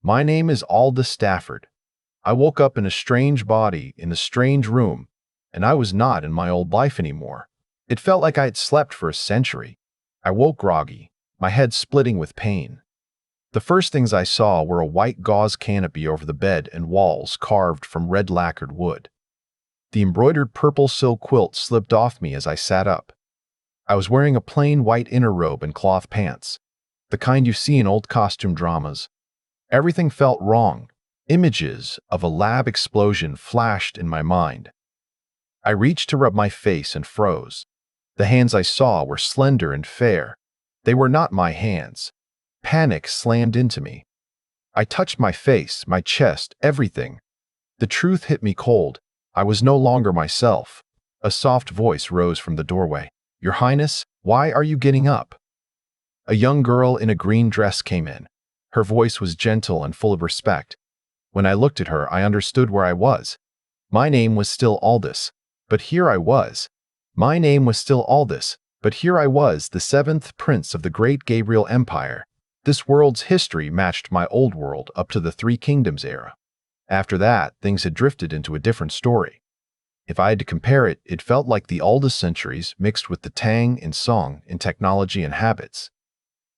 My name is Aldous Stafford. I woke up in a strange body, in a strange room, and I was not in my old life anymore. It felt like I had slept for a century. I woke groggy, my head splitting with pain. The first things I saw were a white gauze canopy over the bed and walls carved from red lacquered wood. The embroidered purple silk quilt slipped off me as I sat up. I was wearing a plain white inner robe and cloth pants, the kind you see in old costume dramas. Everything felt wrong. Images of a lab explosion flashed in my mind. I reached to rub my face and froze. The hands I saw were slender and fair. They were not my hands. Panic slammed into me. I touched my face, my chest, everything. The truth hit me cold. I was no longer myself. A soft voice rose from the doorway. "Your Highness, why are you getting up?" A young girl in a green dress came in. Her voice was gentle and full of respect. When I looked at her, I understood where I was. My name was still Aldous, but here I was. My name was still Aldous, but here I was, the seventh prince of the great Gabriel Empire. This world's history matched my old world up to the Three Kingdoms era. After that, things had drifted into a different story. If I had to compare it, it felt like the Aldous centuries mixed with the Tang in song, in technology and habits.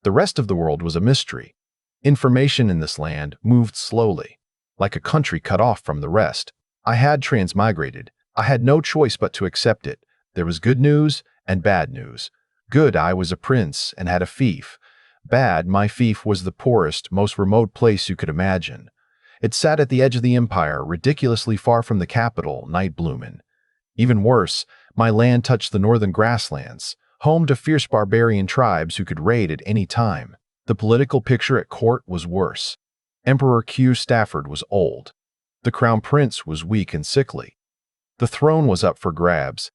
The rest of the world was a mystery. Information in this land moved slowly, like a country cut off from the rest. I had transmigrated. I had no choice but to accept it. There was good news and bad news. Good, I was a prince and had a fief. Bad, my fief was the poorest, most remote place you could imagine. It sat at the edge of the empire, ridiculously far from the capital, Nightbloomin'. Even worse, my land touched the northern grasslands, home to fierce barbarian tribes who could raid at any time. The political picture at court was worse. Emperor Q. Stafford was old. The crown prince was weak and sickly. The throne was up for grabs.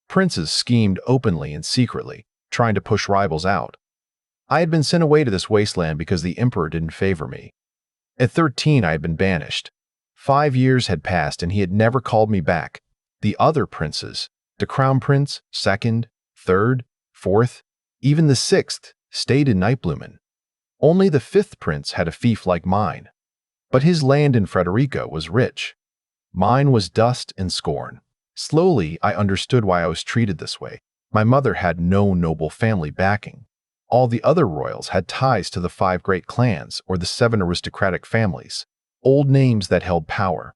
Princes schemed openly and secretly, trying to push rivals out. I had been sent away to this wasteland because the emperor didn't favor me. At 13, I had been banished. 5 years had passed and he had never called me back. The other princes, the crown prince, second, third, fourth, even the sixth, stayed in Nightbloomin'. Only the fifth prince had a fief like mine. But his land in Frederica was rich. Mine was dust and scorn. Slowly, I understood why I was treated this way. My mother had no noble family backing. All the other royals had ties to the 5 great clans or the 7 aristocratic families, old names that held power.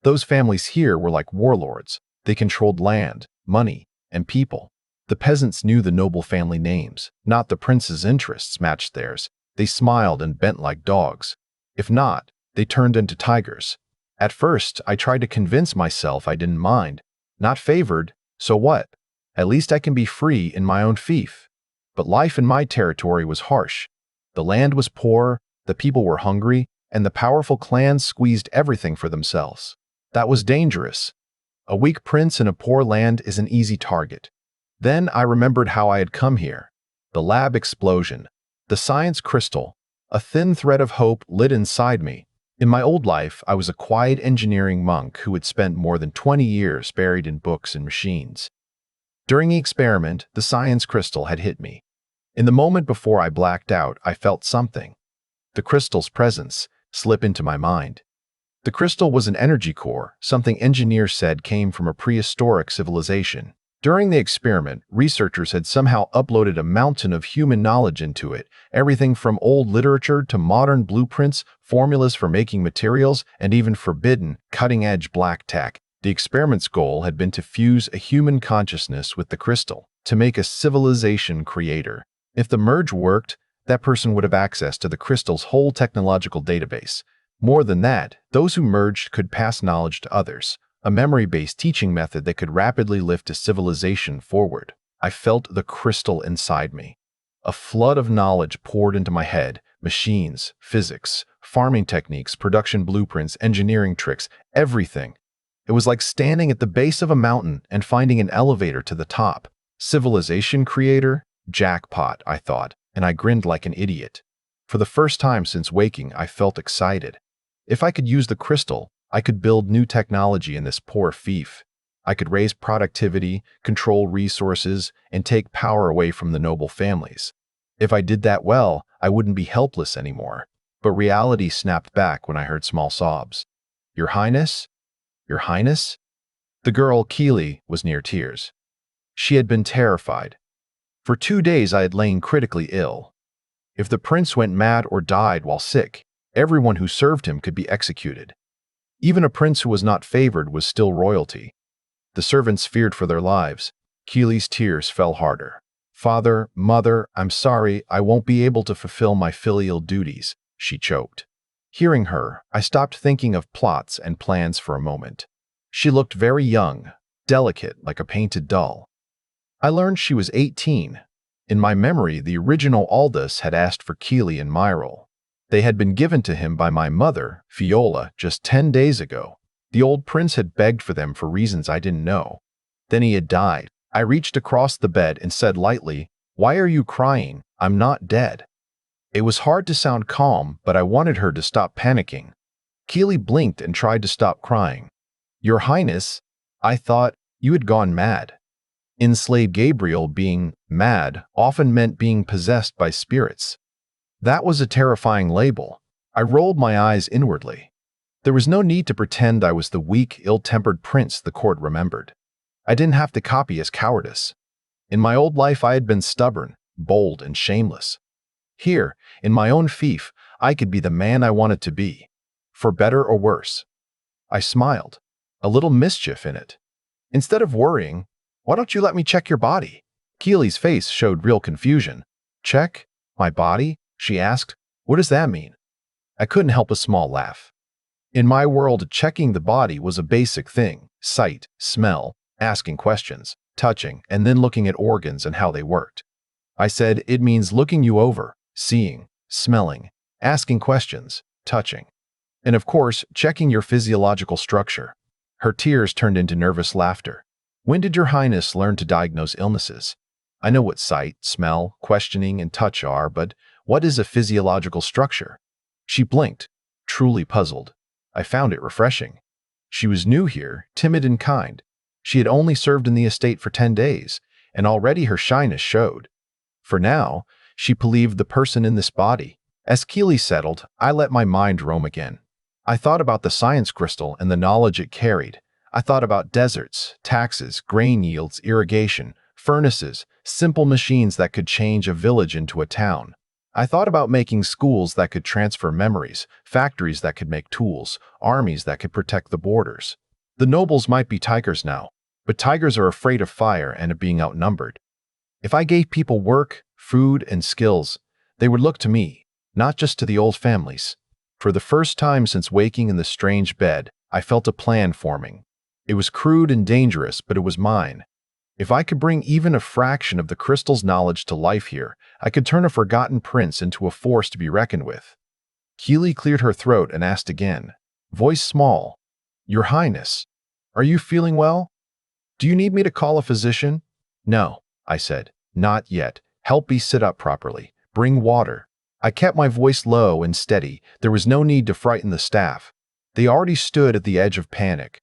Those families here were like warlords. They controlled land, money, and people. The peasants knew the noble family names, not the prince's interests matched theirs. They smiled and bent like dogs. If not, they turned into tigers. At first, I tried to convince myself I didn't mind. Not favored, so what? At least I can be free in my own fief. But life in my territory was harsh. The land was poor, the people were hungry, and the powerful clans squeezed everything for themselves. That was dangerous. A weak prince in a poor land is an easy target. Then I remembered how I had come here. The lab explosion. The science crystal. A thin thread of hope lit inside me. In my old life, I was a quiet engineering monk who had spent more than 20 years buried in books and machines. During the experiment, the science crystal had hit me. In the moment before I blacked out, I felt something. The crystal's presence slip into my mind. The crystal was an energy core, something engineers said came from a prehistoric civilization. During the experiment, researchers had somehow uploaded a mountain of human knowledge into it, everything from old literature to modern blueprints, formulas for making materials, and even forbidden, cutting-edge black tech. The experiment's goal had been to fuse a human consciousness with the crystal, to make a civilization creator. If the merge worked, that person would have access to the crystal's whole technological database. More than that, those who merged could pass knowledge to others, a memory-based teaching method that could rapidly lift a civilization forward. I felt the crystal inside me. A flood of knowledge poured into my head: machines, physics, farming techniques, production blueprints, engineering tricks, everything. It was like standing at the base of a mountain and finding an elevator to the top. Civilization creator? Jackpot, I thought, and I grinned like an idiot. For the first time since waking, I felt excited. If I could use the crystal, I could build new technology in this poor fief. I could raise productivity, control resources, and take power away from the noble families. If I did that well, I wouldn't be helpless anymore. but reality snapped back when I heard small sobs. Your Highness? Your Highness? The girl, Keely, was near tears. She had been terrified. For 2 days I had lain critically ill. If the prince went mad or died while sick, everyone who served him could be executed. Even a prince who was not favored was still royalty. The servants feared for their lives. Keely's tears fell harder. Father, Mother, I'm sorry, I won't be able to fulfill my filial duties, she choked. Hearing her, I stopped thinking of plots and plans for a moment. She looked very young, delicate like a painted doll. I learned she was 18. In my memory, the original Aldous had asked for Keely and Myril. They had been given to him by my mother, Fiola, just 10 days ago. The old prince had begged for them for reasons I didn't know. Then he had died. I reached across the bed and said lightly, "Why are you crying? I'm not dead." It was hard to sound calm, but I wanted her to stop panicking. Keely blinked and tried to stop crying. Your Highness, I thought you had gone mad. In Slave Gabriel, being mad often meant being possessed by spirits. That was a terrifying label. I rolled my eyes inwardly. There was no need to pretend I was the weak, ill-tempered prince the court remembered. I didn't have to copy his cowardice. In my old life I had been stubborn, bold, and shameless. Here, in my own fief, I could be the man I wanted to be, for better or worse. I smiled, a little mischief in it. Instead of worrying, "Why don't you let me check your body?" Keely's face showed real confusion. "Check? My body?" she asked. "What does that mean?" I couldn't help a small laugh. In my world, checking the body was a basic thing: sight, smell, asking questions, touching, and then looking at organs and how they worked. I said, "It means looking you over, seeing, smelling, asking questions, touching. And of course, checking your physiological structure." Her tears turned into nervous laughter. "When did your Highness learn to diagnose illnesses? I know what sight, smell, questioning, and touch are, but what is a physiological structure?" She blinked, truly puzzled. I found it refreshing. She was new here, timid and kind. She had only served in the estate for 10 days, and already her shyness showed. For now, she believed the person in this body. As Keely settled, I let my mind roam again. I thought about the science crystal and the knowledge it carried. I thought about deserts, taxes, grain yields, irrigation, furnaces, simple machines that could change a village into a town. I thought about making schools that could transfer memories, factories that could make tools, armies that could protect the borders. The nobles might be tigers now, but tigers are afraid of fire and of being outnumbered. If I gave people work, food, and skills, they would look to me, not just to the old families. For the first time since waking in the strange bed, I felt a plan forming. It was crude and dangerous, but it was mine. If I could bring even a fraction of the crystal's knowledge to life here, I could turn a forgotten prince into a force to be reckoned with. Keely cleared her throat and asked again, voice small, "Your Highness, are you feeling well? Do you need me to call a physician?" "No," I said, "not yet. Help me sit up properly. Bring water." I kept my voice low and steady. There was no need to frighten the staff. They already stood at the edge of panic.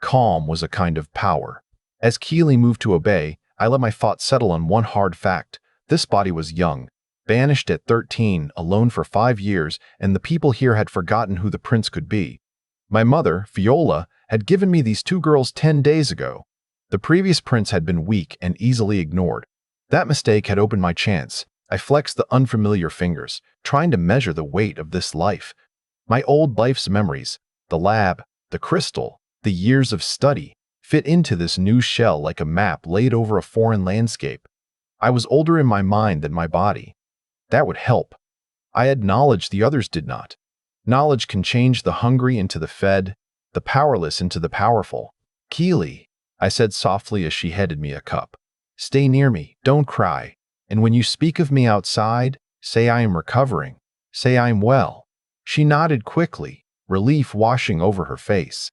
Calm was a kind of power. As Keely moved to obey, I let my thoughts settle on one hard fact. This body was young, banished at 13, alone for 5 years, and the people here had forgotten who the prince could be. My mother, Fiola, had given me these 2 girls 10 days ago. The previous prince had been weak and easily ignored. That mistake had opened my chance. I flexed the unfamiliar fingers, trying to measure the weight of this life. My old life's memories, the lab, the crystal, the years of study, fit into this new shell like a map laid over a foreign landscape. I was older in my mind than my body. That would help. I had knowledge the others did not. Knowledge can change the hungry into the fed, the powerless into the powerful. "Keely," I said softly as she handed me a cup. "Stay near me, don't cry. And when you speak of me outside, say I am recovering. Say I am well." She nodded quickly, relief washing over her face.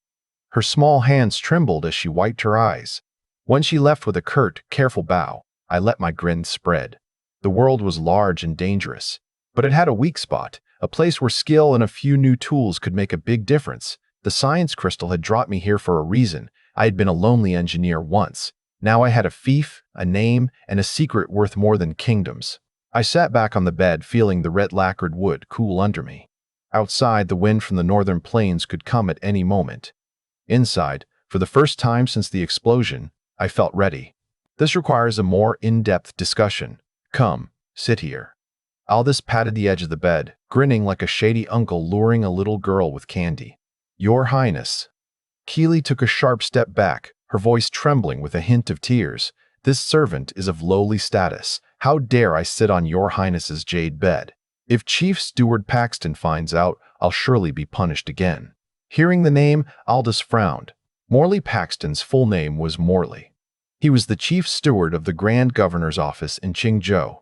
Her small hands trembled as she wiped her eyes. When she left with a curt, careful bow, I let my grin spread. The world was large and dangerous, but it had a weak spot, a place where skill and a few new tools could make a big difference. The science crystal had dropped me here for a reason. I had been a lonely engineer once. Now I had a fief, a name, and a secret worth more than kingdoms. I sat back on the bed, feeling the red lacquered wood cool under me. Outside, the wind from the northern plains could come at any moment. Inside, for the first time since the explosion, I felt ready. This requires a more in-depth discussion. Come, sit here. Aldous patted the edge of the bed, grinning like a shady uncle luring a little girl with candy. Your Highness. Keely took a sharp step back, her voice trembling with a hint of tears. This servant is of lowly status. How dare I sit on your Highness's jade bed? If Chief Steward Paxton finds out, I'll surely be punished again. Hearing the name, Aldous frowned. Morley Paxton's full name was Morley. He was the chief steward of the Grand Governor's office in Qingzhou,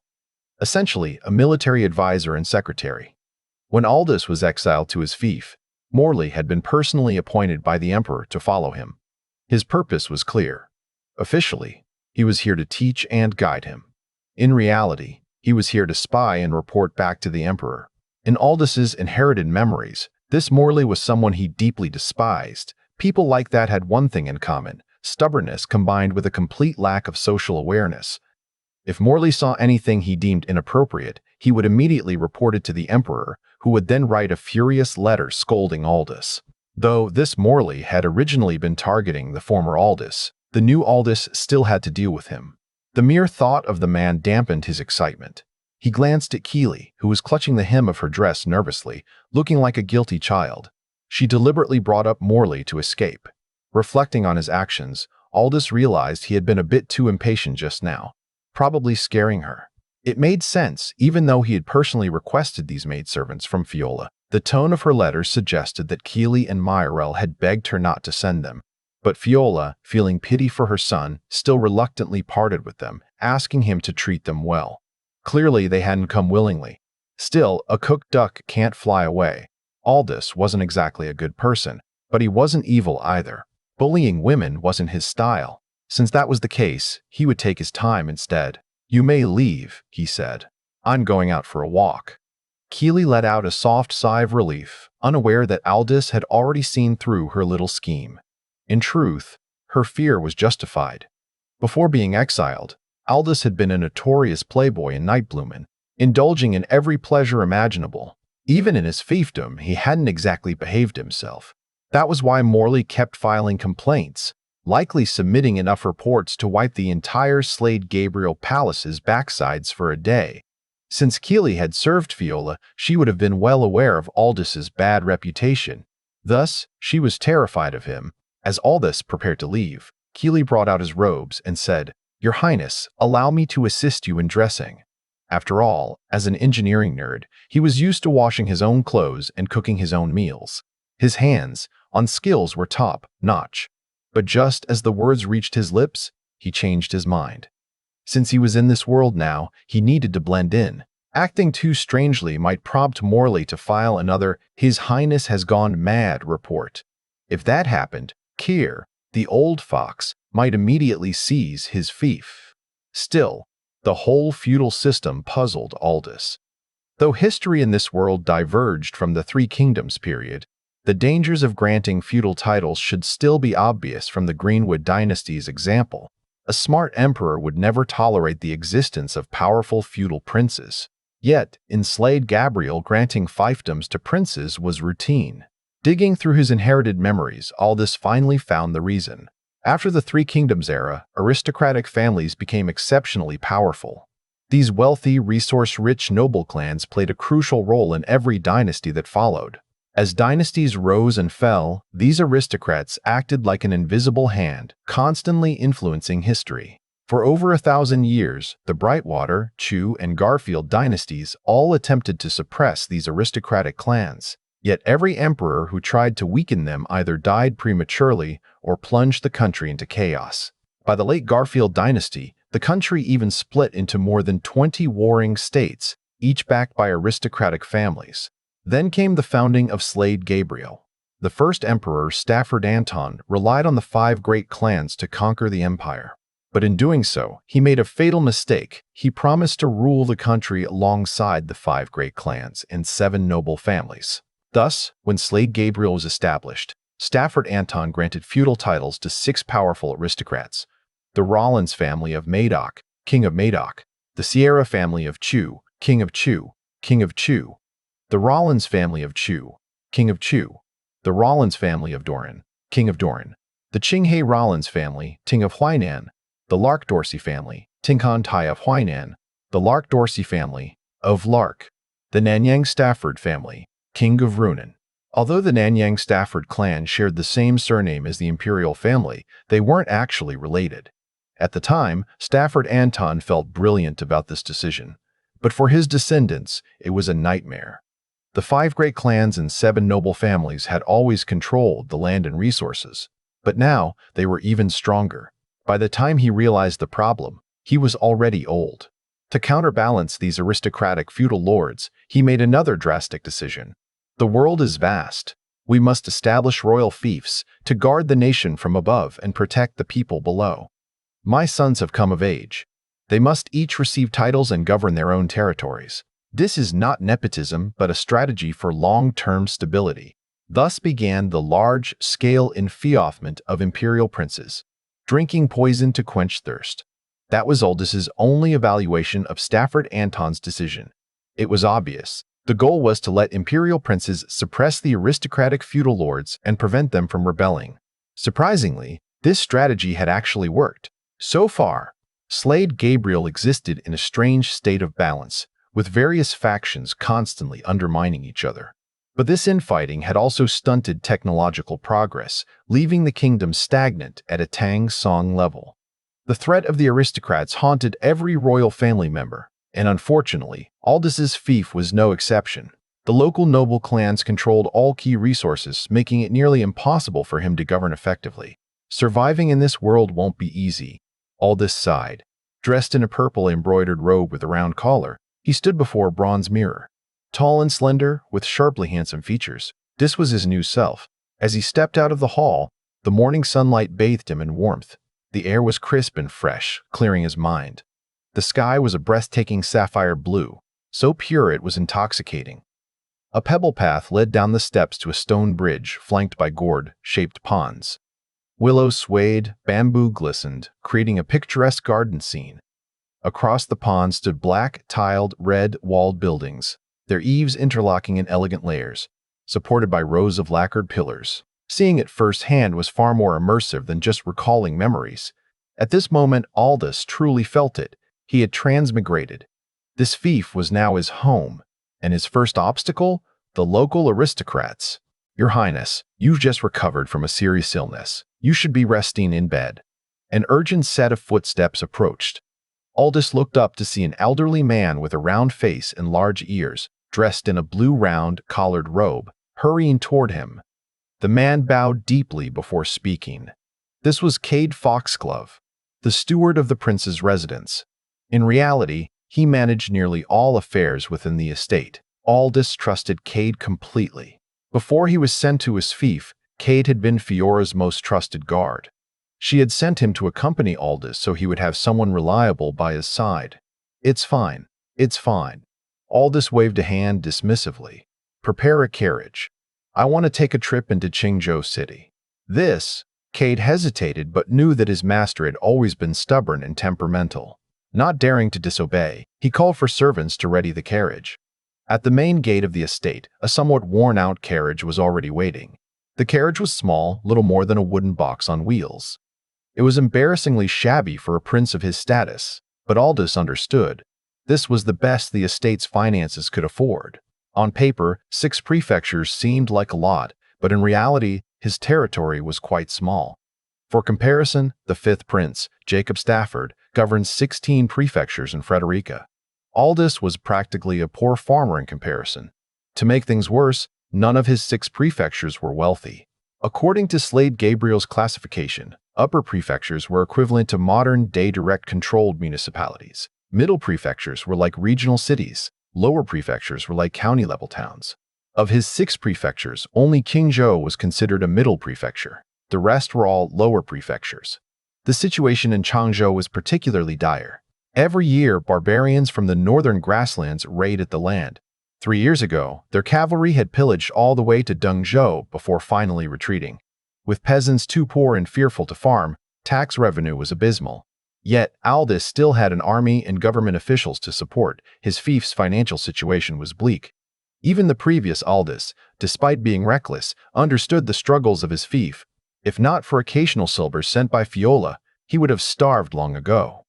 essentially a military advisor and secretary. When Aldous was exiled to his fief, Morley had been personally appointed by the Emperor to follow him. His purpose was clear. Officially, he was here to teach and guide him. In reality, he was here to spy and report back to the Emperor. In Aldous's inherited memories, this Morley was someone he deeply despised. People like that had one thing in common: stubbornness combined with a complete lack of social awareness. If Morley saw anything he deemed inappropriate, he would immediately report it to the Emperor, who would then write a furious letter scolding Aldous. Though this Morley had originally been targeting the former Aldous, the new Aldous still had to deal with him. The mere thought of the man dampened his excitement. He glanced at Keely, who was clutching the hem of her dress nervously, looking like a guilty child. She deliberately brought up Morley to escape. Reflecting on his actions, Aldous realized he had been a bit too impatient just now, probably scaring her. It made sense, even though he had personally requested these maidservants from Fiola. The tone of her letters suggested that Keely and Myrel had begged her not to send them. But Fiola, feeling pity for her son, still reluctantly parted with them, asking him to treat them well. Clearly, they hadn't come willingly. Still, a cooked duck can't fly away. Aldous wasn't exactly a good person, but he wasn't evil either. Bullying women wasn't his style. Since that was the case, he would take his time instead. You may leave, he said. I'm going out for a walk. Keely let out a soft sigh of relief, unaware that Aldous had already seen through her little scheme. In truth, her fear was justified. Before being exiled, Aldous had been a notorious playboy and nightbloomin', indulging in every pleasure imaginable. Even in his fiefdom, he hadn't exactly behaved himself. That was why Morley kept filing complaints, likely submitting enough reports to wipe the entire Slade Gabriel Palace's backsides for a day. Since Keely had served Fiola, she would have been well aware of Aldous's bad reputation. Thus, she was terrified of him. As Aldous prepared to leave, Keely brought out his robes and said, Your Highness, allow me to assist you in dressing. After all, as an engineering nerd, he was used to washing his own clothes and cooking his own meals. His hands, on skills, were top-notch. But just as the words reached his lips, he changed his mind. Since he was in this world now, he needed to blend in. Acting too strangely might prompt Morley to file another "His Highness has gone mad" report. If that happened, Keir, the old fox, might immediately seize his fief. Still, the whole feudal system puzzled Aldous. Though history in this world diverged from the Three Kingdoms period, the dangers of granting feudal titles should still be obvious from the Greenwood dynasty's example. A smart emperor would never tolerate the existence of powerful feudal princes. Yet, in Slade Gabriel, granting fiefdoms to princes was routine. Digging through his inherited memories, Aldous finally found the reason. After the Three Kingdoms era, aristocratic families became exceptionally powerful. These wealthy, resource-rich noble clans played a crucial role in every dynasty that followed. As dynasties rose and fell, these aristocrats acted like an invisible hand, constantly influencing history. For over 1,000 years, the Brightwater, Chu, and Garfield dynasties all attempted to suppress these aristocratic clans. Yet every emperor who tried to weaken them either died prematurely or plunged the country into chaos. By the late Garfield dynasty, the country even split into more than 20 warring states, each backed by aristocratic families. Then came the founding of Slade Gabriel. The first emperor, Stafford Anton, relied on the 5 great clans to conquer the empire. But in doing so, he made a fatal mistake. He promised to rule the country alongside the 5 great clans and 7 noble families. Thus, when Slade Gabriel was established, Stafford Anton granted feudal titles to 6 powerful aristocrats: the Rollins family of Madoc, King of Madoc; the Sierra family of Chu, King of Chu; The Rollins family of Chu, king of Chu. The Rollins family of Doran, king of Doran. The Qinghe Rollins family, Ting of Huainan. The Lark Dorsey family, Tinghan Tai of Huainan. The Lark Dorsey family of Lark. The Nanyang Stafford family, king of Runan. Although the Nanyang Stafford clan shared the same surname as the imperial family, they weren't actually related. At the time, Stafford Anton felt brilliant about this decision. But for his descendants, it was a nightmare. The 5 great clans and 7 noble families had always controlled the land and resources. But now, they were even stronger. By the time he realized the problem, he was already old. To counterbalance these aristocratic feudal lords, he made another drastic decision. The world is vast. We must establish royal fiefs to guard the nation from above and protect the people below. My sons have come of age. They must each receive titles and govern their own territories. This is not nepotism, but a strategy for long-term stability. Thus began the large-scale enfeoffment of imperial princes, drinking poison to quench thirst. That was Aldis's only evaluation of Stafford Anton's decision. It was obvious. The goal was to let imperial princes suppress the aristocratic feudal lords and prevent them from rebelling. Surprisingly, this strategy had actually worked. So far, Slade Gabriel existed in a strange state of balance, with various factions constantly undermining each other. But this infighting had also stunted technological progress, leaving the kingdom stagnant at a Tang Song level. The threat of the aristocrats haunted every royal family member, and unfortunately, Aldis's fief was no exception. The local noble clans controlled all key resources, making it nearly impossible for him to govern effectively. Surviving in this world won't be easy. Aldis sighed. Dressed in a purple embroidered robe with a round collar, he stood before a bronze mirror. Tall and slender, with sharply handsome features, this was his new self. As he stepped out of the hall, the morning sunlight bathed him in warmth. The air was crisp and fresh, clearing his mind. The sky was a breathtaking sapphire blue, so pure it was intoxicating. A pebble path led down the steps to a stone bridge flanked by gourd-shaped ponds. Willows swayed, bamboo glistened, creating a picturesque garden scene. Across the pond stood black, tiled, red-walled buildings, their eaves interlocking in elegant layers, supported by rows of lacquered pillars. Seeing it firsthand was far more immersive than just recalling memories. At this moment, Aldis truly felt it. He had transmigrated. This fief was now his home, and his first obstacle? The local aristocrats. Your Highness, you've just recovered from a serious illness. You should be resting in bed. An urgent set of footsteps approached. Aldis looked up to see an elderly man with a round face and large ears, dressed in a blue round, collared robe, hurrying toward him. The man bowed deeply before speaking. This was Cade Foxglove, the steward of the prince's residence. In reality, he managed nearly all affairs within the estate. Aldis trusted Cade completely. Before he was sent to his fief, Cade had been Fiora's most trusted guard. She had sent him to accompany Aldis so he would have someone reliable by his side. It's fine. It's fine. Aldis waved a hand dismissively. Prepare a carriage. I want to take a trip into Qingzhou City. Cade hesitated but knew that his master had always been stubborn and temperamental. Not daring to disobey, he called for servants to ready the carriage. At the main gate of the estate, a somewhat worn-out carriage was already waiting. The carriage was small, little more than a wooden box on wheels. It was embarrassingly shabby for a prince of his status, but Aldis understood. This was the best the estate's finances could afford. On paper, 6 prefectures seemed like a lot, but in reality, his territory was quite small. For comparison, the 5th prince, Jacob Stafford, governed 16 prefectures in Frederica. Aldis was practically a poor farmer in comparison. To make things worse, none of his 6 prefectures were wealthy. According to Slade Gabriel's classification, upper prefectures were equivalent to modern-day direct-controlled municipalities. Middle prefectures were like regional cities. Lower prefectures were like county-level towns. Of his 6 prefectures, only Qingzhou was considered a middle prefecture. The rest were all lower prefectures. The situation in Changzhou was particularly dire. Every year, barbarians from the northern grasslands raided the land. 3 years ago, their cavalry had pillaged all the way to Dengzhou before finally retreating. With peasants too poor and fearful to farm, tax revenue was abysmal. Yet, Aldis still had an army and government officials to support. His fief's financial situation was bleak. Even the previous Aldous, despite being reckless, understood the struggles of his fief. If not for occasional silvers sent by Fiola, he would have starved long ago.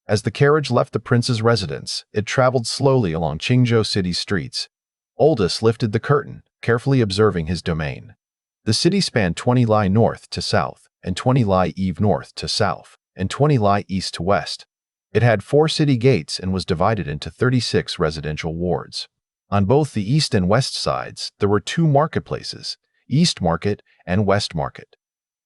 As the carriage left the prince's residence, it traveled slowly along Qingzhou City's streets. Aldous lifted the curtain, carefully observing his domain. The city spanned 20 li north to south, and 20 li eve north to south, and 20 li east to west. It had 4 city gates and was divided into 36 residential wards. On both the east and west sides, there were 2 marketplaces, East Market and West Market.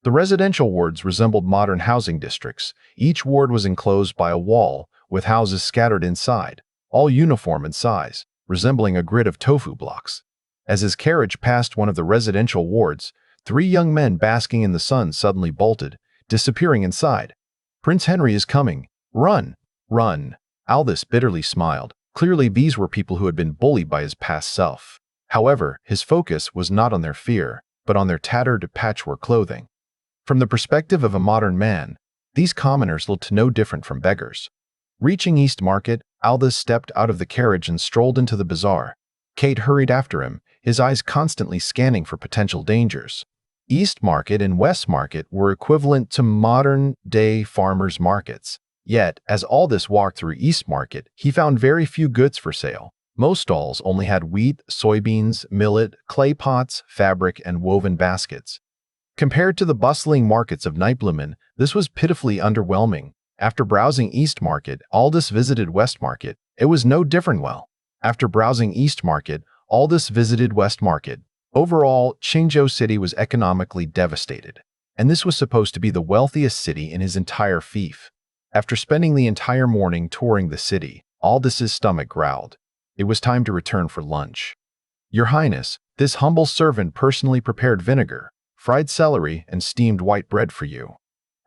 The residential wards resembled modern housing districts. Each ward was enclosed by a wall, with houses scattered inside, all uniform in size, resembling a grid of tofu blocks. As his carriage passed one of the residential wards, 3 young men basking in the sun suddenly bolted, disappearing inside. "Prince Henry is coming. Run! Run!" Aldous bitterly smiled. Clearly these were people who had been bullied by his past self. However, his focus was not on their fear, but on their tattered patchwork clothing. From the perspective of a modern man, these commoners looked no different from beggars. Reaching East Market, Aldous stepped out of the carriage and strolled into the bazaar. Kate hurried after him, his eyes constantly scanning for potential dangers. East Market and West Market were equivalent to modern-day farmers' markets. Yet, as Aldous walked through East Market, he found very few goods for sale. Most stalls only had wheat, soybeans, millet, clay pots, fabric, and woven baskets. Compared to the bustling markets of Nibelungen, this was pitifully underwhelming. After browsing East Market, Aldous visited West Market. It was no different. After browsing East Market, Aldous visited West Market. Overall, Qingzhou City was economically devastated, and this was supposed to be the wealthiest city in his entire fief. After spending the entire morning touring the city, Aldous's stomach growled. It was time to return for lunch. "Your Highness, this humble servant personally prepared vinegar, fried celery, and steamed white bread for you."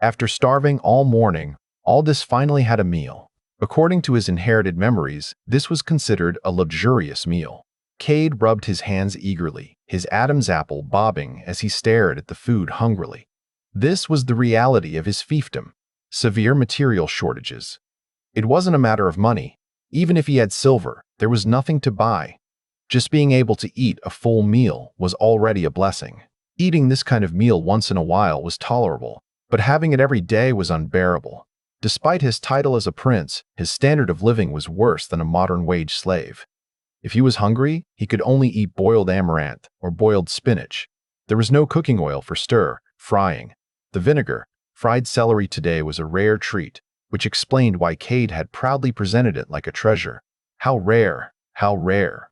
After starving all morning, Aldous finally had a meal. According to his inherited memories, this was considered a luxurious meal. Cade rubbed his hands eagerly, his Adam's apple bobbing as he stared at the food hungrily. This was the reality of his fiefdom: severe material shortages. It wasn't a matter of money. Even if he had silver, there was nothing to buy. Just being able to eat a full meal was already a blessing. Eating this kind of meal once in a while was tolerable, but having it every day was unbearable. Despite his title as a prince, his standard of living was worse than a modern wage slave. If he was hungry, he could only eat boiled amaranth or boiled spinach. There was no cooking oil for frying. The vinegar, fried celery today was a rare treat, which explained why Cade had proudly presented it like a treasure. How rare, how rare.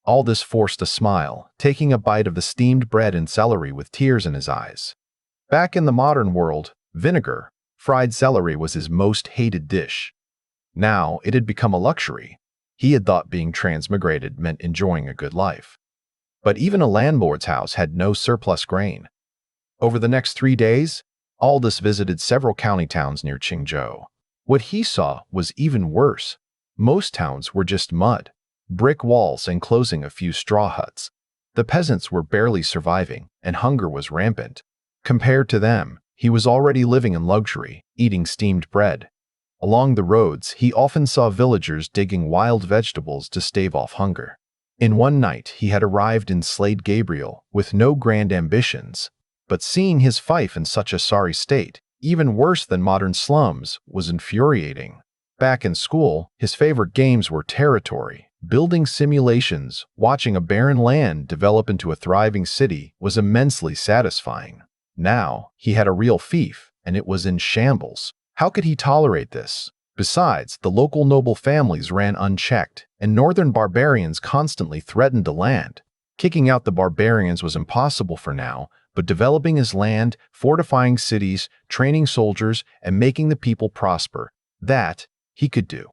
Aldous forced a smile, taking a bite of the steamed bread and celery with tears in his eyes. Back in the modern world, vinegar, fried celery was his most hated dish. Now it had become a luxury. He had thought being transmigrated meant enjoying a good life. But even a landlord's house had no surplus grain. Over the next 3 days, Aldous visited several county towns near Qingzhou. What he saw was even worse. Most towns were just mud, brick walls enclosing a few straw huts. The peasants were barely surviving, and hunger was rampant. Compared to them, he was already living in luxury, eating steamed bread. Along the roads, he often saw villagers digging wild vegetables to stave off hunger. In one night, he had arrived in Slade Gabriel with no grand ambitions, but seeing his fief in such a sorry state, even worse than modern slums, was infuriating. Back in school, his favorite games were territory. Building simulations, watching a barren land develop into a thriving city was immensely satisfying. Now, he had a real fief, and it was in shambles. How could he tolerate this? Besides, the local noble families ran unchecked, and northern barbarians constantly threatened the land. Kicking out the barbarians was impossible for now, but developing his land, fortifying cities, training soldiers, and making the people prosper, that he could do.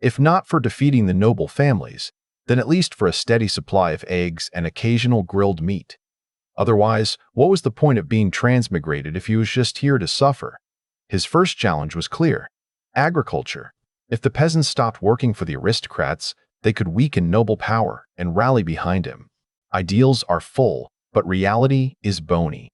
If not for defeating the noble families, then at least for a steady supply of eggs and occasional grilled meat. Otherwise, what was the point of being transmigrated if he was just here to suffer? His first challenge was clear: agriculture. If the peasants stopped working for the aristocrats, they could weaken noble power and rally behind him. Ideals are full, but reality is bony.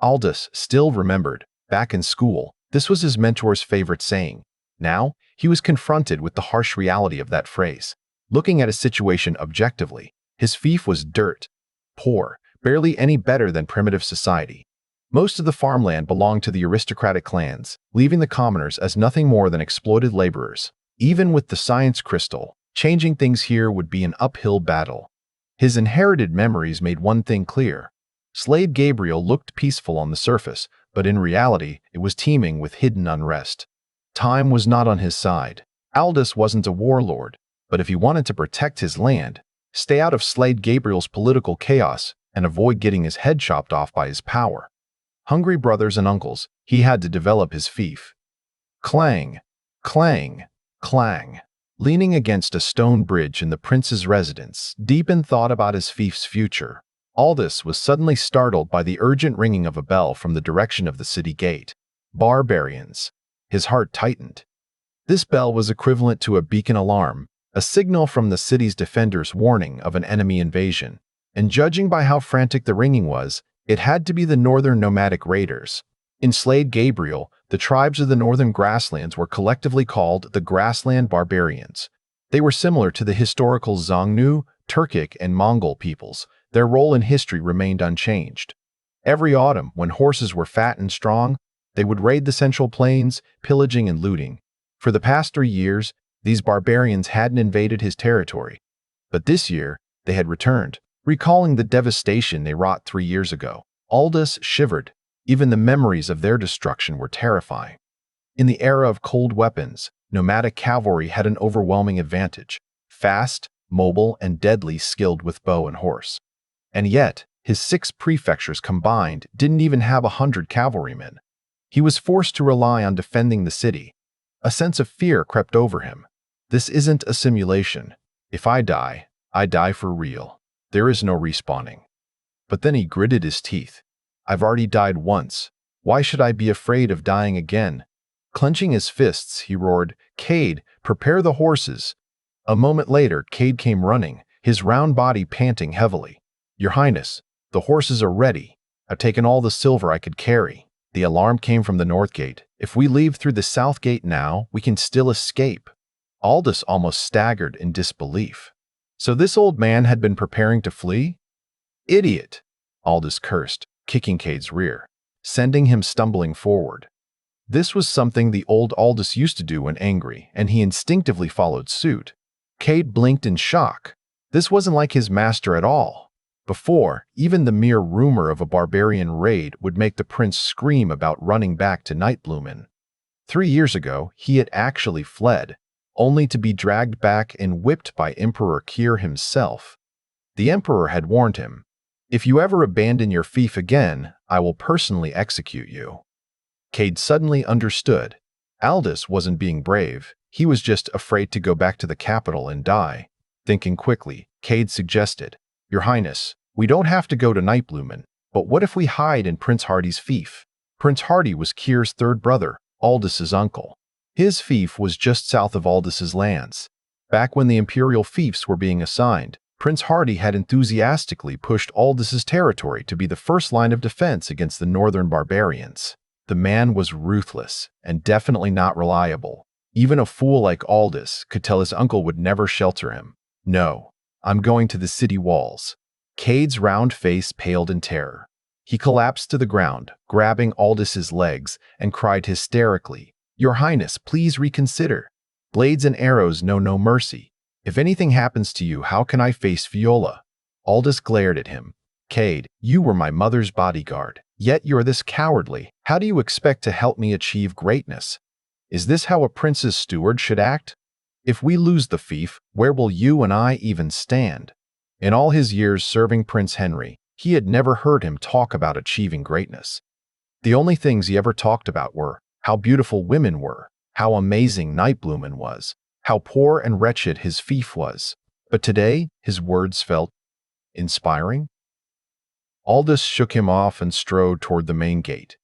Aldous still remembered, back in school, this was his mentor's favorite saying. Now, he was confronted with the harsh reality of that phrase. Looking at a situation objectively, His fief was dirt, poor, barely any better than primitive society. Most of the farmland belonged to the aristocratic clans, leaving the commoners as nothing more than exploited laborers. Even with the science crystal, changing things here would be an uphill battle. His inherited memories made one thing clear. Slave Gabriel looked peaceful on the surface, but in reality, it was teeming with hidden unrest. Time was not on his side. Aldous wasn't a warlord, but if he wanted to protect his land, stay out of Slade Gabriel's political chaos, and avoid getting his head chopped off by his power. Hungry brothers and uncles, he had to develop his fief. Clang, clang, clang. Leaning against a stone bridge in the prince's residence, deep in thought about his fief's future, Aldous was suddenly startled by the urgent ringing of a bell from the direction of the city gate. Barbarians. His heart tightened. This bell was equivalent to a beacon alarm, a signal from the city's defenders warning of an enemy invasion, and judging by how frantic the ringing was, it had to be the northern nomadic raiders. In Slade Gabriel, the tribes of the northern grasslands were collectively called the Grassland Barbarians. They were similar to the historical Xiongnu, Turkic, and Mongol peoples. Their role in history remained unchanged. Every autumn, when horses were fat and strong, they would raid the central plains, pillaging and looting. For the past 3 years, these barbarians hadn't invaded his territory. But this year, they had returned, recalling the devastation they wrought 3 years ago. Aldous shivered. Even the memories of their destruction were terrifying. In the era of cold weapons, nomadic cavalry had an overwhelming advantage. Fast, mobile, and deadly skilled with bow and horse. And yet, his 6 prefectures combined didn't even have 100 cavalrymen. He was forced to rely on defending the city. A sense of fear crept over him. This isn't a simulation. If I die for real. There is no respawning. But then he gritted his teeth. I've already died once. Why should I be afraid of dying again? Clenching his fists, he roared, "Cade, prepare the horses." A moment later, Cade came running, his round body panting heavily. "Your Highness, the horses are ready. I've taken all the silver I could carry." The alarm came from the north gate. "If we leave through the south gate now, we can still escape." Aldous almost staggered in disbelief. So this old man had been preparing to flee? "Idiot!" Aldous cursed, kicking Cade's rear, sending him stumbling forward. This was something the old Aldous used to do when angry, and he instinctively followed suit. Cade blinked in shock. This wasn't like his master at all. Before, even the mere rumor of a barbarian raid would make the prince scream about running back to Nightbloomin. 3 years ago, he had actually fled, only to be dragged back and whipped by Emperor Kier himself. The Emperor had warned him, "If you ever abandon your fief again, I will personally execute you." Cade suddenly understood. Aldous wasn't being brave. He was just afraid to go back to the capital and die. Thinking quickly, Cade suggested, "Your Highness, we don't have to go to Nightbloomin, but what if we hide in Prince Hardy's fief?" Prince Hardy was Kier's third brother, Aldous' uncle. His fief was just south of Aldous' lands. Back when the imperial fiefs were being assigned, Prince Hardy had enthusiastically pushed Aldous' territory to be the first line of defense against the northern barbarians. The man was ruthless and definitely not reliable. Even a fool like Aldous could tell his uncle would never shelter him. "No, I'm going to the city walls." Cade's round face paled in terror. He collapsed to the ground, grabbing Aldous' legs, and cried hysterically, "Your Highness, please reconsider. Blades and arrows know no mercy. If anything happens to you, how can I face Viola?" Aldous glared at him. "Cade, you were my mother's bodyguard, yet you're this cowardly. How do you expect to help me achieve greatness? Is this how a prince's steward should act? If we lose the fief, where will you and I even stand?" In all his years serving Prince Henry, he had never heard him talk about achieving greatness. The only things he ever talked about were how beautiful women were, how amazing Nightbloomin was, how poor and wretched his fief was. But today, his words felt inspiring. Aldous shook him off and strode toward the main gate.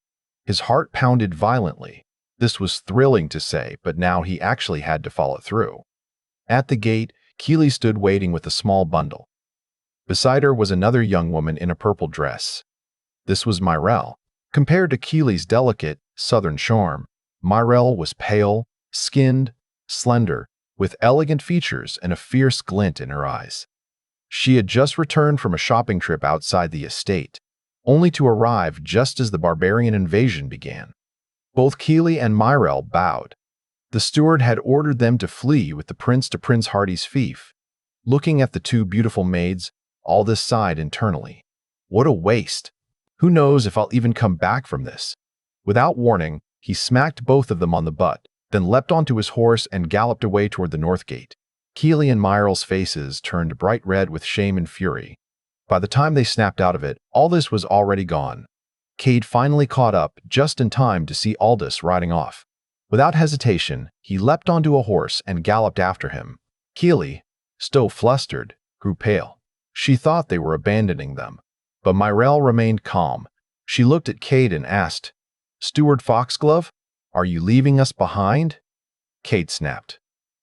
His heart pounded violently. This was thrilling to say, but now he actually had to follow through. At the gate, Keely stood waiting with a small bundle. Beside her was another young woman in a purple dress. This was Myrelle. Compared to Keely's delicate, southern charm, Myrelle was pale, skinned, slender, with elegant features and a fierce glint in her eyes. She had just returned from a shopping trip outside the estate, only to arrive just as the barbarian invasion began. Both Keely and Myrel bowed. The steward had ordered them to flee with the prince to Prince Hardy's fief. Looking at the two beautiful maids, Aldous sighed internally. What a waste! Who knows if I'll even come back from this? Without warning, he smacked both of them on the butt, then leapt onto his horse and galloped away toward the north gate. Keely and Myrel's faces turned bright red with shame and fury. By the time they snapped out of it, Aldous was already gone. Cade finally caught up just in time to see Aldous riding off. Without hesitation, he leapt onto a horse and galloped after him. Keely, still flustered, grew pale. She thought they were abandoning them. But Myrel remained calm. She looked at Cade and asked, "Steward Foxglove, are you leaving us behind?" Cade snapped.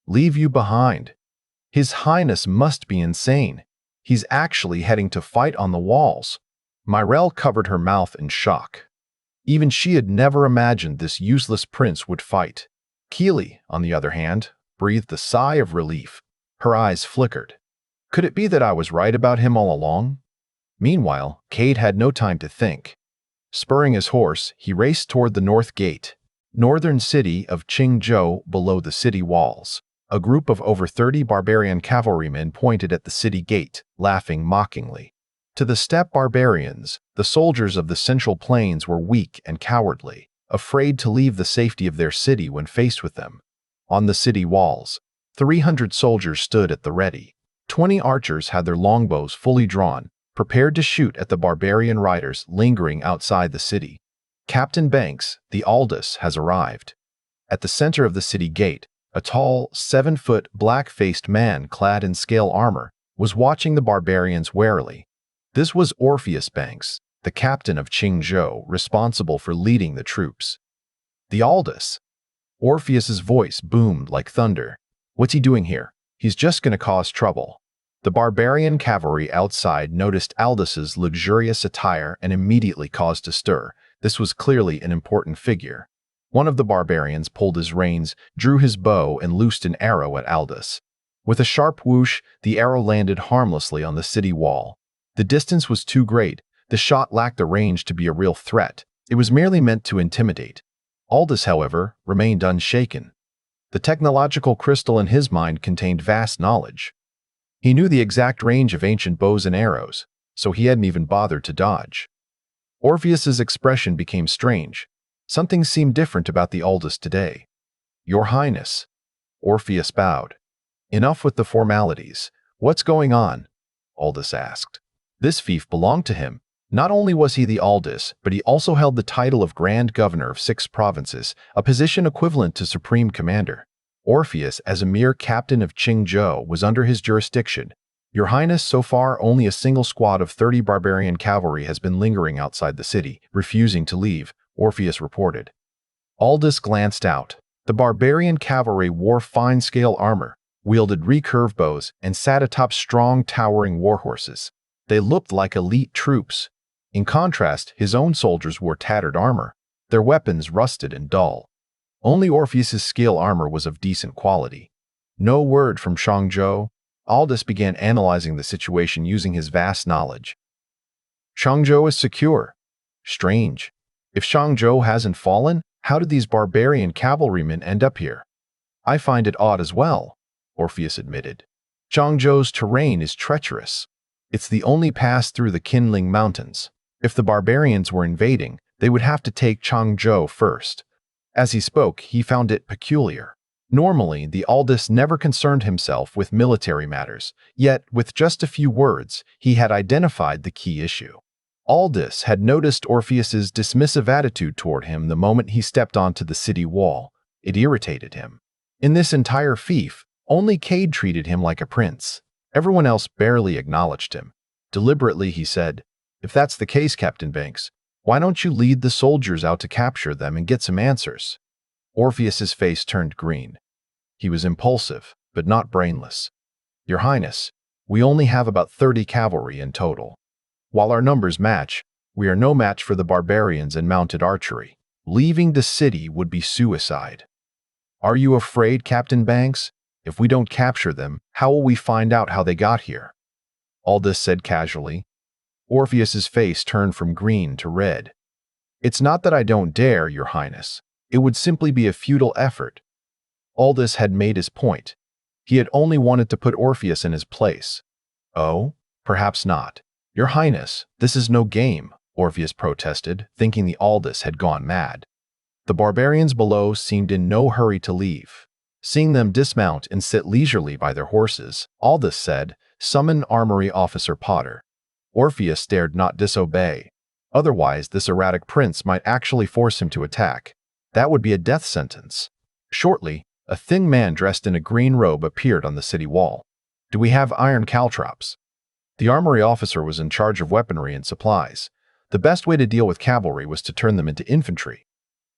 "Leave you behind? His Highness must be insane. He's actually heading to fight on the walls." Myrel covered her mouth in shock. Even she had never imagined this useless prince would fight. Keely, on the other hand, breathed a sigh of relief. Her eyes flickered. Could it be that I was right about him all along? Meanwhile, Cade had no time to think. Spurring his horse, he raced toward the north gate, northern city of Qingzhou below the city walls. A group of over 30 barbarian cavalrymen pointed at the city gate, laughing mockingly. To the steppe barbarians, the soldiers of the Central Plains were weak and cowardly, afraid to leave the safety of their city when faced with them. On the city walls, 300 soldiers stood at the ready. 20 archers had their longbows fully drawn, prepared to shoot at the barbarian riders lingering outside the city. Captain Banks, the Aldous, has arrived. At the center of the city gate, a tall, 7-foot, black-faced man clad in scale armor was watching the barbarians warily. This was Orpheus Banks, the captain of Qingzhou, responsible for leading the troops. The Aldous. Orpheus's voice boomed like thunder. What's he doing here? He's just going to cause trouble. The barbarian cavalry outside noticed Aldous's luxurious attire and immediately caused a stir. This was clearly an important figure. One of the barbarians pulled his reins, drew his bow, and loosed an arrow at Aldous. With a sharp whoosh, the arrow landed harmlessly on the city wall. The distance was too great. The shot lacked the range to be a real threat. It was merely meant to intimidate. Aldous, however, remained unshaken. The technological crystal in his mind contained vast knowledge. He knew the exact range of ancient bows and arrows, so he hadn't even bothered to dodge. Orpheus's expression became strange. Something seemed different about the Aldous today. "Your Highness." Orpheus bowed. "Enough with the formalities. What's going on?" Aldous asked. This fief belonged to him. Not only was he the Aldous, but he also held the title of Grand Governor of 6 provinces, a position equivalent to Supreme Commander. Orpheus, as a mere captain of Qingzhou, was under his jurisdiction. "Your Highness, so far only a single squad of 30 barbarian cavalry has been lingering outside the city, refusing to leave," Orpheus reported. Aldous glanced out. The barbarian cavalry wore fine-scale armor, wielded recurve bows, and sat atop strong, towering warhorses. They looked like elite troops. In contrast, his own soldiers wore tattered armor, their weapons rusted and dull. Only Orpheus's scale armor was of decent quality. No word from Changzhou. Aldous began analyzing the situation using his vast knowledge. Changzhou is secure. Strange. If Changzhou hasn't fallen, how did these barbarian cavalrymen end up here? "I find it odd as well," Orpheus admitted. "Changzhou's terrain is treacherous. It's the only pass through the Qinling Mountains. If the barbarians were invading, they would have to take Changzhou first." As he spoke, he found it peculiar. Normally, the Aldous never concerned himself with military matters, yet with just a few words, he had identified the key issue. Aldous had noticed Orpheus's dismissive attitude toward him the moment he stepped onto the city wall. It irritated him. In this entire fief, only Cade treated him like a prince. Everyone else barely acknowledged him. Deliberately, he said, "If that's the case, Captain Banks, why don't you lead the soldiers out to capture them and get some answers?" Orpheus's face turned green. He was impulsive, but not brainless. "Your Highness, we only have about 30 cavalry in total. While our numbers match, we are no match for the barbarians and mounted archery. Leaving the city would be suicide." "Are you afraid, Captain Banks? If we don't capture them, how will we find out how they got here?" Aldous said casually. Orpheus's face turned from green to red. It's not that I don't dare, Your Highness. It would simply be a futile effort. Aldous had made his point. He had only wanted to put Orpheus in his place. Oh, perhaps not. Your Highness, this is no game, Orpheus protested, thinking the Aldous had gone mad. The barbarians below seemed in no hurry to leave. Seeing them dismount and sit leisurely by their horses, Aldous said, "Summon Armory Officer Potter." Orpheus dared not disobey. Otherwise, this erratic prince might actually force him to attack. That would be a death sentence. Shortly, a thin man dressed in a green robe appeared on the city wall. "Do we have iron caltrops?" The armory officer was in charge of weaponry and supplies. The best way to deal with cavalry was to turn them into infantry.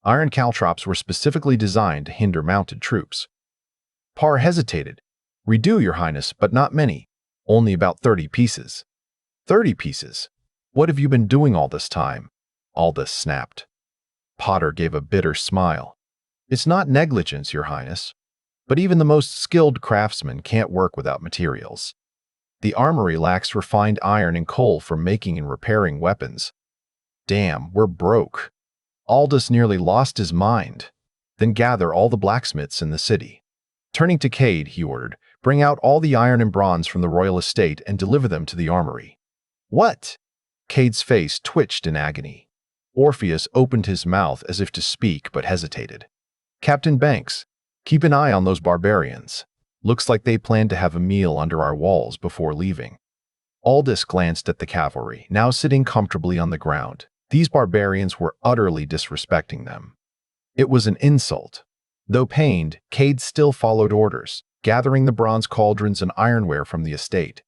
Iron caltrops were specifically designed to hinder mounted troops. Parr hesitated. "We do, Your Highness, but not many. Only about 30 pieces. 30 pieces? What have you been doing all this time?" Aldous snapped. Potter gave a bitter smile. "It's not negligence, Your Highness. But even the most skilled craftsman can't work without materials. The armory lacks refined iron and coal for making and repairing weapons. Damn, we're broke." Aldous nearly lost his mind. "Then gather all the blacksmiths in the city." Turning to Cade, he ordered, "Bring out all the iron and bronze from the royal estate and deliver them to the armory." "What?" Cade's face twitched in agony. Orpheus opened his mouth as if to speak but hesitated. "Captain Banks, keep an eye on those barbarians. Looks like they plan to have a meal under our walls before leaving." Aldous glanced at the cavalry, now sitting comfortably on the ground. These barbarians were utterly disrespecting them. It was an insult. Though pained, Cade still followed orders, gathering the bronze cauldrons and ironware from the estate.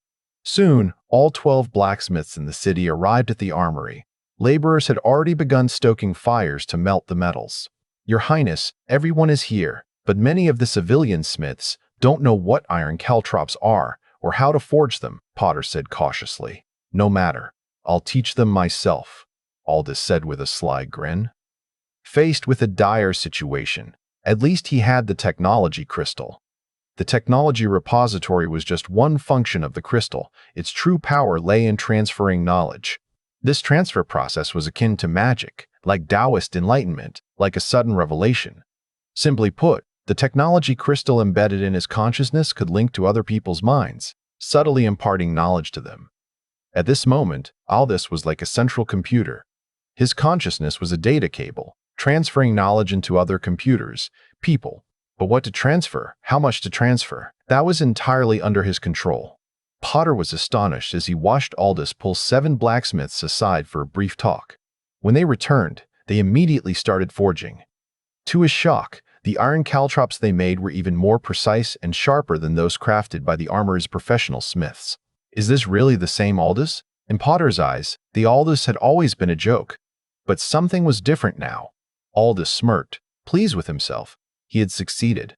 Soon, all 12 blacksmiths in the city arrived at the armory. Laborers had already begun stoking fires to melt the metals. "Your Highness, everyone is here, but many of the civilian smiths don't know what iron caltrops are or how to forge them," Potter said cautiously. "No matter. I'll teach them myself," Aldous said with a sly grin. Faced with a dire situation, at least he had the technology crystal. The technology repository was just one function of the crystal. Its true power lay in transferring knowledge. This transfer process was akin to magic, like Taoist enlightenment, like a sudden revelation. Simply put, the technology crystal embedded in his consciousness could link to other people's minds, subtly imparting knowledge to them. At this moment, Aldous was like a central computer. His consciousness was a data cable, transferring knowledge into other computers, people. But what to transfer, how much to transfer, that was entirely under his control. Potter was astonished as he watched Aldous pull 7 blacksmiths aside for a brief talk. When they returned, they immediately started forging. To his shock, the iron caltrops they made were even more precise and sharper than those crafted by the armorer's professional smiths. Is this really the same Aldous? In Potter's eyes, the Aldous had always been a joke. But something was different now. Aldous smirked, pleased with himself. He had succeeded.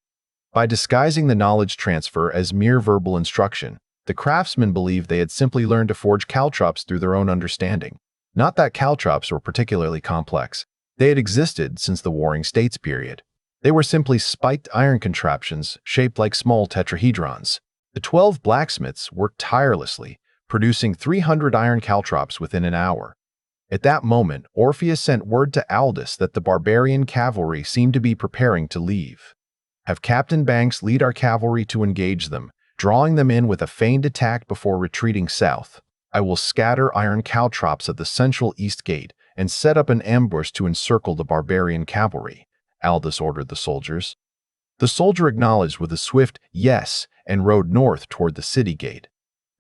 By disguising the knowledge transfer as mere verbal instruction, the craftsmen believed they had simply learned to forge caltrops through their own understanding. Not that caltrops were particularly complex. They had existed since the Warring States period. They were simply spiked iron contraptions shaped like small tetrahedrons. The 12 blacksmiths worked tirelessly, producing 300 iron caltrops within an hour. At that moment, Orpheus sent word to Aldous that the barbarian cavalry seemed to be preparing to leave. "Have Captain Banks lead our cavalry to engage them, drawing them in with a feigned attack before retreating south. I will scatter iron caltrops at the central east gate and set up an ambush to encircle the barbarian cavalry," Aldous ordered the soldiers. The soldier acknowledged with a swift yes and rode north toward the city gate.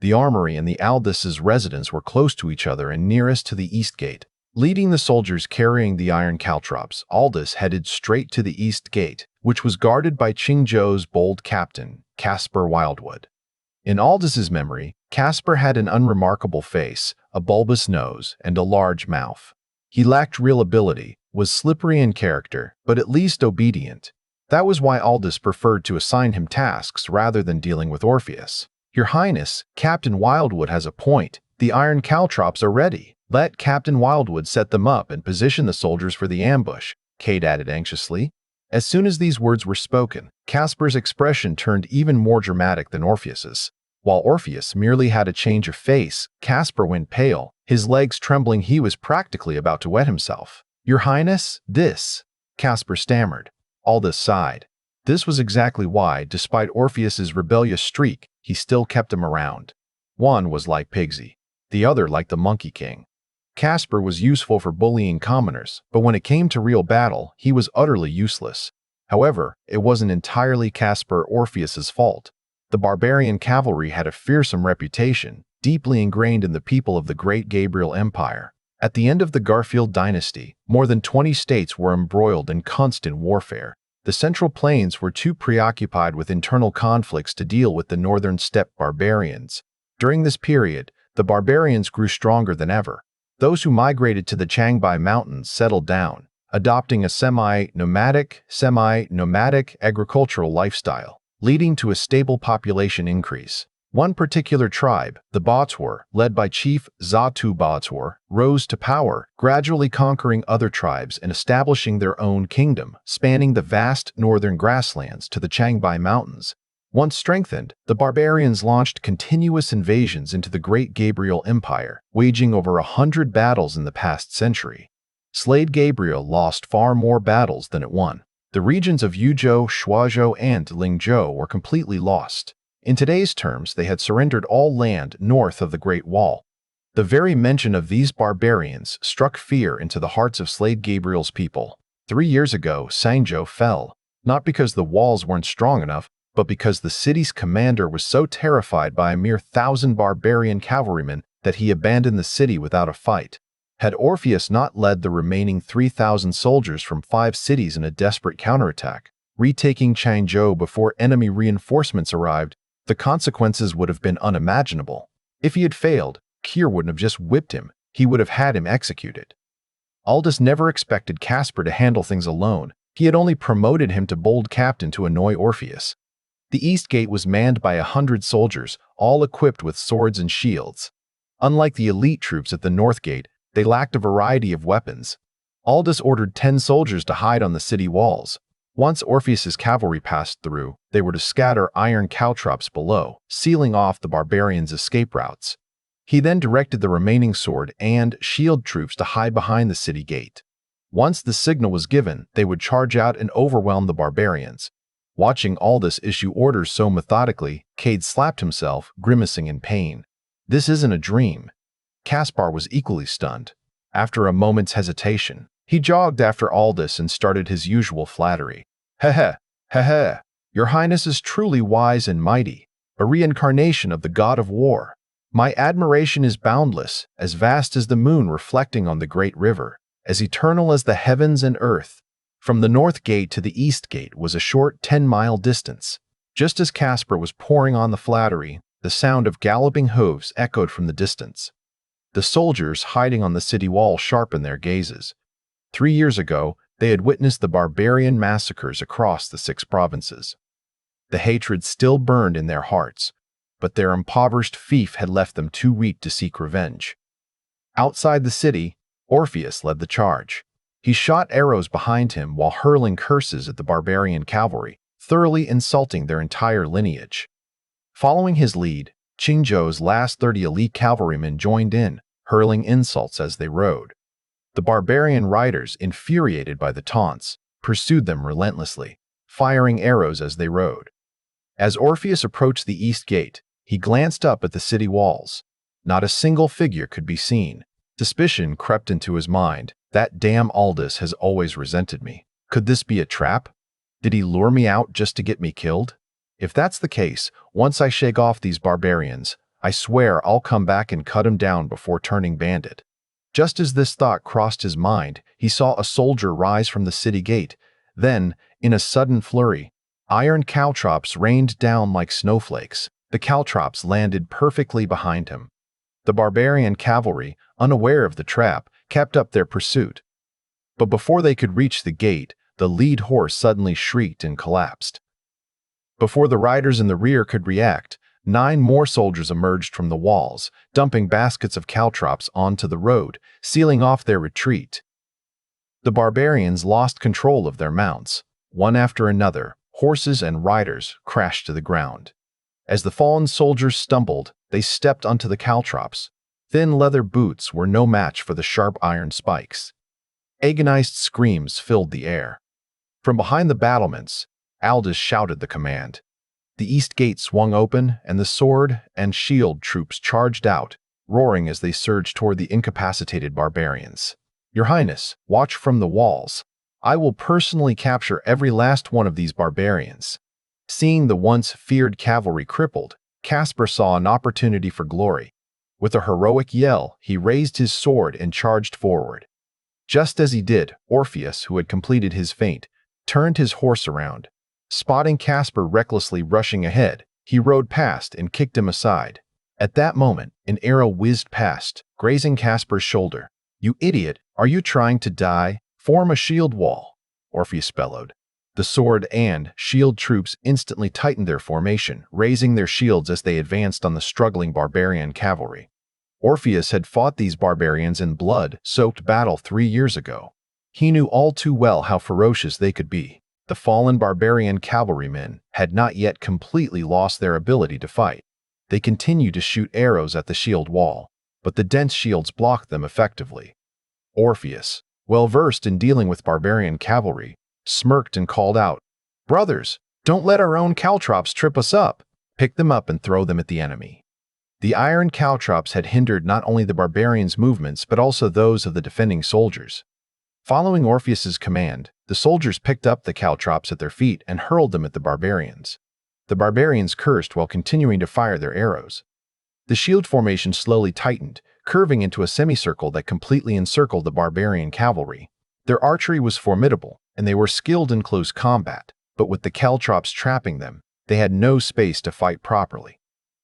The armory and the Aldous' residence were close to each other and nearest to the east gate. Leading the soldiers carrying the iron caltrops, Aldous headed straight to the east gate, which was guarded by Qingzhou's bold captain, Caspar Wildwood. In Aldous' memory, Caspar had an unremarkable face, a bulbous nose, and a large mouth. He lacked real ability, was slippery in character, but at least obedient. That was why Aldous preferred to assign him tasks rather than dealing with Orpheus. "Your Highness, Captain Wildwood has a point. The iron caltrops are ready. Let Captain Wildwood set them up and position the soldiers for the ambush," Cade added anxiously. As soon as these words were spoken, Caspar's expression turned even more dramatic than Orpheus's. While Orpheus merely had a change of face, Caspar went pale, his legs trembling. He was practically about to wet himself. "Your Highness, this," Caspar stammered. Aldous sighed. This was exactly why, despite Orpheus's rebellious streak, he still kept him around. One was like Pigsy, the other like the Monkey King. Caspar was useful for bullying commoners, but when it came to real battle, he was utterly useless. However, it wasn't entirely Caspar or Orpheus's fault. The barbarian cavalry had a fearsome reputation, deeply ingrained in the people of the Great Gabriel Empire. At the end of the Garfield dynasty, more than 20 states were embroiled in constant warfare. The Central Plains were too preoccupied with internal conflicts to deal with the northern steppe barbarians. During this period, the barbarians grew stronger than ever. Those who migrated to the Changbai Mountains settled down, adopting a semi-nomadic agricultural lifestyle, leading to a stable population increase. One particular tribe, the Botswer, led by Chief Zatu Botswer, rose to power, gradually conquering other tribes and establishing their own kingdom, spanning the vast northern grasslands to the Changbai Mountains. Once strengthened, the barbarians launched continuous invasions into the Great Gabriel Empire, waging over 100 battles in the past century. Slade Gabriel lost far more battles than it won. The regions of Yuzhou, Shuazhou, and Lingzhou were completely lost. In today's terms, they had surrendered all land north of the Great Wall. The very mention of these barbarians struck fear into the hearts of Slade Gabriel's people. 3 years ago, Sangzhou fell, not because the walls weren't strong enough, but because the city's commander was so terrified by a mere 1,000 barbarian cavalrymen that he abandoned the city without a fight. Had Orpheus not led the remaining 3,000 soldiers from 5 cities in a desperate counterattack, retaking Changzhou before enemy reinforcements arrived, the consequences would have been unimaginable. If he had failed, Keir wouldn't have just whipped him, he would have had him executed. Aldous never expected Caspar to handle things alone. He had only promoted him to bold captain to annoy Orpheus. The East Gate was manned by 100 soldiers, all equipped with swords and shields. Unlike the elite troops at the North Gate, they lacked a variety of weapons. Aldous ordered 10 soldiers to hide on the city walls. Once Orpheus's cavalry passed through, they were to scatter iron caltrops below, sealing off the barbarians' escape routes. He then directed the remaining sword and shield troops to hide behind the city gate. Once the signal was given, they would charge out and overwhelm the barbarians. Watching Aldous issue orders so methodically, Cade slapped himself, grimacing in pain. This isn't a dream. Caspar was equally stunned. After a moment's hesitation, he jogged after Aldous and started his usual flattery. Heh, Your Highness is truly wise and mighty, a reincarnation of the god of war. My admiration is boundless, as vast as the moon reflecting on the great river, as eternal as the heavens and earth. From the North Gate to the East Gate was a short 10-mile distance. Just as Caspar was pouring on the flattery, the sound of galloping hooves echoed from the distance. The soldiers hiding on the city wall sharpened their gazes. 3 years ago, they had witnessed the barbarian massacres across the 6 provinces. The hatred still burned in their hearts, but their impoverished fief had left them too weak to seek revenge. Outside the city, Orpheus led the charge. He shot arrows behind him while hurling curses at the barbarian cavalry, thoroughly insulting their entire lineage. Following his lead, Qingzhou's last 30 elite cavalrymen joined in, hurling insults as they rode. The barbarian riders, infuriated by the taunts, pursued them relentlessly, firing arrows as they rode. As Orpheus approached the East Gate, he glanced up at the city walls. Not a single figure could be seen. Suspicion crept into his mind. That damn Aldous has always resented me. Could this be a trap? Did he lure me out just to get me killed? If that's the case, once I shake off these barbarians, I swear I'll come back and cut him down before turning bandit. Just as this thought crossed his mind, he saw a soldier rise from the city gate. Then, in a sudden flurry, iron caltrops rained down like snowflakes. The caltrops landed perfectly behind him. The barbarian cavalry, unaware of the trap, kept up their pursuit. But before they could reach the gate, the lead horse suddenly shrieked and collapsed. Before the riders in the rear could react, 9 more soldiers emerged from the walls, dumping baskets of caltrops onto the road, sealing off their retreat. The barbarians lost control of their mounts. One after another, horses and riders crashed to the ground. As the fallen soldiers stumbled, they stepped onto the caltrops. Thin leather boots were no match for the sharp iron spikes. Agonized screams filled the air. From behind the battlements, Aldous shouted the command. The east gate swung open, and the sword and shield troops charged out, roaring as they surged toward the incapacitated barbarians. "Your Highness, watch from the walls. I will personally capture every last one of these barbarians." Seeing the once feared cavalry crippled, Caspar saw an opportunity for glory. With a heroic yell, he raised his sword and charged forward. Just as he did, Orpheus, who had completed his feint, turned his horse around. Spotting Caspar recklessly rushing ahead, he rode past and kicked him aside. At that moment, an arrow whizzed past, grazing Caspar's shoulder. "You idiot! Are you trying to die? Form a shield wall!" Orpheus bellowed. The sword and shield troops instantly tightened their formation, raising their shields as they advanced on the struggling barbarian cavalry. Orpheus had fought these barbarians in blood-soaked battle 3 years ago. He knew all too well how ferocious they could be. The fallen barbarian cavalrymen had not yet completely lost their ability to fight. They continued to shoot arrows at the shield wall, but the dense shields blocked them effectively. Orpheus, well versed in dealing with barbarian cavalry, smirked and called out, "Brothers, don't let our own caltrops trip us up. Pick them up and throw them at the enemy." The iron caltrops had hindered not only the barbarians' movements but also those of the defending soldiers. Following Orpheus's command, the soldiers picked up the caltrops at their feet and hurled them at the barbarians. The barbarians cursed while continuing to fire their arrows. The shield formation slowly tightened, curving into a semicircle that completely encircled the barbarian cavalry. Their archery was formidable, and they were skilled in close combat, but with the caltrops trapping them, they had no space to fight properly.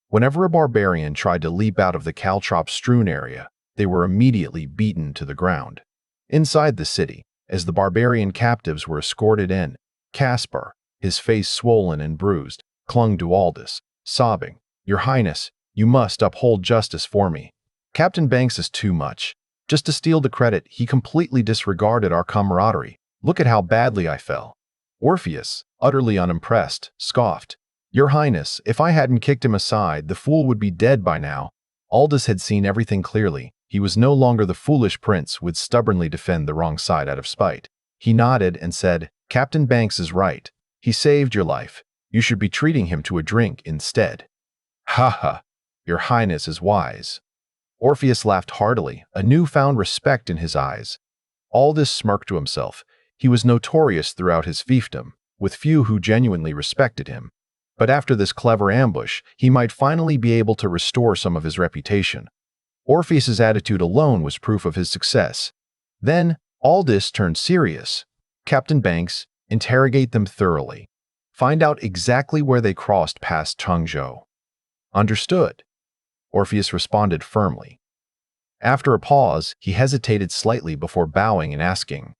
Whenever a barbarian tried to leap out of the caltrop-strewn area, they were immediately beaten to the ground. Inside the city, as the barbarian captives were escorted in, Caspar, his face swollen and bruised, clung to Aldous, sobbing, "Your Highness, you must uphold justice for me. Captain Banks is too much. Just to steal the credit, he completely disregarded our camaraderie. Look at how badly I fell." Orpheus, utterly unimpressed, scoffed, "Your Highness, if I hadn't kicked him aside, the fool would be dead by now." Aldous had seen everything clearly. He was no longer the foolish prince who would stubbornly defend the wrong side out of spite. He nodded and said, "Captain Banks is right. He saved your life. You should be treating him to a drink instead." "Ha ha! Your Highness is wise." Orpheus laughed heartily, a newfound respect in his eyes. Aldous smirked to himself. He was notorious throughout his fiefdom, with few who genuinely respected him. But after this clever ambush, he might finally be able to restore some of his reputation. Orpheus's attitude alone was proof of his success. Then, Aldous turned serious. "Captain Banks, interrogate them thoroughly. Find out exactly where they crossed past Changzhou." "Understood," Orpheus responded firmly. After a pause, he hesitated slightly before bowing and asking,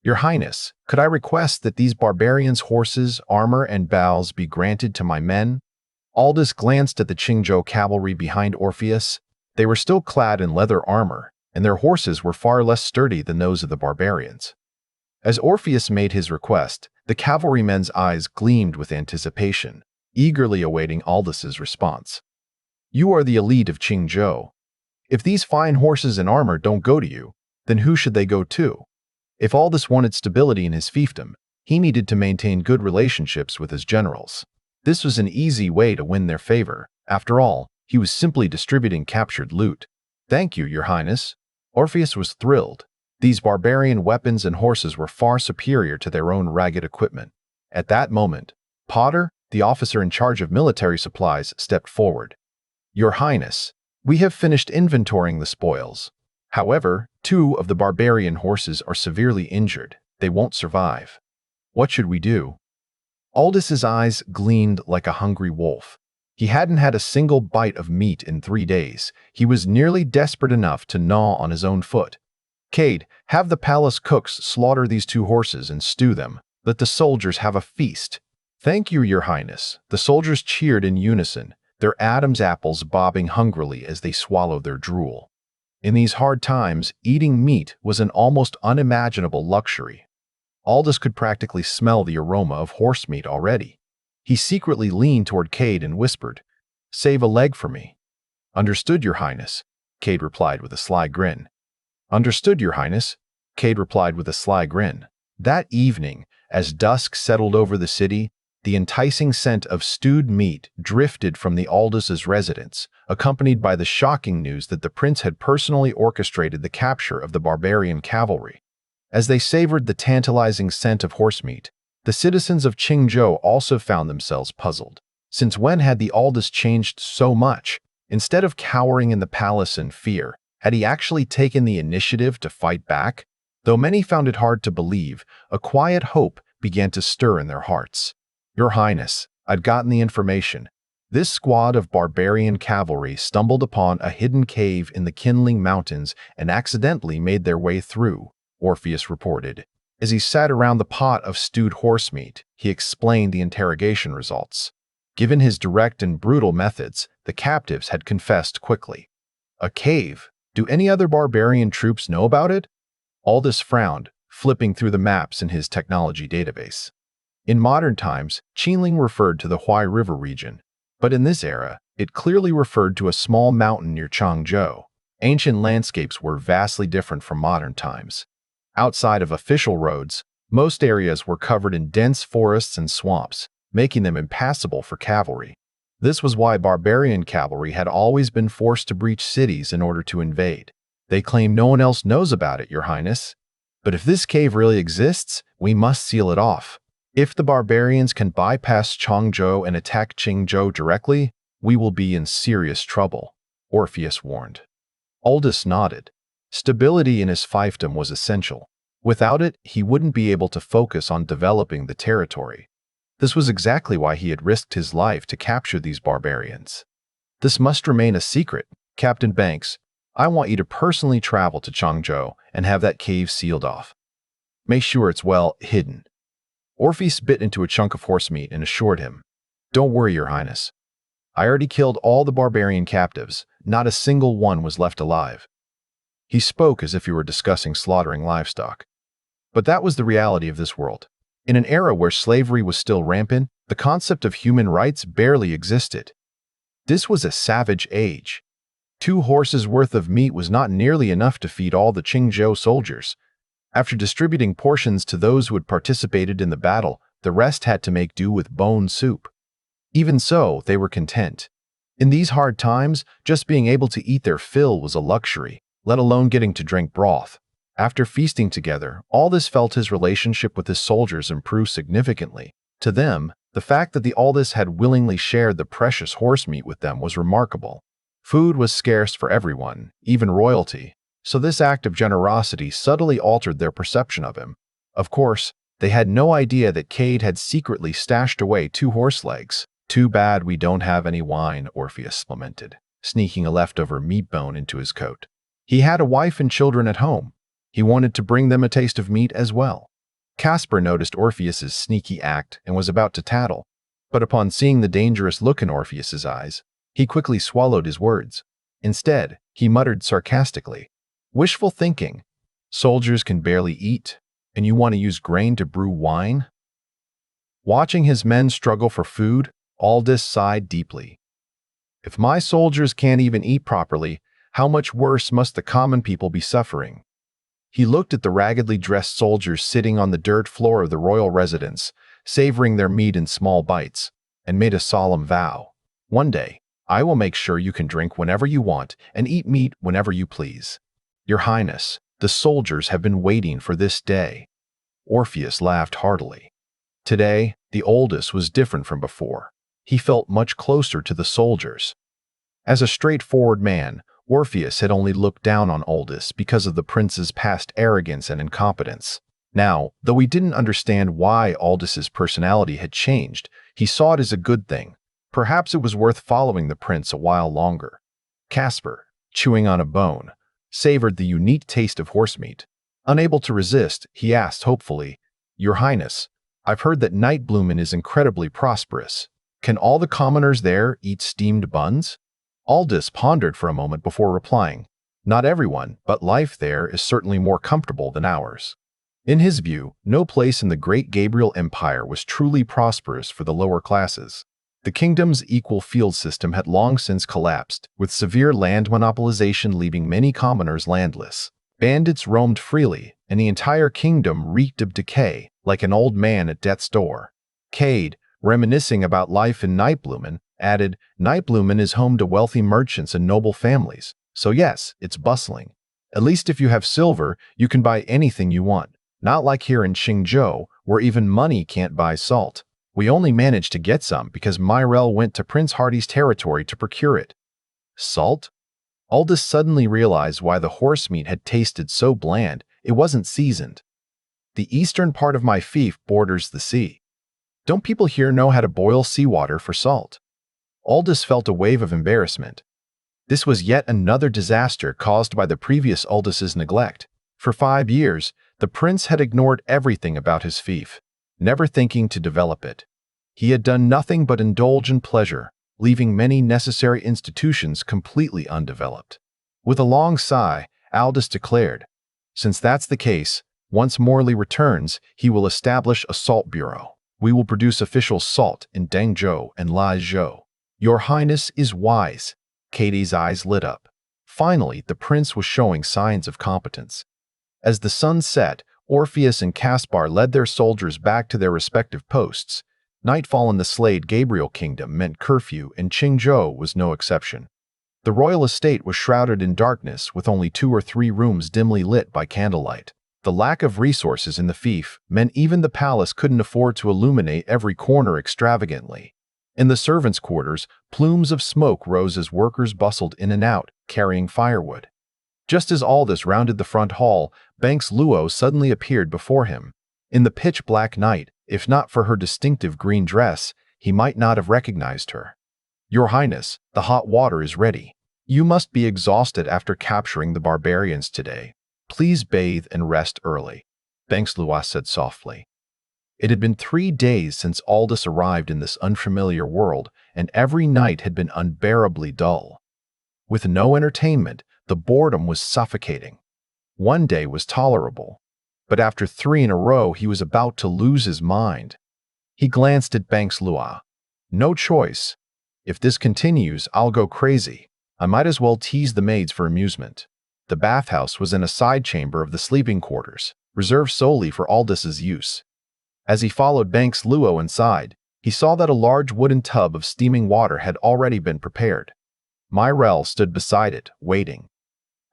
"Your Highness, could I request that these barbarians' horses, armor, and bows be granted to my men?" Aldous glanced at the Qingzhou cavalry behind Orpheus. They were still clad in leather armor, and their horses were far less sturdy than those of the barbarians. As Orpheus made his request, the cavalrymen's eyes gleamed with anticipation, eagerly awaiting Aldous's response. "You are the elite of Qingzhou. If these fine horses and armor don't go to you, then who should they go to?" If Aldous wanted stability in his fiefdom, he needed to maintain good relationships with his generals. This was an easy way to win their favor. After all, he was simply distributing captured loot. "Thank you, Your Highness." Orpheus was thrilled. These barbarian weapons and horses were far superior to their own ragged equipment. At that moment, Potter, the officer in charge of military supplies, stepped forward. "Your Highness, we have finished inventorying the spoils. However, 2 of the barbarian horses are severely injured. They won't survive. What should we do?" Aldous's eyes gleamed like a hungry wolf. He hadn't had a single bite of meat in 3 days. He was nearly desperate enough to gnaw on his own foot. "Cade, have the palace cooks slaughter these 2 horses and stew them. Let the soldiers have a feast." "Thank you, Your Highness." The soldiers cheered in unison, their Adam's apples bobbing hungrily as they swallowed their drool. In these hard times, eating meat was an almost unimaginable luxury. Aldous could practically smell the aroma of horse meat already. He secretly leaned toward Cade and whispered, Save a leg for me." "Understood, Your Highness," Cade replied with a sly grin. "Understood, Your Highness," Cade replied with a sly grin. That evening, as dusk settled over the city, the enticing scent of stewed meat drifted from the Aldous' residence, accompanied by the shocking news that the prince had personally orchestrated the capture of the barbarian cavalry. As they savored the tantalizing scent of horse meat, the citizens of Qingzhou also found themselves puzzled. Since when had the Aldous changed so much? Instead of cowering in the palace in fear, had he actually taken the initiative to fight back? Though many found it hard to believe, a quiet hope began to stir in their hearts. "Your Highness, I'd gotten the information. This squad of barbarian cavalry stumbled upon a hidden cave in the Qinling Mountains and accidentally made their way through," Orpheus reported. As he sat around the pot of stewed horse meat, he explained the interrogation results. Given his direct and brutal methods, the captives had confessed quickly. "A cave? Do any other barbarian troops know about it?" Aldous frowned, flipping through the maps in his technology database. In modern times, Qinling referred to the Huai River region, but in this era, it clearly referred to a small mountain near Changzhou. Ancient landscapes were vastly different from modern times. Outside of official roads, most areas were covered in dense forests and swamps, making them impassable for cavalry. This was why barbarian cavalry had always been forced to breach cities in order to invade. "They claim no one else knows about it, Your Highness. But if this cave really exists, we must seal it off. If the barbarians can bypass Changzhou and attack Qingzhou directly, we will be in serious trouble," Orpheus warned. Aldous nodded. Stability in his fiefdom was essential. Without it, he wouldn't be able to focus on developing the territory. This was exactly why he had risked his life to capture these barbarians. "This must remain a secret. Captain Banks, I want you to personally travel to Changzhou and have that cave sealed off. Make sure it's well hidden." Orpheus bit into a chunk of horse meat and assured him, "Don't worry, Your Highness. I already killed all the barbarian captives. Not a single one was left alive." He spoke as if he were discussing slaughtering livestock. But that was the reality of this world. In an era where slavery was still rampant, the concept of human rights barely existed. This was a savage age. 2 horses' worth of meat was not nearly enough to feed all the Qingzhou soldiers. After distributing portions to those who had participated in the battle, the rest had to make do with bone soup. Even so, they were content. In these hard times, just being able to eat their fill was a luxury, let alone getting to drink broth. After feasting together, Aldous felt his relationship with his soldiers improve significantly. To them, the fact that the Aldous had willingly shared the precious horse meat with them was remarkable. Food was scarce for everyone, even royalty, so this act of generosity subtly altered their perception of him. Of course, they had no idea that Cade had secretly stashed away 2 horse legs. "Too bad we don't have any wine," Orpheus lamented, sneaking a leftover meat bone into his coat. He had a wife and children at home. He wanted to bring them a taste of meat as well. Caspar noticed Orpheus's sneaky act and was about to tattle, but upon seeing the dangerous look in Orpheus's eyes, he quickly swallowed his words. Instead, he muttered sarcastically, "Wishful thinking. Soldiers can barely eat, and you want to use grain to brew wine?" Watching his men struggle for food, Aldous sighed deeply. "If my soldiers can't even eat properly, how much worse must the common people be suffering?" He looked at the raggedly dressed soldiers sitting on the dirt floor of the royal residence, savoring their meat in small bites, and made a solemn vow. "One day, I will make sure you can drink whenever you want and eat meat whenever you please. Your Highness, the soldiers have been waiting for this day." Orpheus laughed heartily. Today, the Aldous was different from before. He felt much closer to the soldiers. As a straightforward man, Orpheus had only looked down on Aldous because of the prince's past arrogance and incompetence. Now, though he didn't understand why Aldous's personality had changed, he saw it as a good thing. Perhaps it was worth following the prince a while longer. Caspar, chewing on a bone, savored the unique taste of horse meat. Unable to resist, he asked hopefully, "Your Highness, I've heard that Nightblumen is incredibly prosperous. Can all the commoners there eat steamed buns?" Aldous pondered for a moment before replying, "Not everyone, but life there is certainly more comfortable than ours." In his view, no place in the Great Gabriel Empire was truly prosperous for the lower classes. The kingdom's equal field system had long since collapsed, with severe land monopolization leaving many commoners landless. Bandits roamed freely, and the entire kingdom reeked of decay, like an old man at death's door. Cade, reminiscing about life in Nightblumen, added, "Nightblumen is home to wealthy merchants and noble families, so yes, it's bustling. At least if you have silver, you can buy anything you want. Not like here in Qingzhou, where even money can't buy salt. We only managed to get some because Myrel went to Prince Hardy's territory to procure it." Salt? Aldous suddenly realized why the horse meat had tasted so bland. It wasn't seasoned. "The eastern part of my fief borders the sea. Don't people here know how to boil seawater for salt?" Aldous felt a wave of embarrassment. This was yet another disaster caused by the previous Aldous' neglect. For 5 years, the prince had ignored everything about his fief, never thinking to develop it. He had done nothing but indulge in pleasure, leaving many necessary institutions completely undeveloped. With a long sigh, Aldous declared, "Since that's the case, once Morley returns, he will establish a salt bureau. We will produce official salt in Dengzhou and Laizhou." "Your Highness is wise." Katie's eyes lit up. Finally, the prince was showing signs of competence. As the sun set, Orpheus and Caspar led their soldiers back to their respective posts. Nightfall in the Slade Gabriel Kingdom meant curfew, and Qingzhou was no exception. The royal estate was shrouded in darkness, with only 2 or 3 rooms dimly lit by candlelight. The lack of resources in the fief meant even the palace couldn't afford to illuminate every corner extravagantly. In the servants' quarters, plumes of smoke rose as workers bustled in and out, carrying firewood. Just as Aldous rounded the front hall, Banks Luo suddenly appeared before him. In the pitch-black night, if not for her distinctive green dress, he might not have recognized her. "Your Highness, the hot water is ready. You must be exhausted after capturing the barbarians today. Please bathe and rest early," Banks Luo said softly. It had been 3 days since Aldous arrived in this unfamiliar world, and every night had been unbearably dull. With no entertainment, the boredom was suffocating. One day was tolerable, but after 3 in a row he was about to lose his mind. He glanced at Banks Luo. "No choice. If this continues, I'll go crazy. I might as well tease the maids for amusement." The bathhouse was in a side chamber of the sleeping quarters, reserved solely for Aldous' use. As he followed Banks Luo inside, he saw that a large wooden tub of steaming water had already been prepared. Myrel stood beside it, waiting.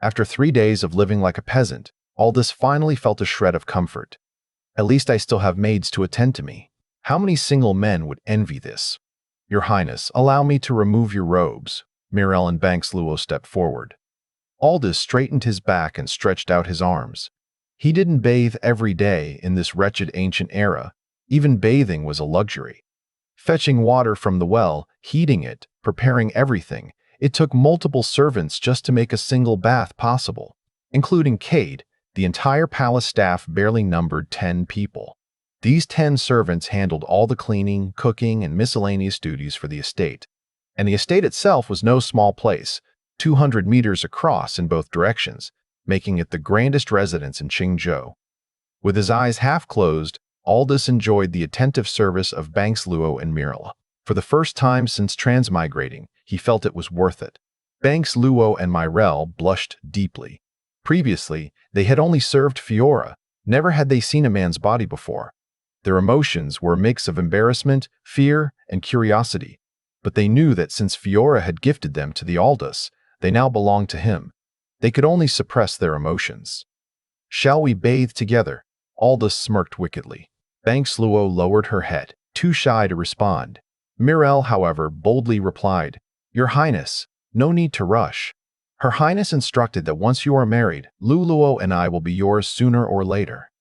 After 3 days of living like a peasant, Aldous finally felt a shred of comfort. "At least I still have maids to attend to me. How many single men would envy this?" "Your Highness, allow me to remove your robes." Myrel and Banks Luo stepped forward. Aldous straightened his back and stretched out his arms. He didn't bathe every day in this wretched ancient era. Even bathing was a luxury. Fetching water from the well, heating it, preparing everything, it took multiple servants just to make a single bath possible. Including Cade, the entire palace staff barely numbered 10 people. These 10 servants handled all the cleaning, cooking, and miscellaneous duties for the estate. And the estate itself was no small place, 200 meters across in both directions, making it the grandest residence in Qingzhou. With his eyes half closed, Aldous enjoyed the attentive service of Banks Luo and Myrel. For the first time since transmigrating, he felt it was worth it. Banks Luo and Myrel blushed deeply. Previously, they had only served Fiora. Never had they seen a man's body before. Their emotions were a mix of embarrassment, fear, and curiosity. But they knew that since Fiora had gifted them to the Aldous, they now belonged to him. They could only suppress their emotions. "Shall we bathe together?" Aldous smirked wickedly. Banks Luo lowered her head, too shy to respond. Myrel, however, boldly replied, "Your Highness, no need to rush. Her Highness instructed that once you are married, Luo and I will be yours sooner or later."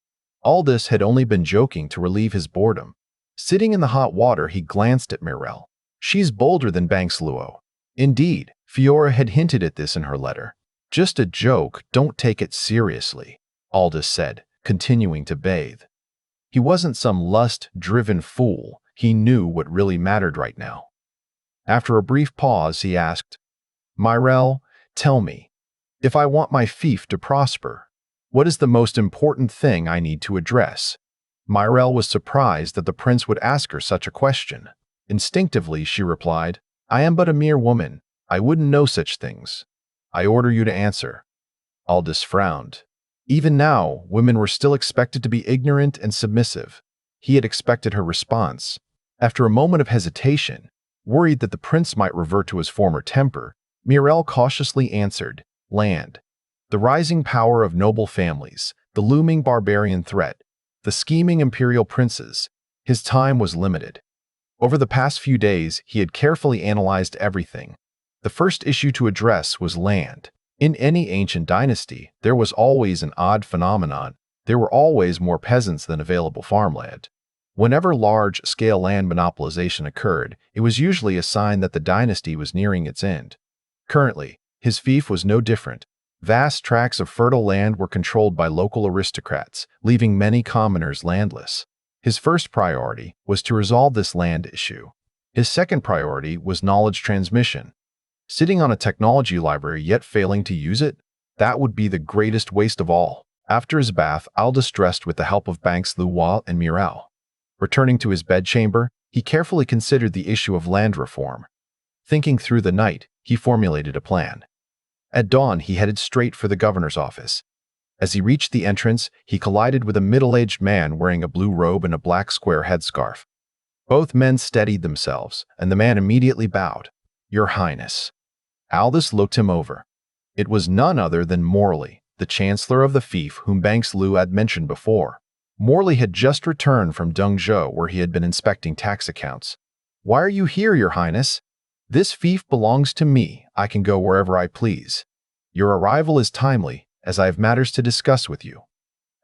Aldous had only been joking to relieve his boredom. Sitting in the hot water, he glanced at Myrel. "She's bolder than Banks Luo." Indeed, Fiora had hinted at this in her letter. "Just a joke, don't take it seriously," Aldous said, continuing to bathe. He wasn't some lust-driven fool. He knew what really mattered right now. After a brief pause, he asked, "Myrel, tell me, if I want my fief to prosper, what is the most important thing I need to address?" Myrel was surprised that the prince would ask her such a question. Instinctively, she replied, "I am but a mere woman. I wouldn't know such things. I order you to answer." Aldous frowned. Even now, women were still expected to be ignorant and submissive. He had expected her response. After a moment of hesitation, worried that the prince might revert to his former temper, Mirel cautiously answered, "Land. The rising power of noble families, the looming barbarian threat, the scheming imperial princes." His time was limited. Over the past few days, he had carefully analyzed everything. The first issue to address was land. In any ancient dynasty, there was always an odd phenomenon. There were always more peasants than available farmland. Whenever large-scale land monopolization occurred, it was usually a sign that the dynasty was nearing its end. Currently, his fief was no different. Vast tracts of fertile land were controlled by local aristocrats, leaving many commoners landless. His first priority was to resolve this land issue. His second priority was knowledge transmission. Sitting on a technology library yet failing to use it? That would be the greatest waste of all. After his bath, Aldous dressed with the help of Banks Luwal and Mirel. Returning to his bedchamber, he carefully considered the issue of land reform. Thinking through the night, he formulated a plan. At dawn, he headed straight for the governor's office. As he reached the entrance, he collided with a middle-aged man wearing a blue robe and a black square headscarf. Both men steadied themselves, and the man immediately bowed. "Your Highness." Aldous looked him over. It was none other than Morley, the chancellor of the fief whom Banks Lu had mentioned before. Morley had just returned from Dengzhou, where he had been inspecting tax accounts. "Why are you here, Your Highness?" "This fief belongs to me. I can go wherever I please." "Your arrival is timely, as I have matters to discuss with you,"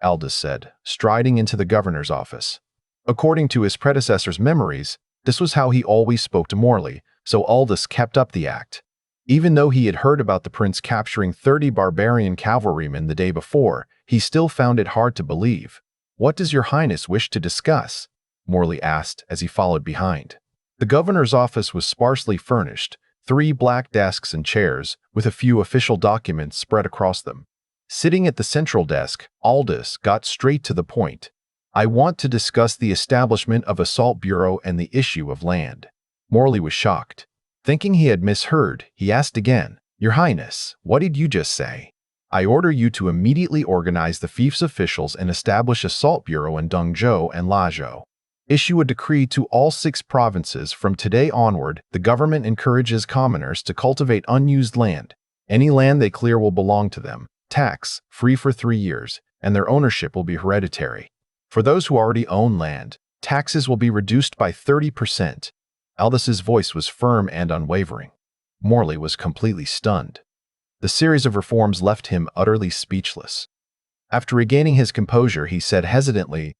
Aldous said, striding into the governor's office. According to his predecessor's memories, this was how he always spoke to Morley, so Aldous kept up the act. Even though he had heard about the prince capturing 30 barbarian cavalrymen the day before, he still found it hard to believe. "What does Your Highness wish to discuss?" Morley asked as he followed behind. The governor's office was sparsely furnished, 3 black desks and chairs, with a few official documents spread across them. Sitting at the central desk, Aldous got straight to the point. "I want to discuss the establishment of a salt bureau and the issue of land." Morley was shocked. Thinking he had misheard, he asked again, "Your Highness, what did you just say?" "I order you to immediately organize the fief's officials and establish a salt bureau in Dengzhou and Lajou. Issue a decree to all 6 provinces. From today onward, the government encourages commoners to cultivate unused land. Any land they clear will belong to them, tax-free for 3 years, and their ownership will be hereditary. For those who already own land, taxes will be reduced by 30%. Aldous' voice was firm and unwavering. Morley was completely stunned. The series of reforms left him utterly speechless. After regaining his composure, he said hesitantly,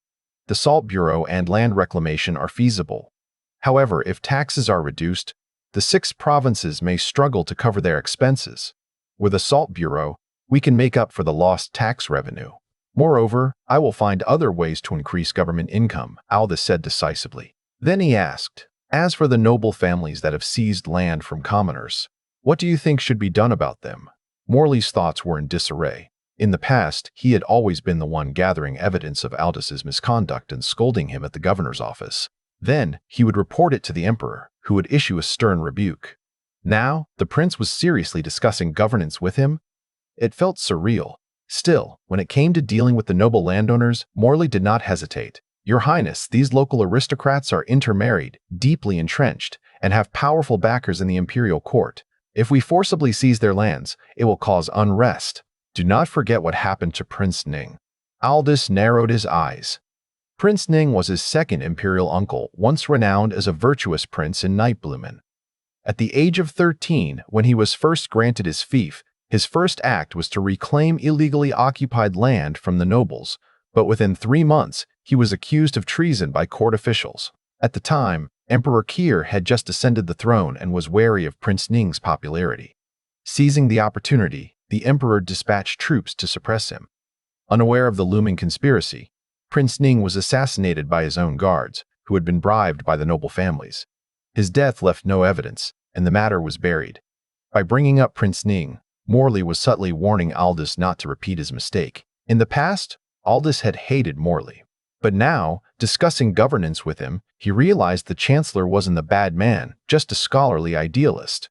"The Salt Bureau and land reclamation are feasible. However, if taxes are reduced, the 6 provinces may struggle to cover their expenses. With a Salt Bureau, we can make up for the lost tax revenue. Moreover, I will find other ways to increase government income," Aldous said decisively. Then he asked, "As for the noble families that have seized land from commoners, what do you think should be done about them?" Morley's thoughts were in disarray. In the past, he had always been the one gathering evidence of Aldous' misconduct and scolding him at the governor's office. Then, he would report it to the emperor, who would issue a stern rebuke. Now, the prince was seriously discussing governance with him. It felt surreal. Still, when it came to dealing with the noble landowners, Morley did not hesitate. "Your Highness, these local aristocrats are intermarried, deeply entrenched, and have powerful backers in the imperial court. If we forcibly seize their lands, it will cause unrest. Do not forget what happened to Prince Ning." Aldous narrowed his eyes. Prince Ning was his second imperial uncle, once renowned as a virtuous prince in Nightblumen. At the age of 13, when he was first granted his fief, his first act was to reclaim illegally occupied land from the nobles, but within 3 months, he was accused of treason by court officials. At the time, Emperor Kier had just ascended the throne and was wary of Prince Ning's popularity. Seizing the opportunity, the emperor dispatched troops to suppress him. Unaware of the looming conspiracy, Prince Ning was assassinated by his own guards, who had been bribed by the noble families. His death left no evidence, and the matter was buried. By bringing up Prince Ning, Morley was subtly warning Aldous not to repeat his mistake. In the past, Aldous had hated Morley. But now, discussing governance with him, he realized the chancellor wasn't a bad man, just a scholarly idealist.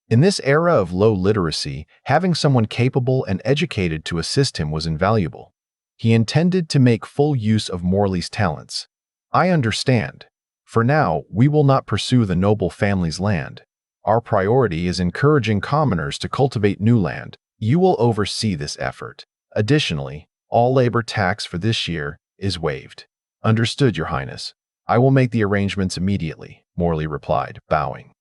In this era of low literacy, having someone capable and educated to assist him was invaluable. He intended to make full use of Morley's talents. I understand. For now, we will not pursue the noble family's land. Our priority is encouraging commoners to cultivate new land. You will oversee this effort. Additionally, all labor tax for this year is waived. Understood, Your Highness. I will make the arrangements immediately, Morley replied, bowing.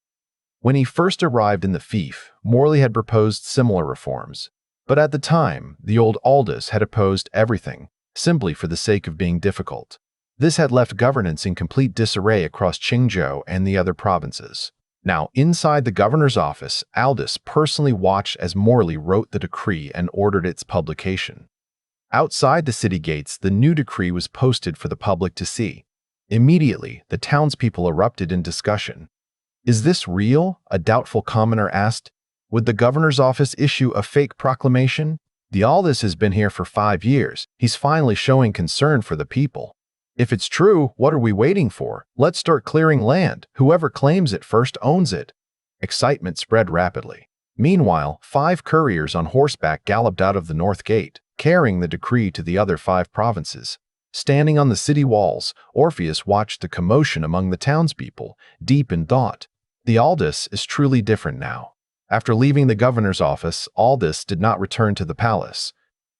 When he first arrived in the fief, Morley had proposed similar reforms. But at the time, the old Aldous had opposed everything, simply for the sake of being difficult. This had left governance in complete disarray across Qingzhou and the other provinces. Now, inside the governor's office, Aldous personally watched as Morley wrote the decree and ordered its publication. Outside the city gates, the new decree was posted for the public to see. Immediately, the townspeople erupted in discussion. Is this real? A doubtful commoner asked. Would the governor's office issue a fake proclamation? The Aldous has been here for 5 years. He's finally showing concern for the people. If it's true, what are we waiting for? Let's start clearing land. Whoever claims it first owns it. Excitement spread rapidly. Meanwhile, 5 couriers on horseback galloped out of the north gate, carrying the decree to the other 5 provinces. Standing on the city walls, Orpheus watched the commotion among the townspeople, deep in thought. The Aldous is truly different now. After leaving the governor's office, Aldous did not return to the palace.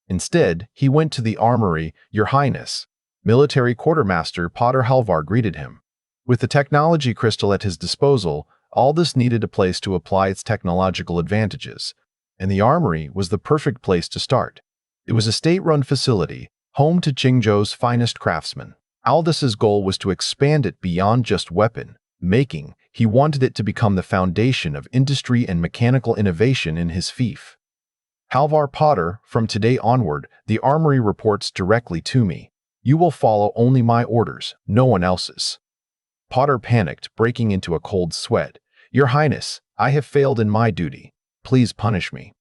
Instead, he went to the armory. Your Highness. Military quartermaster Potter Halvar greeted him. With the technology crystal at his disposal, Aldous needed a place to apply its technological advantages, and the armory was the perfect place to start. It was a state-run facility, home to Qingzhou's finest craftsmen. Aldous's goal was to expand it beyond just weapon making. He wanted it to become the foundation of industry and mechanical innovation in his fief. Halvar Potter, from today onward, the armory reports directly to me. You will follow only my orders, no one else's. Potter panicked, breaking into a cold sweat. Your Highness, I have failed in my duty. Please punish me.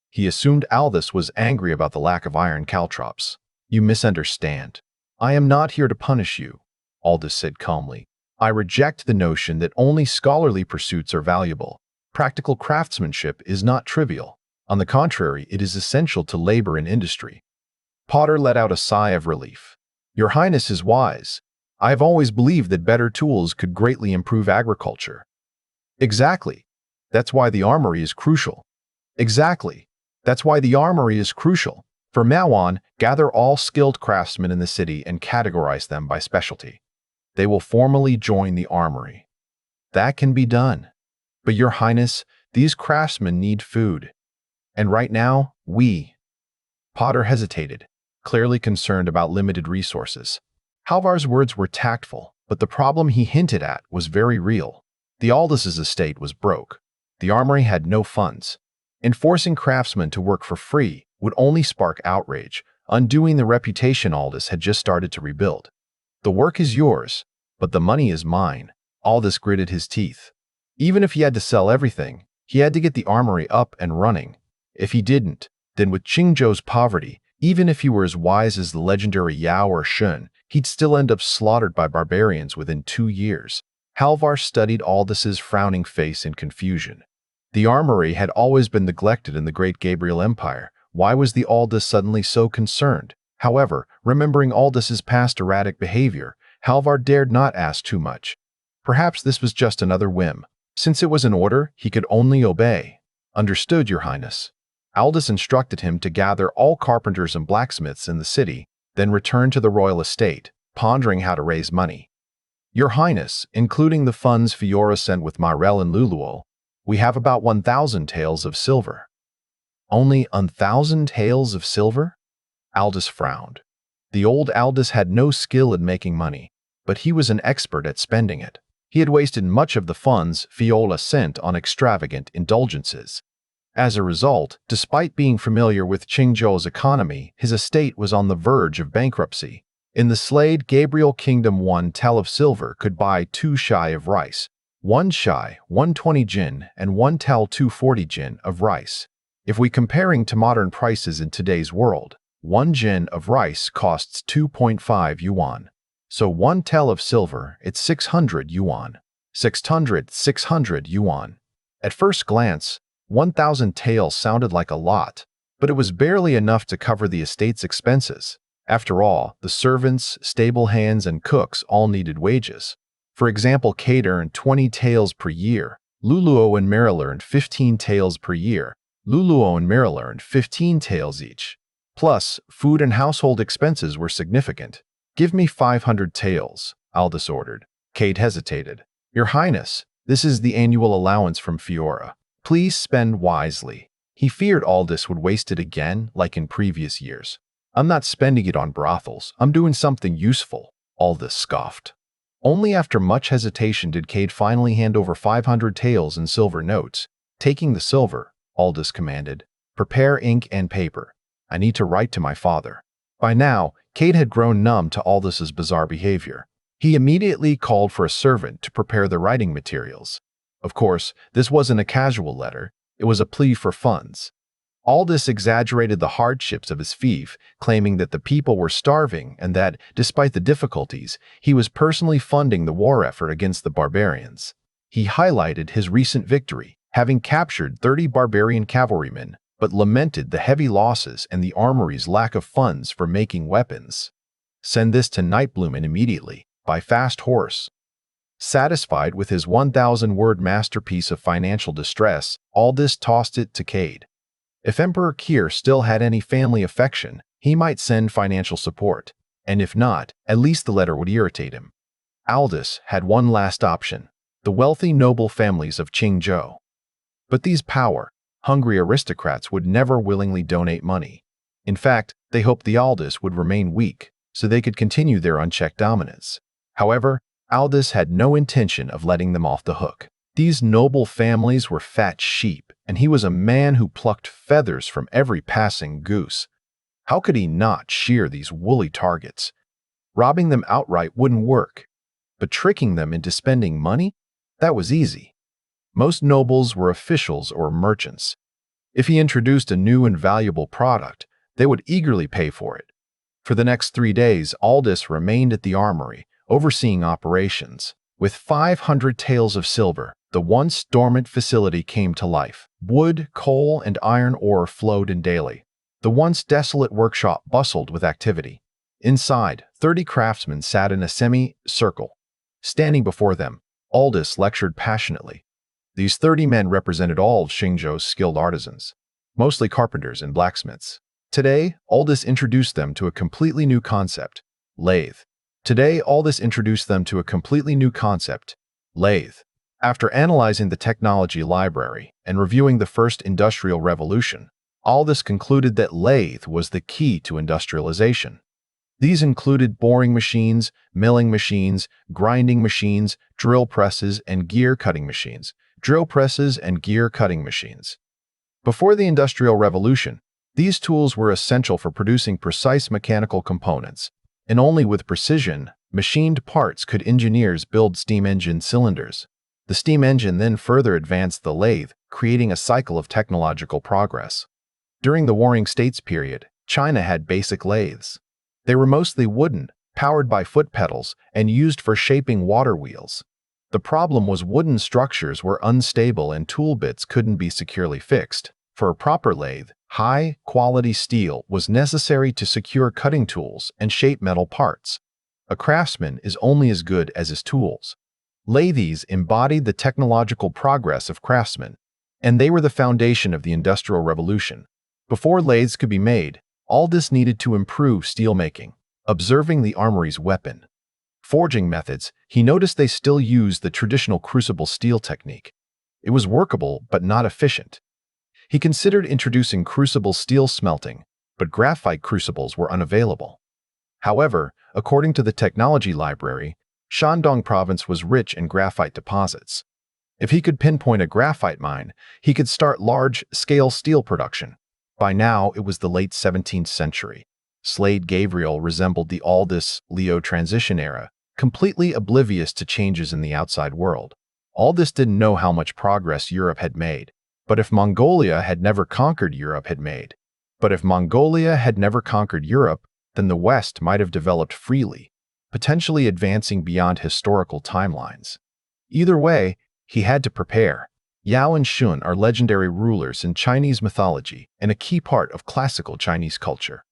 He assumed Aldous was angry about the lack of iron caltrops. You misunderstand. I am not here to punish you, Aldous said calmly. I reject the notion that only scholarly pursuits are valuable. Practical craftsmanship is not trivial. On the contrary, it is essential to labor and industry. Potter let out a sigh of relief. Your Highness is wise. I have always believed that better tools could greatly improve agriculture. Exactly. That's why the armory is crucial. Exactly. That's why the armory is crucial. From now on, gather all skilled craftsmen in the city and categorize them by specialty. They will formally join the armory. That can be done. But Your Highness, these craftsmen need food. And right now, Potter hesitated, clearly concerned about limited resources. Halvar's words were tactful, but the problem he hinted at was very real. The Aldous' estate was broke. The armory had no funds. Enforcing craftsmen to work for free would only spark outrage, undoing the reputation Aldous had just started to rebuild. The work is yours, but the money is mine. Aldous gritted his teeth. Even if he had to sell everything, he had to get the armory up and running. If he didn't, then with Qingzhou's poverty, even if he were as wise as the legendary Yao or Shun, he'd still end up slaughtered by barbarians within 2 years. Halvar studied Aldous' frowning face in confusion. The armory had always been neglected in the Great Gabriel Empire. Why was the Aldous suddenly so concerned? However, remembering Aldous' past erratic behavior, Halvar dared not ask too much. Perhaps this was just another whim. Since it was an order, he could only obey. Understood, Your Highness. Aldous instructed him to gather all carpenters and blacksmiths in the city, then return to the royal estate, pondering how to raise money. Your Highness, including the funds Fiora sent with Myrel and Luluol, we have about 1,000 taels of silver. Only 1,000 taels of silver? Aldous frowned. The old Aldous had no skill in making money, but he was an expert at spending it. He had wasted much of the funds Fiora sent on extravagant indulgences. As a result, despite being familiar with Qingzhou's economy, his estate was on the verge of bankruptcy. In the Slade Gabriel Kingdom, 1 tel of silver could buy 2 shy of rice, 1 shy, 120 jin, and 1 tel 240 jin of rice. If we comparing to modern prices in today's world, 1 jin of rice costs 2.5 yuan. So 1 tel of silver, it's 600 yuan. 600 yuan. At first glance, 1,000 taels sounded like a lot, but it was barely enough to cover the estate's expenses. After all, the servants, stable hands, and cooks all needed wages. For example, Kate earned 20 taels per year. Luluo and Meryl earned 15 taels per year. Luluo and Meryl earned 15 taels each. Plus, food and household expenses were significant. "Give me 500 taels," Aldous ordered. Kate hesitated. "Your Highness, this is the annual allowance from Fiora. Please spend wisely." He feared Aldous would waste it again, like in previous years. "I'm not spending it on brothels. I'm doing something useful," Aldous scoffed. Only after much hesitation did Kate finally hand over 500 taels in silver notes. Taking the silver, Aldous commanded, "Prepare ink and paper. I need to write to my father." By now, Kate had grown numb to Aldous' bizarre behavior. He immediately called for a servant to prepare the writing materials. Of course, this wasn't a casual letter. It was a plea for funds. Aldous exaggerated the hardships of his fief, claiming that the people were starving and that, despite the difficulties, he was personally funding the war effort against the barbarians. He highlighted his recent victory, having captured 30 barbarian cavalrymen, but lamented the heavy losses and the armory's lack of funds for making weapons. "Send this to Nightbloom immediately, by fast horse." Satisfied with his 1,000-word masterpiece of financial distress, Aldous tossed it to Cade. If Emperor Kier still had any family affection, he might send financial support, and if not, at least the letter would irritate him. Aldous had one last option: the wealthy noble families of Qingzhou. But these power-hungry aristocrats would never willingly donate money. In fact, they hoped the Aldous would remain weak, so they could continue their unchecked dominance. However, Aldous had no intention of letting them off the hook. These noble families were fat sheep, and he was a man who plucked feathers from every passing goose. How could he not shear these woolly targets? Robbing them outright wouldn't work, but tricking them into spending money? That was easy. Most nobles were officials or merchants. If he introduced a new and valuable product, they would eagerly pay for it. For the next 3 days, Aldous remained at the armory, overseeing operations. With 500 taels of silver, the once dormant facility came to life. Wood, coal, and iron ore flowed in daily. The once desolate workshop bustled with activity. Inside, 30 craftsmen sat in a semi-circle. Standing before them, Aldous lectured passionately. These 30 men represented all of Qingzhou's skilled artisans, mostly carpenters and blacksmiths. Today, Aldous introduced them to a completely new concept: lathe. After analyzing the technology library and reviewing the first industrial revolution, Aldous concluded that lathe was the key to industrialization. These included boring machines, milling machines, grinding machines, drill presses, and gear cutting machines. Before the Industrial Revolution, these tools were essential for producing precise mechanical components, and only with precision, machined parts could engineers build steam engine cylinders. The steam engine then further advanced the lathe, creating a cycle of technological progress. During the Warring States period, China had basic lathes. They were mostly wooden, powered by foot pedals, and used for shaping water wheels. The problem was wooden structures were unstable and tool bits couldn't be securely fixed. For a proper lathe, high-quality steel was necessary to secure cutting tools and shape metal parts. A craftsman is only as good as his tools. Lathes embodied the technological progress of craftsmen, and they were the foundation of the Industrial Revolution. Before lathes could be made, Aldous needed to improve steelmaking. Observing the armory's weapon forging methods, he noticed they still used the traditional crucible steel technique. It was workable but not efficient. He considered introducing crucible steel smelting, but graphite crucibles were unavailable. However, according to the technology library, Shandong province was rich in graphite deposits. If he could pinpoint a graphite mine, he could start large-scale steel production. By now, it was the late 17th century. Slade Gabriel resembled the Aldous-Leo transition era, completely oblivious to changes in the outside world. Aldous didn't know how much progress Europe had made, but if Mongolia had never conquered Europe had made. But if Mongolia had never conquered Europe, then the West might have developed freely, potentially advancing beyond historical timelines. Either way, he had to prepare. Yao and Shun are legendary rulers in Chinese mythology and a key part of classical Chinese culture.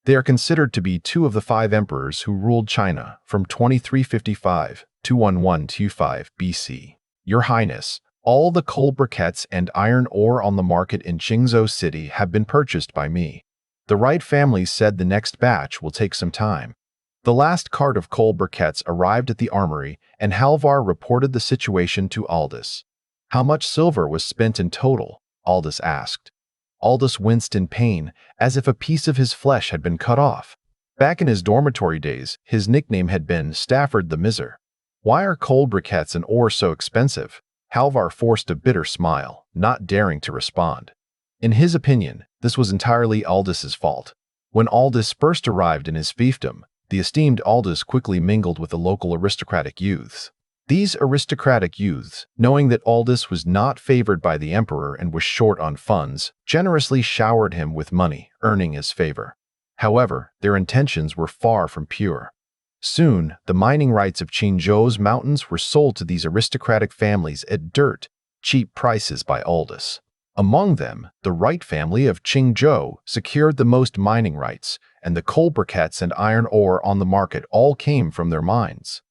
They are considered to be two of the 5 emperors who ruled China from 2355 to 1125 BC. Your Highness, all the coal briquettes and iron ore on the market in Qingzhou City have been purchased by me. The Wright family said the next batch will take some time. The last cart of coal briquettes arrived at the armory, and Halvar reported the situation to Aldous. How much silver was spent in total? Aldous asked. Aldous winced in pain, as if a piece of his flesh had been cut off. Back in his dormitory days, his nickname had been Stafford the Miser. Why are coal briquettes and ore so expensive? Halvar forced a bitter smile, not daring to respond. In his opinion, this was entirely Aldous' fault. When Aldous first arrived in his fiefdom, the esteemed Aldous quickly mingled with the local aristocratic youths. These aristocratic youths, knowing that Aldous was not favored by the emperor and was short on funds, generously showered him with money, earning his favor. However, their intentions were far from pure. Soon, the mining rights of Qingzhou's mountains were sold to these aristocratic families at cheap prices by Aldous. Among them, the Wright family of Qingzhou secured the most mining rights, and the coal briquettes and iron ore on the market all came from their mines.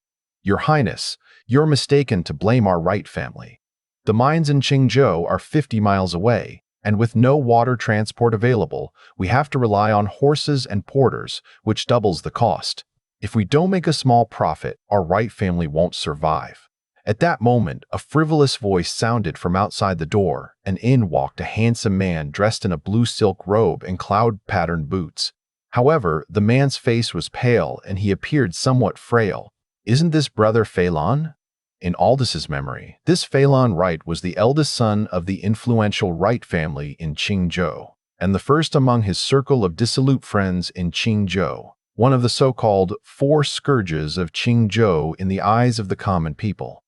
Your Highness, you're mistaken to blame our Wright family. The mines in Qingzhou are 50 miles away, and with no water transport available, we have to rely on horses and porters, which doubles the cost. If we don't make a small profit, our Wright family won't survive. At that moment, a frivolous voice sounded from outside the door, and in walked a handsome man dressed in a blue silk robe and cloud-patterned boots. However, the man's face was pale and he appeared somewhat frail. Isn't this Brother Phelan? In Aldous' memory, this Phelan Wright was the eldest son of the influential Wright family in Qingzhou, and the first among his circle of dissolute friends in Qingzhou, one of the so-called 4 scourges of Qingzhou in the eyes of the common people.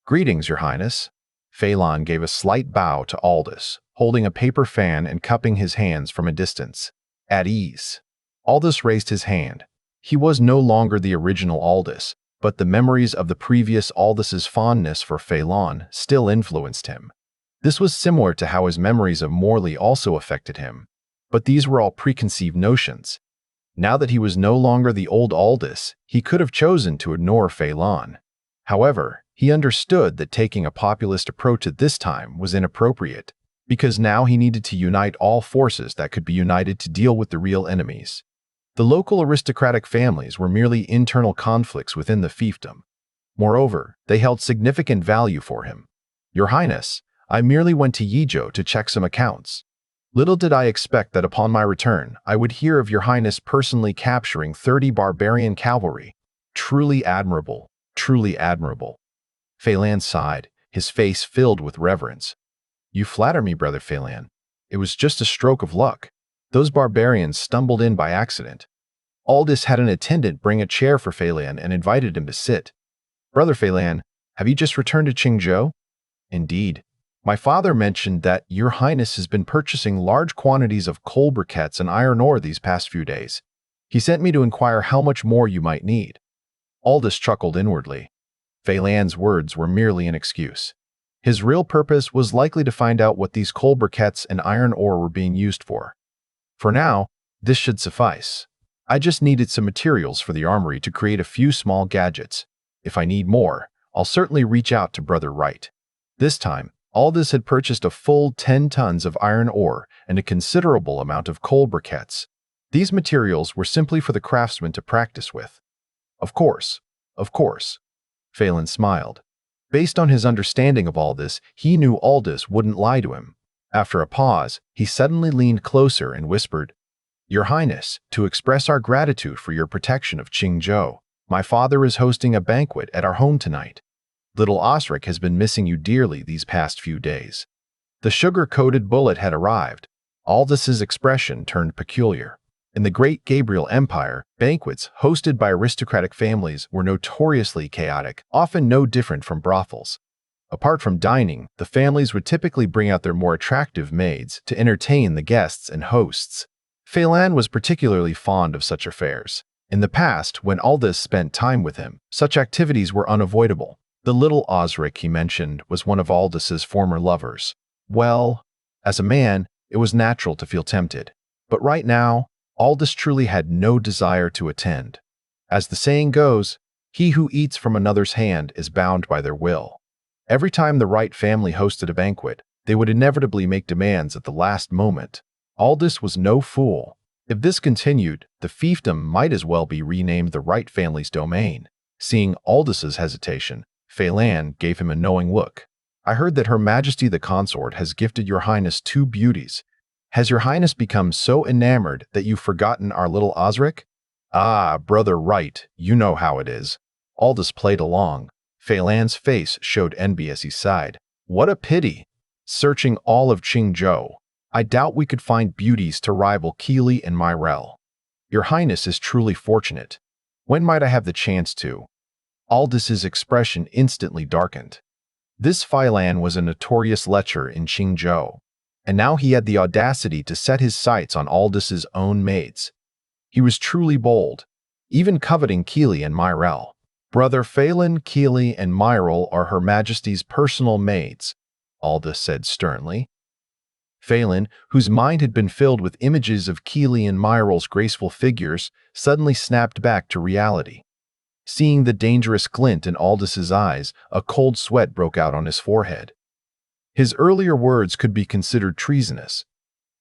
Greetings, Your Highness. Phelan gave a slight bow to Aldous, holding a paper fan and cupping his hands from a distance. At ease. Aldous raised his hand. He was no longer the original Aldous, but the memories of the previous Aldous' fondness for Phelan still influenced him. This was similar to how his memories of Morley also affected him, but these were all preconceived notions. Now that he was no longer the old Aldous, he could have chosen to ignore Phelan. However, he understood that taking a populist approach at this time was inappropriate, because now he needed to unite all forces that could be united to deal with the real enemies. The local aristocratic families were merely internal conflicts within the fiefdom. Moreover, they held significant value for him. Your Highness, I merely went to Yizhou to check some accounts. Little did I expect that upon my return, I would hear of Your Highness personally capturing 30 barbarian cavalry. Truly admirable, truly admirable. Phelan sighed, his face filled with reverence. You flatter me, Brother Phelan. It was just a stroke of luck. Those barbarians stumbled in by accident. Aldous had an attendant bring a chair for Phelan and invited him to sit. Brother Phelan, have you just returned to Qingzhou? Indeed. My father mentioned that Your Highness has been purchasing large quantities of coal briquettes and iron ore these past few days. He sent me to inquire how much more you might need. Aldous chuckled inwardly. Phelan's words were merely an excuse. His real purpose was likely to find out what these coal briquettes and iron ore were being used for. For now, this should suffice. I just needed some materials for the armory to create a few small gadgets. If I need more, I'll certainly reach out to Brother Wright. This time, Aldous had purchased a full 10 tons of iron ore and a considerable amount of coal briquettes. These materials were simply for the craftsmen to practice with. Of course. Phelan smiled. Based on his understanding of all this, he knew Aldous wouldn't lie to him. After a pause, he suddenly leaned closer and whispered, Your Highness, to express our gratitude for your protection of Qingzhou, my father is hosting a banquet at our home tonight. Little Osric has been missing you dearly these past few days. The sugar-coated bullet had arrived. Aldous' expression turned peculiar. In the Great Gabriel Empire, banquets hosted by aristocratic families were notoriously chaotic, often no different from brothels. Apart from dining, the families would typically bring out their more attractive maids to entertain the guests and hosts. Phelan was particularly fond of such affairs. In the past, when Aldous spent time with him, such activities were unavoidable. The little Osric he mentioned was one of Aldous's former lovers. Well, as a man, it was natural to feel tempted. But right now, Aldous truly had no desire to attend. As the saying goes, he who eats from another's hand is bound by their will. Every time the Wright family hosted a banquet, they would inevitably make demands at the last moment. Aldous was no fool. If this continued, the fiefdom might as well be renamed the Wright family's domain. Seeing Aldous's hesitation, Phelan gave him a knowing look. I heard that Her Majesty the Consort has gifted your Highness 2 beauties. Has your Highness become so enamored that you've forgotten our little Osric? Ah, Brother Wright, you know how it is. Aldous played along. Phelan's face showed envy as he sighed. What a pity! Searching all of Qingzhou, I doubt we could find beauties to rival Keeley and Myrell. Your Highness is truly fortunate. When might I have the chance to? Aldous's expression instantly darkened. This Phelan was a notorious lecher in Qingzhou, and now he had the audacity to set his sights on Aldous's own maids. He was truly bold, even coveting Keeley and Myrell. Brother Phelan, Keeley, and Myrell are Her Majesty's personal maids, Aldous said sternly. Phelan, whose mind had been filled with images of Keeley and Myrell's graceful figures, suddenly snapped back to reality. Seeing the dangerous glint in Aldous's eyes, a cold sweat broke out on his forehead. His earlier words could be considered treasonous.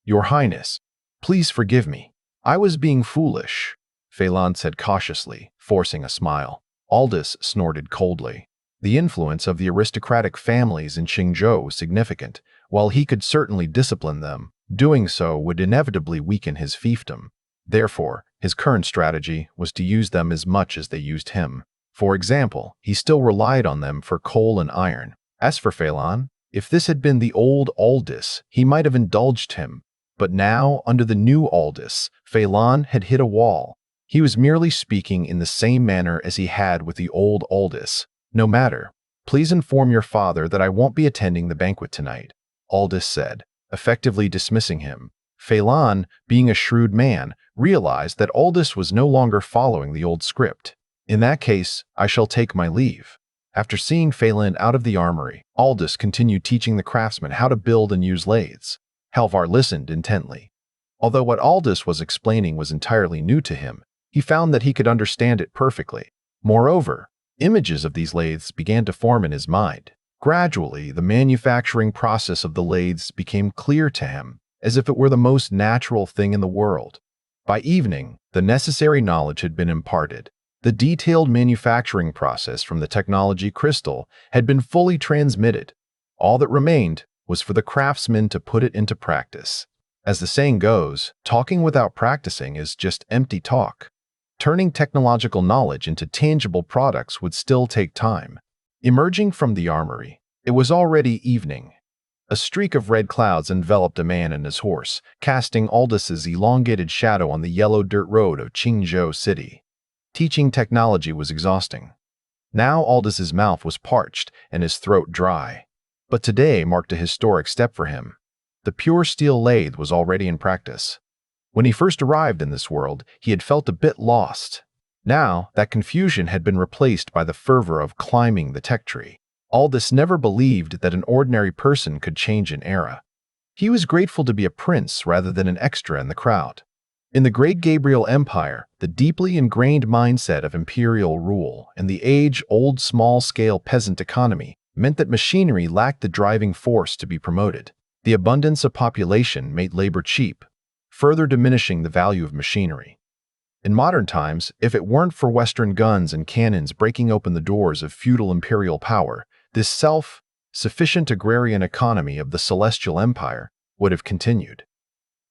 Your Highness, please forgive me. I was being foolish, Phelan said cautiously, forcing a smile. Aldous snorted coldly. The influence of the aristocratic families in Qingzhou was significant. While he could certainly discipline them, doing so would inevitably weaken his fiefdom. Therefore, his current strategy was to use them as much as they used him. For example, he still relied on them for coal and iron. As for Phelan, if this had been the old Aldous, he might have indulged him. But now, under the new Aldous, Phelan had hit a wall. He was merely speaking in the same manner as he had with the old Aldous. No matter. Please inform your father that I won't be attending the banquet tonight, Aldous said, effectively dismissing him. Phelan, being a shrewd man, realized that Aldous was no longer following the old script. In that case, I shall take my leave. After seeing Phelan out of the armory, Aldous continued teaching the craftsmen how to build and use lathes. Halvar listened intently. Although what Aldous was explaining was entirely new to him, he found that he could understand it perfectly. Moreover, images of these lathes began to form in his mind. Gradually, the manufacturing process of the lathes became clear to him, as if it were the most natural thing in the world. By evening, the necessary knowledge had been imparted. The detailed manufacturing process from the technology crystal had been fully transmitted. All that remained was for the craftsmen to put it into practice. As the saying goes, talking without practicing is just empty talk. Turning technological knowledge into tangible products would still take time. Emerging from the armory, it was already evening. A streak of red clouds enveloped a man and his horse, casting Aldous's elongated shadow on the yellow dirt road of Qingzhou City. Teaching technology was exhausting. Now Aldous's mouth was parched and his throat dry. But today marked a historic step for him. The pure steel lathe was already in practice. When he first arrived in this world, he had felt a bit lost. Now, that confusion had been replaced by the fervor of climbing the tech tree. Aldous never believed that an ordinary person could change an era. He was grateful to be a prince rather than an extra in the crowd. In the Great Gabriel Empire, the deeply ingrained mindset of imperial rule and the age-old small-scale peasant economy meant that machinery lacked the driving force to be promoted. The abundance of population made labor cheap, further diminishing the value of machinery. In modern times, if it weren't for Western guns and cannons breaking open the doors of feudal imperial power, this self-sufficient agrarian economy of the Celestial Empire would have continued.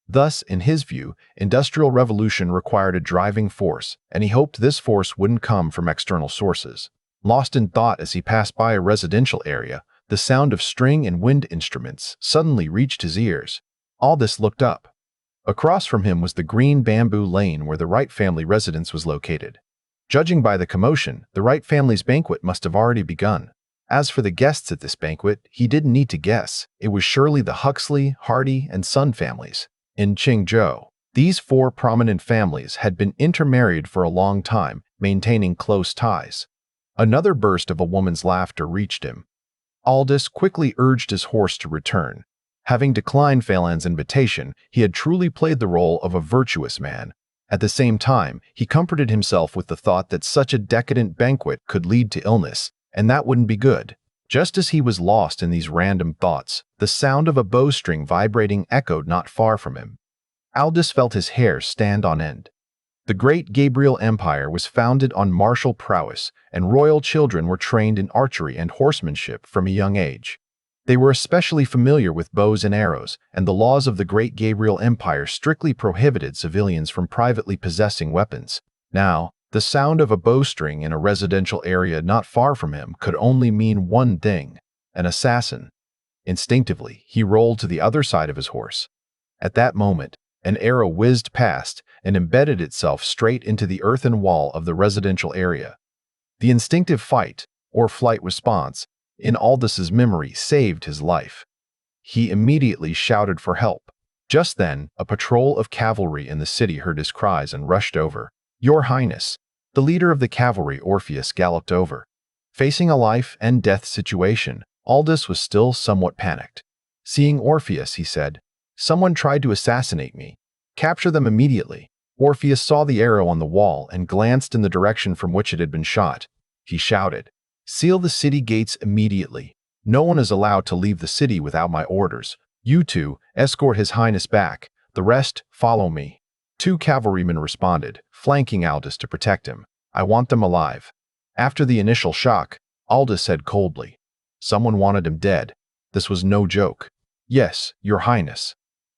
Thus, in his view, industrial revolution required a driving force, and he hoped this force wouldn't come from external sources. Lost in thought as he passed by a residential area, the sound of string and wind instruments suddenly reached his ears. Aldous looked up. Across from him was the green bamboo lane where the Wright family residence was located. Judging by the commotion, the Wright family's banquet must have already begun. As for the guests at this banquet, he didn't need to guess. It was surely the Huxley, Hardy, and Sun families. In Qingzhou, These 4 prominent families had been intermarried for a long time, maintaining close ties. Another burst of a woman's laughter reached him. Aldous quickly urged his horse to return. Having declined Phelan's invitation, he had truly played the role of a virtuous man. At the same time, he comforted himself with the thought that such a decadent banquet could lead to illness, and that wouldn't be good. Just as he was lost in these random thoughts, the sound of a bowstring vibrating echoed not far from him. Aldous felt his hair stand on end. The great Gabriel Empire was founded on martial prowess, and royal children were trained in archery and horsemanship from a young age. They were especially familiar with bows and arrows, and the laws of the great Gabriel Empire strictly prohibited civilians from privately possessing weapons. Now, the sound of a bowstring in a residential area not far from him could only mean one thing: an assassin. Instinctively, he rolled to the other side of his horse. At that moment, an arrow whizzed past and embedded itself straight into the earthen wall of the residential area. The instinctive fight, or flight response, in Aldous's memory saved his life. He immediately shouted for help. Just then, a patrol of cavalry in the city heard his cries and rushed over. "Your Highness!" The leader of the cavalry, Orpheus, galloped over. Facing a life-and-death situation, Aldous was still somewhat panicked. Seeing Orpheus, he said, "Someone tried to assassinate me. Capture them immediately." Orpheus saw the arrow on the wall and glanced in the direction from which it had been shot. He shouted, "Seal the city gates immediately. No one is allowed to leave the city without my orders. You two, escort His Highness back. The rest, follow me." 2 cavalrymen responded, flanking Aldous to protect him. "I want them alive." After the initial shock, Aldous said coldly, "Someone wanted him dead. This was no joke." "Yes, Your Highness."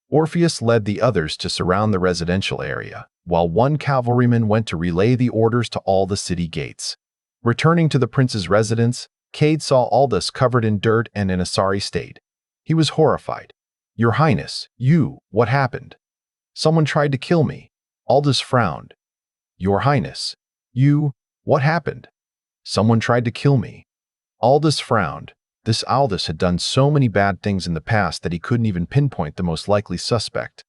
Orpheus led the others to surround the residential area, while 1 cavalryman went to relay the orders to all the city gates. Returning to the prince's residence, Cade saw Aldous covered in dirt and in a sorry state. He was horrified. "Your Highness, what happened?" "Someone tried to kill me." Aldous frowned. "Your Highness, what happened?" "Someone tried to kill me." Aldous frowned. This Aldous had done so many bad things in the past that he couldn't even pinpoint the most likely suspect.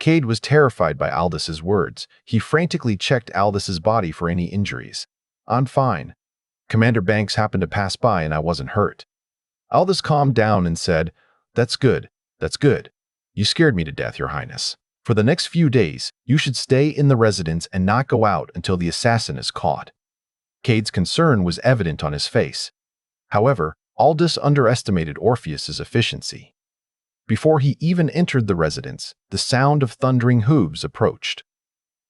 Cade was terrified by Aldous's words. He frantically checked Aldous's body for any injuries. "I'm fine. Commander Banks happened to pass by and I wasn't hurt." Aldous calmed down and said, That's good. You scared me to death, Your Highness. For the next few days, you should stay in the residence and not go out until the assassin is caught." Cade's concern was evident on his face. However, Aldous underestimated Orpheus's efficiency. Before he even entered the residence, the sound of thundering hooves approached.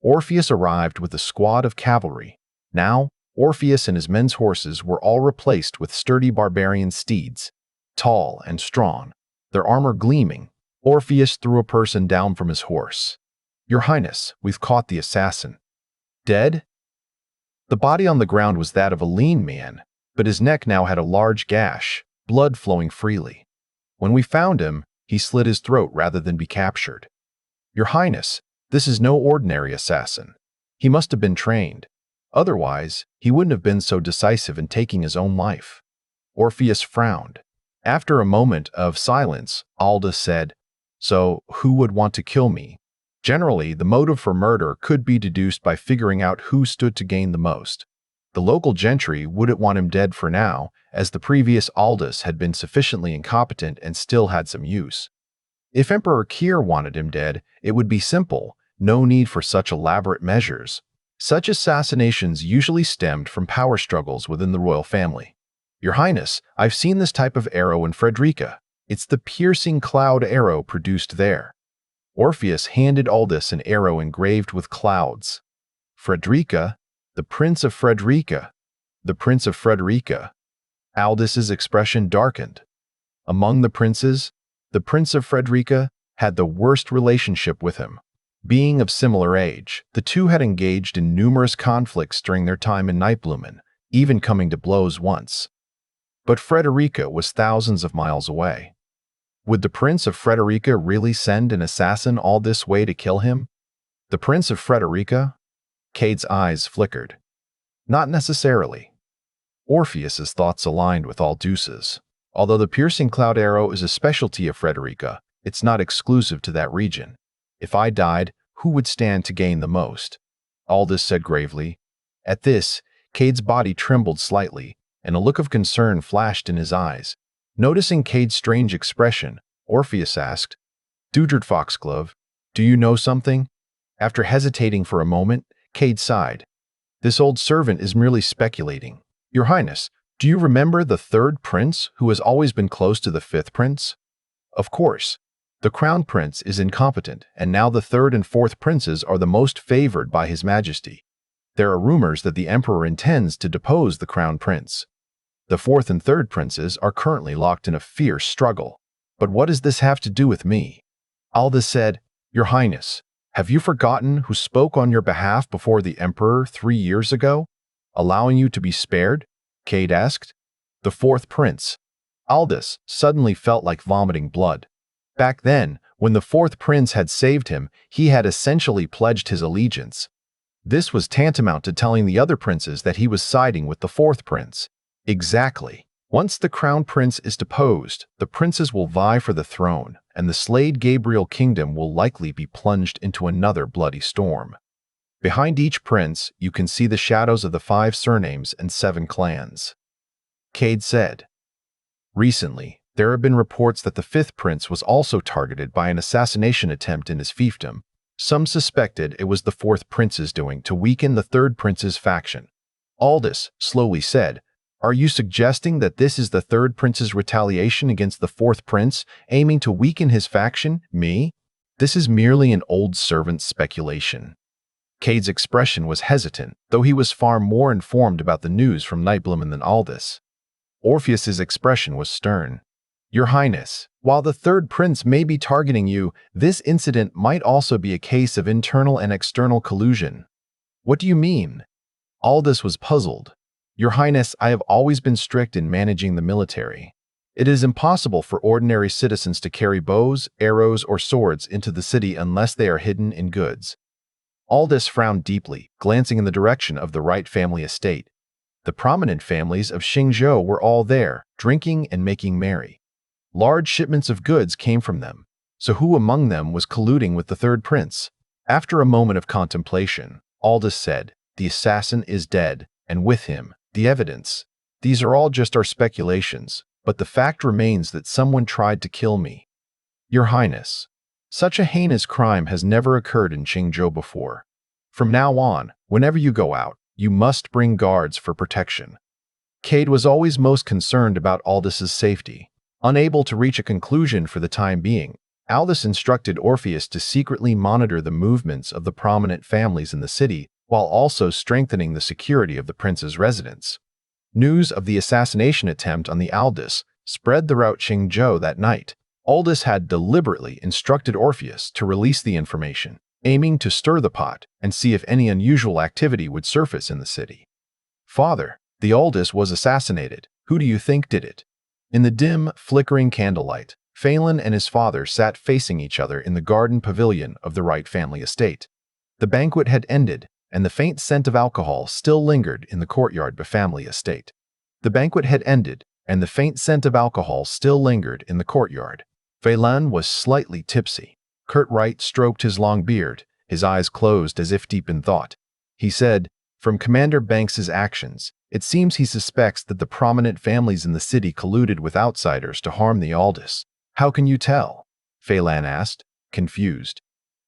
Orpheus arrived with a squad of cavalry. Now, Orpheus and his men's horses were all replaced with sturdy barbarian steeds, tall and strong, their armor gleaming. Orpheus threw a person down from his horse. "Your Highness, we've caught the assassin." "Dead?" The body on the ground was that of a lean man, but his neck now had a large gash, blood flowing freely. "When we found him, he slit his throat rather than be captured." "Your Highness, this is no ordinary assassin. He must have been trained. Otherwise, he wouldn't have been so decisive in taking his own life." Orpheus frowned. After a moment of silence, Aldous said, "So, who would want to kill me?" Generally, the motive for murder could be deduced by figuring out who stood to gain the most. The local gentry wouldn't want him dead for now, as the previous Aldous had been sufficiently incompetent and still had some use. If Emperor Keir wanted him dead, it would be simple, no need for such elaborate measures. Such assassinations usually stemmed from power struggles within the royal family. "Your Highness, I've seen this type of arrow in Frederica. It's the piercing cloud arrow produced there." Orpheus handed Aldous an arrow engraved with clouds. "Frederica? The Prince of Frederica? The Prince of Frederica?" Aldous's expression darkened. Among the princes, the Prince of Frederica had the worst relationship with him. Being of similar age, the two had engaged in numerous conflicts during their time in Nightblumen, even coming to blows once. But Frederica was thousands of miles away. Would the Prince of Frederica really send an assassin all this way to kill him? The Prince of Frederica? Cade's eyes flickered. Not necessarily. Orpheus's thoughts aligned with Aldous's. Although the piercing cloud arrow is a specialty of Frederica, it's not exclusive to that region. If I died, who would stand to gain the most? Aldous said gravely. At this, Cade's body trembled slightly, and a look of concern flashed in his eyes. Noticing Cade's strange expression, Orpheus asked, Dudred Foxglove, do you know something? After hesitating for a moment, Cade sighed. This old servant is merely speculating. Your Highness, do you remember the third prince who has always been close to the fifth prince? Of course. The crown prince is incompetent, and now the third and fourth princes are the most favored by His Majesty. There are rumors that the Emperor intends to depose the crown prince. The fourth and third princes are currently locked in a fierce struggle. But what does this have to do with me? Aldous said, Your Highness, have you forgotten who spoke on your behalf before the Emperor 3 years ago, allowing you to be spared? Cade asked. The fourth prince. Aldous suddenly felt like vomiting blood. Back then, when the fourth prince had saved him, he had essentially pledged his allegiance. This was tantamount to telling the other princes that he was siding with the fourth prince. Exactly. Once the crown prince is deposed, the princes will vie for the throne, and the Slade Gabriel kingdom will likely be plunged into another bloody storm. Behind each prince, you can see the shadows of the 5 surnames and 7 clans. Cade said. Recently, there have been reports that the 5th prince was also targeted by an assassination attempt in his fiefdom. Some suspected it was the 4th prince's doing to weaken the 3rd prince's faction. Aldous slowly said, Are you suggesting that this is the 3rd prince's retaliation against the 4th prince, aiming to weaken his faction, me? This is merely an old servant's speculation. Cade's expression was hesitant, though he was far more informed about the news from Nightbloom than Aldous. Orpheus's expression was stern. Your Highness, while the 3rd prince may be targeting you, this incident might also be a case of internal and external collusion. What do you mean? Aldous was puzzled. Your Highness, I have always been strict in managing the military. It is impossible for ordinary citizens to carry bows, arrows, or swords into the city unless they are hidden in goods. Aldous frowned deeply, glancing in the direction of the Wright family estate. The prominent families of Xingzhou were all there, drinking and making merry. Large shipments of goods came from them, so who among them was colluding with the 3rd prince? After a moment of contemplation, Aldous said, The assassin is dead, and with him, the evidence. These are all just our speculations, but the fact remains that someone tried to kill me. Your Highness, such a heinous crime has never occurred in Qingzhou before. From now on, whenever you go out, you must bring guards for protection. Cade was always most concerned about Aldous's safety. Unable to reach a conclusion for the time being, Aldous instructed Orpheus to secretly monitor the movements of the prominent families in the city while also strengthening the security of the prince's residence. News of the assassination attempt on the Aldous spread throughout Qingzhou that night. Aldous had deliberately instructed Orpheus to release the information, aiming to stir the pot and see if any unusual activity would surface in the city. Father, the Aldous was assassinated. Who do you think did it? In the dim, flickering candlelight, Phelan and his father sat facing each other in the garden pavilion of the Wright family estate. The banquet had ended, and the faint scent of alcohol still lingered in the courtyard of the family estate. The banquet had ended, and the faint scent of alcohol still lingered in the courtyard. Phelan was slightly tipsy. Kurt Wright stroked his long beard, his eyes closed as if deep in thought. He said, From Commander Banks's actions, it seems he suspects that the prominent families in the city colluded with outsiders to harm the Aldous. How can you tell? Phelan asked, confused.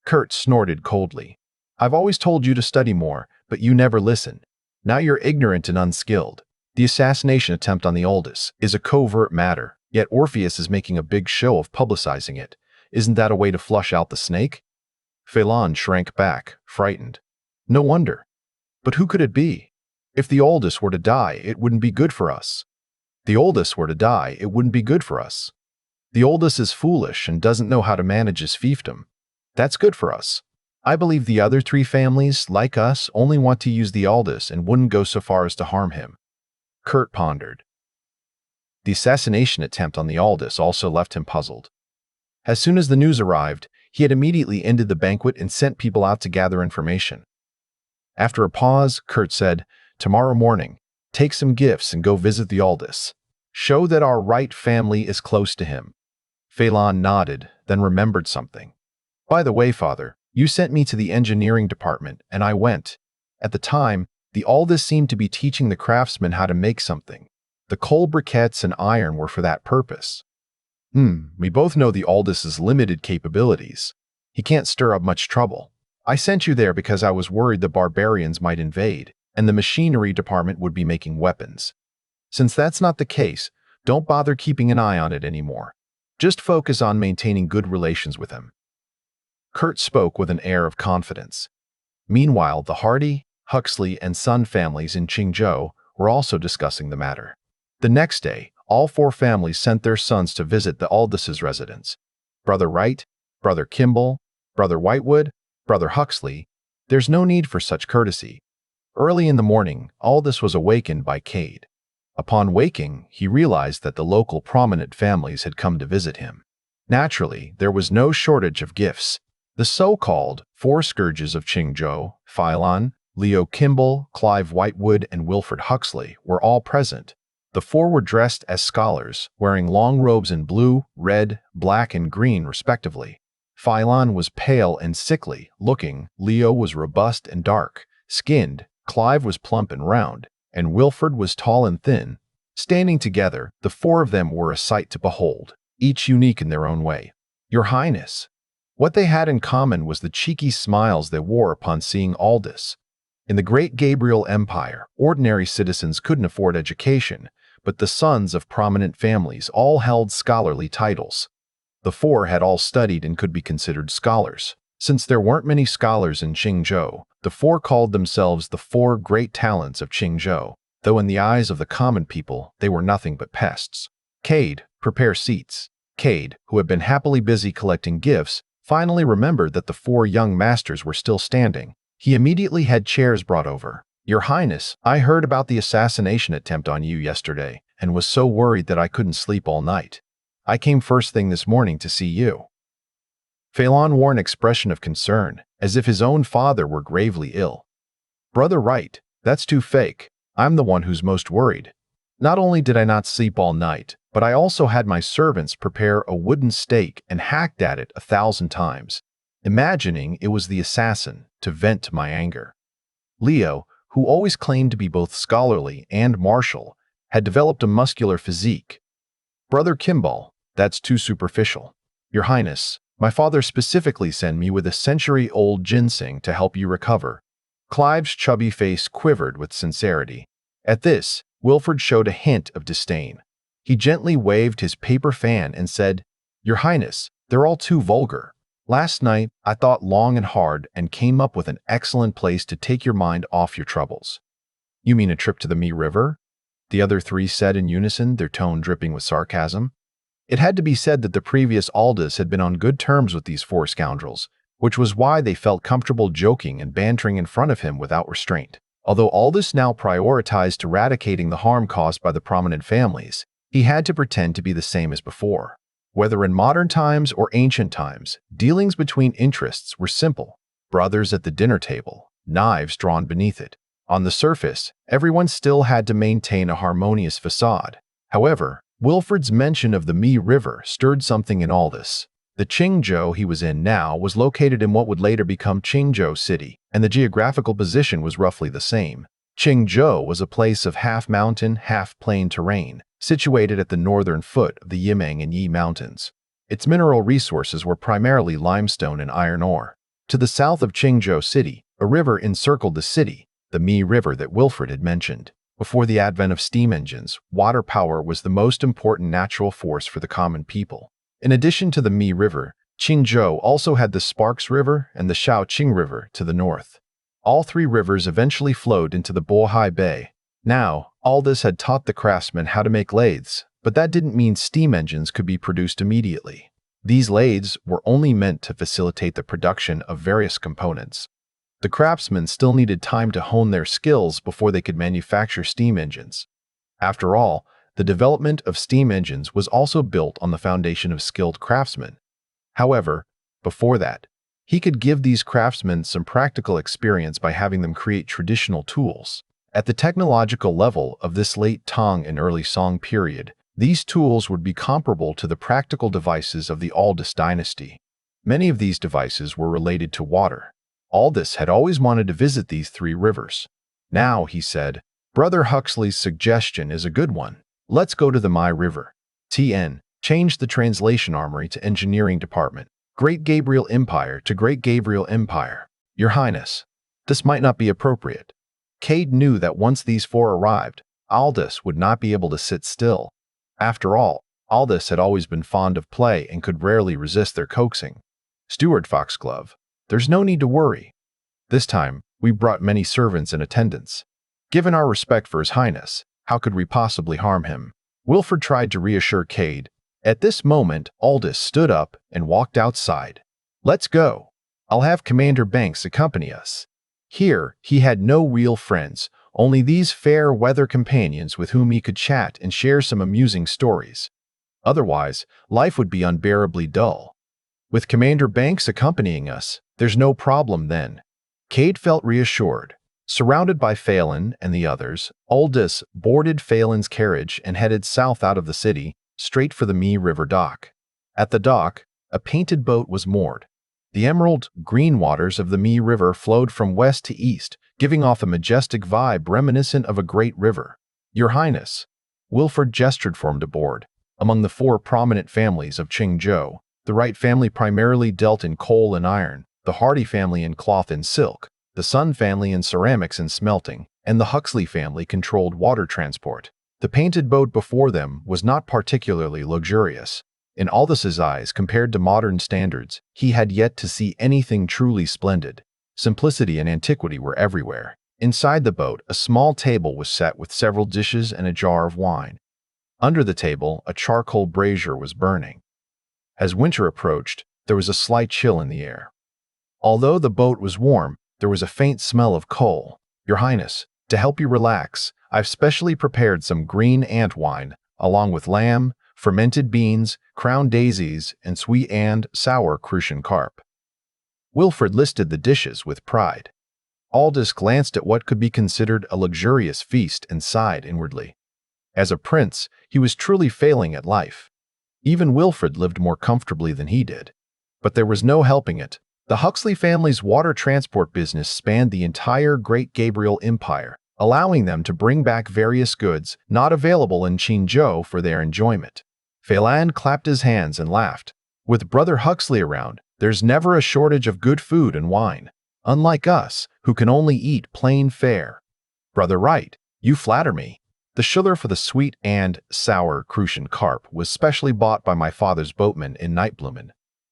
Kurt snorted coldly. I've always told you to study more, but you never listen. Now you're ignorant and unskilled. The assassination attempt on the Aldous is a covert matter, yet Orpheus is making a big show of publicizing it. Isn't that a way to flush out the snake? Phelan shrank back, frightened. No wonder. But who could it be? If the Aldous were to die, it wouldn't be good for us. The Aldous were to die, it wouldn't be good for us. The Aldous is foolish and doesn't know how to manage his fiefdom. That's good for us. I believe the other 3 families, like us, only want to use the Aldous and wouldn't go so far as to harm him. Kurt pondered. The assassination attempt on the Aldous also left him puzzled. As soon as the news arrived, he had immediately ended the banquet and sent people out to gather information. After a pause, Kurt said, Tomorrow morning, take some gifts and go visit the Aldous. Show that our Wright family is close to him. Phelan nodded, then remembered something. By the way, Father, You sent me to the engineering department, and I went. At the time, the Aldous seemed to be teaching the craftsmen how to make something. The coal briquettes and iron were for that purpose. We both know the Aldous' limited capabilities. He can't stir up much trouble. I sent you there because I was worried the barbarians might invade, and the machinery department would be making weapons. Since that's not the case, don't bother keeping an eye on it anymore. Just focus on maintaining good relations with him. Kurt spoke with an air of confidence. Meanwhile, the Hardy, Huxley, and Sun families in Qingzhou were also discussing the matter. The next day, all 4 families sent their sons to visit the Aldous' residence. Brother Wright, Brother Kimball, Brother Whitewood, Brother Huxley. There's no need for such courtesy. Early in the morning, Aldous was awakened by Cade. Upon waking, he realized that the local prominent families had come to visit him. Naturally, there was no shortage of gifts. The so-called 4 Scourges of Qingzhou, Phylon, Leo Kimball, Clive Whitewood, and Wilfred Huxley, were all present. The 4 were dressed as scholars, wearing long robes in blue, red, black, and green, respectively. Phylon was pale and sickly looking, Leo was robust and dark-skinned, Clive was plump and round, and Wilfred was tall and thin. Standing together, the 4 of them were a sight to behold, each unique in their own way. Your Highness. What they had in common was the cheeky smiles they wore upon seeing Aldous. In the Great Gabriel Empire, ordinary citizens couldn't afford education, but the sons of prominent families all held scholarly titles. The 4 had all studied and could be considered scholars. Since there weren't many scholars in Qingzhou, the 4 called themselves the 4 great talents of Qingzhou, though in the eyes of the common people, they were nothing but pests. Cade, prepare seats. Cade, who had been happily busy collecting gifts, finally remembered that the 4 young masters were still standing. He immediately had chairs brought over. Your Highness, I heard about the assassination attempt on you yesterday, and was so worried that I couldn't sleep all night. I came first thing this morning to see you. Phylon wore an expression of concern, as if his own father were gravely ill. Brother Wright, that's too fake. I'm the one who's most worried. Not only did I not sleep all night, but I also had my servants prepare a wooden stake and hacked at it 1,000 times, imagining it was the assassin to vent to my anger. Leo, who always claimed to be both scholarly and martial, had developed a muscular physique. Brother Kimball, that's too superficial. Your Highness, my father specifically sent me with a century-old ginseng to help you recover. Clive's chubby face quivered with sincerity. At this, Wilfred showed a hint of disdain. He gently waved his paper fan and said, Your Highness, they're all too vulgar. Last night, I thought long and hard and came up with an excellent place to take your mind off your troubles. You mean a trip to the Mi River? The other 3 said in unison, their tone dripping with sarcasm. It had to be said that the previous Aldous had been on good terms with these 4 scoundrels, which was why they felt comfortable joking and bantering in front of him without restraint. Although Aldous now prioritized eradicating the harm caused by the prominent families, he had to pretend to be the same as before. Whether in modern times or ancient times, dealings between interests were simple. Brothers at the dinner table, knives drawn beneath it. On the surface, everyone still had to maintain a harmonious facade. However, Wilfred's mention of the Mi River stirred something in Aldous. The Qingzhou he was in now was located in what would later become Qingzhou City, and the geographical position was roughly the same. Qingzhou was a place of half-mountain, half-plain terrain, situated at the northern foot of the Yimeng and Yi Mountains. Its mineral resources were primarily limestone and iron ore. To the south of Qingzhou City, a river encircled the city, the Mi River that Wilfred had mentioned. Before the advent of steam engines, water power was the most important natural force for the common people. In addition to the Mi River, Qingzhou also had the Sparks River and the Shaoqing River to the north. All 3 rivers eventually flowed into the Bohai Bay. Now, Aldous had taught the craftsmen how to make lathes, but that didn't mean steam engines could be produced immediately. These lathes were only meant to facilitate the production of various components. The craftsmen still needed time to hone their skills before they could manufacture steam engines. After all, the development of steam engines was also built on the foundation of skilled craftsmen. However, before that, he could give these craftsmen some practical experience by having them create traditional tools. At the technological level of this late Tang and early Song period, these tools would be comparable to the practical devices of the Aldous dynasty. Many of these devices were related to water. Aldous had always wanted to visit these 3 rivers. Now, he said, Brother Huxley's suggestion is a good one. Let's go to the My River. TN changed the translation armory to engineering department. Great Gabriel Empire to Great Gabriel Empire. Your Highness, this might not be appropriate. Cade knew that once these 4 arrived, Aldous would not be able to sit still. After all, Aldous had always been fond of play and could rarely resist their coaxing. Steward Foxglove, there's no need to worry. This time, we brought many servants in attendance. Given our respect for His Highness, how could we possibly harm him? Wilford tried to reassure Cade. At this moment, Aldous stood up and walked outside. Let's go. I'll have Commander Banks accompany us. Here, he had no real friends, only these fair-weather companions with whom he could chat and share some amusing stories. Otherwise, life would be unbearably dull. With Commander Banks accompanying us, there's no problem then. Cade felt reassured. Surrounded by Phelan and the others, Aldous boarded Phelan's carriage and headed south out of the city, straight for the Me River dock. At the dock, a painted boat was moored. The emerald green waters of the Me River flowed from west to east, giving off a majestic vibe reminiscent of a great river. Your Highness, Wilford gestured for him to board. Among the 4 prominent families of Qingzhou, the Wright family primarily dealt in coal and iron, the Hardy family in cloth and silk, the Sun family in ceramics and smelting, and the Huxley family controlled water transport. The painted boat before them was not particularly luxurious. In Aldous's eyes, compared to modern standards, he had yet to see anything truly splendid. Simplicity and antiquity were everywhere. Inside the boat, a small table was set with several dishes and a jar of wine. Under the table, a charcoal brazier was burning. As winter approached, there was a slight chill in the air. Although the boat was warm, there was a faint smell of coal. Your Highness, to help you relax, I've specially prepared some green ant wine, along with lamb, fermented beans, crown daisies, and sweet and sour crucian carp. Wilford listed the dishes with pride. Aldous glanced at what could be considered a luxurious feast and sighed inwardly. As a prince, he was truly failing at life. Even Wilford lived more comfortably than he did. But there was no helping it. The Huxley family's water transport business spanned the entire Great Gabriel Empire, allowing them to bring back various goods not available in Qingzhou for their enjoyment. Phelan clapped his hands and laughed. With Brother Huxley around, there's never a shortage of good food and wine, unlike us, who can only eat plain fare. Brother Wright, you flatter me. The sugar for the sweet and sour crucian carp was specially bought by my father's boatman in Nightblumen.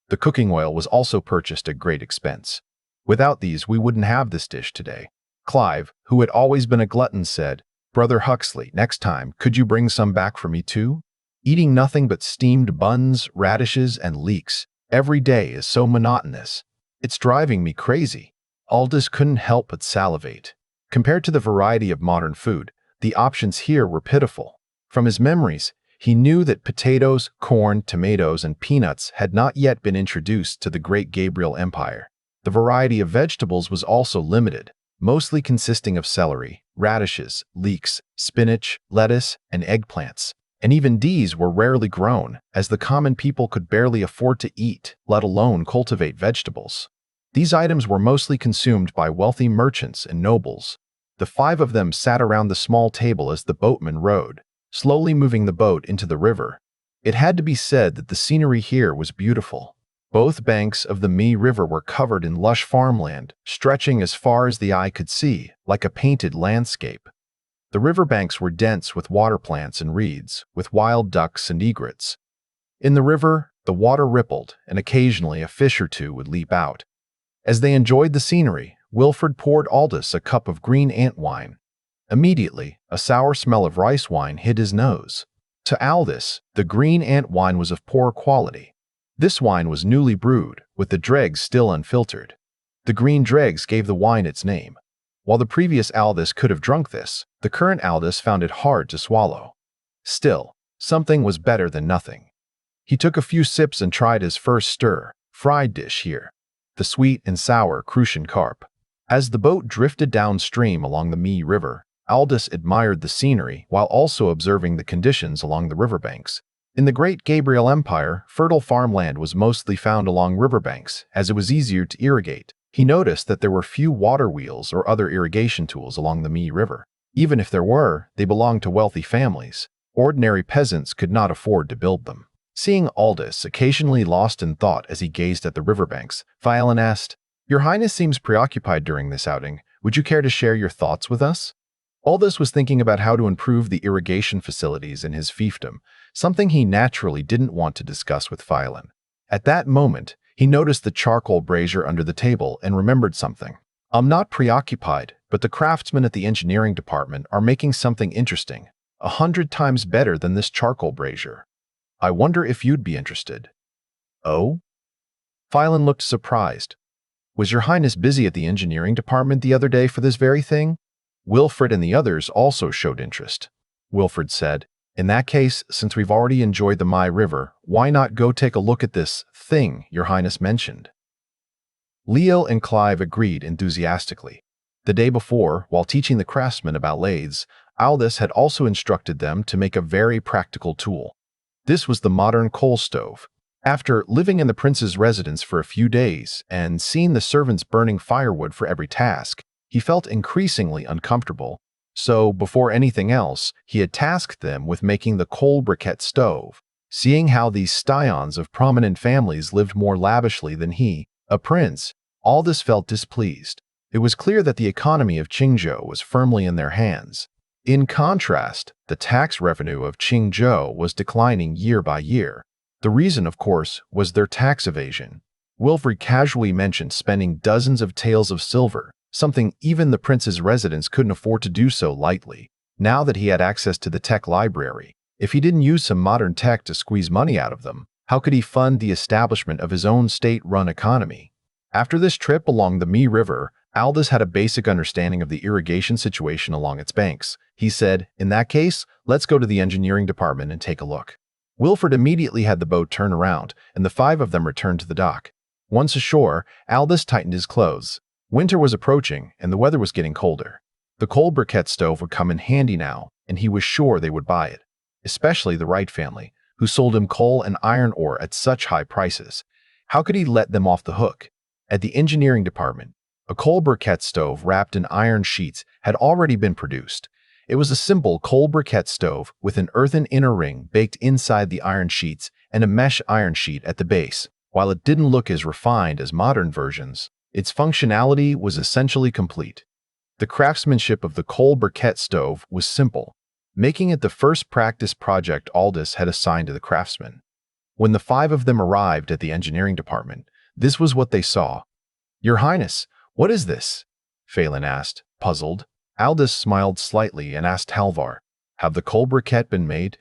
The cooking oil was also purchased at great expense. Without these, we wouldn't have this dish today. Clive, who had always been a glutton, said, Brother Huxley, next time, could you bring some back for me too? Eating nothing but steamed buns, radishes, and leeks every day is so monotonous. It's driving me crazy. Aldous couldn't help but salivate. Compared to the variety of modern food, the options here were pitiful. From his memories, he knew that potatoes, corn, tomatoes, and peanuts had not yet been introduced to the Great Gabriel Empire. The variety of vegetables was also limited, mostly consisting of celery, radishes, leeks, spinach, lettuce, and eggplants. And even these were rarely grown, as the common people could barely afford to eat, let alone cultivate vegetables. These items were mostly consumed by wealthy merchants and nobles. The 5 of them sat around the small table as the boatman rowed, slowly moving the boat into the river. It had to be said that the scenery here was beautiful. Both banks of the Me River were covered in lush farmland, stretching as far as the eye could see, like a painted landscape. The riverbanks were dense with water plants and reeds, with wild ducks and egrets. In the river, the water rippled, and occasionally a fish or two would leap out. As they enjoyed the scenery, Wilford poured Aldous a cup of green ant wine. Immediately, a sour smell of rice wine hit his nose. To Aldous, the green ant wine was of poor quality. This wine was newly brewed, with the dregs still unfiltered. The green dregs gave the wine its name. While the previous Aldous could have drunk this, the current Aldous found it hard to swallow. Still, something was better than nothing. He took a few sips and tried his first stir-fried dish here, the sweet and sour crucian carp. As the boat drifted downstream along the Me River, Aldous admired the scenery while also observing the conditions along the riverbanks. In the Great Gabriel Empire, fertile farmland was mostly found along riverbanks, as it was easier to irrigate. He noticed that there were few water wheels or other irrigation tools along the Mi River. Even if there were, they belonged to wealthy families. Ordinary peasants could not afford to build them. Seeing Aldous occasionally lost in thought as he gazed at the riverbanks, Phelan asked, "Your Highness seems preoccupied during this outing. Would you care to share your thoughts with us?" Aldous was thinking about how to improve the irrigation facilities in his fiefdom, something he naturally didn't want to discuss with Phelan. At that moment, he noticed the charcoal brazier under the table and remembered something. "I'm not preoccupied, but the craftsmen at the engineering department are making something interesting, 100 times better than this charcoal brazier. I wonder if you'd be interested." "Oh?" Phelan looked surprised. "Was your Highness busy at the engineering department the other day for this very thing?" Wilfred and the others also showed interest. Wilfred said, "In that case, since we've already enjoyed the Mi River, why not go take a look at this thing your Highness mentioned?" Leo and Clive agreed enthusiastically. The day before, while teaching the craftsmen about lathes, Aldous had also instructed them to make a very practical tool. This was the modern coal stove. After living in the prince's residence for a few days and seeing the servants burning firewood for every task, he felt increasingly uncomfortable. So, before anything else, he had tasked them with making the coal briquette stove. Seeing how these scions of prominent families lived more lavishly than he, a prince, Aldous felt displeased. It was clear that the economy of Qingzhou was firmly in their hands. In contrast, the tax revenue of Qingzhou was declining year by year. The reason, of course, was their tax evasion. Wilfred casually mentioned spending dozens of taels of silver, something even the prince's residents couldn't afford to do so lightly. Now that he had access to the tech library, if he didn't use some modern tech to squeeze money out of them, how could he fund the establishment of his own state-run economy? After this trip along the Mi River, Aldous had a basic understanding of the irrigation situation along its banks. He said, "In that case, let's go to the engineering department and take a look." Wilfred immediately had the boat turn around, and the 5 of them returned to the dock. Once ashore, Aldous tightened his clothes. Winter was approaching, and the weather was getting colder. The coal briquette stove would come in handy now, and he was sure they would buy it, especially the Wright family, who sold him coal and iron ore at such high prices. How could he let them off the hook? At the engineering department, a coal briquette stove wrapped in iron sheets had already been produced. It was a simple coal briquette stove with an earthen inner ring baked inside the iron sheets and a mesh iron sheet at the base. While it didn't look as refined as modern versions, its functionality was essentially complete. The craftsmanship of the coal briquette stove was simple, making it the first practice project Aldous had assigned to the craftsmen. When the 5 of them arrived at the engineering department, this was what they saw. "Your Highness, what is this?" Phelan asked, puzzled. Aldous smiled slightly and asked Halvar, "Have the coal briquette been made?"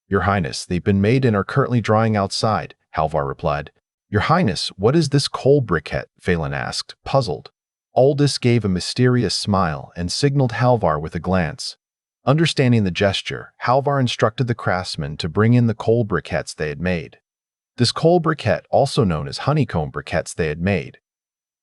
"Your Highness, they've been made and are currently drying outside," Halvar replied. "Your Highness, what is this coal briquette?" Phelan asked, puzzled. Aldous gave a mysterious smile and signaled Halvar with a glance. Understanding the gesture, Halvar instructed the craftsmen to bring in the coal briquettes they had made. This coal briquette, also known as honeycomb briquettes they had made.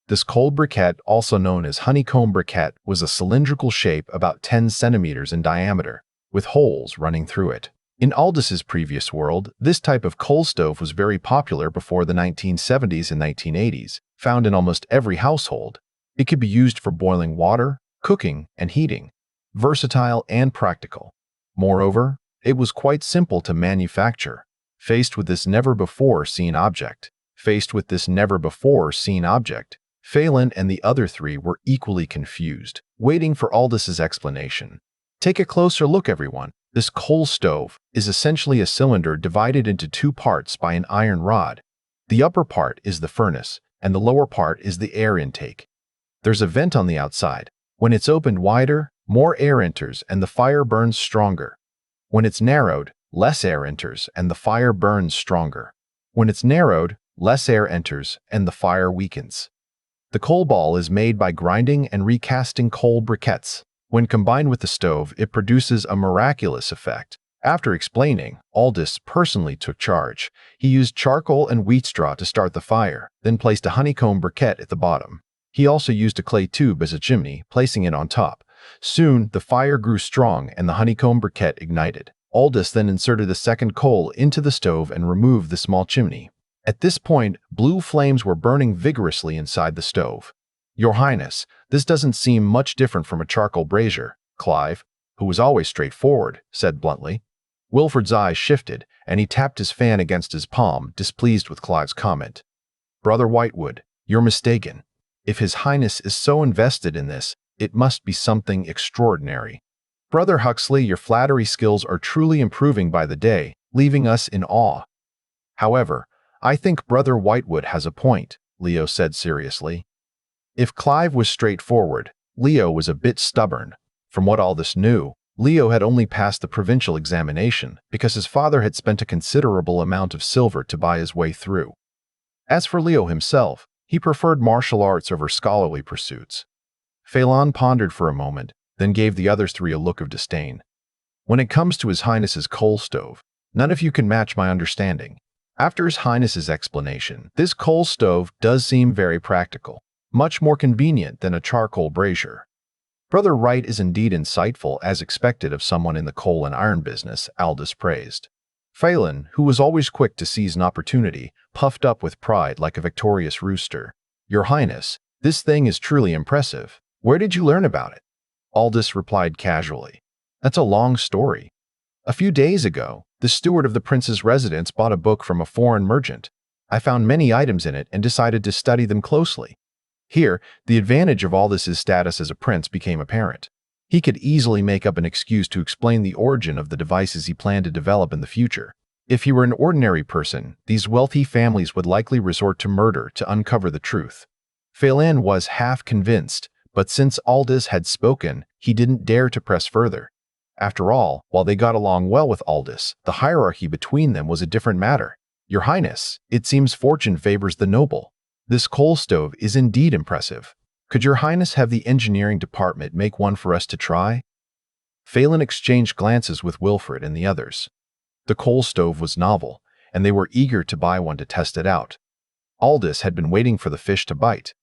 This coal briquette, also known as honeycomb briquette, was a cylindrical shape about 10 centimeters in diameter, with holes running through it. In Aldous's previous world, this type of coal stove was very popular before the 1970s and 1980s, found in almost every household. It could be used for boiling water, cooking, and heating. Versatile and practical. Moreover, it was quite simple to manufacture. Faced with this never-before-seen object, Phelan and the other 3 were equally confused, waiting for Aldous's explanation. "Take a closer look, everyone. This coal stove is essentially a cylinder divided into 2 parts by an iron rod. The upper part is the furnace, and the lower part is the air intake. There's a vent on the outside. When it's opened wider, more air enters and the fire burns stronger. When it's narrowed, less air enters and the fire burns stronger. When it's narrowed, less air enters and the fire weakens. The coal ball is made by grinding and recasting coal briquettes. When combined with the stove, it produces a miraculous effect." After explaining, Aldous personally took charge. He used charcoal and wheat straw to start the fire, then placed a honeycomb briquette at the bottom. He also used a clay tube as a chimney, placing it on top. Soon, the fire grew strong and the honeycomb briquette ignited. Aldous then inserted a second coal into the stove and removed the small chimney. At this point, blue flames were burning vigorously inside the stove. "Your Highness, this doesn't seem much different from a charcoal brazier," Clive, who was always straightforward, said bluntly. Wilfred's eyes shifted, and he tapped his fan against his palm, displeased with Clive's comment. "Brother Whitewood, you're mistaken. If His Highness is so invested in this, it must be something extraordinary. Brother Huxley, your flattery skills are truly improving by the day, leaving us in awe." "However, I think Brother Whitewood has a point," Leo said seriously. If Clive was straightforward, Leo was a bit stubborn. From what Aldous knew, Leo had only passed the provincial examination because his father had spent a considerable amount of silver to buy his way through. As for Leo himself, he preferred martial arts over scholarly pursuits. Phelan pondered for a moment, then gave the others three a look of disdain. "When it comes to His Highness's coal stove, none of you can match my understanding. After His Highness's explanation, this coal stove does seem very practical, much more convenient than a charcoal brazier." "Brother Wright is indeed insightful, as expected of someone in the coal and iron business," Aldous praised. Phelan, who was always quick to seize an opportunity, puffed up with pride like a victorious rooster. "Your Highness, this thing is truly impressive. Where did you learn about it?" Aldous replied casually. "That's a long story. A few days ago, the steward of the prince's residence bought a book from a foreign merchant. I found many items in it and decided to study them closely. Here, the advantage of Aldous' status as a prince became apparent. He could easily make up an excuse to explain the origin of the devices he planned to develop in the future. If he were an ordinary person, these wealthy families would likely resort to murder to uncover the truth." Phelan was half convinced, but since Aldous had spoken, he didn't dare to press further. After all, while they got along well with Aldous, the hierarchy between them was a different matter. "Your Highness, it seems fortune favors the noble. This coal stove is indeed impressive. Could Your Highness have the engineering department make one for us to try?" Phelan exchanged glances with Wilfred and the others. The coal stove was novel, and they were eager to buy one to test it out. Aldous had been waiting for the fish to bite.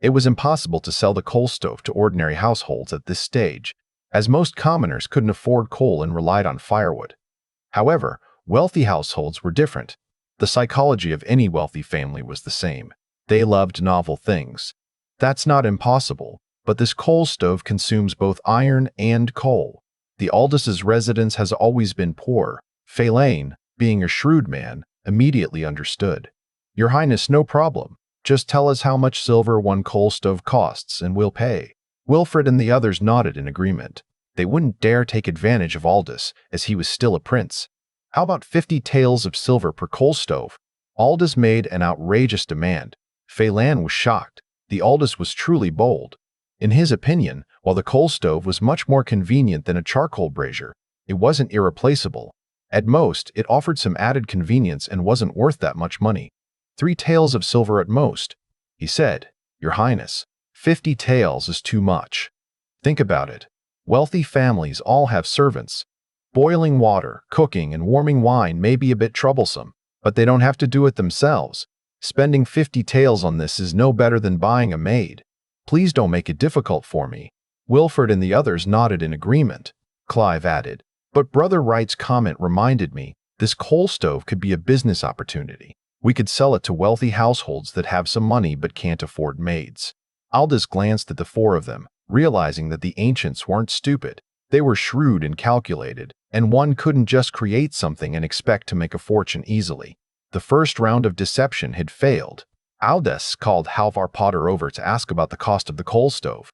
It was impossible to sell the coal stove to ordinary households at this stage, as most commoners couldn't afford coal and relied on firewood. However, wealthy households were different. The psychology of any wealthy family was the same. They loved novel things. That's not impossible, but this coal stove consumes both iron and coal. The Aldous' residence has always been poor. Phelan, being a shrewd man, immediately understood. "Your Highness, no problem. Just tell us how much silver one coal stove costs and we'll pay." Wilfred and the others nodded in agreement. They wouldn't dare take advantage of Aldous, as he was still a prince. "How about 50 taels of silver per coal stove?" Aldous made an outrageous demand. Phelan was shocked. The Aldous was truly bold. In his opinion, while the coal stove was much more convenient than a charcoal brazier, it wasn't irreplaceable. At most, it offered some added convenience and wasn't worth that much money. 3 taels of silver at most," he said. "Your Highness, 50 taels is too much. Think about it. Wealthy families all have servants. Boiling water, cooking, and warming wine may be a bit troublesome, but they don't have to do it themselves. Spending 50 taels on this is no better than buying a maid. Please don't make it difficult for me." Wilfred and the others nodded in agreement. Clive added, "But Brother Wright's comment reminded me, this coal stove could be a business opportunity. We could sell it to wealthy households that have some money but can't afford maids." Aldous glanced at the four of them, realizing that the ancients weren't stupid. They were shrewd and calculated, and one couldn't just create something and expect to make a fortune easily. The first round of deception had failed. Aldous called Halvar Potter over to ask about the cost of the coal stove.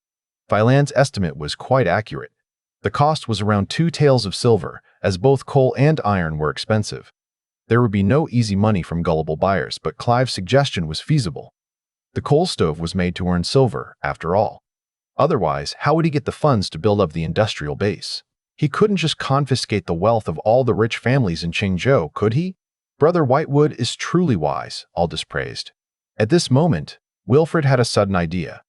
Phelan's estimate was quite accurate. The cost was around 2 taels of silver, as both coal and iron were expensive. There would be no easy money from gullible buyers, but Clive's suggestion was feasible. The coal stove was made to earn silver, after all. Otherwise, how would he get the funds to build up the industrial base? He couldn't just confiscate the wealth of all the rich families in Qingzhou, could he? "Brother Whitewood is truly wise," Aldous praised. At this moment, Wilfred had a sudden idea.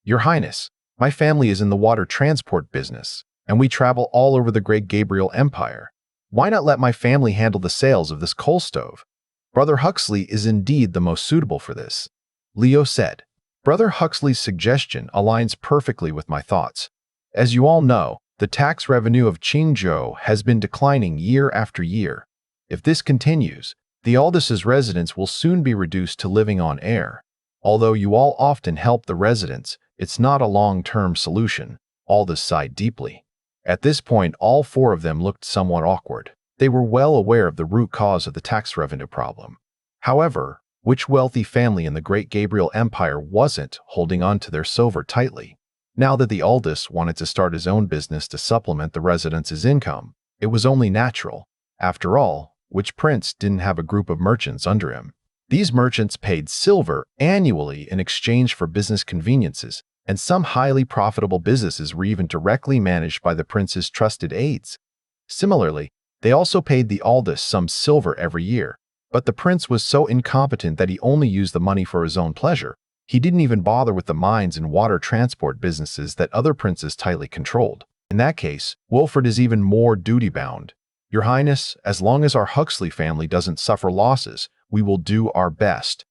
"Your Highness, my family is in the water transport business, and we travel all over the Great Gabriel Empire. Why not let my family handle the sales of this coal stove? Brother Huxley is indeed the most suitable for this," Leo said. "Brother Huxley's suggestion aligns perfectly with my thoughts. As you all know, The tax revenue of Qingzhou has been declining year after year. If this continues, the Aldous' residents will soon be reduced to living on air. Although you all often help the residents, it's not a long-term solution. Aldous sighed deeply. At this point, all four of them looked somewhat awkward. They were well aware of the root cause of the tax revenue problem. However, which wealthy family in the Great Gabriel Empire wasn't holding on to their silver tightly? Now that the Aldous wanted to start his own business to supplement the residents' income, it was only natural. After all, which prince didn't have a group of merchants under him? These merchants paid silver annually in exchange for business conveniences, and some highly profitable businesses were even directly managed by the prince's trusted aides. Similarly, they also paid the Aldous some silver every year, but the prince was so incompetent that he only used the money for his own pleasure. He didn't even bother with the mines and water transport businesses that other princes tightly controlled. In that case, Wilfred is even more duty-bound. Your Highness, as long as our Huxley family doesn't suffer losses, we will do our best.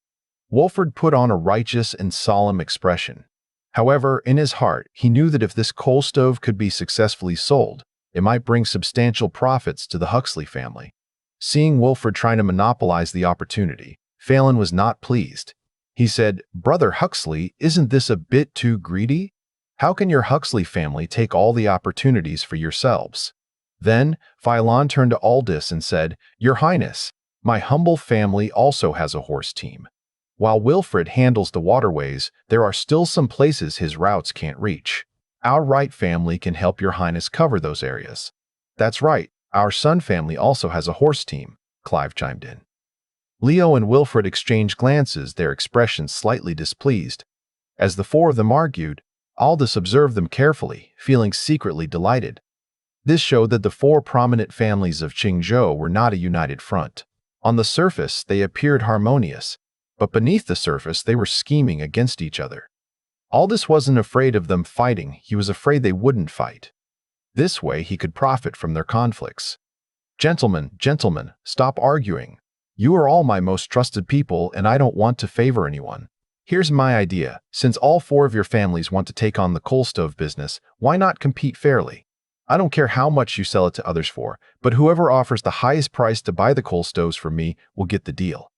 Wilfred put on a righteous and solemn expression. However, in his heart, he knew that if this coal stove could be successfully sold, it might bring substantial profits to the Huxley family. Seeing Wilfred trying to monopolize the opportunity, Phelan was not pleased. He said, "Brother Huxley, isn't this a bit too greedy? How can your Huxley family take all the opportunities for yourselves?" Then, Phelan turned to Aldous and said, "Your Highness, my humble family also has a horse team. While Wilfred handles the waterways, there are still some places his routes can't reach. Our Wright family can help your Highness cover those areas." "That's right, our Sun family also has a horse team," Clive chimed in. Leo and Wilfred exchanged glances, their expressions slightly displeased. As the four of them argued, Aldous observed them carefully, feeling secretly delighted. This showed that the four prominent families of Qingzhou were not a united front. On the surface, they appeared harmonious, but beneath the surface, they were scheming against each other. Aldous wasn't afraid of them fighting, he was afraid they wouldn't fight. This way, he could profit from their conflicts. Gentlemen, stop arguing. You are all my most trusted people, and I don't want to favor anyone. Here's my idea. Since all four of your families want to take on the coal stove business, why not compete fairly? I don't care how much you sell it to others for, but whoever offers the highest price to buy the coal stoves from me will get the deal."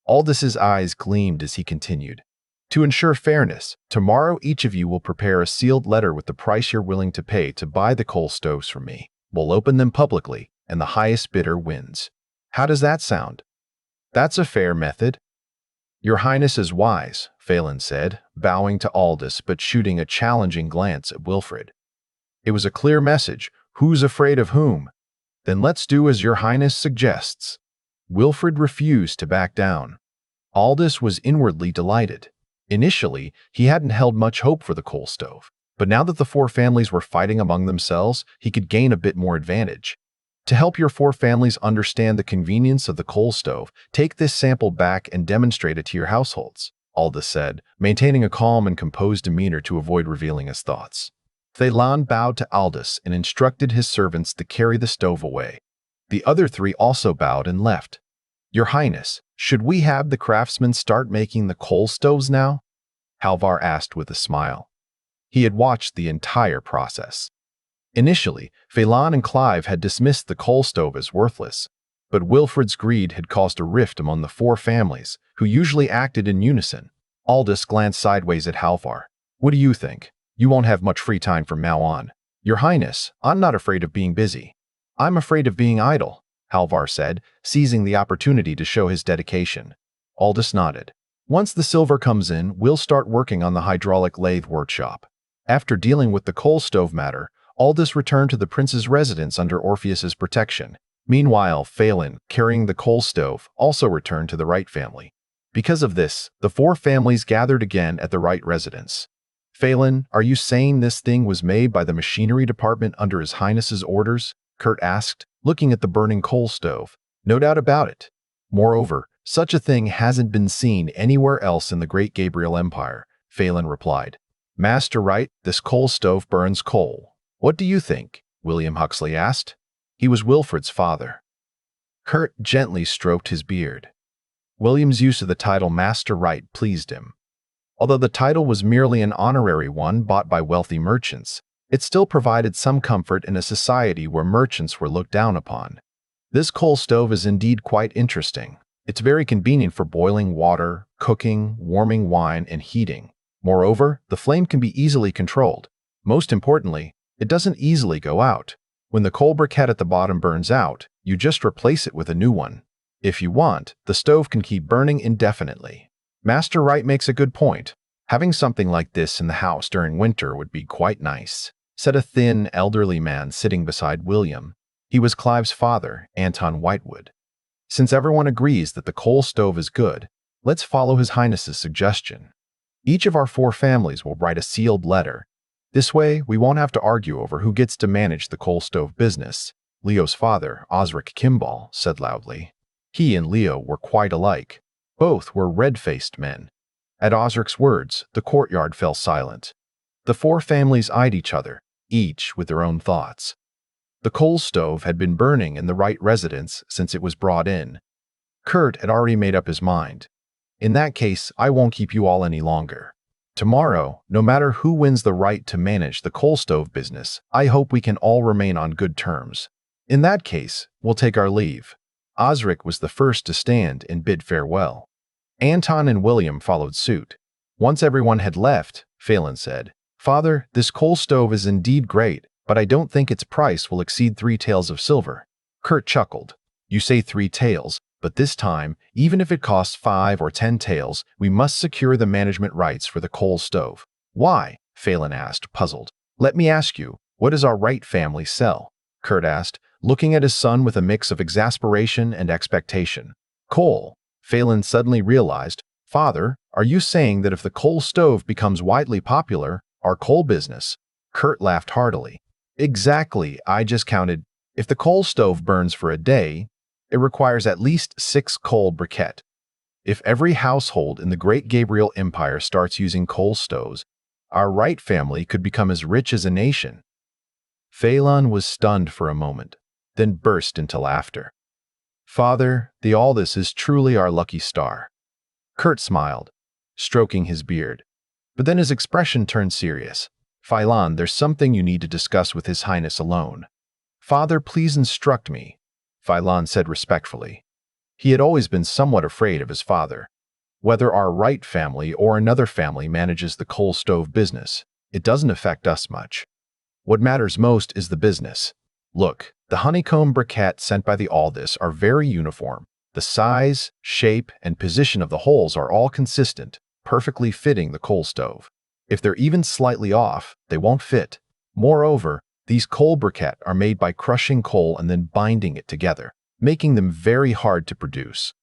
Aldous' eyes gleamed as he continued. "To ensure fairness, tomorrow each of you will prepare a sealed letter with the price you're willing to pay to buy the coal stoves from me. We'll open them publicly, and the highest bidder wins. How does that sound?" "That's a fair method." "Your Highness is wise," Phelan said, bowing to Aldous but shooting a challenging glance at Wilfred. It was a clear message. Who's afraid of whom? "Then let's do as your Highness suggests." Wilfred refused to back down. Aldous was inwardly delighted. Initially, he hadn't held much hope for the coal stove, but now that the four families were fighting among themselves, he could gain a bit more advantage. To help your four families understand the convenience of the coal stove, take this sample back and demonstrate it to your households, Aldous said, maintaining a calm and composed demeanor to avoid revealing his thoughts. Phelan bowed to Aldous and instructed his servants to carry the stove away. The other three also bowed and left. "Your Highness, should we have the craftsmen start making the coal stoves now?" Halvar asked with a smile. He had watched the entire process. Initially, Phelan and Clive had dismissed the coal stove as worthless, but Wilfred's greed had caused a rift among the four families, who usually acted in unison. Aldous glanced sideways at Halvar. "What do you think? You won't have much free time from now on." "Your Highness, I'm not afraid of being busy. I'm afraid of being idle," Halvar said, seizing the opportunity to show his dedication. Aldous nodded. "Once the silver comes in, we'll start working on the hydraulic lathe workshop." After dealing with the coal stove matter, Aldous returned to the prince's residence under Orpheus's protection. Meanwhile, Phelan, carrying the coal stove, also returned to the Wright family. Because of this, the four families gathered again at the Wright residence. "Phelan, are you saying this thing was made by the machinery department under His Highness's orders?" Kurt asked, looking at the burning coal stove. "No doubt about it. Moreover, such a thing hasn't been seen anywhere else in the Great Gabriel Empire," Phelan replied. "Master Wright, this coal stove burns coal. What do you think?" William Huxley asked. He was Wilfred's father. Kurt gently stroked his beard. William's use of the title Master Wright pleased him. Although the title was merely an honorary one bought by wealthy merchants, It still provided some comfort in a society where merchants were looked down upon. This coal stove is indeed quite interesting. It's very convenient for boiling water, cooking, warming wine, and heating. Moreover, the flame can be easily controlled. Most importantly, it doesn't easily go out. When the coal briquette at the bottom burns out, you just replace it with a new one. If you want, the stove can keep burning indefinitely. Master Wright makes a good point. Having something like this in the house during winter would be quite nice, said a thin, elderly man sitting beside William. He was Clive's father, Anton Whitewood. Since everyone agrees that the coal stove is good, let's follow His Highness's suggestion. Each of our 4 families will write a sealed letter. This way, we won't have to argue over who gets to manage the coal stove business, Leo's father, Osric Kimball, said loudly. He and Leo were quite alike. Both were red-faced men. At Osric's words, the courtyard fell silent. The 4 families eyed each other, each with their own thoughts. The coal stove had been burning in the Wright residence since it was brought in. Kurt had already made up his mind. In that case, I won't keep you all any longer. Tomorrow, no matter who wins the right to manage the coal stove business, I hope we can all remain on good terms. In that case, we'll take our leave. Osric was the first to stand and bid farewell. Anton and William followed suit. Once everyone had left, Phelan said, "Father, this coal stove is indeed great, but I don't think its price will exceed 3 taels of silver." Kurt chuckled. "You say 3 taels, but this time, even if it costs 5 or 10 taels, we must secure the management rights for the coal stove." "Why?" Phelan asked, puzzled. "Let me ask you, what does our Wright family sell?" Kurt asked, looking at his son with a mix of exasperation and expectation. "Coal." Phelan suddenly realized, "Father, are you saying that if the coal stove becomes widely popular, our coal business?" Kurt laughed heartily. "Exactly, I just counted. If the coal stove burns for a day, it requires at least 6 coal briquettes. If every household in the Great Gabriel Empire starts using coal stoves, our Wright family could become as rich as a nation." Phelan was stunned for a moment, then burst into laughter. "Father, the Aldous is truly our lucky star." Kurt smiled, stroking his beard, but then his expression turned serious. "Phelan, there's something you need to discuss with His Highness alone." "Father, please instruct me," Phelan said respectfully. He had always been somewhat afraid of his father. "Whether our Wright family or another family manages the coal stove business, it doesn't affect us much. What matters most is the business. Look, the honeycomb briquettes sent by the Aldous are very uniform. The size, shape, and position of the holes are all consistent, perfectly fitting the coal stove. If they're even slightly off, they won't fit. Moreover, these coal briquettes are made by crushing coal and then binding it together, making them very hard to produce."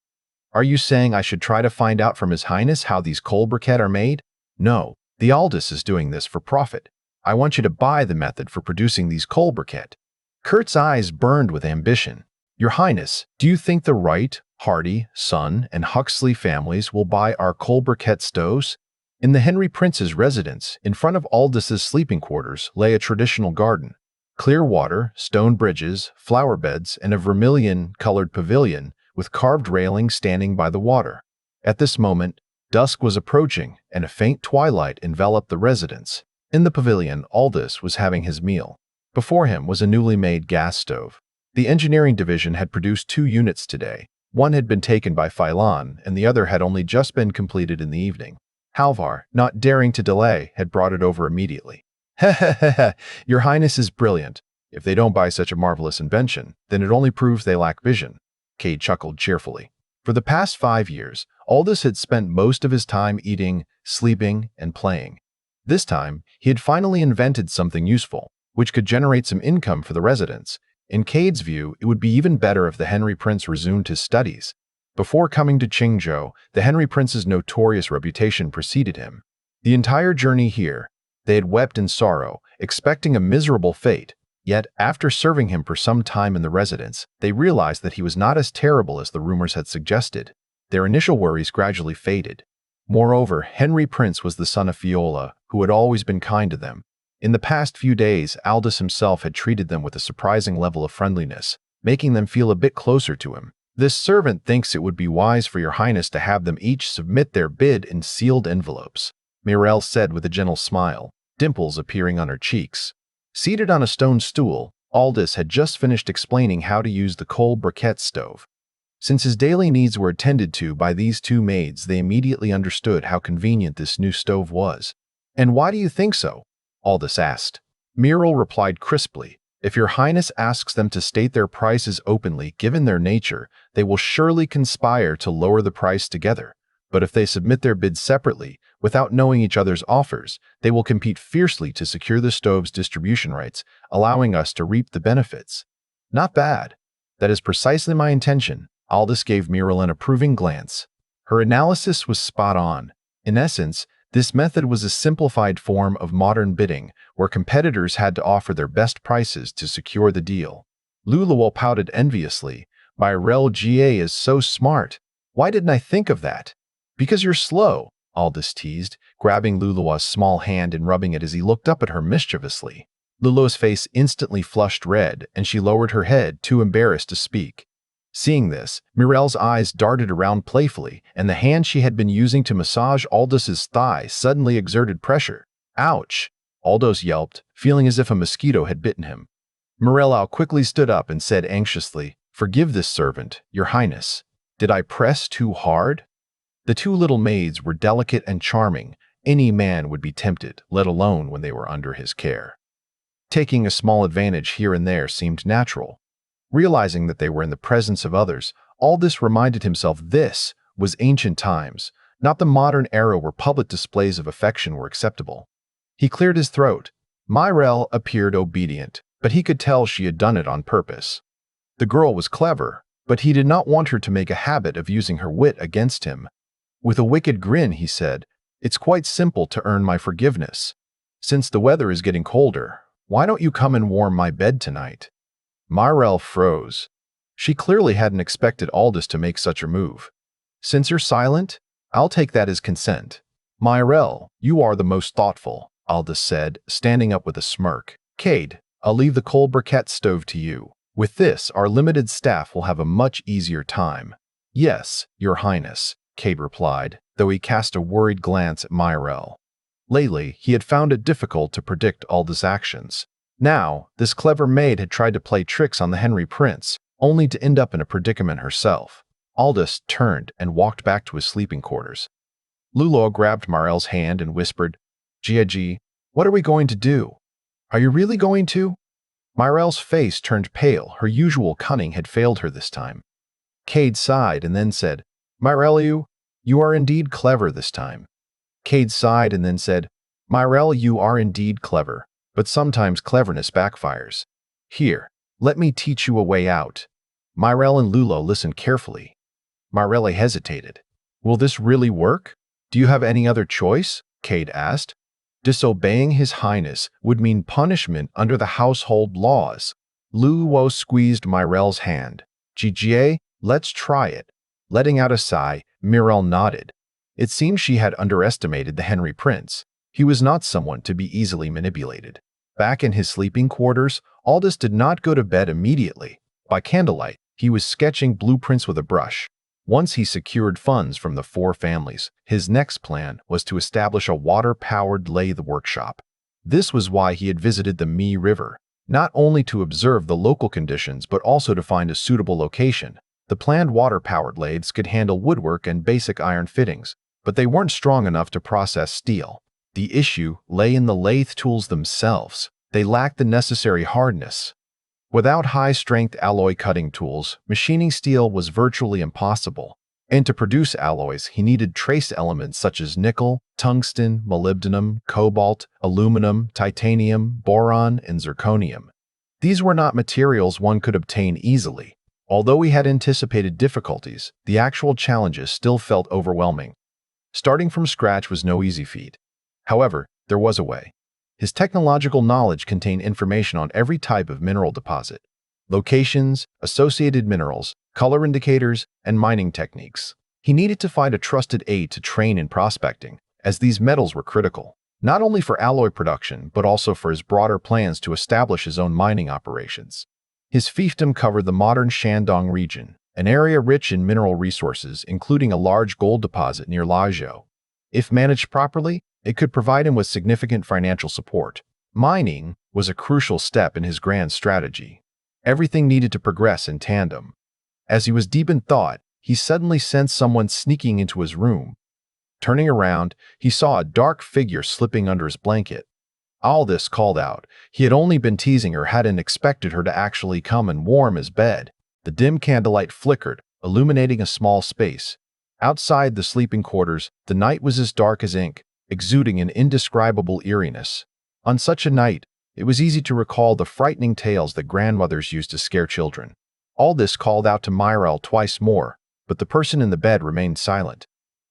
"Are you saying I should try to find out from His Highness how these coal briquettes are made?" "No, the Aldous is doing this for profit. I want you to buy the method for producing these coal briquettes." Kurt's eyes burned with ambition. "Your Highness, do you think the Wright, Hardy, Son, and Huxley families will buy our coal briquette stoves?" In the Henry Prince's residence, in front of Aldous' sleeping quarters, lay a traditional garden. Clear water, stone bridges, flower beds, and a vermilion-colored pavilion with carved railings standing by the water. At this moment, dusk was approaching, and a faint twilight enveloped the residence. In the pavilion, Aldous was having his meal. Before him was a newly made gas stove. The engineering division had produced 2 units today. One had been taken by Phelan, and the other had only just been completed in the evening. Halvar, not daring to delay, had brought it over immediately. "Heh, Your Highness is brilliant. If they don't buy such a marvelous invention, then it only proves they lack vision." Cade chuckled cheerfully. For the past 5 years, Aldous had spent most of his time eating, sleeping, and playing. This time, he had finally invented something useful, which could generate some income for the residents. In Cade's view, it would be even better if the Henry Prince resumed his studies. Before coming to Qingzhou, the Henry Prince's notorious reputation preceded him. The entire journey here, they had wept in sorrow, expecting a miserable fate. Yet, after serving him for some time in the residence, they realized that he was not as terrible as the rumors had suggested. Their initial worries gradually faded. Moreover, Henry Prince was the son of Fiola, who had always been kind to them. In the past few days, Aldous himself had treated them with a surprising level of friendliness, making them feel a bit closer to him. "This servant thinks it would be wise for your Highness to have them each submit their bid in sealed envelopes," Mirel said with a gentle smile, dimples appearing on her cheeks. Seated on a stone stool, Aldous had just finished explaining how to use the coal briquette stove. Since his daily needs were attended to by these two maids, they immediately understood how convenient this new stove was. "And why do you think so?" Aldous asked. Muriel replied crisply, "If your highness asks them to state their prices openly, given their nature, they will surely conspire to lower the price together. But if they submit their bids separately, without knowing each other's offers, they will compete fiercely to secure the stove's distribution rights, allowing us to reap the benefits." "Not bad. That is precisely my intention." Aldous gave Muriel an approving glance. Her analysis was spot on. In essence, this method was a simplified form of modern bidding, where competitors had to offer their best prices to secure the deal. Luluo pouted enviously. "Myrel GA is so smart. Why didn't I think of that?" "Because you're slow," Aldous teased, grabbing Luluo's small hand and rubbing it as he looked up at her mischievously. Luluo's face instantly flushed red, and she lowered her head, too embarrassed to speak. Seeing this, Muriel's eyes darted around playfully, and the hand she had been using to massage Aldous's thigh suddenly exerted pressure. "Ouch!" Aldous yelped, feeling as if a mosquito had bitten him. Muriel quickly stood up and said anxiously, "Forgive this servant, your highness. Did I press too hard?" The two little maids were delicate and charming. Any man would be tempted, let alone when they were under his care. Taking a small advantage here and there seemed natural. Realizing that they were in the presence of others, Aldous reminded himself this was ancient times, not the modern era where public displays of affection were acceptable. He cleared his throat. Myrel appeared obedient, but he could tell she had done it on purpose. The girl was clever, but he did not want her to make a habit of using her wit against him. With a wicked grin, he said, "It's quite simple to earn my forgiveness. Since the weather is getting colder, why don't you come and warm my bed tonight?" Myrel froze. She clearly hadn't expected Aldous to make such a move. "Since you're silent, I'll take that as consent." "Myrel, you are the most thoughtful," Aldous said, standing up with a smirk. "Cade, I'll leave the coal briquette stove to you. With this, our limited staff will have a much easier time." "Yes, your highness," Cade replied, though he cast a worried glance at Myrel. Lately, he had found it difficult to predict Aldous' actions. Now, this clever maid had tried to play tricks on the Henry Prince, only to end up in a predicament herself. Aldous turned and walked back to his sleeping quarters. Luluo grabbed Myrel's hand and whispered, "Gia, what are we going to do?" "Are you really going to?" Myrel's face turned pale. Her usual cunning had failed her this time. Cade sighed and then said, "Myrel, you are indeed clever this time." Cade sighed and then said, "Myrel, you are indeed clever. But sometimes cleverness backfires. Here, let me teach you a way out." Myrel and Luluo listened carefully. Myrel hesitated. "Will this really work? Do you have any other choice?" Cade asked. "Disobeying His Highness would mean punishment under the household laws." Luluo squeezed Myrel's hand. "Gia, let's try it." Letting out a sigh, Myrel nodded. It seemed she had underestimated the Henry Prince. He was not someone to be easily manipulated. Back in his sleeping quarters, Aldous did not go to bed immediately. By candlelight, he was sketching blueprints with a brush. Once he secured funds from the four families, his next plan was to establish a water-powered lathe workshop. This was why he had visited the Mi River, not only to observe the local conditions but also to find a suitable location. The planned water-powered lathes could handle woodwork and basic iron fittings, but they weren't strong enough to process steel. The issue lay in the lathe tools themselves. They lacked the necessary hardness. Without high-strength alloy cutting tools, machining steel was virtually impossible. And to produce alloys, he needed trace elements such as nickel, tungsten, molybdenum, cobalt, aluminum, titanium, boron, and zirconium. These were not materials one could obtain easily. Although he had anticipated difficulties, the actual challenges still felt overwhelming. Starting from scratch was no easy feat. However, there was a way. His technological knowledge contained information on every type of mineral deposit, locations, associated minerals, color indicators, and mining techniques. He needed to find a trusted aide to train in prospecting, as these metals were critical, not only for alloy production but also for his broader plans to establish his own mining operations. His fiefdom covered the modern Shandong region, an area rich in mineral resources, including a large gold deposit near Lajou. If managed properly, it could provide him with significant financial support. Mining was a crucial step in his grand strategy. Everything needed to progress in tandem. As he was deep in thought, he suddenly sensed someone sneaking into his room. Turning around, he saw a dark figure slipping under his blanket. Aldous called out. He had only been teasing her, hadn't expected her to actually come and warm his bed. The dim candlelight flickered, illuminating a small space. Outside the sleeping quarters, the night was as dark as ink, exuding an indescribable eeriness. On such a night, it was easy to recall the frightening tales that grandmothers used to scare children. Aldous called out to Myrel twice more, but the person in the bed remained silent.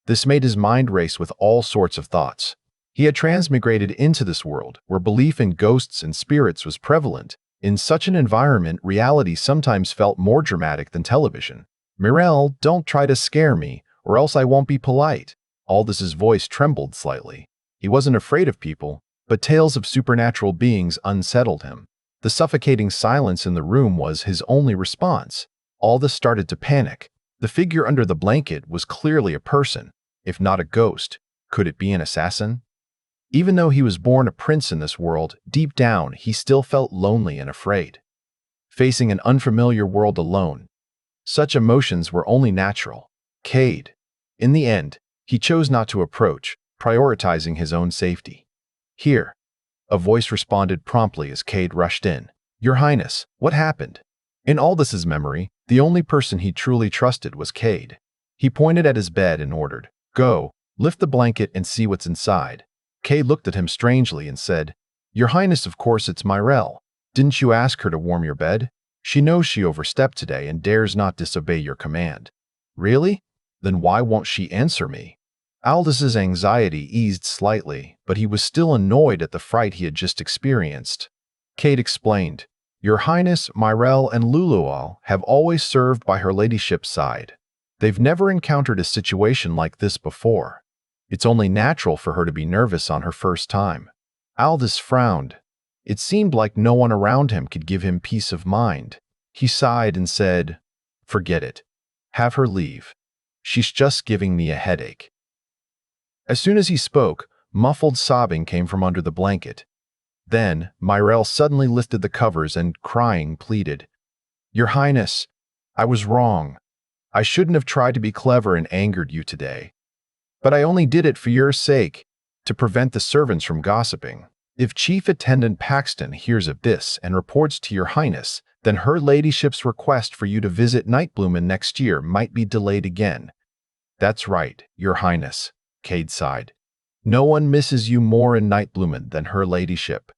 This made his mind race with all sorts of thoughts. He had transmigrated into this world, where belief in ghosts and spirits was prevalent. In such an environment, reality sometimes felt more dramatic than television. "Myrel, don't try to scare me, or else I won't be polite." Aldous's voice trembled slightly. He wasn't afraid of people, but tales of supernatural beings unsettled him. The suffocating silence in the room was his only response. Aldous started to panic. The figure under the blanket was clearly a person, if not a ghost. Could it be an assassin? Even though he was born a prince in this world, deep down he still felt lonely and afraid. Facing an unfamiliar world alone, such emotions were only natural. Cade. In the end, he chose not to approach, prioritizing his own safety. "Here." A voice responded promptly as Cade rushed in. "Your Highness, what happened?" In Aldous's memory, the only person he truly trusted was Cade. He pointed at his bed and ordered, "Go, lift the blanket and see what's inside." Cade looked at him strangely and said, "Your Highness, of course it's Myrel. Didn't you ask her to warm your bed? She knows she overstepped today and dares not disobey your command." "Really? Then why won't she answer me?" Aldous's anxiety eased slightly, but he was still annoyed at the fright he had just experienced. Cade explained, "Your Highness, Myrel and Lulual have always served by her ladyship's side. They've never encountered a situation like this before. It's only natural for her to be nervous on her first time." Aldous frowned. It seemed like no one around him could give him peace of mind. He sighed and said, "Forget it. Have her leave. She's just giving me a headache." As soon as he spoke, muffled sobbing came from under the blanket. Then, Myrel suddenly lifted the covers and, crying, pleaded, "Your Highness, I was wrong. I shouldn't have tried to be clever and angered you today. But I only did it for your sake, to prevent the servants from gossiping. If Chief Attendant Paxton hears of this and reports to your Highness, then her ladyship's request for you to visit Nightblumen next year might be delayed again." "That's right, your Highness," Cade sighed. "No one misses you more in Nightblumen than her ladyship.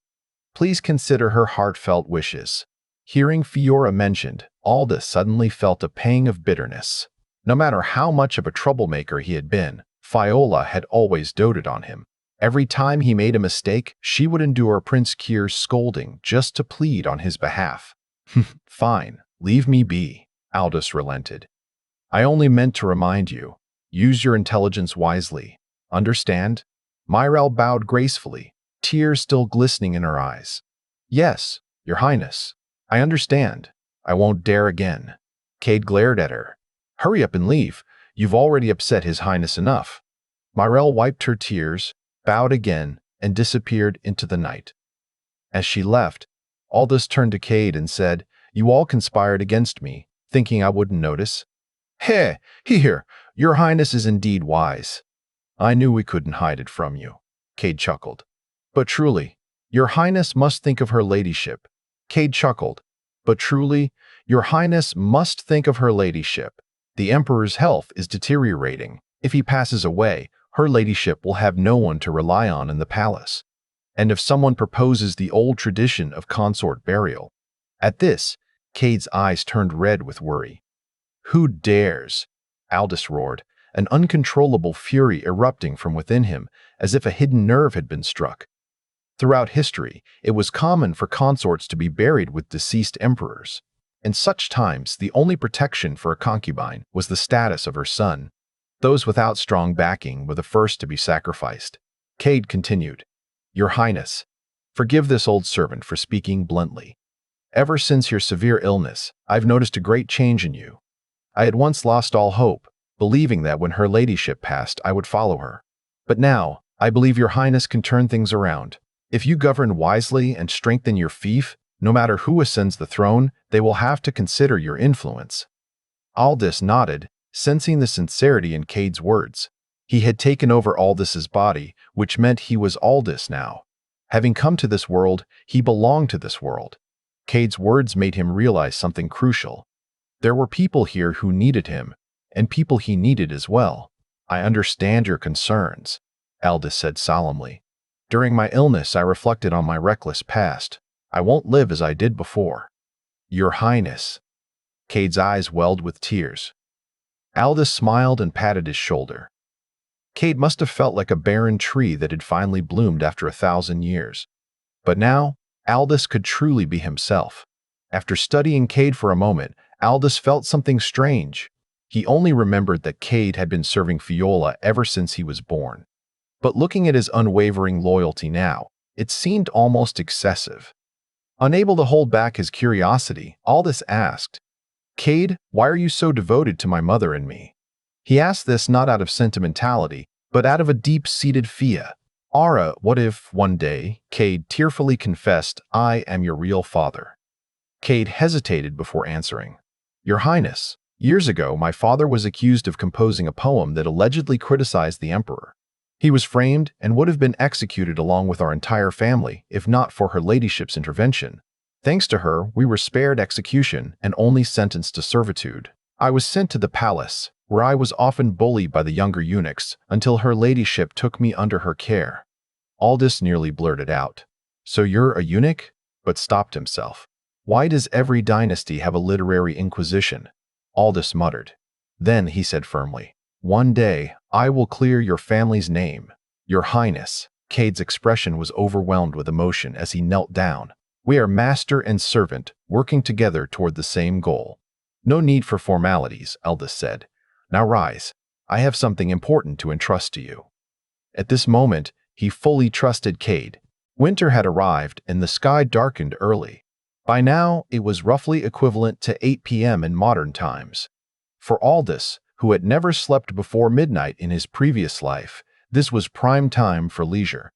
Please consider her heartfelt wishes." Hearing Fiora mentioned, Aldous suddenly felt a pang of bitterness. No matter how much of a troublemaker he had been, Fiola had always doted on him. Every time he made a mistake, she would endure Prince Kyr's scolding just to plead on his behalf. "Fine, leave me be," Aldous relented. "I only meant to remind you. Use your intelligence wisely. Understand?" Myrel bowed gracefully, tears still glistening in her eyes. "Yes, your Highness. I understand. I won't dare again." Cade glared at her. "Hurry up and leave. You've already upset His Highness enough." Myrel wiped her tears, bowed again, and disappeared into the night. As she left, Aldous turned to Cade and said, "You all conspired against me, thinking I wouldn't notice?" "Heh, here, your Highness is indeed wise." "I knew we couldn't hide it from you," Cade chuckled. "But truly, your Highness must think of her ladyship." Cade chuckled. "But truly, your Highness must think of her ladyship. The Emperor's health is deteriorating. If he passes away, her ladyship will have no one to rely on in the palace. And if someone proposes the old tradition of consort burial..." At this, Cade's eyes turned red with worry. "Who dares?" Aldous roared, an uncontrollable fury erupting from within him as if a hidden nerve had been struck. Throughout history, it was common for consorts to be buried with deceased emperors. In such times, the only protection for a concubine was the status of her son. Those without strong backing were the first to be sacrificed. Cade continued, "Your Highness, forgive this old servant for speaking bluntly. Ever since your severe illness, I've noticed a great change in you. I had once lost all hope, believing that when her ladyship passed, I would follow her. But now, I believe your Highness can turn things around. If you govern wisely and strengthen your fief, no matter who ascends the throne, they will have to consider your influence. Aldous nodded, sensing the sincerity in Cade's words. He had taken over Aldous' body, which meant he was Aldous now. Having come to this world, he belonged to this world. Cade's words made him realize something crucial. There were people here who needed him, and people he needed as well. I understand your concerns, Aldous said solemnly. During my illness, I reflected on my reckless past. I won't live as I did before. Your Highness. Cade's eyes welled with tears. Aldous smiled and patted his shoulder. Cade must have felt like a barren tree that had finally bloomed after 1,000 years. But now, Aldous could truly be himself. After studying Cade for a moment, Aldous felt something strange. He only remembered that Cade had been serving Fiola ever since he was born. But looking at his unwavering loyalty now, it seemed almost excessive. Unable to hold back his curiosity, Aldous asked, Cade, why are you so devoted to my mother and me? He asked this not out of sentimentality, but out of a deep-seated fear. Ara, what if, one day, Cade tearfully confessed, I am your real father? Cade hesitated before answering. Your Highness, years ago my father was accused of composing a poem that allegedly criticized the Emperor. He was framed and would have been executed along with our entire family, if not for her ladyship's intervention. Thanks to her, we were spared execution and only sentenced to servitude. I was sent to the palace, where I was often bullied by the younger eunuchs, until her ladyship took me under her care. Aldous nearly blurted out, So you're a eunuch? But stopped himself. Why does every dynasty have a literary inquisition? Aldous muttered. Then he said firmly, One day, I will clear your family's name. Your Highness. Cade's expression was overwhelmed with emotion as he knelt down. We are master and servant, working together toward the same goal. No need for formalities, Aldous said. Now rise. I have something important to entrust to you. At this moment, he fully trusted Cade. Winter had arrived and the sky darkened early. By now, it was roughly equivalent to 8 p.m. in modern times. For Aldous, who had never slept before midnight in his previous life, this was prime time for leisure.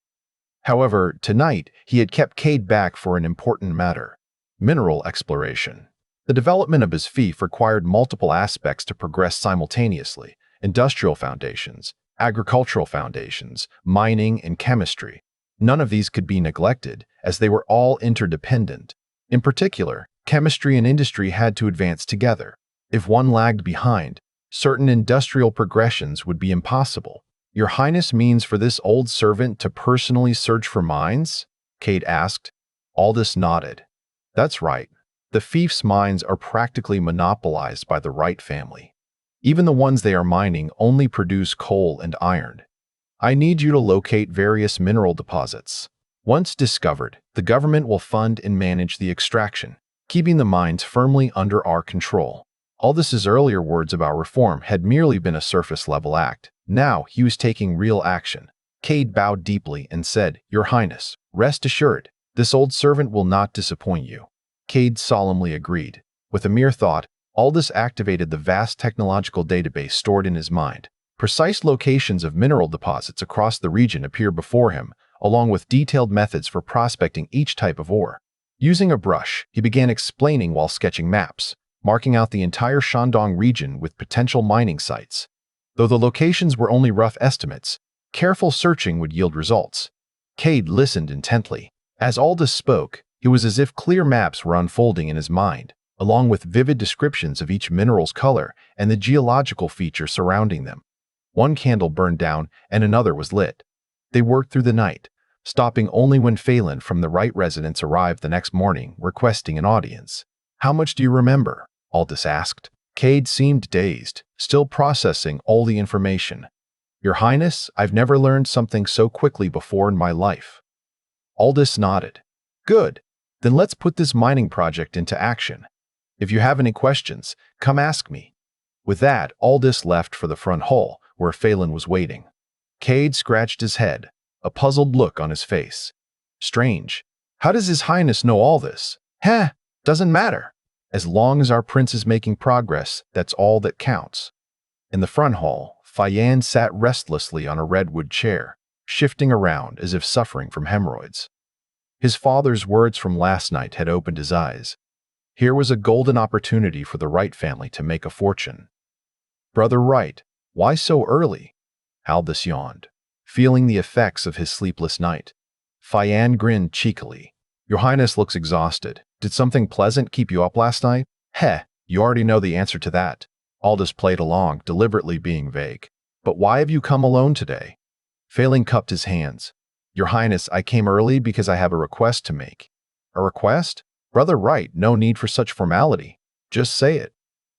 However, tonight, he had kept Cade back for an important matter: mineral exploration. The development of his fief required multiple aspects to progress simultaneously: industrial foundations, agricultural foundations, mining, and chemistry. None of these could be neglected, as they were all interdependent. In particular, chemistry and industry had to advance together. If one lagged behind, certain industrial progressions would be impossible. Your Highness means for this old servant to personally search for mines? Cade asked. Aldous nodded. That's right. The fief's mines are practically monopolized by the Wright family. Even the ones they are mining only produce coal and iron. I need you to locate various mineral deposits. Once discovered, the government will fund and manage the extraction, keeping the mines firmly under our control. Aldous' earlier words about reform had merely been a surface-level act. Now he was taking real action. Cade bowed deeply and said, Your Highness, rest assured, this old servant will not disappoint you. Cade solemnly agreed. With a mere thought, Aldous activated the vast technological database stored in his mind. Precise locations of mineral deposits across the region appear before him, along with detailed methods for prospecting each type of ore. Using a brush, he began explaining while sketching maps, marking out the entire Shandong region with potential mining sites. Though the locations were only rough estimates, careful searching would yield results. Cade listened intently. As Aldous spoke, it was as if clear maps were unfolding in his mind, along with vivid descriptions of each mineral's color and the geological features surrounding them. One candle burned down and another was lit. They worked through the night, stopping only when Phelan from the Wright residence arrived the next morning, requesting an audience. How much do you remember? Aldous asked. Cade seemed dazed, still processing all the information. Your Highness, I've never learned something so quickly before in my life. Aldous nodded. Good. Then let's put this mining project into action. If you have any questions, come ask me. With that, Aldous left for the front hall, where Phelan was waiting. Cade scratched his head, a puzzled look on his face. Strange. How does His Highness know all this? Doesn't matter. As long as our prince is making progress, that's all that counts. In the front hall, Fayan sat restlessly on a redwood chair, shifting around as if suffering from hemorrhoids. His father's words from last night had opened his eyes. Here was a golden opportunity for the Wright family to make a fortune. Brother Wright, why so early? Aldous yawned, feeling the effects of his sleepless night. Fian grinned cheekily. Your Highness looks exhausted. Did something pleasant keep you up last night? Heh, you already know the answer to that. Aldous played along, deliberately being vague. But why have you come alone today? Phelan cupped his hands. Your Highness, I came early because I have a request to make. A request? Brother Wright, no need for such formality. Just say it.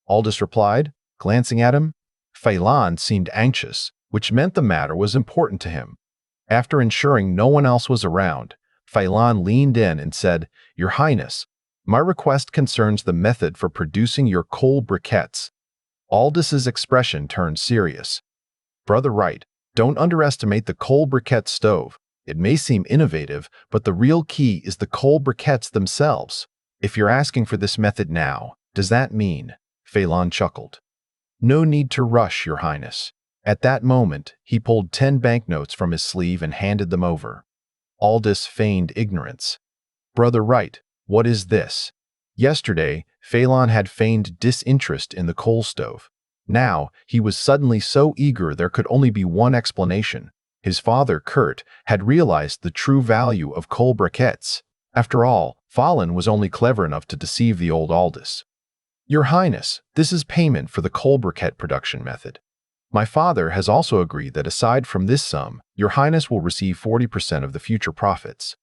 Aldous replied, glancing at him. Phelan seemed anxious, which meant the matter was important to him. After ensuring no one else was around, Phelan leaned in and said, Your Highness, my request concerns the method for producing your coal briquettes. Aldous's expression turned serious. Brother Wright, don't underestimate the coal briquette stove. It may seem innovative, but the real key is the coal briquettes themselves. If you're asking for this method now, does that mean? Phelan chuckled. No need to rush, Your Highness. At that moment, he pulled 10 banknotes from his sleeve and handed them over. Aldous feigned ignorance. Brother Wright, what is this? Yesterday, Phelan had feigned disinterest in the coal stove. Now, he was suddenly so eager there could only be one explanation. His father, Kurt, had realized the true value of coal briquettes. After all, Phelan was only clever enough to deceive the old Aldous. Your Highness, this is payment for the coal briquette production method. My father has also agreed that aside from this sum, Your Highness will receive 40% of the future profits.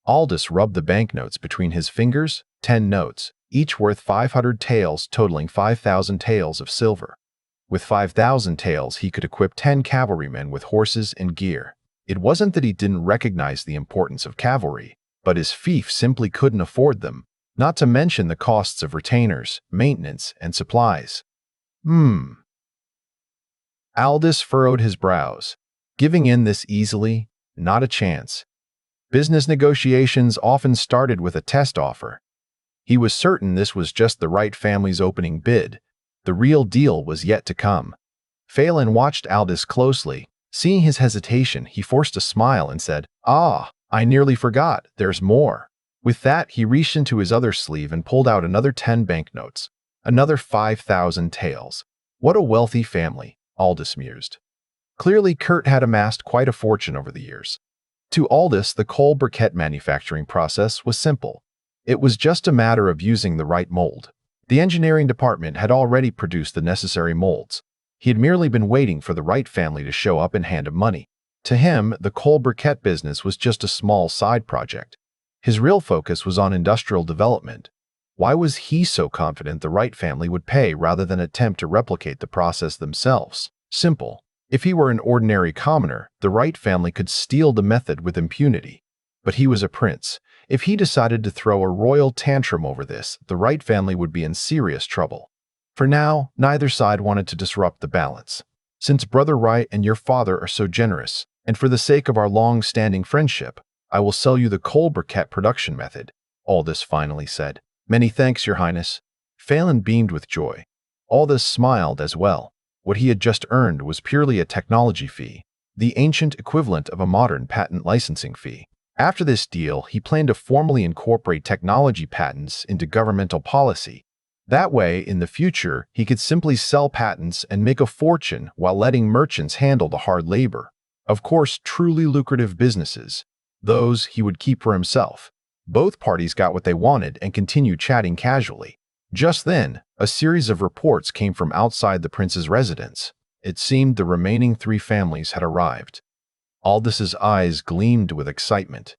Aldous rubbed the banknotes between his fingers, 10 notes, each worth 500 taels, totaling 5,000 taels of silver. With 5,000 taels, he could equip 10 cavalrymen with horses and gear. It wasn't that he didn't recognize the importance of cavalry, but his fief simply couldn't afford them, not to mention the costs of retainers, maintenance, and supplies. Aldous furrowed his brows. Giving in this easily? Not a chance. Business negotiations often started with a test offer. He was certain this was just the Wright family's opening bid. The real deal was yet to come. Phelan watched Aldous closely. Seeing his hesitation, he forced a smile and said, I nearly forgot. There's more. With that, he reached into his other sleeve and pulled out another 10 banknotes. Another 5,000 taels. What a wealthy family, Aldous mused. Clearly, Kurt had amassed quite a fortune over the years. To Aldous, the coal briquette manufacturing process was simple. It was just a matter of using the right mold. The engineering department had already produced the necessary molds. He had merely been waiting for the Wright family to show up and hand him money. To him, the coal briquette business was just a small side project. His real focus was on industrial development. Why was he so confident the Wright family would pay rather than attempt to replicate the process themselves? Simple. If he were an ordinary commoner, the Wright family could steal the method with impunity. But he was a prince. If he decided to throw a royal tantrum over this, the Wright family would be in serious trouble. For now, neither side wanted to disrupt the balance. Since Brother Wright and your father are so generous, and for the sake of our long-standing friendship, I will sell you the coal briquette production method, Aldous finally said. Many thanks, Your Highness. Phelan beamed with joy. Aldous smiled as well. What he had just earned was purely a technology fee, the ancient equivalent of a modern patent licensing fee. After this deal, he planned to formally incorporate technology patents into governmental policy. That way, in the future, he could simply sell patents and make a fortune while letting merchants handle the hard labor. Of course, truly lucrative businesses. Those he would keep for himself. Both parties got what they wanted and continued chatting casually. Just then, a series of reports came from outside the prince's residence. It seemed the remaining 3 families had arrived. Aldous's eyes gleamed with excitement.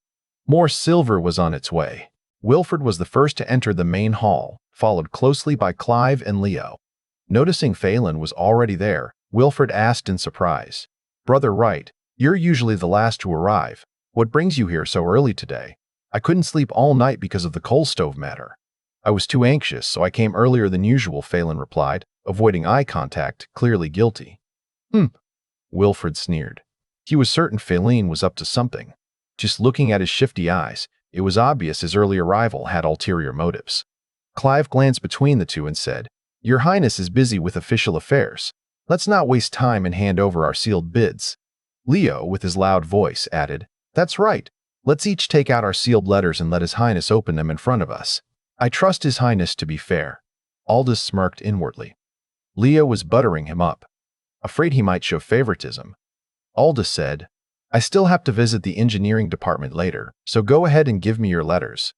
More silver was on its way. Wilfred was the first to enter the main hall, followed closely by Clive and Leo. Noticing Phelan was already there, Wilfred asked in surprise, Brother Wright, you're usually the last to arrive. What brings you here so early today? I couldn't sleep all night because of the coal stove matter. I was too anxious, so I came earlier than usual, Phelan replied, avoiding eye contact, clearly guilty. Wilfred sneered. He was certain Phelan was up to something. Just looking at his shifty eyes, it was obvious his early arrival had ulterior motives. Clive glanced between the two and said, Your Highness is busy with official affairs. Let's not waste time and hand over our sealed bids. Leo, with his loud voice, added, That's right. Let's each take out our sealed letters and let His Highness open them in front of us. I trust His Highness to be fair." Aldous smirked inwardly. Leo was buttering him up, afraid he might show favoritism. Aldous said, "I still have to visit the engineering department later, so go ahead and give me your letters."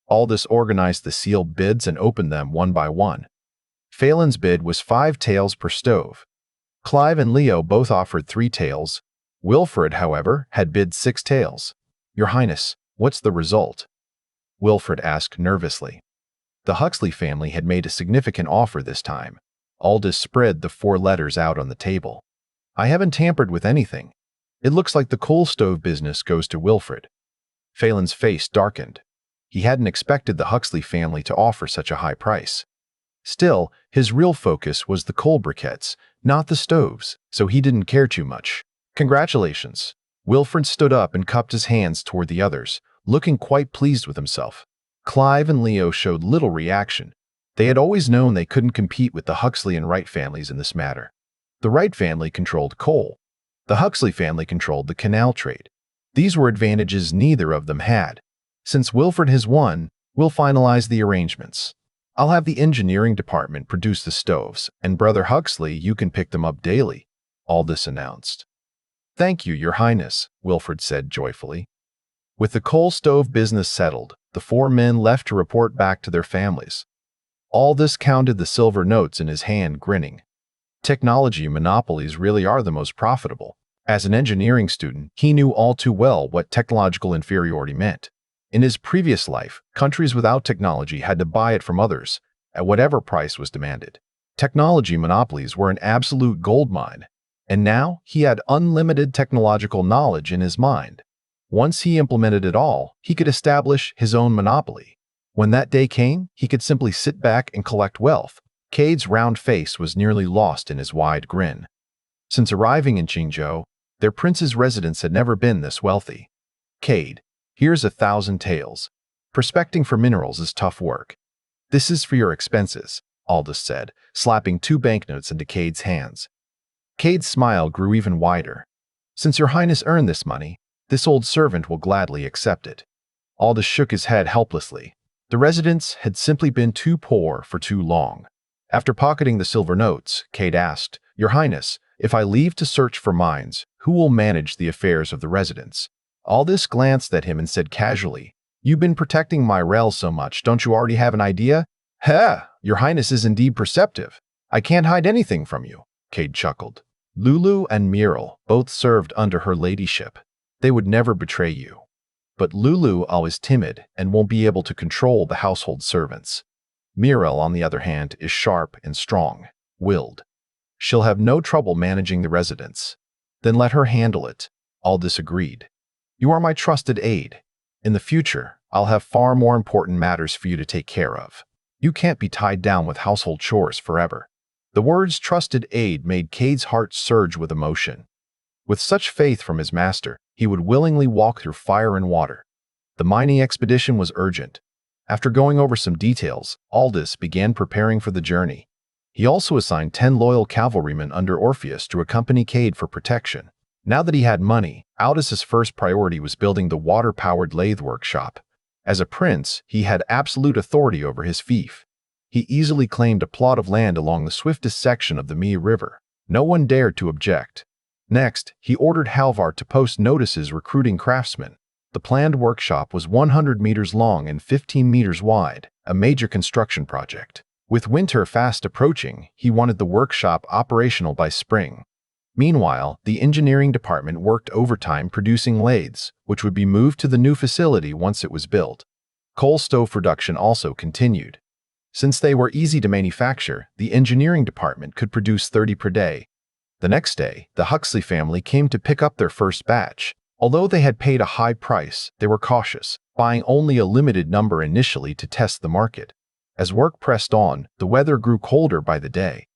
Aldous organized the sealed bids and opened them one by one. Phelan's bid was 5 taels per stove. Clive and Leo both offered 3 taels. Wilfred, however, had bid 6 taels. "Your Highness, what's the result?" Wilfred asked nervously. The Huxley family had made a significant offer this time. Aldous spread the 4 letters out on the table. "I haven't tampered with anything. It looks like the coal stove business goes to Wilfred." Phelan's face darkened. He hadn't expected the Huxley family to offer such a high price. Still, his real focus was the coal briquettes, not the stoves, so he didn't care too much. "Congratulations." Wilfred stood up and cupped his hands toward the others, looking quite pleased with himself. Clive and Leo showed little reaction. They had always known they couldn't compete with the Huxley and Wright families in this matter. The Wright family controlled coal. The Huxley family controlled the canal trade. These were advantages neither of them had. "Since Wilfred has won, we'll finalize the arrangements. I'll have the engineering department produce the stoves, and Brother Huxley, you can pick them up daily," Aldous announced. "Thank you, Your Highness," Wilfred said joyfully. With the coal stove business settled, the 4 men left to report back to their families. Aldous counted the silver notes in his hand, grinning. Technology monopolies really are the most profitable. As an engineering student, he knew all too well what technological inferiority meant. In his previous life, countries without technology had to buy it from others, at whatever price was demanded. Technology monopolies were an absolute goldmine, and now he had unlimited technological knowledge in his mind. Once he implemented it all, he could establish his own monopoly. When that day came, he could simply sit back and collect wealth. Cade's round face was nearly lost in his wide grin. Since arriving in Qingzhou, their prince's residence had never been this wealthy. "Cade, here's 1,000 taels. Prospecting for minerals is tough work. This is for your expenses," Aldous said, slapping 2 banknotes into Cade's hands. Cade's smile grew even wider. "Since Your Highness earned this money, this old servant will gladly accept it." Aldous shook his head helplessly. The residents had simply been too poor for too long. After pocketing the silver notes, Cade asked, "Your Highness, if I leave to search for mines, who will manage the affairs of the residents?" Aldous glanced at him and said casually, "You've been protecting my rel so much, don't you already have an idea?" "Ha! Your Highness is indeed perceptive. I can't hide anything from you," Cade chuckled. "Lulu and Muriel both served under her ladyship. They would never betray you. But Lulu always timid and won't be able to control the household servants. Muriel, on the other hand, is sharp and strong-willed. She'll have no trouble managing the residents." "Then let her handle it," Aldous agreed. "You are my trusted aide. In the future, I'll have far more important matters for you to take care of. You can't be tied down with household chores forever." The words trusted aide made Cade's heart surge with emotion. With such faith from his master, he would willingly walk through fire and water. The mining expedition was urgent. After going over some details, Aldous began preparing for the journey. He also assigned 10 loyal cavalrymen under Orpheus to accompany Cade for protection. Now that he had money, Aldous' first priority was building the water-powered lathe workshop. As a prince, he had absolute authority over his fief. He easily claimed a plot of land along the swiftest section of the Mi River. No one dared to object. Next, he ordered Halvar to post notices recruiting craftsmen. The planned workshop was 100 meters long and 15 meters wide, a major construction project. With winter fast approaching, he wanted the workshop operational by spring. Meanwhile, the engineering department worked overtime producing lathes, which would be moved to the new facility once it was built. Coal stove production also continued. Since they were easy to manufacture, the engineering department could produce 30 per day. The next day, the Huxley family came to pick up their first batch. Although they had paid a high price, they were cautious, buying only a limited number initially to test the market. As work pressed on, the weather grew colder by the day.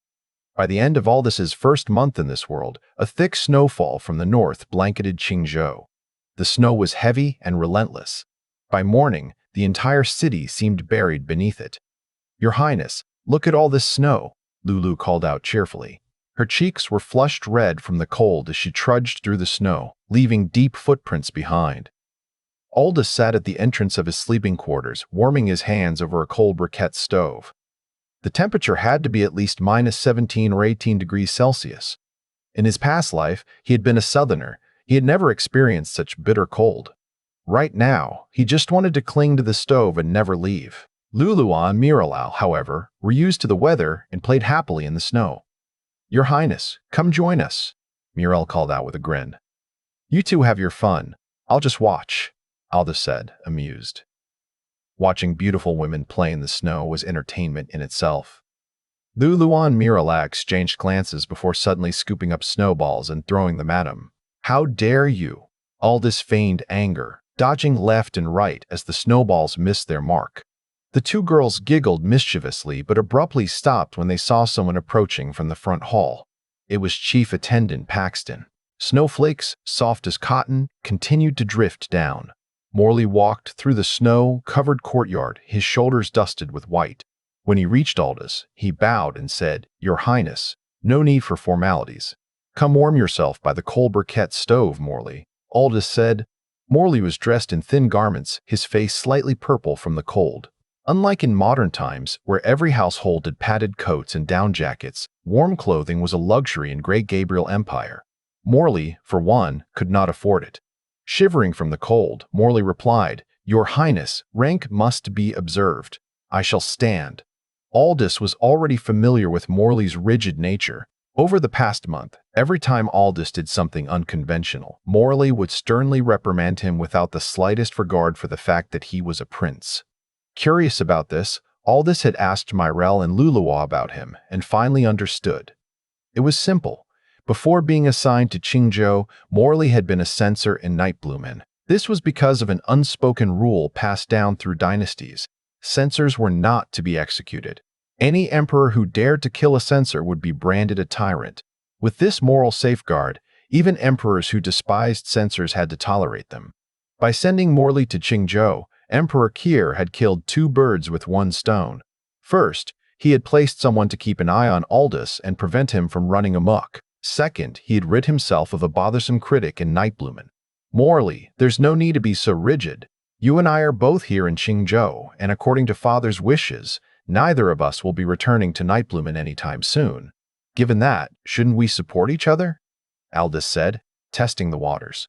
By the end of Aldous' first month in this world, a thick snowfall from the north blanketed Qingzhou. The snow was heavy and relentless. By morning, the entire city seemed buried beneath it. "Your Highness, look at all this snow," Lulu called out cheerfully. Her cheeks were flushed red from the cold as she trudged through the snow, leaving deep footprints behind. Aldous sat at the entrance of his sleeping quarters, warming his hands over a coal briquette stove. The temperature had to be at least minus 17 or 18 degrees Celsius. In his past life, he had been a southerner. He had never experienced such bitter cold. Right now, he just wanted to cling to the stove and never leave. Lulua and Miralal, however, were used to the weather and played happily in the snow. "Your Highness, come join us," Mirel called out with a grin. "You two have your fun. I'll just watch," Aldous said, amused. Watching beautiful women play in the snow was entertainment in itself. Lulua and Miralal exchanged glances before suddenly scooping up snowballs and throwing them at him. "How dare you?" Aldous feigned anger, dodging left and right as the snowballs missed their mark. The two girls giggled mischievously but abruptly stopped when they saw someone approaching from the front hall. It was Chief Attendant Paxton. Snowflakes, soft as cotton, continued to drift down. Morley walked through the snow-covered courtyard, his shoulders dusted with white. When he reached Aldous, he bowed and said, "Your Highness, no need for formalities. Come warm yourself by the coal briquette stove, Morley," Aldous said. Morley was dressed in thin garments, his face slightly purple from the cold. Unlike in modern times, where every household had padded coats and down jackets, warm clothing was a luxury in Grey Gabriel Empire. Morley, for one, could not afford it. Shivering from the cold, Morley replied, "Your Highness, rank must be observed. I shall stand." Aldous was already familiar with Morley's rigid nature. Over the past month, every time Aldous did something unconventional, Morley would sternly reprimand him without the slightest regard for the fact that he was a prince. Curious about this, Aldous had asked Mirel and Lulua about him, and finally understood. It was simple. Before being assigned to Qingzhou, Morley had been a censor in Nightblumen. This was because of an unspoken rule passed down through dynasties. Censors were not to be executed. Any emperor who dared to kill a censor would be branded a tyrant. With this moral safeguard, even emperors who despised censors had to tolerate them. By sending Morley to Qingzhou, Emperor Kier had killed two birds with one stone. First, he had placed someone to keep an eye on Aldous and prevent him from running amok. Second, he had rid himself of a bothersome critic in Nightblumen. "Morley, there's no need to be so rigid. You and I are both here in Qingzhou, and according to Father's wishes, neither of us will be returning to Nightblumen anytime soon. Given that, shouldn't we support each other?" Aldous said, testing the waters.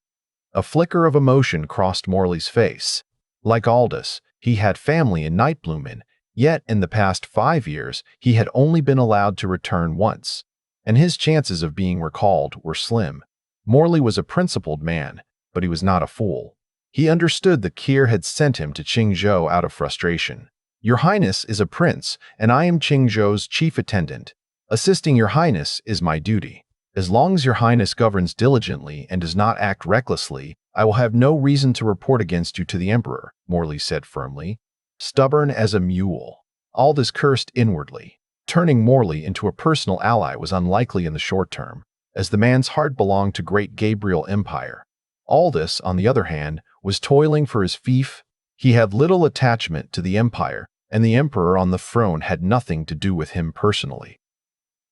A flicker of emotion crossed Morley's face. Like Aldous, he had family in Nightblumen, yet in the past 5 years he had only been allowed to return once, and his chances of being recalled were slim. Morley was a principled man, but he was not a fool. He understood that Kier had sent him to Qingzhou out of frustration. "Your Highness is a prince, and I am Qingzhou's chief attendant. Assisting Your Highness is my duty. As long as Your Highness governs diligently and does not act recklessly, I will have no reason to report against you to the Emperor," Morley said firmly. Stubborn as a mule. Aldous cursed inwardly. Turning Morley into a personal ally was unlikely in the short term, as the man's heart belonged to Great Gabriel Empire. Aldous, on the other hand, was toiling for his fief. He had little attachment to the Empire, and the Emperor on the throne had nothing to do with him personally.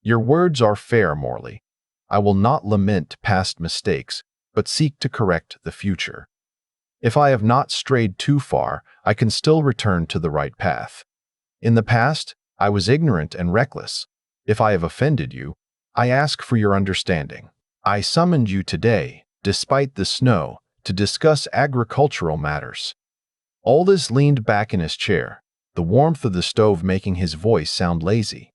"Your words are fair, Morley. I will not lament past mistakes, but seek to correct the future. If I have not strayed too far, I can still return to the right path. In the past, I was ignorant and reckless. If I have offended you, I ask for your understanding. I summoned you today, despite the snow, to discuss agricultural matters." Aldous leaned back in his chair, the warmth of the stove making his voice sound lazy.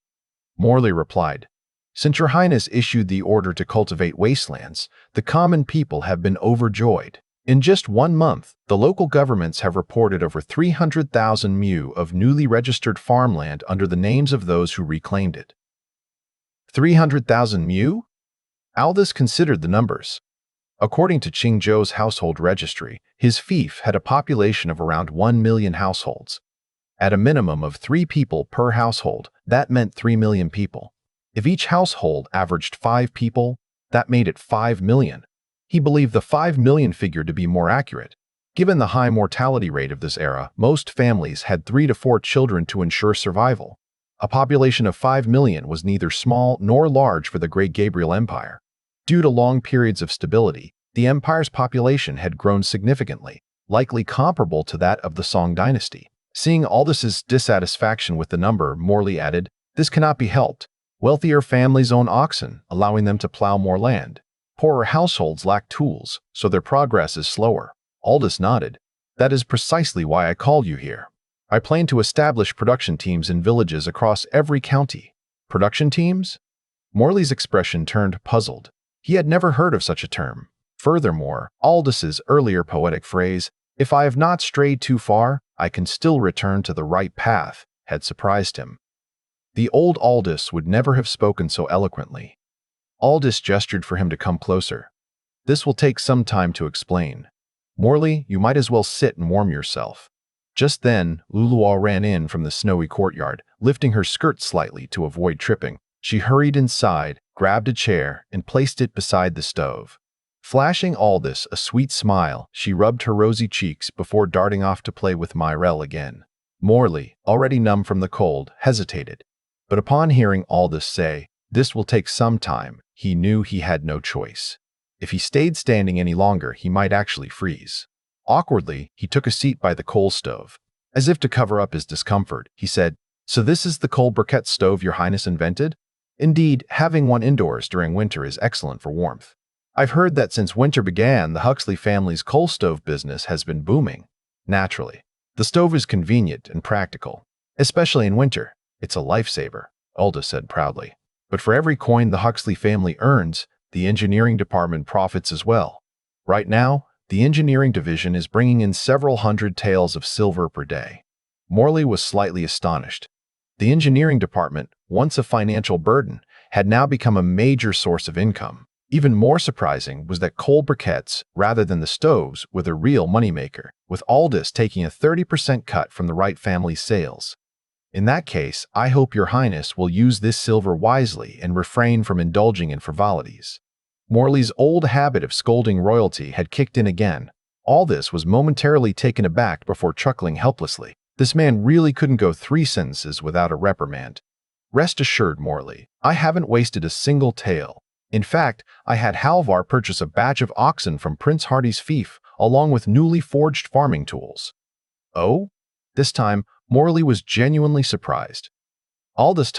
Morley replied, "Since Your Highness issued the order to cultivate wastelands, the common people have been overjoyed. In just 1 month, the local governments have reported over 300,000 mu of newly registered farmland under the names of those who reclaimed it." 300,000 mu? Aldous considered the numbers. According to Qingzhou's household registry, his fief had a population of around 1 million households. At a minimum of 3 people per household, that meant 3 million people. If each household averaged 5 people, that made it 5 million. He believed the 5 million figure to be more accurate. Given the high mortality rate of this era, most families had 3 to 4 children to ensure survival. A population of 5 million was neither small nor large for the Great Gabriel Empire. Due to long periods of stability, the empire's population had grown significantly. likely comparable to that of the Song dynasty. Seeing Aldous' dissatisfaction with the number, Morley added, "This cannot be helped. Wealthier families own oxen, allowing them to plow more land. Poorer households lack tools, so their progress is slower." Aldous nodded. "That is precisely why I called you here. I plan to establish production teams in villages across every county." Production teams? Morley's expression turned puzzled. He had never heard of such a term. Furthermore, Aldous' earlier poetic phrase, "If I have not strayed too far, I can still return to the right path," had surprised him. The old Aldous would never have spoken so eloquently. Aldous gestured for him to come closer. "This will take some time to explain. Morley, you might as well sit and warm yourself." Just then, Lulua ran in from the snowy courtyard, lifting her skirt slightly to avoid tripping. She hurried inside, grabbed a chair, and placed it beside the stove. Flashing Aldous a sweet smile, she rubbed her rosy cheeks before darting off to play with Myrelle again. Morley, already numb from the cold, hesitated. But upon hearing Aldous say, "This will take some time," he knew he had no choice. If he stayed standing any longer, he might actually freeze. Awkwardly, he took a seat by the coal stove. As if to cover up his discomfort, he said, "So this is the coal briquette stove your highness invented? Indeed, having one indoors during winter is excellent for warmth. I've heard that since winter began, the Huxley family's coal stove business has been booming." "Naturally. The stove is convenient and practical, especially in winter. It's a lifesaver," Aldous said proudly. "But for every coin the Huxley family earns, the engineering department profits as well. Right now, the engineering division is bringing in several hundred taels of silver per day." Morley was slightly astonished. The engineering department, once a financial burden, had now become a major source of income. Even more surprising was that coal briquettes, rather than the stoves, were the real moneymaker, with Aldous taking a 30% cut from the Wright family's sales. "In that case, I hope your highness will use this silver wisely and refrain from indulging in frivolities." Morley's old habit of scolding royalty had kicked in again. Aldous was momentarily taken aback before chuckling helplessly. This man really couldn't go 3 sentences without a reprimand. "Rest assured, Morley, I haven't wasted a single tael. In fact, I had Halvar purchase a batch of oxen from Prince Hardy's fief, along with newly forged farming tools." "Oh?" This time, Morley was genuinely surprised. Aldous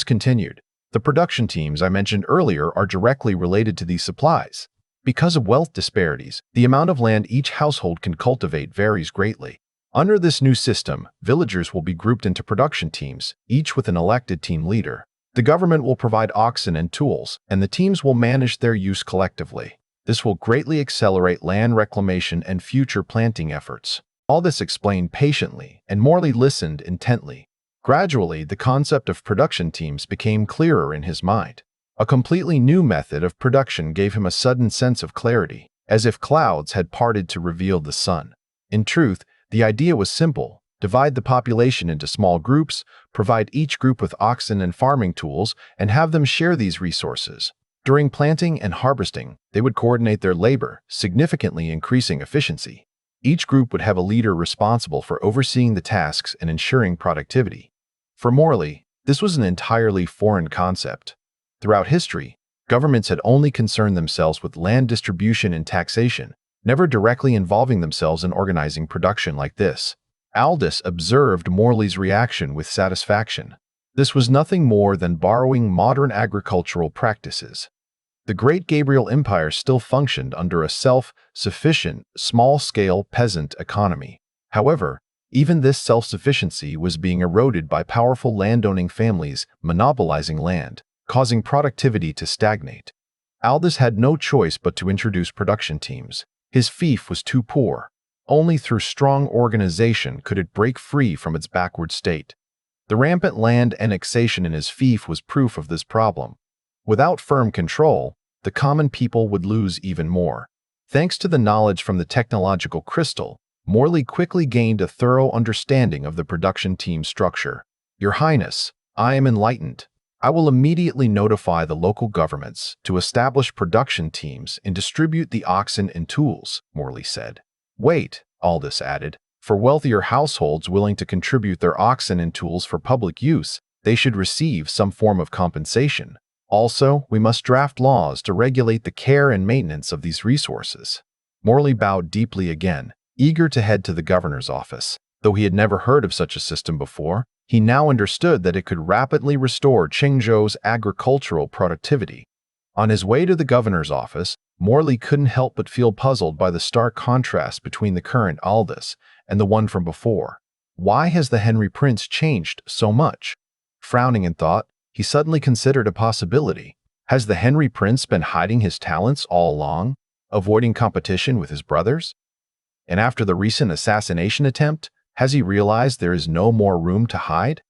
continued, "The production teams I mentioned earlier are directly related to these supplies. Because of wealth disparities, the amount of land each household can cultivate varies greatly. Under this new system, villagers will be grouped into production teams, each with an elected team leader. The government will provide oxen and tools, and the teams will manage their use collectively. This will greatly accelerate land reclamation and future planting efforts." All this explained patiently, and Morley listened intently. Gradually, the concept of production teams became clearer in his mind. A completely new method of production gave him a sudden sense of clarity, as if clouds had parted to reveal the sun. In truth, the idea was simple. Divide the population into small groups, provide each group with oxen and farming tools, and have them share these resources. During planting and harvesting, they would coordinate their labor, significantly increasing efficiency. Each group would have a leader responsible for overseeing the tasks and ensuring productivity. For Morley, this was an entirely foreign concept. Throughout history, governments had only concerned themselves with land distribution and taxation, never directly involving themselves in organizing production like this. Aldous observed Morley's reaction with satisfaction. This was nothing more than borrowing modern agricultural practices. The Great Gabriel Empire still functioned under a self-sufficient, small-scale peasant economy. However, even this self-sufficiency was being eroded by powerful landowning families monopolizing land, causing productivity to stagnate. Aldous had no choice but to introduce production teams. His fief was too poor. Only through strong organization could it break free from its backward state. The rampant land annexation in his fief was proof of this problem. Without firm control, the common people would lose even more. Thanks to the knowledge from the technological crystal, Morley quickly gained a thorough understanding of the production team structure. "Your Highness, I am enlightened. I will immediately notify the local governments to establish production teams and distribute the oxen and tools," Morley said. "Wait," Aldous added, "for wealthier households willing to contribute their oxen and tools for public use, they should receive some form of compensation. Also, we must draft laws to regulate the care and maintenance of these resources." Morley bowed deeply again, eager to head to the governor's office. Though he had never heard of such a system before, he now understood that it could rapidly restore Qingzhou's agricultural productivity. On his way to the governor's office, Morley couldn't help but feel puzzled by the stark contrast between the current Aldous and the one from before. Why has the Henry Prince changed so much? Frowning in thought, he suddenly considered a possibility. Has the Henry Prince been hiding his talents all along, avoiding competition with his brothers? And after the recent assassination attempt, has he realized there is no more room to hide?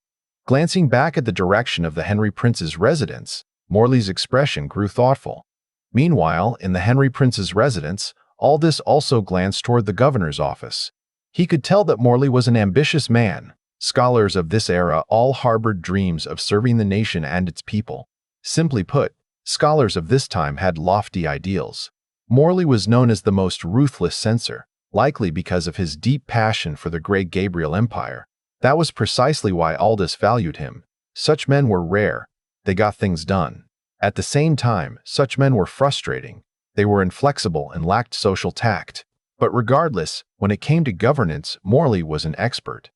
Glancing back at the direction of the Henry Prince's residence, Morley's expression grew thoughtful. Meanwhile, in the Henry Prince's residence, Aldous also glanced toward the governor's office. He could tell that Morley was an ambitious man. Scholars of this era all harbored dreams of serving the nation and its people. Simply put, scholars of this time had lofty ideals. Morley was known as the most ruthless censor, likely because of his deep passion for the great Gabriel Empire. That was precisely why Aldous valued him. Such men were rare. They got things done. At the same time, such men were frustrating. They were inflexible and lacked social tact. But regardless, when it came to governance, Morley was an expert.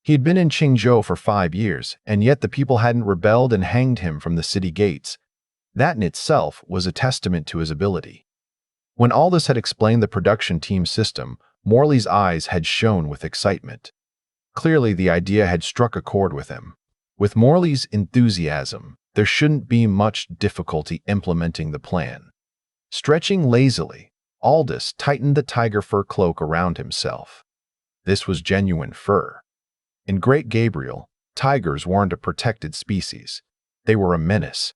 He had been in Qingzhou for 5 years, and yet the people hadn't rebelled and hanged him from the city gates. That in itself was a testament to his ability. When Aldous had explained the production team system, Morley's eyes had shone with excitement. Clearly, the idea had struck a chord with him. With Morley's enthusiasm, there shouldn't be much difficulty implementing the plan. Stretching lazily, Aldous tightened the tiger fur cloak around himself. This was genuine fur. In Great Gabriel, tigers weren't a protected species. They were a menace.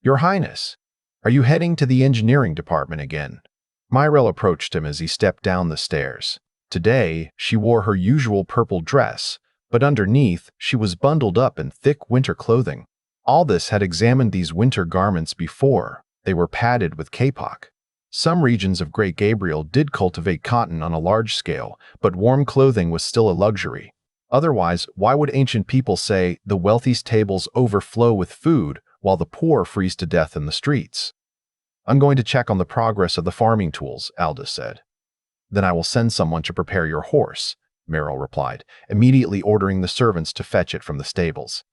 "Your Highness, are you heading to the engineering department again?" Myrel approached him as he stepped down the stairs. Today, she wore her usual purple dress, but underneath, she was bundled up in thick winter clothing. Aldous had examined these winter garments before. They were padded with kapok. Some regions of Great Gabriel did cultivate cotton on a large scale, but warm clothing was still a luxury. Otherwise, why would ancient people say the wealthy's tables overflow with food while the poor freeze to death in the streets? "I'm going to check on the progress of the farming tools," Aldous said. "Then I will send someone to prepare your horse," Myrel replied, immediately ordering the servants to fetch it from the stables.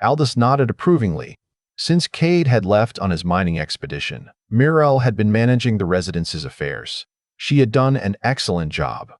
Aldous nodded approvingly. Since Cade had left on his mining expedition, Myrel had been managing the residence's affairs. She had done an excellent job.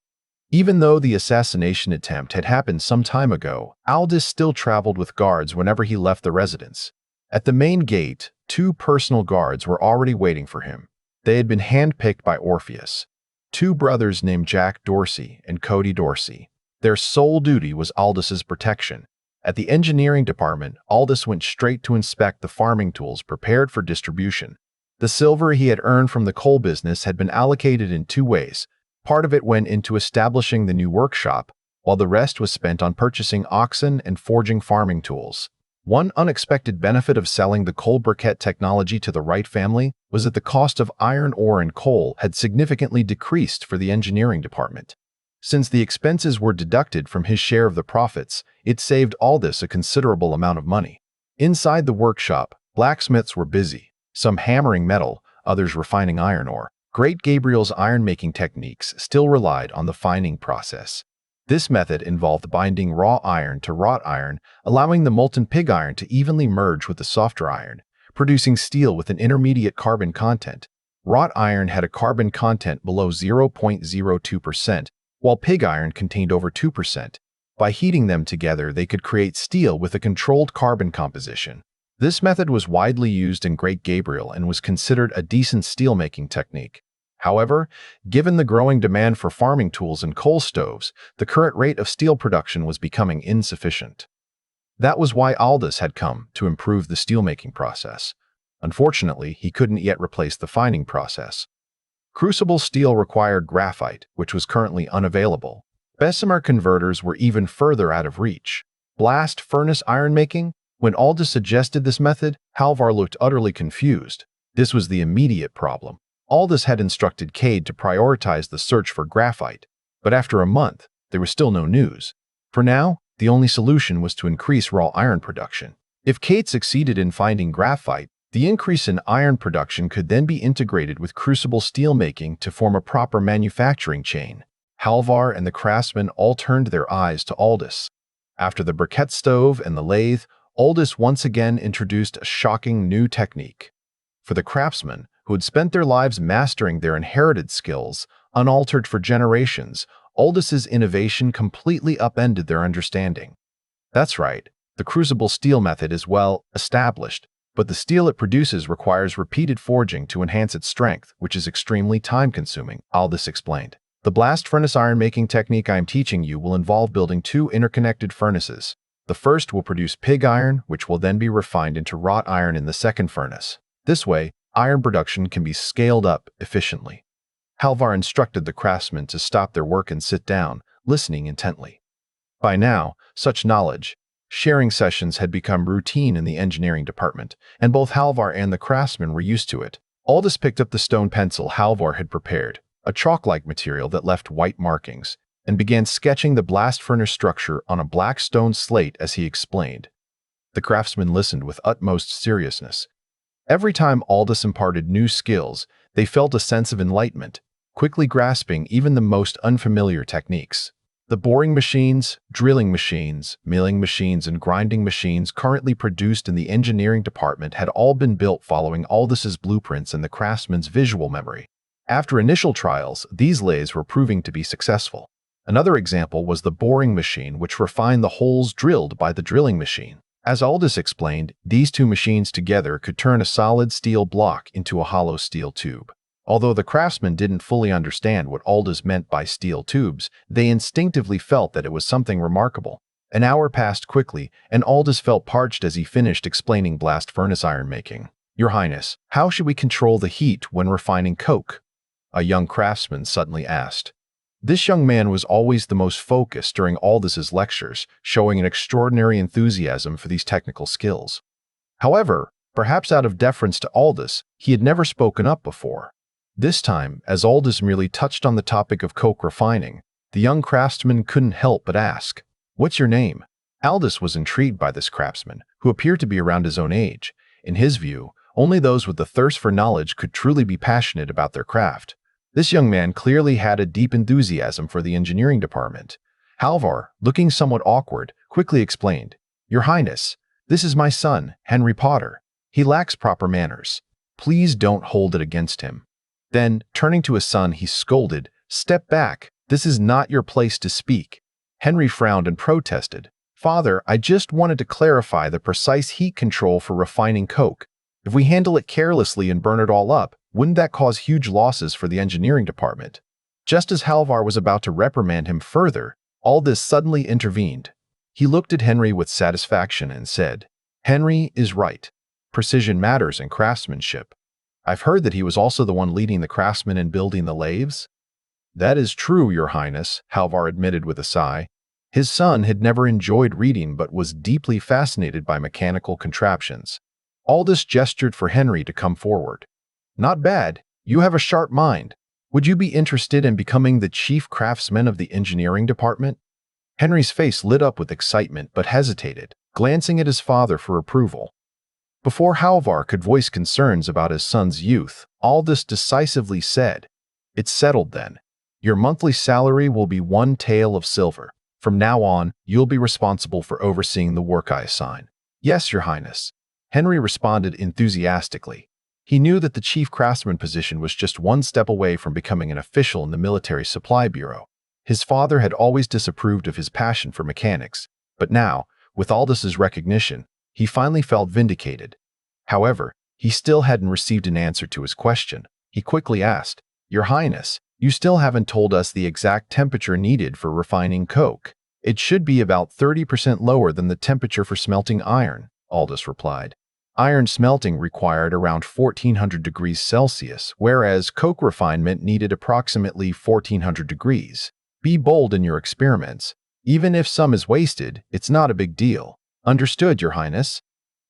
Even though the assassination attempt had happened some time ago, Aldous still traveled with guards whenever he left the residence. At the main gate, 2 personal guards were already waiting for him. They had been handpicked by Orpheus. 2 brothers named Jack Dorsey and Cody Dorsey. Their sole duty was Aldous's protection. At the engineering department, Aldous went straight to inspect the farming tools prepared for distribution. The silver he had earned from the coal business had been allocated in 2 ways. Part of it went into establishing the new workshop, while the rest was spent on purchasing oxen and forging farming tools. One unexpected benefit of selling the coal briquette technology to the Wright family was that the cost of iron ore and coal had significantly decreased for the engineering department. Since the expenses were deducted from his share of the profits, it saved Aldous a considerable amount of money. Inside the workshop, blacksmiths were busy, some hammering metal, others refining iron ore. Great Gabriel's iron-making techniques still relied on the fining process. This method involved binding raw iron to wrought iron, allowing the molten pig iron to evenly merge with the softer iron, producing steel with an intermediate carbon content. Wrought iron had a carbon content below 0.02%, while pig iron contained over 2%. By heating them together, they could create steel with a controlled carbon composition. This method was widely used in Great Gabriel and was considered a decent steelmaking technique. However, given the growing demand for farming tools and coal stoves, the current rate of steel production was becoming insufficient. That was why Aldous had come to improve the steelmaking process. Unfortunately, he couldn't yet replace the fining process. Crucible steel required graphite, which was currently unavailable. Bessemer converters were even further out of reach. Blast furnace ironmaking? When Aldous suggested this method, Halvar looked utterly confused. This was the immediate problem. Aldous had instructed Cade to prioritize the search for graphite, but after a month, there was still no news. For now, the only solution was to increase raw iron production. If Cade succeeded in finding graphite, The increase in iron production could then be integrated with crucible steelmaking to form a proper manufacturing chain. Halvar and the craftsmen all turned their eyes to Aldous. After the briquette stove and the lathe, Aldous once again introduced a shocking new technique. For the craftsmen, who had spent their lives mastering their inherited skills, unaltered for generations, Aldous's innovation completely upended their understanding. That's right, the crucible steel method is well established, but the steel it produces requires repeated forging to enhance its strength, which is extremely time-consuming, Aldous explained. The blast furnace iron-making technique I am teaching you will involve building two interconnected furnaces. The first will produce pig iron, which will then be refined into wrought iron in the second furnace. This way, iron production can be scaled up efficiently. Halvar instructed the craftsmen to stop their work and sit down, listening intently. By now, such knowledge sharing sessions had become routine in the engineering department, and both Halvar and the craftsmen were used to it. Aldous picked up the stone pencil Halvar had prepared, a chalk-like material that left white markings, and began sketching the blast furnace structure on a black stone slate as he explained. The craftsmen listened with utmost seriousness. Every time Aldous imparted new skills, they felt a sense of enlightenment, quickly grasping even the most unfamiliar techniques. The boring machines, drilling machines, milling machines, and grinding machines currently produced in the engineering department had all been built following Aldous's blueprints and the craftsman's visual memory. After initial trials, these lathes were proving to be successful. Another example was the boring machine, which refined the holes drilled by the drilling machine. As Aldous explained, these two machines together could turn a solid steel block into a hollow steel tube. Although the craftsmen didn't fully understand what Aldous meant by steel tubes, they instinctively felt that it was something remarkable. An hour passed quickly, and Aldous felt parched as he finished explaining blast furnace iron making. "Your Highness, how should we control the heat when refining coke?" a young craftsman suddenly asked. This young man was always the most focused during Aldous's lectures, showing an extraordinary enthusiasm for these technical skills. However, perhaps out of deference to Aldous, he had never spoken up before. This time, as Aldous merely touched on the topic of coke refining, the young craftsman couldn't help but ask, "What's your name?" Aldous was intrigued by this craftsman, who appeared to be around his own age. In his view, only those with the thirst for knowledge could truly be passionate about their craft. This young man clearly had a deep enthusiasm for the engineering department. Halvar, looking somewhat awkward, quickly explained, "Your Highness, this is my son, Henry Potter. He lacks proper manners. Please don't hold it against him." Then, turning to his son, he scolded, "Step back. This is not your place to speak." Henry frowned and protested, "Father, I just wanted to clarify the precise heat control for refining coke. If we handle it carelessly and burn it all up, wouldn't that cause huge losses for the engineering department?" Just as Halvar was about to reprimand him further, Aldous suddenly intervened. He looked at Henry with satisfaction and said, "Henry is right. Precision matters in craftsmanship. I've heard that he was also the one leading the craftsmen in building the lathes." "That is true, Your Highness," Halvar admitted with a sigh. His son had never enjoyed reading but was deeply fascinated by mechanical contraptions. Aldous gestured for Henry to come forward. "Not bad. You have a sharp mind. Would you be interested in becoming the chief craftsman of the engineering department?" Henry's face lit up with excitement but hesitated, glancing at his father for approval. Before Halvar could voice concerns about his son's youth, Aldous decisively said, "It's settled then. Your monthly salary will be 1 tael of silver. From now on, you'll be responsible for overseeing the work I assign." "Yes, Your Highness," Henry responded enthusiastically. He knew that the chief craftsman position was just one step away from becoming an official in the military supply bureau. His father had always disapproved of his passion for mechanics, but now, with Aldous's recognition, he finally felt vindicated. However, he still hadn't received an answer to his question. He quickly asked, "Your Highness, you still haven't told us the exact temperature needed for refining coke." "It should be about 30% lower than the temperature for smelting iron," Aldous replied. Iron smelting required around 1400 degrees Celsius, whereas coke refinement needed approximately 1400 degrees. Be bold in your experiments. Even if some is wasted, it's not a big deal. "Understood, Your Highness,"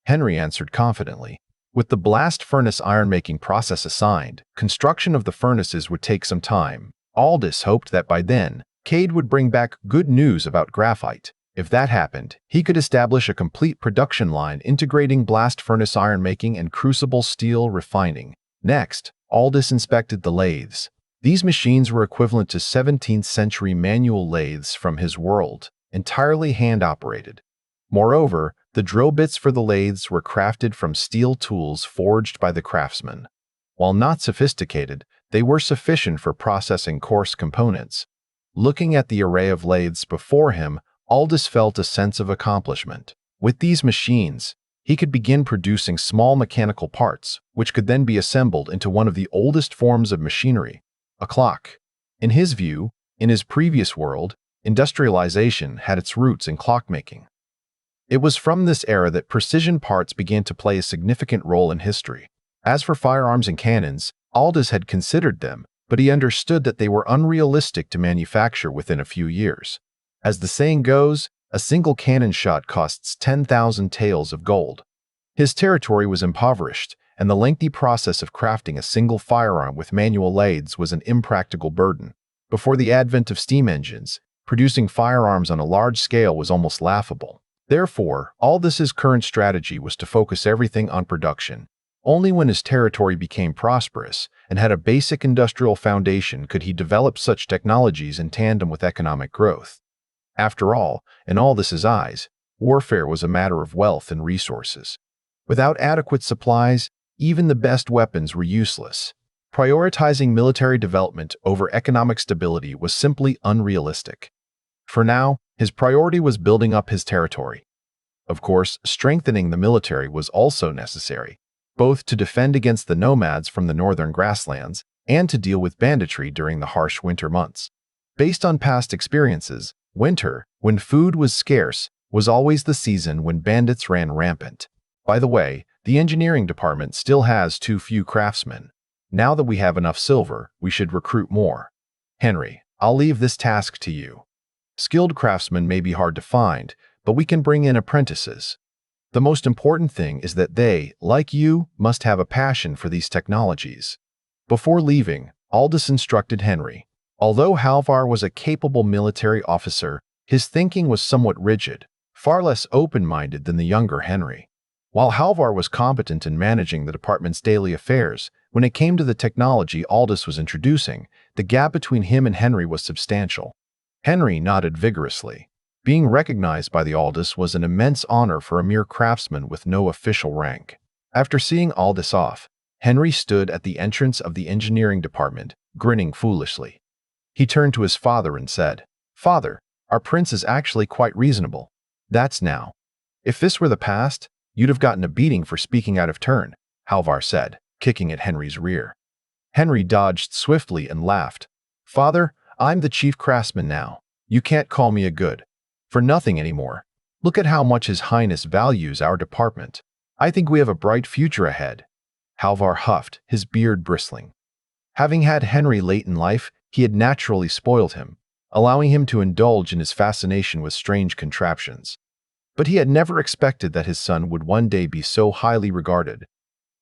Henry answered confidently. With the blast furnace iron-making process assigned, construction of the furnaces would take some time. Aldous hoped that by then, Cade would bring back good news about graphite. If that happened, he could establish a complete production line integrating blast furnace ironmaking and crucible steel refining. Next, Aldous inspected the lathes. These machines were equivalent to 17th-century manual lathes from his world, entirely hand-operated. Moreover, the drill bits for the lathes were crafted from steel tools forged by the craftsmen. While not sophisticated, they were sufficient for processing coarse components. Looking at the array of lathes before him, Aldous felt a sense of accomplishment. With these machines, he could begin producing small mechanical parts, which could then be assembled into one of the oldest forms of machinery, a clock. In his view, in his previous world, industrialization had its roots in clockmaking. It was from this era that precision parts began to play a significant role in history. As for firearms and cannons, Aldous had considered them, but he understood that they were unrealistic to manufacture within a few years. As the saying goes, a single cannon shot costs 10,000 taels of gold. His territory was impoverished, and the lengthy process of crafting a single firearm with manual lathes was an impractical burden. Before the advent of steam engines, producing firearms on a large scale was almost laughable. Therefore, Aldous' current strategy was to focus everything on production. Only when his territory became prosperous and had a basic industrial foundation could he develop such technologies in tandem with economic growth. After all, in Aldous' eyes, warfare was a matter of wealth and resources. Without adequate supplies, even the best weapons were useless. Prioritizing military development over economic stability was simply unrealistic. For now, his priority was building up his territory. Of course, strengthening the military was also necessary, both to defend against the nomads from the northern grasslands and to deal with banditry during the harsh winter months. Based on past experiences, winter, when food was scarce, was always the season when bandits ran rampant. By the way, the engineering department still has too few craftsmen. Now that we have enough silver, we should recruit more. Henry, I'll leave this task to you. Skilled craftsmen may be hard to find, but we can bring in apprentices. The most important thing is that they, like you, must have a passion for these technologies. Before leaving, Aldous instructed Henry. Although Halvar was a capable military officer, his thinking was somewhat rigid, far less open-minded than the younger Henry. While Halvar was competent in managing the department's daily affairs, when it came to the technology Aldous was introducing, the gap between him and Henry was substantial. Henry nodded vigorously. Being recognized by the Aldous was an immense honor for a mere craftsman with no official rank. After seeing Aldous off, Henry stood at the entrance of the engineering department, grinning foolishly. He turned to his father and said, "Father, our prince is actually quite reasonable. That's now. If this were the past, you'd have gotten a beating for speaking out of turn," Halvar said, kicking at Henry's rear. Henry dodged swiftly and laughed. "Father, I'm the chief craftsman now. You can't call me a good for nothing anymore. Look at how much His Highness values our department. I think we have a bright future ahead." Halvar huffed, his beard bristling. Having had Henry late in life, he had naturally spoiled him, allowing him to indulge in his fascination with strange contraptions. But he had never expected that his son would one day be so highly regarded.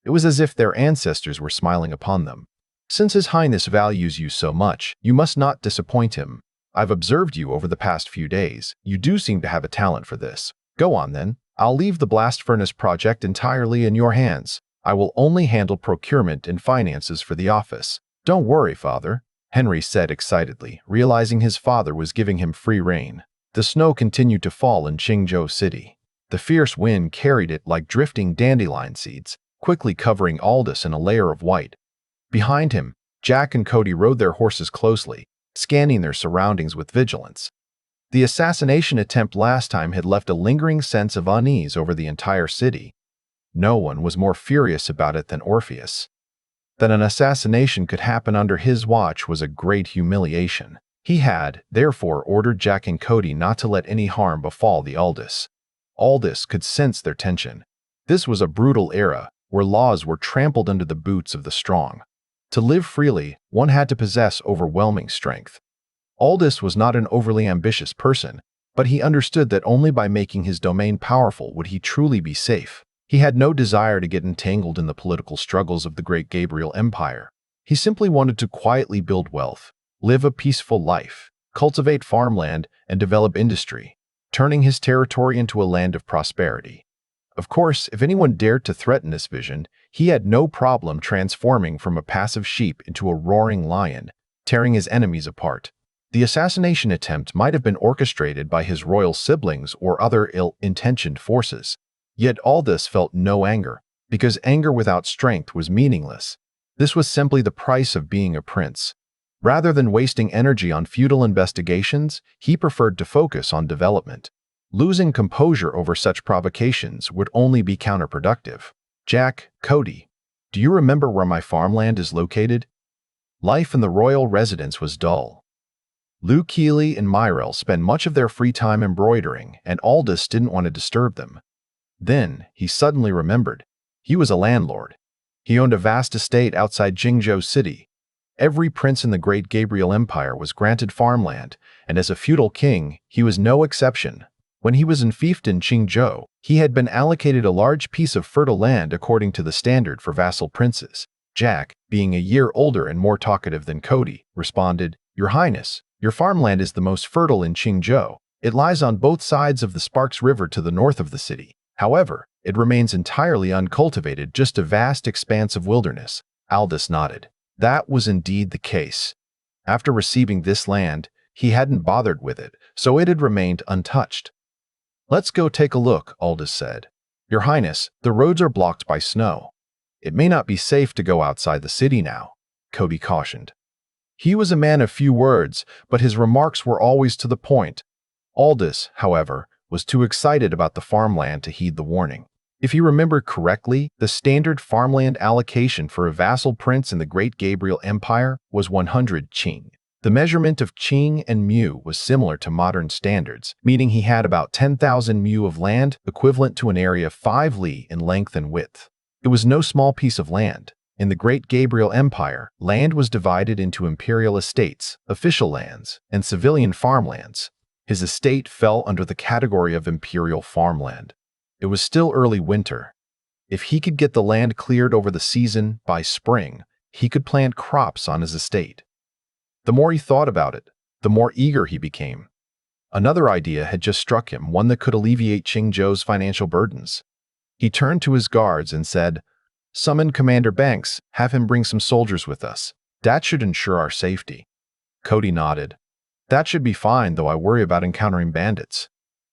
It was as if their ancestors were smiling upon them. "Since His Highness values you so much, you must not disappoint him. I've observed you over the past few days. You do seem to have a talent for this. Go on then. I'll leave the blast furnace project entirely in your hands. I will only handle procurement and finances for the office." "Don't worry, father," Henry said excitedly, realizing his father was giving him free rein. The snow continued to fall in Qingzhou City. The fierce wind carried it like drifting dandelion seeds, quickly covering Aldous in a layer of white. Behind him, Jack and Cody rode their horses closely, scanning their surroundings with vigilance. The assassination attempt last time had left a lingering sense of unease over the entire city. No one was more furious about it than Orpheus. That an assassination could happen under his watch was a great humiliation. He had, therefore, ordered Jack and Cody not to let any harm befall the Aldous. Aldous could sense their tension. This was a brutal era, where laws were trampled under the boots of the strong. To live freely, one had to possess overwhelming strength. Aldous was not an overly ambitious person, but he understood that only by making his domain powerful would he truly be safe. He had no desire to get entangled in the political struggles of the Great Gabriel Empire. He simply wanted to quietly build wealth, live a peaceful life, cultivate farmland, and develop industry. turning his territory into a land of prosperity. Of course, if anyone dared to threaten this vision, he had no problem transforming from a passive sheep into a roaring lion, tearing his enemies apart. The assassination attempt might have been orchestrated by his royal siblings or other ill-intentioned forces. Yet Aldous felt no anger, because anger without strength was meaningless. This was simply the price of being a prince. Rather than wasting energy on futile investigations, he preferred to focus on development. Losing composure over such provocations would only be counterproductive. "Jack, Cody, do you remember where my farmland is located?" Life in the royal residence was dull. Lou Keeley and Myrell spent much of their free time embroidering, and Aldous didn't want to disturb them. Then, he suddenly remembered. He was a landlord. He owned a vast estate outside Jingzhou City. Every prince in the Great Gabriel Empire was granted farmland, and as a feudal king, he was no exception. When he was enfeoffed in Qingzhou, he had been allocated a large piece of fertile land according to the standard for vassal princes. Jack, being a year older and more talkative than Cody, responded, "Your Highness, your farmland is the most fertile in Qingzhou. It lies on both sides of the Sparks River to the north of the city. However, it remains entirely uncultivated, just a vast expanse of wilderness." Aldous nodded. That was indeed the case. After receiving this land, he hadn't bothered with it, so it had remained untouched. "Let's go take a look," Aldous said. "Your Highness, the roads are blocked by snow. It may not be safe to go outside the city now," Cody cautioned. He was a man of few words, but his remarks were always to the point. Aldous, however, was too excited about the farmland to heed the warning. If he remembered correctly, the standard farmland allocation for a vassal prince in the Great Gabriel Empire was 100 qing. The measurement of qing and mu was similar to modern standards, meaning he had about 10,000 mu of land, equivalent to an area of 5 li in length and width. It was no small piece of land. In the Great Gabriel Empire, land was divided into imperial estates, official lands, and civilian farmlands. His estate fell under the category of imperial farmland. It was still early winter. If he could get the land cleared over the season, by spring, he could plant crops on his estate. The more he thought about it, the more eager he became. Another idea had just struck him, one that could alleviate Qingzhou's financial burdens. He turned to his guards and said, "Summon Commander Banks, have him bring some soldiers with us. That should ensure our safety." Cody nodded. "That should be fine, though I worry about encountering bandits."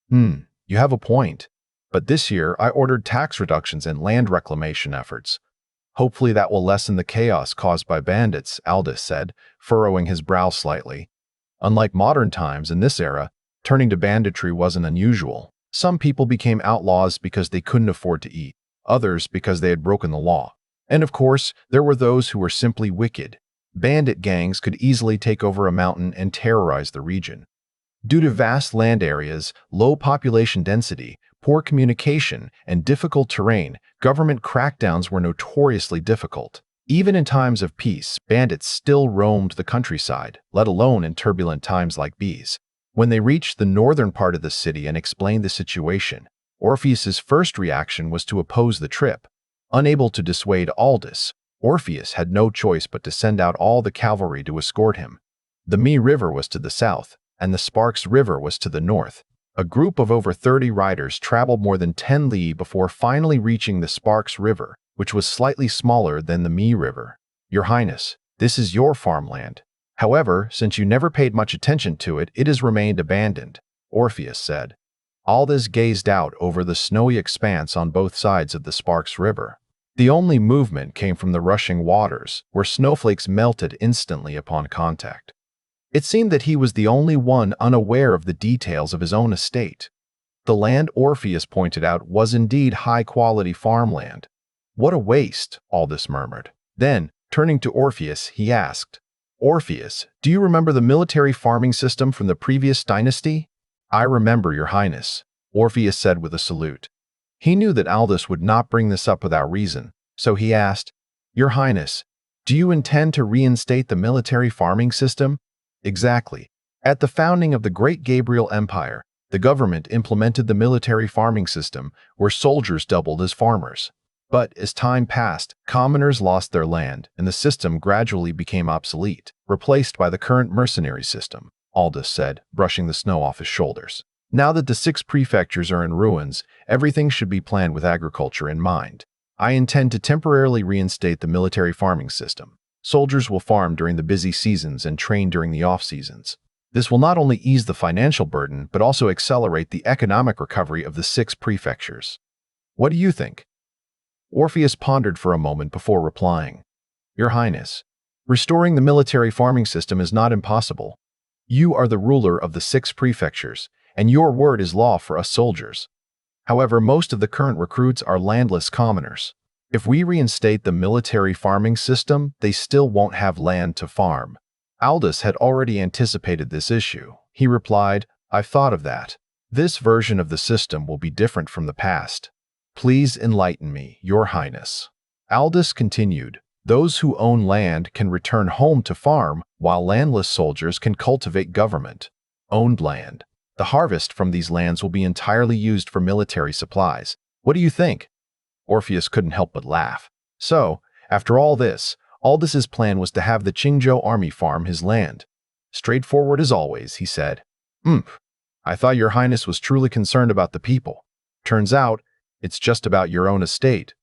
You have a point. But this year, I ordered tax reductions and land reclamation efforts. Hopefully that will lessen the chaos caused by bandits," Aldous said, furrowing his brow slightly. Unlike modern times, in this era, turning to banditry wasn't unusual. Some people became outlaws because they couldn't afford to eat, others because they had broken the law. And of course, there were those who were simply wicked. Bandit gangs could easily take over a mountain and terrorize the region. Due to vast land areas, low population density, poor communication, and difficult terrain, government crackdowns were notoriously difficult. Even in times of peace, bandits still roamed the countryside, let alone in turbulent times like these. When they reached the northern part of the city and explained the situation, Orpheus's first reaction was to oppose the trip. Unable to dissuade Aldous, Orpheus had no choice but to send out all the cavalry to escort him. The Mi River was to the south, and the Sparks River was to the north. A group of over 30 riders traveled more than 10 li before finally reaching the Sparks River, which was slightly smaller than the Mi River. "Your Highness, this is your farmland. However, since you never paid much attention to it, it has remained abandoned," Orpheus said. Aldous gazed out over the snowy expanse on both sides of the Sparks River. The only movement came from the rushing waters, where snowflakes melted instantly upon contact. It seemed that he was the only one unaware of the details of his own estate. The land, Orpheus pointed out, was indeed high-quality farmland. "What a waste," Aldous murmured. Then, turning to Orpheus, he asked, "Orpheus, do you remember the military farming system from the previous dynasty?" "I remember, Your Highness," Orpheus said with a salute. He knew that Aldous would not bring this up without reason, so he asked, "Your Highness, do you intend to reinstate the military farming system?" "Exactly. At the founding of the Great Gabriel Empire, the government implemented the military farming system, where soldiers doubled as farmers. But as time passed, commoners lost their land, and the system gradually became obsolete, replaced by the current mercenary system," Aldous said, brushing the snow off his shoulders. Now that the 6 prefectures are in ruins, everything should be planned with agriculture in mind. I intend to temporarily reinstate the military farming system. Soldiers will farm during the busy seasons and train during the off-seasons. This will not only ease the financial burden, but also accelerate the economic recovery of the 6 prefectures. What do you think? Orpheus pondered for a moment before replying. Your Highness, restoring the military farming system is not impossible. You are the ruler of the 6 prefectures, and your word is law for us soldiers. However, most of the current recruits are landless commoners. If we reinstate the military farming system, they still won't have land to farm. Aldous had already anticipated this issue. He replied, I've thought of that. This version of the system will be different from the past. Please enlighten me, Your Highness. Aldous continued, those who own land can return home to farm, while landless soldiers can cultivate government-owned land. The harvest from these lands will be entirely used for military supplies. What do you think? Orpheus couldn't help but laugh. So, after all this, Aldous' plan was to have the Qingzhou army farm his land. Straightforward as always, he said. I thought Your Highness was truly concerned about the people. Turns out, it's just about your own estate.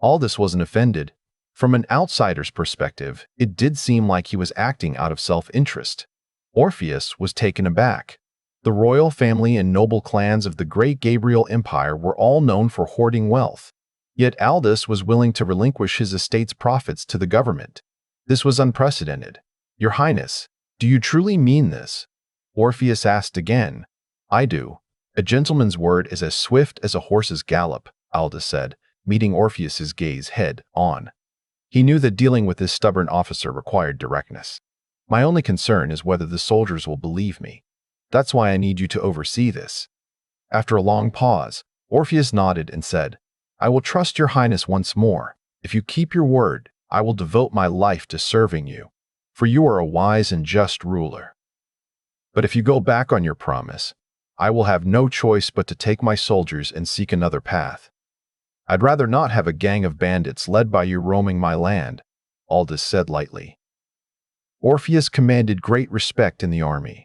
Aldous wasn't offended. From an outsider's perspective, it did seem like he was acting out of self-interest. Orpheus was taken aback. The royal family and noble clans of the Great Gabriel Empire were all known for hoarding wealth. Yet Aldous was willing to relinquish his estate's profits to the government. This was unprecedented. Your Highness, do you truly mean this? Orpheus asked again. I do. A gentleman's word is as swift as a horse's gallop, Aldous said, meeting Orpheus's gaze head-on. He knew that dealing with this stubborn officer required directness. My only concern is whether the soldiers will believe me. That's why I need you to oversee this. After a long pause, Orpheus nodded and said, I will trust Your Highness once more. If you keep your word, I will devote my life to serving you, for you are a wise and just ruler. But if you go back on your promise, I will have no choice but to take my soldiers and seek another path. I'd rather not have a gang of bandits led by you roaming my land, Aldous said lightly. Orpheus commanded great respect in the army.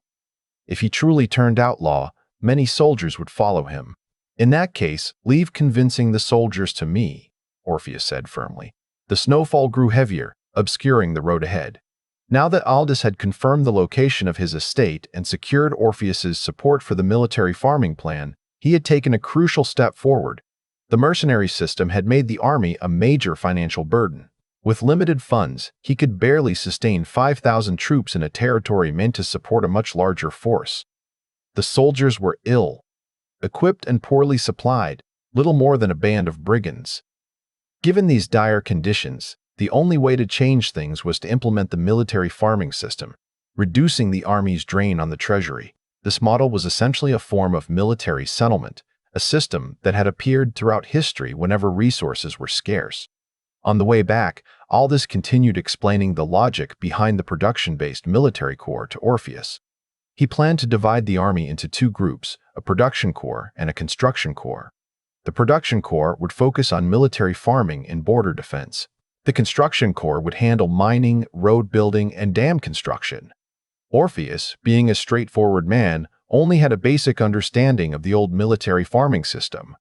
If he truly turned outlaw, many soldiers would follow him. In that case, leave convincing the soldiers to me, Orpheus said firmly. The snowfall grew heavier, obscuring the road ahead. Now that Aldous had confirmed the location of his estate and secured Orpheus's support for the military farming plan, he had taken a crucial step forward. The mercenary system had made the army a major financial burden. With limited funds, he could barely sustain 5,000 troops in a territory meant to support a much larger force. The soldiers were ill, equipped and poorly supplied, little more than a band of brigands. Given these dire conditions, the only way to change things was to implement the military farming system, reducing the army's drain on the treasury. This model was essentially a form of military settlement, a system that had appeared throughout history whenever resources were scarce. On the way back, Aldous continued explaining the logic behind the production-based military corps to Orpheus. He planned to divide the army into 2 groups, a production corps and a construction corps. The production corps would focus on military farming and border defense. The construction corps would handle mining, road building, and dam construction. Orpheus, being a straightforward man, only had a basic understanding of the old military farming system.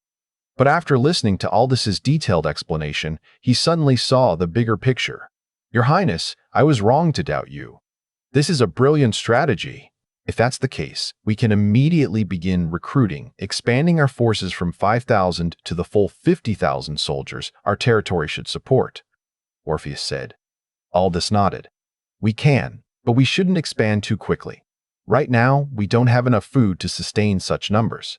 But after listening to Aldous' detailed explanation, he suddenly saw the bigger picture. Your Highness, I was wrong to doubt you. This is a brilliant strategy. If that's the case, we can immediately begin recruiting, expanding our forces from 5,000 to the full 50,000 soldiers our territory should support, Orpheus said. Aldous nodded. We can, but we shouldn't expand too quickly. Right now, we don't have enough food to sustain such numbers.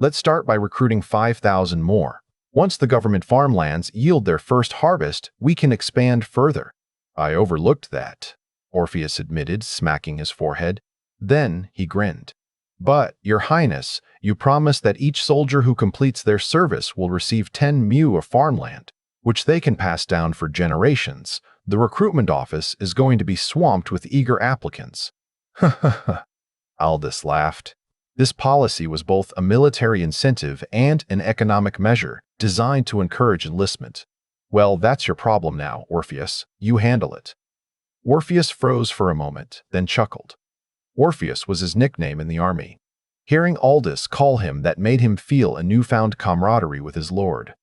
Let's start by recruiting 5,000 more. Once the government farmlands yield their first harvest, we can expand further. I overlooked that, Orpheus admitted, smacking his forehead. Then he grinned. But, Your Highness, you promised that each soldier who completes their service will receive 10 mu of farmland, which they can pass down for generations. The recruitment office is going to be swamped with eager applicants. Aldous laughed. This policy was both a military incentive and an economic measure designed to encourage enlistment. Well, that's your problem now, Orpheus. You handle it. Orpheus froze for a moment, then chuckled. Orpheus was his nickname in the army. Hearing Aldous call him that made him feel a newfound camaraderie with his lord.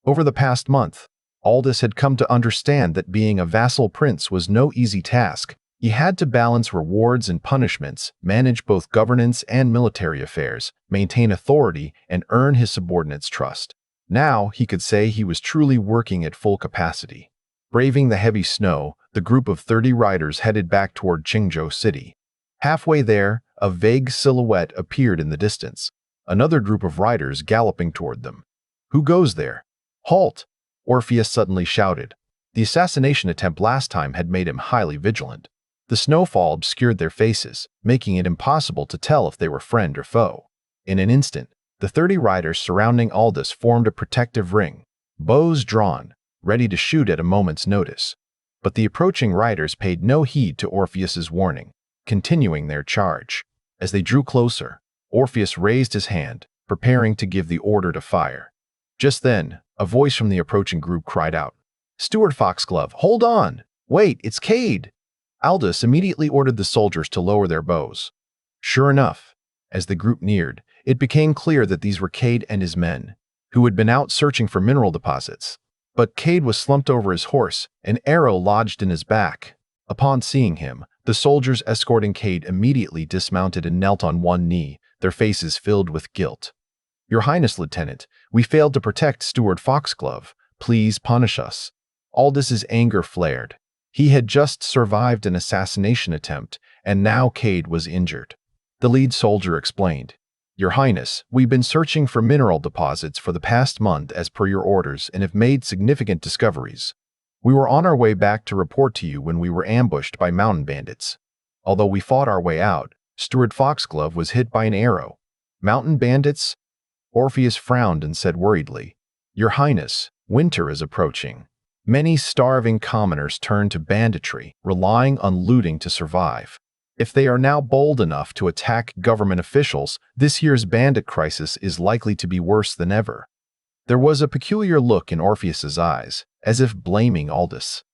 Over the past month, Aldous had come to understand that being a vassal prince was no easy task. He had to balance rewards and punishments, manage both governance and military affairs, maintain authority, and earn his subordinates' trust. Now he could say he was truly working at full capacity. Braving the heavy snow, the group of 30 riders headed back toward Qingzhou City. Halfway there, a vague silhouette appeared in the distance. Another group of riders galloping toward them. "Who goes there?" "Halt!" Orpheus suddenly shouted. The assassination attempt last time had made him highly vigilant. The snowfall obscured their faces, making it impossible to tell if they were friend or foe. In an instant, the 30 riders surrounding Aldous formed a protective ring, bows drawn, ready to shoot at a moment's notice. But the approaching riders paid no heed to Orpheus's warning, continuing their charge. As they drew closer, Orpheus raised his hand, preparing to give the order to fire. Just then, a voice from the approaching group cried out, "Steward Foxglove, hold on! Wait, it's Cade!" Aldous immediately ordered the soldiers to lower their bows. Sure enough, as the group neared, it became clear that these were Cade and his men, who had been out searching for mineral deposits. But Cade was slumped over his horse, an arrow lodged in his back. Upon seeing him, the soldiers escorting Cade immediately dismounted and knelt on one knee, their faces filled with guilt. "Your Highness, Lieutenant, we failed to protect Steward Foxglove. Please punish us." Aldous' anger flared. He had just survived an assassination attempt, and now Cade was injured. The lead soldier explained, "Your Highness, we've been searching for mineral deposits for the past month as per your orders and have made significant discoveries. We were on our way back to report to you when we were ambushed by mountain bandits. Although we fought our way out, Steward Foxglove was hit by an arrow." "Mountain bandits?" Orpheus frowned and said worriedly, "Your Highness, winter is approaching. Many starving commoners turn to banditry, relying on looting to survive. If they are now bold enough to attack government officials, this year's bandit crisis is likely to be worse than ever." There was a peculiar look in Orpheus's eyes, as if blaming Aldous.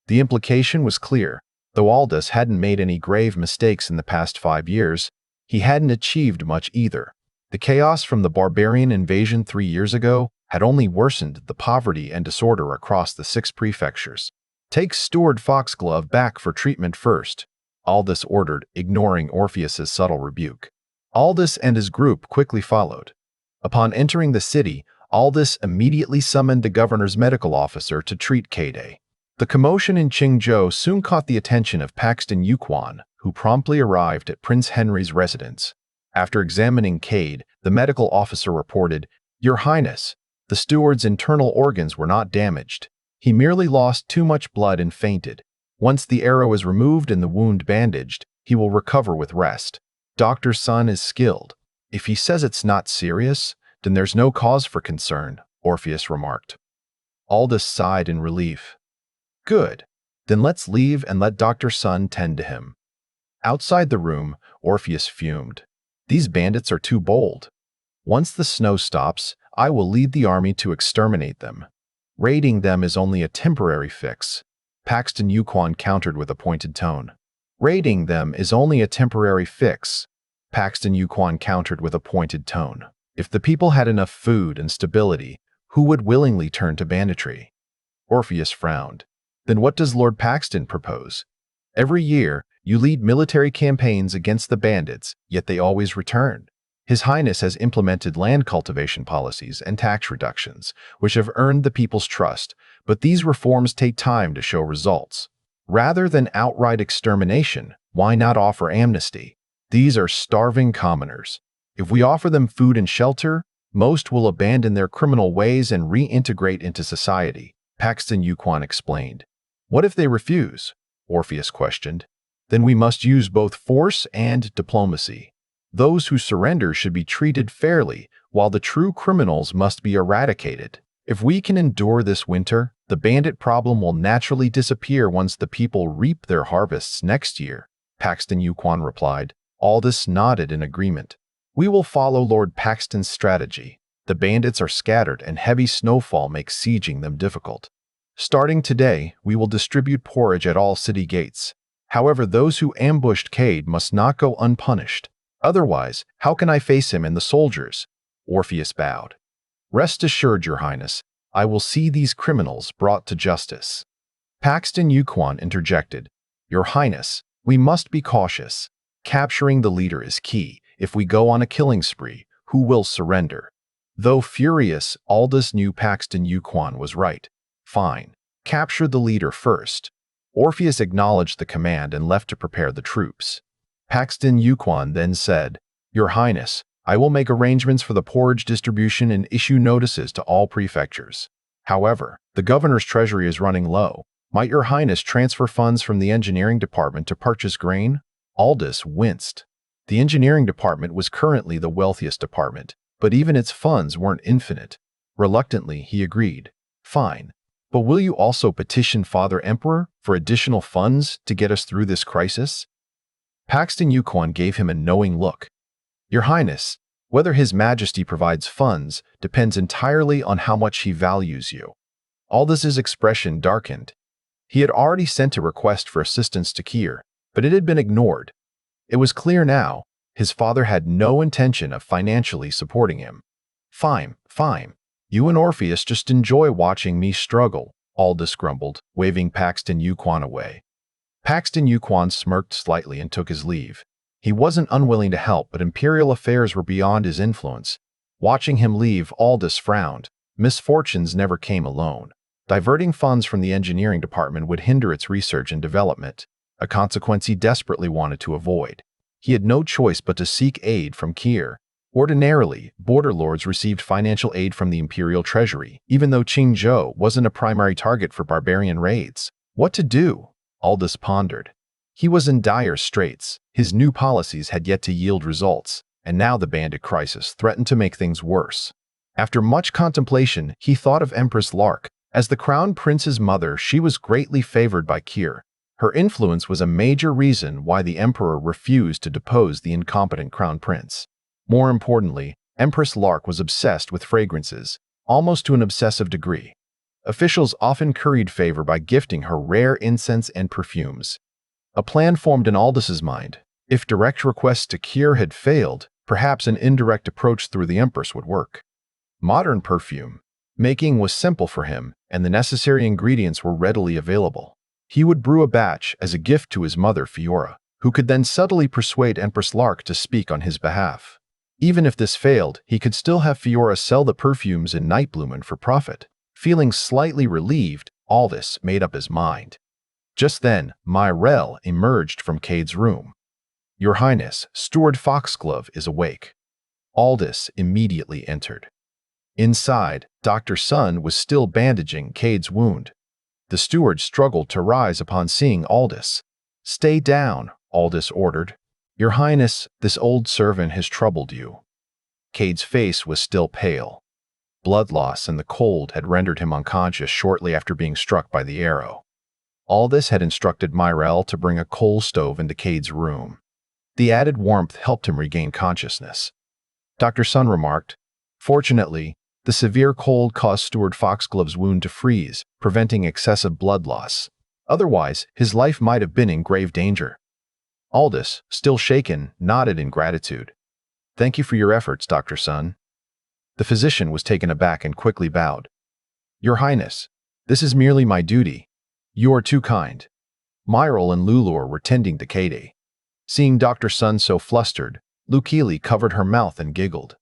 The implication was clear. Though Aldous hadn't made any grave mistakes in the past 5 years, he hadn't achieved much either. The chaos from the barbarian invasion 3 years ago had only worsened the poverty and disorder across the 6 prefectures. "Take Steward Foxglove back for treatment first," Aldous ordered, ignoring Orpheus's subtle rebuke. Aldous and his group quickly followed. Upon entering the city, Aldous immediately summoned the governor's medical officer to treat Cade. The commotion in Qingzhou soon caught the attention of Paxton Yuquan, who promptly arrived at Prince Henry's residence. After examining Cade, the medical officer reported, "Your Highness, the steward's internal organs were not damaged. He merely lost too much blood and fainted. Once the arrow is removed and the wound bandaged, he will recover with rest. Dr. Sun is skilled. If he says it's not serious, then there's no cause for concern," Orpheus remarked. Aldous sighed in relief. "Good. Then let's leave and let Dr. Sun tend to him." Outside the room, Orpheus fumed. "These bandits are too bold. Once the snow stops, I will lead the army to exterminate them. Raiding them is only a temporary fix," Paxton Yuquan countered with a pointed tone. "Raiding them is only a temporary fix," Paxton Yuquan countered with a pointed tone. "If the people had enough food and stability, who would willingly turn to banditry?" Orpheus frowned. "Then what does Lord Paxton propose? Every year, you lead military campaigns against the bandits, yet they always return. His Highness has implemented land cultivation policies and tax reductions, which have earned the people's trust, but these reforms take time to show results. Rather than outright extermination, why not offer amnesty? These are starving commoners. If we offer them food and shelter, most will abandon their criminal ways and reintegrate into society," Paxton Yuquan explained. "What if they refuse?" Orpheus questioned. "Then we must use both force and diplomacy. Those who surrender should be treated fairly, while the true criminals must be eradicated. If we can endure this winter, the bandit problem will naturally disappear once the people reap their harvests next year," Paxton Yuquan replied. Aldous nodded in agreement. "We will follow Lord Paxton's strategy. The bandits are scattered and heavy snowfall makes sieging them difficult. Starting today, we will distribute porridge at all city gates. However, those who ambushed Cade must not go unpunished. Otherwise, how can I face him and the soldiers?" Orpheus bowed. "Rest assured, Your Highness, I will see these criminals brought to justice." Paxton Yuquan interjected, "Your Highness, we must be cautious. Capturing the leader is key. If we go on a killing spree, who will surrender?" Though furious, Aldous knew Paxton Yuquan was right. "Fine. Capture the leader first." Orpheus acknowledged the command and left to prepare the troops. Paxton Yuquan then said, "Your Highness, I will make arrangements for the porridge distribution and issue notices to all prefectures. However, the governor's treasury is running low. Might Your Highness transfer funds from the engineering department to purchase grain?" Aldous winced. The engineering department was currently the wealthiest department, but even its funds weren't infinite. Reluctantly, he agreed. "Fine. But will you also petition Father Emperor for additional funds to get us through this crisis?" Paxton Yuquan gave him a knowing look. "Your Highness, whether His Majesty provides funds depends entirely on how much he values you." Aldous' expression darkened. He had already sent a request for assistance to Kier, but it had been ignored. It was clear now, his father had no intention of financially supporting him. Fine. You and Orpheus just enjoy watching me struggle," Aldous grumbled, waving Paxton Yuquan away. Paxton Yuquan smirked slightly and took his leave. He wasn't unwilling to help, but imperial affairs were beyond his influence. Watching him leave, Aldous frowned. Misfortunes never came alone. Diverting funds from the engineering department would hinder its research and development, a consequence he desperately wanted to avoid. He had no choice but to seek aid from Kier. Ordinarily, border lords received financial aid from the imperial treasury, even though Qingzhou wasn't a primary target for barbarian raids. What to do? Aldous pondered. He was in dire straits. His new policies had yet to yield results, and now the bandit crisis threatened to make things worse. After much contemplation, he thought of Empress Lark. As the crown prince's mother, she was greatly favored by Kier. Her influence was a major reason why the emperor refused to depose the incompetent crown prince. More importantly, Empress Lark was obsessed with fragrances, almost to an obsessive degree. Officials often curried favor by gifting her rare incense and perfumes. A plan formed in Aldous' mind. If direct requests to Kier had failed, perhaps an indirect approach through the Empress would work. Modern perfume making was simple for him, and the necessary ingredients were readily available. He would brew a batch as a gift to his mother, Fiora, who could then subtly persuade Empress Lark to speak on his behalf. Even if this failed, he could still have Fiora sell the perfumes in Nightblumen for profit. Feeling slightly relieved, Aldous made up his mind. Just then, Myrell emerged from Cade's room. "Your Highness, Steward Foxglove is awake." Aldous immediately entered. Inside, Dr. Sun was still bandaging Cade's wound. The steward struggled to rise upon seeing Aldous. "Stay down," Aldous ordered. "Your Highness, this old servant has troubled you." Cade's face was still pale. Blood loss and the cold had rendered him unconscious shortly after being struck by the arrow. Aldous had instructed Myrell to bring a coal stove into Cade's room. The added warmth helped him regain consciousness. Dr. Sun remarked, "Fortunately, the severe cold caused Steward Foxglove's wound to freeze, preventing excessive blood loss. Otherwise, his life might have been in grave danger." Aldous, still shaken, nodded in gratitude. "Thank you for your efforts, Dr. Sun." The physician was taken aback and quickly bowed. "Your Highness, this is merely my duty. You are too kind." Myrell and Lulur were tending to Cade. Seeing Dr. Sun so flustered, Lukili covered her mouth and giggled.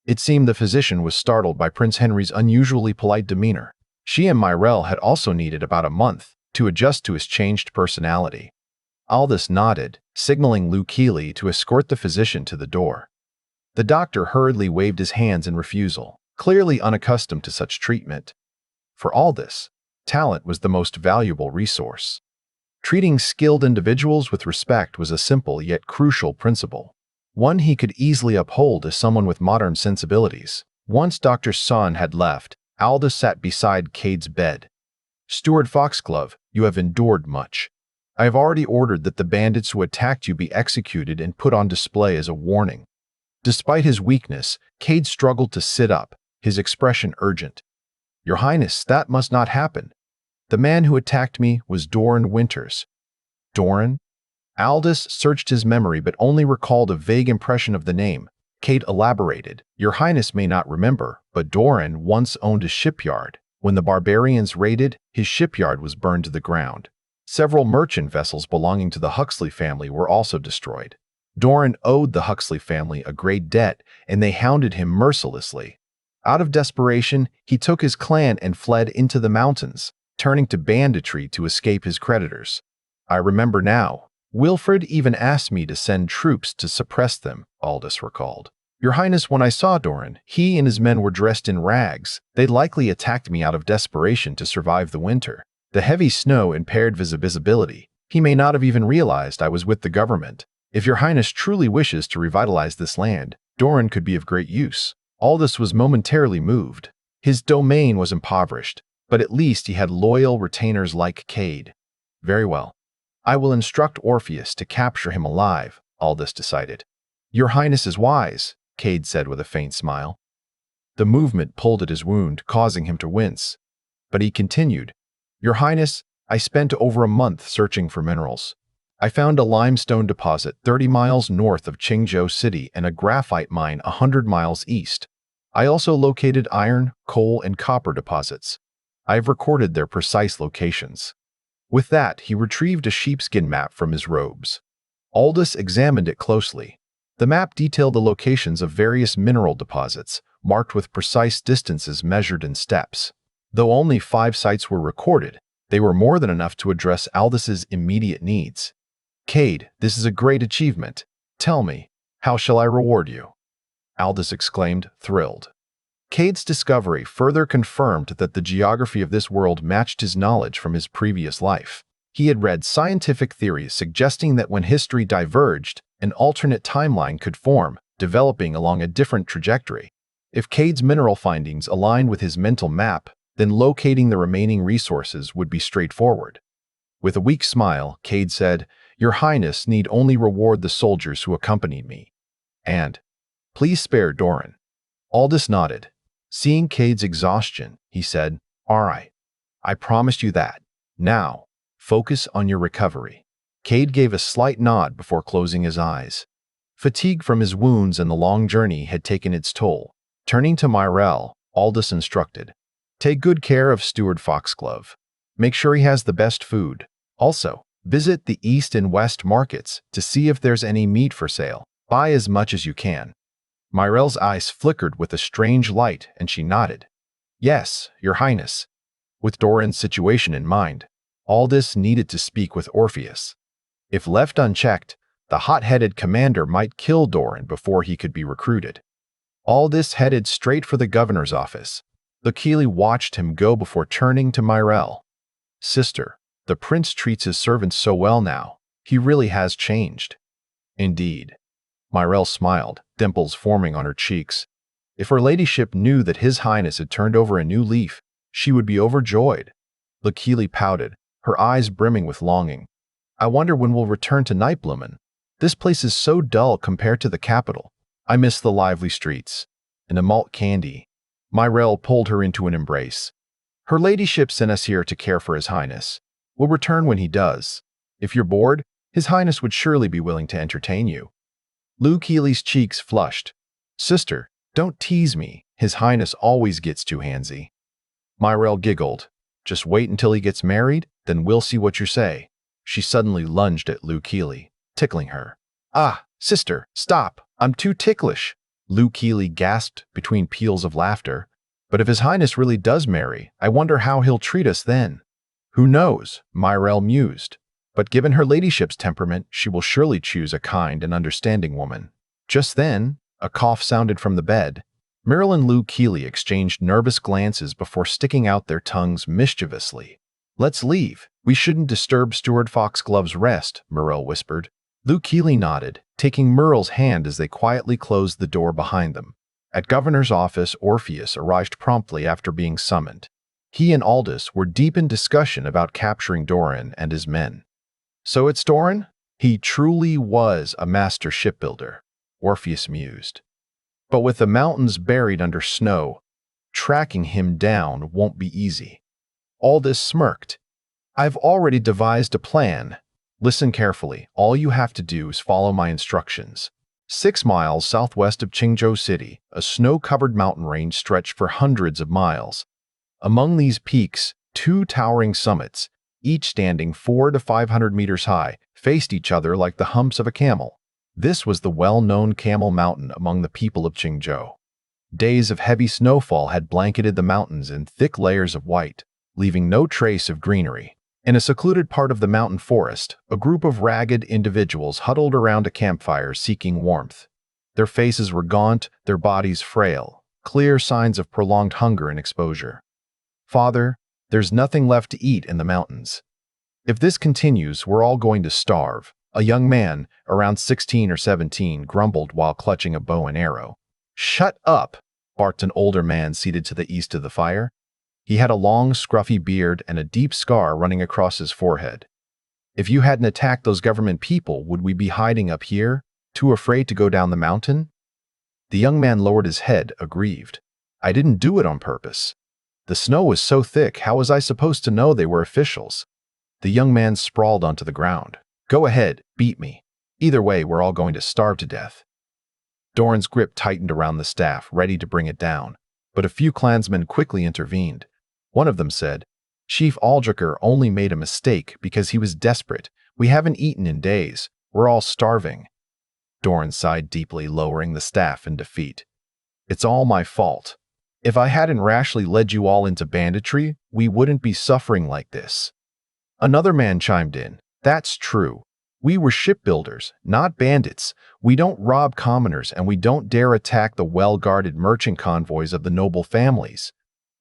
It seemed the physician was startled by Prince Henry's unusually polite demeanor. She and Myrell had also needed about a month to adjust to his changed personality. Aldous nodded, signaling Lukili to escort the physician to the door. The doctor hurriedly waved his hands in refusal, clearly unaccustomed to such treatment. For Aldous, talent was the most valuable resource. Treating skilled individuals with respect was a simple yet crucial principle, one he could easily uphold as someone with modern sensibilities. Once Dr. Sun had left, Aldous sat beside Cade's bed. "Steward Foxglove, you have endured much. I have already ordered that the bandits who attacked you be executed and put on display as a warning." Despite his weakness, Cade struggled to sit up, his expression urgent. "Your Highness, that must not happen. The man who attacked me was Doran Winters." "Doran?" Aldous searched his memory but only recalled a vague impression of the name. Cade elaborated. Your Highness may not remember, but Doran once owned a shipyard. When the barbarians raided, his shipyard was burned to the ground. Several merchant vessels belonging to the Huxley family were also destroyed. Doran owed the Huxley family a great debt, and they hounded him mercilessly. Out of desperation, he took his clan and fled into the mountains, turning to banditry to escape his creditors. I remember now. Wilfred even asked me to send troops to suppress them, Aldous recalled. Your Highness, when I saw Doran, he and his men were dressed in rags. They'd likely attacked me out of desperation to survive the winter. The heavy snow impaired visibility. He may not have even realized I was with the government. If Your Highness truly wishes to revitalize this land, Doran could be of great use. Aldous was momentarily moved. His domain was impoverished, but at least he had loyal retainers like Cade. Very well. I will instruct Orpheus to capture him alive, Aldous decided. Your Highness is wise, Cade said with a faint smile. The movement pulled at his wound, causing him to wince. But he continued, Your Highness, I spent over a month searching for minerals. I found a limestone deposit 30 miles north of Qingzhou City and a graphite mine 100 miles east. I also located iron, coal, and copper deposits. I have recorded their precise locations. With that, he retrieved a sheepskin map from his robes. Aldous examined it closely. The map detailed the locations of various mineral deposits, marked with precise distances measured in steps. Though only 5 sites were recorded, they were more than enough to address Aldous's immediate needs. Cade, this is a great achievement. Tell me, how shall I reward you? Aldous exclaimed, thrilled. Cade's discovery further confirmed that the geography of this world matched his knowledge from his previous life. He had read scientific theories suggesting that when history diverged, an alternate timeline could form, developing along a different trajectory. If Cade's mineral findings aligned with his mental map, then locating the remaining resources would be straightforward. With a weak smile, Cade said, Your Highness need only reward the soldiers who accompanied me. And, please spare Doran. Aldous nodded. Seeing Cade's exhaustion, he said, All right, I promised you that. Now, focus on your recovery. Cade gave a slight nod before closing his eyes. Fatigue from his wounds and the long journey had taken its toll. Turning to Myrell, Aldous instructed, Take good care of Steward Foxglove. Make sure he has the best food. Also, visit the East and West markets to see if there's any meat for sale. Buy as much as you can. Myrell's eyes flickered with a strange light, and she nodded. Yes, Your Highness. With Doran's situation in mind, Aldous needed to speak with Orpheus. If left unchecked, the hot-headed commander might kill Doran before he could be recruited. Aldous headed straight for the governor's office. Lucchili watched him go before turning to Myrell. Sister, the prince treats his servants so well now. He really has changed. Indeed. Myrell smiled, dimples forming on her cheeks. If her ladyship knew that his highness had turned over a new leaf, she would be overjoyed. Lucchili pouted, her eyes brimming with longing. I wonder when we'll return to Nightblumen. This place is so dull compared to the capital. I miss the lively streets. And the malt candy. Myrell pulled her into an embrace. Her ladyship sent us here to care for his highness. We'll return when he does. If you're bored, his highness would surely be willing to entertain you. Lucchili's cheeks flushed. Sister, don't tease me. His highness always gets too handsy. Myrell giggled. Just wait until he gets married, then we'll see what you say. She suddenly lunged at Lucchili, tickling her. Ah, sister, stop. I'm too ticklish. Lucchili gasped between peals of laughter. But if his highness really does marry, I wonder how he'll treat us then. Who knows? Myrell mused. But given her ladyship's temperament, she will surely choose a kind and understanding woman. Just then, a cough sounded from the bed. Myrell and Lucchili exchanged nervous glances before sticking out their tongues mischievously. Let's leave. We shouldn't disturb Steward Foxglove's rest, Myrell whispered. Lucchili nodded, taking Myrell's hand as they quietly closed the door behind them. At Governor's office, Orpheus arrived promptly after being summoned. He and Aldous were deep in discussion about capturing Doran and his men. So it's Doran? He truly was a master shipbuilder, Orpheus mused. But with the mountains buried under snow, tracking him down won't be easy. Aldous smirked. I've already devised a plan. Listen carefully. All you have to do is follow my instructions. 6 miles southwest of Qingzhou City, a snow-covered mountain range stretched for hundreds of miles. Among these peaks, two towering summits, each standing 400 to 500 meters high, faced each other like the humps of a camel. This was the well-known Camel Mountain among the people of Qingzhou. Days of heavy snowfall had blanketed the mountains in thick layers of white, leaving no trace of greenery. In a secluded part of the mountain forest, a group of ragged individuals huddled around a campfire seeking warmth. Their faces were gaunt, their bodies frail, clear signs of prolonged hunger and exposure. "Father, there's nothing left to eat in the mountains. If this continues, we're all going to starve," a young man, around 16 or 17, grumbled while clutching a bow and arrow. "Shut up!" barked an older man seated to the east of the fire. He had a long, scruffy beard and a deep scar running across his forehead. "If you hadn't attacked those government people, would we be hiding up here, too afraid to go down the mountain?" The young man lowered his head, aggrieved. "I didn't do it on purpose. The snow was so thick, how was I supposed to know they were officials?" The young man sprawled onto the ground. "Go ahead, beat me. Either way, we're all going to starve to death." Doran's grip tightened around the staff, ready to bring it down, but a few clansmen quickly intervened. One of them said, "Chief Aldricher only made a mistake because he was desperate. We haven't eaten in days. We're all starving." Doran sighed deeply, lowering the staff in defeat. "It's all my fault. If I hadn't rashly led you all into banditry, we wouldn't be suffering like this." Another man chimed in, "That's true. We were shipbuilders, not bandits. We don't rob commoners and we don't dare attack the well-guarded merchant convoys of the noble families.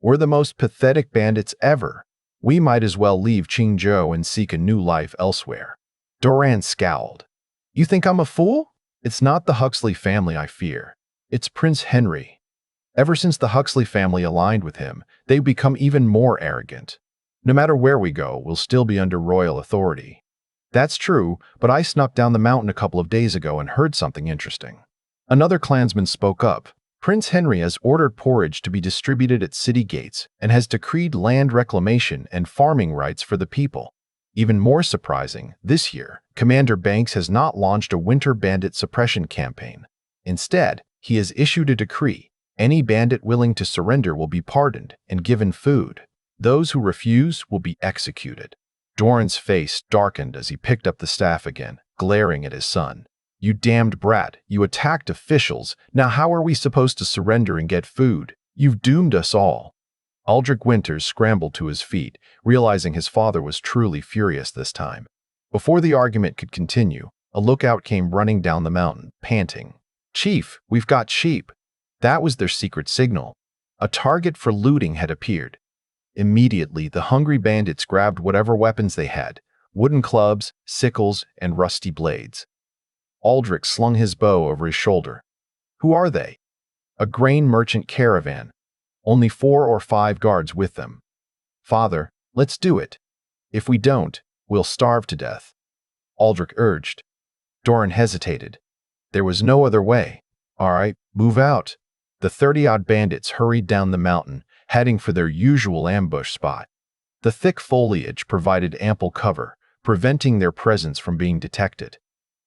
We're the most pathetic bandits ever. We might as well leave Qingzhou and seek a new life elsewhere." Doran scowled. "You think I'm a fool? It's not the Huxley family I fear. It's Prince Henry. Ever since the Huxley family aligned with him, they've become even more arrogant. No matter where we go, we'll still be under royal authority." "That's true, but I snuck down the mountain a couple of days ago and heard something interesting." Another clansman spoke up. "Prince Henry has ordered porridge to be distributed at city gates and has decreed land reclamation and farming rights for the people. Even more surprising, this year, Commander Banks has not launched a winter bandit suppression campaign. Instead, he has issued a decree. Any bandit willing to surrender will be pardoned and given food. Those who refuse will be executed." Doran's face darkened as he picked up the staff again, glaring at his son. "You damned brat, you attacked officials. Now how are we supposed to surrender and get food? You've doomed us all." Aldrich Winters scrambled to his feet, realizing his father was truly furious this time. Before the argument could continue, a lookout came running down the mountain, panting. "Chief, we've got sheep." That was their secret signal. A target for looting had appeared. Immediately, the hungry bandits grabbed whatever weapons they had, wooden clubs, sickles, and rusty blades. Aldrich slung his bow over his shoulder. "Who are they?" "A grain merchant caravan. Only 4 or 5 guards with them." "Father, let's do it. If we don't, we'll starve to death," Aldrich urged. Doran hesitated. There was no other way. "All right, move out." The 30-odd bandits hurried down the mountain, heading for their usual ambush spot. The thick foliage provided ample cover, preventing their presence from being detected.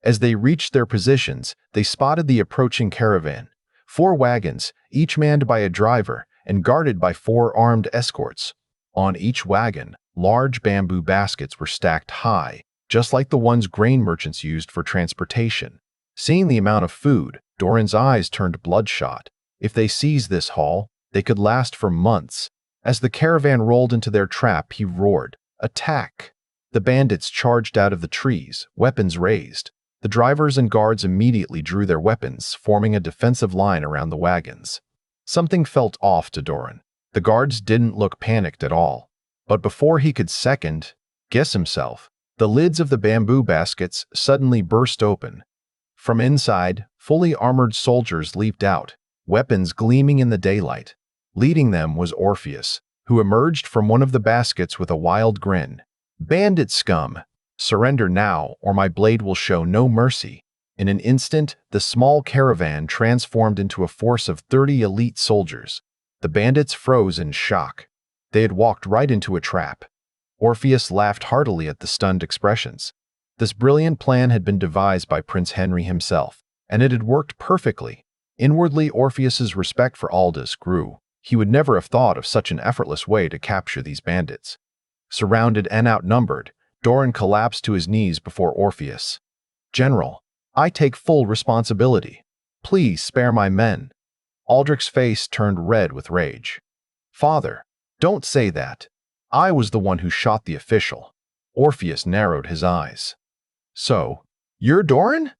As they reached their positions, they spotted the approaching caravan. 4 wagons, each manned by a driver and guarded by 4 armed escorts. On each wagon, large bamboo baskets were stacked high, just like the ones grain merchants used for transportation. Seeing the amount of food, Doran's eyes turned bloodshot. If they seized this haul, they could last for months. As the caravan rolled into their trap, he roared, "Attack!" The bandits charged out of the trees, weapons raised. The drivers and guards immediately drew their weapons, forming a defensive line around the wagons. Something felt off to Doran. The guards didn't look panicked at all. But before he could guess himself, the lids of the bamboo baskets suddenly burst open. From inside, fully armored soldiers leaped out, weapons gleaming in the daylight. Leading them was Orpheus, who emerged from one of the baskets with a wild grin. "Bandit scum! Surrender now, or my blade will show no mercy." In an instant, the small caravan transformed into a force of 30 elite soldiers. The bandits froze in shock. They had walked right into a trap. Orpheus laughed heartily at the stunned expressions. This brilliant plan had been devised by Prince Henry himself, and it had worked perfectly. Inwardly, Orpheus's respect for Aldous grew. He would never have thought of such an effortless way to capture these bandits. Surrounded and outnumbered, Doran collapsed to his knees before Orpheus. "General, I take full responsibility. Please spare my men." Aldrich's face turned red with rage. "Father, don't say that. I was the one who shot the official." Orpheus narrowed his eyes. "So, you're Doran?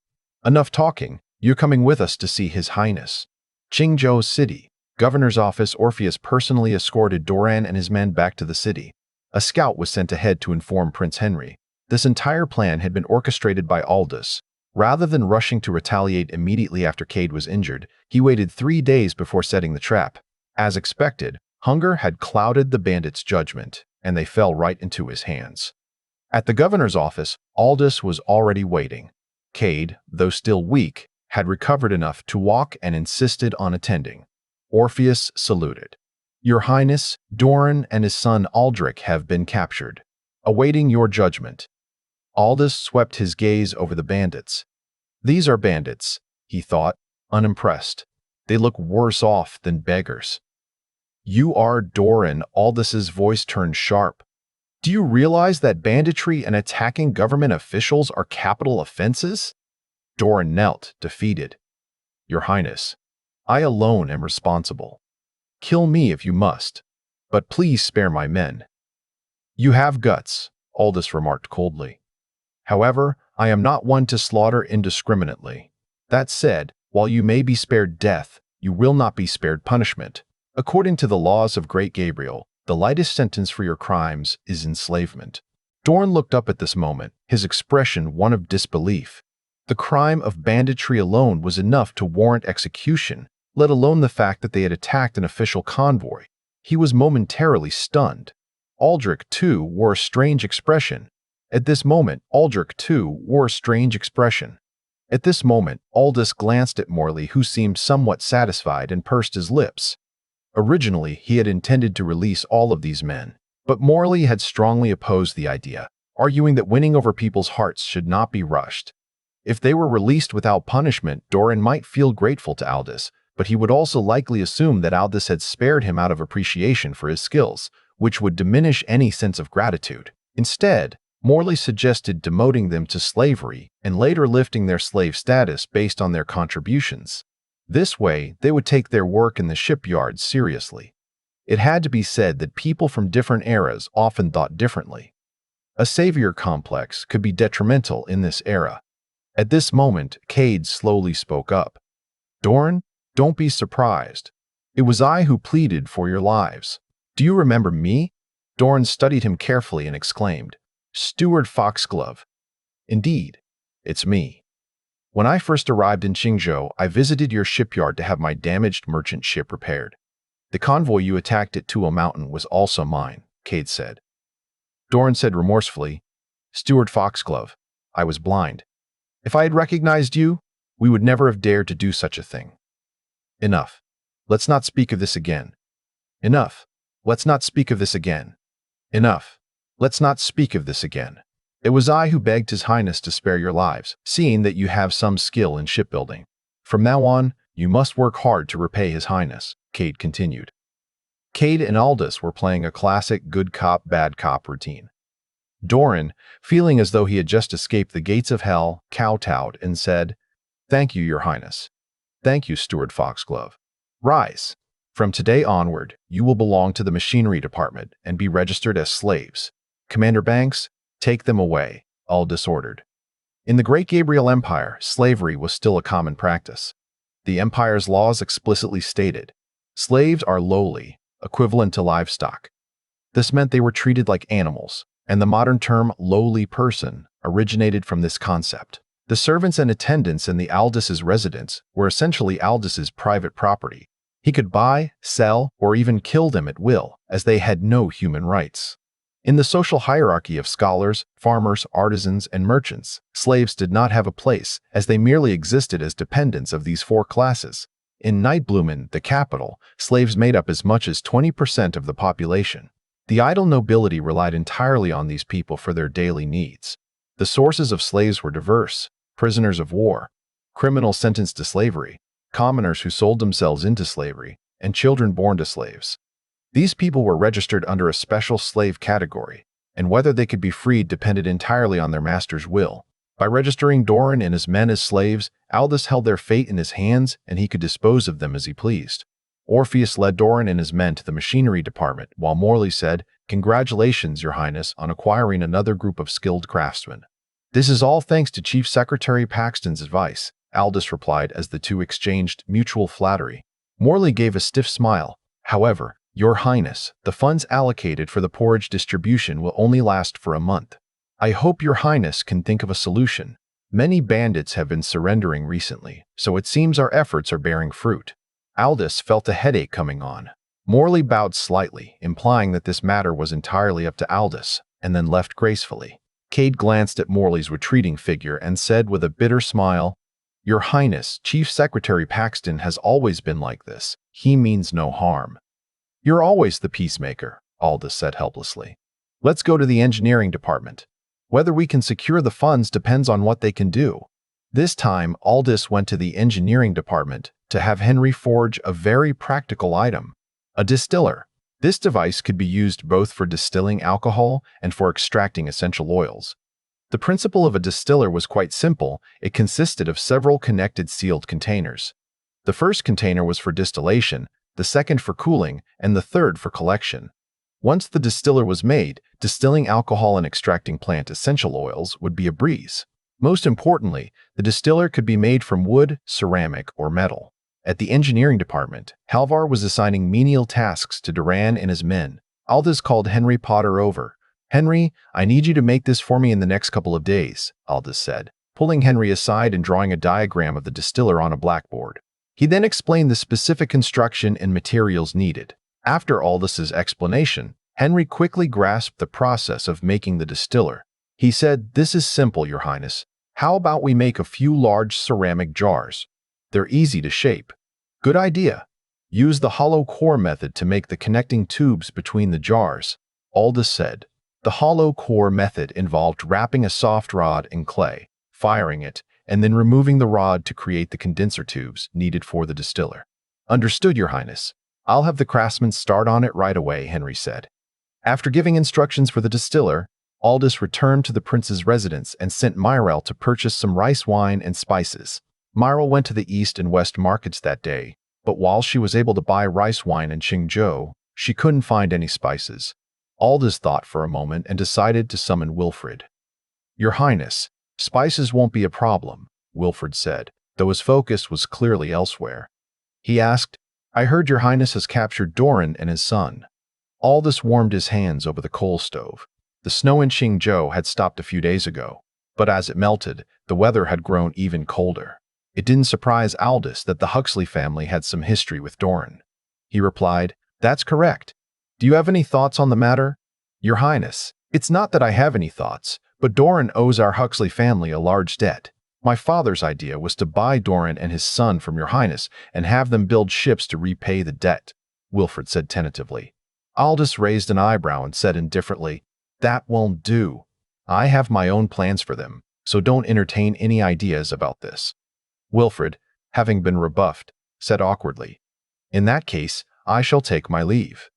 Enough talking. You're coming with us to see His Highness." Qingzhou City. Governor's office. Orpheus personally escorted Doran and his men back to the city. A scout was sent ahead to inform Prince Henry. This entire plan had been orchestrated by Aldous. Rather than rushing to retaliate immediately after Cade was injured, he waited 3 days before setting the trap. As expected, hunger had clouded the bandits' judgment, and they fell right into his hands. At the governor's office, Aldous was already waiting. Cade, though still weak, had recovered enough to walk and insisted on attending. Orpheus saluted. "Your Highness, Doran and his son Aldrich have been captured, awaiting your judgment." Aldous swept his gaze over the bandits. "These are bandits," he thought, unimpressed. "They look worse off than beggars." "You are Doran," Aldous's voice turned sharp. "Do you realize that banditry and attacking government officials are capital offenses?" Doran knelt, defeated. "Your Highness, I alone am responsible. Kill me if you must, but please spare my men." "You have guts," Aldous remarked coldly. "However, I am not one to slaughter indiscriminately. That said, while you may be spared death, you will not be spared punishment. According to the laws of Great Gabriel, the lightest sentence for your crimes is enslavement." Doran looked up at this moment, his expression one of disbelief. The crime of banditry alone was enough to warrant execution, let alone the fact that they had attacked an official convoy. He was momentarily stunned. Aldrich, too, wore a strange expression. At this moment, Aldous glanced at Morley, who seemed somewhat satisfied, and pursed his lips. Originally, he had intended to release all of these men, but Morley had strongly opposed the idea, arguing that winning over people's hearts should not be rushed. If they were released without punishment, Doran might feel grateful to Aldous, but he would also likely assume that Aldous had spared him out of appreciation for his skills, which would diminish any sense of gratitude. Instead, Morley suggested demoting them to slavery and later lifting their slave status based on their contributions. This way, they would take their work in the shipyards seriously. It had to be said that people from different eras often thought differently. A savior complex could be detrimental in this era. At this moment, Cade slowly spoke up. "Doran, don't be surprised. It was I who pleaded for your lives. Do you remember me?" Doran studied him carefully and exclaimed, "Steward Foxglove. Indeed, it's me. When I first arrived in Qingzhou, I visited your shipyard to have my damaged merchant ship repaired. The convoy you attacked at Tuo Mountain was also mine," Cade said. Doran said remorsefully, "Steward Foxglove, I was blind. If I had recognized you, we would never have dared to do such a thing." "Enough. Let's not speak of this again. Enough. Let's not speak of this again. Enough. Let's not speak of this again. It was I who begged His Highness to spare your lives, seeing that you have some skill in shipbuilding. From now on, you must work hard to repay His Highness," Cade continued. Cade and Aldous were playing a classic good cop, bad cop routine. Doran, feeling as though he had just escaped the gates of hell, kowtowed and said, "Thank you, Your Highness. Thank you, Steward Foxglove. Rise. From today onward, you will belong to the machinery department and be registered as slaves. Commander Banks, take them away," Aldous ordered. In the Great Gabriel Empire, slavery was still a common practice. The empire's laws explicitly stated, slaves are lowly, equivalent to livestock. This meant they were treated like animals, and the modern term lowly person originated from this concept. The servants and attendants in the Aldous's residence were essentially Aldous's private property. He could buy, sell, or even kill them at will, as they had no human rights. In the social hierarchy of scholars, farmers, artisans, and merchants, slaves did not have a place, as they merely existed as dependents of these four classes. In Nightblumen, the capital, slaves made up as much as 20% of the population. The idle nobility relied entirely on these people for their daily needs. The sources of slaves were diverse: prisoners of war, criminals sentenced to slavery, commoners who sold themselves into slavery, and children born to slaves. These people were registered under a special slave category, and whether they could be freed depended entirely on their master's will. By registering Doran and his men as slaves, Aldous held their fate in his hands, and he could dispose of them as he pleased. Orpheus led Doran and his men to the machinery department, while Morley said, "Congratulations, Your Highness, on acquiring another group of skilled craftsmen." "This is all thanks to Chief Secretary Paxton's advice," Aldous replied as the two exchanged mutual flattery. Morley gave a stiff smile. "However, Your Highness, the funds allocated for the porridge distribution will only last for a month. I hope Your Highness can think of a solution. Many bandits have been surrendering recently, so it seems our efforts are bearing fruit." Aldous felt a headache coming on. Morley bowed slightly, implying that this matter was entirely up to Aldous, and then left gracefully. Cade glanced at Morley's retreating figure and said with a bitter smile, "Your Highness, Chief Secretary Paxton has always been like this. He means no harm." "You're always the peacemaker," Aldous said helplessly. "Let's go to the engineering department. Whether we can secure the funds depends on what they can do." This time, Aldous went to the engineering department to have Henry forge a very practical item: a distiller. This device could be used both for distilling alcohol and for extracting essential oils. The principle of a distiller was quite simple. It consisted of several connected sealed containers. The first container was for distillation, the second for cooling, and the third for collection. Once the distiller was made, distilling alcohol and extracting plant essential oils would be a breeze. Most importantly, the distiller could be made from wood, ceramic, or metal. At the engineering department, Halvar was assigning menial tasks to Duran and his men. Aldous called Henry Potter over. "Henry, I need you to make this for me in the next couple of days," Aldous said, pulling Henry aside and drawing a diagram of the distiller on a blackboard. He then explained the specific construction and materials needed. After Aldous's explanation, Henry quickly grasped the process of making the distiller. He said, "This is simple, Your Highness. How about we make a few large ceramic jars? They're easy to shape." "Good idea. Use the hollow core method to make the connecting tubes between the jars," Aldous said. The hollow core method involved wrapping a soft rod in clay, firing it, and then removing the rod to create the condenser tubes needed for the distiller. "Understood, Your Highness. I'll have the craftsmen start on it right away," Henry said. After giving instructions for the distiller, Aldous returned to the prince's residence and sent Myrel to purchase some rice wine and spices. Myrel went to the east and west markets that day, but while she was able to buy rice wine in Qingzhou, she couldn't find any spices. Aldous thought for a moment and decided to summon Wilfred. "Your Highness, spices won't be a problem," Wilfred said, though his focus was clearly elsewhere. He asked, "I heard Your Highness has captured Doran and his son." Aldous warmed his hands over the coal stove. The snow in Qingzhou had stopped a few days ago, but as it melted, the weather had grown even colder. It didn't surprise Aldous that the Huxley family had some history with Doran. He replied, "That's correct. Do you have any thoughts on the matter?" "Your Highness, it's not that I have any thoughts, but Doran owes our Huxley family a large debt. My father's idea was to buy Doran and his son from Your Highness and have them build ships to repay the debt," Wilfred said tentatively. Aldous raised an eyebrow and said indifferently, "That won't do. I have my own plans for them, so don't entertain any ideas about this." Wilfred, having been rebuffed, said awkwardly, "In that case, I shall take my leave."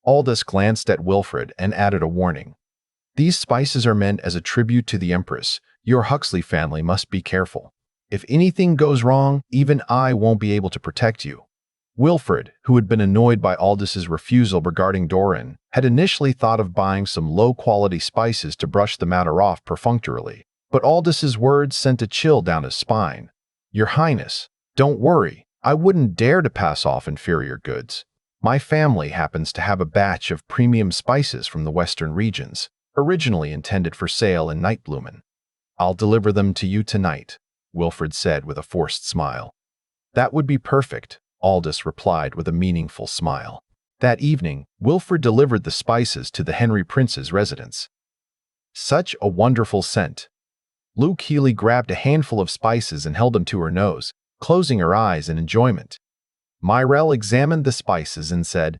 Aldous glanced at Wilfred and added a warning. "These spices are meant as a tribute to the Empress. Your Huxley family must be careful. If anything goes wrong, even I won't be able to protect you." Wilfred, who had been annoyed by Aldous's refusal regarding Doran, had initially thought of buying some low-quality spices to brush the matter off perfunctorily, but Aldous's words sent a chill down his spine. "Your Highness, don't worry. I wouldn't dare to pass off inferior goods. My family happens to have a batch of premium spices from the western regions, originally intended for sale in Nightblumen. I'll deliver them to you tonight," Wilfred said with a forced smile. "That would be perfect," Aldous replied with a meaningful smile. That evening, Wilfred delivered the spices to the Henry Prince's residence. Such a wonderful scent. Luke Healy grabbed a handful of spices and held them to her nose, closing her eyes in enjoyment. Myrel examined the spices and said,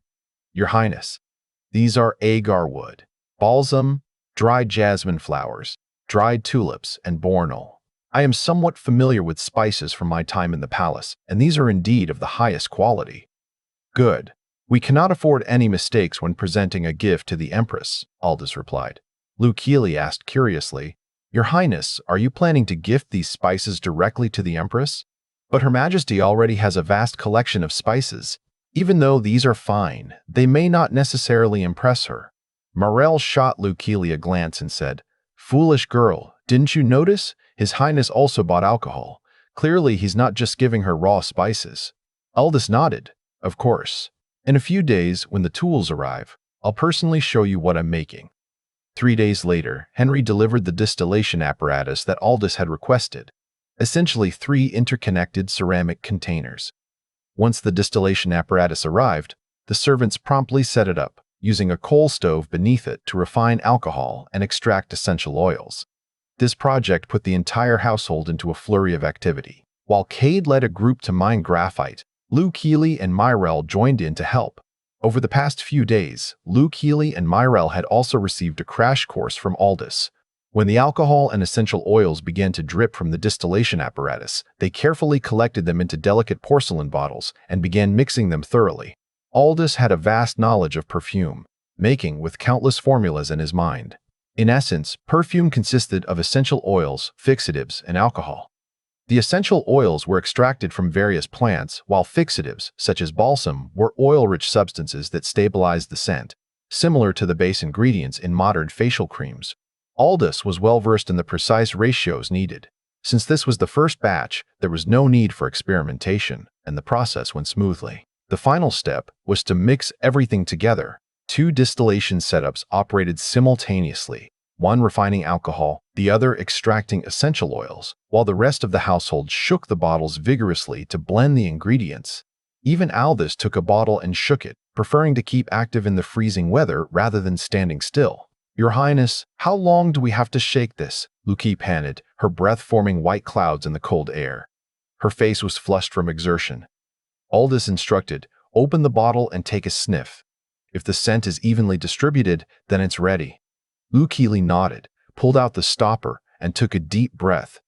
"Your Highness, these are agar wood, balsam, dried jasmine flowers, dried tulips, and bornal. I am somewhat familiar with spices from my time in the palace, and these are indeed of the highest quality. Good. We cannot afford any mistakes when presenting a gift to the Empress, Aldous replied. Liu Keeley asked curiously, Your Highness, are you planning to gift these spices directly to the Empress? But Her Majesty already has a vast collection of spices. Even though these are fine, they may not necessarily impress her. Morel shot Liu Keeley a glance and said, Foolish girl, didn't you notice? His Highness also bought alcohol. Clearly, he's not just giving her raw spices. Aldous nodded. Of course. In a few days, when the tools arrive, I'll personally show you what I'm making. 3 days later, Henry delivered the distillation apparatus that Aldous had requested, essentially 3 interconnected ceramic containers. Once the distillation apparatus arrived, the servants promptly set it up, using a coal stove beneath it to refine alcohol and extract essential oils. This project put the entire household into a flurry of activity. While Cade led a group to mine graphite, Liu Keeley and Myrel joined in to help. Over the past few days, Liu Keeley and Myrel had also received a crash course from Aldous. When the alcohol and essential oils began to drip from the distillation apparatus, they carefully collected them into delicate porcelain bottles and began mixing them thoroughly. Aldous had a vast knowledge of perfume making with countless formulas in his mind. In essence, perfume consisted of essential oils, fixatives, and alcohol. The essential oils were extracted from various plants, while fixatives, such as balsam, were oil-rich substances that stabilized the scent, similar to the base ingredients in modern facial creams. Aldous was well-versed in the precise ratios needed. Since this was the first batch, there was no need for experimentation, and the process went smoothly. The final step was to mix everything together. 2 distillation setups operated simultaneously, one refining alcohol, the other extracting essential oils, while the rest of the household shook the bottles vigorously to blend the ingredients. Even Aldous took a bottle and shook it, preferring to keep active in the freezing weather rather than standing still. Your Highness, how long do we have to shake this? Liu Keeley panted, her breath forming white clouds in the cold air. Her face was flushed from exertion. Aldous instructed, open the bottle and take a sniff. If the scent is evenly distributed, then it's ready. Liu Keeley nodded, pulled out the stopper, and took a deep breath.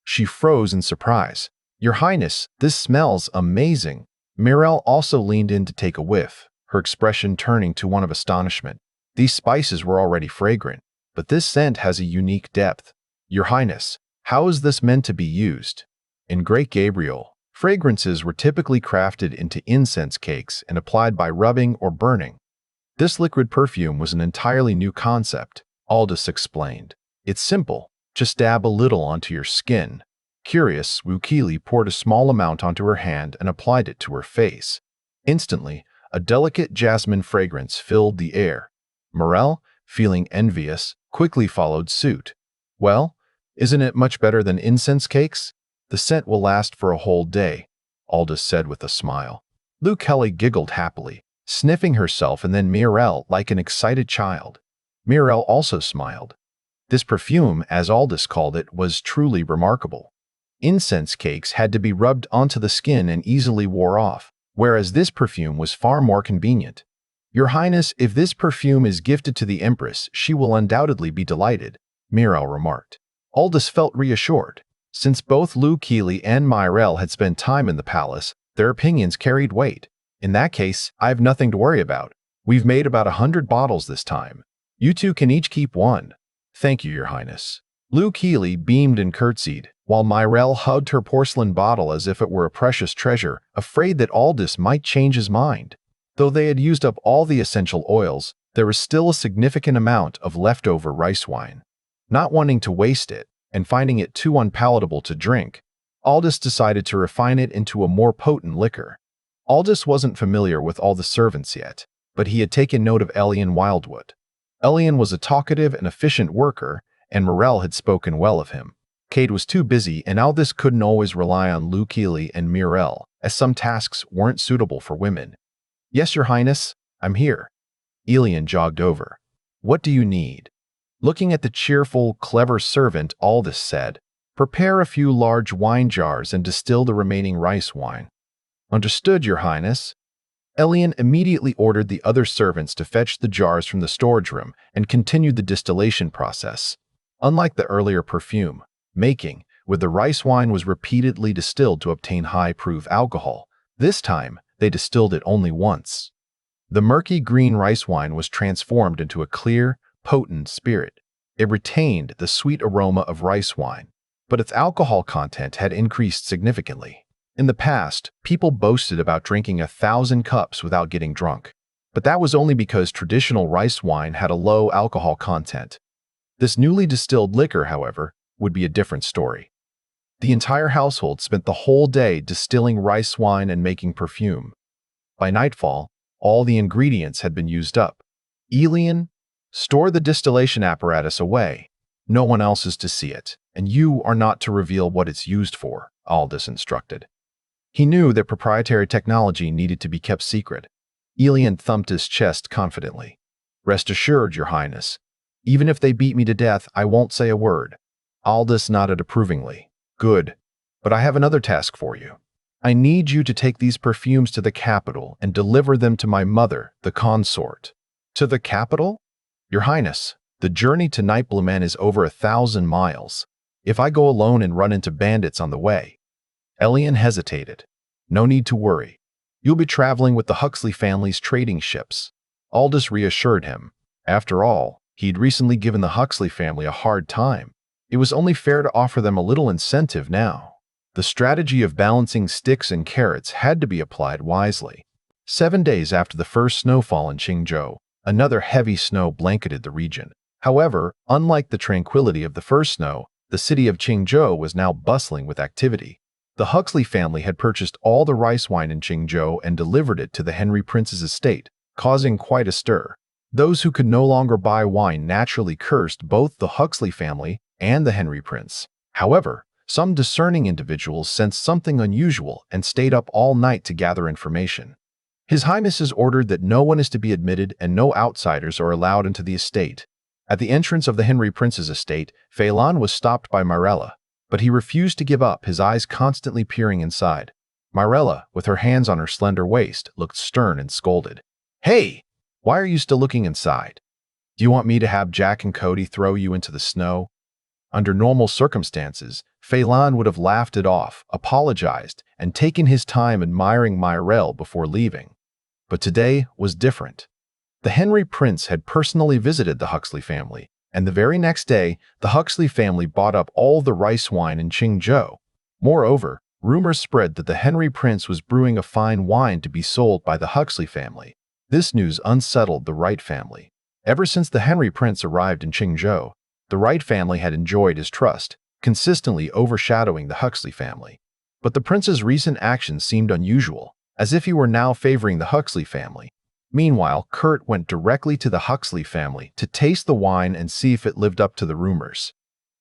She froze in surprise. Your Highness, this smells amazing. Myrel also leaned in to take a whiff, her expression turning to one of astonishment. These spices were already fragrant, but this scent has a unique depth. Your Highness, how is this meant to be used? In Great Gabriel, fragrances were typically crafted into incense cakes and applied by rubbing or burning. This liquid perfume was an entirely new concept, Aldous explained. It's simple, just dab a little onto your skin. Curious, Liu Keeley poured a small amount onto her hand and applied it to her face. Instantly, a delicate jasmine fragrance filled the air. Morel, feeling envious, quickly followed suit. Well, isn't it much better than incense cakes? The scent will last for a whole day, Aldous said with a smile. Liu Keeley giggled happily, sniffing herself and then Myrel like an excited child. Myrel also smiled. This perfume, as Aldous called it, was truly remarkable. Incense cakes had to be rubbed onto the skin and easily wore off, whereas this perfume was far more convenient. Your Highness, if this perfume is gifted to the Empress, she will undoubtedly be delighted, Myrel remarked. Aldous felt reassured. Since both Liu Keeley and Myrel had spent time in the palace, their opinions carried weight. In that case, I have nothing to worry about. We've made about 100 bottles this time. You two can each keep one. Thank you, Your Highness. Liu Keeley beamed and curtsied, while Myrel hugged her porcelain bottle as if it were a precious treasure, afraid that Aldous might change his mind. Though they had used up all the essential oils, there was still a significant amount of leftover rice wine. Not wanting to waste it, and finding it too unpalatable to drink, Aldous decided to refine it into a more potent liquor. Aldous wasn't familiar with all the servants yet, but he had taken note of Elian Wildwood. Elian was a talkative and efficient worker, and Morel had spoken well of him. Cade was too busy, and Aldous couldn't always rely on Liu Keeley and Myrel, as some tasks weren't suitable for women. Yes, Your Highness, I'm here. Elian jogged over. What do you need? Looking at the cheerful, clever servant, Aldous said, prepare a few large wine jars and distill the remaining rice wine. Understood, Your Highness. Elian immediately ordered the other servants to fetch the jars from the storage room and continued the distillation process. Unlike the earlier perfume making, where the rice wine was repeatedly distilled to obtain high-proof alcohol, this time they distilled it only once. The murky green rice wine was transformed into a clear, potent spirit. It retained the sweet aroma of rice wine, but its alcohol content had increased significantly. In the past, people boasted about drinking 1,000 cups without getting drunk, but that was only because traditional rice wine had a low alcohol content. This newly distilled liquor, however, would be a different story. The entire household spent the whole day distilling rice wine and making perfume. By nightfall, all the ingredients had been used up. Elian, store the distillation apparatus away. No one else is to see it, and you are not to reveal what it's used for, Aldous instructed. He knew that proprietary technology needed to be kept secret. Elian thumped his chest confidently. Rest assured, Your Highness. Even if they beat me to death, I won't say a word. Aldous nodded approvingly. Good, but I have another task for you. I need you to take these perfumes to the capital and deliver them to my mother, the consort. To the capital? Your Highness, the journey to Nightblumen is over 1,000 miles. If I go alone and run into bandits on the way. Elian hesitated. No need to worry. You'll be traveling with the Huxley family's trading ships. Aldous reassured him. After all, he'd recently given the Huxley family a hard time. It was only fair to offer them a little incentive now. The strategy of balancing sticks and carrots had to be applied wisely. 7 days after the first snowfall in Qingzhou, another heavy snow blanketed the region. However, unlike the tranquility of the first snow, the city of Qingzhou was now bustling with activity. The Huxley family had purchased all the rice wine in Qingzhou and delivered it to the Henry Prince's estate, causing quite a stir. Those who could no longer buy wine naturally cursed both the Huxley family and the Henry Prince. However, some discerning individuals sensed something unusual and stayed up all night to gather information. His Highness has ordered that no one is to be admitted and no outsiders are allowed into the estate. At the entrance of the Henry Prince's estate, Phelan was stopped by Mirella, but he refused to give up, his eyes constantly peering inside. Mirella, with her hands on her slender waist, looked stern and scolded. Hey! Why are you still looking inside? Do you want me to have Jack and Cody throw you into the snow? Under normal circumstances, Phelan would have laughed it off, apologized, and taken his time admiring Mirella before leaving. But today was different. The Henry Prince had personally visited the Huxley family, and the very next day, the Huxley family bought up all the rice wine in Qingzhou. Moreover, rumors spread that the Henry Prince was brewing a fine wine to be sold by the Huxley family. This news unsettled the Wright family. Ever since the Henry Prince arrived in Qingzhou, the Wright family had enjoyed his trust, consistently overshadowing the Huxley family. But the prince's recent actions seemed unusual, as if he were now favoring the Huxley family. Meanwhile, Kurt went directly to the Huxley family to taste the wine and see if it lived up to the rumors.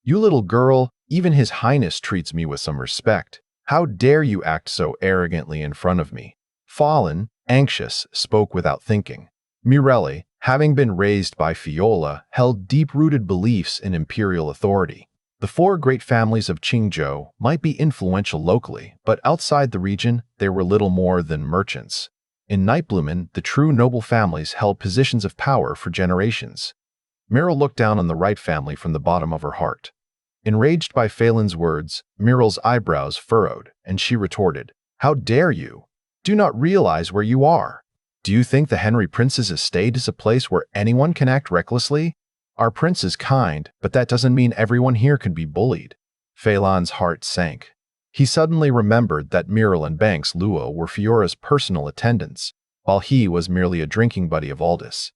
You little girl, even His Highness treats me with some respect. How dare you act so arrogantly in front of me? Phelan, anxious, spoke without thinking. Mirella, having been raised by Fiola, held deep-rooted beliefs in imperial authority. The four great families of Qingzhou might be influential locally, but outside the region, they were little more than merchants. In Nightblumen, the true noble families held positions of power for generations. Meryl looked down on the Wright family from the bottom of her heart. Enraged by Phelan's words, Meryl's eyebrows furrowed, and she retorted, How dare you? Do not realize where you are. Do you think the Henry Prince's estate is a place where anyone can act recklessly? Our prince is kind, but that doesn't mean everyone here can be bullied. Phelan's heart sank. He suddenly remembered that Meryl and Banks Luo were Fiora's personal attendants, while he was merely a drinking buddy of Aldous.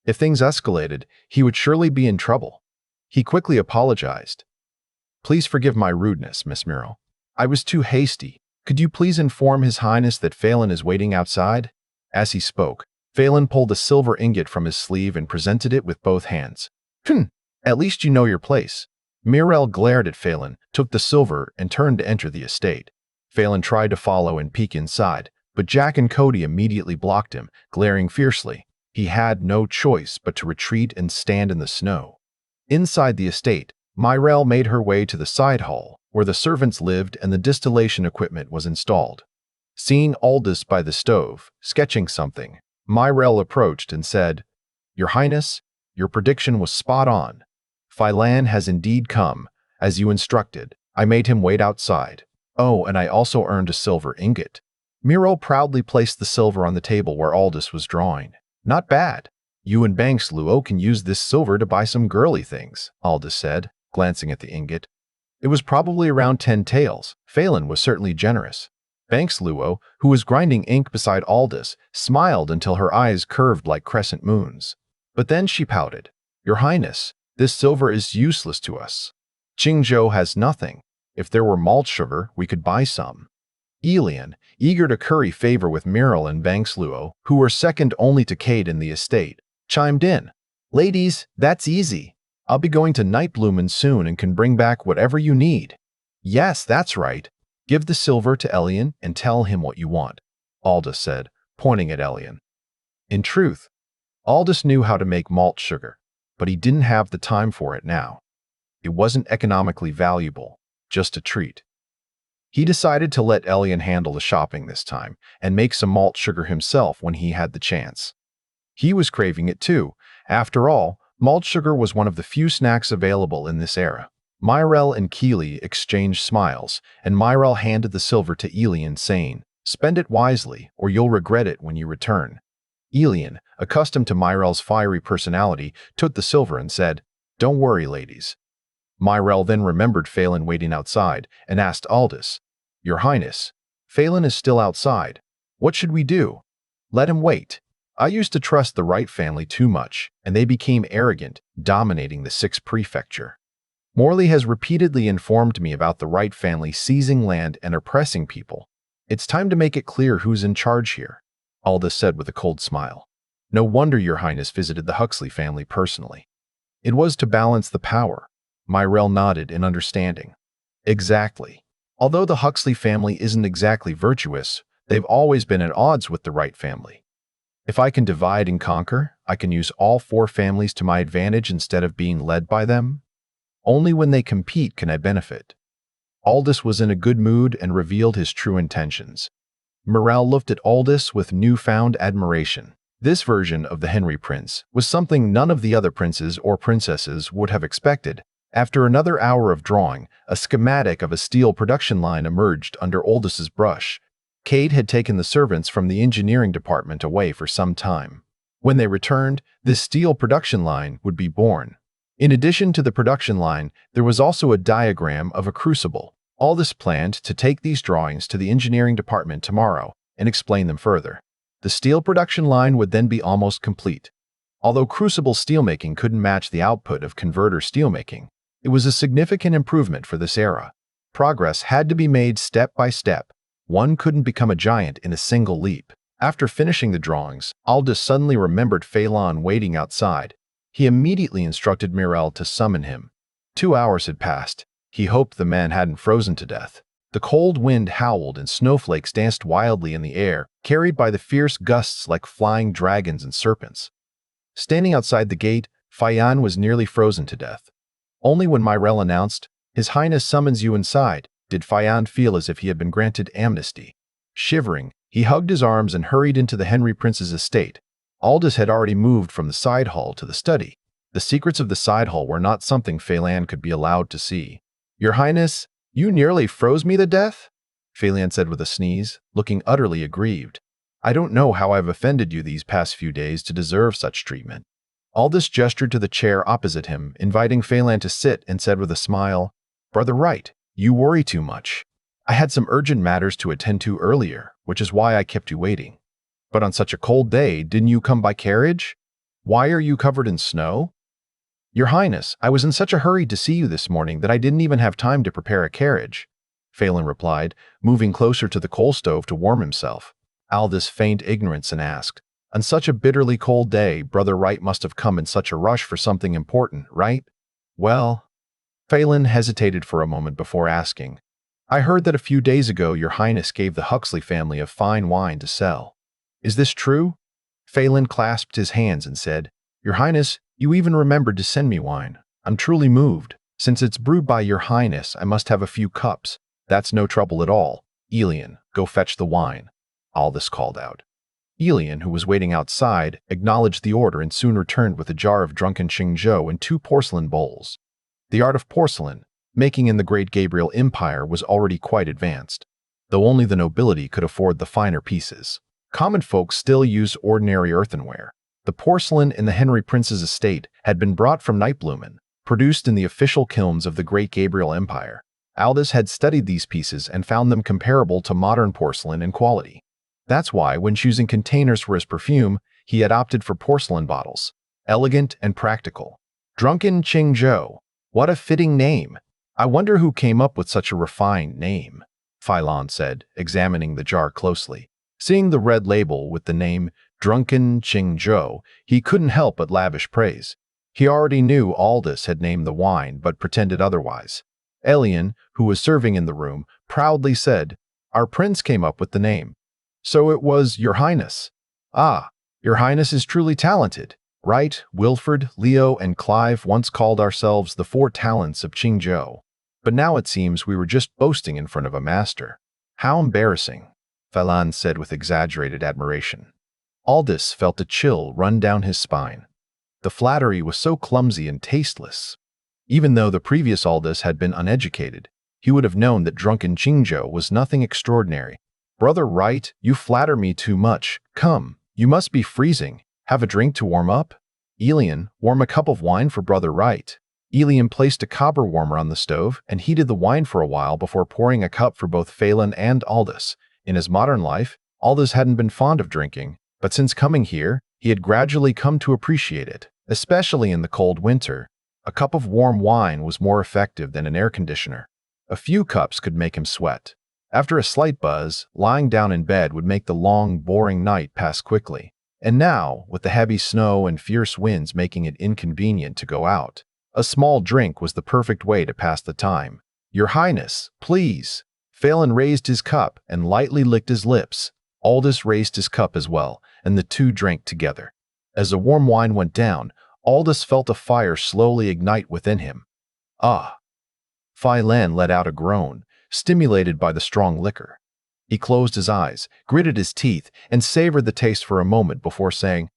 If things escalated, he would surely be in trouble. He quickly apologized. Please forgive my rudeness, Miss Meryl. I was too hasty. Could you please inform His Highness that Phelan is waiting outside? As he spoke, Phelan pulled a silver ingot from his sleeve and presented it with both hands. At least you know your place. Mirel glared at Phelan, took the silver, and turned to enter the estate. Phelan tried to follow and peek inside, but Jack and Cody immediately blocked him, glaring fiercely. He had no choice but to retreat and stand in the snow. Inside the estate, Mirel made her way to the side hall, where the servants lived and the distillation equipment was installed. Seeing Aldous by the stove, sketching something, Mirel approached and said, Your Highness, your prediction was spot on. Phelan has indeed come, as you instructed. I made him wait outside. Oh, and I also earned a silver ingot. Miro proudly placed the silver on the table where Aldous was drawing. Not bad. You and Banks Luo can use this silver to buy some girly things, Aldous said, glancing at the ingot. It was probably around 10 taels. Phelan was certainly generous. Banks Luo, who was grinding ink beside Aldous, smiled until her eyes curved like crescent moons. But then she pouted. Your Highness, this silver is useless to us. Qingzhou has nothing. If there were malt sugar, we could buy some. Elian, eager to curry favor with Muriel and Banks Luo, who were second only to Cade in the estate, chimed in. Ladies, that's easy. I'll be going to Nightbloomin soon and can bring back whatever you need. Yes, that's right. Give the silver to Elian and tell him what you want, Aldous said, pointing at Elian. In truth, Aldous knew how to make malt sugar, but he didn't have the time for it now. It wasn't economically valuable, just a treat. He decided to let Elian handle the shopping this time and make some malt sugar himself when he had the chance. He was craving it too. After all, malt sugar was one of the few snacks available in this era. Myrel and Keeley exchanged smiles, and Myrel handed the silver to Elian, saying, Spend it wisely, or you'll regret it when you return. Elian, accustomed to Myrel's fiery personality, took the silver and said, Don't worry, ladies. Myrel then remembered Phelan waiting outside and asked Aldous, Your Highness, Phelan is still outside. What should we do? Let him wait. I used to trust the Wright family too much, and they became arrogant, dominating the 6th prefecture. Morley has repeatedly informed me about the Wright family seizing land and oppressing people. It's time to make it clear who's in charge here, Aldous said with a cold smile. No wonder your Highness visited the Huxley family personally. It was to balance the power. Myrel nodded in understanding. Exactly. Although the Huxley family isn't exactly virtuous, they've always been at odds with the Wright family. If I can divide and conquer, I can use all 4 families to my advantage instead of being led by them. Only when they compete can I benefit. Aldous was in a good mood and revealed his true intentions. Morale looked at Aldous with newfound admiration. This version of the Henry Prince was something none of the other princes or princesses would have expected. After another hour of drawing, a schematic of a steel production line emerged under Aldous's brush. Cade had taken the servants from the engineering department away for some time. When they returned, this steel production line would be born. In addition to the production line, there was also a diagram of a crucible. Aldous planned to take these drawings to the engineering department tomorrow and explain them further. The steel production line would then be almost complete. Although crucible steelmaking couldn't match the output of converter steelmaking, it was a significant improvement for this era. Progress had to be made step by step. One couldn't become a giant in a single leap. After finishing the drawings, Aldous suddenly remembered Phelan waiting outside. He immediately instructed Myrel to summon him. 2 hours had passed. He hoped the man hadn't frozen to death. The cold wind howled and snowflakes danced wildly in the air, carried by the fierce gusts like flying dragons and serpents. Standing outside the gate, Phelan was nearly frozen to death. Only when Myrel announced, His Highness summons you inside, did Phelan feel as if he had been granted amnesty. Shivering, he hugged his arms and hurried into the Henry Prince's estate. Aldous had already moved from the side hall to the study. The secrets of the side hall were not something Phelan could be allowed to see. Your Highness, you nearly froze me to death? Phelan said with a sneeze, looking utterly aggrieved. I don't know how I've offended you these past few days to deserve such treatment. Aldous gestured to the chair opposite him, inviting Phelan to sit, and said with a smile, Brother Wright, you worry too much. I had some urgent matters to attend to earlier, which is why I kept you waiting. But on such a cold day, didn't you come by carriage? Why are you covered in snow? Your Highness, I was in such a hurry to see you this morning that I didn't even have time to prepare a carriage, Phelan replied, moving closer to the coal stove to warm himself. Aldous feigned ignorance and asked, On such a bitterly cold day, Brother Wright must have come in such a rush for something important, right? Well, Phelan hesitated for a moment before asking, I heard that a few days ago your Highness gave the Huxley family a fine wine to sell. Is this true? Phelan clasped his hands and said, Your Highness, you even remembered to send me wine. I'm truly moved. Since it's brewed by your Highness, I must have a few cups. That's no trouble at all. Elian, go fetch the wine, Aldous called out. Elian, who was waiting outside, acknowledged the order and soon returned with a jar of drunken Qingzhou and 2 porcelain bowls. The art of porcelain, making in the Great Gabriel Empire, was already quite advanced, though only the nobility could afford the finer pieces. Common folk still used ordinary earthenware. The porcelain in the Henry Prince's estate had been brought from Nightblumen, produced in the official kilns of the Great Gabriel Empire. Aldous had studied these pieces and found them comparable to modern porcelain in quality. That's why, when choosing containers for his perfume, he had opted for porcelain bottles. Elegant and practical. Drunken Qingzhou. What a fitting name. I wonder who came up with such a refined name, Phylon said, examining the jar closely. Seeing the red label with the name Drunken Qingzhou, he couldn't help but lavish praise. He already knew Aldous had named the wine, but pretended otherwise. Elian, who was serving in the room, proudly said, "Our prince came up with the name." "So it was Your Highness." "Ah, Your Highness is truly talented." Right, Wilfred, Leo, and Clive once called ourselves the 4 talents of Qingzhou. But now it seems we were just boasting in front of a master. How embarrassing, Phelan said with exaggerated admiration. Aldous felt a chill run down his spine. The flattery was so clumsy and tasteless. Even though the previous Aldous had been uneducated, he would have known that drunken Qingzhou was nothing extraordinary. "Brother Wright, you flatter me too much. Come, you must be freezing. Have a drink to warm up?" "Elian, warm a cup of wine for Brother Wright." Elian placed a copper warmer on the stove and heated the wine for a while before pouring a cup for both Phelan and Aldous. In his modern life, Aldous hadn't been fond of drinking, but since coming here, he had gradually come to appreciate it, especially in the cold winter. A cup of warm wine was more effective than an air conditioner. A few cups could make him sweat. After a slight buzz, lying down in bed would make the long, boring night pass quickly. And now, with the heavy snow and fierce winds making it inconvenient to go out, a small drink was the perfect way to pass the time. "Your Highness, please." Phelan raised his cup and lightly licked his lips. Aldous raised his cup as well, and the two drank together. As the warm wine went down, Aldous felt a fire slowly ignite within him. "Ah!" Phelan let out a groan, stimulated by the strong liquor. He closed his eyes, gritted his teeth, and savored the taste for a moment before saying,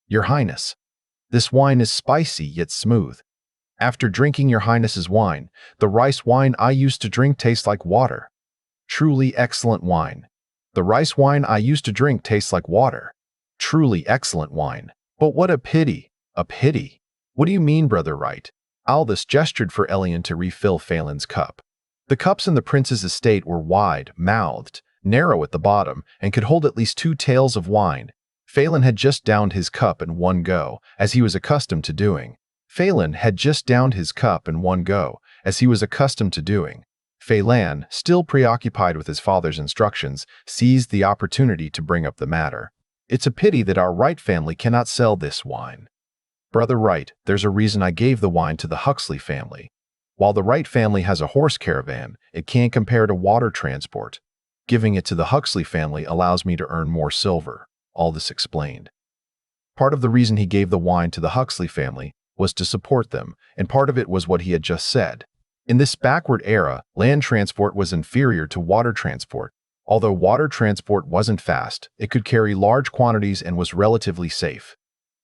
"Your Highness, this wine is spicy yet smooth. After drinking Your Highness's wine, the rice wine I used to drink tastes like water. Truly excellent wine. The rice wine I used to drink tastes like water. Truly excellent wine. But what a pity, a pity." "What do you mean, Brother Wright?" Aldous gestured for Elian to refill Phelan's cup. The cups in the prince's estate were wide-mouthed, narrow at the bottom, and could hold at least 2 taels of wine. Phelan had just downed his cup in one go, as he was accustomed to doing. Phelan, still preoccupied with his father's instructions, seized the opportunity to bring up the matter. "It's a pity that our Wright family cannot sell this wine." "Brother Wright, there's a reason I gave the wine to the Huxley family. While the Wright family has a horse caravan, it can't compare to water transport. Giving it to the Huxley family allows me to earn more silver," Aldous explained. Part of the reason he gave the wine to the Huxley family was to support them, and part of it was what he had just said. In this backward era, land transport was inferior to water transport. Although water transport wasn't fast, it could carry large quantities and was relatively safe.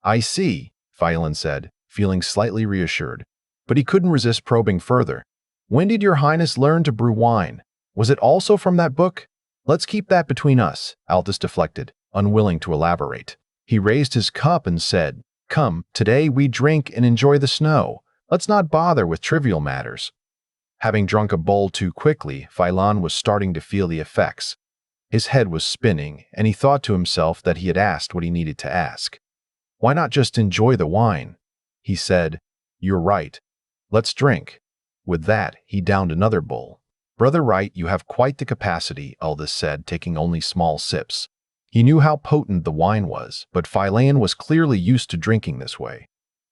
"I see," Phelan said, feeling slightly reassured. But he couldn't resist probing further. "When did Your Highness learn to brew wine? Was it also from that book?" "Let's keep that between us," Aldous deflected, unwilling to elaborate. He raised his cup and said, "Come, today we drink and enjoy the snow. Let's not bother with trivial matters." Having drunk a bowl too quickly, Phelan was starting to feel the effects. His head was spinning, and he thought to himself that he had asked what he needed to ask. "Why not just enjoy the wine?" He said, "You're right. Let's drink." With that, he downed another bowl. "Brother Wright, you have quite the capacity," Aldous said, taking only small sips. He knew how potent the wine was, but Phelan was clearly used to drinking this way.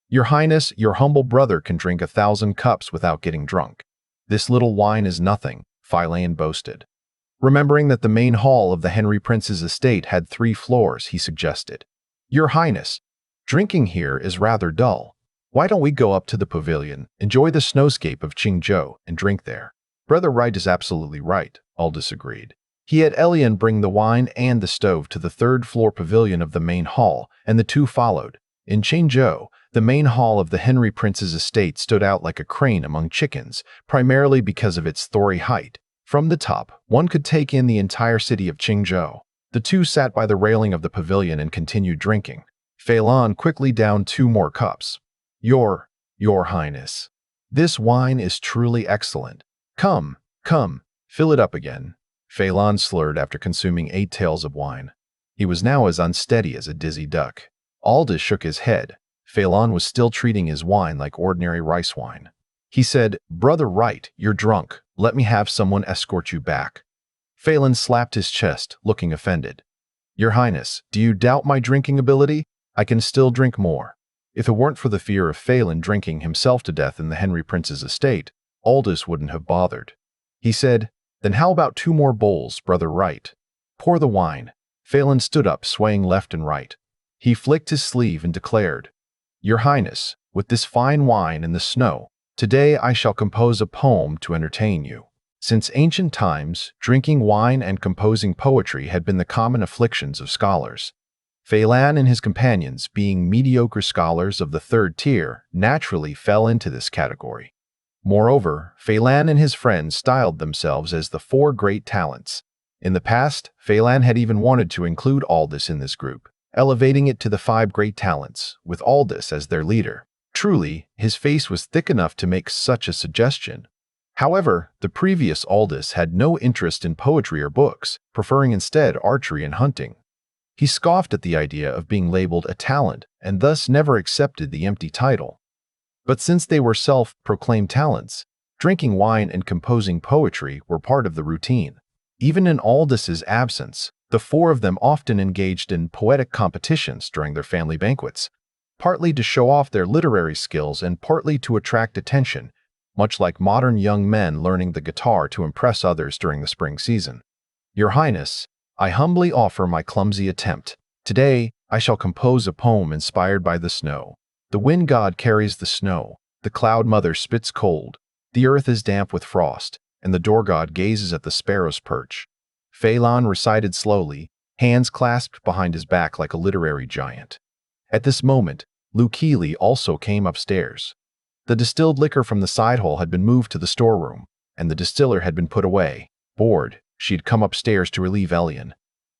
"Your Highness, your humble brother can drink 1,000 cups without getting drunk. This little wine is nothing," Phelan boasted. Remembering that the main hall of the Henry Prince's estate had 3 floors, he suggested, "Your Highness, drinking here is rather dull. Why don't we go up to the pavilion, enjoy the snowscape of Qingzhou, and drink there?" "Brother Wright is absolutely right," Aldous agreed. He had Elian bring the wine and the stove to the 3rd-floor pavilion of the main hall, and the two followed. In Qingzhou, The main hall of the Henry Prince's estate stood out like a crane among chickens, primarily because of its story height. From the top, one could take in the entire city of Qingzhou. The two sat by the railing of the pavilion and continued drinking. Fei Lan quickly downed 2 more cups. Your Highness. This wine is truly excellent. Come, fill it up again. Fei Lan slurred after consuming 8 taels of wine. He was now as unsteady as a dizzy duck. Aldous shook his head. Fei Lan was still treating his wine like ordinary rice wine. He said, "Brother Wright, you're drunk. Let me have someone escort you back." Fei Lan slapped his chest, looking offended. "Your Highness, do you doubt my drinking ability? I can still drink more." If it weren't for the fear of Fei Lan drinking himself to death in the Henry Prince's estate, Aldous wouldn't have bothered. He said, "Then how about 2 more bowls, Brother Wright? Pour the wine." Fei Lan stood up, swaying left and right. He flicked his sleeve and declared, "Your Highness, with this fine wine and the snow, today I shall compose a poem to entertain you." Since ancient times, drinking wine and composing poetry had been the common afflictions of scholars. Fei Lan and his companions, being mediocre scholars of the 3rd tier, naturally fell into this category. Moreover, Fei Lan and his friends styled themselves as the 4 great talents. In the past, Fei Lan had even wanted to include Aldous in this group, elevating it to the 5 great talents, with Aldous as their leader. Truly, his face was thick enough to make such a suggestion. However, the previous Aldous had no interest in poetry or books, preferring instead archery and hunting. He scoffed at the idea of being labeled a talent and thus never accepted the empty title. But since they were self-proclaimed talents, drinking wine and composing poetry were part of the routine. Even in Aldous's absence, the 4 of them often engaged in poetic competitions during their family banquets, partly to show off their literary skills and partly to attract attention, much like modern young men learning the guitar to impress others during the spring season. "Your Highness, I humbly offer my clumsy attempt. Today, I shall compose a poem inspired by the snow. The wind god carries the snow, the cloud mother spits cold, the earth is damp with frost, and the door god gazes at the sparrow's perch." Fei Lan recited slowly, hands clasped behind his back like a literary giant. At this moment, Lu Keeley also came upstairs. The distilled liquor from the side hole had been moved to the storeroom, and the distiller had been put away. Bored, she had come upstairs to relieve Elian.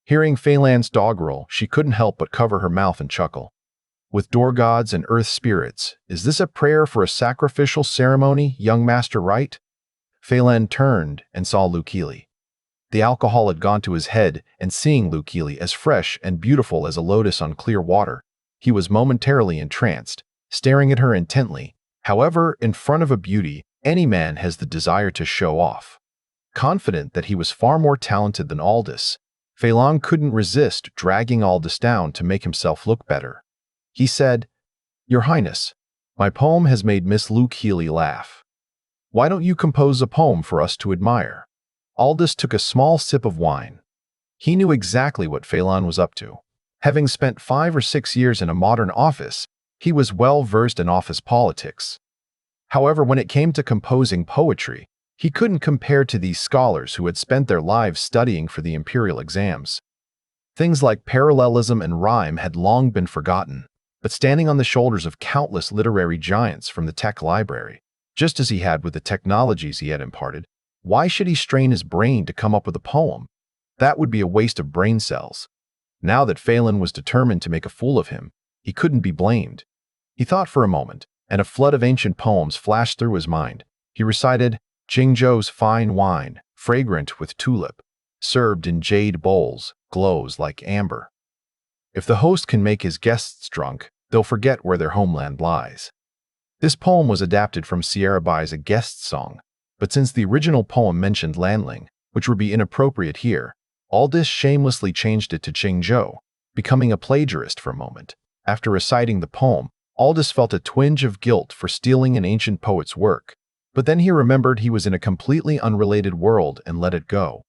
Hearing Fei Lan's doggerel, she couldn't help but cover her mouth and chuckle. "With door gods and earth spirits, is this a prayer for a sacrificial ceremony, young Master Wright?" Fei Lan turned and saw Lu Keeley. The alcohol had gone to his head, and seeing Lu Keeley as fresh and beautiful as a lotus on clear water, he was momentarily entranced, staring at her intently. However, in front of a beauty, any man has the desire to show off. Confident that he was far more talented than Aldous, Fei Lan couldn't resist dragging Aldous down to make himself look better. He said, "Your Highness, my poem has made Miss Lu Keeley laugh. Why don't you compose a poem for us to admire?" Aldous took a small sip of wine. He knew exactly what Fei Lan was up to. Having spent 5 or 6 years in a modern office, he was well versed in office politics. However, when it came to composing poetry, he couldn't compare to these scholars who had spent their lives studying for the imperial exams. Things like parallelism and rhyme had long been forgotten, but standing on the shoulders of countless literary giants from the tech library, just as he had with the technologies he had imparted, why should he strain his brain to come up with a poem? That would be a waste of brain cells. Now that Fei Lan was determined to make a fool of him, he couldn't be blamed. He thought for a moment, and a flood of ancient poems flashed through his mind. He recited, "Qingzhou's fine wine, fragrant with tulip, served in jade bowls, glows like amber. If the host can make his guests drunk, they'll forget where their homeland lies." This poem was adapted from Sierra Bai's A Guest Song, but since the original poem mentioned Lanling, which would be inappropriate here, Aldous shamelessly changed it to Qingzhou, becoming a plagiarist for a moment. After reciting the poem, Aldous felt a twinge of guilt for stealing an ancient poet's work, but then he remembered he was in a completely unrelated world and let it go.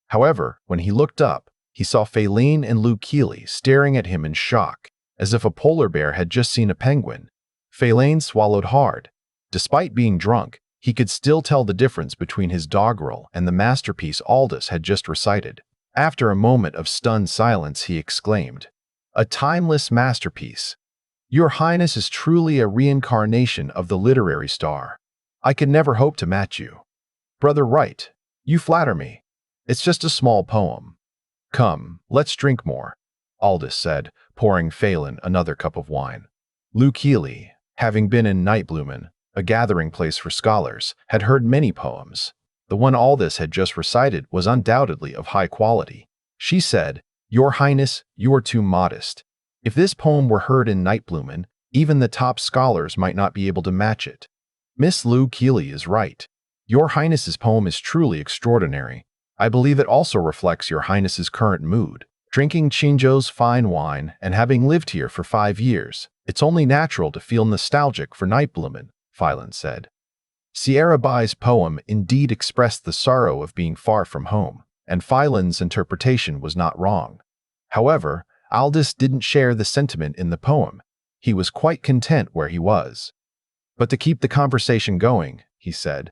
However, when he looked up, he saw Fei Lan and Lu Keeley staring at him in shock, as if a polar bear had just seen a penguin. Fei Lan swallowed hard. Despite being drunk, he could still tell the difference between his doggerel and the masterpiece Aldous had just recited. After a moment of stunned silence, he exclaimed, "A timeless masterpiece. Your Highness is truly a reincarnation of the literary star. I could never hope to match you. Brother Wright, you flatter me. It's just a small poem. Come, let's drink more, Aldous said, pouring Phelan another cup of wine. Luke Healy, having been in Nightblumen, a gathering place for scholars, had heard many poems. The one Aldous had just recited was undoubtedly of high quality. She said, Your Highness, you are too modest. If this poem were heard in Nightblumen, even the top scholars might not be able to match it. Miss Luke Healy is right. Your Highness's poem is truly extraordinary. I believe it also reflects Your Highness's current mood. Drinking Qingzhou's fine wine and having lived here for 5 years, it's only natural to feel nostalgic for Nightblumen, Phelan said. Sierra Bai's poem indeed expressed the sorrow of being far from home, and Phelan's interpretation was not wrong. However, Aldous didn't share the sentiment in the poem. He was quite content where he was. But to keep the conversation going, he said,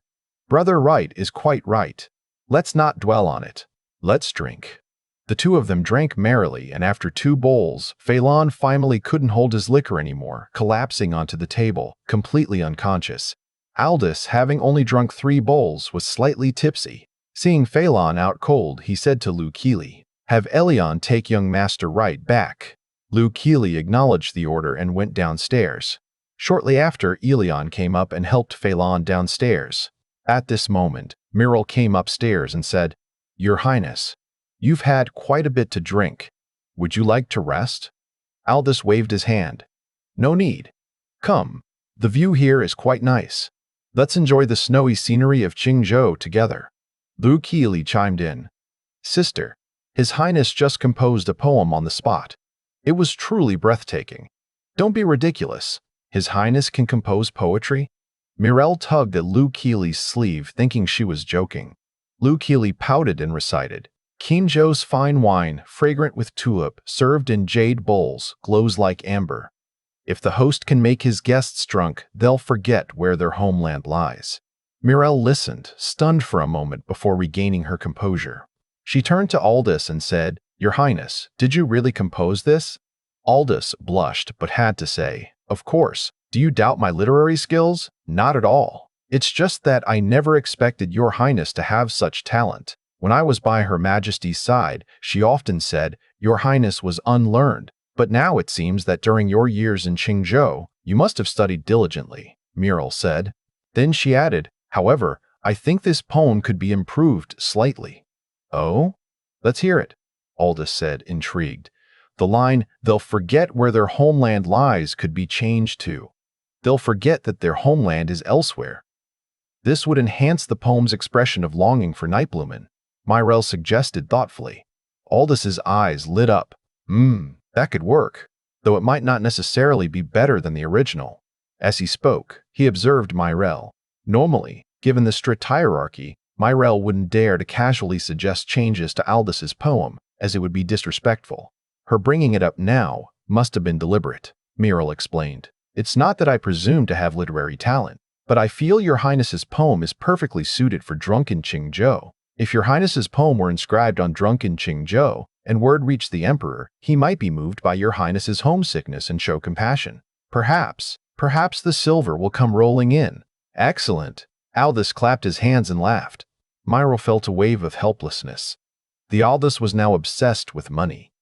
Brother Wright is quite right. Let's not dwell on it. Let's drink. The two of them drank merrily, and after 2 bowls, Phelan finally couldn't hold his liquor anymore, collapsing onto the table, completely unconscious. Aldous, having only drunk 3 bowls, was slightly tipsy. Seeing Phelan out cold, he said to Luke Healy, Have Elion take young Master Wright back. Luke Healy acknowledged the order and went downstairs. Shortly after, Elion came up and helped Phelan downstairs. At this moment, Muriel came upstairs and said, Your Highness, you've had quite a bit to drink. Would you like to rest? Aldous waved his hand. No need. Come, the view here is quite nice. Let's enjoy the snowy scenery of Qingzhou together. Luke Healy chimed in. Sister, His Highness just composed a poem on the spot. It was truly breathtaking. Don't be ridiculous. His Highness can compose poetry? Muriel tugged at Luke Healy's sleeve, thinking she was joking. Luke Healy pouted and recited, Qingzhou's fine wine, fragrant with tulip, served in jade bowls, glows like amber. If the host can make his guests drunk, they'll forget where their homeland lies. Muriel listened, stunned for a moment before regaining her composure. She turned to Aldous and said, Your Highness, did you really compose this? Aldous blushed but had to say, Of course. Do you doubt my literary skills? Not at all. It's just that I never expected Your Highness to have such talent. When I was by Her Majesty's side, she often said, Your Highness was unlearned, but now it seems that during your years in Qingzhou, you must have studied diligently, Muriel said. Then she added, However, I think this poem could be improved slightly. Oh? Let's hear it, Aldous said, intrigued. The line, They'll forget where their homeland lies, could be changed to, They'll forget that their homeland is elsewhere. This would enhance the poem's expression of longing for Nightblumen, Muriel suggested thoughtfully. Aldous' eyes lit up. That could work, though it might not necessarily be better than the original. As he spoke, he observed Muriel. Normally, given the strict hierarchy, Muriel wouldn't dare to casually suggest changes to Aldous' poem, as it would be disrespectful. Her bringing it up now must have been deliberate, Muriel explained. It's not that I presume to have literary talent, but I feel Your Highness's poem is perfectly suited for drunken Qingzhou. If Your Highness's poem were inscribed on drunken Qingzhou, and word reached the Emperor, he might be moved by Your Highness's homesickness and show compassion. Perhaps the silver will come rolling in. Excellent. Aldous clapped his hands and laughed. Muriel felt a wave of helplessness. The Aldous was now obsessed with money.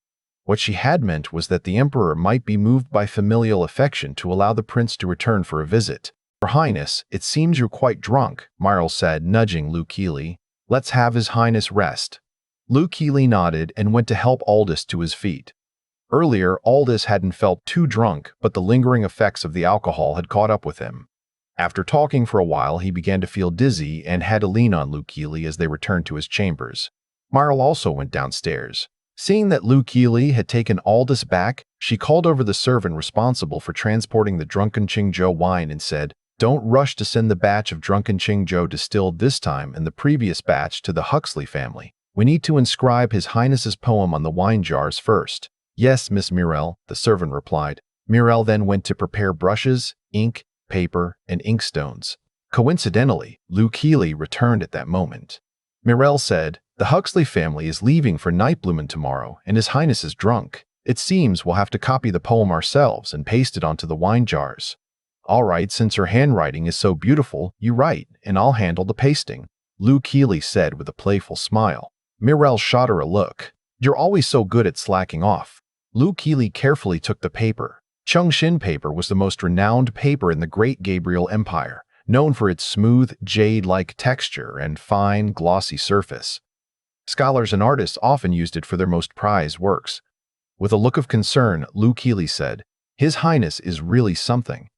What she had meant was that the Emperor might be moved by familial affection to allow the prince to return for a visit. Your Highness, it seems you're quite drunk, Muriel said, nudging Luke Healy. Let's have His Highness rest. Luke Healy nodded and went to help Aldous to his feet. Earlier, Aldous hadn't felt too drunk, but the lingering effects of the alcohol had caught up with him. After talking for a while, he began to feel dizzy and had to lean on Luke Healy as they returned to his chambers. Muriel also went downstairs. Seeing that Luke Healy had taken Aldous back, she called over the servant responsible for transporting the drunken Qingzhou wine and said, Don't rush to send the batch of drunken Qingzhou distilled this time and the previous batch to the Huxley family. We need to inscribe His Highness's poem on the wine jars first. Yes, Miss Muriel, the servant replied. Muriel then went to prepare brushes, ink, paper, and inkstones. Coincidentally, Luke Healy returned at that moment. Muriel said, The Huxley family is leaving for Nightblumen tomorrow, and His Highness is drunk. It seems we'll have to copy the poem ourselves and paste it onto the wine jars. All right, since her handwriting is so beautiful, you write, and I'll handle the pasting, Lou Keeley said with a playful smile. Mirel shot her a look. You're always so good at slacking off. Lou Keeley carefully took the paper. Chengxin paper was the most renowned paper in the Great Gabriel Empire, known for its smooth, jade-like texture and fine, glossy surface. Scholars and artists often used it for their most prized works. With a look of concern, Lou Keeley said, His Highness is really something.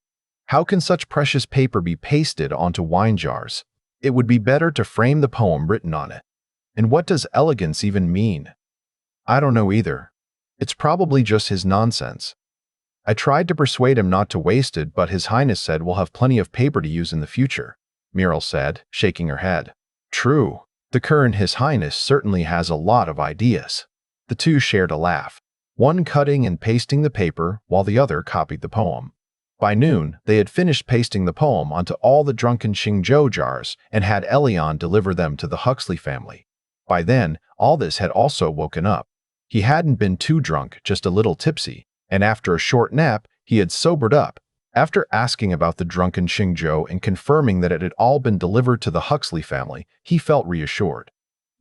How can such precious paper be pasted onto wine jars? It would be better to frame the poem written on it. And what does elegance even mean? I don't know either. It's probably just his nonsense. I tried to persuade him not to waste it, but His Highness said we'll have plenty of paper to use in the future, Mirel said, shaking her head. True. The current His Highness certainly has a lot of ideas. The two shared a laugh, one cutting and pasting the paper while the other copied the poem. By noon, they had finished pasting the poem onto all the drunken Qingzhou jars and had Elion deliver them to the Huxley family. By then, Aldous had also woken up. He hadn't been too drunk, just a little tipsy, and after a short nap, he had sobered up. After asking about the drunken Qingzhou and confirming that it had all been delivered to the Huxley family, he felt reassured.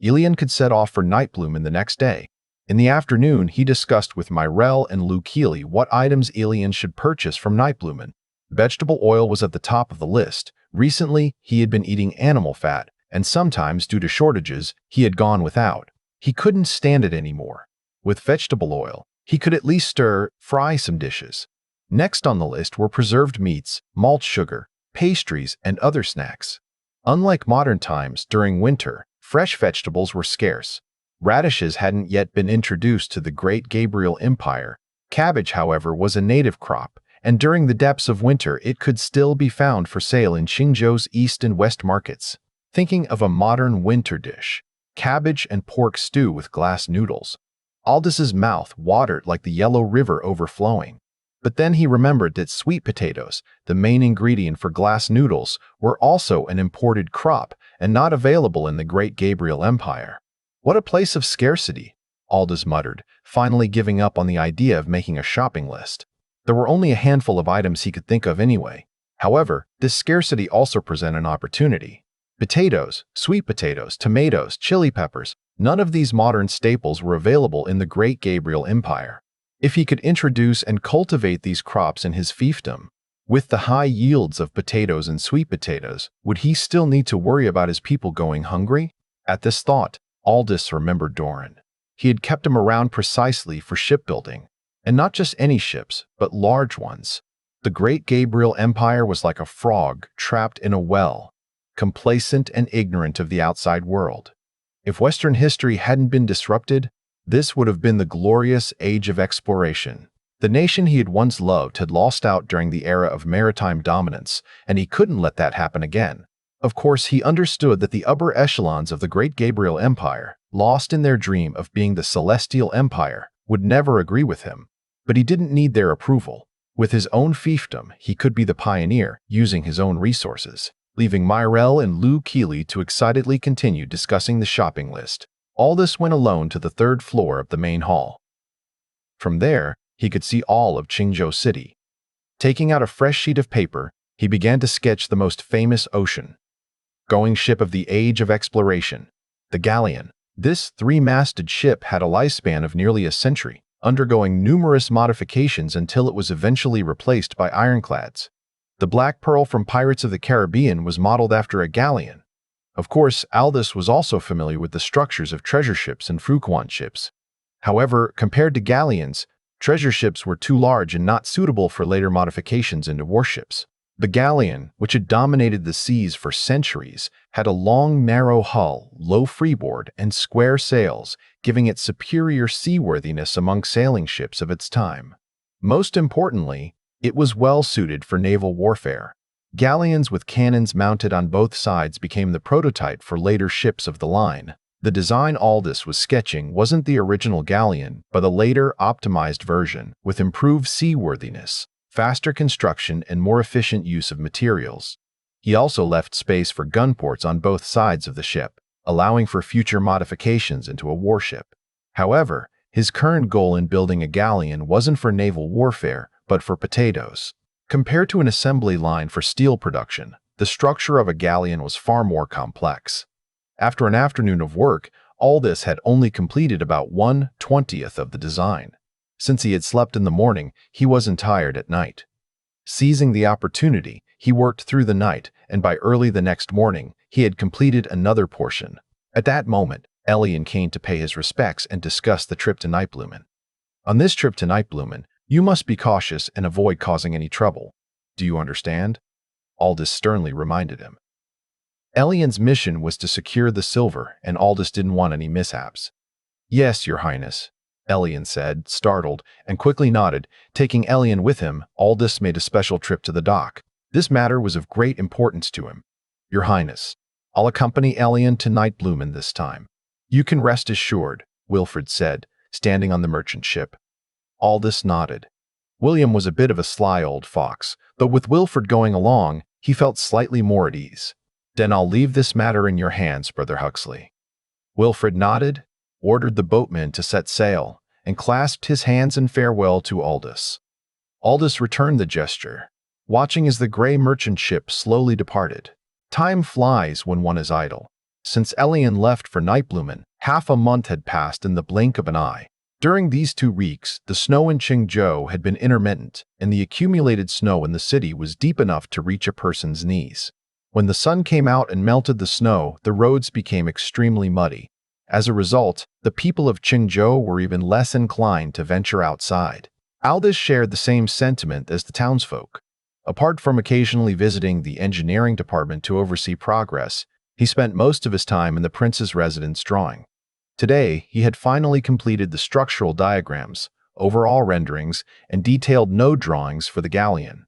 Elion could set off for Nightbloom the next day. In the afternoon, he discussed with Mirel and Lou Keeley what items Elion should purchase from Nightbloom. Vegetable oil was at the top of the list. Recently, he had been eating animal fat, and sometimes, due to shortages, he had gone without. He couldn't stand it anymore. With vegetable oil, he could at least fry some dishes. Next on the list were preserved meats, malt sugar, pastries, and other snacks. Unlike modern times, during winter, fresh vegetables were scarce. Radishes hadn't yet been introduced to the Great Gabriel Empire. Cabbage, however, was a native crop, and during the depths of winter it could still be found for sale in Qingzhou's east and west markets. Thinking of a modern winter dish, cabbage and pork stew with glass noodles. Aldous's mouth watered like the Yellow River overflowing. But then he remembered that sweet potatoes, the main ingredient for glass noodles, were also an imported crop and not available in the Great Gabriel Empire. What a place of scarcity, Aldous muttered, finally giving up on the idea of making a shopping list. There were only a handful of items he could think of anyway. However, this scarcity also presented an opportunity. Potatoes, sweet potatoes, tomatoes, chili peppers, none of these modern staples were available in the Great Gabriel Empire. If he could introduce and cultivate these crops in his fiefdom, with the high yields of potatoes and sweet potatoes, would he still need to worry about his people going hungry? At this thought, Aldous remembered Doran. He had kept him around precisely for shipbuilding, and not just any ships, but large ones. The Great Gabriel Empire was like a frog trapped in a well, complacent and ignorant of the outside world. If Western history hadn't been disrupted, this would have been the glorious age of exploration. The nation he had once loved had lost out during the era of maritime dominance, and he couldn't let that happen again. Of course, he understood that the upper echelons of the Great Gabriel Empire, lost in their dream of being the Celestial Empire, would never agree with him. But he didn't need their approval. With his own fiefdom, he could be the pioneer, using his own resources. Leaving Mirel and Lou Keeley to excitedly continue discussing the shopping list, Aldous went alone to the third floor of the main hall. From there, he could see all of Qingzhou City. Taking out a fresh sheet of paper, he began to sketch the most famous ocean-going ship of the age of exploration, the galleon. This three-masted ship had a lifespan of nearly a century, undergoing numerous modifications until it was eventually replaced by ironclads. The Black Pearl from Pirates of the Caribbean was modeled after a galleon. Of course, Aldous was also familiar with the structures of treasure ships and Fuquan ships. However, compared to galleons, treasure ships were too large and not suitable for later modifications into warships. The galleon, which had dominated the seas for centuries, had a long, narrow hull, low freeboard, and square sails, giving it superior seaworthiness among sailing ships of its time. Most importantly, it was well suited for naval warfare. Galleons with cannons mounted on both sides became the prototype for later ships of the line. The design Aldous was sketching wasn't the original galleon, but a later, optimized version, with improved seaworthiness, faster construction, and more efficient use of materials. He also left space for gun ports on both sides of the ship, allowing for future modifications into a warship. However, His current goal in building a galleon wasn't for naval warfare, but for potatoes. Compared to an assembly line for steel production, the structure of a galleon was far more complex. After an afternoon of work, Aldous had only completed about 1/20th of the design. Since he had slept in the morning, he wasn't tired at night. Seizing the opportunity, he worked through the night, and by early the next morning, he had completed another portion. At that moment, Elian came to pay his respects and discuss the trip to Nightblumen. On this trip to Nightblumen, you must be cautious and avoid causing any trouble. Do you understand? Aldous sternly reminded him. Elian's mission was to secure the silver, and Aldous didn't want any mishaps. Yes, Your Highness, Elian said, startled, and quickly nodded. Taking Elian with him, Aldous made a special trip to the dock. This matter was of great importance to him. Your Highness, I'll accompany Elian to Nightblumen this time. You can rest assured, Wilfred said, standing on the merchant ship. Aldous nodded. William was a bit of a sly old fox, but with Wilfred going along, he felt slightly more at ease. Then I'll leave this matter in your hands, Brother Huxley. Wilfred nodded, ordered the boatman to set sail, and clasped his hands in farewell to Aldous. Aldous returned the gesture, watching as the gray merchant ship slowly departed. Time flies when one is idle. Since Elian left for Nightblumen, half a month had passed in the blink of an eye. During these 2 weeks, the snow in Qingzhou had been intermittent, and the accumulated snow in the city was deep enough to reach a person's knees. When the sun came out and melted the snow, the roads became extremely muddy. As a result, the people of Qingzhou were even less inclined to venture outside. Aldous shared the same sentiment as the townsfolk. Apart from occasionally visiting the engineering department to oversee progress, he spent most of his time in the prince's residence drawing. Today, he had finally completed the structural diagrams, overall renderings, and detailed node drawings for the galleon.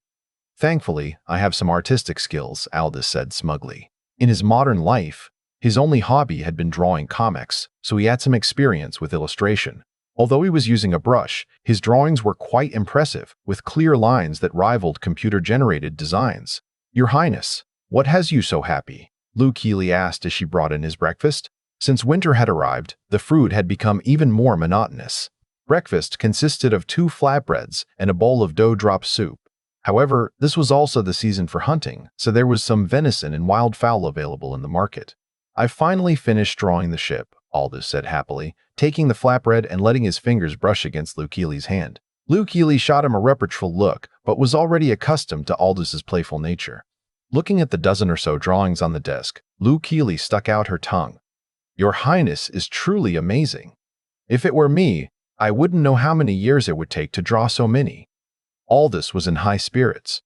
Thankfully, I have some artistic skills, Aldous said smugly. In his modern life, his only hobby had been drawing comics, so he had some experience with illustration. Although he was using a brush, his drawings were quite impressive, with clear lines that rivaled computer-generated designs. Your Highness, what has you so happy? Lou Keeley asked as she brought in his breakfast. Since winter had arrived, the food had become even more monotonous. Breakfast consisted of 2 flatbreads and a bowl of dough-drop soup. However, this was also the season for hunting, so there was some venison and wildfowl available in the market. I finally finished drawing the ship, Aldous said happily, taking the flatbread and letting his fingers brush against Lou Keeley's hand. Lou Keeley shot him a reproachful look, but was already accustomed to Aldous's playful nature. Looking at the dozen or so drawings on the desk, Lou Keeley stuck out her tongue. Your Highness is truly amazing. If it were me, I wouldn't know how many years it would take to draw so many. Aldous was in high spirits.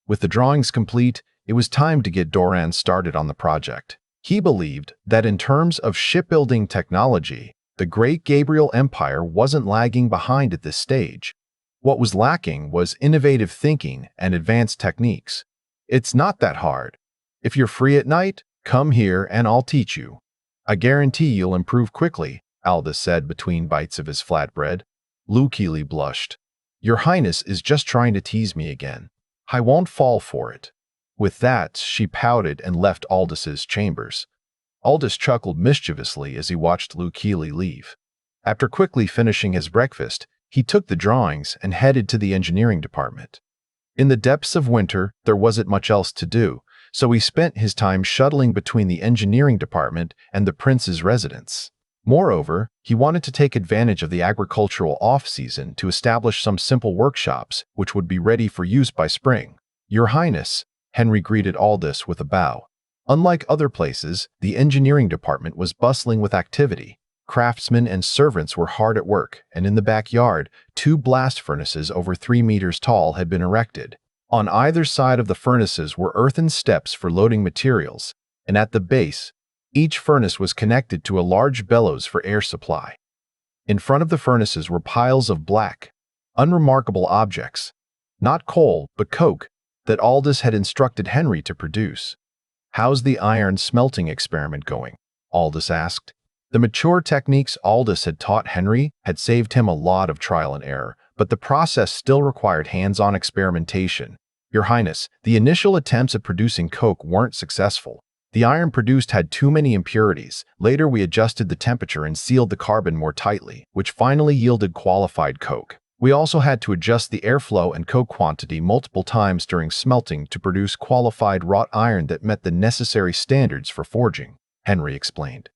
With the drawings complete, it was time to get Doran started on the project. He believed that in terms of shipbuilding technology, the Great Gabriel Empire wasn't lagging behind at this stage. What was lacking was innovative thinking and advanced techniques. It's not that hard. If you're free at night, come here and I'll teach you. I guarantee you'll improve quickly, Aldous said between bites of his flatbread. Lou Keeley blushed. Your Highness is just trying to tease me again. I won't fall for it. With that, she pouted and left Aldous's chambers. Aldous chuckled mischievously as he watched Lou Keeley leave. After quickly finishing his breakfast, he took the drawings and headed to the engineering department. In the depths of winter, there wasn't much else to do, so he spent his time shuttling between the engineering department and the prince's residence. Moreover, he wanted to take advantage of the agricultural off-season to establish some simple workshops which would be ready for use by spring. Your Highness, Henry greeted Aldous with a bow. Unlike other places, the engineering department was bustling with activity. Craftsmen and servants were hard at work, and in the backyard, 2 blast furnaces over 3 meters tall had been erected. On either side of the furnaces were earthen steps for loading materials, and at the base, each furnace was connected to a large bellows for air supply. In front of the furnaces were piles of black, unremarkable objects, not coal but coke, that Aldous had instructed Henry to produce. How's the iron smelting experiment going? Aldous asked. The mature techniques Aldous had taught Henry had saved him a lot of trial and error, but the process still required hands-on experimentation. Your Highness, the initial attempts at producing coke weren't successful. The iron produced had too many impurities. Later, we adjusted the temperature and sealed the carbon more tightly, which finally yielded qualified coke. We also had to adjust the airflow and coke quantity multiple times during smelting to produce qualified wrought iron that met the necessary standards for forging, Henry explained.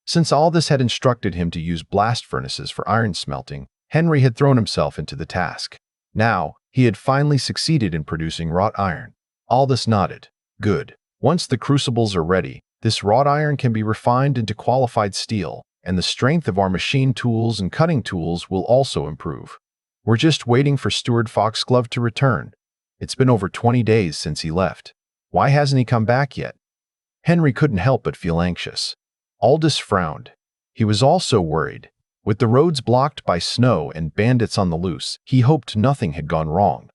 Since all this had instructed him to use blast furnaces for iron smelting, Henry had thrown himself into the task. Now, he had finally succeeded in producing wrought iron. Aldous nodded. Good. Once the crucibles are ready, this wrought iron can be refined into qualified steel, and the strength of our machine tools and cutting tools will also improve. We're just waiting for Steward Foxglove to return. It's been over 20 days since he left. Why hasn't he come back yet? Henry couldn't help but feel anxious. Aldous frowned. He was also worried. With the roads blocked by snow and bandits on the loose, he hoped nothing had gone wrong.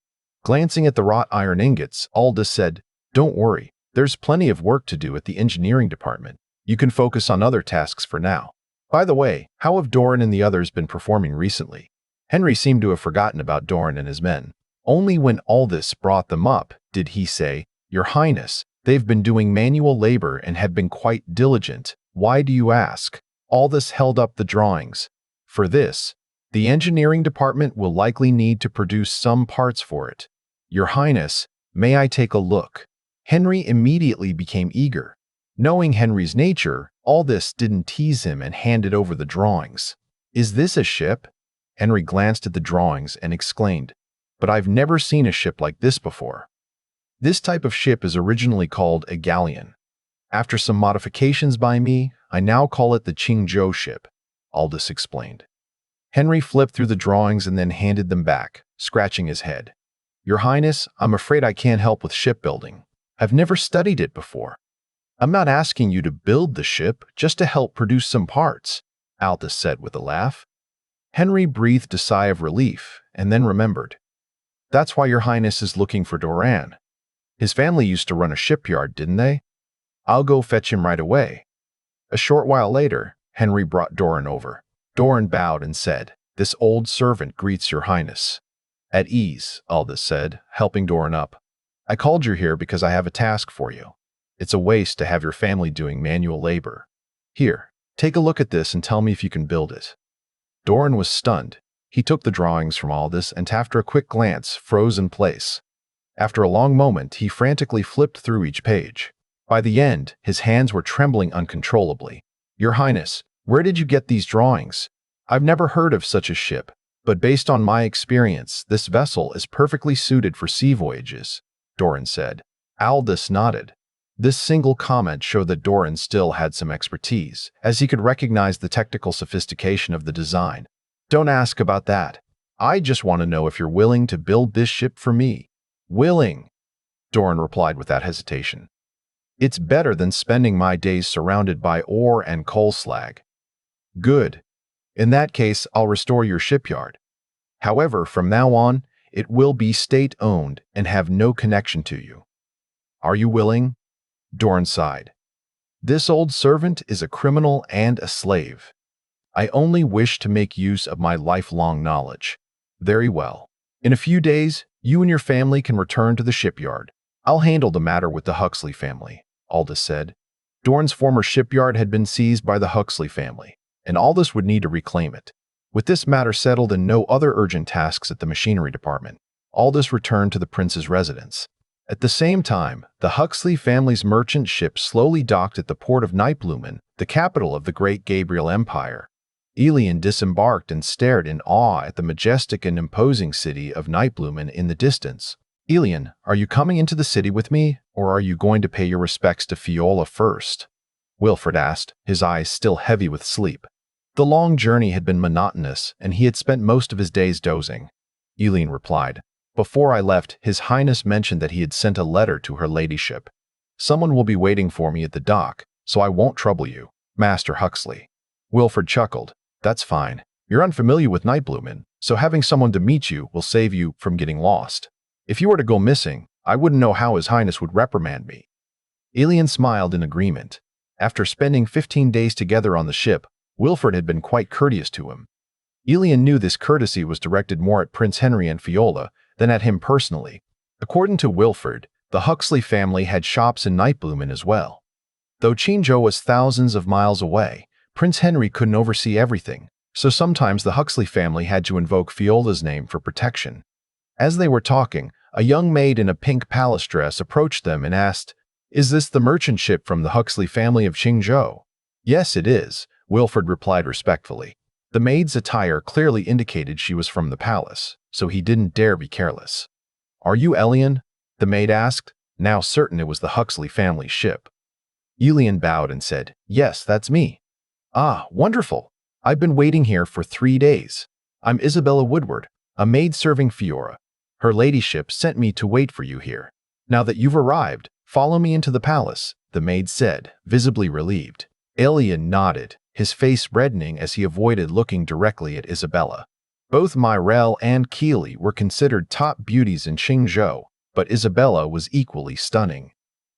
Glancing at the wrought iron ingots, Aldous said, "Don't worry. There's plenty of work to do at the engineering department. You can focus on other tasks for now. By the way, how have Doran and the others been performing recently?" Henry seemed to have forgotten about Doran and his men. Only when Aldous brought them up did he say, "Your Highness, they've been doing manual labor and have been quite diligent. Why do you ask?" Aldous held up the drawings. "For this, the engineering department will likely need to produce some parts for it. Your Highness, may I take a look?" Henry immediately became eager. Knowing Henry's nature, Aldous didn't tease him and handed over the drawings. "Is this a ship?" Henry glanced at the drawings and exclaimed, "But I've never seen a ship like this before." "This type of ship is originally called a galleon. After some modifications by me, I now call it the Qingzhou ship," Aldous explained. Henry flipped through the drawings and then handed them back, scratching his head. "Your Highness, I'm afraid I can't help with shipbuilding. I've never studied it before." "I'm not asking you to build the ship, just to help produce some parts," Aldous said with a laugh. Henry breathed a sigh of relief and then remembered. "That's why Your Highness is looking for Doran. His family used to run a shipyard, didn't they? I'll go fetch him right away." A short while later, Henry brought Doran over. Doran bowed and said, "This old servant greets Your Highness." "At ease," Aldous said, helping Doran up. "I called you here because I have a task for you. It's a waste to have your family doing manual labor. Here, take a look at this and tell me if you can build it." Doran was stunned. He took the drawings from Aldous and after a quick glance, froze in place. After a long moment, he frantically flipped through each page. By the end, his hands were trembling uncontrollably. "Your Highness, where did you get these drawings? I've never heard of such a ship, but based on my experience, this vessel is perfectly suited for sea voyages," Doran said. Aldous nodded. This single comment showed that Doran still had some expertise, as he could recognize the technical sophistication of the design. "Don't ask about that. I just want to know if you're willing to build this ship for me." "Willing," Doran replied without hesitation. "It's better than spending my days surrounded by ore and coal slag." "Good. In that case, I'll restore your shipyard. However, from now on, it will be state-owned and have no connection to you." "Are you willing?" Doran sighed. "This old servant is a criminal and a slave. I only wish to make use of my lifelong knowledge." "Very well. In a few days, you and your family can return to the shipyard. I'll handle the matter with the Huxley family," Aldous said. Doran's former shipyard had been seized by the Huxley family, and Aldous would need to reclaim it. With this matter settled and no other urgent tasks at the machinery department, Aldous returned to the prince's residence. At the same time, the Huxley family's merchant ship slowly docked at the port of Nibelungen, the capital of the Great Gabriel Empire. Elian disembarked and stared in awe at the majestic and imposing city of Nibelungen in the distance. "Elian, are you coming into the city with me, or are you going to pay your respects to Fiola first?" Wilfred asked, his eyes still heavy with sleep. The long journey had been monotonous, and he had spent most of his days dozing. Elian replied, "Before I left, His Highness mentioned that he had sent a letter to her ladyship. Someone will be waiting for me at the dock, so I won't trouble you, Master Huxley." Wilfred chuckled. "That's fine. You're unfamiliar with Nibelungen, so having someone to meet you will save you from getting lost. If you were to go missing, I wouldn't know how His Highness would reprimand me." Elian smiled in agreement. After spending 15 days together on the ship, Wilfred had been quite courteous to him. Elian knew this courtesy was directed more at Prince Henry and Fiola than at him personally. According to Wilfred, the Huxley family had shops in Nibelungen as well. Though Qingzhou was thousands of miles away, Prince Henry couldn't oversee everything, so sometimes the Huxley family had to invoke Fiola's name for protection. As they were talking, a young maid in a pink palace dress approached them and asked, "Is this the merchant ship from the Huxley family of Qingzhou?" "Yes, it is," Wilfred replied respectfully. The maid's attire clearly indicated she was from the palace, so he didn't dare be careless. "Are you Elian?" the maid asked, now certain it was the Huxley family ship. Elian bowed and said, "Yes, that's me." "Ah, wonderful. I've been waiting here for 3 days. I'm Isabella Woodward, a maid serving Fiora. Her ladyship sent me to wait for you here. Now that you've arrived, follow me into the palace," the maid said, visibly relieved. Elian nodded, his face reddening as he avoided looking directly at Isabella. Both Myrelle and Keely were considered top beauties in Qingzhou, but Isabella was equally stunning.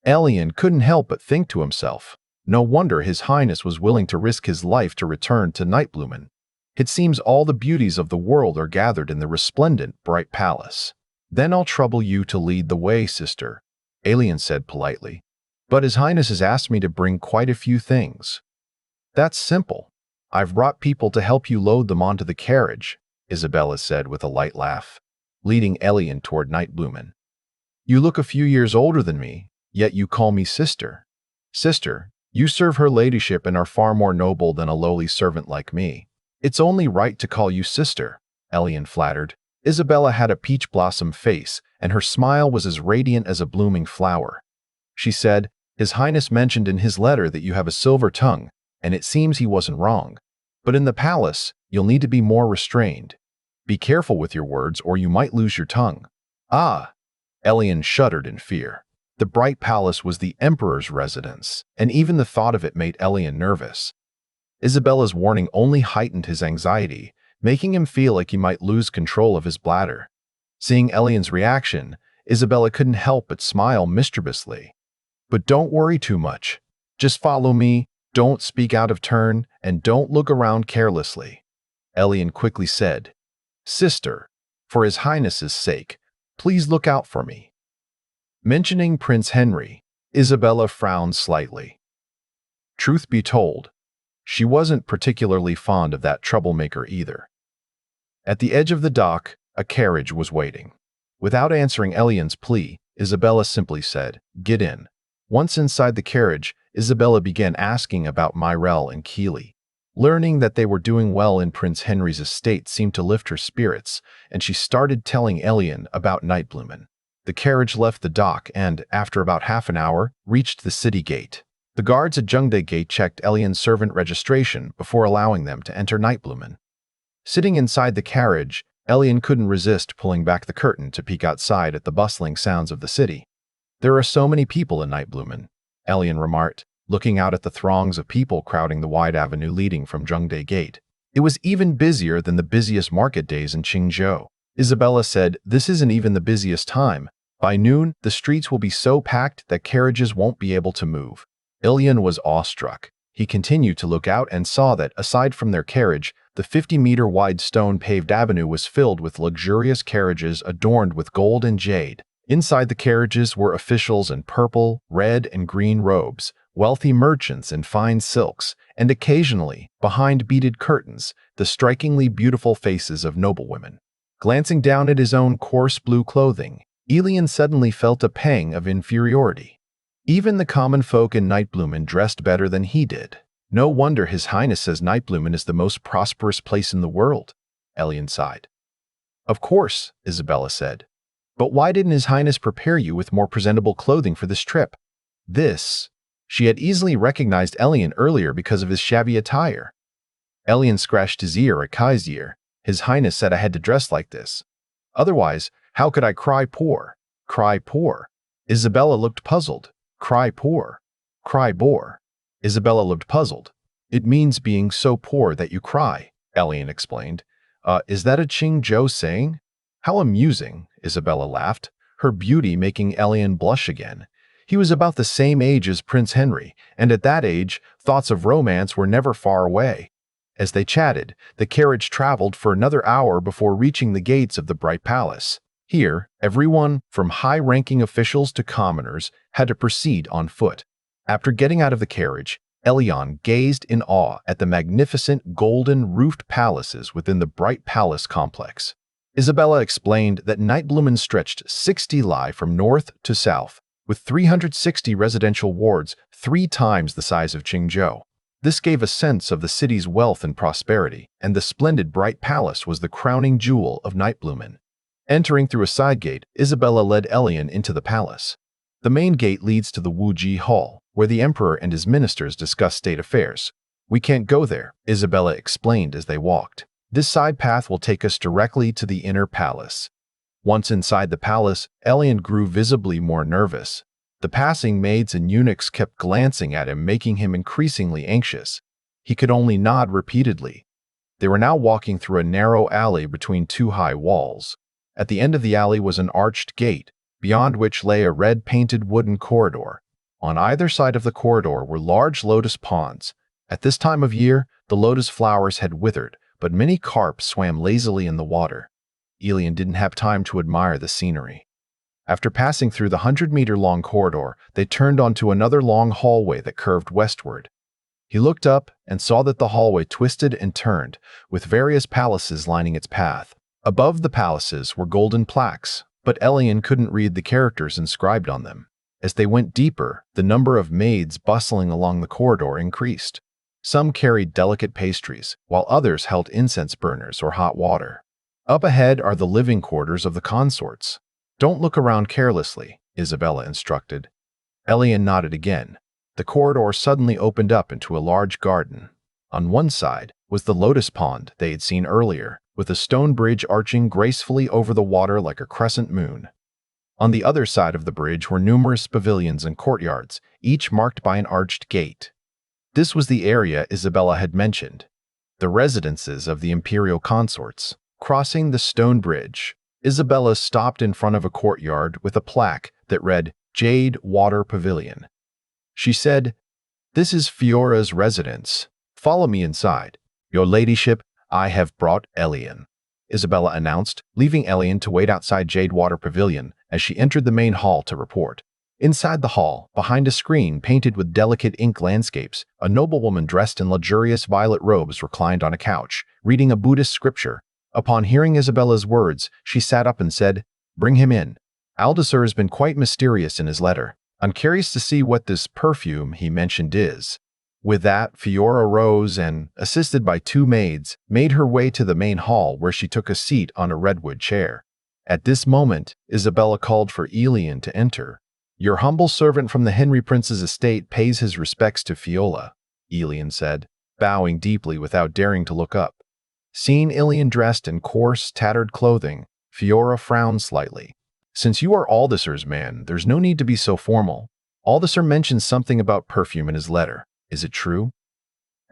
Elian couldn't help but think to himself, no wonder His Highness was willing to risk his life to return to Nightblumen. It seems all the beauties of the world are gathered in the resplendent, bright palace. "Then I'll trouble you to lead the way, sister," Elian said politely. "But His Highness has asked me to bring quite a few things." "That's simple. I've brought people to help you load them onto the carriage," Isabella said with a light laugh, leading Elian toward Nightblumen. "You look a few years older than me, yet you call me sister. Sister, you serve her ladyship and are far more noble than a lowly servant like me. It's only right to call you sister," Elian flattered. Isabella had a peach blossom face, and her smile was as radiant as a blooming flower. She said, "His Highness mentioned in his letter that you have a silver tongue, and it seems he wasn't wrong. But in the palace, you'll need to be more restrained. Be careful with your words or you might lose your tongue." "Ah!" Elian shuddered in fear. The bright palace was the Emperor's residence, and even the thought of it made Elian nervous. Isabella's warning only heightened his anxiety, making him feel like he might lose control of his bladder. Seeing Elian's reaction, Isabella couldn't help but smile mischievously. "But don't worry too much. Just follow me, don't speak out of turn, and don't look around carelessly," Elian quickly said. "Sister, for His Highness's sake, please look out for me." Mentioning Prince Henry, Isabella frowned slightly. Truth be told, she wasn't particularly fond of that troublemaker either. At the edge of the dock, a carriage was waiting. Without answering Elian's plea, Isabella simply said, "Get in." Once inside the carriage, Isabella began asking about Myrelle and Keely. Learning that they were doing well in Prince Henry's estate seemed to lift her spirits, and she started telling Elian about Nightblumen. The carriage left the dock and, after about half an hour, reached the city gate. The guards at Jungde Gate checked Elian's servant registration before allowing them to enter Nightblumen. Sitting inside the carriage, Elian couldn't resist pulling back the curtain to peek outside at the bustling sounds of the city. "There are so many people in Nightblumen," Elian remarked, looking out at the throngs of people crowding the wide avenue leading from Jungde Gate. It was even busier than the busiest market days in Qingzhou. Isabella said, "This isn't even the busiest time. By noon, the streets will be so packed that carriages won't be able to move." Elian was awestruck. He continued to look out and saw that, aside from their carriage, the 50-meter-wide stone-paved avenue was filled with luxurious carriages adorned with gold and jade. Inside the carriages were officials in purple, red, and green robes, wealthy merchants in fine silks, and occasionally, behind beaded curtains, the strikingly beautiful faces of noblewomen. Glancing down at his own coarse blue clothing, Elian suddenly felt a pang of inferiority. Even the common folk in Nightblumen dressed better than he did. "No wonder His Highness says Nightblumen is the most prosperous place in the world," Elian sighed. "Of course," Isabella said. "But why didn't His Highness prepare you with more presentable clothing for this trip?" She had easily recognized Elian earlier because of his shabby attire. Elian scratched his ear at Kai's ear. "His Highness said I had to dress like this. Otherwise, how could I cry poor?" "Cry poor?" Isabella looked puzzled. "Cry poor? Cry poor?" Isabella looked puzzled. "It means being so poor that you cry," Elian explained. Is that a Qingzhou saying?" "How amusing," Isabella laughed, her beauty making Elian blush again. He was about the same age as Prince Henry, and at that age, thoughts of romance were never far away. As they chatted, the carriage traveled for another hour before reaching the gates of the bright palace. Here, everyone, from high-ranking officials to commoners, had to proceed on foot. After getting out of the carriage, Elion gazed in awe at the magnificent golden-roofed palaces within the bright palace complex. Isabella explained that Nightblumen stretched 60 li from north to south, with 360 residential wards, 3 times the size of Qingzhou. This gave a sense of the city's wealth and prosperity, and the splendid bright palace was the crowning jewel of Nightblumen. Entering through a side gate, Isabella led Elion into the palace. The main gate leads to the Wuji Hall, where the emperor and his ministers discuss state affairs. "We can't go there," Isabella explained as they walked. "This side path will take us directly to the inner palace." Once inside the palace, Elion grew visibly more nervous. The passing maids and eunuchs kept glancing at him, making him increasingly anxious. He could only nod repeatedly. They were now walking through a narrow alley between 2 high walls. At the end of the alley was an arched gate, beyond which lay a red-painted wooden corridor. On either side of the corridor were large lotus ponds. At this time of year, the lotus flowers had withered, but many carp swam lazily in the water. Elion didn't have time to admire the scenery. After passing through the 100-meter-long corridor, they turned onto another long hallway that curved westward. He looked up and saw that the hallway twisted and turned, with various palaces lining its path. Above the palaces were golden plaques, but Elion couldn't read the characters inscribed on them. As they went deeper, the number of maids bustling along the corridor increased. Some carried delicate pastries, while others held incense burners or hot water. Up ahead are the living quarters of the consorts. "Don't look around carelessly," Isabella instructed. Elion nodded again. The corridor suddenly opened up into a large garden. On one side was the lotus pond they had seen earlier, with a stone bridge arching gracefully over the water like a crescent moon. On the other side of the bridge were numerous pavilions and courtyards, each marked by an arched gate. This was the area Isabella had mentioned, the residences of the imperial consorts. Crossing the stone bridge, Isabella stopped in front of a courtyard with a plaque that read, "Jade Water Pavilion." She said, "This is Fiora's residence. Follow me inside." "Your ladyship, I have brought Elion," Isabella announced, leaving Elion to wait outside Jade Water Pavilion as she entered the main hall to report. Inside the hall, behind a screen painted with delicate ink landscapes, a noblewoman dressed in luxurious violet robes reclined on a couch, reading a Buddhist scripture. Upon hearing Isabella's words, she sat up and said, "Bring him in. Aldisar has been quite mysterious in his letter. I'm curious to see what this perfume he mentioned is." With that, Fiora rose and, assisted by 2 maids, made her way to the main hall where she took a seat on a redwood chair. At this moment, Isabella called for Elion to enter. "Your humble servant from the Henry Prince's estate pays his respects to Fiola," Elion said, bowing deeply without daring to look up. Seeing Elion dressed in coarse, tattered clothing, Fiora frowned slightly. "Since you are Aldisar's man, there's no need to be so formal. Aldisar mentioned something about perfume in his letter. Is it true?"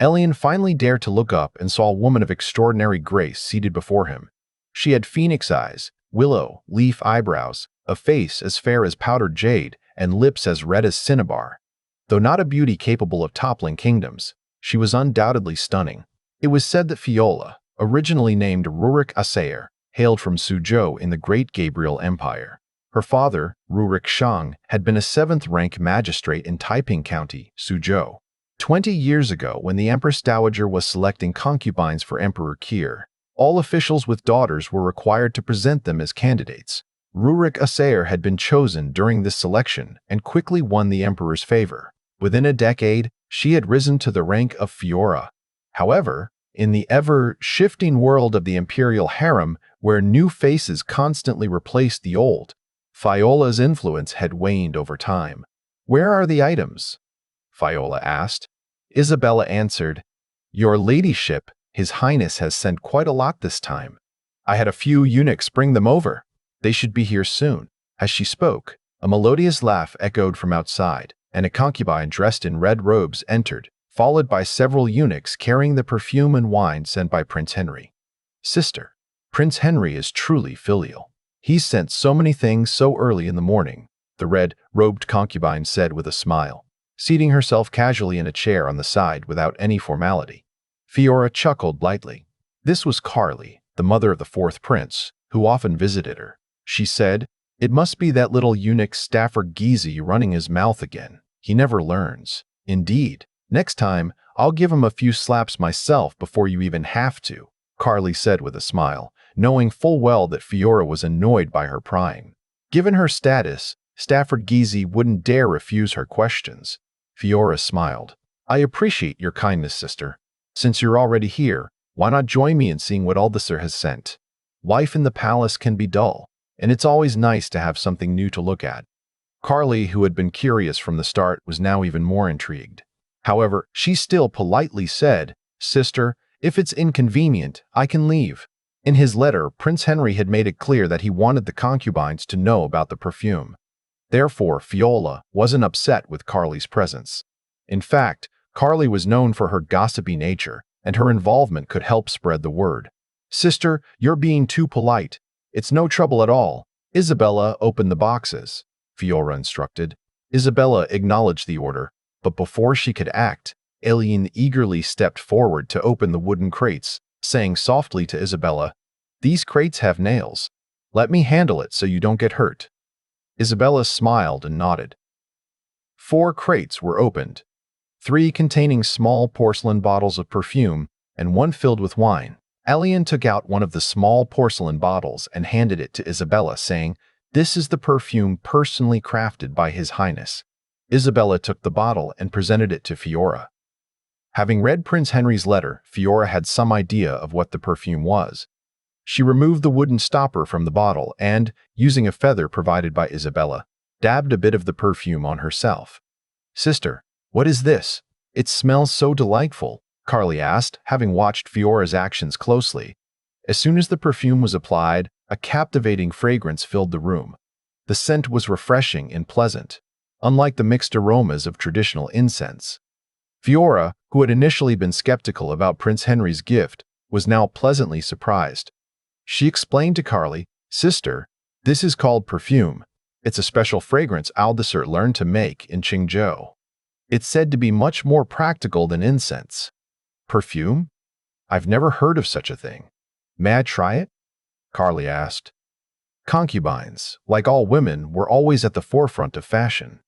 Elion finally dared to look up and saw a woman of extraordinary grace seated before him. She had phoenix eyes, willow leaf eyebrows, a face as fair as powdered jade, and lips as red as cinnabar. Though not a beauty capable of toppling kingdoms, she was undoubtedly stunning. It was said that Fiola, originally named Rurik Asair, hailed from Suzhou in the Great Gabriel Empire. Her father, Rurik Shang, had been a 7th-rank magistrate in Taiping County, Suzhou. 20 years ago, when the Empress Dowager was selecting concubines for Emperor Qir, all officials with daughters were required to present them as candidates. Rurik Asair had been chosen during this selection and quickly won the emperor's favor. Within a decade, she had risen to the rank of Fiora. However, in the ever-shifting world of the imperial harem, where new faces constantly replaced the old, Fiola's influence had waned over time. "Where are the items?" Fiola asked. Isabella answered, "Your ladyship, His Highness has sent quite a lot this time. I had a few eunuchs bring them over. They should be here soon." As she spoke, a melodious laugh echoed from outside, and a concubine dressed in red robes entered, followed by several eunuchs carrying the perfume and wine sent by Prince Henry. "Sister, Prince Henry is truly filial. He's sent so many things so early in the morning," the red-robed concubine said with a smile, seating herself casually in a chair on the side without any formality. Fiora chuckled lightly. This was Carly, the mother of the 4th prince, who often visited her. She said, "It must be that little eunuch Stafford Gizi running his mouth again. He never learns. Indeed. Next time, I'll give him a few slaps myself before you even have to, Carly said with a smile, knowing full well that Fiora was annoyed by her prying. Given her status, Stafford Giese wouldn't dare refuse her questions. Fiora smiled. I appreciate your kindness, sister. Since you're already here, why not join me in seeing what Aldiser has sent? Life in the palace can be dull, and it's always nice to have something new to look at. Carly, who had been curious from the start, was now even more intrigued. However, she still politely said, Sister, if it's inconvenient, I can leave. In his letter, Prince Henry had made it clear that he wanted the concubines to know about the perfume. Therefore, Fiola wasn't upset with Carly's presence. In fact, Carly was known for her gossipy nature, and her involvement could help spread the word. Sister, you're being too polite. It's no trouble at all. Isabella, open the boxes, Fiora instructed. Isabella acknowledged the order, but before she could act, Alien eagerly stepped forward to open the wooden crates, saying softly to Isabella, These crates have nails. Let me handle it so you don't get hurt. Isabella smiled and nodded. 4 crates were opened, 3 containing small porcelain bottles of perfume and 1 filled with wine. Alien took out one of the small porcelain bottles and handed it to Isabella, saying, This is the perfume personally crafted by His Highness. Isabella took the bottle and presented it to Fiora. Having read Prince Henry's letter, Fiora had some idea of what the perfume was. She removed the wooden stopper from the bottle and, using a feather provided by Isabella, dabbed a bit of the perfume on herself. Sister, what is this? It smells so delightful, Carly asked, having watched Fiora's actions closely. As soon as the perfume was applied, a captivating fragrance filled the room. The scent was refreshing and pleasant, unlike the mixed aromas of traditional incense. Fiora, who had initially been skeptical about Prince Henry's gift, was now pleasantly surprised. She explained to Carly, Sister, this is called perfume. It's a special fragrance Aldiser learned to make in Qingzhou. It's said to be much more practical than incense. Perfume? I've never heard of such a thing. May I try it? Carly asked. Concubines, like all women, were always at the forefront of fashion.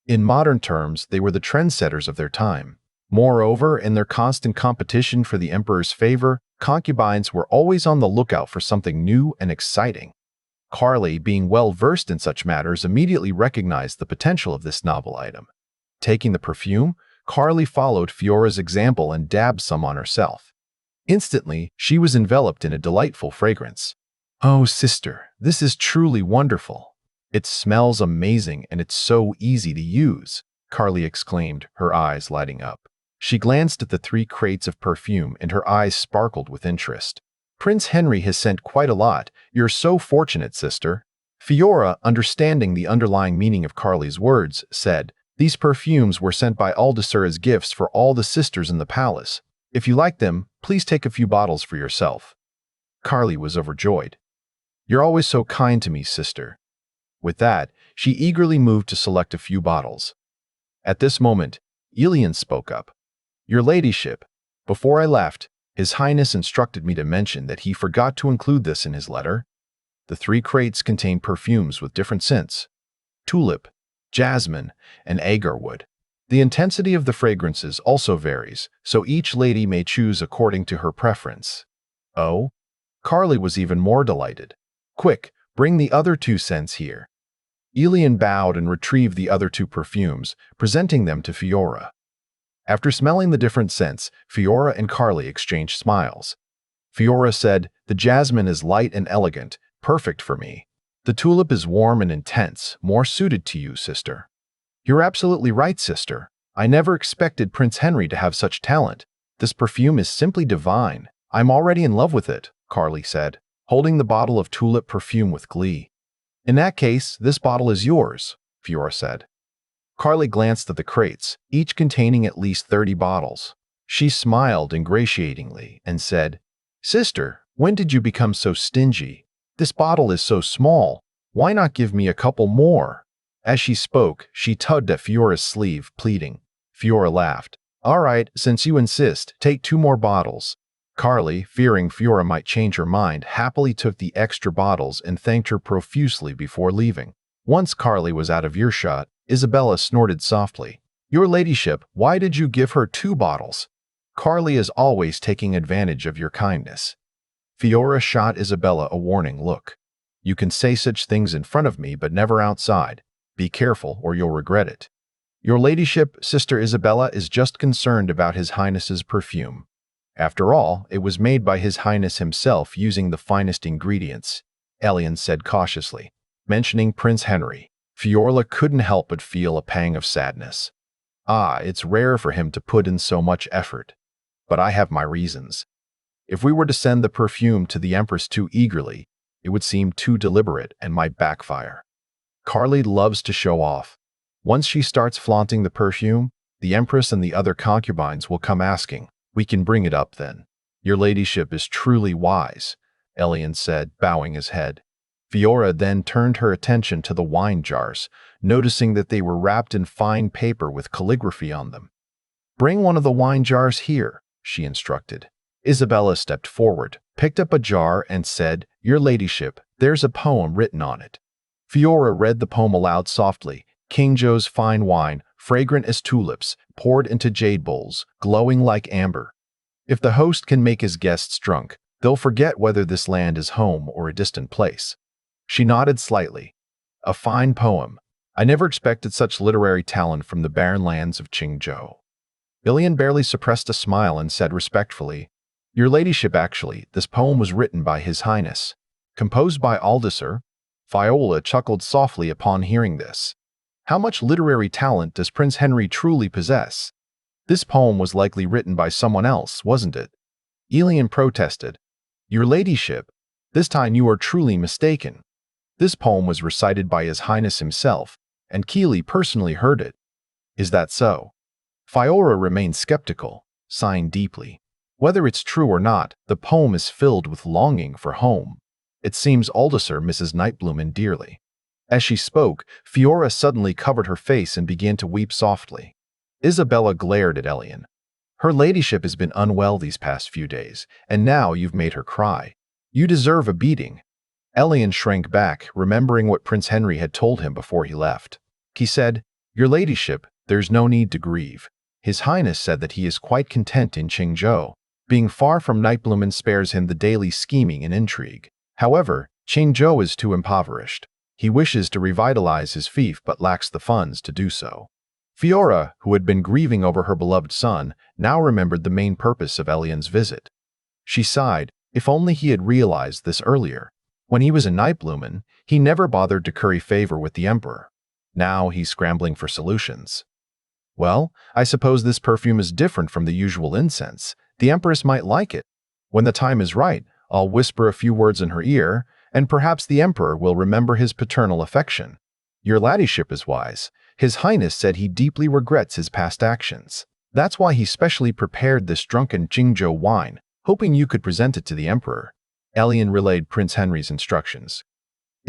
In modern terms, they were the trendsetters of their time. Moreover, in their constant competition for the emperor's favor, concubines were always on the lookout for something new and exciting. Carly, being well versed in such matters, immediately recognized the potential of this novel item. Taking the perfume, Carly followed Fiora's example and dabbed some on herself. Instantly, she was enveloped in a delightful fragrance. Oh, sister, this is truly wonderful. It smells amazing and it's so easy to use, Carly exclaimed, her eyes lighting up. She glanced at the 3 crates of perfume and her eyes sparkled with interest. Prince Henry has sent quite a lot. You're so fortunate, sister. Fiora, understanding the underlying meaning of Carly's words, said, These perfumes were sent by Aldiser as gifts for all the sisters in the palace. If you like them, please take a few bottles for yourself. Carly was overjoyed. You're always so kind to me, sister. With that, she eagerly moved to select a few bottles. At this moment, Elian spoke up. Your ladyship, before I left, His Highness instructed me to mention that he forgot to include this in his letter. The 3 crates contain perfumes with different scents: tulip, jasmine, and agarwood. The intensity of the fragrances also varies, so each lady may choose according to her preference. Oh? Carly was even more delighted. Quick, bring the other 2 scents here. Elian bowed and retrieved the other 2 perfumes, presenting them to Fiora. After smelling the different scents, Fiora and Carly exchanged smiles. Fiora said, The jasmine is light and elegant, perfect for me. The tulip is warm and intense, more suited to you, sister. You're absolutely right, sister. I never expected Prince Henry to have such talent. This perfume is simply divine. I'm already in love with it, Carly said, holding the bottle of tulip perfume with glee. In that case, this bottle is yours, Fiora said. Carly glanced at the crates, each containing at least 30 bottles. She smiled ingratiatingly and said, Sister, when did you become so stingy? This bottle is so small. Why not give me a couple more? As she spoke, she tugged at Fiora's sleeve, pleading. Fiora laughed. All right, since you insist, take 2 more bottles. Carly, fearing Fiora might change her mind, happily took the extra bottles and thanked her profusely before leaving. Once Carly was out of earshot, Isabella snorted softly. Your ladyship, why did you give her 2 bottles? Carly is always taking advantage of your kindness. Fiora shot Isabella a warning look. You can say such things in front of me, but never outside. Be careful, or you'll regret it. Your ladyship, Sister Isabella, is just concerned about His Highness's perfume. After all, it was made by His Highness himself using the finest ingredients, Elian said cautiously. Mentioning Prince Henry, Fiorla couldn't help but feel a pang of sadness. It's rare for him to put in so much effort. But I have my reasons. If we were to send the perfume to the Empress too eagerly, it would seem too deliberate and might backfire. Carly loves to show off. Once she starts flaunting the perfume, the Empress and the other concubines will come asking. We can bring it up then. Your ladyship is truly wise, Elian said, bowing his head. Fiora then turned her attention to the wine jars, noticing that they were wrapped in fine paper with calligraphy on them. Bring one of the wine jars here, she instructed. Isabella stepped forward, picked up a jar, and said, Your ladyship, there's a poem written on it. Fiora read the poem aloud softly. King Joe's fine wine, fragrant as tulips, poured into jade bowls, glowing like amber. If the host can make his guests drunk, they'll forget whether this land is home or a distant place. She nodded slightly. A fine poem. I never expected such literary talent from the barren lands of Qingzhou. Ilian barely suppressed a smile and said respectfully, Your ladyship, actually, this poem was written by His Highness. Composed by Aldisar. Fiola chuckled softly upon hearing this. How much literary talent does Prince Henry truly possess? This poem was likely written by someone else, wasn't it? Ilian protested. Your ladyship, this time you are truly mistaken. This poem was recited by His Highness himself, and Keeley personally heard it. Is that so? Fiora remained skeptical, sighing deeply. Whether it's true or not, the poem is filled with longing for home. It seems Aldisar misses Nightbloom dearly. As she spoke, Fiora suddenly covered her face and began to weep softly. Isabella glared at Elian. Her ladyship has been unwell these past few days, and now you've made her cry. You deserve a beating. Elian shrank back, remembering what Prince Henry had told him before he left. He said, Your ladyship, there's no need to grieve. His Highness said that he is quite content in Qingzhou. Being far from Nightbloom spares him the daily scheming and intrigue. However, Qingzhou is too impoverished. He wishes to revitalize his fief but lacks the funds to do so. Fiora, who had been grieving over her beloved son, now remembered the main purpose of Elian's visit. She sighed. If only he had realized this earlier. When he was in Nightbloom, he never bothered to curry favor with the Emperor. Now he's scrambling for solutions. Well, I suppose this perfume is different from the usual incense. The Empress might like it. When the time is right, I'll whisper a few words in her ear, and perhaps the Emperor will remember his paternal affection. Your ladyship is wise. His Highness said he deeply regrets his past actions. That's why he specially prepared this drunken Qingzhou wine, hoping you could present it to the Emperor. Elian relayed Prince Henry's instructions.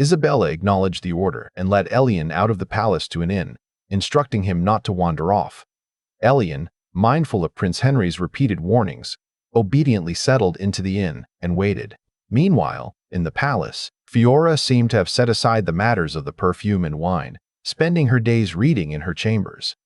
Isabella acknowledged the order and led Elian out of the palace to an inn, instructing him not to wander off. Elian, mindful of Prince Henry's repeated warnings, obediently settled into the inn and waited. Meanwhile, in the palace, Fiora seemed to have set aside the matters of the perfume and wine, spending her days reading in her chambers.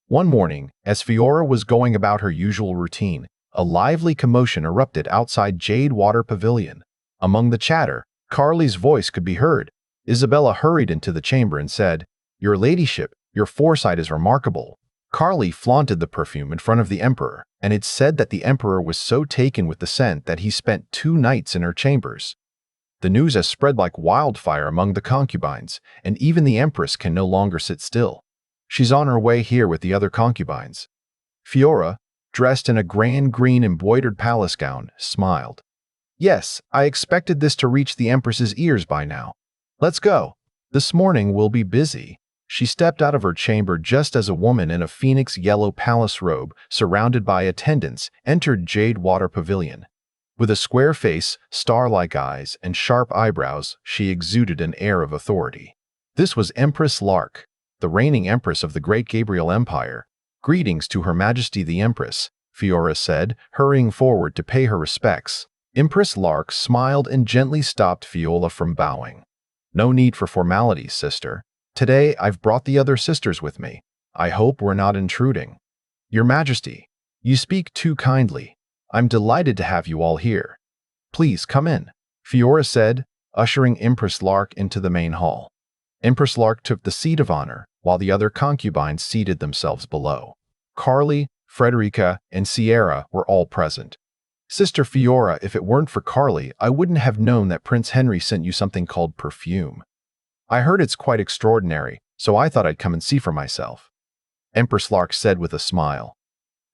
One morning, as Fiora was going about her usual routine, a lively commotion erupted outside Jade Water Pavilion. Among the chatter, Carly's voice could be heard. Isabella hurried into the chamber and said, Your ladyship, your foresight is remarkable. Carly flaunted the perfume in front of the Emperor, and it's said that the Emperor was so taken with the scent that he spent 2 nights in her chambers. The news has spread like wildfire among the concubines, and even the Empress can no longer sit still. She's on her way here with the other concubines. Fiora, dressed in a grand green embroidered palace gown, smiled. Yes, I expected this to reach the Empress's ears by now. Let's go. This morning we'll be busy. She stepped out of her chamber just as a woman in a phoenix yellow palace robe, surrounded by attendants, entered Jade Water Pavilion. With a square face, star-like eyes, and sharp eyebrows, she exuded an air of authority. This was Empress Lark, the reigning Empress of the Great Gabriel Empire. Greetings to Her Majesty the Empress, Fiora said, hurrying forward to pay her respects. Empress Lark smiled and gently stopped Fiora from bowing. No need for formalities, sister. Today, I've brought the other sisters with me. I hope we're not intruding. Your Majesty, you speak too kindly. I'm delighted to have you all here. Please come in, Fiora said, ushering Empress Lark into the main hall. Empress Lark took the seat of honor, while the other concubines seated themselves below. Carly, Frederica, and Sierra were all present. Sister Fiora, if it weren't for Carly, I wouldn't have known that Prince Henry sent you something called perfume. I heard it's quite extraordinary, so I thought I'd come and see for myself. Empress Lark said with a smile.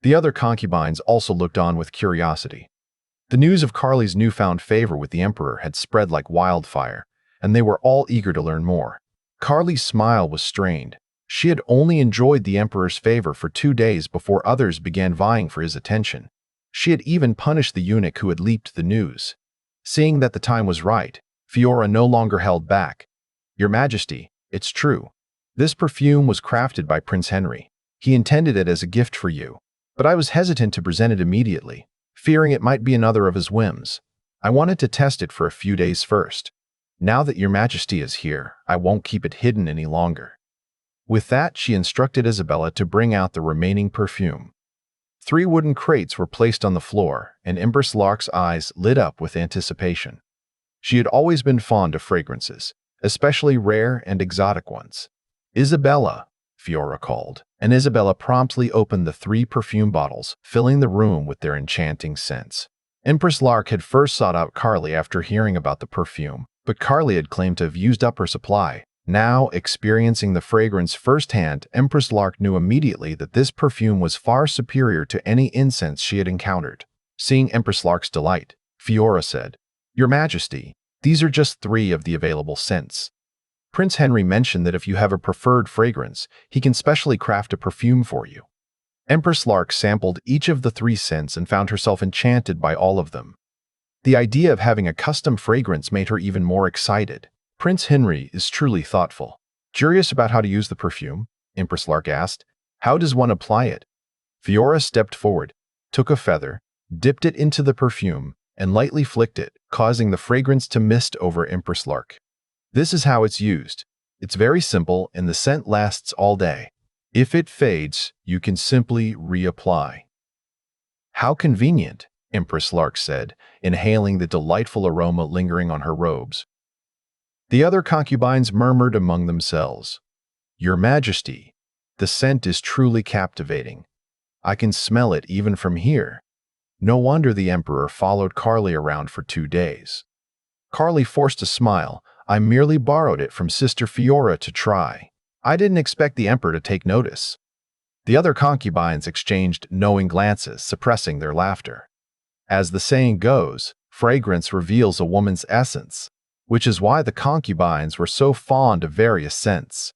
The other concubines also looked on with curiosity. The news of Carly's newfound favor with the Emperor had spread like wildfire, and they were all eager to learn more. Carly's smile was strained. She had only enjoyed the Emperor's favor for 2 days before others began vying for his attention. She had even punished the eunuch who had leaked the news. Seeing that the time was right, Fiora no longer held back. Your Majesty, it's true. This perfume was crafted by Prince Henry. He intended it as a gift for you, but I was hesitant to present it immediately, fearing it might be another of his whims. I wanted to test it for a few days first. Now that Your Majesty is here, I won't keep it hidden any longer. With that, she instructed Isabella to bring out the remaining perfume. 3 wooden crates were placed on the floor, and Empress Lark's eyes lit up with anticipation. She had always been fond of fragrances, especially rare and exotic ones. Isabella, Fiora called, and Isabella promptly opened the 3 perfume bottles, filling the room with their enchanting scents. Empress Lark had first sought out Carly after hearing about the perfume, but Carly had claimed to have used up her supply. Now, experiencing the fragrance firsthand, Empress Lark knew immediately that this perfume was far superior to any incense she had encountered. Seeing Empress Lark's delight, Fiora said, Your Majesty, these are just 3 of the available scents. Prince Henry mentioned that if you have a preferred fragrance, he can specially craft a perfume for you. Empress Lark sampled each of the 3 scents and found herself enchanted by all of them. The idea of having a custom fragrance made her even more excited. Prince Henry is truly thoughtful. Curious about how to use the perfume? Empress Lark asked. How does one apply it? Fiora stepped forward, took a feather, dipped it into the perfume, and lightly flicked it, causing the fragrance to mist over Empress Lark. This is how it's used. It's very simple, and the scent lasts all day. If it fades, you can simply reapply. How convenient, Empress Lark said, inhaling the delightful aroma lingering on her robes. The other concubines murmured among themselves, Your Majesty, the scent is truly captivating. I can smell it even from here. No wonder the Emperor followed Carly around for 2 days. Carly forced a smile. I merely borrowed it from Sister Fiora to try. I didn't expect the Emperor to take notice. The other concubines exchanged knowing glances, suppressing their laughter. As the saying goes, fragrance reveals a woman's essence, which is why the concubines were so fond of various scents.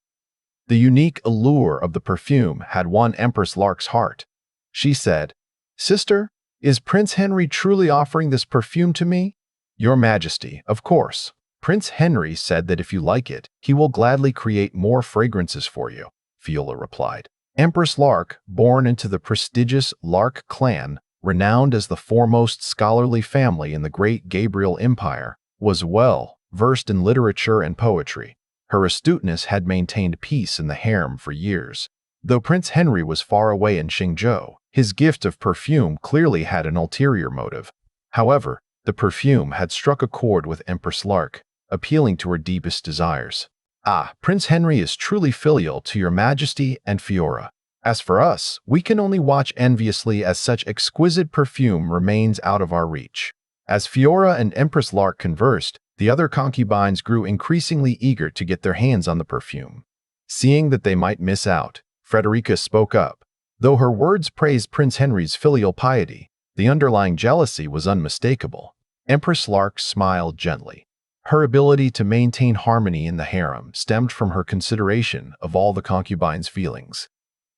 The unique allure of the perfume had won Empress Lark's heart. She said, Sister, is Prince Henry truly offering this perfume to me? Your Majesty, of course. Prince Henry said that if you like it, he will gladly create more fragrances for you, Fiora replied. Empress Lark, born into the prestigious Lark clan, renowned as the foremost scholarly family in the great Gabriel Empire, was well versed in literature and poetry. Her astuteness had maintained peace in the harem for years. Though Prince Henry was far away in Qingzhou, his gift of perfume clearly had an ulterior motive. However, the perfume had struck a chord with Empress Lark, appealing to her deepest desires. Ah, Prince Henry is truly filial to Your Majesty and Fiora. As for us, we can only watch enviously as such exquisite perfume remains out of our reach. As Fiora and Empress Lark conversed, the other concubines grew increasingly eager to get their hands on the perfume. Seeing that they might miss out, Frederica spoke up. Though her words praised Prince Henry's filial piety, the underlying jealousy was unmistakable. Empress Lark smiled gently. Her ability to maintain harmony in the harem stemmed from her consideration of all the concubines' feelings.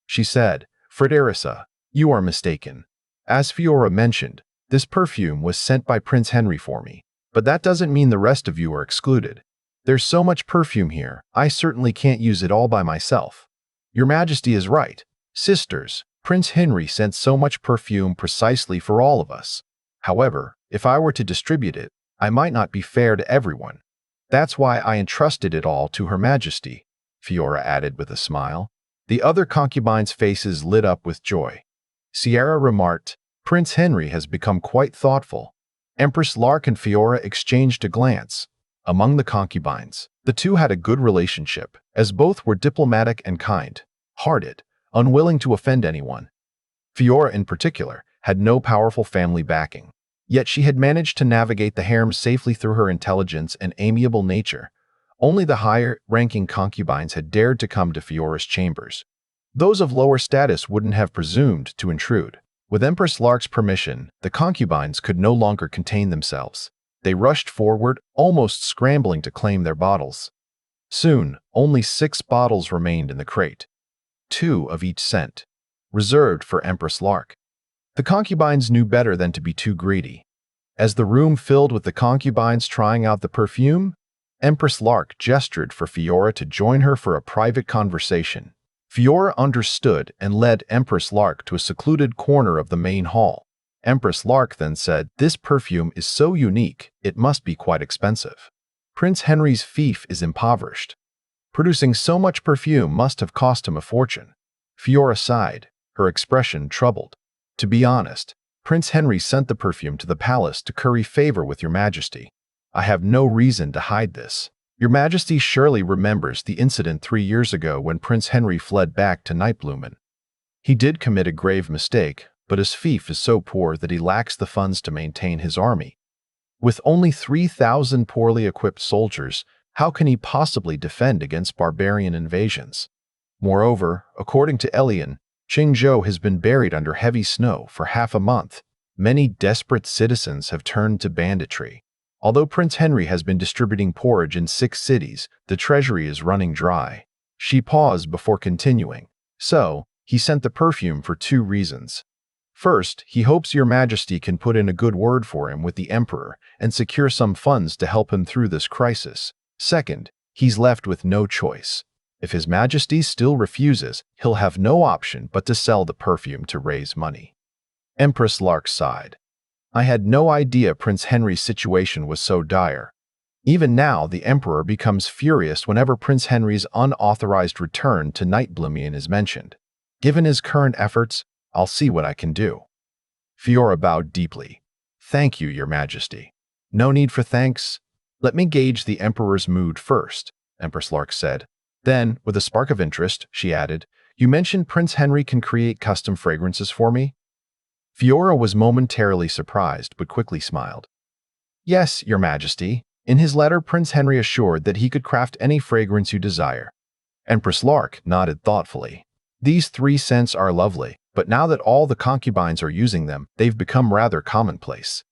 She said, Frederica, you are mistaken. As Fiora mentioned, this perfume was sent by Prince Henry for me. But that doesn't mean the rest of you are excluded. There's so much perfume here, I certainly can't use it all by myself. Your Majesty is right. Sisters, Prince Henry sent so much perfume precisely for all of us. However, if I were to distribute it, I might not be fair to everyone. That's why I entrusted it all to Her Majesty. Fiora added with a smile. The other concubines' faces lit up with joy. Sierra remarked, Prince Henry has become quite thoughtful. Empress Lark and Fiora exchanged a glance. Among the concubines, the two had a good relationship, as both were diplomatic and kind-hearted, unwilling to offend anyone. Fiora, in particular, had no powerful family backing, yet she had managed to navigate the harem safely through her intelligence and amiable nature. Only the higher-ranking concubines had dared to come to Fiora's chambers. Those of lower status wouldn't have presumed to intrude. With Empress Lark's permission, the concubines could no longer contain themselves. They rushed forward, almost scrambling to claim their bottles. Soon, only 6 bottles remained in the crate, 2 of each scent, reserved for Empress Lark. The concubines knew better than to be too greedy. As the room filled with the concubines trying out the perfume, Empress Lark gestured for Fiora to join her for a private conversation. Fiora understood and led Empress Lark to a secluded corner of the main hall. Empress Lark then said, "This perfume is so unique, it must be quite expensive. Prince Henry's fief is impoverished. Producing so much perfume must have cost him a fortune." Fiora sighed, her expression troubled. "To be honest, Prince Henry sent the perfume to the palace to curry favor with your majesty. I have no reason to hide this. Your Majesty surely remembers the incident 3 years ago when Prince Henry fled back to Nightblumen. He did commit a grave mistake, but his fief is so poor that he lacks the funds to maintain his army. With only 3,000 poorly equipped soldiers, how can he possibly defend against barbarian invasions? Moreover, according to Elian, Qingzhou has been buried under heavy snow for half a month. Many desperate citizens have turned to banditry. Although Prince Henry has been distributing porridge in 6 cities, the treasury is running dry." She paused before continuing. "So, he sent the perfume for 2 reasons. First, he hopes your majesty can put in a good word for him with the emperor and secure some funds to help him through this crisis. Second, he's left with no choice. If his majesty still refuses, he'll have no option but to sell the perfume to raise money." Empress Lark sighed. "I had no idea Prince Henry's situation was so dire. Even now, the Emperor becomes furious whenever Prince Henry's unauthorized return to Nightblumen is mentioned. Given his current efforts, I'll see what I can do." Fiora bowed deeply. "Thank you, Your Majesty." "No need for thanks. Let me gauge the Emperor's mood first," Empress Lark said. Then, with a spark of interest, she added, "You mentioned Prince Henry can create custom fragrances for me?" Fiora was momentarily surprised, but quickly smiled. "Yes, Your Majesty. In his letter, Prince Henry assured that he could craft any fragrance you desire." Empress Lark nodded thoughtfully. "These 3 scents are lovely, but now that all the concubines are using them, they've become rather commonplace."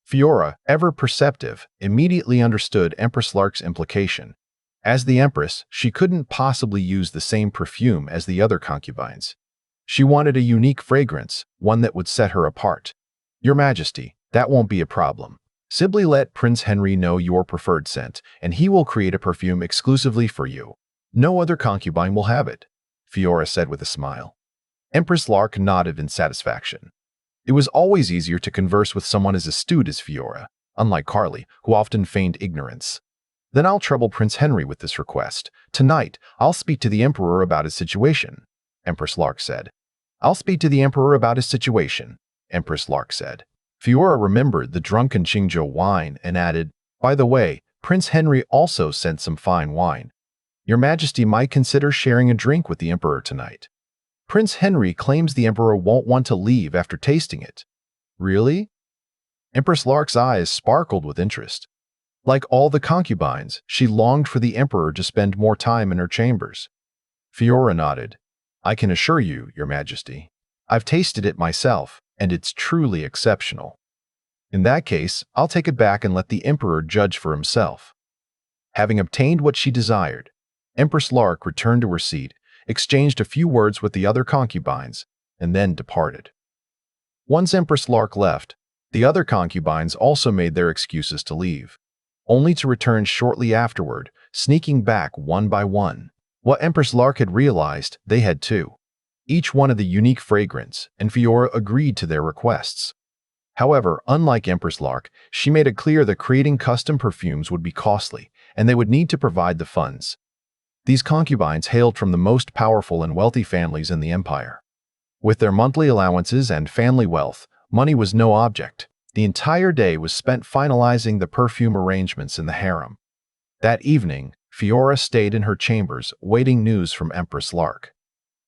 Fiora, ever perceptive, immediately understood Empress Lark's implication. As the Empress, she couldn't possibly use the same perfume as the other concubines. She wanted a unique fragrance, one that would set her apart. "Your Majesty, that won't be a problem. Simply let Prince Henry know your preferred scent, and he will create a perfume exclusively for you. No other concubine will have it," Fiora said with a smile. Empress Lark nodded in satisfaction. It was always easier to converse with someone as astute as Fiora, unlike Carly, who often feigned ignorance. "Then I'll trouble Prince Henry with this request. Tonight, I'll speak to the Emperor about his situation," Empress Lark said. "I'll speak to the Emperor about his situation," Empress Lark said. Fiora remembered the drunken Qingzhou wine and added, "By the way, Prince Henry also sent some fine wine. Your Majesty might consider sharing a drink with the Emperor tonight. Prince Henry claims the Emperor won't want to leave after tasting it." "Really?" Empress Lark's eyes sparkled with interest. Like all the concubines, she longed for the Emperor to spend more time in her chambers. Fiora nodded. "I can assure you, Your Majesty. I've tasted it myself, and it's truly exceptional." "In that case, I'll take it back and let the Emperor judge for himself." Having obtained what she desired, Empress Lark returned to her seat, exchanged a few words with the other concubines, and then departed. Once Empress Lark left, the other concubines also made their excuses to leave, only to return shortly afterward, sneaking back one by one. What Empress Lark had realized, they had too. Each wanted the unique fragrance, and Fiora agreed to their requests. However, unlike Empress Lark, she made it clear that creating custom perfumes would be costly, and they would need to provide the funds. These concubines hailed from the most powerful and wealthy families in the empire. With their monthly allowances and family wealth, money was no object. The entire day was spent finalizing the perfume arrangements in the harem. That evening, Fiora stayed in her chambers, waiting news from Empress Lark.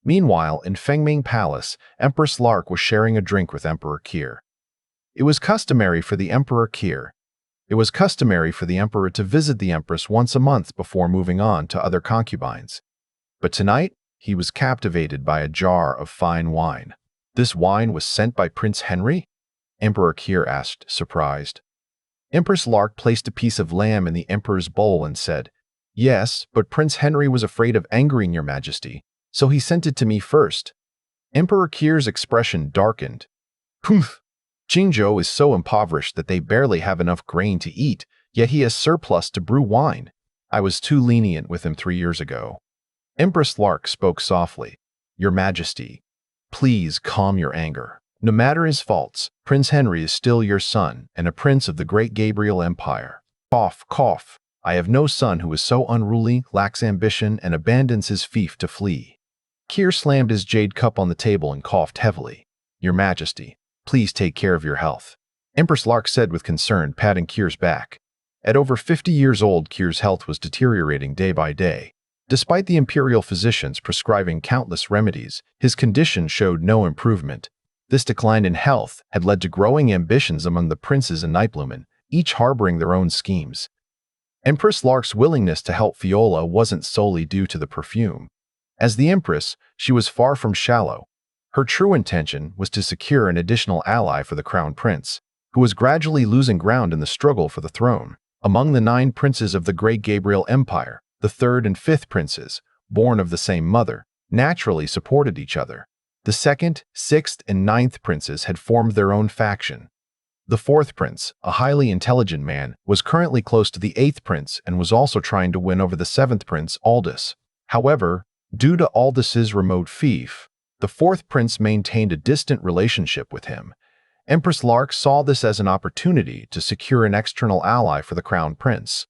Meanwhile, in Fengming Palace, Empress Lark was sharing a drink with Emperor Kier. It was customary for the Emperor to visit the Empress once a month before moving on to other concubines. But tonight, he was captivated by a jar of fine wine. This wine was sent by Prince Henry? Emperor Kier asked, surprised. Empress Lark placed a piece of lamb in the Emperor's bowl and said, "Yes, but Prince Henry was afraid of angering your Majesty, so he sent it to me first." Emperor Kier's expression darkened. "Poof! Qingzhou is so impoverished that they barely have enough grain to eat, yet he has surplus to brew wine. I was too lenient with him 3 years ago." Empress Lark spoke softly. "Your Majesty, please calm your anger. No matter his faults, Prince Henry is still your son and a prince of the great Gabriel Empire. Cough, cough. I have no son who is so unruly, lacks ambition, and abandons his fief to flee." Kier slammed his jade cup on the table and coughed heavily. "Your Majesty, please take care of your health," Empress Lark said with concern, patting Kier's back. At over 50 years old, Kier's health was deteriorating day by day. Despite the imperial physicians prescribing countless remedies, his condition showed no improvement. This decline in health had led to growing ambitions among the princes and Nibelungen, each harboring their own schemes. Empress Lark's willingness to help Fiola wasn't solely due to the perfume. As the Empress, she was far from shallow. Her true intention was to secure an additional ally for the Crown Prince, who was gradually losing ground in the struggle for the throne. Among the 9 princes of the Great Gabriel Empire, the 3rd and 5th princes, born of the same mother, naturally supported each other. The 2nd, 6th, and 9th princes had formed their own faction. The 4th prince, a highly intelligent man, was currently close to the 8th prince and was also trying to win over the 7th prince, Aldous. However, due to Aldous' remote fief, the 4th prince maintained a distant relationship with him. Empress Lark saw this as an opportunity to secure an external ally for the Crown Prince.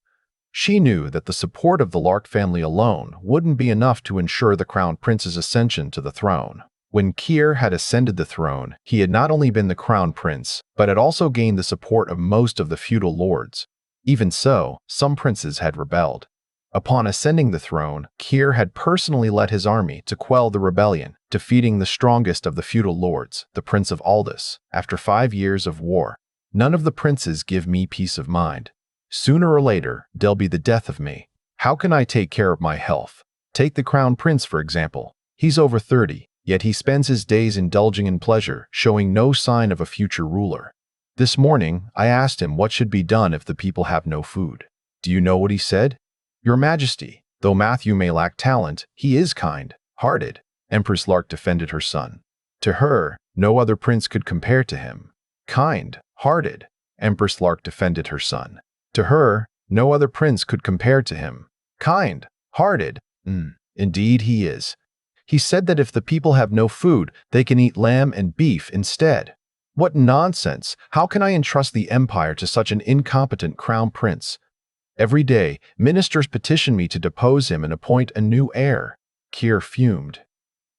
She knew that the support of the Lark family alone wouldn't be enough to ensure the Crown Prince's ascension to the throne. When Kier had ascended the throne, he had not only been the Crown Prince, but had also gained the support of most of the feudal lords. Even so, some princes had rebelled. Upon ascending the throne, Kier had personally led his army to quell the rebellion, defeating the strongest of the feudal lords, the Prince of Aldous. After 5 years of war, none of the princes give me peace of mind. Sooner or later, they'll be the death of me. How can I take care of my health? Take the Crown Prince, for example. He's over 30. Yet he spends his days indulging in pleasure, showing no sign of a future ruler. This morning, I asked him what should be done if the people have no food. Do you know what he said? "Your Majesty, though Matthew may lack talent, he is kind-hearted." Empress Lark defended her son. To her, no other prince could compare to him. Kind-hearted. Empress Lark defended her son. To her, no other prince could compare to him. Kind-hearted. Indeed he is. He said that if the people have no food, they can eat lamb and beef instead. What nonsense! How can I entrust the empire to such an incompetent crown prince? Every day, ministers petition me to depose him and appoint a new heir. Kier fumed.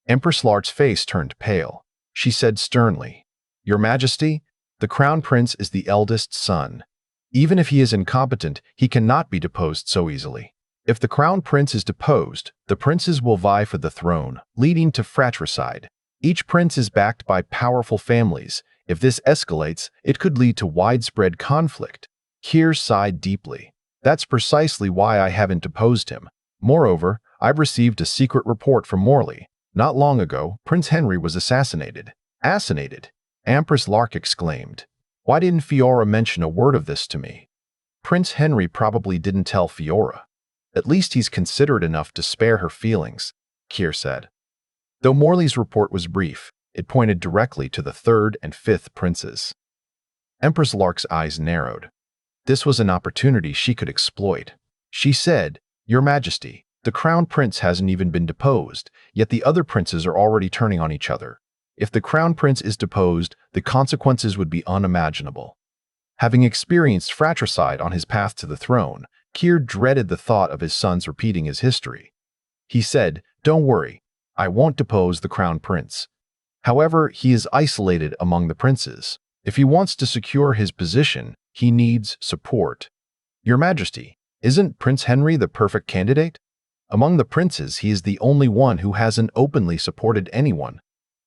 Empress Lark's face turned pale. She said sternly, "Your Majesty, the crown prince is the eldest son. Even if he is incompetent, he cannot be deposed so easily. If the crown prince is deposed, the princes will vie for the throne, leading to fratricide. Each prince is backed by powerful families. If this escalates, it could lead to widespread conflict." Kier sighed deeply. "That's precisely why I haven't deposed him. Moreover, I've received a secret report from Morley. Not long ago, Prince Henry was assassinated." "Assassinated?" Empress Lark exclaimed. "Why didn't Fiora mention a word of this to me?" "Prince Henry probably didn't tell Fiora. At least he's considerate enough to spare her feelings," Kier said. Though Morley's report was brief, it pointed directly to the 3rd and 5th princes. Empress Lark's eyes narrowed. This was an opportunity she could exploit. She said, "Your Majesty, the crown prince hasn't even been deposed, yet the other princes are already turning on each other. If the crown prince is deposed, the consequences would be unimaginable." Having experienced fratricide on his path to the throne, Kier dreaded the thought of his sons repeating his history. He said, "Don't worry, I won't depose the crown prince. However, he is isolated among the princes. If he wants to secure his position, he needs support." "Your Majesty, isn't Prince Henry the perfect candidate? Among the princes, he is the only one who hasn't openly supported anyone.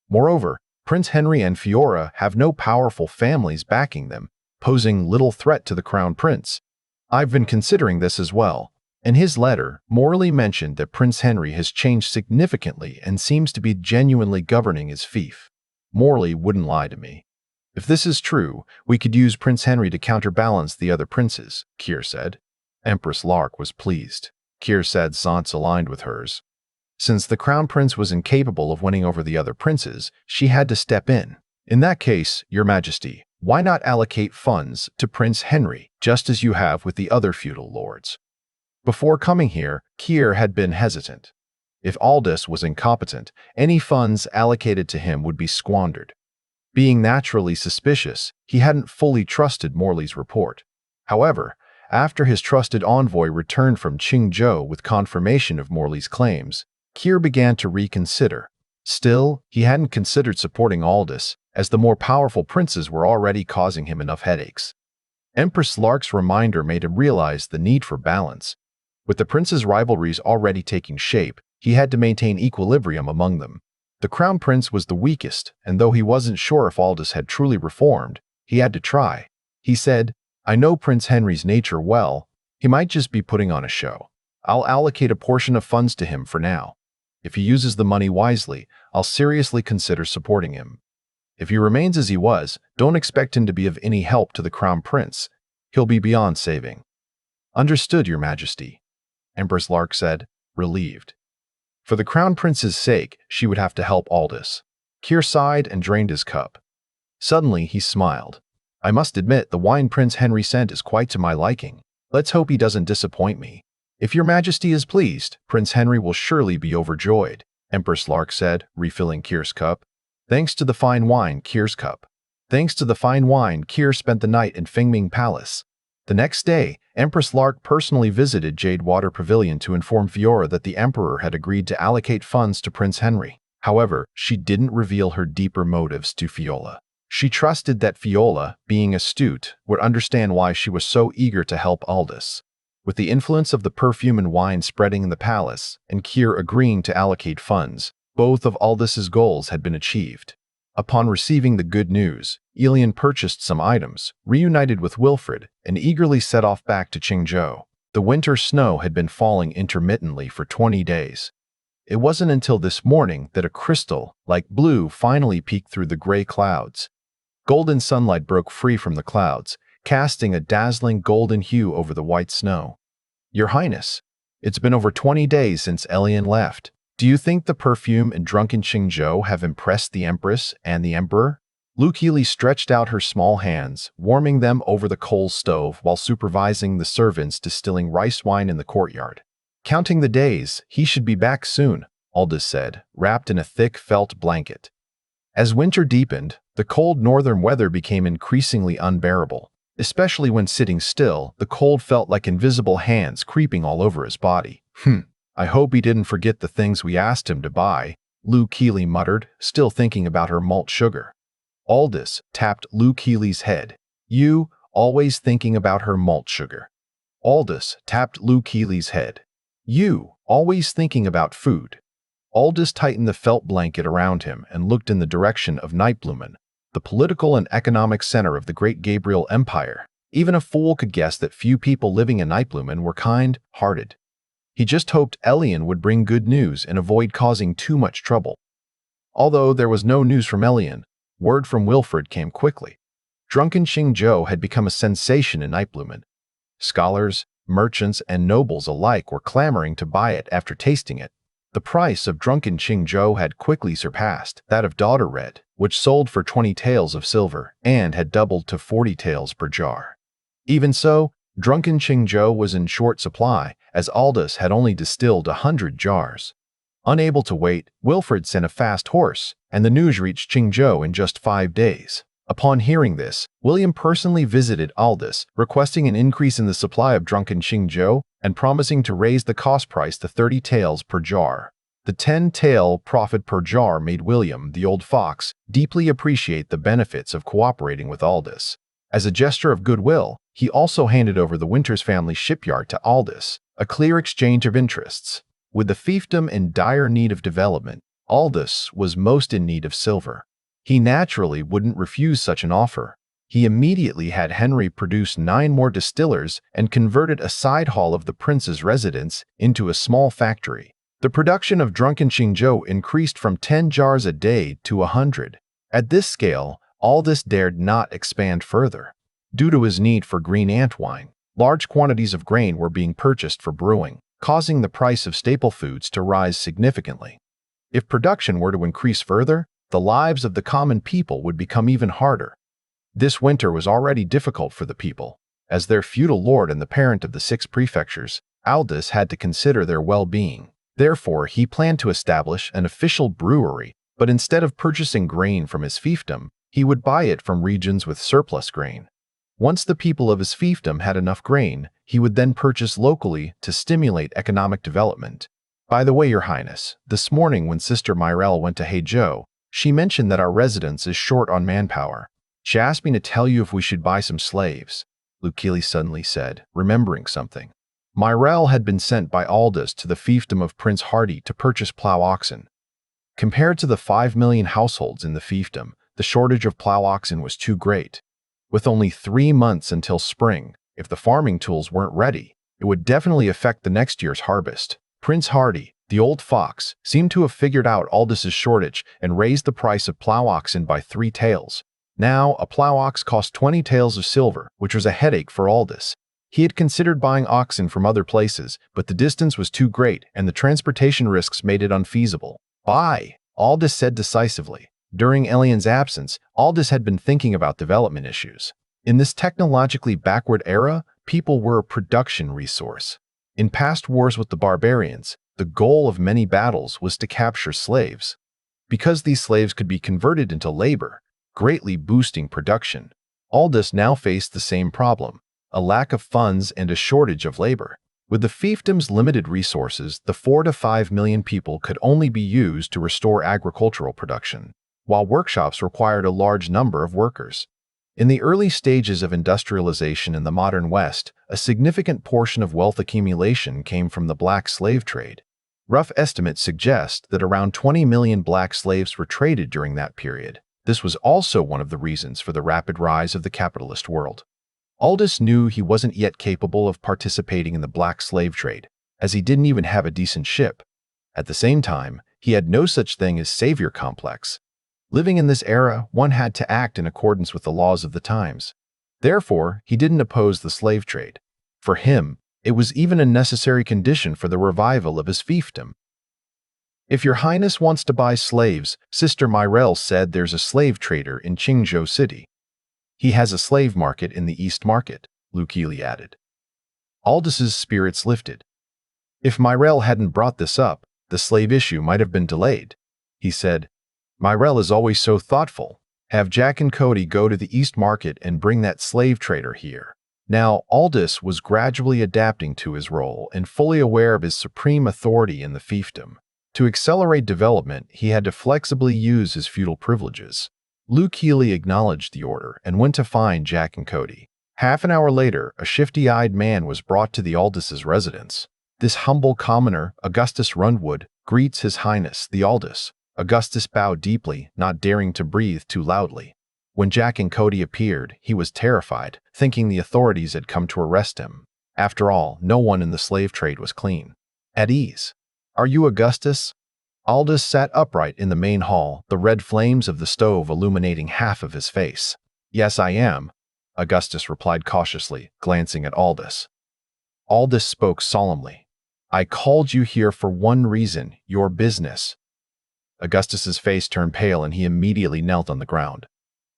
Moreover, Prince Henry and Fiora have no powerful families backing them, posing little threat to the crown prince. I've been considering this as well." In his letter, Morley mentioned that Prince Henry has changed significantly and seems to be genuinely governing his fief. Morley wouldn't lie to me. "If this is true, we could use Prince Henry to counterbalance the other princes," Keir said. Empress Lark was pleased. Keir said Sance aligned with hers. Since the crown prince was incapable of winning over the other princes, she had to step in. "In that case, Your Majesty, why not allocate funds to Prince Henry, just as you have with the other feudal lords?" Before coming here, Keir had been hesitant. If Aldous was incompetent, any funds allocated to him would be squandered. Being naturally suspicious, he hadn't fully trusted Morley's report. However, after his trusted envoy returned from Qingzhou with confirmation of Morley's claims, Keir began to reconsider. Still, he hadn't considered supporting Aldous, as the more powerful princes were already causing him enough headaches. Empress Lark's reminder made him realize the need for balance. With the princes' rivalries already taking shape, he had to maintain equilibrium among them. The crown prince was the weakest, and though he wasn't sure if Aldous had truly reformed, he had to try. He said, "I know Prince Henry's nature well. He might just be putting on a show. I'll allocate a portion of funds to him for now. If he uses the money wisely, I'll seriously consider supporting him. If he remains as he was, don't expect him to be of any help to the crown prince. He'll be beyond saving." "Understood, Your Majesty," Empress Lark said, relieved. For the crown prince's sake, she would have to help Aldous. Keir sighed and drained his cup. Suddenly, he smiled. "I must admit, the wine Prince Henry sent is quite to my liking. Let's hope he doesn't disappoint me." "If Your Majesty is pleased, Prince Henry will surely be overjoyed," Empress Lark said, refilling Keir's cup. "Thanks to the fine wine, Keir's cup." Thanks to the fine wine, Keir spent the night in Fengming Palace. The next day, Empress Lark personally visited Jadewater Pavilion to inform Fiora that the Emperor had agreed to allocate funds to Prince Henry. However, she didn't reveal her deeper motives to Fiora. She trusted that Fiora, being astute, would understand why she was so eager to help Aldous. With the influence of the perfume and wine spreading in the palace, and Keir agreeing to allocate funds, both of Aldous's goals had been achieved. Upon receiving the good news, Elian purchased some items, reunited with Wilfred, and eagerly set off back to Qingzhou. The winter snow had been falling intermittently for 20 days. It wasn't until this morning that a crystal, like blue, finally peeked through the gray clouds. Golden sunlight broke free from the clouds, casting a dazzling golden hue over the white snow. "Your Highness, it's been over 20 days since Elian left. Do you think the perfume and drunken Qingzhou have impressed the Empress and the Emperor?" Lu Keeley stretched out her small hands, warming them over the coal stove while supervising the servants distilling rice wine in the courtyard. "Counting the days, he should be back soon," Aldous said, wrapped in a thick felt blanket. As winter deepened, the cold northern weather became increasingly unbearable. Especially when sitting still, the cold felt like invisible hands creeping all over his body. I hope he didn't forget the things we asked him to buy," Lu Keeley muttered, still thinking about her malt sugar. Aldous tapped Lu Keeley's head. "You, always thinking about her malt sugar." Aldous tapped Lu Keeley's head. "You, always thinking about food." Aldous tightened the felt blanket around him and looked in the direction of Nightblumen, the political and economic center of the Great Gabriel Empire. Even a fool could guess that few people living in Nightblumen were kind-hearted. He just hoped Elian would bring good news and avoid causing too much trouble. Although there was no news from Elian, word from Wilfred came quickly. Drunken Qingzhou had become a sensation in Nightblumen. Scholars, merchants, and nobles alike were clamoring to buy it after tasting it. The price of Drunken Qingzhou had quickly surpassed that of Daughter Red, which sold for 20 taels of silver and had doubled to 40 taels per jar. Even so, Drunken Qingzhou was in short supply, as Aldous had only distilled 100 jars. Unable to wait, Wilfred sent a fast horse, and the news reached Qingzhou in just 5 days. Upon hearing this, William personally visited Aldous, requesting an increase in the supply of Drunken Qingzhou, and promising to raise the cost price to 30 taels per jar. The 10-tael profit per jar made William, the old fox, deeply appreciate the benefits of cooperating with Aldous. As a gesture of goodwill, he also handed over the Winters family shipyard to Aldous, a clear exchange of interests. With the fiefdom in dire need of development, Aldous was most in need of silver. He naturally wouldn't refuse such an offer. He immediately had Henry produce 9 more distillers and converted a side hall of the prince's residence into a small factory. The production of drunken Qingzhou increased from 10 jars a day to 100. At this scale, Aldous dared not expand further. Due to his need for green ant wine, large quantities of grain were being purchased for brewing, causing the price of staple foods to rise significantly. If production were to increase further, the lives of the common people would become even harder. This winter was already difficult for the people. As their feudal lord and the parent of the 6 prefectures, Aldous had to consider their well-being. Therefore, he planned to establish an official brewery, but instead of purchasing grain from his fiefdom, he would buy it from regions with surplus grain. Once the people of his fiefdom had enough grain, he would then purchase locally to stimulate economic development. By the way, Your Highness, this morning when Sister Myrelle went to Heizhou, she mentioned that our residence is short on manpower. She asked me to tell you if we should buy some slaves, Luke Keeley suddenly said, remembering something. Myrelle had been sent by Aldous to the fiefdom of Prince Hardy to purchase plow oxen. Compared to the 5 million households in the fiefdom, the shortage of plow oxen was too great. With only 3 months until spring, if the farming tools weren't ready, it would definitely affect the next year's harvest. Prince Hardy, the old fox, seemed to have figured out Aldous's shortage and raised the price of plow oxen by 3 taels. Now, a plow ox cost 20 taels of silver, which was a headache for Aldous. He had considered buying oxen from other places, but the distance was too great and the transportation risks made it unfeasible. Buy, Aldous said decisively. During Elian's absence, Aldous had been thinking about development issues. In this technologically backward era, people were a production resource. In past wars with the barbarians, the goal of many battles was to capture slaves. Because these slaves could be converted into labor, greatly boosting production, Aldous now faced the same problem, a lack of funds and a shortage of labor. With the fiefdom's limited resources, the 4 to 5 million people could only be used to restore agricultural production, while workshops required a large number of workers. In the early stages of industrialization in the modern West, a significant portion of wealth accumulation came from the black slave trade. Rough estimates suggest that around 20 million black slaves were traded during that period. This was also one of the reasons for the rapid rise of the capitalist world. Aldous knew he wasn't yet capable of participating in the black slave trade, as he didn't even have a decent ship. At the same time, he had no such thing as savior complex. Living in this era, one had to act in accordance with the laws of the times. Therefore, he didn't oppose the slave trade. For him, it was even a necessary condition for the revival of his fiefdom. If Your Highness wants to buy slaves, Sister Myrelle said there's a slave trader in Qingzhou City. He has a slave market in the East Market, Luke Keeley added. Aldous's spirits lifted. If Myrelle hadn't brought this up, the slave issue might have been delayed. He said, Myrelle is always so thoughtful. Have Jack and Cody go to the East Market and bring that slave trader here. Now, Aldous was gradually adapting to his role and fully aware of his supreme authority in the fiefdom. To accelerate development, he had to flexibly use his feudal privileges. Luke Keeley acknowledged the order and went to find Jack and Cody. Half an hour later, a shifty-eyed man was brought to the Aldous' residence. This humble commoner, Augustus Rundwood, greets His Highness, the Aldous. Augustus bowed deeply, not daring to breathe too loudly. When Jack and Cody appeared, he was terrified, thinking the authorities had come to arrest him. After all, no one in the slave trade was clean. At ease. Are you Augustus? Aldous sat upright in the main hall, the red flames of the stove illuminating half of his face. Yes, I am, Augustus replied cautiously, glancing at Aldous. Aldous spoke solemnly. I called you here for one reason, your business. Augustus's face turned pale and he immediately knelt on the ground.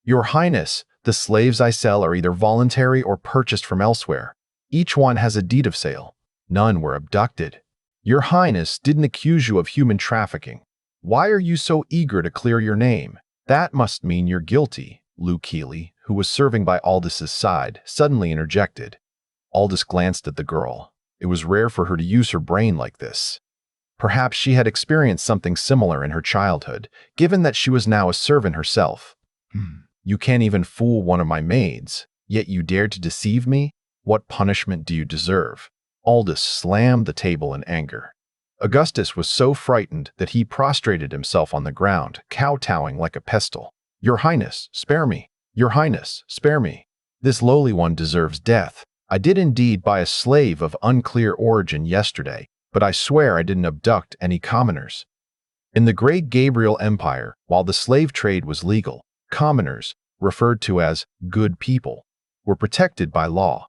Your Highness, the slaves I sell are either voluntary or purchased from elsewhere. Each one has a deed of sale. None were abducted. Your Highness didn't accuse you of human trafficking. Why are you so eager to clear your name? That must mean you're guilty, Luke Keeley, who was serving by Aldous's side, suddenly interjected. Aldous glanced at the girl. It was rare for her to use her brain like this. Perhaps she had experienced something similar in her childhood, given that she was now a servant herself. You can't even fool one of my maids, yet you dare to deceive me? What punishment do you deserve? Aldous slammed the table in anger. Augustus was so frightened that he prostrated himself on the ground, kowtowing like a pestle. Your Highness, spare me! Your Highness, spare me! This lowly one deserves death. I did indeed buy a slave of unclear origin yesterday, but I swear I didn't abduct any commoners. In the Great Gabriel Empire, while the slave trade was legal, commoners, referred to as good people, were protected by law.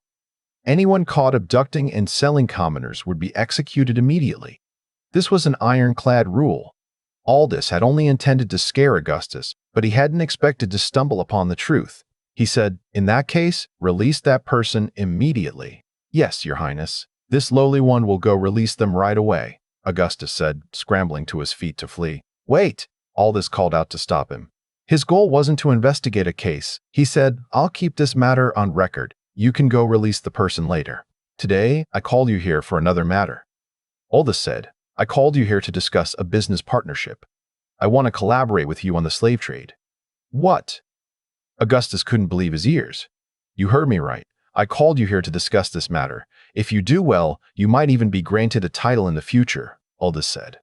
Anyone caught abducting and selling commoners would be executed immediately. This was an ironclad rule. Aldous had only intended to scare Augustus, but he hadn't expected to stumble upon the truth. He said, "In that case, release that person immediately." "Yes, Your Highness. This lowly one will go release them right away," Augustus said, scrambling to his feet to flee. "Wait!" Aldous called out to stop him. His goal wasn't to investigate a case. He said, "I'll keep this matter on record. You can go release the person later. Today, I called you here for another matter." Aldous said, "I called you here to discuss a business partnership. I want to collaborate with you on the slave trade." "What?" Augustus couldn't believe his ears. "You heard me right. I called you here to discuss this matter. If you do well, you might even be granted a title in the future," Aldous said.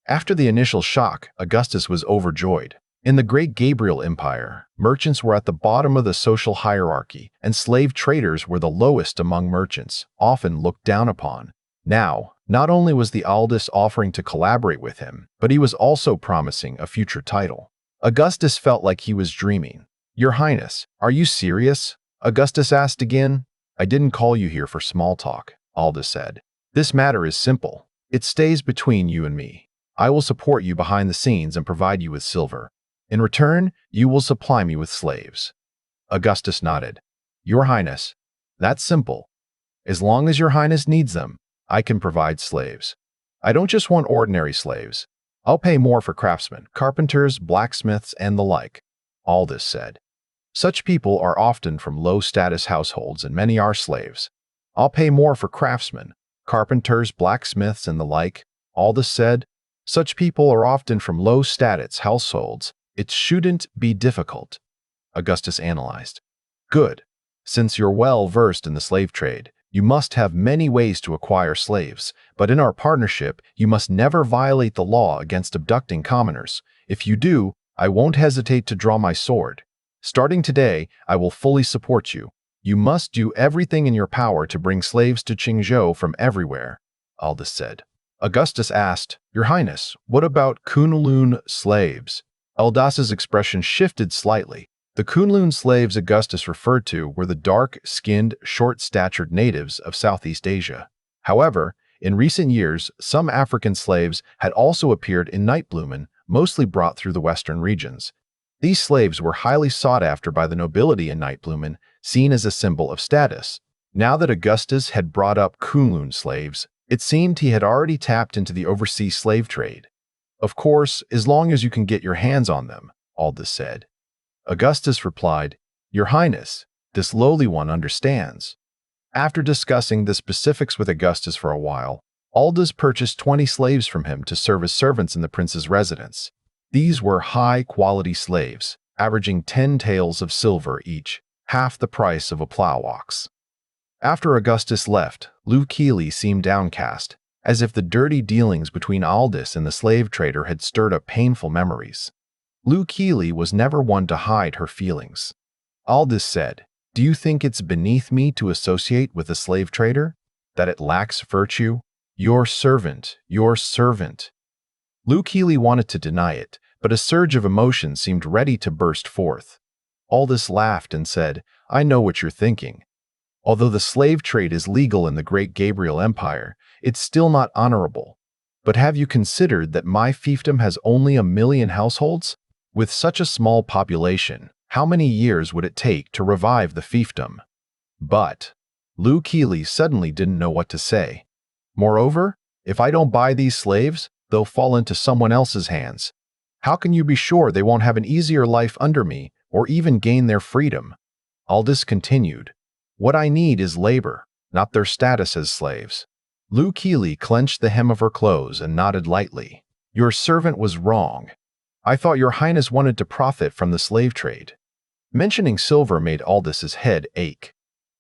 After the initial shock, Augustus was overjoyed. In the Great Gabriel Empire, merchants were at the bottom of the social hierarchy, and slave traders were the lowest among merchants, often looked down upon. Now, not only was the Aldous offering to collaborate with him, but he was also promising a future title. Augustus felt like he was dreaming. "Your Highness, are you serious?" Augustus asked again. "I didn't call you here for small talk," Aldous said. "This matter is simple. It stays between you and me. I will support you behind the scenes and provide you with silver. In return, you will supply me with slaves." Augustus nodded. "Your Highness, that's simple. As long as Your Highness needs them, I can provide slaves. I don't just want ordinary slaves. I'll pay more for craftsmen, carpenters, blacksmiths, and the like," Aldous said. "Such people are often from low-status households, and many are slaves. I'll pay more for craftsmen, carpenters, blacksmiths, and the like," Aldous said. "Such people are often from low-status households. It shouldn't be difficult," Augustus analyzed. "Good. Since you're well-versed in the slave trade, you must have many ways to acquire slaves, but in our partnership, you must never violate the law against abducting commoners. If you do, I won't hesitate to draw my sword. Starting today, I will fully support you. You must do everything in your power to bring slaves to Qingzhou from everywhere," Aldous said. Augustus asked, "Your Highness, what about Kunlun slaves?" Aldous' expression shifted slightly. The Kunlun slaves Augustus referred to were the dark-skinned, short-statured natives of Southeast Asia. However, in recent years, some African slaves had also appeared in Nightblumen, mostly brought through the western regions. These slaves were highly sought after by the nobility in Nightblumen, seen as a symbol of status. Now that Augustus had brought up Kunlun slaves, it seemed he had already tapped into the overseas slave trade. "Of course, as long as you can get your hands on them," Aldous said. Augustus replied, "Your Highness, this lowly one understands." After discussing the specifics with Augustus for a while, Aldous purchased 20 slaves from him to serve as servants in the prince's residence. These were high-quality slaves, averaging 10 taels of silver each, half the price of a plow ox. After Augustus left, Lou Keeley seemed downcast, as if the dirty dealings between Aldous and the slave trader had stirred up painful memories. Lou Keeley was never one to hide her feelings. Aldous said, "Do you think it's beneath me to associate with a slave trader? That it lacks virtue? Your servant, your servant." Lou Keeley wanted to deny it, but a surge of emotion seemed ready to burst forth. Aldous laughed and said, "I know what you're thinking. Although the slave trade is legal in the Great Gabriel Empire, it's still not honorable. But have you considered that my fiefdom has only 1 million households? With such a small population, how many years would it take to revive the fiefdom?" But Lou Keeley suddenly didn't know what to say. "Moreover, if I don't buy these slaves, they'll fall into someone else's hands. How can you be sure they won't have an easier life under me or even gain their freedom?" Aldous continued, "What I need is labor, not their status as slaves. Lou Keeley clenched the hem of her clothes and nodded lightly. Your servant was wrong. I thought your highness wanted to profit from the slave trade. Mentioning silver made Aldous' head ache.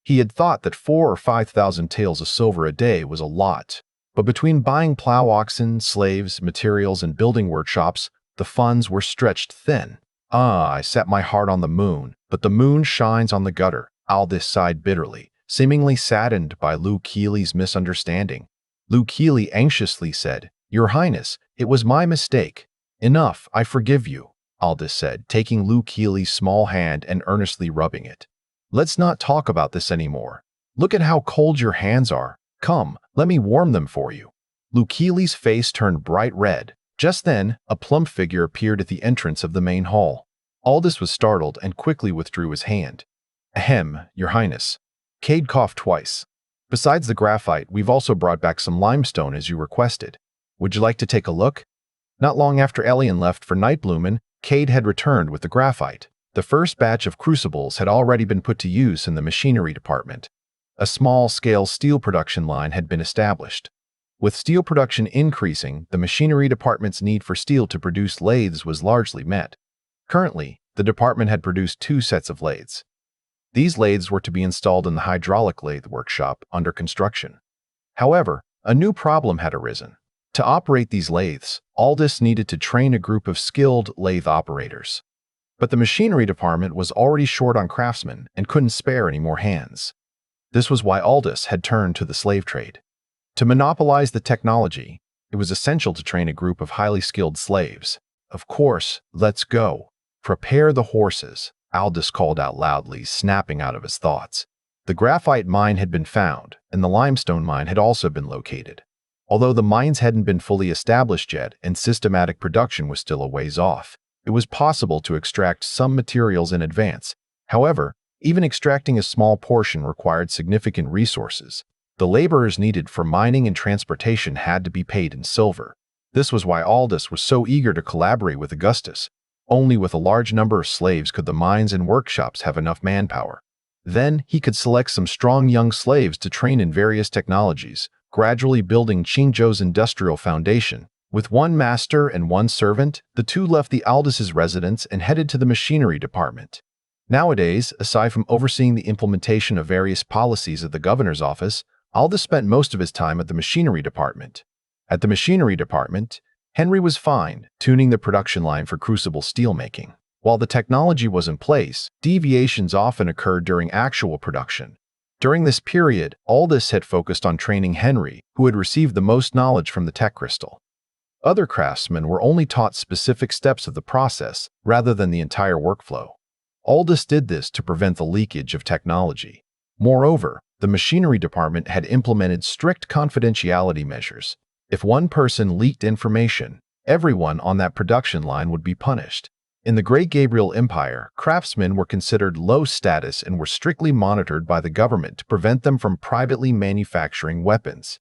He had thought that 4,000 or 5,000 taels of silver a day was a lot, but between buying plow oxen, slaves, materials, and building workshops, the funds were stretched thin. I set my heart on the moon, but the moon shines on the gutter, Aldous sighed bitterly, seemingly saddened by Lou Keeley's misunderstanding. Lou Keeley anxiously said, Your Highness, it was my mistake. Enough, I forgive you, Aldous said, taking Lou Keeley's small hand and earnestly rubbing it. Let's not talk about this anymore. Look at how cold your hands are. Come, let me warm them for you. Lou Keeley's face turned bright red. Just then, a plump figure appeared at the entrance of the main hall. Aldous was startled and quickly withdrew his hand. Ahem, Your Highness. Cade coughed twice. Besides the graphite, we've also brought back some limestone as you requested. Would you like to take a look? Not long after Elian left for Nightbloomin, Cade had returned with the graphite. The first batch of crucibles had already been put to use in the machinery department. A small-scale steel production line had been established. With steel production increasing, the machinery department's need for steel to produce lathes was largely met. Currently, the department had produced 2 sets of lathes. These lathes were to be installed in the hydraulic lathe workshop under construction. However, a new problem had arisen. To operate these lathes, Aldous needed to train a group of skilled lathe operators. But the machinery department was already short on craftsmen and couldn't spare any more hands. This was why Aldous had turned to the slave trade. To monopolize the technology, it was essential to train a group of highly skilled slaves. Of course, let's go. Prepare the horses, Aldous called out loudly, snapping out of his thoughts. The graphite mine had been found, and the limestone mine had also been located. Although the mines hadn't been fully established yet and systematic production was still a ways off, it was possible to extract some materials in advance. However, even extracting a small portion required significant resources. The laborers needed for mining and transportation had to be paid in silver. This was why Aldous was so eager to collaborate with Augustus. Only with a large number of slaves could the mines and workshops have enough manpower. Then he could select some strong young slaves to train in various technologies, gradually building Qingzhou's industrial foundation. With 1 master and 1 servant, the 2 left the Aldous' residence and headed to the machinery department. Nowadays, aside from overseeing the implementation of various policies at the governor's office, Aldous spent most of his time at the machinery department. At the machinery department, Henry was fine, tuning the production line for crucible steelmaking. While the technology was in place, deviations often occurred during actual production. During this period, Aldous had focused on training Henry, who had received the most knowledge from the tech crystal. Other craftsmen were only taught specific steps of the process rather than the entire workflow. Aldous did this to prevent the leakage of technology. Moreover, the machinery department had implemented strict confidentiality measures. If one person leaked information, everyone on that production line would be punished. In the Great Gabriel Empire, craftsmen were considered low status and were strictly monitored by the government to prevent them from privately manufacturing weapons.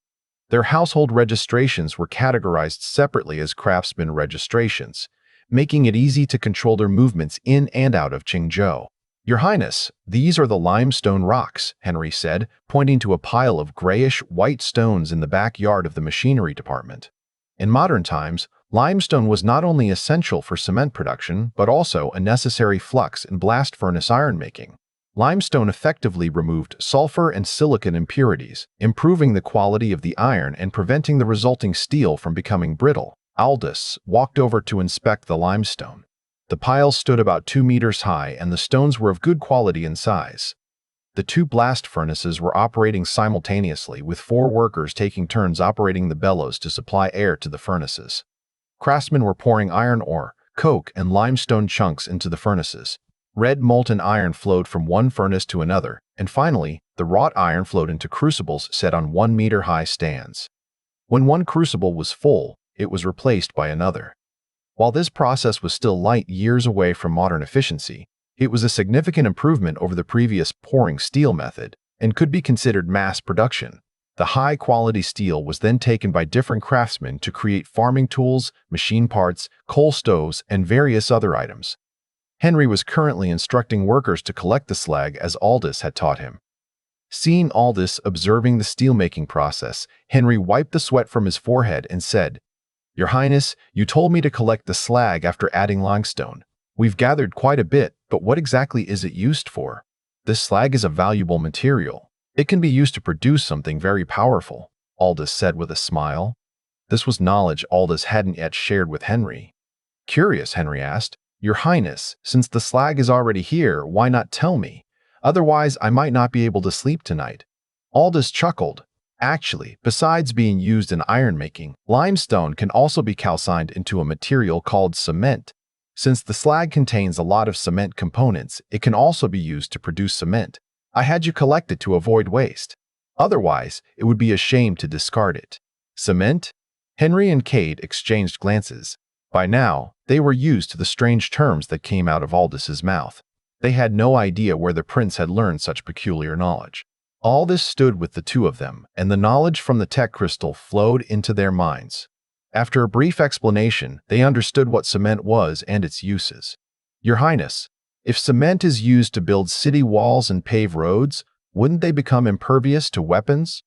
Their household registrations were categorized separately as craftsman registrations, making it easy to control their movements in and out of Qingzhou. Your Highness, these are the limestone rocks, Henry said, pointing to a pile of grayish-white stones in the backyard of the machinery department. In modern times, limestone was not only essential for cement production, but also a necessary flux in blast furnace iron making. Limestone effectively removed sulfur and silicon impurities, improving the quality of the iron and preventing the resulting steel from becoming brittle. Aldous walked over to inspect the limestone. The pile stood about 2 meters high and the stones were of good quality and size. The 2 blast furnaces were operating simultaneously, with 4 workers taking turns operating the bellows to supply air to the furnaces. Craftsmen were pouring iron ore, coke, and limestone chunks into the furnaces. Red molten iron flowed from one furnace to another, and finally, the wrought iron flowed into crucibles set on 1-meter-high stands. When one crucible was full, it was replaced by another. While this process was still light years away from modern efficiency, it was a significant improvement over the previous pouring steel method and could be considered mass production. The high-quality steel was then taken by different craftsmen to create farming tools, machine parts, coal stoves, and various other items. Henry was currently instructing workers to collect the slag as Aldous had taught him. Seeing Aldous observing the steelmaking process, Henry wiped the sweat from his forehead and said, "Your Highness, you told me to collect the slag after adding limestone. We've gathered quite a bit, but what exactly is it used for?" "This slag is a valuable material. It can be used to produce something very powerful," Aldous said with a smile. This was knowledge Aldous hadn't yet shared with Henry. Curious, Henry asked, "Your Highness, since the slag is already here, why not tell me? Otherwise, I might not be able to sleep tonight." Aldous chuckled. "Actually, besides being used in iron-making, limestone can also be calcined into a material called cement. Since the slag contains a lot of cement components, it can also be used to produce cement. I had you collect it to avoid waste. Otherwise, it would be a shame to discard it." Cement? Henry and Cade exchanged glances. By now, they were used to the strange terms that came out of Aldous's mouth. They had no idea where the prince had learned such peculiar knowledge. Aldous stood with the two of them, and the knowledge from the tech crystal flowed into their minds. After a brief explanation, they understood what cement was and its uses. "Your Highness, if cement is used to build city walls and pave roads, wouldn't they become impervious to weapons?"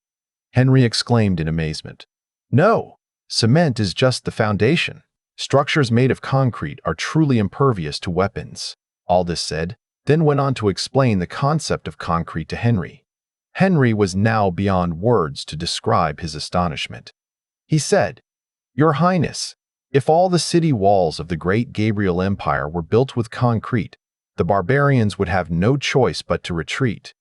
Henry exclaimed in amazement. "No, cement is just the foundation. Structures made of concrete are truly impervious to weapons," Aldous said, then went on to explain the concept of concrete to Henry. Henry was now beyond words to describe his astonishment. He said, "Your Highness, if all the city walls of the great Gabriel Empire were built with concrete, the barbarians would have no choice but to retreat."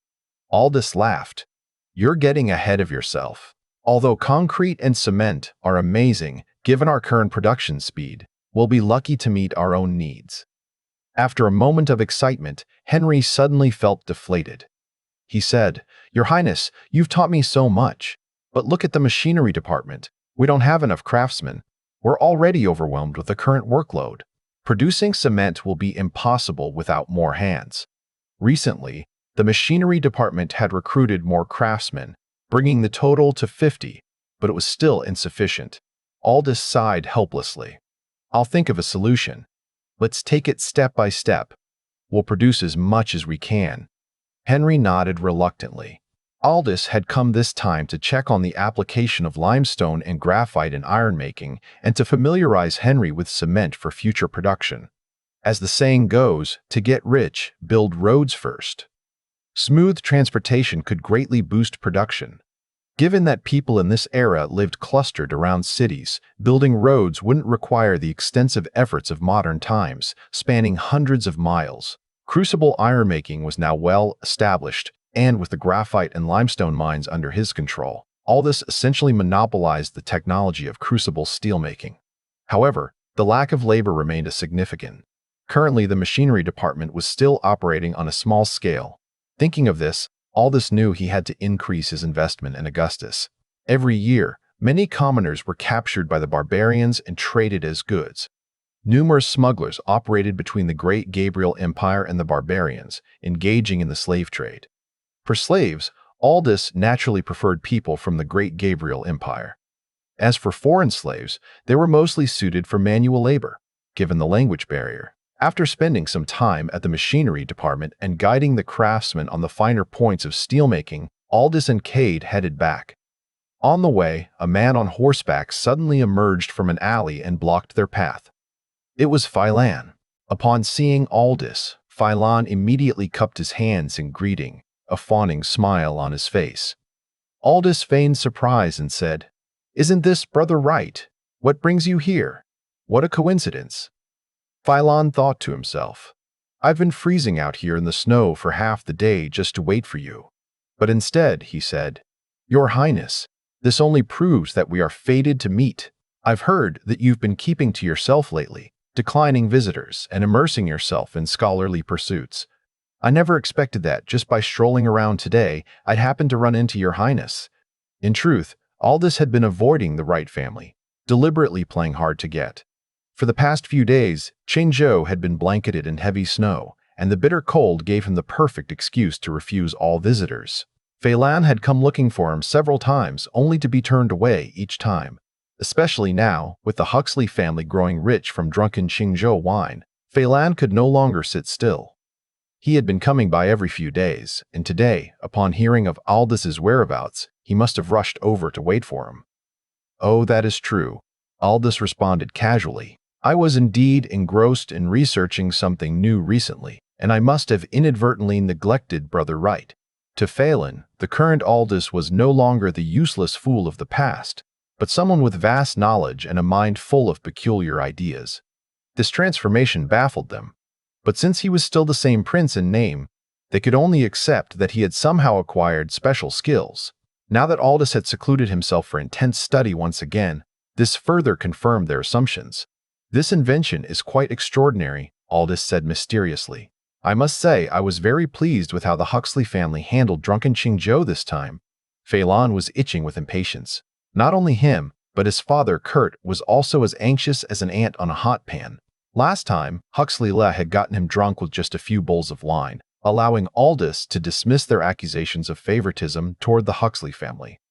Aldous laughed. "You're getting ahead of yourself. Although concrete and cement are amazing, given our current production speed, we'll be lucky to meet our own needs." After a moment of excitement, Henry suddenly felt deflated. He said, "Your Highness, you've taught me so much. But look at the machinery department. We don't have enough craftsmen. We're already overwhelmed with the current workload. Producing cement will be impossible without more hands." Recently, the machinery department had recruited more craftsmen, bringing the total to 50, but it was still insufficient. Aldous sighed helplessly. "I'll think of a solution. Let's take it step by step. We'll produce as much as we can." Henry nodded reluctantly. Aldous had come this time to check on the application of limestone and graphite in iron-making and to familiarize Henry with cement for future production. As the saying goes, to get rich, build roads first. Smooth transportation could greatly boost production. Given that people in this era lived clustered around cities, building roads wouldn't require the extensive efforts of modern times, spanning hundreds of miles. Crucible ironmaking was now well established, and with the graphite and limestone mines under his control, Aldous essentially monopolized the technology of crucible steelmaking. However, the lack of labor remained a significant. Currently, the machinery department was still operating on a small scale. Thinking of this, Aldous knew he had to increase his investment in Augustus. Every year, many commoners were captured by the barbarians and traded as goods. Numerous smugglers operated between the Great Gabriel Empire and the barbarians, engaging in the slave trade. For slaves, Aldous naturally preferred people from the Great Gabriel Empire. As for foreign slaves, they were mostly suited for manual labor, given the language barrier. After spending some time at the machinery department and guiding the craftsmen on the finer points of steelmaking, Aldous and Cade headed back. On the way, a man on horseback suddenly emerged from an alley and blocked their path. It was Phylan. Upon seeing Aldous, Phylan immediately cupped his hands in greeting, a fawning smile on his face. Aldous feigned surprise and said, "Isn't this Brother Wright? What brings you here? What a coincidence." Phylan thought to himself, "I've been freezing out here in the snow for half the day just to wait for you." But instead, he said, "Your Highness, this only proves that we are fated to meet. I've heard that you've been keeping to yourself lately, declining visitors and immersing yourself in scholarly pursuits. I never expected that just by strolling around today, I'd happen to run into your Highness." In truth, Aldous had been avoiding the Wright family, deliberately playing hard to get. For the past few days, Changzhou had been blanketed in heavy snow, and the bitter cold gave him the perfect excuse to refuse all visitors. Phylan had come looking for him several times, only to be turned away each time. Especially now, with the Huxley family growing rich from drunken Qingzhou wine, Phylan could no longer sit still. He had been coming by every few days, and today, upon hearing of Aldous' whereabouts, he must have rushed over to wait for him. "Oh, that is true," Aldous responded casually. "I was indeed engrossed in researching something new recently, and I must have inadvertently neglected Brother Wright." To Phelan, the current Aldous was no longer the useless fool of the past, but someone with vast knowledge and a mind full of peculiar ideas. This transformation baffled them, but since he was still the same prince in name, they could only accept that he had somehow acquired special skills. Now that Aldous had secluded himself for intense study once again, this further confirmed their assumptions. "This invention is quite extraordinary," Aldous said mysteriously. "I must say I was very pleased with how the Huxley family handled drunken Qingzhou this time." Phelan was itching with impatience. Not only him, but his father Kurt was also as anxious as an ant on a hot pan. Last time, Huxley had gotten him drunk with just a few bowls of wine, allowing Aldous to dismiss their accusations of favoritism toward the Huxley family.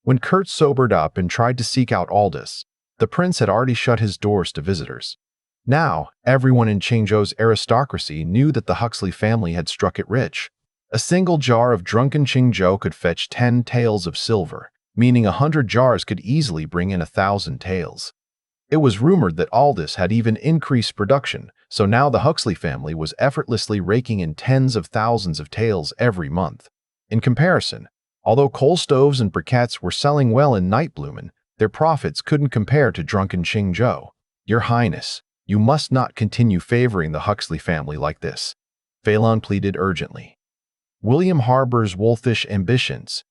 When Kurt sobered up and tried to seek out Aldous, the prince had already shut his doors to visitors. Now, everyone in Qingzhou's aristocracy knew that the Huxley family had struck it rich. A single jar of drunken Qingzhou could fetch 10 taels of silver, meaning 100 jars could easily bring in 1,000 taels. It was rumored that Aldous had even increased production, so now the Huxley family was effortlessly raking in tens of thousands of taels every month. In comparison, although coal stoves and briquettes were selling well in Nightblumen, their profits couldn't compare to drunken Qingzhou. "Your Highness, you must not continue favoring the Huxley family like this," Phelan pleaded urgently. "William harbors wolfish ambitions.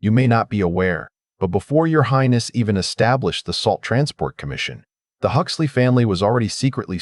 You may not be aware, but before Your Highness even established the Salt Transport Commission, the Huxley family was already secretly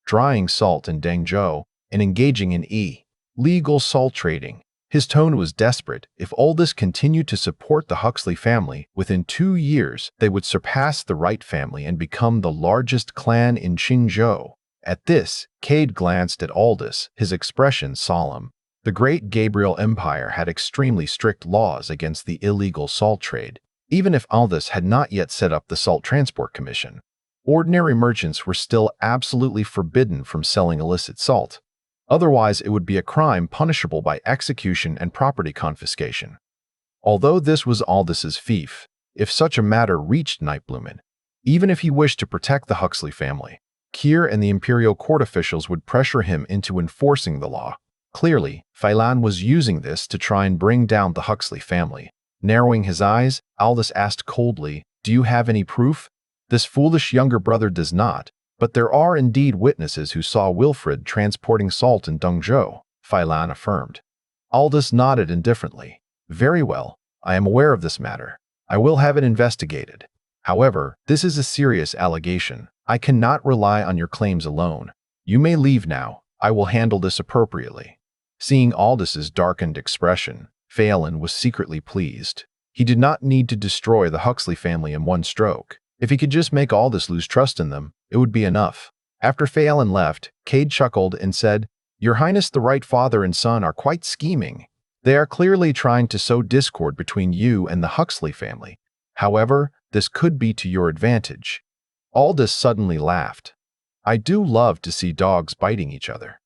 drying salt in Dangzhou and engaging in illegal salt trading." His tone was desperate. If Aldous continued to support the Huxley family, within 2 years they would surpass the Wright family and become the largest clan in Qingzhou. At this, Cade glanced at Aldous, his expression solemn. The Great Gabriel Empire had extremely strict laws against the illegal salt trade, even if Aldous had not yet set up the Salt Transport Commission. Ordinary merchants were still absolutely forbidden from selling illicit salt. Otherwise, it would be a crime punishable by execution and property confiscation. Although this was Aldous' fief, if such a matter reached Nightblumen, even if he wished to protect the Huxley family, Kier and the imperial court officials would pressure him into enforcing the law. Clearly, Phelan was using this to try and bring down the Huxley family. Narrowing his eyes, Aldous asked coldly, "Do you have any proof?" "This foolish younger brother does not, but there are indeed witnesses who saw Wilfred transporting salt in Dangzhou," Phelan affirmed. Aldous nodded indifferently. "Very well, I am aware of this matter. I will have it investigated. However, this is a serious allegation. I cannot rely on your claims alone. You may leave now. I will handle this appropriately." Seeing Aldous' darkened expression, Phelan was secretly pleased. He did not need to destroy the Huxley family in one stroke. If he could just make Aldous lose trust in them, it would be enough. After Phelan left, Cade chuckled and said, "Your Highness the Right father and son are quite scheming. They are clearly trying to sow discord between you and the Huxley family. However, this could be to your advantage." Aldous suddenly laughed. "I do love to see dogs biting each other.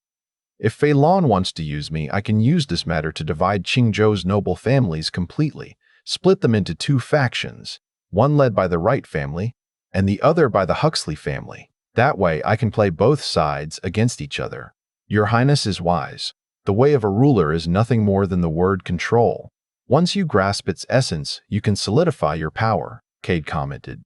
If Phelan wants to use me, I can use this matter to divide Qingzhou's noble families completely, split them into 2 factions, one led by the Wright family, and the other by the Huxley family. That way I can play both sides against each other. Your Highness is wise. The way of a ruler is nothing more than the word control. Once you grasp its essence, you can solidify your power," Cade commented.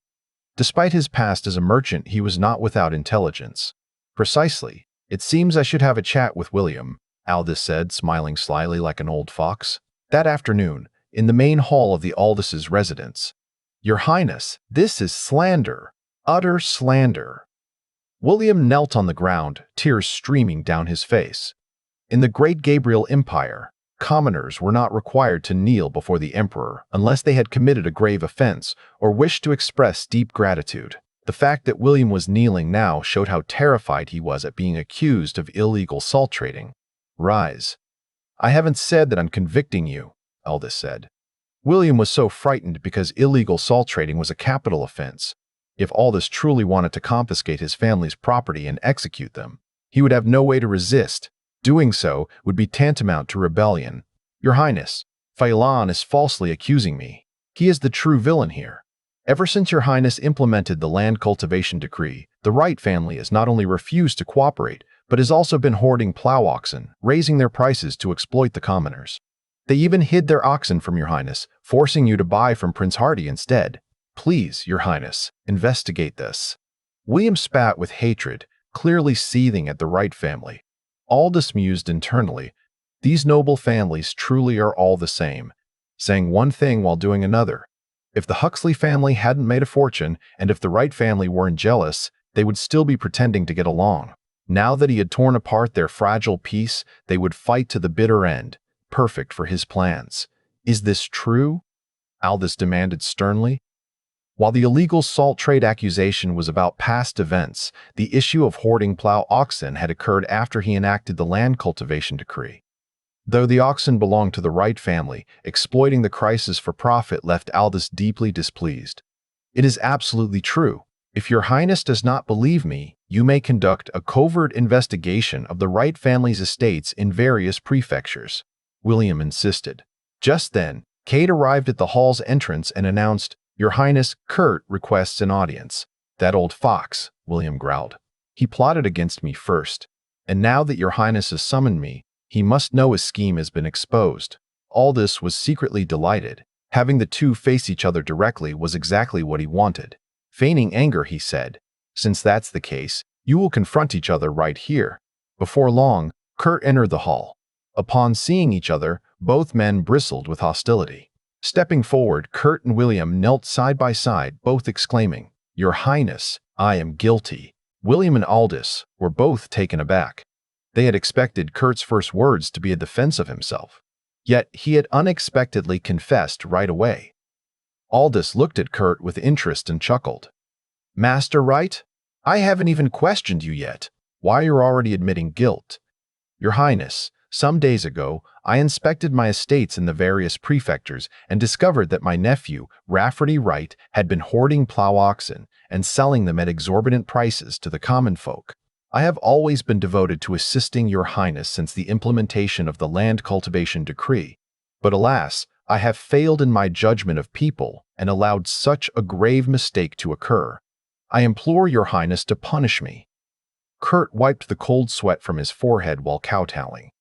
Despite his past as a merchant, he was not without intelligence. "Precisely. It seems I should have a chat with William," Aldous said, smiling slyly like an old fox. That afternoon, in the main hall of the Aldous' residence. "Your Highness, this is slander. Utter slander." William knelt on the ground, tears streaming down his face. In the Great Gabriel Empire, commoners were not required to kneel before the emperor unless they had committed a grave offense or wished to express deep gratitude. The fact that William was kneeling now showed how terrified he was at being accused of illegal salt trading. "Rise." "I haven't said that I'm convicting you," Aldous said. William was so frightened because illegal salt trading was a capital offense. If Aldous truly wanted to confiscate his family's property and execute them, he would have no way to resist. Doing so would be tantamount to rebellion. Your Highness, Phelan is falsely accusing me. He is the true villain here. Ever since Your Highness implemented the land cultivation decree, the Wright family has not only refused to cooperate, but has also been hoarding plow oxen, raising their prices to exploit the commoners. They even hid their oxen from Your Highness, forcing you to buy from Prince Hardy instead. Please, Your Highness, investigate this. William spat with hatred, clearly seething at the Wright family. Aldous mused internally. These noble families truly are all the same, saying one thing while doing another. If the Huxley family hadn't made a fortune, and if the Wright family weren't jealous, they would still be pretending to get along. Now that he had torn apart their fragile peace, they would fight to the bitter end, perfect for his plans. Is this true? Aldous demanded sternly. While the illegal salt trade accusation was about past events, the issue of hoarding plow oxen had occurred after he enacted the land cultivation decree. Though the oxen belonged to the Wright family, exploiting the crisis for profit left Aldous deeply displeased. It is absolutely true. If Your Highness does not believe me, you may conduct a covert investigation of the Wright family's estates in various prefectures, William insisted. Just then, Kate arrived at the hall's entrance and announced, Your Highness, Kurt requests an audience. That old fox, William growled. He plotted against me first, and now that Your Highness has summoned me, he must know his scheme has been exposed. Aldous was secretly delighted. Having the two face each other directly was exactly what he wanted. Feigning anger, he said, Since that's the case, you will confront each other right here. Before long, Kurt entered the hall. Upon seeing each other, both men bristled with hostility. Stepping forward, Kurt and William knelt side by side, both exclaiming, Your Highness, I am guilty. William and Aldous were both taken aback. They had expected Kurt's first words to be a defense of himself. Yet he had unexpectedly confessed right away. Aldous looked at Kurt with interest and chuckled. Master Wright, I haven't even questioned you yet. Why you're already admitting guilt? Your Highness, some days ago, I inspected my estates in the various prefectures and discovered that my nephew, Rafferty Wright, had been hoarding plow oxen and selling them at exorbitant prices to the common folk. I have always been devoted to assisting Your Highness since the implementation of the land cultivation decree. But alas, I have failed in my judgment of people and allowed such a grave mistake to occur. I implore Your Highness to punish me. Kurt wiped the cold sweat from his forehead while kowtowing.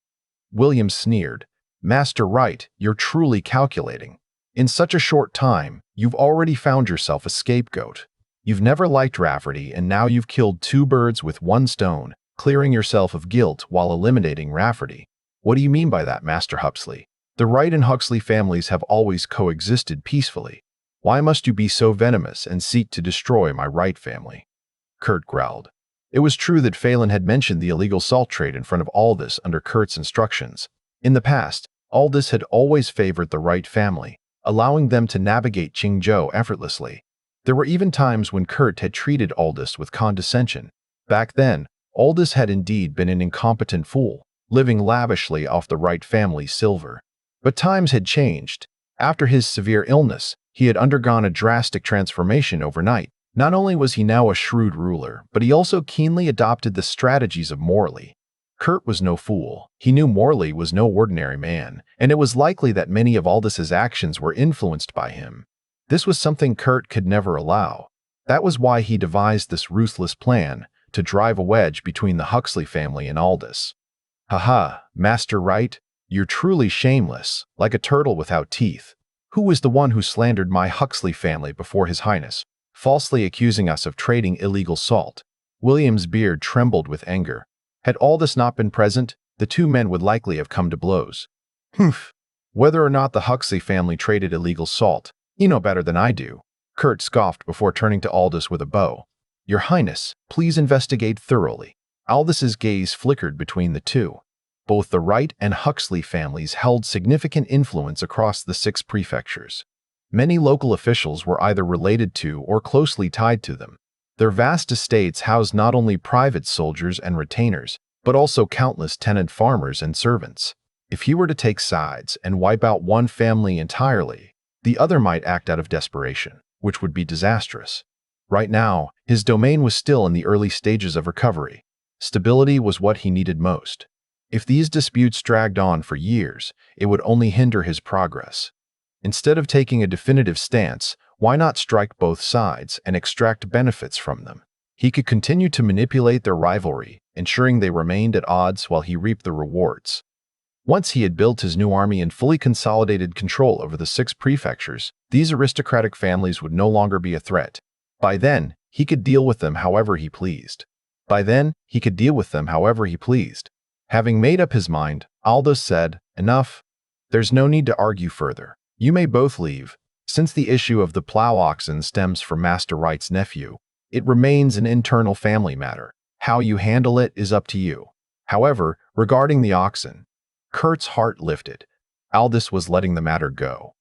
William sneered. Master Wright, you're truly calculating. In such a short time, you've already found yourself a scapegoat. You've never liked Rafferty, and now you've killed two birds with one stone, clearing yourself of guilt while eliminating Rafferty. What do you mean by that, Master Huxley? The Wright and Huxley families have always coexisted peacefully. Why must you be so venomous and seek to destroy my Wright family? Kurt growled. It was true that Phelan had mentioned the illegal salt trade in front of Aldous under Kurt's instructions. In the past, Aldous had always favored the Wright family, allowing them to navigate Qingzhou effortlessly. There were even times when Kurt had treated Aldous with condescension. Back then, Aldous had indeed been an incompetent fool, living lavishly off the Wright family's silver. But times had changed. After his severe illness, he had undergone a drastic transformation overnight. Not only was he now a shrewd ruler, but he also keenly adopted the strategies of Morley. Kurt was no fool. He knew Morley was no ordinary man, and it was likely that many of Aldous's actions were influenced by him. This was something Kurt could never allow. That was why he devised this ruthless plan to drive a wedge between the Huxley family and Aldous. Haha, Master Wright, you're truly shameless, like a turtle without teeth. Who was the one who slandered my Huxley family before His Highness, falsely accusing us of trading illegal salt? William's beard trembled with anger. Had Aldous not been present, the two men would likely have come to blows. Humph. Whether or not the Huxley family traded illegal salt, you know better than I do. Kurt scoffed before turning to Aldous with a bow. Your Highness, please investigate thoroughly. Aldous' gaze flickered between the two. Both the Wright and Huxley families held significant influence across the 6 prefectures. Many local officials were either related to or closely tied to them. Their vast estates housed not only private soldiers and retainers, but also countless tenant farmers and servants. If he were to take sides and wipe out one family entirely, the other might act out of desperation, which would be disastrous. Right now, his domain was still in the early stages of recovery. Stability was what he needed most. If these disputes dragged on for years, it would only hinder his progress. Instead of taking a definitive stance, why not strike both sides and extract benefits from them? He could continue to manipulate their rivalry, ensuring they remained at odds while he reaped the rewards. Once he had built his new army and fully consolidated control over the 6 prefectures, these aristocratic families would no longer be a threat. By then, he could deal with them however he pleased. Having made up his mind, Aldous said, "Enough. There's no need to argue further. You may both leave. Since the issue of the plow oxen stems from Master Wright's nephew, it remains an internal family matter. How you handle it is up to you. However, regarding the oxen," Kurt's heart lifted. Aldous was letting the matter go.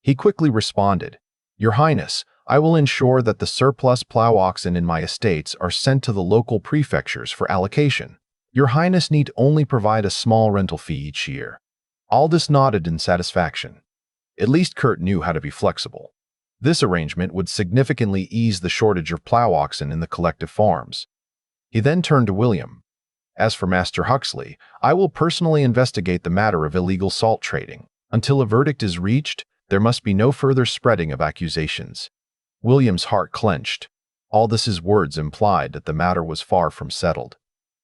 He quickly responded, "Your Highness, I will ensure that the surplus plow oxen in my estates are sent to the local prefectures for allocation. Your Highness need only provide a small rental fee each year." Aldous nodded in satisfaction. At least Kurt knew how to be flexible. This arrangement would significantly ease the shortage of plow oxen in the collective farms. He then turned to William. "As for Master Huxley, I will personally investigate the matter of illegal salt trading. Until a verdict is reached, there must be no further spreading of accusations." William's heart clenched. Aldous's words implied that the matter was far from settled.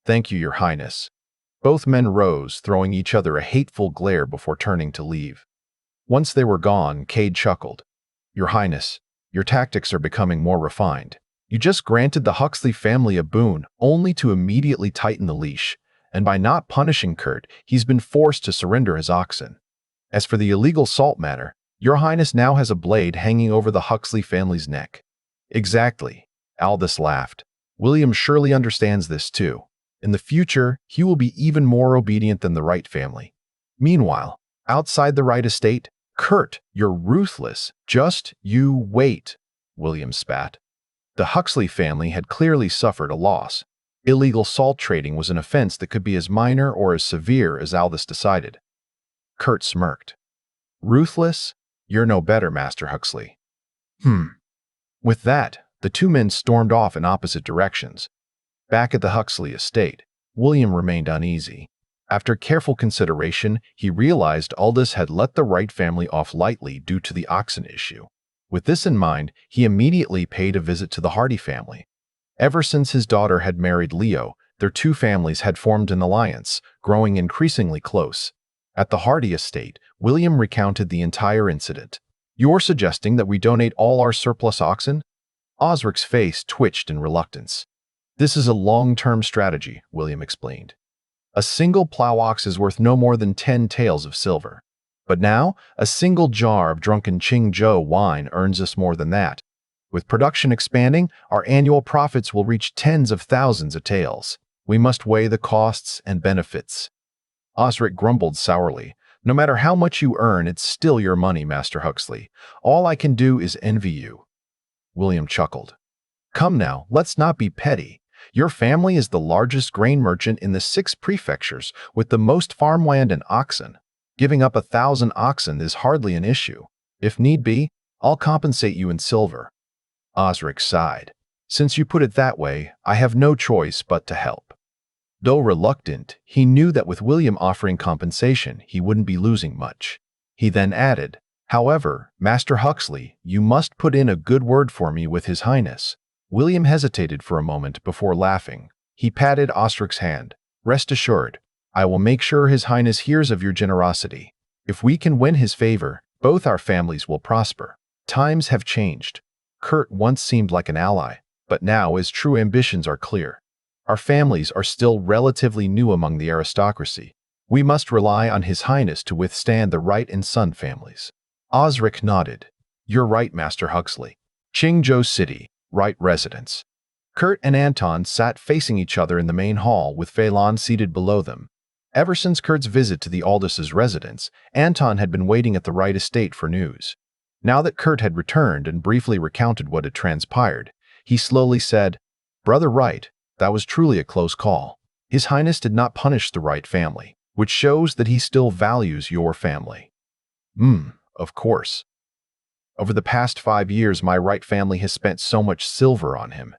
"Thank you, Your Highness." Both men rose, throwing each other a hateful glare before turning to leave. Once they were gone, Cade chuckled. "Your Highness, your tactics are becoming more refined. You just granted the Huxley family a boon, only to immediately tighten the leash, and by not punishing Kurt, he's been forced to surrender his oxen. As for the illegal salt matter, Your Highness now has a blade hanging over the Huxley family's neck." "Exactly," Aldous laughed. "William surely understands this too. In the future, he will be even more obedient than the Wright family. Meanwhile, outside the Wright estate, Kurt, you're ruthless. Just you wait," William spat. The Huxley family had clearly suffered a loss. Illegal salt trading was an offense that could be as minor or as severe as Aldous decided. Kurt smirked. "Ruthless? You're no better, Master Huxley." With that, the two men stormed off in opposite directions. Back at the Huxley estate, William remained uneasy. After careful consideration, he realized Aldous had let the Wright family off lightly due to the oxen issue. With this in mind, he immediately paid a visit to the Hardy family. Ever since his daughter had married Leo, their two families had formed an alliance, growing increasingly close. At the Hardy estate, William recounted the entire incident. "You're suggesting that we donate all our surplus oxen?" Osric's face twitched in reluctance. "This is a long-term strategy," William explained. "A single plow ox is worth no more than 10 taels of silver. But now, a single jar of drunken Qingzhou wine earns us more than that. With production expanding, our annual profits will reach tens of thousands of taels. We must weigh the costs and benefits." Osric grumbled sourly. "No matter how much you earn, it's still your money, Master Huxley. All I can do is envy you." William chuckled. "Come now, let's not be petty. Your family is the largest grain merchant in the 6 prefectures with the most farmland and oxen. Giving up 1,000 oxen is hardly an issue. If need be, I'll compensate you in silver." Osric sighed. "Since you put it that way, I have no choice but to help." Though reluctant, he knew that with William offering compensation, he wouldn't be losing much. He then added, "However, Master Huxley, you must put in a good word for me with His Highness." William hesitated for a moment before laughing. He patted Osric's hand. "Rest assured, I will make sure His Highness hears of your generosity. If we can win his favor, both our families will prosper. Times have changed. Kurt once seemed like an ally, but now his true ambitions are clear. Our families are still relatively new among the aristocracy. We must rely on His Highness to withstand the Wright and Son families." Osric nodded. "You're right, Master Huxley. Qingzhou City, Wright residence." Kurt and Anton sat facing each other in the main hall with Phelan seated below them. Ever since Kurt's visit to the Aldous' residence, Anton had been waiting at the Wright estate for news. Now that Kurt had returned and briefly recounted what had transpired, he slowly said, "Brother Wright, that was truly a close call. His Highness did not punish the Wright family, which shows that he still values your family." Of course. Over the past 5 years, my Wright family has spent so much silver on him.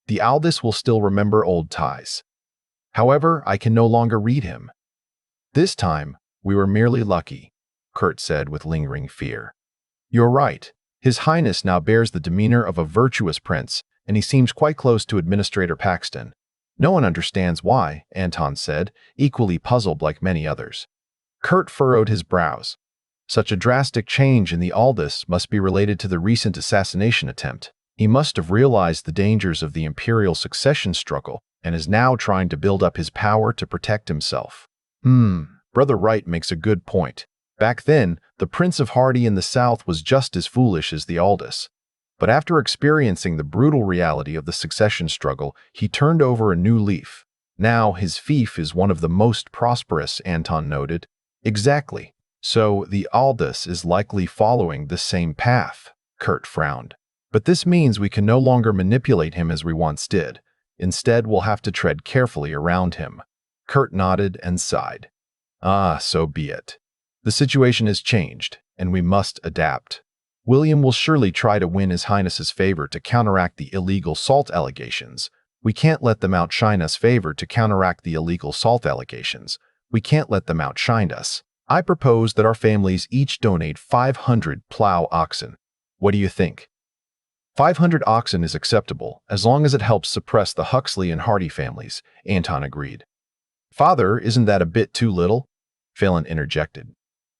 The Aldous will still remember old ties. However, I can no longer read him. This time, we were merely lucky, Kurt said with lingering fear. You're right. His Highness now bears the demeanor of a virtuous prince, and he seems quite close to Administrator Paxton. No one understands why, Anton said, equally puzzled like many others. Kurt furrowed his brows. Such a drastic change in the Aldous must be related to the recent assassination attempt. He must have realized the dangers of the imperial succession struggle and is now trying to build up his power to protect himself. Brother Wright makes a good point. Back then, the Prince of Hardy in the South was just as foolish as the Aldous. But after experiencing the brutal reality of the succession struggle, he turned over a new leaf. Now his fief is one of the most prosperous, Anton noted. Exactly. So the Aldous is likely following the same path, Kurt frowned. But this means we can no longer manipulate him as we once did. Instead, we'll have to tread carefully around him. Kurt nodded and sighed. So be it. The situation has changed, and we must adapt. William will surely try to win His Highness's favor to counteract the illegal salt allegations. We can't let them outshine us. Favor to counteract the illegal salt allegations. We can't let them outshine us. I propose that our families each donate 500 plow oxen. What do you think? 500 oxen is acceptable, as long as it helps suppress the Huxley and Hardy families, Anton agreed. Father, isn't that a bit too little? Phelan interjected.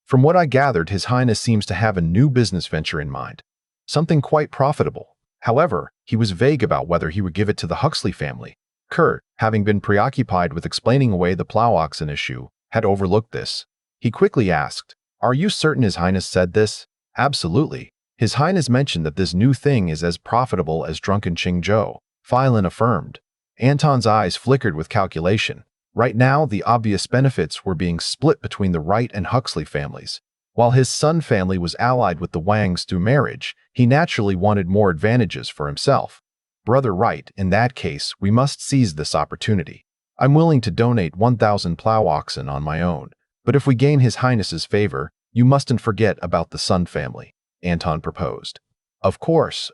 From what I gathered, His Highness seems to have a new business venture in mind, something quite profitable. However, he was vague about whether he would give it to the Huxley family. Kurt, having been preoccupied with explaining away the plow oxen issue, had overlooked this. He quickly asked, "Are you certain His Highness said this?" "Absolutely. His Highness mentioned that this new thing is as profitable as drunken Qingzhou," Phelan affirmed. Anton's eyes flickered with calculation. Right now, the obvious benefits were being split between the Wright and Huxley families. While his Sun family was allied with the Wangs through marriage, he naturally wanted more advantages for himself. Brother Wright, in that case, we must seize this opportunity. I'm willing to donate 1,000 plow oxen on my own, but if we gain His Highness's favor, you mustn't forget about the Sun family, Anton proposed. Of course,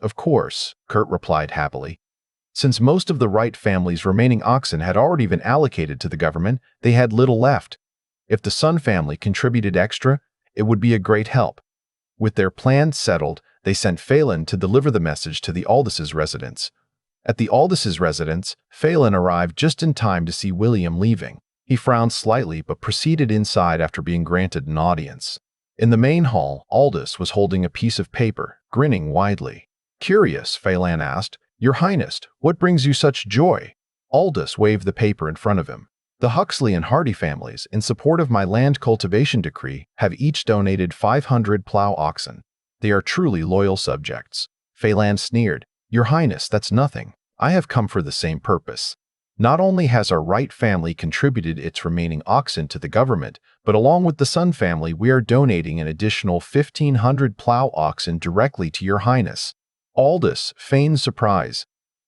Kurt replied happily. Since most of the Wright family's remaining oxen had already been allocated to the government, they had little left. If the Sun family contributed extra, it would be a great help. With their plans settled, they sent Phelan to deliver the message to the Aldous' residence. At the Aldous' residence, Phelan arrived just in time to see William leaving. He frowned slightly but proceeded inside after being granted an audience. In the main hall, Aldous was holding a piece of paper, grinning widely. "Curious," Phelan asked. "Your Highness, what brings you such joy?" Aldous waved the paper in front of him. "The Huxley and Hardy families, in support of my land cultivation decree, have each donated 500 plow oxen. They are truly loyal subjects." Phelan sneered. "Your Highness, that's nothing. I have come for the same purpose. Not only has our Wright family contributed its remaining oxen to the government, but along with the Sun family, we are donating an additional 1,500 plow oxen directly to your Highness." Aldous feigned surprise.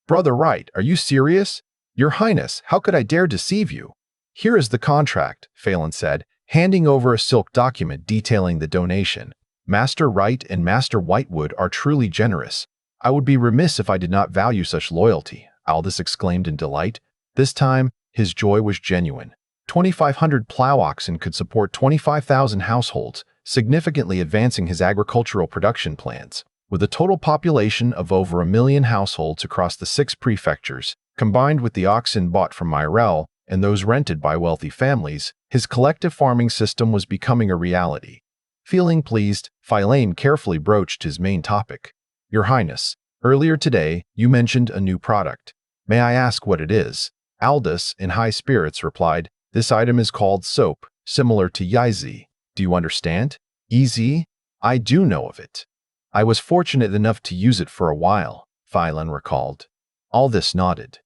"Brother Wright, are you serious? Your Highness, how could I dare deceive you?" "Here is the contract," Phelan said, handing over a silk document detailing the donation. "Master Wright and Master Whitewood are truly generous. I would be remiss if I did not value such loyalty," Aldous exclaimed in delight. This time, his joy was genuine. 2,500 plow oxen could support 25,000 households, significantly advancing his agricultural production plans. With a total population of over 1 million households across the 6 prefectures, combined with the oxen bought from Myrel and those rented by wealthy families, his collective farming system was becoming a reality. Feeling pleased, Phelan carefully broached his main topic. "Your Highness, earlier today, you mentioned a new product. May I ask what it is?" Aldous, in high spirits, replied, "This item is called soap, similar to Yizi. Do you understand?" "Yizi? I do know of it. I was fortunate enough to use it for a while," Phelan recalled. Aldous nodded.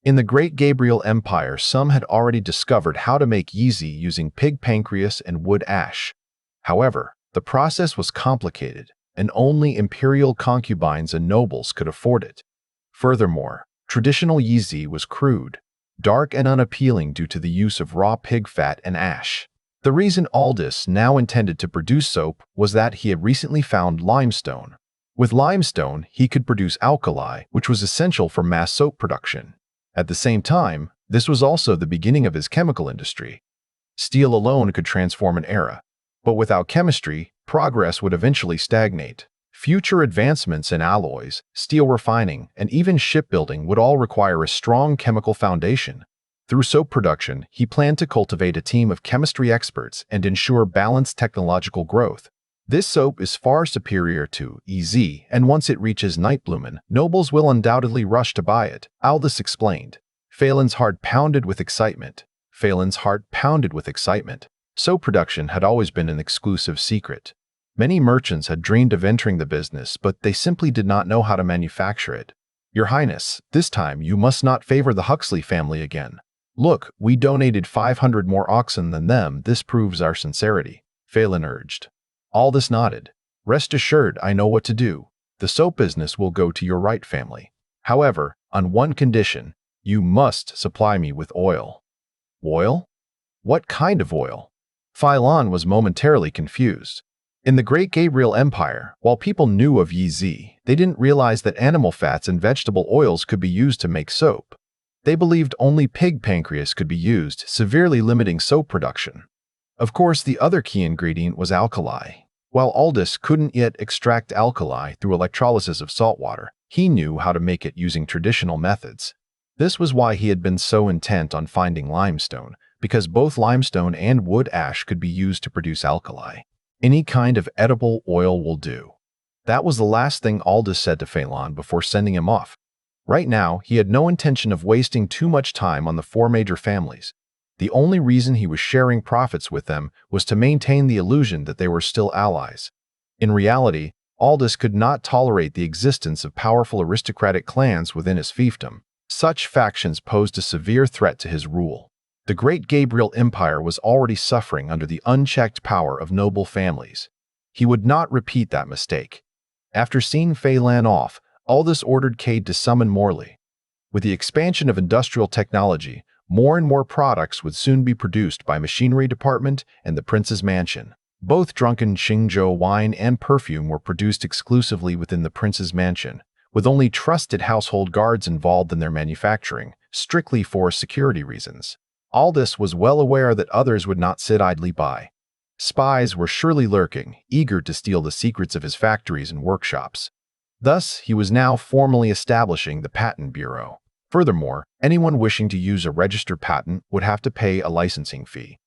In the Great Gabriel Empire, some had already discovered how to make Yizi using pig pancreas and wood ash. However, the process was complicated, and only imperial concubines and nobles could afford it. Furthermore, traditional Yizi was crude, dark and unappealing due to the use of raw pig fat and ash. The reason Aldous now intended to produce soap was that he had recently found limestone. With limestone, he could produce alkali, which was essential for mass soap production. At the same time, this was also the beginning of his chemical industry. Steel alone could transform an era. But without chemistry, progress would eventually stagnate. Future advancements in alloys, steel refining, and even shipbuilding would all require a strong chemical foundation. Through soap production, he planned to cultivate a team of chemistry experts and ensure balanced technological growth. This soap is far superior to EZ, and once it reaches Nightblumen, nobles will undoubtedly rush to buy it, Aldous explained. Phelan's heart pounded with excitement. Soap production had always been an exclusive secret. Many merchants had dreamed of entering the business, but they simply did not know how to manufacture it. Your Highness, this time you must not favor the Huxley family again. Look, we donated 500 more oxen than them. This proves our sincerity, Phelan urged. Aldous nodded. Rest assured, I know what to do. The soap business will go to your right family. However, on one condition, you must supply me with oil. Oil? What kind of oil? Phelan was momentarily confused. In the Great Gabriel Empire, while people knew of Yi-Z, they didn't realize that animal fats and vegetable oils could be used to make soap. They believed only pig pancreas could be used, severely limiting soap production. Of course, the other key ingredient was alkali. While Aldous couldn't yet extract alkali through electrolysis of salt water, he knew how to make it using traditional methods. This was why he had been so intent on finding limestone, because both limestone and wood ash could be used to produce alkali. Any kind of edible oil will do. That was the last thing Aldous said to Phelan before sending him off. Right now, he had no intention of wasting too much time on the four major families. The only reason he was sharing profits with them was to maintain the illusion that they were still allies. In reality, Aldous could not tolerate the existence of powerful aristocratic clans within his fiefdom. Such factions posed a severe threat to his rule. The Great Gabriel Empire was already suffering under the unchecked power of noble families. He would not repeat that mistake. After seeing Phelan off, Aldous ordered Cade to summon Morley. With the expansion of industrial technology, more and more products would soon be produced by Machinery Department and the Prince's Mansion. Both drunken Qingzhou wine and perfume were produced exclusively within the Prince's Mansion, with only trusted household guards involved in their manufacturing, strictly for security reasons. Aldous was well aware that others would not sit idly by. Spies were surely lurking, eager to steal the secrets of his factories and workshops. Thus, he was now formally establishing the Patent Bureau. Furthermore, anyone wishing to use a registered patent would have to pay a licensing fee.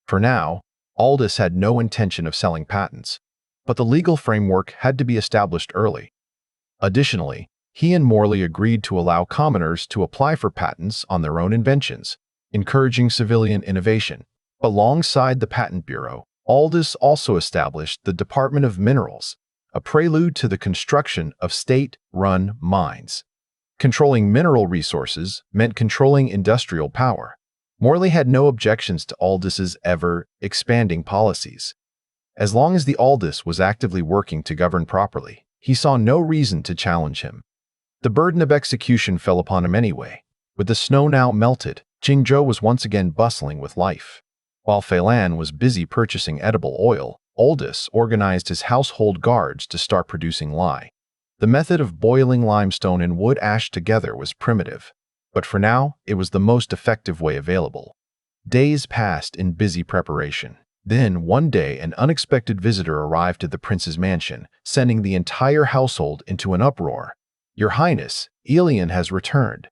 For now, Aldous had no intention of selling patents, but the legal framework had to be established early. Additionally, he and Morley agreed to allow commoners to apply for patents on their own inventions, encouraging civilian innovation. Alongside the Patent Bureau, Aldous also established the Department of Minerals, a prelude to the construction of state-run mines. Controlling mineral resources meant controlling industrial power. Morley had no objections to Aldous's ever-expanding policies. As long as the Aldous was actively working to govern properly, he saw no reason to challenge him. The burden of execution fell upon him anyway. With the snow now melted, Qingzhou was once again bustling with life. While Phelan was busy purchasing edible oil, Aldous organized his household guards to start producing lye. The method of boiling limestone and wood ash together was primitive, but for now, it was the most effective way available. Days passed in busy preparation. Then, one day, an unexpected visitor arrived at the prince's mansion, sending the entire household into an uproar. "Your Highness, Elian has returned."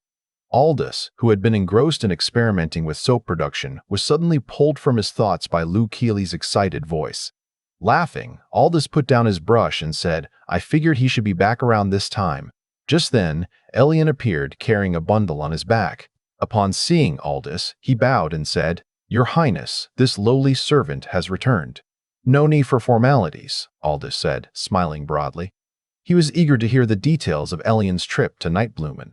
Aldous, who had been engrossed in experimenting with soap production, was suddenly pulled from his thoughts by Lou Keely's excited voice. Laughing, Aldous put down his brush and said, "I figured he should be back around this time." Just then, Elian appeared carrying a bundle on his back. Upon seeing Aldous, he bowed and said, "Your Highness, this lowly servant has returned." "No need for formalities," Aldous said, smiling broadly. He was eager to hear the details of Elian's trip to Nightblumen.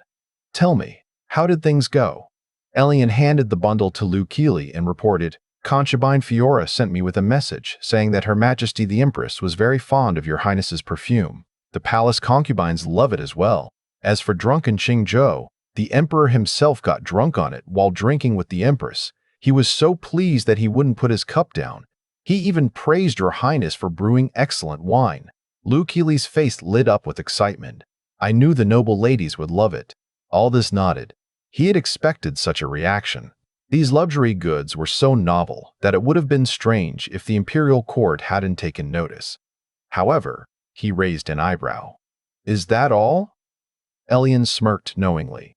"Tell me, how did things go?" Elian handed the bundle to Lou Keely and reported, "Concubine Fiora sent me with a message saying that Her Majesty the Empress was very fond of your Highness's perfume. The palace concubines love it as well. As for drunken Qingzhou, the Emperor himself got drunk on it while drinking with the Empress. He was so pleased that he wouldn't put his cup down. He even praised your Highness for brewing excellent wine." Lou Keely's face lit up with excitement. "I knew the noble ladies would love it." Aldous nodded. He had expected such a reaction. These luxury goods were so novel that it would have been strange if the imperial court hadn't taken notice. However, he raised an eyebrow. "Is that all?" Elian smirked knowingly.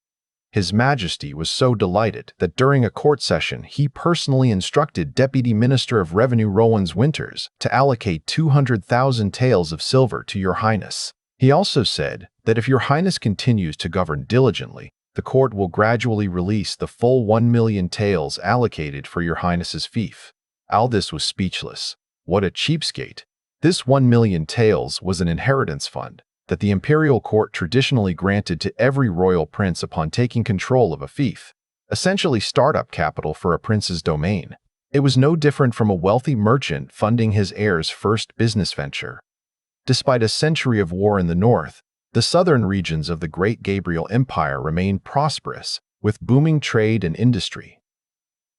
His Majesty was so delighted that during a court session he personally instructed Deputy Minister of Revenue Rowan's Winters to allocate 200,000 taels of silver to Your Highness. He also said that if Your Highness continues to govern diligently, the court will gradually release the full 1,000,000 taels allocated for Your Highness's fief. Aldous was speechless. What a cheapskate. This 1,000,000 taels was an inheritance fund that the imperial court traditionally granted to every royal prince upon taking control of a fief, essentially startup capital for a prince's domain. It was no different from a wealthy merchant funding his heir's first business venture. Despite a century of war in the north, the southern regions of the Great Gabriel Empire remained prosperous, with booming trade and industry.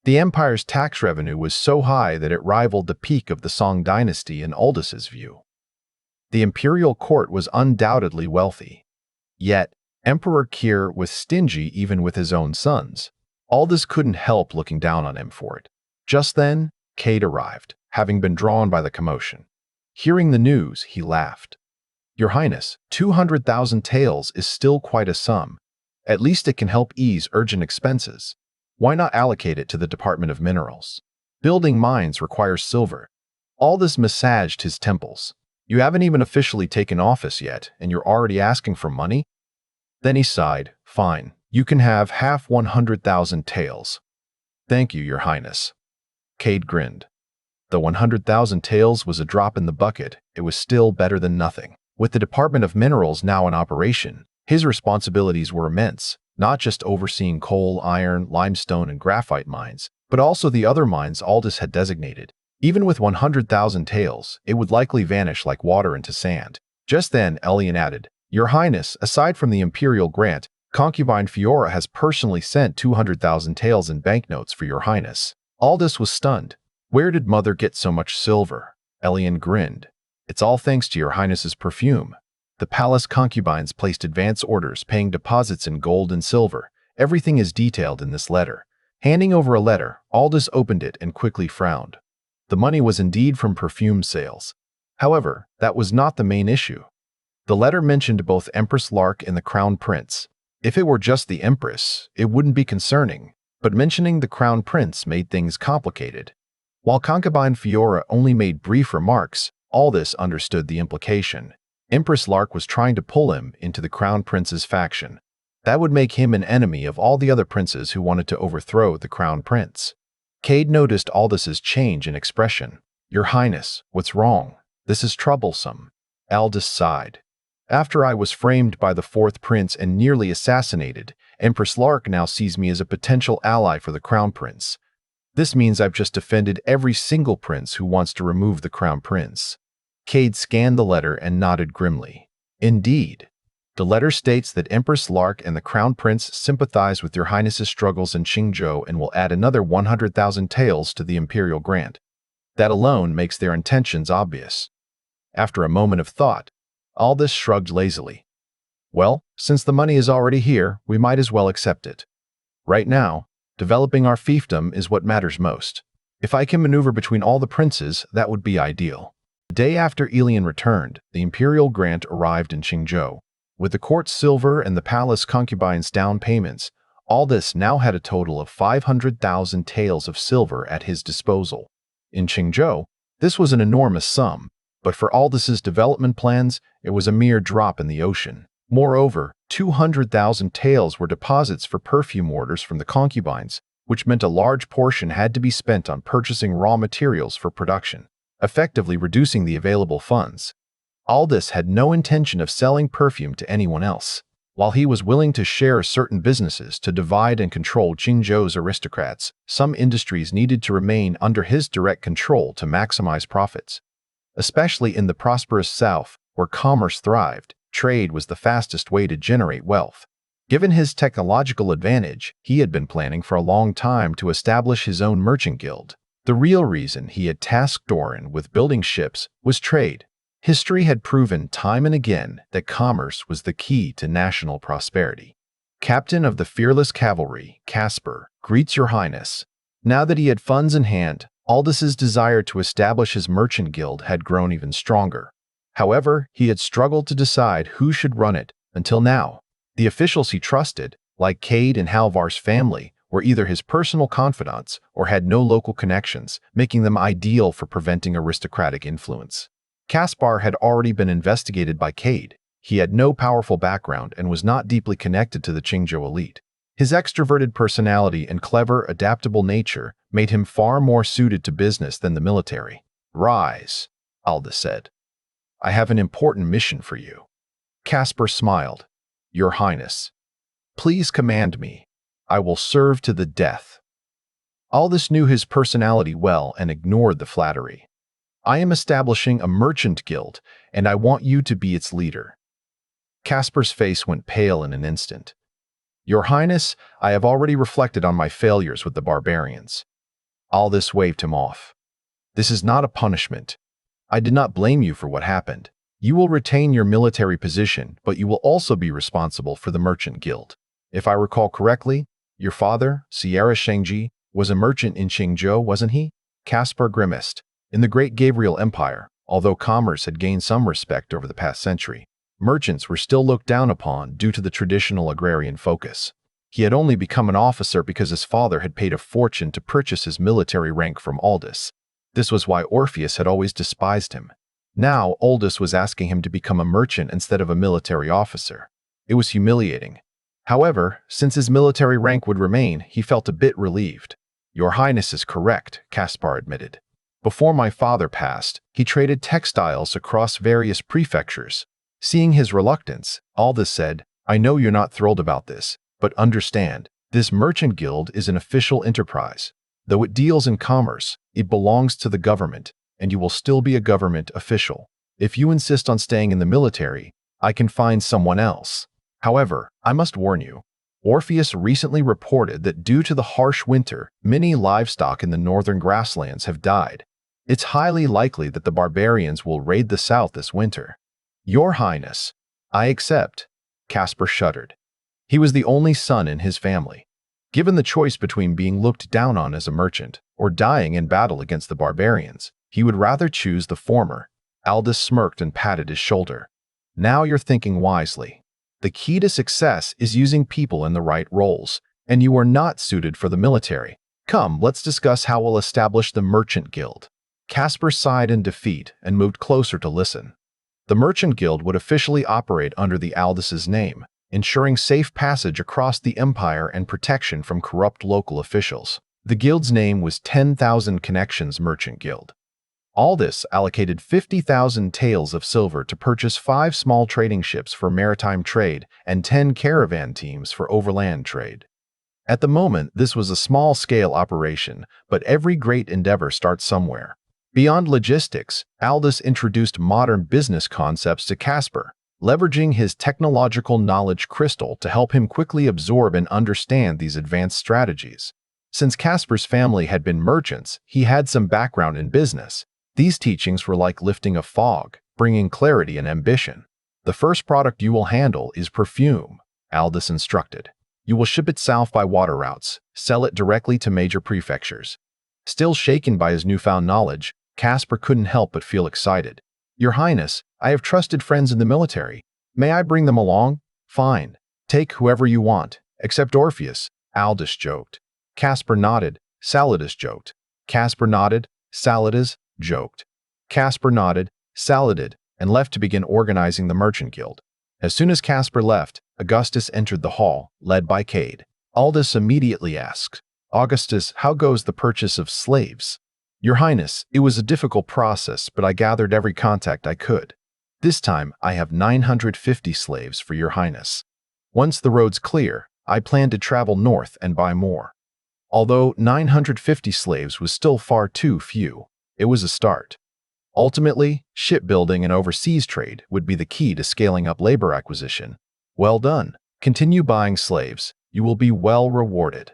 The empire's tax revenue was so high that it rivaled the peak of the Song dynasty in Aldous' view. The imperial court was undoubtedly wealthy. Yet, Emperor Kier was stingy even with his own sons. Aldous couldn't help looking down on him for it. Just then, Cade arrived, having been drawn by the commotion. Hearing the news, he laughed. "Your Highness, 200,000 taels is still quite a sum. At least it can help ease urgent expenses. Why not allocate it to the Department of Minerals? Building mines requires silver." Aldous massaged his temples. "You haven't even officially taken office yet, and you're already asking for money?" Then he sighed. "Fine, you can have half 100,000 taels." "Thank you, Your Highness." Cade grinned. Though 100,000 taels was a drop in the bucket, it was still better than nothing. With the Department of Minerals now in operation, his responsibilities were immense, not just overseeing coal, iron, limestone, and graphite mines, but also the other mines Aldous had designated. Even with 100,000 taels, it would likely vanish like water into sand. Just then, Elian added, "Your Highness, aside from the imperial grant, concubine Fiora has personally sent 200,000 taels in banknotes for Your Highness." Aldous was stunned. "Where did Mother get so much silver?" Elian grinned. "It's all thanks to Your Highness's perfume. The palace concubines placed advance orders paying deposits in gold and silver. Everything is detailed in this letter." Handing over a letter, Aldous opened it and quickly frowned. The money was indeed from perfume sales. However, that was not the main issue. The letter mentioned both Empress Lark and the Crown Prince. If it were just the Empress, it wouldn't be concerning, but mentioning the Crown Prince made things complicated. While concubine Fiora only made brief remarks, Aldous understood the implication. Empress Lark was trying to pull him into the Crown Prince's faction. That would make him an enemy of all the other princes who wanted to overthrow the Crown Prince. Cade noticed Aldous' change in expression. "Your Highness, what's wrong? This is troublesome." Aldous sighed. "After I was framed by the fourth prince and nearly assassinated, Empress Lark now sees me as a potential ally for the Crown Prince. This means I've just defended every single prince who wants to remove the Crown Prince." Cade scanned the letter and nodded grimly. "Indeed. The letter states that Empress Lark and the Crown Prince sympathize with Your Highness's struggles in Qingzhou and will add another 100,000 taels to the imperial grant. That alone makes their intentions obvious." After a moment of thought, Aldous shrugged lazily. "Well, since the money is already here, we might as well accept it. Right now, developing our fiefdom is what matters most. If I can maneuver between all the princes, that would be ideal." The day after Elian returned, the imperial grant arrived in Qingzhou. With the court's silver and the palace concubines' down payments, Aldous now had a total of 500,000 taels of silver at his disposal. In Qingzhou, this was an enormous sum, but for Aldous' development plans, it was a mere drop in the ocean. Moreover, 200,000 taels were deposits for perfume orders from the concubines, which meant a large portion had to be spent on purchasing raw materials for production, effectively reducing the available funds. Aldous had no intention of selling perfume to anyone else. While he was willing to share certain businesses to divide and control Qingzhou's aristocrats, some industries needed to remain under his direct control to maximize profits. Especially in the prosperous south, where commerce thrived, trade was the fastest way to generate wealth. Given his technological advantage, he had been planning for a long time to establish his own merchant guild. The real reason he had tasked Doran with building ships was trade. History had proven time and again that commerce was the key to national prosperity. Captain of the fearless cavalry, Caspar, greets your highness. Now that he had funds in hand, Aldous' desire to establish his merchant guild had grown even stronger. However, he had struggled to decide who should run it until now. The officials he trusted, like Cade and Halvar's family, were either his personal confidants or had no local connections, making them ideal for preventing aristocratic influence. Caspar had already been investigated by Cade. He had no powerful background and was not deeply connected to the Qingzhou elite. His extroverted personality and clever, adaptable nature made him far more suited to business than the military. "Rise," Aldous said. "I have an important mission for you." Caspar smiled. "Your Highness, please command me. I will serve to the death." Aldous knew his personality well and ignored the flattery. "I am establishing a merchant guild, and I want you to be its leader." Caspar's face went pale in an instant. "Your Highness, I have already reflected on my failures with the barbarians." Aldous waved him off. "This is not a punishment. I did not blame you for what happened. You will retain your military position, but you will also be responsible for the merchant guild. If I recall correctly, your father, Sierra Shengji, was a merchant in Qingzhou, wasn't he?" Caspar grimaced. In the Great Gabriel Empire, although commerce had gained some respect over the past century, merchants were still looked down upon due to the traditional agrarian focus. He had only become an officer because his father had paid a fortune to purchase his military rank from Aldous. This was why Orpheus had always despised him. Now, Aldous was asking him to become a merchant instead of a military officer. It was humiliating. However, since his military rank would remain, he felt a bit relieved. "Your Highness is correct," Caspar admitted. "Before my father passed, he traded textiles across various prefectures." Seeing his reluctance, Aldous said, "I know you're not thrilled about this, but understand, this merchant guild is an official enterprise. Though it deals in commerce, it belongs to the government, and you will still be a government official. If you insist on staying in the military, I can find someone else. However, I must warn you, Orpheus recently reported that due to the harsh winter, many livestock in the northern grasslands have died. It's highly likely that the barbarians will raid the south this winter." "Your Highness, I accept." Caspar shuddered. He was the only son in his family. Given the choice between being looked down on as a merchant or dying in battle against the barbarians, he would rather choose the former. Aldous smirked and patted his shoulder. "Now you're thinking wisely. The key to success is using people in the right roles, and you are not suited for the military. Come, let's discuss how we'll establish the Merchant Guild." Caspar sighed in defeat and moved closer to listen. The Merchant Guild would officially operate under the Aldous' name, ensuring safe passage across the empire and protection from corrupt local officials. The guild's name was 10,000 Connections Merchant Guild. Aldous allocated 50,000 taels of silver to purchase 5 small trading ships for maritime trade and 10 caravan teams for overland trade. At the moment, this was a small-scale operation, but every great endeavor starts somewhere. Beyond logistics, Aldous introduced modern business concepts to Caspar, leveraging his technological knowledge crystal to help him quickly absorb and understand these advanced strategies. Since Caspar's family had been merchants, he had some background in business. These teachings were like lifting a fog, bringing clarity and ambition. "The first product you will handle is perfume," Aldous instructed. "You will ship it south by water routes, sell it directly to major prefectures." Still shaken by his newfound knowledge, Caspar couldn't help but feel excited. "Your Highness, I have trusted friends in the military. May I bring them along?" "Fine. Take whoever you want, except Orpheus," Aldous joked. Caspar nodded. Saladus joked. Caspar nodded. Saladus joked. Caspar nodded, saladed, and left to begin organizing the Merchant Guild. As soon as Caspar left, Augustus entered the hall, led by Cade. Aldous immediately asked, "Augustus, how goes the purchase of slaves?" "Your Highness, it was a difficult process, but I gathered every contact I could. This time, I have 950 slaves for your Highness. Once the road's clear, I plan to travel north and buy more." Although 950 slaves was still far too few, it was a start. Ultimately, shipbuilding and overseas trade would be the key to scaling up labor acquisition. "Well done. Continue buying slaves. You will be well rewarded."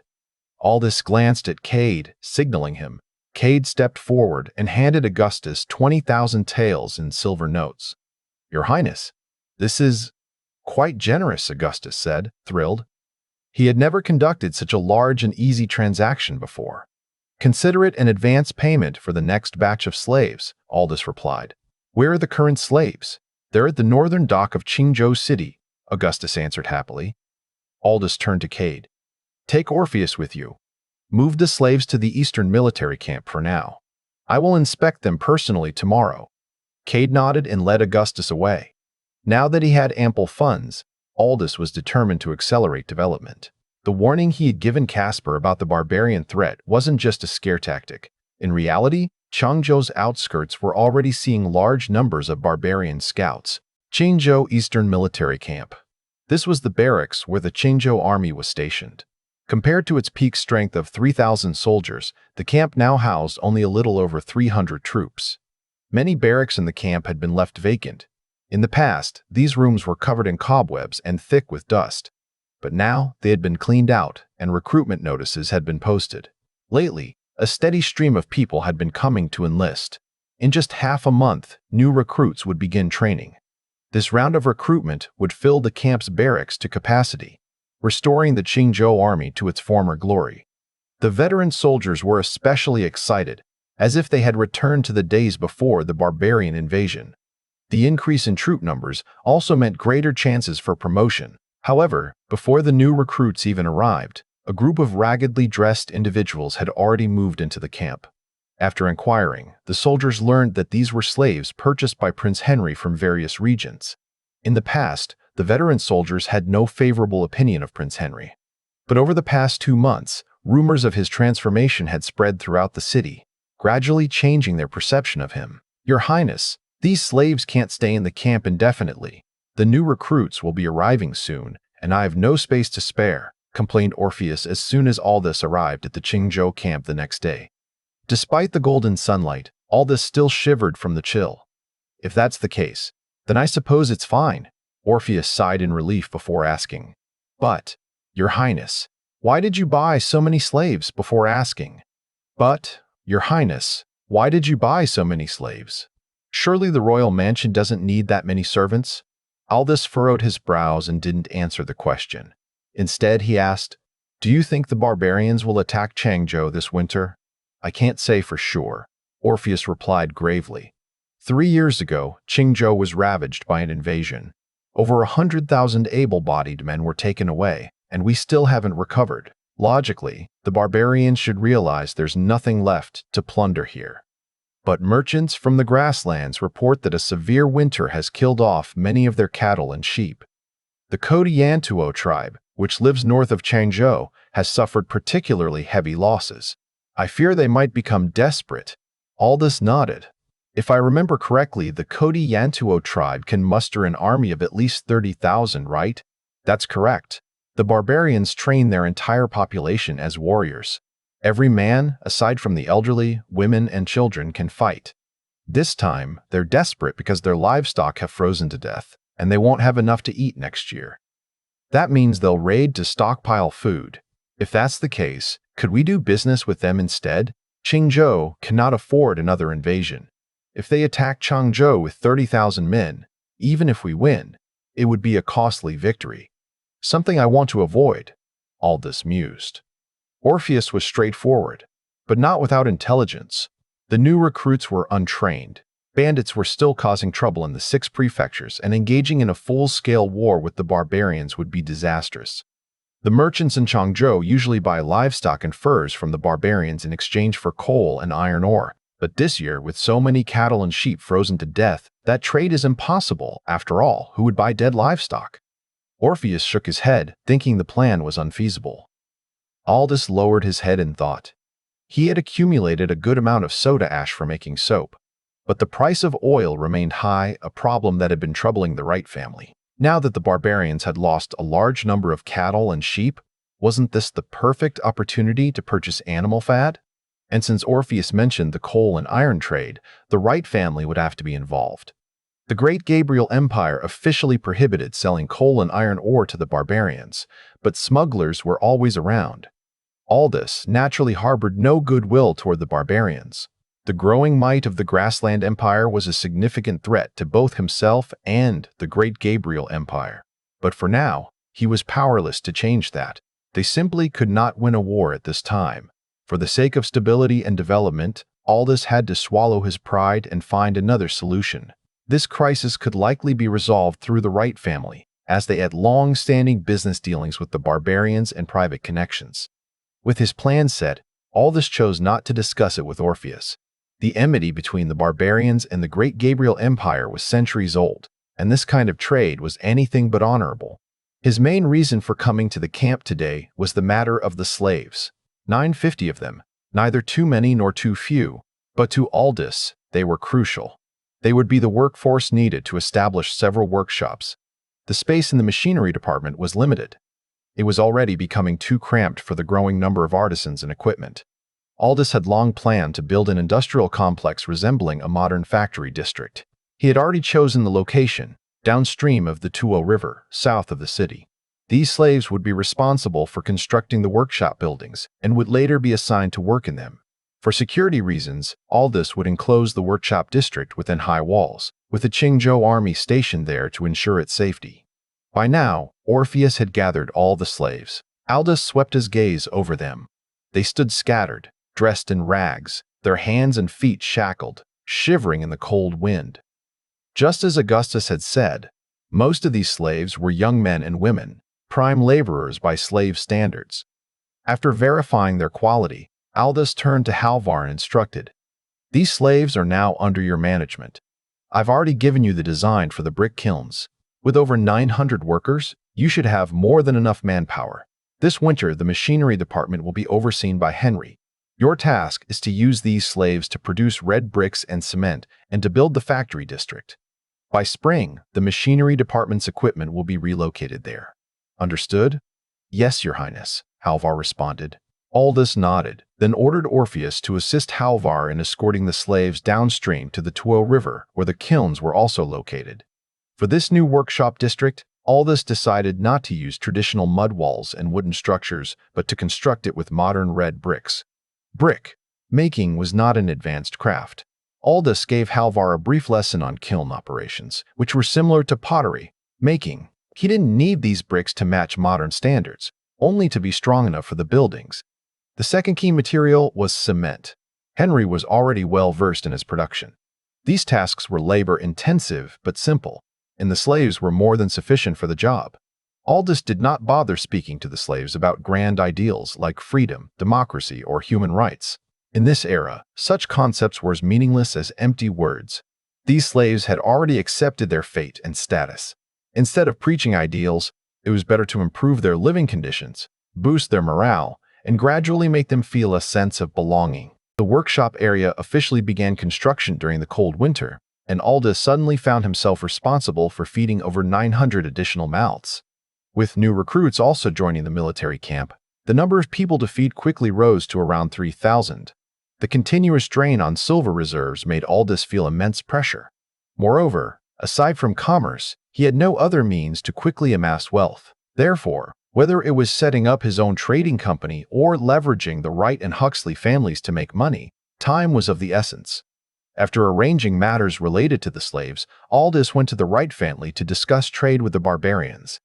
Aldous glanced at Cade, signaling him. Cade stepped forward and handed Augustus 20,000 taels in silver notes. "Your Highness, this is quite generous," Augustus said, thrilled. He had never conducted such a large and easy transaction before. "Consider it an advance payment for the next batch of slaves," Aldous replied. "Where are the current slaves?" "They're at the northern dock of Qingzhou City," Augustus answered happily. Aldous turned to Cade. "Take Orpheus with you. Move the slaves to the eastern military camp for now. I will inspect them personally tomorrow." Cade nodded and led Augustus away. Now that he had ample funds, Aldous was determined to accelerate development. The warning he had given Casper about the barbarian threat wasn't just a scare tactic. In reality, Changzhou's outskirts were already seeing large numbers of barbarian scouts. Qingzhou Eastern Military Camp. This was the barracks where the Qingzhou army was stationed. Compared to its peak strength of 3,000 soldiers, the camp now housed only a little over 300 troops. Many barracks in the camp had been left vacant. In the past, these rooms were covered in cobwebs and thick with dust. But now they had been cleaned out and recruitment notices had been posted. Lately, a steady stream of people had been coming to enlist. In just half a month, new recruits would begin training. This round of recruitment would fill the camp's barracks to capacity, restoring the Qingzhou army to its former glory. The veteran soldiers were especially excited, as if they had returned to the days before the barbarian invasion. The increase in troop numbers also meant greater chances for promotion. However, before the new recruits even arrived, a group of raggedly dressed individuals had already moved into the camp. After inquiring, the soldiers learned that these were slaves purchased by Prince Henry from various regions. In the past, the veteran soldiers had no favorable opinion of Prince Henry. But over the past 2 months, rumors of his transformation had spread throughout the city, gradually changing their perception of him. "Your Highness, these slaves can't stay in the camp indefinitely. The new recruits will be arriving soon, and I have no space to spare," complained Orpheus as soon as Aldous arrived at the Qingzhou camp the next day. Despite the golden sunlight, Aldous still shivered from the chill. "If that's the case, then I suppose it's fine," Orpheus sighed in relief before asking. "But, Your Highness, why did you buy so many slaves before asking?" "But, Your Highness, why did you buy so many slaves? Surely the royal mansion doesn't need that many servants?" Aldous furrowed his brows and didn't answer the question. Instead, he asked, "Do you think the barbarians will attack Changzhou this winter?" "I can't say for sure," Orpheus replied gravely. 3 years ago, Qingzhou was ravaged by an invasion. Over 100,000 able-bodied men were taken away, and we still haven't recovered. Logically, the barbarians should realize there's nothing left to plunder here. But merchants from the grasslands report that a severe winter has killed off many of their cattle and sheep. The Kodiyantuo tribe, which lives north of Changzhou, has suffered particularly heavy losses. I fear they might become desperate." Aldous nodded. "If I remember correctly, the Kodiyantuo tribe can muster an army of at least 30,000, right?" "That's correct. The barbarians train their entire population as warriors. Every man, aside from the elderly, women, and children, can fight. This time, they're desperate because their livestock have frozen to death, and they won't have enough to eat next year. That means they'll raid to stockpile food. If that's the case, could we do business with them instead? Qingzhou cannot afford another invasion. If they attack Changzhou with 30,000 men, even if we win, it would be a costly victory. Something I want to avoid," Aldous mused. Orpheus was straightforward, but not without intelligence. The new recruits were untrained. Bandits were still causing trouble in the 6 prefectures, and engaging in a full-scale war with the barbarians would be disastrous. The merchants in Changzhou usually buy livestock and furs from the barbarians in exchange for coal and iron ore, but this year, with so many cattle and sheep frozen to death, that trade is impossible. After all, who would buy dead livestock? Orpheus shook his head, thinking the plan was unfeasible. Aldous lowered his head in thought. He had accumulated a good amount of soda ash for making soap, but the price of oil remained high, a problem that had been troubling the Wright family. Now that the barbarians had lost a large number of cattle and sheep, wasn't this the perfect opportunity to purchase animal fat? And since Orpheus mentioned the coal and iron trade, the Wright family would have to be involved. The Great Gabriel Empire officially prohibited selling coal and iron ore to the barbarians, but smugglers were always around. Aldous naturally harbored no goodwill toward the barbarians. The growing might of the Grassland Empire was a significant threat to both himself and the Great Gabriel Empire. But for now, he was powerless to change that. They simply could not win a war at this time. For the sake of stability and development, Aldous had to swallow his pride and find another solution. This crisis could likely be resolved through the Wright family, as they had long-standing business dealings with the barbarians and private connections. With his plan set, Aldous chose not to discuss it with Orpheus. The enmity between the barbarians and the Great Gabriel Empire was centuries old, and this kind of trade was anything but honorable. His main reason for coming to the camp today was the matter of the slaves. 950 of them, neither too many nor too few, but to Aldous, they were crucial. They would be the workforce needed to establish several workshops. The space in the machinery department was limited. It was already becoming too cramped for the growing number of artisans and equipment. Aldous had long planned to build an industrial complex resembling a modern factory district. He had already chosen the location, downstream of the Tuo River, south of the city. These slaves would be responsible for constructing the workshop buildings and would later be assigned to work in them. For security reasons, Aldous would enclose the workshop district within high walls, with the Qingzhou army stationed there to ensure its safety. By now, Orpheus had gathered all the slaves. Aldous swept his gaze over them. They stood scattered, dressed in rags, their hands and feet shackled, shivering in the cold wind. Just as Augustus had said, most of these slaves were young men and women, prime laborers by slave standards. After verifying their quality, Aldous turned to Halvar and instructed, "These slaves are now under your management. I've already given you the design for the brick kilns. With over 900 workers, you should have more than enough manpower. This winter, the machinery department will be overseen by Henry. Your task is to use these slaves to produce red bricks and cement and to build the factory district. By spring, the machinery department's equipment will be relocated there." "Understood?" "Yes, Your Highness," Halvar responded. Aldous nodded, then ordered Orpheus to assist Halvar in escorting the slaves downstream to the Tuo River, where the kilns were also located. For this new workshop district, Aldous decided not to use traditional mud walls and wooden structures, but to construct it with modern red bricks. Brick making was not an advanced craft. Aldous gave Halvar a brief lesson on kiln operations, which were similar to pottery making. He didn't need these bricks to match modern standards, only to be strong enough for the buildings. The second key material was cement. Henry was already well versed in its production. These tasks were labor-intensive but simple, and the slaves were more than sufficient for the job. Aldous did not bother speaking to the slaves about grand ideals like freedom, democracy, or human rights. In this era, such concepts were as meaningless as empty words. These slaves had already accepted their fate and status. Instead of preaching ideals, it was better to improve their living conditions, boost their morale, and gradually make them feel a sense of belonging. The workshop area officially began construction during the cold winter, and Aldous suddenly found himself responsible for feeding over 900 additional mouths. With new recruits also joining the military camp, the number of people to feed quickly rose to around 3,000. The continuous drain on silver reserves made Aldous feel immense pressure. Moreover, aside from commerce, he had no other means to quickly amass wealth. Therefore, whether it was setting up his own trading company or leveraging the Wright and Huxley families to make money, time was of the essence. After arranging matters related to the slaves, Aldous went to the Wright family to discuss trade with the barbarians.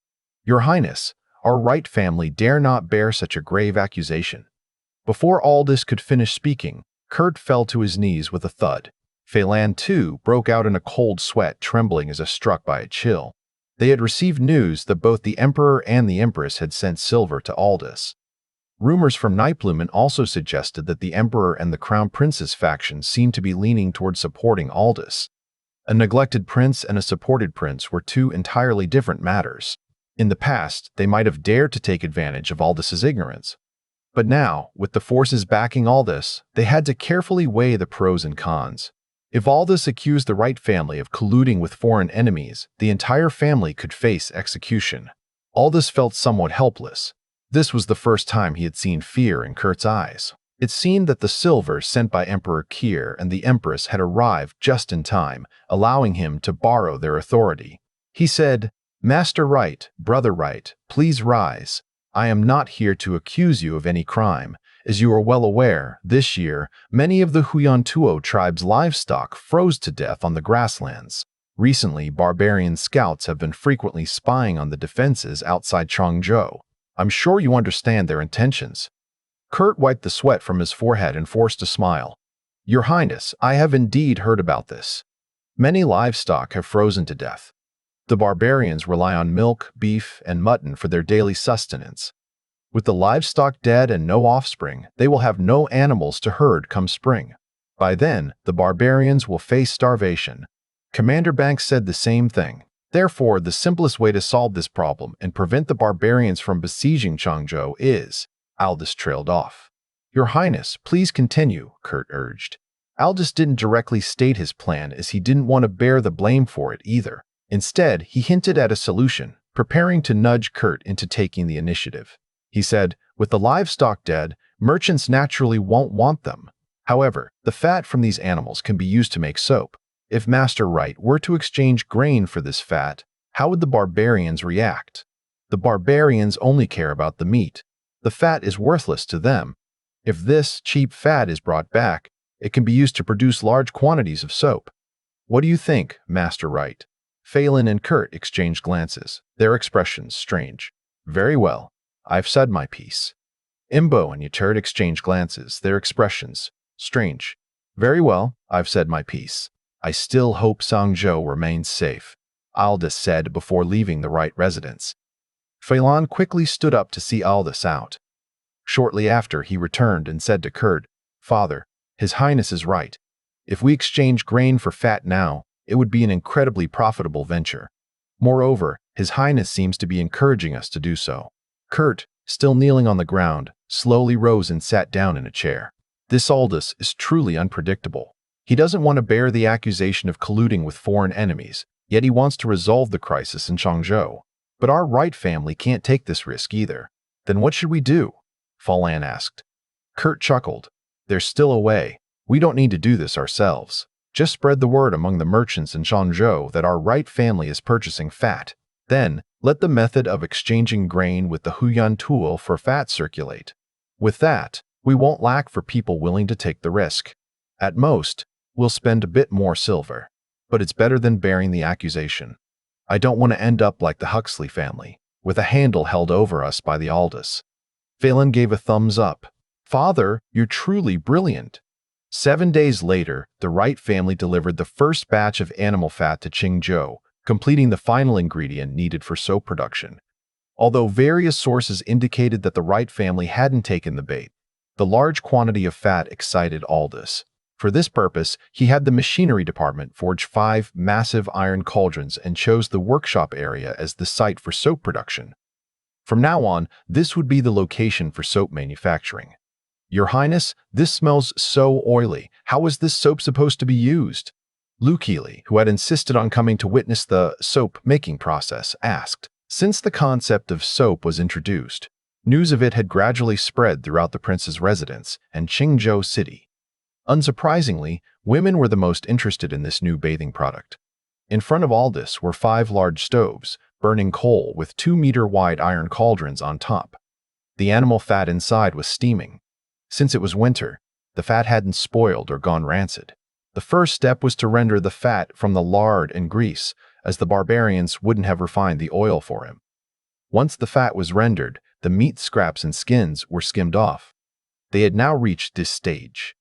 "Your Highness, our Wright family dare not bear such a grave accusation." Before Aldous could finish speaking, Kurt fell to his knees with a thud. Phelan, too, broke out in a cold sweat, trembling as if struck by a chill. They had received news that both the Emperor and the Empress had sent silver to Aldous. Rumors from Nibelungen also suggested that the Emperor and the Crown Prince's faction seemed to be leaning toward supporting Aldous. A neglected prince and a supported prince were two entirely different matters. In the past, they might have dared to take advantage of Aldous' ignorance. But now, with the forces backing Aldous, they had to carefully weigh the pros and cons. If Aldous accused the Wright family of colluding with foreign enemies, the entire family could face execution. Aldous felt somewhat helpless. This was the first time he had seen fear in Kurt's eyes. It seemed that the silver sent by Emperor Kier and the Empress had arrived just in time, allowing him to borrow their authority. He said, "Master Wright, Brother Wright, please rise. I am not here to accuse you of any crime. As you are well aware, this year, many of the Huyantuo tribe's livestock froze to death on the grasslands. Recently, barbarian scouts have been frequently spying on the defenses outside Changzhou. I'm sure you understand their intentions. Kurt wiped the sweat from his forehead and forced a smile. Your Highness, I have indeed heard about this. Many livestock have frozen to death. The barbarians rely on milk, beef, and mutton for their daily sustenance. With the livestock dead and no offspring, they will have no animals to herd come spring. By then, the barbarians will face starvation. Commander Banks said the same thing. Therefore, the simplest way to solve this problem and prevent the barbarians from besieging Changzhou is… Aldous trailed off. Your Highness, please continue, Kurt urged. Aldous didn't directly state his plan as he didn't want to bear the blame for it either. Instead, he hinted at a solution, preparing to nudge Kurt into taking the initiative. He said, with the livestock dead, merchants naturally won't want them. However, the fat from these animals can be used to make soap. If Master Wright were to exchange grain for this fat, how would the barbarians react? The barbarians only care about the meat. The fat is worthless to them. If this cheap fat is brought back, it can be used to produce large quantities of soap. What do you think, Master Wright? Phelan and Kurt exchanged glances, their expressions strange. Very well, I've said my piece. Imbo and Yaturt exchanged glances, their expressions strange. Very well, I've said my piece. I still hope Sangzhou remains safe, Aldous said before leaving the Wright residence. Phelan quickly stood up to see Aldous out. Shortly after, he returned and said to Kurt, Father, His Highness is right. If we exchange grain for fat now, it would be an incredibly profitable venture. Moreover, His Highness seems to be encouraging us to do so. Kurt, still kneeling on the ground, slowly rose and sat down in a chair. This Aldous is truly unpredictable. He doesn't want to bear the accusation of colluding with foreign enemies, yet he wants to resolve the crisis in Changzhou. But our Wright family can't take this risk either. Then what should we do? Phelan asked. Kurt chuckled. There's still a way. We don't need to do this ourselves. Just spread the word among the merchants in Changzhou that our Wright family is purchasing fat. Then, let the method of exchanging grain with the Huyan tool for fat circulate. With that, we won't lack for people willing to take the risk. At most, we'll spend a bit more silver. But it's better than bearing the accusation. I don't want to end up like the Huxley family, with a handle held over us by the Aldous. Phelan gave a thumbs up. Father, you're truly brilliant. 7 days later, the Wright family delivered the first batch of animal fat to Qingzhou, completing the final ingredient needed for soap production. Although various sources indicated that the Wright family hadn't taken the bait, the large quantity of fat excited Aldous. For this purpose, he had the machinery department forge 5 massive iron cauldrons and chose the workshop area as the site for soap production. From now on, this would be the location for soap manufacturing. Your Highness, this smells so oily. How is this soap supposed to be used? Lu Keeley, who had insisted on coming to witness the soap-making process, asked. Since the concept of soap was introduced, news of it had gradually spread throughout the prince's residence and Qingzhou city. Unsurprisingly, women were the most interested in this new bathing product. In front of Aldous were 5 large stoves, burning coal with 2-meter-wide iron cauldrons on top. The animal fat inside was steaming. Since it was winter, the fat hadn't spoiled or gone rancid. The first step was to render the fat from the lard and grease, as the barbarians wouldn't have refined the oil for him. Once the fat was rendered, the meat scraps and skins were skimmed off. They had now reached this stage.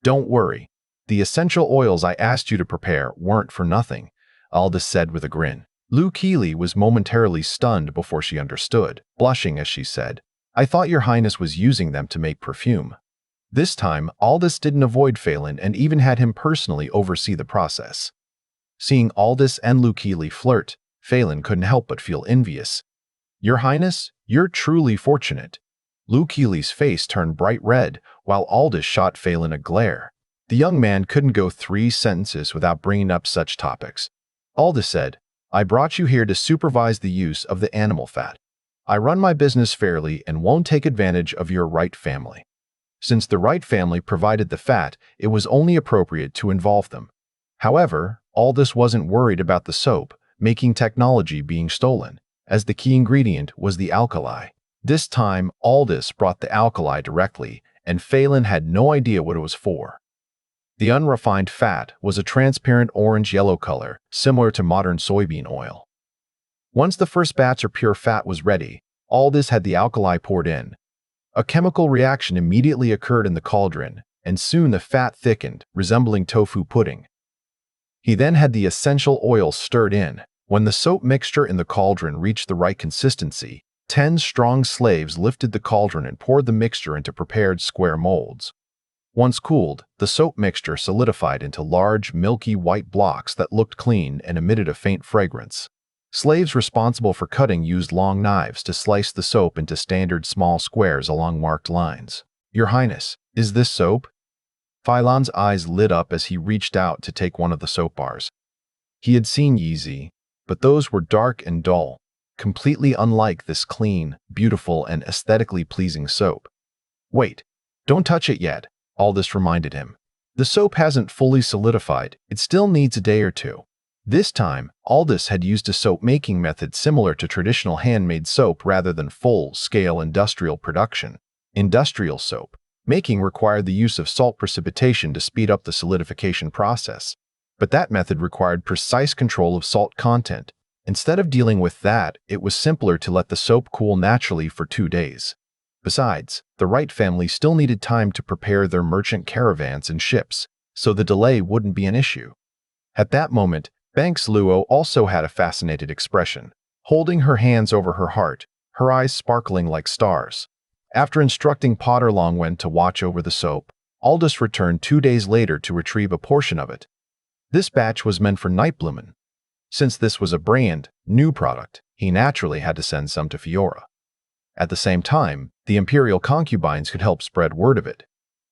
Don't worry. The essential oils I asked you to prepare weren't for nothing, Aldous said with a grin. Lu Keeley was momentarily stunned before she understood, blushing as she said, I thought your Highness was using them to make perfume. This time, Aldous didn't avoid Phelan and even had him personally oversee the process. Seeing Aldous and Lu Keeley flirt, Phelan couldn't help but feel envious. Your Highness, you're truly fortunate. Lu Keeley's face turned bright red, while Aldous shot Phelan a glare. The young man couldn't go 3 sentences without bringing up such topics. Aldous said, I brought you here to supervise the use of the animal fat. I run my business fairly and won't take advantage of your Wright family. Since the Wright family provided the fat, it was only appropriate to involve them. However, Aldous wasn't worried about the soap-making technology being stolen, as the key ingredient was the alkali. This time, Aldous brought the alkali directly, and Phelan had no idea what it was for. The unrefined fat was a transparent orange-yellow color, similar to modern soybean oil. Once the first batch of pure fat was ready, All this had the alkali poured in. A chemical reaction immediately occurred in the cauldron, and soon the fat thickened, resembling tofu pudding. He then had the essential oil stirred in. When the soap mixture in the cauldron reached the right consistency, 10 strong slaves lifted the cauldron and poured the mixture into prepared square molds. Once cooled, the soap mixture solidified into large, milky white blocks that looked clean and emitted a faint fragrance. Slaves responsible for cutting used long knives to slice the soap into standard small squares along marked lines. "Your Highness, is this soap?" Phylon's eyes lit up as he reached out to take one of the soap bars. He had seen Yeezy, but those were dark and dull, completely unlike this clean, beautiful, and aesthetically pleasing soap. "Wait, don't touch it yet," Aldous reminded him. "The soap hasn't fully solidified. It still needs a day or two." This time, Aldous had used a soap-making method similar to traditional handmade soap rather than full-scale industrial production. Industrial soap making required the use of salt precipitation to speed up the solidification process. But that method required precise control of salt content. Instead of dealing with that, it was simpler to let the soap cool naturally for 2 days. Besides, the Wright family still needed time to prepare their merchant caravans and ships, so the delay wouldn't be an issue. At that moment, Banks Luo also had a fascinated expression, holding her hands over her heart, her eyes sparkling like stars. After instructing Potter Longwen to watch over the soap, Aldous returned 2 days later to retrieve a portion of it. This batch was meant for Nightblumen. Since this was a brand new product, he naturally had to send some to Fiora. At the same time, the imperial concubines could help spread word of it.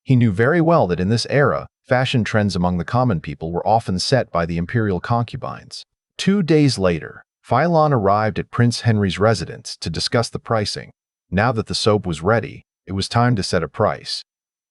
He knew very well that in this era, fashion trends among the common people were often set by the imperial concubines. 2 days later, Phylon arrived at Prince Henry's residence to discuss the pricing. Now that the soap was ready, it was time to set a price.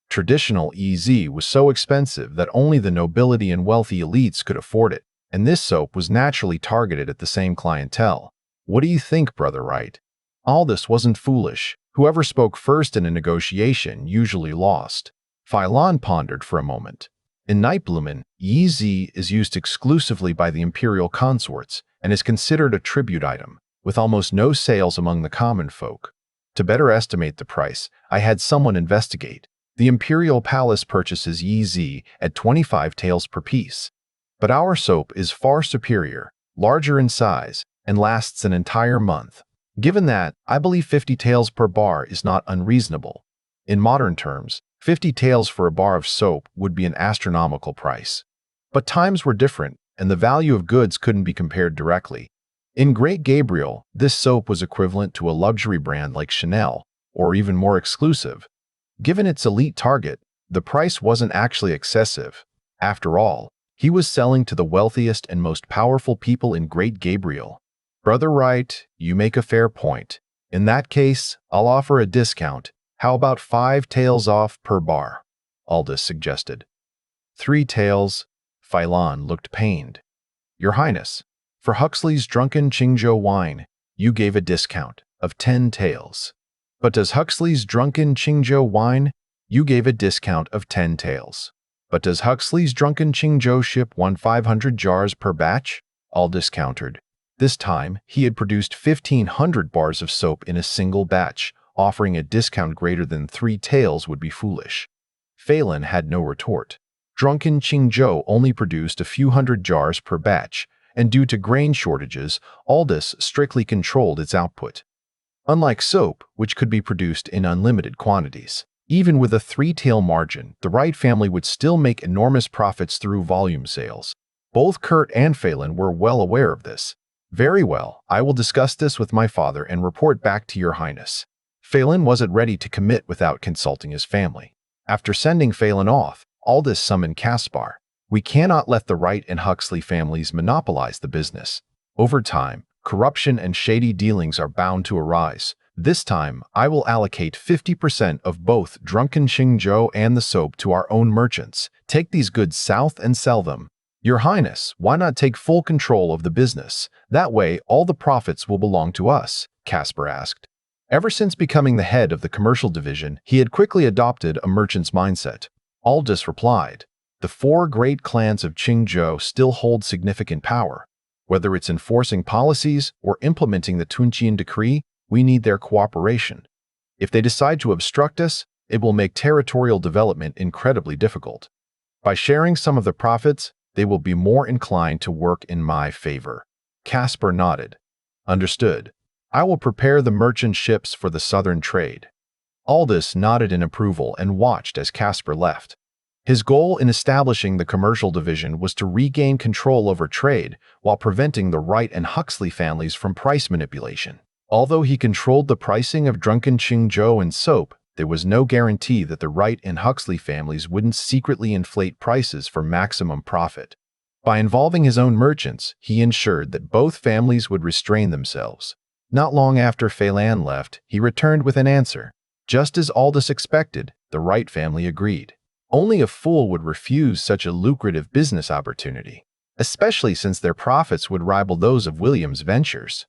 Traditional EZ was so expensive that only the nobility and wealthy elites could afford it, and this soap was naturally targeted at the same clientele. "What do you think, Brother Wright?" Aldous wasn't foolish. Whoever spoke first in a negotiation usually lost. Phylon pondered for a moment. In Nightblumen, EZ is used exclusively by the imperial consorts and is considered a tribute item, with almost no sales among the common folk. To better estimate the price, I had someone investigate. The imperial palace purchases EZ at 25 taels per piece. But our soap is far superior, larger in size, and lasts an entire month. Given that, I believe 50 taels per bar is not unreasonable. In modern terms, 50 taels for a bar of soap would be an astronomical price. But times were different, and the value of goods couldn't be compared directly. In Great Gabriel, this soap was equivalent to a luxury brand like Chanel, or even more exclusive. Given its elite target, the price wasn't actually excessive. After all, he was selling to the wealthiest and most powerful people in Great Gabriel. "Brother Wright, you make a fair point. In that case, I'll offer a discount. How about 5 taels off per bar?" Aldous suggested. 3 taels. Phylon looked pained. "Your Highness, for Huxley's drunken Qingzhou wine, you gave a discount of 10 taels. But does Huxley's drunken Qingzhou wine, you gave a discount of 10 taels. But does Huxley's drunken Qingzhou ship 1,500 jars per batch?" Aldous countered. This time, he had produced 1,500 bars of soap in a single batch. Offering a discount greater than 3 taels would be foolish. Phelan had no retort. Drunken Qingzhou only produced a few hundred jars per batch, and due to grain shortages, Aldous strictly controlled its output. Unlike soap, which could be produced in unlimited quantities. Even with a 3-tael margin, the Wright family would still make enormous profits through volume sales. Both Kurt and Phelan were well aware of this. "Very well, I will discuss this with my father and report back to your Highness." Phelan wasn't ready to commit without consulting his family. After sending Phelan off, Aldous summoned Caspar. "We cannot let the Wright and Huxley families monopolize the business. Over time, corruption and shady dealings are bound to arise. This time, I will allocate 50% of both drunken Qingzhou and the soap to our own merchants. Take these goods south and sell them." "Your Highness, why not take full control of the business? That way, all the profits will belong to us," Caspar asked. Ever since becoming the head of the commercial division, he had quickly adopted a merchant's mindset. Aldous replied, "The 4 great clans of Qingzhou still hold significant power. Whether it's enforcing policies or implementing the Tunqian decree, We need their cooperation. If they decide to obstruct us, it will make territorial development incredibly difficult. By sharing some of the profits, they will be more inclined to work in my favor." Casper nodded. "Understood. I will prepare the merchant ships for the southern trade." Aldous nodded in approval and watched as Casper left. His goal in establishing the commercial division was to regain control over trade while preventing the Wright and Huxley families from price manipulation. Although he controlled the pricing of drunken Qingzhou and soap, there was no guarantee that the Wright and Huxley families wouldn't secretly inflate prices for maximum profit. By involving his own merchants, he ensured that both families would restrain themselves. Not long after Phelan left, he returned with an answer. Just as Aldous expected, the Wright family agreed. Only a fool would refuse such a lucrative business opportunity, especially since their profits would rival those of Williams' ventures.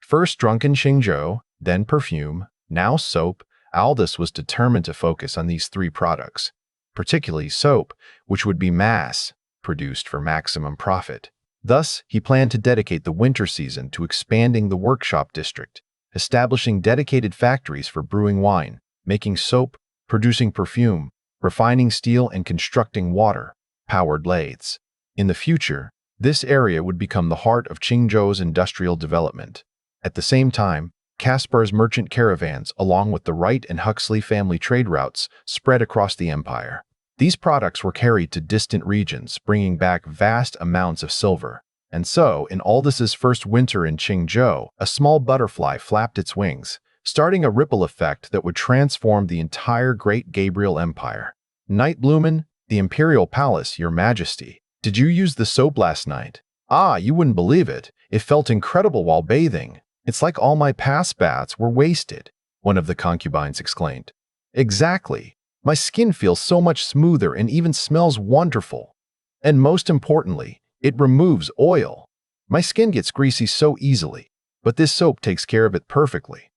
First drunken Qingzhou, then perfume, now soap, Aldous was determined to focus on these three products, particularly soap, which would be mass-produced for maximum profit. Thus, he planned to dedicate the winter season to expanding the workshop district, establishing dedicated factories for brewing wine, making soap, producing perfume, refining steel, and constructing water-powered lathes. In the future, this area would become the heart of Qingzhou's industrial development. At the same time, Caspar's merchant caravans, along with the Wright and Huxley family trade routes, spread across the empire. These products were carried to distant regions, bringing back vast amounts of silver. And so, in Aldous's first winter in Qingzhou, a small butterfly flapped its wings, starting a ripple effect that would transform the entire Great Gabriel Empire. "Nightblumen, the Imperial Palace, Your Majesty. Did you use the soap last night?" "Ah, you wouldn't believe it. It felt incredible while bathing. It's like all my past baths were wasted," one of the concubines exclaimed. "Exactly. My skin feels so much smoother and even smells wonderful. And most importantly, it removes oil. My skin gets greasy so easily, but this soap takes care of it perfectly.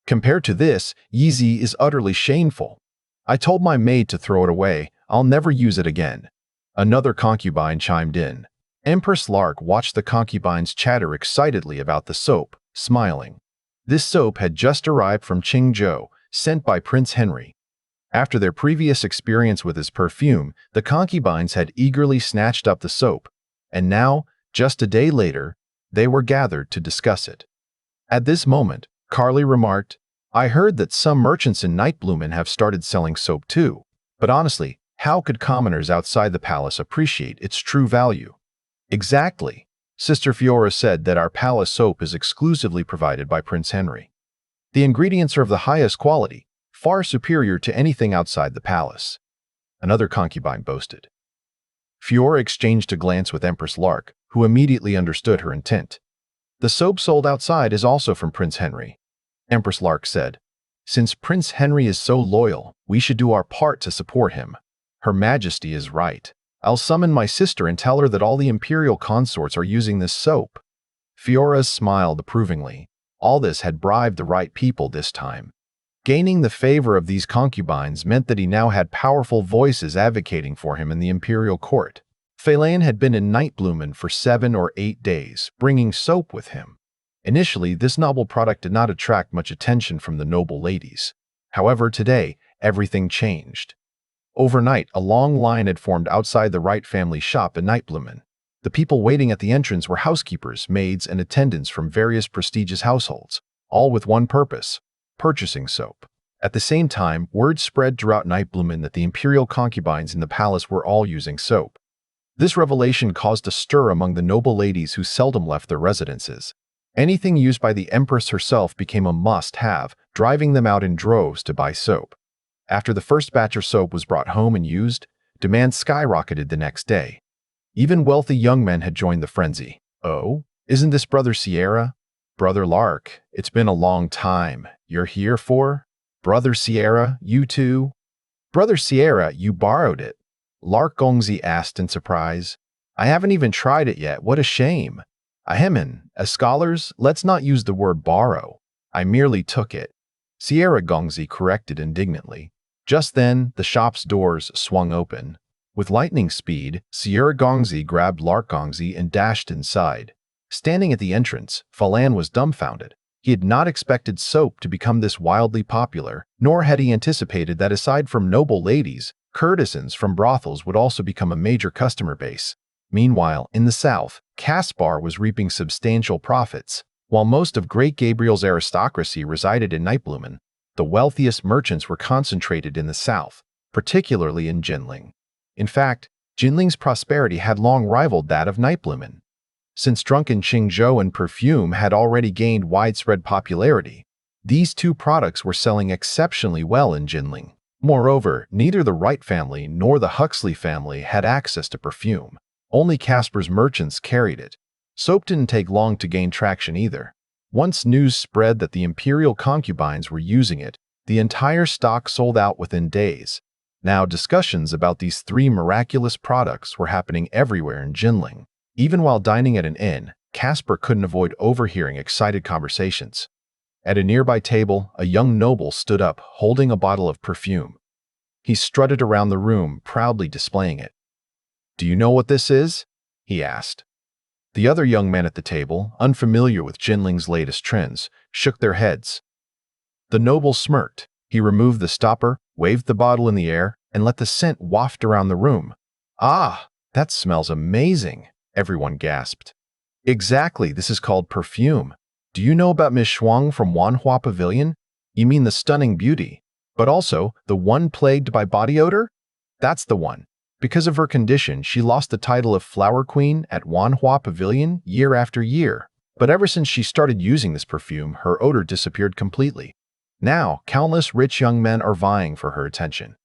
Compared to this, Yeezy is utterly shameful. I told my maid to throw it away. I'll never use it again." Another concubine chimed in. Empress Lark watched the concubines chatter excitedly about the soap, smiling. This soap had just arrived from Qingzhou, sent by Prince Henry. After their previous experience with his perfume, the concubines had eagerly snatched up the soap, and now, just a day later, they were gathered to discuss it. At this moment, Carly remarked, "I heard that some merchants in Nightblumen have started selling soap too, but honestly, how could commoners outside the palace appreciate its true value?" "Exactly. Sister Fiora said that our palace soap is exclusively provided by Prince Henry. The ingredients are of the highest quality, far superior to anything outside the palace," another concubine boasted. Fiora exchanged a glance with Empress Lark, who immediately understood her intent. "The soap sold outside is also from Prince Henry," Empress Lark said. "Since Prince Henry is so loyal, we should do our part to support him. Her Majesty is right. I'll summon my sister and tell her that all the imperial consorts are using this soap." Fiora smiled approvingly. Aldous had bribed the right people this time. Gaining the favor of these concubines meant that he now had powerful voices advocating for him in the imperial court. Phelan had been in Nightblumen for 7 or 8 days, bringing soap with him. Initially, this novel product did not attract much attention from the noble ladies. However, today, everything changed. Overnight, a long line had formed outside the Wright family shop in Nightblumen. The people waiting at the entrance were housekeepers, maids, and attendants from various prestigious households, all with one purpose: purchasing soap. At the same time, word spread throughout Nightblumen that the imperial concubines in the palace were all using soap. This revelation caused a stir among the noble ladies who seldom left their residences. Anything used by the Empress herself became a must-have, driving them out in droves to buy soap. After the first batch of soap was brought home and used, demand skyrocketed the next day. Even wealthy young men had joined the frenzy. "Oh, isn't this Brother Sierra? Brother Lark, it's been a long time. You're here for? Brother Sierra, you too?" "Brother Sierra, you borrowed it?" Lark Gongzi asked in surprise. "I haven't even tried it yet. What a shame." "Ahemen, as scholars, let's not use the word borrow. I merely took it," Sierra Gongzi corrected indignantly. Just then, the shop's doors swung open. With lightning speed, Sierra Gongzi grabbed Lark Gongzi and dashed inside. Standing at the entrance, Phelan was dumbfounded. He had not expected soap to become this wildly popular, nor had he anticipated that aside from noble ladies, courtesans from brothels would also become a major customer base. Meanwhile, in the south, Caspar was reaping substantial profits. While most of Great Gabriel's aristocracy resided in Nibelungen, the wealthiest merchants were concentrated in the south, particularly in Jinling. In fact, Jinling's prosperity had long rivaled that of Nibelungen. Since drunken Qingzhou and perfume had already gained widespread popularity, these two products were selling exceptionally well in Jinling. Moreover, neither the Wright family nor the Huxley family had access to perfume. Only Caspar's merchants carried it. Soap didn't take long to gain traction either. Once news spread that the imperial concubines were using it, the entire stock sold out within days. Now, discussions about these three miraculous products were happening everywhere in Jinling. Even while dining at an inn, Caspar couldn't avoid overhearing excited conversations. At a nearby table, a young noble stood up, holding a bottle of perfume. He strutted around the room, proudly displaying it. "Do you know what this is?" he asked. The other young men at the table, unfamiliar with Jinling's latest trends, shook their heads. The noble smirked. He removed the stopper, waved the bottle in the air, and let the scent waft around the room. "Ah, that smells amazing," everyone gasped. "Exactly, this is called perfume. Do you know about Miss Shuang from Wanhua Pavilion? You mean the stunning beauty, but also the one plagued by body odor? That's the one. Because of her condition, she lost the title of Flower Queen at Wanhua Pavilion year after year. But ever since she started using this perfume, her odor disappeared completely. Now, countless rich young men are vying for her attention.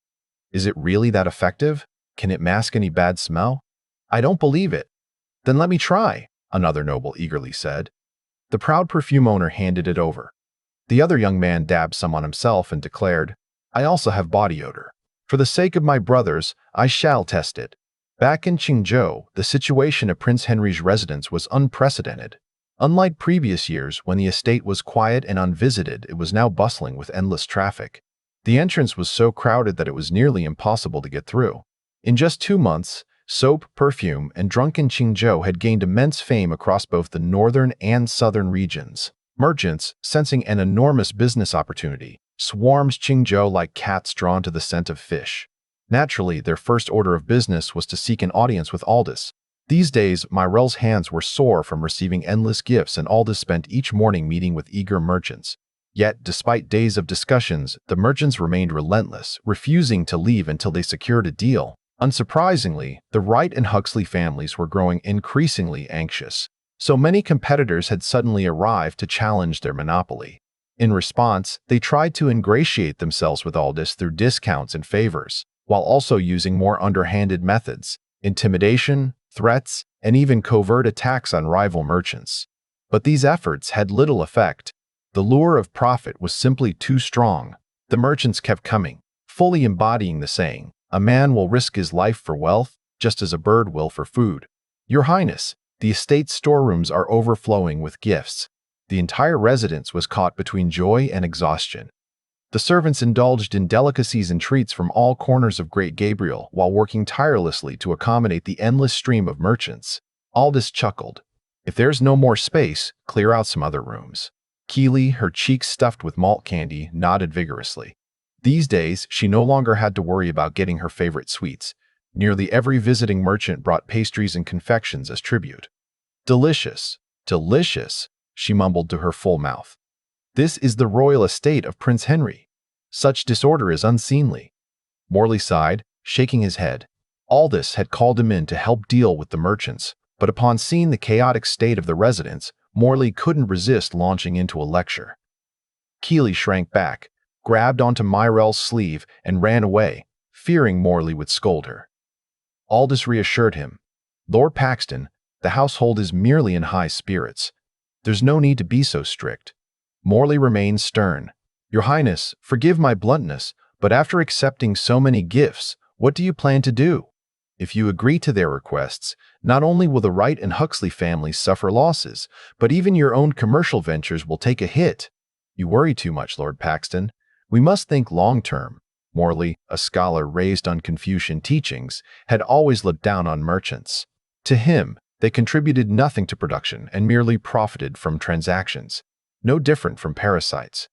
Is it really that effective? Can it mask any bad smell? I don't believe it. Then let me try," another noble eagerly said. The proud perfume owner handed it over. The other young man dabbed some on himself and declared, "I also have body odor. For the sake of my brothers, I shall test it." Back in Qingzhou, the situation at Prince Henry's residence was unprecedented. Unlike previous years when the estate was quiet and unvisited, it was now bustling with endless traffic. The entrance was so crowded that it was nearly impossible to get through. In just 2 months, soap, perfume, and drunken Qingzhou had gained immense fame across both the northern and southern regions. Merchants, sensing an enormous business opportunity, swarmed Qingzhou like cats drawn to the scent of fish. Naturally, their first order of business was to seek an audience with Aldous. These days, Myrell's hands were sore from receiving endless gifts, and Aldous spent each morning meeting with eager merchants. Yet, despite days of discussions, the merchants remained relentless, refusing to leave until they secured a deal. Unsurprisingly, the Wright and Huxley families were growing increasingly anxious. So many competitors had suddenly arrived to challenge their monopoly. In response, they tried to ingratiate themselves with Aldous through discounts and favors, while also using more underhanded methods, intimidation, threats, and even covert attacks on rival merchants. But these efforts had little effect. The lure of profit was simply too strong. The merchants kept coming, fully embodying the saying, "A man will risk his life for wealth, just as a bird will for food." "Your Highness, the estate's storerooms are overflowing with gifts." The entire residence was caught between joy and exhaustion. The servants indulged in delicacies and treats from all corners of Great Gabriel while working tirelessly to accommodate the endless stream of merchants. Aldous chuckled. "If there's no more space, clear out some other rooms." Keely, her cheeks stuffed with malt candy, nodded vigorously. These days, she no longer had to worry about getting her favorite sweets. Nearly every visiting merchant brought pastries and confections as tribute. "Delicious, delicious," she mumbled to her full mouth. "This is the royal estate of Prince Henry. Such disorder is unseemly." Morley sighed, shaking his head. Aldous had called him in to help deal with the merchants, but upon seeing the chaotic state of the residence, Morley couldn't resist launching into a lecture. Keely shrank back, grabbed onto Myrell's sleeve, and ran away, fearing Morley would scold her. Aldous reassured him. "Lord Paxton, the household is merely in high spirits. There's no need to be so strict." Morley remained stern. "Your Highness, forgive my bluntness, but after accepting so many gifts, what do you plan to do? If you agree to their requests, not only will the Wright and Huxley families suffer losses, but even your own commercial ventures will take a hit." "You worry too much, Lord Paxton. We must think long-term." Morley, a scholar raised on Confucian teachings, had always looked down on merchants. To him, they contributed nothing to production and merely profited from transactions. no different from parasites.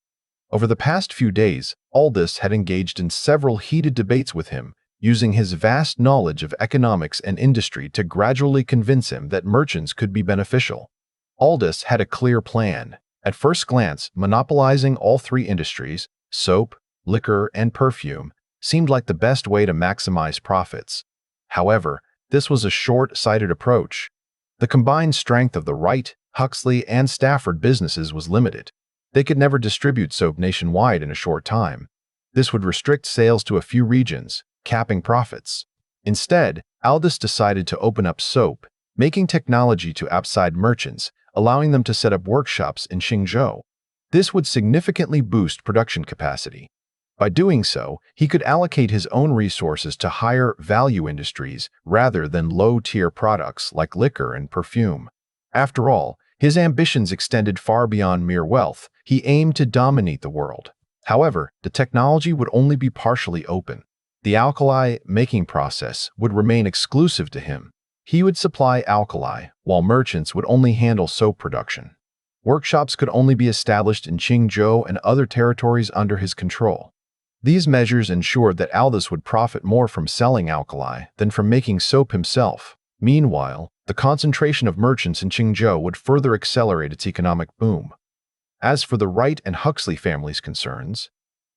Over the past few days, Aldous had engaged in several heated debates with him, using his vast knowledge of economics and industry to gradually convince him that merchants could be beneficial. Aldous had a clear plan. At first glance, monopolizing all three industries, soap, liquor, and perfume, seemed like the best way to maximize profits. However, this was a short-sighted approach. The combined strength of the Wright, Huxley, and Stafford businesses was limited. They could never distribute soap nationwide in a short time. This would restrict sales to a few regions, capping profits. Instead, Aldous decided to open up soap, making technology to outside merchants, allowing them to set up workshops in Qingzhou. This would significantly boost production capacity. By doing so, he could allocate his own resources to higher value industries rather than low-tier products like liquor and perfume. After all, his ambitions extended far beyond mere wealth. He aimed to dominate the world. However, the technology would only be partially open. The alkali making process would remain exclusive to him. He would supply alkali, while merchants would only handle soap production. Workshops could only be established in Qingzhou and other territories under his control. These measures ensured that Aldous would profit more from selling alkali than from making soap himself. Meanwhile, the concentration of merchants in Qingzhou would further accelerate its economic boom. As for the Wright and Huxley families' concerns,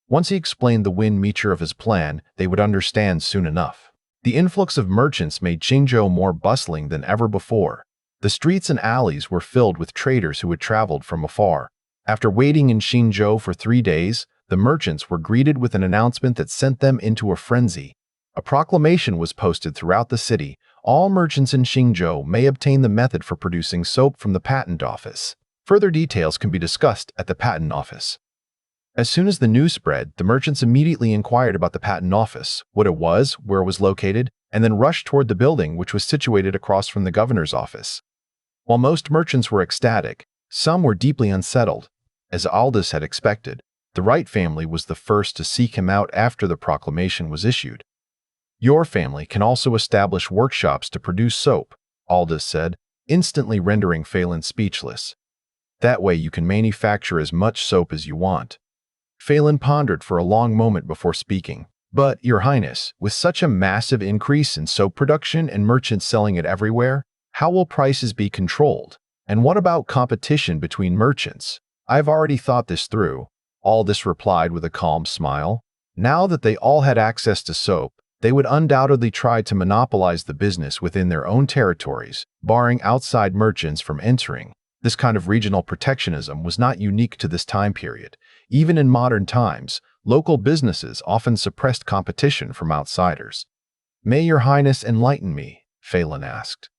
once he explained the nature of his plan, they would understand soon enough. The influx of merchants made Qingzhou more bustling than ever before. The streets and alleys were filled with traders who had traveled from afar. After waiting in Qingzhou for 3 days, the merchants were greeted with an announcement that sent them into a frenzy. A proclamation was posted throughout the city. All merchants in Qingzhou may obtain the method for producing soap from the patent office. Further details can be discussed at the patent office. As soon as the news spread, the merchants immediately inquired about the patent office, what it was, where it was located, and then rushed toward the building which was situated across from the governor's office. While most merchants were ecstatic, some were deeply unsettled. As Aldous had expected, the Wright family was the first to seek him out after the proclamation was issued. "Your family can also establish workshops to produce soap," Aldous said, instantly rendering Phelan speechless. "That way you can manufacture as much soap as you want." Phelan pondered for a long moment before speaking. "But, Your Highness, with such a massive increase in soap production and merchants selling it everywhere, how will prices be controlled? And what about competition between merchants?" "I've already thought this through," Aldous replied with a calm smile. Now that they all had access to soap, they would undoubtedly try to monopolize the business within their own territories, barring outside merchants from entering. This kind of regional protectionism was not unique to this time period. Even in modern times, local businesses often suppressed competition from outsiders. "May Your Highness enlighten me?" Phelan asked.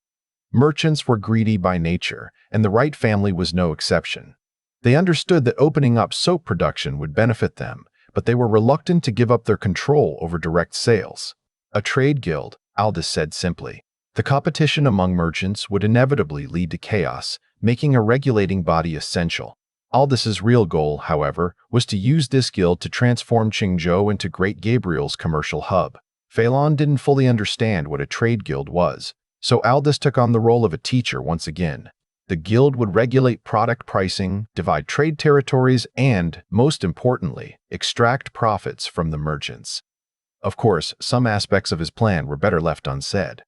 Merchants were greedy by nature, and the Wright family was no exception. They understood that opening up soap production would benefit them, but they were reluctant to give up their control over direct sales. "A trade guild," Aldous said simply. "The competition among merchants would inevitably lead to chaos, making a regulating body essential." Aldous's real goal, however, was to use this guild to transform Qingzhou into Great Gabriel's commercial hub. Phelan didn't fully understand what a trade guild was, so Aldous took on the role of a teacher once again. The guild would regulate product pricing, divide trade territories, and, most importantly, extract profits from the merchants. Of course, some aspects of his plan were better left unsaid.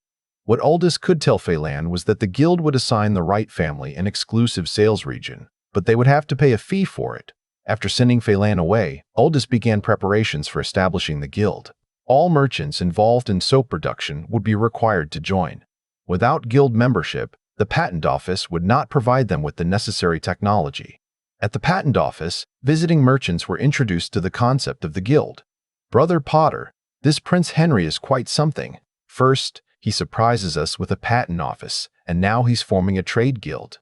What Aldous could tell Phelan was that the guild would assign the Wright family an exclusive sales region, but they would have to pay a fee for it. After sending Phelan away, Aldous began preparations for establishing the guild. All merchants involved in soap production would be required to join. Without guild membership, the patent office would not provide them with the necessary technology. At the patent office, visiting merchants were introduced to the concept of the guild. "Brother Potter, this Prince Henry is quite something. First, he surprises us with a patent office, and now he's forming a trade guild,"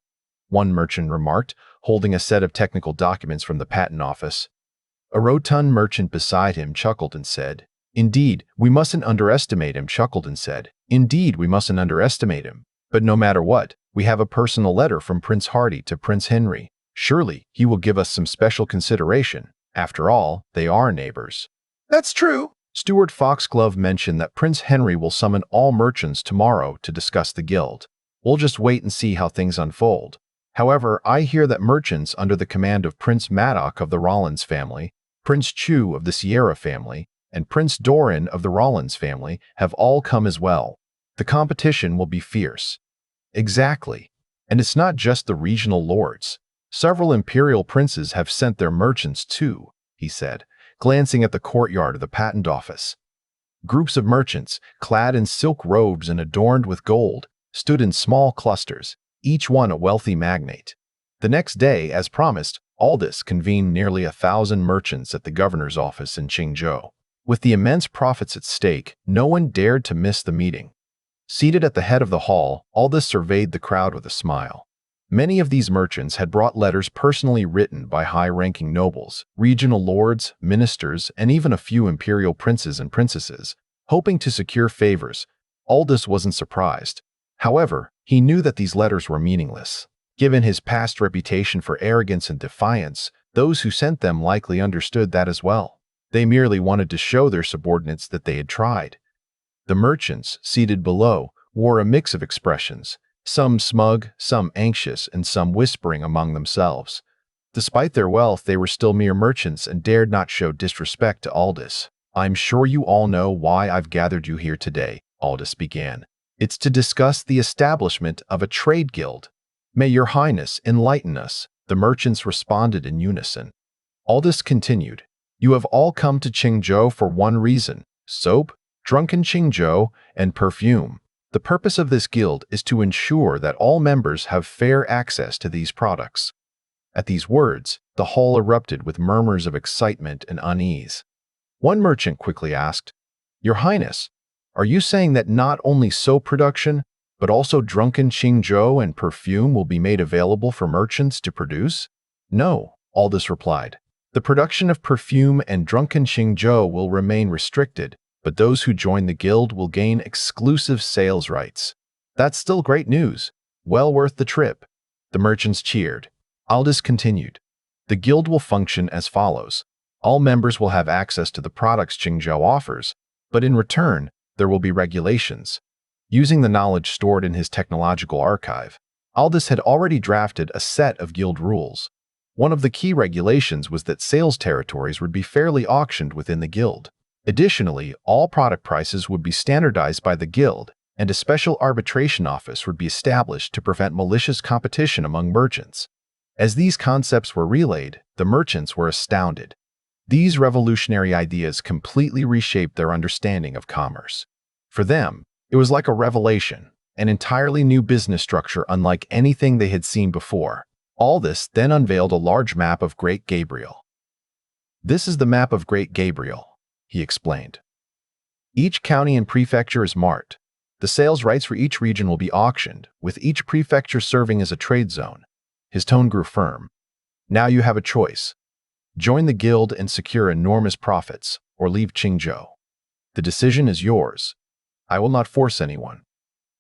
one merchant remarked, holding a set of technical documents from the patent office. A rotund merchant beside him chuckled and said, "Indeed, we mustn't underestimate him," "Indeed, we mustn't underestimate him. But no matter what, we have a personal letter from Prince Hardy to Prince Henry. Surely, he will give us some special consideration. After all, they are neighbors." "That's true." Stuart Foxglove mentioned that Prince Henry will summon all merchants tomorrow to discuss the guild. "We'll just wait and see how things unfold." However, I hear that merchants under the command of Prince Madoc of the Rollins family, Prince Chu of the Sierra family, and Prince Doran of the Rollins family have all come as well. The competition will be fierce. Exactly. And it's not just the regional lords. Several imperial princes have sent their merchants too, he said, glancing at the courtyard of the patent office. Groups of merchants, clad in silk robes and adorned with gold, stood in small clusters, each one a wealthy magnate. The next day, as promised, Aldous convened nearly 1,000 merchants at the governor's office in Qingzhou. With the immense profits at stake, no one dared to miss the meeting. Seated at the head of the hall, Aldous surveyed the crowd with a smile. Many of these merchants had brought letters personally written by high-ranking nobles, regional lords, ministers, and even a few imperial princes and princesses, hoping to secure favors. Aldous wasn't surprised. However, he knew that these letters were meaningless. Given his past reputation for arrogance and defiance, those who sent them likely understood that as well. They merely wanted to show their subordinates that they had tried. The merchants, seated below, wore a mix of expressions, some smug, some anxious, and some whispering among themselves. Despite their wealth, they were still mere merchants and dared not show disrespect to Aldous. "I'm sure you all know why I've gathered you here today," Aldous began. "It's to discuss the establishment of a trade guild." "May your highness enlighten us," the merchants responded in unison. Aldous continued, "You have all come to Qingzhou for one reason: soap, drunken Qingzhou, and perfume. The purpose of this guild is to ensure that all members have fair access to these products." At these words, the hall erupted with murmurs of excitement and unease. One merchant quickly asked, "Your Highness, are you saying that not only soap production, but also drunken Qingzhou and perfume will be made available for merchants to produce?" "No," Aldous replied. "The production of perfume and drunken Qingzhou will remain restricted, but those who join the guild will gain exclusive sales rights." "That's still great news. Well worth the trip." The merchants cheered. Aldous continued, "The guild will function as follows. All members will have access to the products Qingzhou offers, but in return, there will be regulations." Using the knowledge stored in his technological archive, Aldous had already drafted a set of guild rules. One of the key regulations was that sales territories would be fairly auctioned within the guild. Additionally, all product prices would be standardized by the guild, and a special arbitration office would be established to prevent malicious competition among merchants. As these concepts were relayed, the merchants were astounded. These revolutionary ideas completely reshaped their understanding of commerce. For them, it was like a revelation, an entirely new business structure unlike anything they had seen before. Aldous then unveiled a large map of Great Gabriel. "This is the map of Great Gabriel," he explained. "Each county and prefecture is marked. The sales rights for each region will be auctioned, with each prefecture serving as a trade zone." His tone grew firm. "Now you have a choice. Join the guild and secure enormous profits, or leave Qingzhou. The decision is yours. I will not force anyone."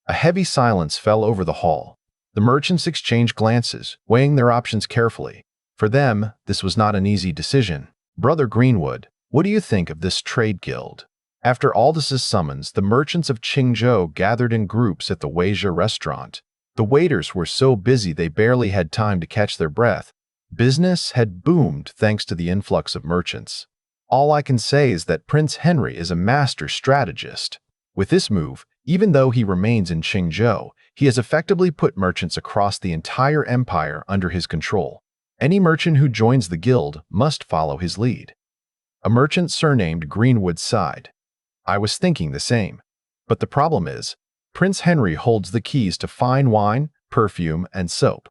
A heavy silence fell over the hall. The merchants exchanged glances, weighing their options carefully. For them, this was not an easy decision. "Brother Greenwood, what do you think of this trade guild?" After Aldous's summons, the merchants of Qingzhou gathered in groups at the Weijia restaurant. The waiters were so busy they barely had time to catch their breath. Business had boomed thanks to the influx of merchants. "All I can say is that Prince Henry is a master strategist. With this move, even though he remains in Qingzhou, he has effectively put merchants across the entire empire under his control. Any merchant who joins the guild must follow his lead." A merchant surnamed Greenwood sighed. "I was thinking the same. But the problem is, Prince Henry holds the keys to fine wine, perfume, and soap.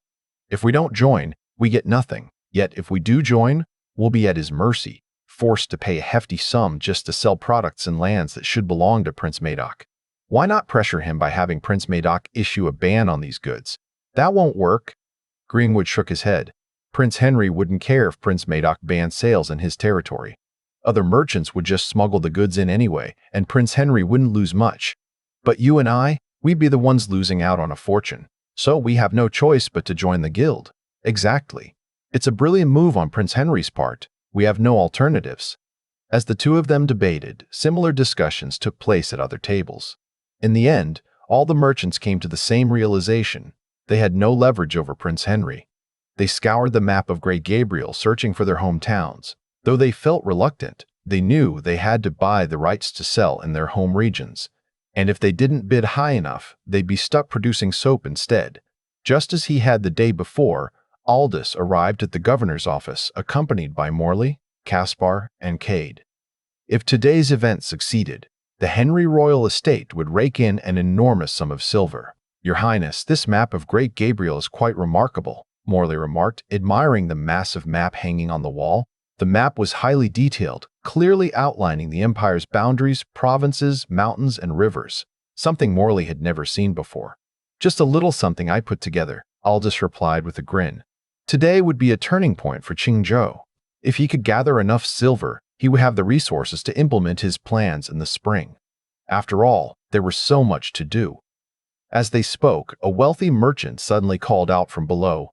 If we don't join, we get nothing. Yet if we do join, we'll be at his mercy, forced to pay a hefty sum just to sell products and lands that should belong to Prince Madoc. Why not pressure him by having Prince Madoc issue a ban on these goods?" "That won't work." Greenwood shook his head. "Prince Henry wouldn't care if Prince Madoc banned sales in his territory. Other merchants would just smuggle the goods in anyway, and Prince Henry wouldn't lose much. But you and I, we'd be the ones losing out on a fortune. So we have no choice but to join the guild." "Exactly. It's a brilliant move on Prince Henry's part. We have no alternatives." As the two of them debated, similar discussions took place at other tables. In the end, all the merchants came to the same realization. They had no leverage over Prince Henry. They scoured the map of Great Gabriel, searching for their hometowns. Though they felt reluctant, they knew they had to buy the rights to sell in their home regions. And if they didn't bid high enough, they'd be stuck producing soap instead. Just as he had the day before, Aldous arrived at the governor's office, accompanied by Morley, Caspar, and Cade. If today's event succeeded, the Henry royal estate would rake in an enormous sum of silver. "Your Highness, this map of Great Gabriel is quite remarkable," Morley remarked, admiring the massive map hanging on the wall. The map was highly detailed, clearly outlining the empire's boundaries, provinces, mountains, and rivers, something Morley had never seen before. "Just a little something I put together," Aldous replied with a grin. Today would be a turning point for Qingzhou. If he could gather enough silver, he would have the resources to implement his plans in the spring. After all, there was so much to do. As they spoke, a wealthy merchant suddenly called out from below,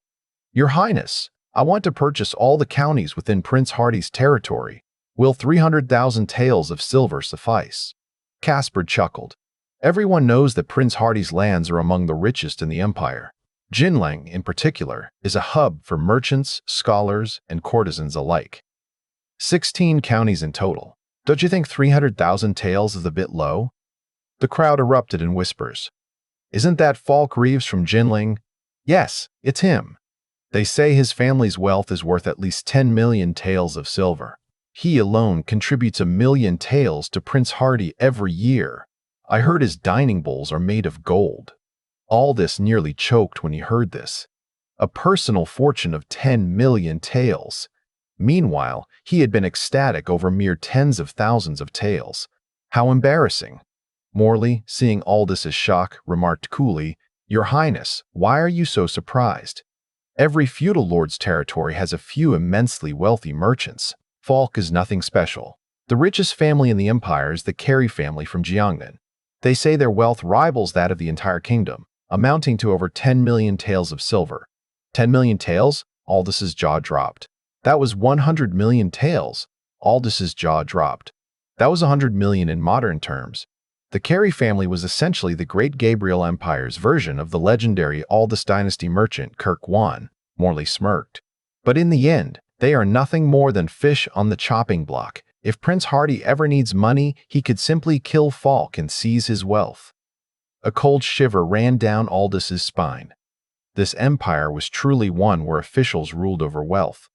"Your Highness, I want to purchase all the counties within Prince Hardy's territory. Will 300,000 taels of silver suffice?" Caspar chuckled. Everyone knows that Prince Hardy's lands are among the richest in the empire. Jinling, in particular, is a hub for merchants, scholars, and courtesans alike. 16 counties in total. Don't you think 300,000 taels is a bit low? The crowd erupted in whispers. "Isn't that Falk Reeves from Jinling?" "Yes, it's him. They say his family's wealth is worth at least 10 million taels of silver. He alone contributes 1 million taels to Prince Hardy every year. I heard his dining bowls are made of gold." Aldous nearly choked when he heard this. A personal fortune of 10 million taels. Meanwhile, he had been ecstatic over mere tens of thousands of taels. How embarrassing. Morley, seeing Aldous' shock, remarked coolly, "Your Highness, why are you so surprised? Every feudal lord's territory has a few immensely wealthy merchants. Falk is nothing special. The richest family in the empire is the Carey family from Jiangnan. They say their wealth rivals that of the entire kingdom, amounting to over 10 million taels of silver." 10 million taels? Aldous' jaw dropped. That was 100 million taels. Aldous' jaw dropped. That was 100 million in modern terms. The Carey family was essentially the Great Gabriel Empire's version of the legendary Aldous dynasty merchant Kirk Wan. Morley smirked. But in the end, they are nothing more than fish on the chopping block. If Prince Hardy ever needs money, he could simply kill Falk and seize his wealth. A cold shiver ran down Aldous' spine. This empire was truly one where officials ruled over wealth.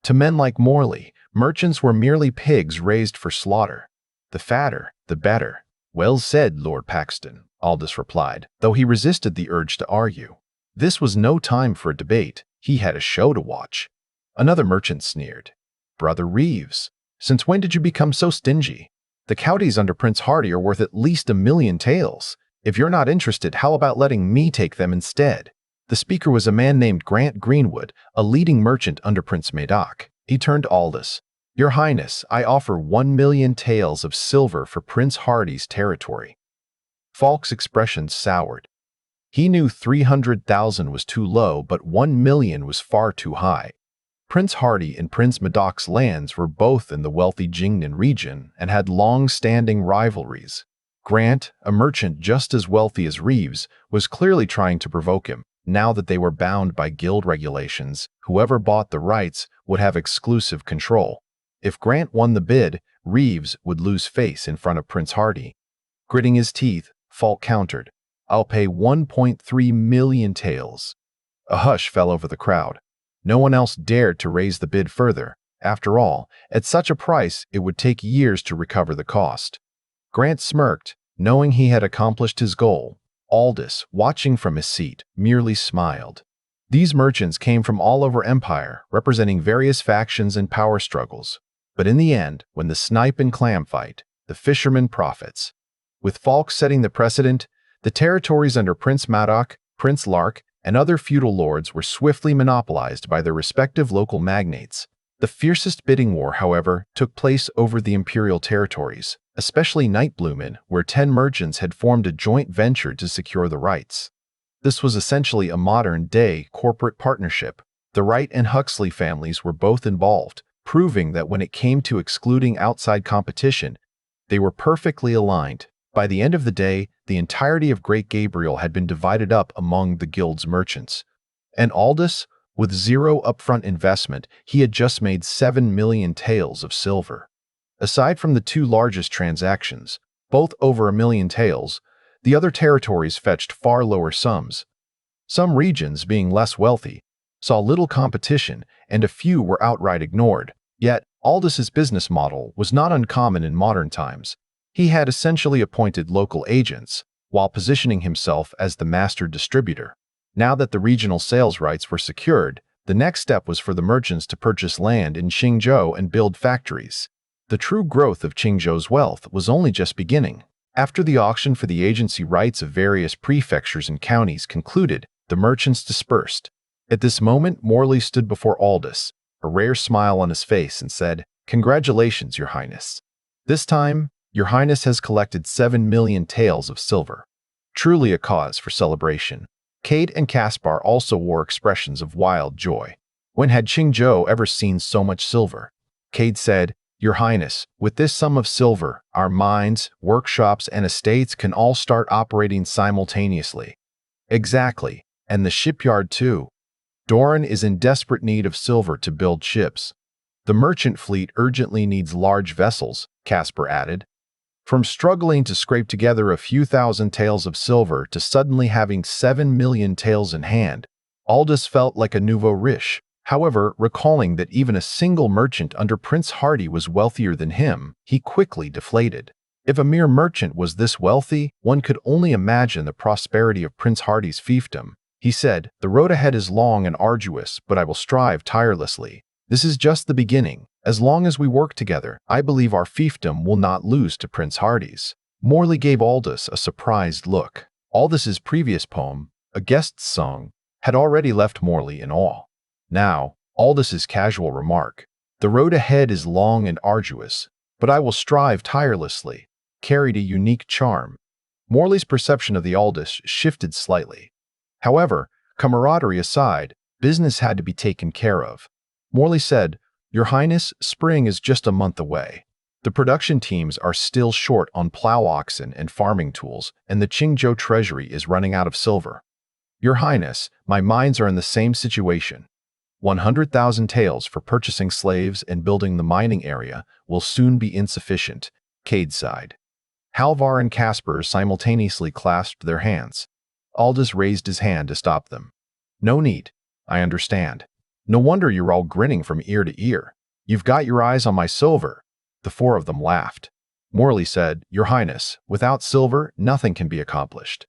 To men like Morley, merchants were merely pigs raised for slaughter. The fatter, the better. "Well said, Lord Paxton," Aldous replied, though he resisted the urge to argue. This was no time for a debate. He had a show to watch. Another merchant sneered. "Brother Reeves, since when did you become so stingy? The counties under Prince Hardy are worth at least 1 million taels. If you're not interested, how about letting me take them instead?" The speaker was a man named Grant Greenwood, a leading merchant under Prince Madoc. He turned to Aldous. "Your Highness, I offer 1 million taels of silver for Prince Hardy's territory." Falk's expression soured. He knew 300,000 was too low, but 1 million was far too high. Prince Hardy and Prince Madoc's lands were both in the wealthy Jingnan region and had long-standing rivalries. Grant, a merchant just as wealthy as Reeves, was clearly trying to provoke him. Now that they were bound by guild regulations, whoever bought the rights would have exclusive control. If Grant won the bid, Reeves would lose face in front of Prince Hardy. Gritting his teeth, Falk countered, "I'll pay 1.3 million taels." A hush fell over the crowd. No one else dared to raise the bid further. After all, at such a price, it would take years to recover the cost. Grant smirked, knowing he had accomplished his goal. Aldous, watching from his seat, merely smiled. These merchants came from all over Empire, representing various factions and power struggles. But in the end, when the snipe and clam fight, the fisherman profits. With Falk setting the precedent, the territories under Prince Madoc, Prince Lark, and other feudal lords were swiftly monopolized by their respective local magnates. The fiercest bidding war, however, took place over the imperial territories, especially Nightbloomin, where 10 merchants had formed a joint venture to secure the rights. This was essentially a modern-day corporate partnership. The Wright and Huxley families were both involved, proving that when it came to excluding outside competition, they were perfectly aligned. By the end of the day, the entirety of Great Gabriel had been divided up among the guild's merchants. And Aldous, with zero upfront investment, he had just made 7 million taels of silver. Aside from the two largest transactions, both over 1 million taels, the other territories fetched far lower sums. Some regions, being less wealthy, saw little competition and a few were outright ignored. Yet, Aldous's business model was not uncommon in modern times. He had essentially appointed local agents, while positioning himself as the master distributor. Now that the regional sales rights were secured, the next step was for the merchants to purchase land in Qingzhou and build factories. The true growth of Qingzhou's wealth was only just beginning. After the auction for the agency rights of various prefectures and counties concluded, the merchants dispersed. At this moment, Morley stood before Aldous, a rare smile on his face, and said, "Congratulations, Your Highness. This time, Your Highness has collected 7 million taels of silver." Truly a cause for celebration. Cade and Caspar also wore expressions of wild joy. When had Qingzhou ever seen so much silver? Cade said, "Your Highness, with this sum of silver, our mines, workshops, and estates can all start operating simultaneously." "Exactly, and the shipyard too. Doran is in desperate need of silver to build ships. The merchant fleet urgently needs large vessels," Caspar added. From struggling to scrape together a few thousand taels of silver to suddenly having 7 million taels in hand, Aldous felt like a nouveau riche. However, recalling that even a single merchant under Prince Hardy was wealthier than him, he quickly deflated. If a mere merchant was this wealthy, one could only imagine the prosperity of Prince Hardy's fiefdom. He said, "The road ahead is long and arduous, but I will strive tirelessly. This is just the beginning. As long as we work together, I believe our fiefdom will not lose to Prince Hardy's." Morley gave Aldous a surprised look. Aldous's previous poem, A Guest's Song, had already left Morley in awe. Now, Aldous's casual remark, "The road ahead is long and arduous, but I will strive tirelessly," carried a unique charm. Morley's perception of the Aldous shifted slightly. However, camaraderie aside, business had to be taken care of. Morley said, "Your Highness, spring is just a month away. The production teams are still short on plow oxen and farming tools, and the Qingzhou treasury is running out of silver. Your Highness, my mines are in the same situation. 100,000 taels for purchasing slaves and building the mining area will soon be insufficient," Cade sighed. Halvar and Caspar simultaneously clasped their hands. Aldous raised his hand to stop them. "No need. I understand. No wonder you're all grinning from ear to ear. You've got your eyes on my silver." The four of them laughed. Morley said, "Your Highness, without silver, nothing can be accomplished.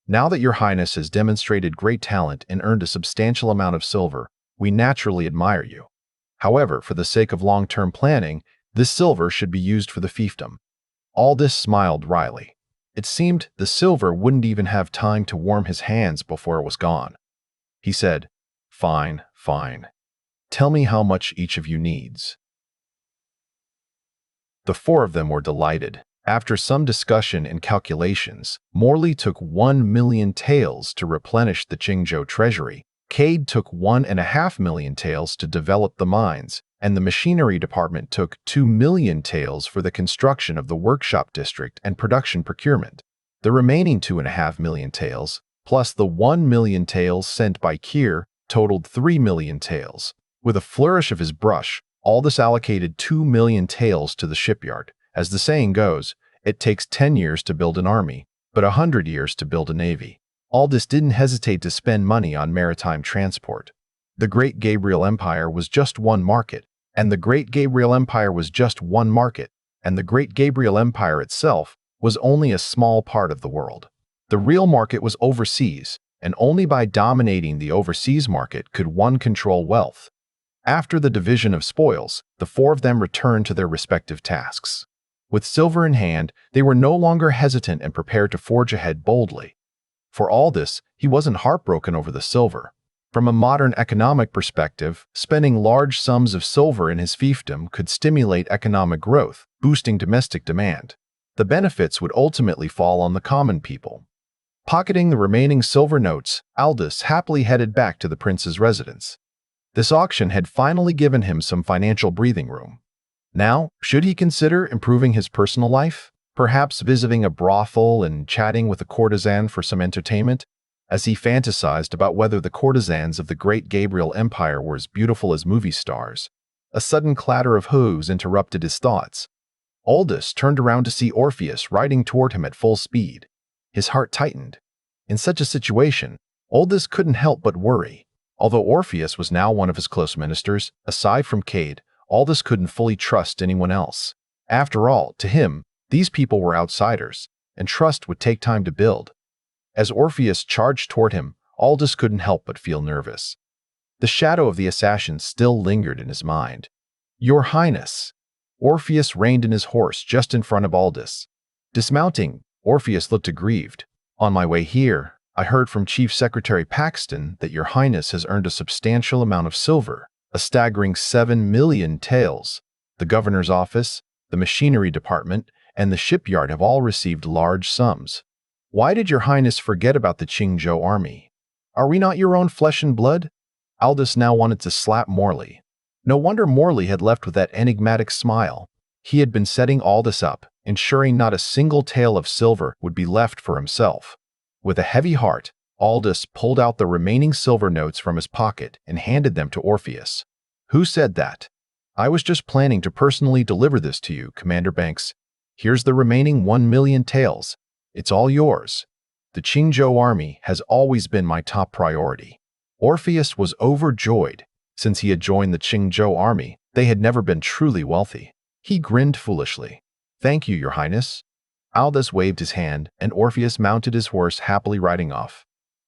Now that Your Highness has demonstrated great talent and earned a substantial amount of silver, we naturally admire you. However, for the sake of long-term planning, this silver should be used for the fiefdom." Aldous smiled wryly. It seemed the silver wouldn't even have time to warm his hands before it was gone. He said, "Fine, fine. Tell me how much each of you needs." The four of them were delighted. After some discussion and calculations, Morley took 1 million taels to replenish the Qingzhou treasury. Cade took 1.5 million taels to develop the mines, and the machinery department took 2 million taels for the construction of the workshop district and production procurement. The remaining 2.5 million taels, plus the 1 million taels sent by Kier, totaled 3 million taels. With a flourish of his brush, Aldous allocated 2 million taels to the shipyard. As the saying goes, it takes 10 years to build an army, but 100 years to build a navy. Aldous didn't hesitate to spend money on maritime transport. The Great Gabriel Empire was just one market, and the Great Gabriel Empire was just one market, and the Great Gabriel Empire itself was only a small part of the world. The real market was overseas, and only by dominating the overseas market could one control wealth. After the division of spoils, the four of them returned to their respective tasks. With silver in hand, they were no longer hesitant and prepared to forge ahead boldly. For all this, he wasn't heartbroken over the silver. From a modern economic perspective, spending large sums of silver in his fiefdom could stimulate economic growth, boosting domestic demand. The benefits would ultimately fall on the common people. Pocketing the remaining silver notes, Aldous happily headed back to the prince's residence. This auction had finally given him some financial breathing room. Now, should he consider improving his personal life? perhaps visiting a brothel and chatting with a courtesan for some entertainment. As he fantasized about whether the courtesans of the great Gabriel Empire were as beautiful as movie stars, a sudden clatter of hooves interrupted his thoughts. Aldous turned around to see Orpheus riding toward him at full speed. His heart tightened. In such a situation, Aldous couldn't help but worry. Although Orpheus was now one of his close ministers, aside from Cade, Aldous couldn't fully trust anyone else. After all, to him, these people were outsiders, and trust would take time to build. As Orpheus charged toward him, Aldous couldn't help but feel nervous. The shadow of the assassin still lingered in his mind. "Your Highness!" Orpheus reined in his horse just in front of Aldous. Dismounting, Orpheus looked aggrieved. "On my way here, I heard from Chief Secretary Paxton that Your Highness has earned a substantial amount of silver, a staggering 7 million taels. The governor's office, the machinery department, and the shipyard have all received large sums. Why did Your Highness forget about the Qingzhou army? Are we not your own flesh and blood?" Aldous now wanted to slap Morley. No wonder Morley had left with that enigmatic smile. He had been setting all this up, ensuring not a single tael of silver would be left for himself. With a heavy heart, Aldous pulled out the remaining silver notes from his pocket and handed them to Orpheus. "Who said that?" "I was just planning to personally deliver this to you, Commander Banks. Here's the remaining 1 million taels. It's all yours. The Qingzhou army has always been my top priority." Orpheus was overjoyed. Since he had joined the Qingzhou army, they had never been truly wealthy. He grinned foolishly. "Thank you, Your Highness." Aldous waved his hand, and Orpheus mounted his horse, happily riding off.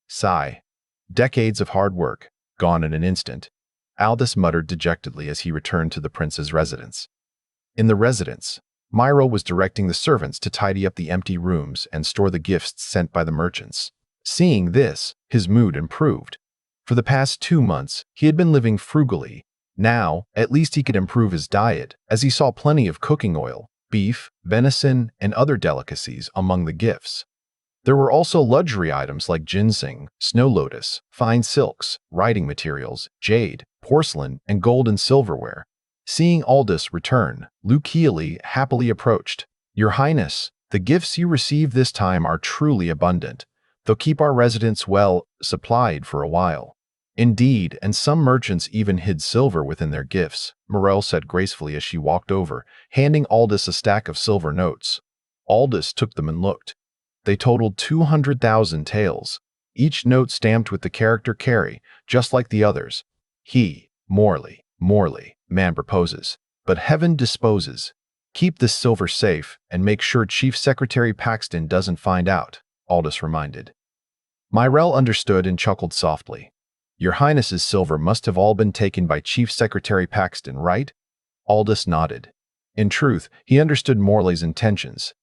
Sigh. Decades of hard work, gone in an instant. Aldous muttered dejectedly as he returned to the prince's residence. In the residence, Myro was directing the servants to tidy up the empty rooms and store the gifts sent by the merchants. Seeing this, his mood improved. For the past 2 months, he had been living frugally. Now, at least he could improve his diet, as he saw plenty of cooking oil, beef, venison, and other delicacies among the gifts. There were also luxury items like ginseng, snow lotus, fine silks, writing materials, jade, porcelain, and gold and silverware. Seeing Aldous return, Lukeeli happily approached. "Your Highness, the gifts you receive this time are truly abundant. They'll keep our residents well supplied for a while." "Indeed, and some merchants even hid silver within their gifts," Morel said gracefully as she walked over, handing Aldous a stack of silver notes. Aldous took them and looked. They totaled 200,000 taels, each note stamped with the character Carry, just like the others. "He, Morley, man proposes, but heaven disposes. Keep this silver safe and make sure Chief Secretary Paxton doesn't find out," Aldous reminded. Myrel understood and chuckled softly. "Your Highness's silver must have all been taken by Chief Secretary Paxton, right?" Aldous nodded. In truth, he understood Morley's intentions.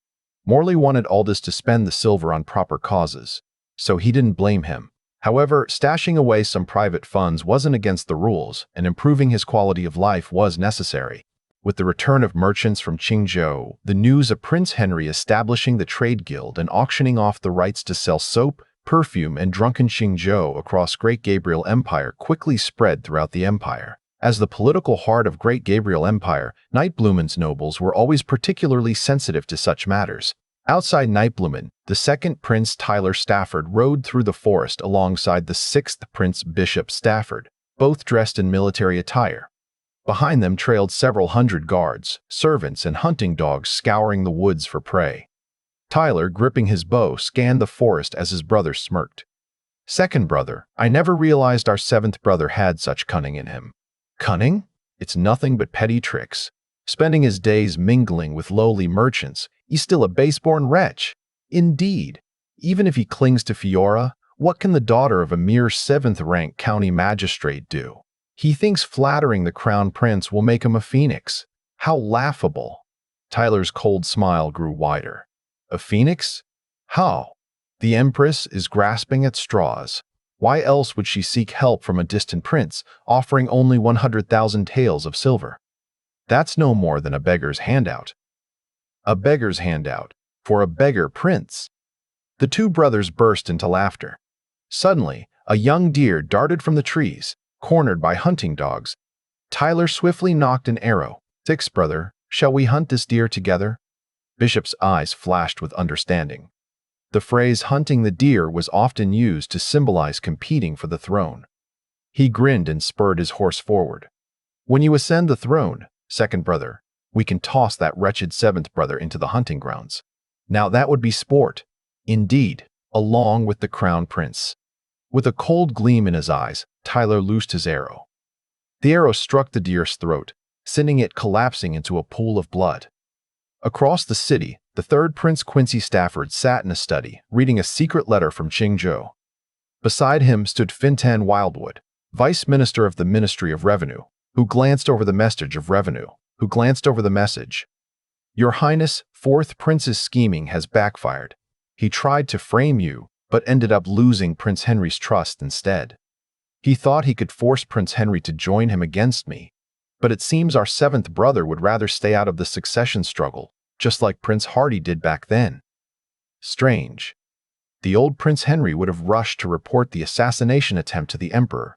Morley wanted Aldous to spend the silver on proper causes, so he didn't blame him. However, stashing away some private funds wasn't against the rules, and improving his quality of life was necessary. With the return of merchants from Qingzhou, the news of Prince Henry establishing the trade guild and auctioning off the rights to sell soap, perfume, and drunken Qingzhou across Great Gabriel Empire quickly spread throughout the empire. As the political heart of Great Gabriel Empire, Nightblumen's nobles were always particularly sensitive to such matters. Outside Nightblumen, the second Prince Tyler Stafford rode through the forest alongside the sixth Prince Bishop Stafford, both dressed in military attire. Behind them trailed several hundred guards, servants, and hunting dogs scouring the woods for prey. Tyler, gripping his bow, scanned the forest as his brother smirked. "Second brother, I never realized our seventh brother had such cunning in him." "Cunning? It's nothing but petty tricks. Spending his days mingling with lowly merchants, he's still a base-born wretch. Indeed, even if he clings to Fiora, what can the daughter of a mere 7th-rank county magistrate do? He thinks flattering the crown prince will make him a phoenix. How laughable." Tyler's cold smile grew wider. "A phoenix? How? The Empress is grasping at straws. Why else would she seek help from a distant prince, offering only 100,000 taels of silver? That's no more than a beggar's handout." "A beggar's handout for a beggar prince." The two brothers burst into laughter. Suddenly, a young deer darted from the trees, cornered by hunting dogs. Tyler swiftly nocked an arrow. "Sixth brother, shall we hunt this deer together?" Bishop's eyes flashed with understanding. The phrase hunting the deer was often used to symbolize competing for the throne. He grinned and spurred his horse forward. When you ascend the throne, second brother, we can toss that wretched seventh brother into the hunting grounds. Now that would be sport. Indeed, along with the crown prince. With a cold gleam in his eyes, Tyler loosed his arrow. The arrow struck the deer's throat, sending it collapsing into a pool of blood. Across the city, the third Prince Quincy Stafford sat in a study, reading a secret letter from Qingzhou. Beside him stood Fintan Wildwood, Vice Minister of the Ministry of Revenue, who glanced over the message. Your Highness, fourth Prince's scheming has backfired. He tried to frame you, but ended up losing Prince Henry's trust instead. He thought he could force Prince Henry to join him against me, but it seems our seventh brother would rather stay out of the succession struggle, just like Prince Hardy did back then. Strange. The old Prince Henry would have rushed to report the assassination attempt to the Emperor.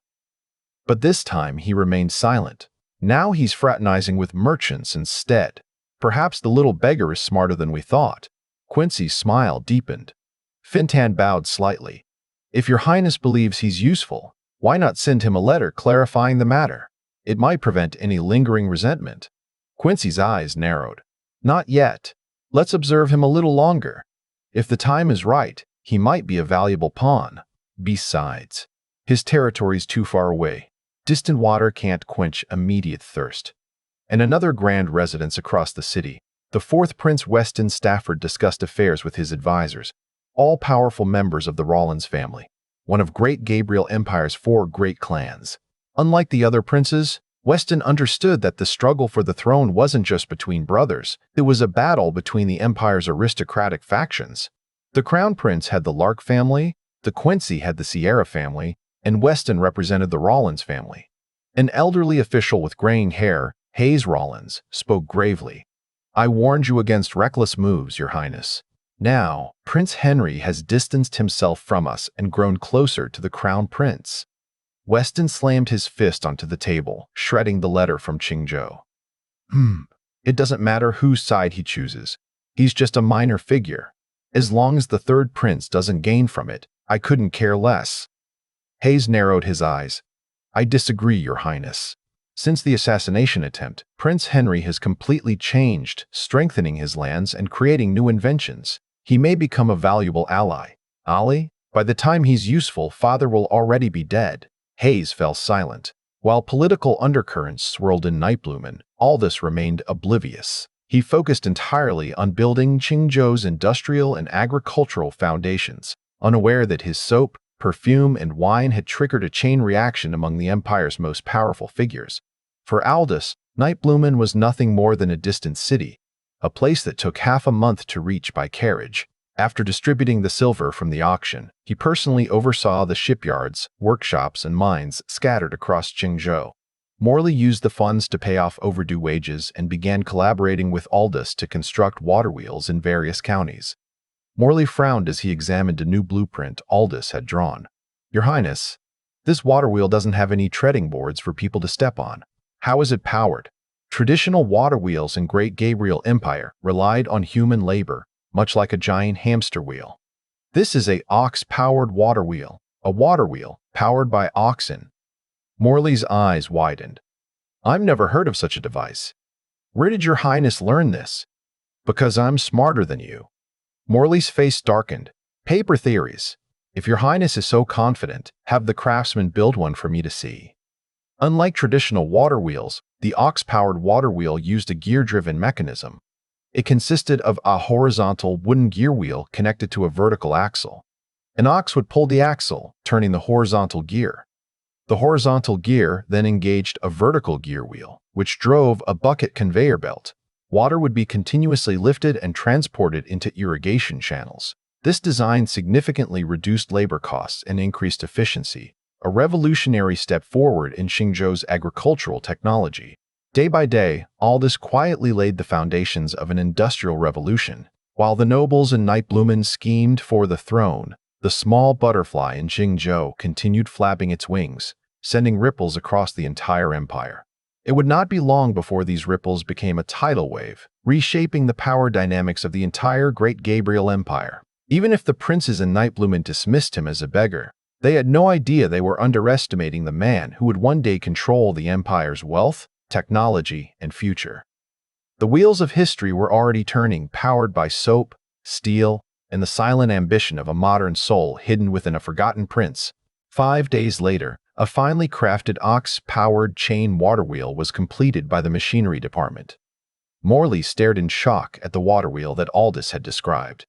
But this time he remained silent. Now he's fraternizing with merchants instead. Perhaps the little beggar is smarter than we thought. Quincy's smile deepened. Fintan bowed slightly. If your Highness believes he's useful, why not send him a letter clarifying the matter? It might prevent any lingering resentment. Quincy's eyes narrowed. Not yet. Let's observe him a little longer. If the time is right, he might be a valuable pawn. Besides, his territory's too far away. Distant water can't quench immediate thirst. In another grand residence across the city, the fourth Prince Weston Stafford discussed affairs with his advisors, all powerful members of the Rawlins family, one of Great Gabriel Empire's 4 great clans. Unlike the other princes, Weston understood that the struggle for the throne wasn't just between brothers, it was a battle between the Empire's aristocratic factions. The Crown Prince had the Lark family, the Quincy had the Sierra family, and Weston represented the Rawlins family. An elderly official with graying hair, Hayes Rawlins, spoke gravely. I warned you against reckless moves, Your Highness. Now, Prince Henry has distanced himself from us and grown closer to the Crown Prince. Weston slammed his fist onto the table, shredding the letter from Qingzhou. It doesn't matter whose side he chooses. He's just a minor figure. As long as the third prince doesn't gain from it, I couldn't care less. Hayes narrowed his eyes. I disagree, Your Highness. Since the assassination attempt, Prince Henry has completely changed, strengthening his lands and creating new inventions. He may become a valuable ally. By the time he's useful, Father will already be dead. Hayes fell silent. While political undercurrents swirled in Nightblumen, Aldous remained oblivious. He focused entirely on building Qingzhou's industrial and agricultural foundations, unaware that his soap, perfume, and wine had triggered a chain reaction among the Empire's most powerful figures. For Aldous, Nightblumen was nothing more than a distant city, a place that took half a month to reach by carriage. After distributing the silver from the auction, he personally oversaw the shipyards, workshops, and mines scattered across Qingzhou. Morley used the funds to pay off overdue wages and began collaborating with Aldous to construct water wheels in various counties. Morley frowned as he examined a new blueprint Aldous had drawn. Your Highness, this water wheel doesn't have any treading boards for people to step on. How is it powered? Traditional water wheels in Great Gabriel Empire relied on human labor, much like a giant hamster wheel. This is a ox-powered water wheel, a water wheel powered by oxen. Morley's eyes widened. I've never heard of such a device. Where did Your Highness learn this? Because I'm smarter than you. Morley's face darkened. Paper theories. If Your Highness is so confident, have the craftsman build one for me to see. Unlike traditional water wheels, the ox-powered water wheel used a gear-driven mechanism. It consisted of a horizontal wooden gear wheel connected to a vertical axle. An ox would pull the axle, turning the horizontal gear. The horizontal gear then engaged a vertical gear wheel, which drove a bucket conveyor belt. Water would be continuously lifted and transported into irrigation channels. This design significantly reduced labor costs and increased efficiency, a revolutionary step forward in Qingzhou's agricultural technology. Day by day, Aldous quietly laid the foundations of an industrial revolution. While the nobles in Nightblumen schemed for the throne, the small butterfly in Qingzhou continued flapping its wings, sending ripples across the entire empire. It would not be long before these ripples became a tidal wave, reshaping the power dynamics of the entire Great Gabriel Empire. Even if the princes in Nightblumen dismissed him as a beggar, they had no idea they were underestimating the man who would one day control the empire's wealth, technology, and future. The wheels of history were already turning, powered by soap, steel, and the silent ambition of a modern soul hidden within a forgotten prince. 5 days later, a finely crafted ox-powered chain water wheel was completed by the machinery department. Morley stared in shock at the water wheel that Aldous had described.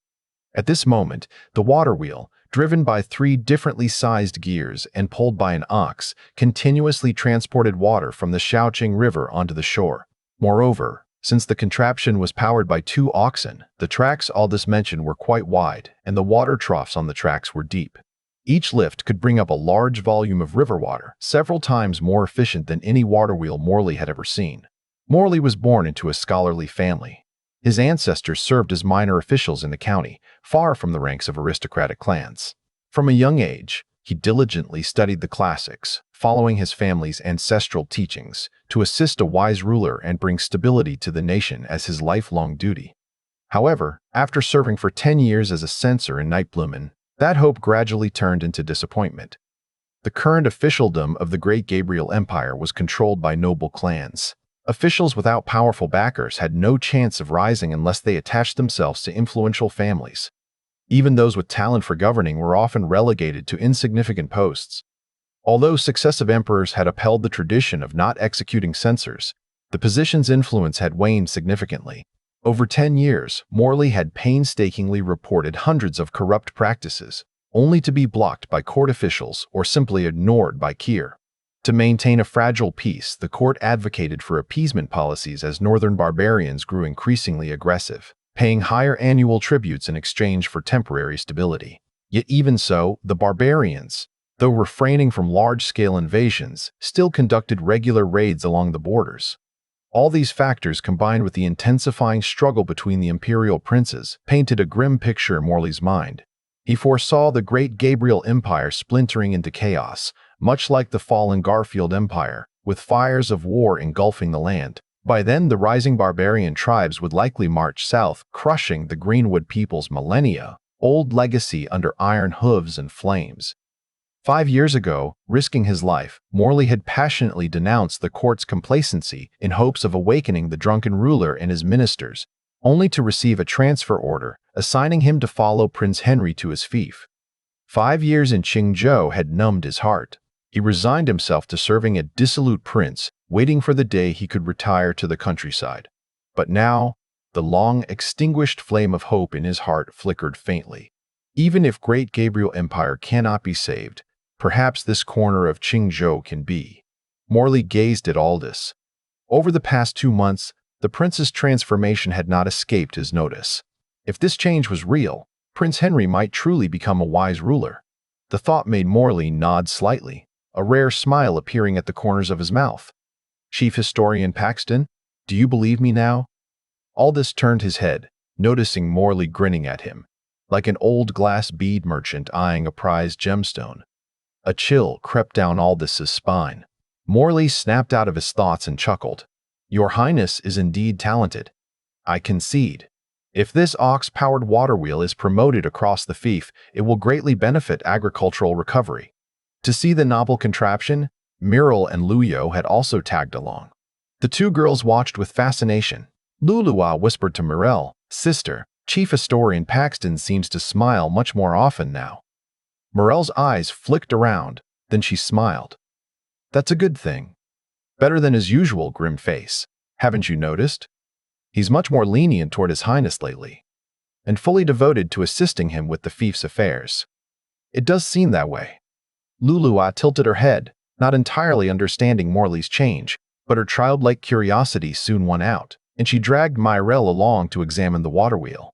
At this moment, the water wheel, driven by 3 differently sized gears and pulled by an ox, continuously transported water from the Shaoqing River onto the shore. Moreover, since the contraption was powered by 2 oxen, the tracks Aldous mentioned were quite wide, and the water troughs on the tracks were deep. Each lift could bring up a large volume of river water, several times more efficient than any water wheel Morley had ever seen. Morley was born into a scholarly family. His ancestors served as minor officials in the county, far from the ranks of aristocratic clans. From a young age, he diligently studied the classics, following his family's ancestral teachings, to assist a wise ruler and bring stability to the nation as his lifelong duty. However, after serving for 10 years as a censor in Nightblumen, that hope gradually turned into disappointment. The current officialdom of the Great Gabriel Empire was controlled by noble clans. Officials without powerful backers had no chance of rising unless they attached themselves to influential families. Even those with talent for governing were often relegated to insignificant posts. Although successive emperors had upheld the tradition of not executing censors, the position's influence had waned significantly. Over 10 years, Morley had painstakingly reported hundreds of corrupt practices, only to be blocked by court officials or simply ignored by Kier. To maintain a fragile peace, the court advocated for appeasement policies as northern barbarians grew increasingly aggressive, paying higher annual tributes in exchange for temporary stability. Yet even so, the barbarians, though refraining from large-scale invasions, still conducted regular raids along the borders. All these factors, combined with the intensifying struggle between the imperial princes, painted a grim picture in Morley's mind. He foresaw the Great Gabriel Empire splintering into chaos, much like the fallen Garfield Empire, with fires of war engulfing the land. By then, the rising barbarian tribes would likely march south, crushing the Greenwood people's millennia-old legacy under iron hooves and flames. 5 years ago, risking his life, Morley had passionately denounced the court's complacency in hopes of awakening the drunken ruler and his ministers, only to receive a transfer order assigning him to follow Prince Henry to his fief. 5 years in Qingzhou had numbed his heart. He resigned himself to serving a dissolute prince, waiting for the day he could retire to the countryside. But now, the long-extinguished flame of hope in his heart flickered faintly. Even if Great Gabriel Empire cannot be saved, perhaps this corner of Qingzhou can be. Morley gazed at Aldous. Over the past 2 months, the prince's transformation had not escaped his notice. If this change was real, Prince Henry might truly become a wise ruler. The thought made Morley nod slightly, a rare smile appearing at the corners of his mouth. "Chief Historian Paxton, do you believe me now?" Aldous turned his head, noticing Morley grinning at him, like an old glass bead merchant eyeing a prized gemstone. A chill crept down Aldous's spine. Morley snapped out of his thoughts and chuckled. "Your Highness is indeed talented. I concede. If this ox-powered water wheel is promoted across the fief, it will greatly benefit agricultural recovery." To see the novel contraption, Muriel and Luyo had also tagged along. The 2 girls watched with fascination. Lulua whispered to Muriel, "Sister, Chief Historian Paxton seems to smile much more often now." Muriel's eyes flicked around, then she smiled. "That's a good thing. Better than his usual grim face. Haven't you noticed? He's much more lenient toward His Highness lately, and fully devoted to assisting him with the fief's affairs." "It does seem that way." Lulua tilted her head, not entirely understanding Morley's change, but her childlike curiosity soon won out, and she dragged Muriel along to examine the water wheel.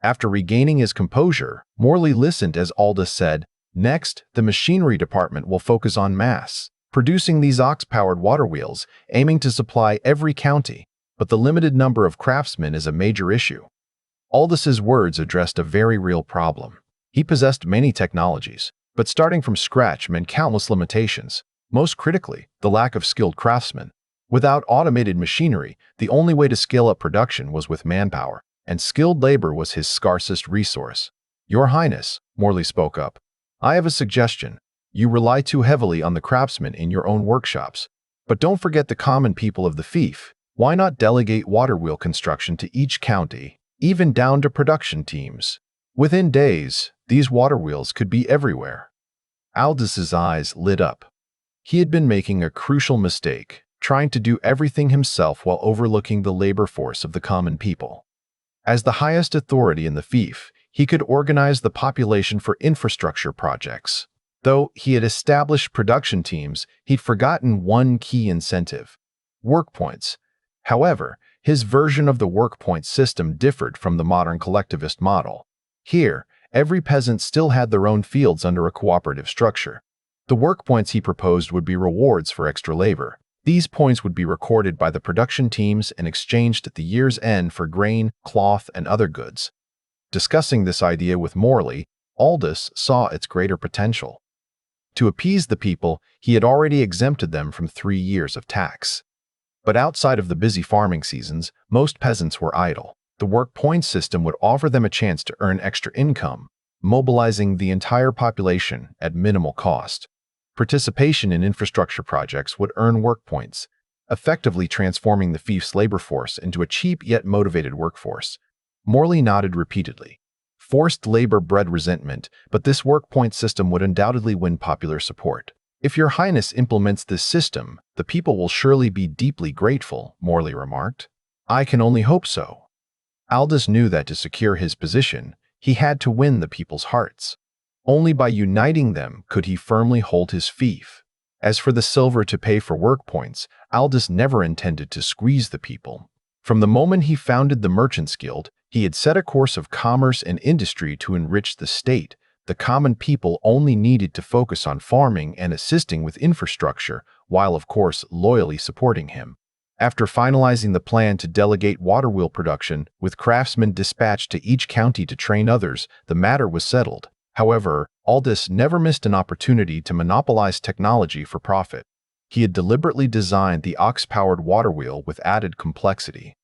After regaining his composure, Morley listened as Aldous said, "Next, the machinery department will focus on mass producing these ox-powered water wheels, aiming to supply every county, but the limited number of craftsmen is a major issue." Aldous's words addressed a very real problem. He possessed many technologies, but starting from scratch meant countless limitations, most critically, the lack of skilled craftsmen. Without automated machinery, the only way to scale up production was with manpower, and skilled labor was his scarcest resource. "Your Highness," Morley spoke up, "I have a suggestion. You rely too heavily on the craftsmen in your own workshops. But don't forget the common people of the fief. Why not delegate water wheel construction to each county, even down to production teams? Within days, these water wheels could be everywhere." Aldis's eyes lit up. He had been making a crucial mistake, trying to do everything himself while overlooking the labor force of the common people. As the highest authority in the fief, he could organize the population for infrastructure projects. Though he had established production teams, he'd forgotten one key incentive: work points. However, his version of the work point system differed from the modern collectivist model. Here, every peasant still had their own fields under a cooperative structure. The work points he proposed would be rewards for extra labor. These points would be recorded by the production teams and exchanged at the year's end for grain, cloth, and other goods. Discussing this idea with Morley, Aldous saw its greater potential. To appease the people, he had already exempted them from 3 years of tax. But outside of the busy farming seasons, most peasants were idle. The work point system would offer them a chance to earn extra income, mobilizing the entire population at minimal cost. Participation in infrastructure projects would earn work points, effectively transforming the fief's labor force into a cheap yet motivated workforce. Morley nodded repeatedly. Forced labor bred resentment, but this work point system would undoubtedly win popular support. "If your Highness implements this system, the people will surely be deeply grateful," Morley remarked. "I can only hope so." Aldous knew that to secure his position, he had to win the people's hearts. Only by uniting them could he firmly hold his fief. As for the silver to pay for work points, Aldous never intended to squeeze the people. From the moment he founded the Merchants Guild, he had set a course of commerce and industry to enrich the state. The common people only needed to focus on farming and assisting with infrastructure, while of course loyally supporting him. After finalizing the plan to delegate water wheel production, with craftsmen dispatched to each county to train others, the matter was settled. However, Aldous never missed an opportunity to monopolize technology for profit. He had deliberately designed the ox-powered water wheel with added complexity.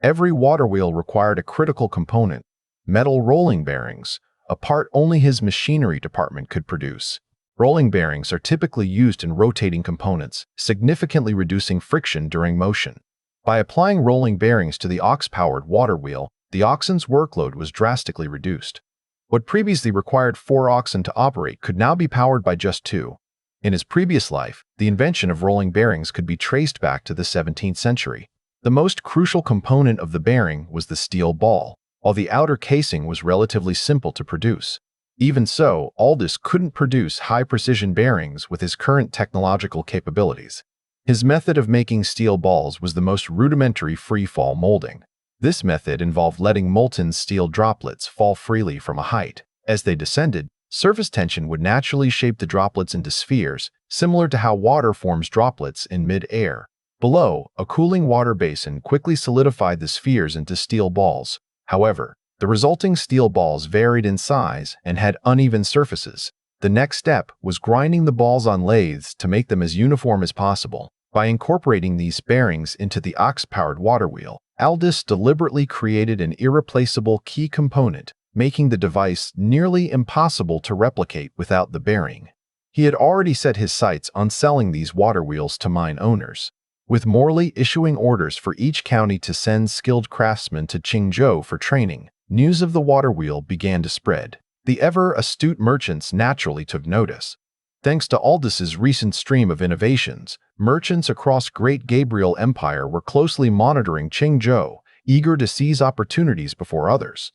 Every water wheel required a critical component: metal rolling bearings, a part only his machinery department could produce. Rolling bearings are typically used in rotating components, significantly reducing friction during motion. By applying rolling bearings to the ox-powered water wheel, the oxen's workload was drastically reduced. What previously required 4 oxen to operate could now be powered by just 2. In his previous life, the invention of rolling bearings could be traced back to the 17th century. The most crucial component of the bearing was the steel ball, while the outer casing was relatively simple to produce. Even so, Aldous couldn't produce high-precision bearings with his current technological capabilities. His method of making steel balls was the most rudimentary free-fall molding. This method involved letting molten steel droplets fall freely from a height. As they descended, surface tension would naturally shape the droplets into spheres, similar to how water forms droplets in mid-air. Below, a cooling water basin quickly solidified the spheres into steel balls. However, the resulting steel balls varied in size and had uneven surfaces. The next step was grinding the balls on lathes to make them as uniform as possible. By incorporating these bearings into the ox-powered water wheel, Aldous deliberately created an irreplaceable key component, making the device nearly impossible to replicate without the bearing. He had already set his sights on selling these water wheels to mine owners. With Morley issuing orders for each county to send skilled craftsmen to Qingzhou for training, news of the water wheel began to spread. The ever-astute merchants naturally took notice. Thanks to Aldous's recent stream of innovations, merchants across Great Gabriel Empire were closely monitoring Qingzhou, eager to seize opportunities before others.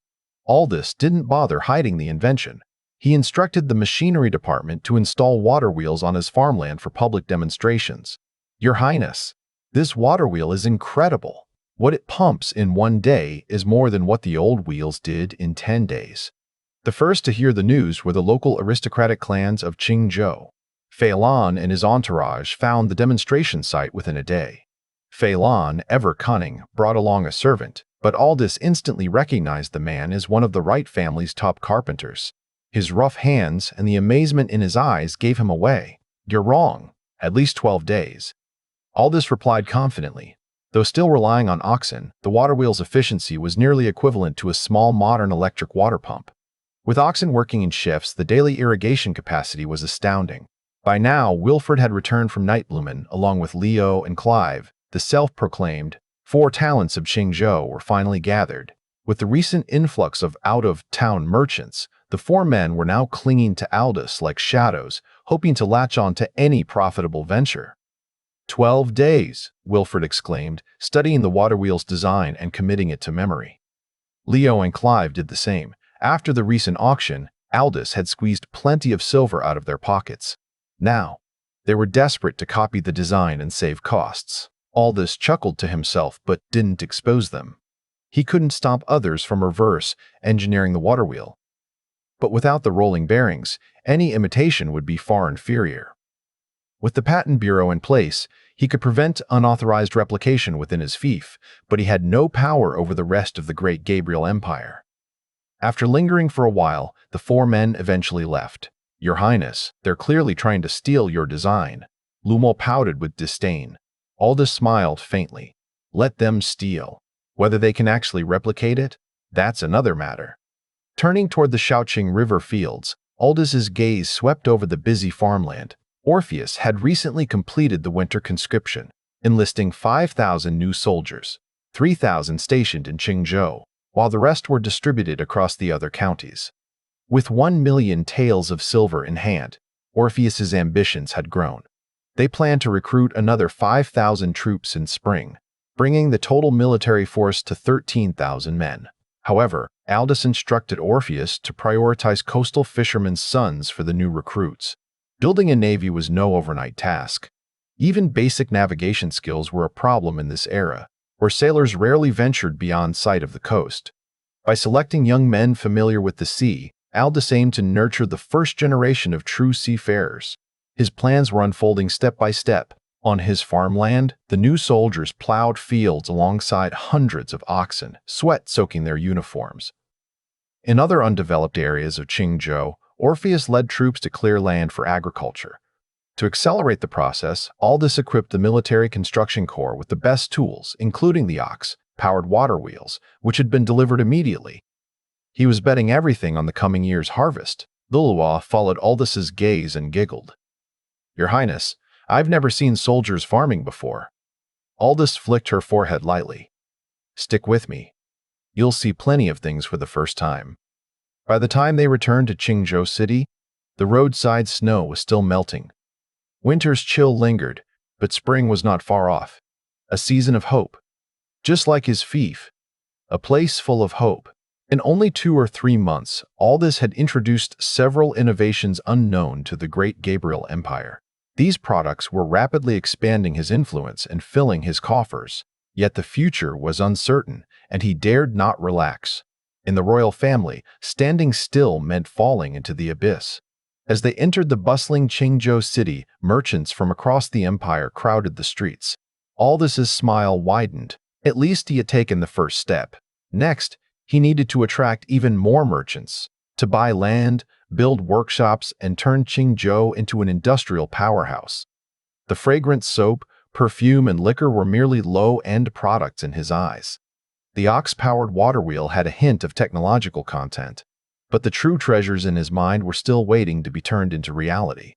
Aldous didn't bother hiding the invention. He instructed the machinery department to install water wheels on his farmland for public demonstrations. "Your Highness, this water wheel is incredible. What it pumps in 1 day is more than what the old wheels did in 10 days. The first to hear the news were the local aristocratic clans of Qingzhou. Fei Lan and his entourage found the demonstration site within a day. Fei Lan, ever cunning, brought along a servant, but Aldous instantly recognized the man as one of the Wright family's top carpenters. His rough hands and the amazement in his eyes gave him away. "You're wrong. At least 12 days. Aldous replied confidently. Though still relying on oxen, the water wheel's efficiency was nearly equivalent to a small modern electric water pump. With oxen working in shifts, the daily irrigation capacity was astounding. By now, Wilfred had returned from Nightblumen, along with Leo and Clive. The self-proclaimed four talents of Qingzhou were finally gathered. With the recent influx of out-of-town merchants, the four men were now clinging to Aldous like shadows, hoping to latch on to any profitable venture. 12 days, Wilfred exclaimed, studying the water wheel's design and committing it to memory. Leo and Clive did the same. After the recent auction, Aldous had squeezed plenty of silver out of their pockets. Now, they were desperate to copy the design and save costs. Aldous chuckled to himself but didn't expose them. He couldn't stop others from reverse engineering the water wheel. But without the rolling bearings, any imitation would be far inferior. With the patent bureau in place, he could prevent unauthorized replication within his fief, but he had no power over the rest of the Great Gabriel Empire. After lingering for a while, the four men eventually left. "Your Highness, they're clearly trying to steal your design." Lumel pouted with disdain. Aldous smiled faintly. "Let them steal. Whether they can actually replicate it, that's another matter." Turning toward the Shaoqing River fields, Aldous's gaze swept over the busy farmland. Orpheus had recently completed the winter conscription, enlisting 5,000 new soldiers, 3,000 stationed in Qingzhou, while the rest were distributed across the other counties. With 1,000,000 taels of silver in hand, Orpheus's ambitions had grown. They planned to recruit another 5,000 troops in spring, bringing the total military force to 13,000 men. However, Aldous instructed Orpheus to prioritize coastal fishermen's sons for the new recruits. Building a navy was no overnight task. Even basic navigation skills were a problem in this era, where sailors rarely ventured beyond sight of the coast. By selecting young men familiar with the sea, Aldous aimed to nurture the first generation of true seafarers. His plans were unfolding step by step. On his farmland, the new soldiers plowed fields alongside hundreds of oxen, sweat soaking their uniforms. In other undeveloped areas of Qingzhou, Orpheus led troops to clear land for agriculture. To accelerate the process, Aldous equipped the military construction corps with the best tools, including the ox-powered water wheels, which had been delivered immediately. He was betting everything on the coming year's harvest. Luluwa followed Aldous's gaze and giggled. "Your Highness, I've never seen soldiers farming before." Aldous flicked her forehead lightly. "Stick with me. You'll see plenty of things for the first time." By the time they returned to Qingzhou City, the roadside snow was still melting. Winter's chill lingered, but spring was not far off. A season of hope. Just like his fief. A place full of hope. In only 2 or 3 months, Aldous had introduced several innovations unknown to the Great Gabriel Empire. These products were rapidly expanding his influence and filling his coffers. Yet the future was uncertain, and he dared not relax. In the royal family, standing still meant falling into the abyss. As they entered the bustling Qingzhou city, merchants from across the empire crowded the streets. Aldous's smile widened. At least he had taken the first step. Next, he needed to attract even more merchants, to buy land, build workshops, and turn Qingzhou into an industrial powerhouse. The fragrant soap, perfume, and liquor were merely low-end products in his eyes. The ox-powered water wheel had a hint of technological content, but the true treasures in his mind were still waiting to be turned into reality.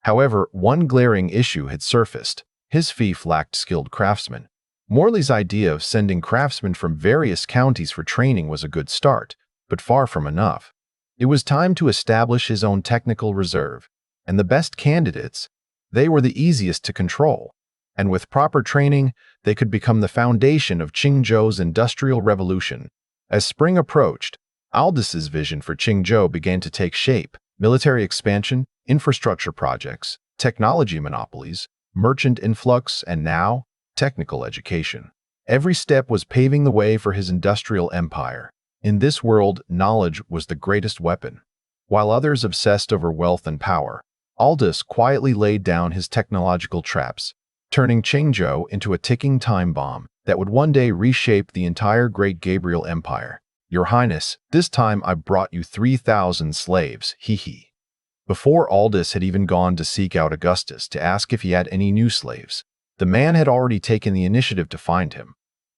However, one glaring issue had surfaced. His fief lacked skilled craftsmen. Morley's idea of sending craftsmen from various counties for training was a good start, but far from enough. It was time to establish his own technical reserve, and the best candidates, they were the easiest to control. And with proper training, they could become the foundation of Qingzhou's industrial revolution. As spring approached, Aldous's vision for Qingzhou began to take shape. Military expansion, infrastructure projects, technology monopolies, merchant influx, and now, technical education. Every step was paving the way for his industrial empire. In this world, knowledge was the greatest weapon. While others obsessed over wealth and power, Aldous quietly laid down his technological traps, turning Qingzhou into a ticking time bomb that would one day reshape the entire Great Gabriel Empire. "Your Highness, this time I brought you 3,000 slaves, hee." Before Aldous had even gone to seek out Augustus to ask if he had any new slaves, The man had already taken the initiative to find him.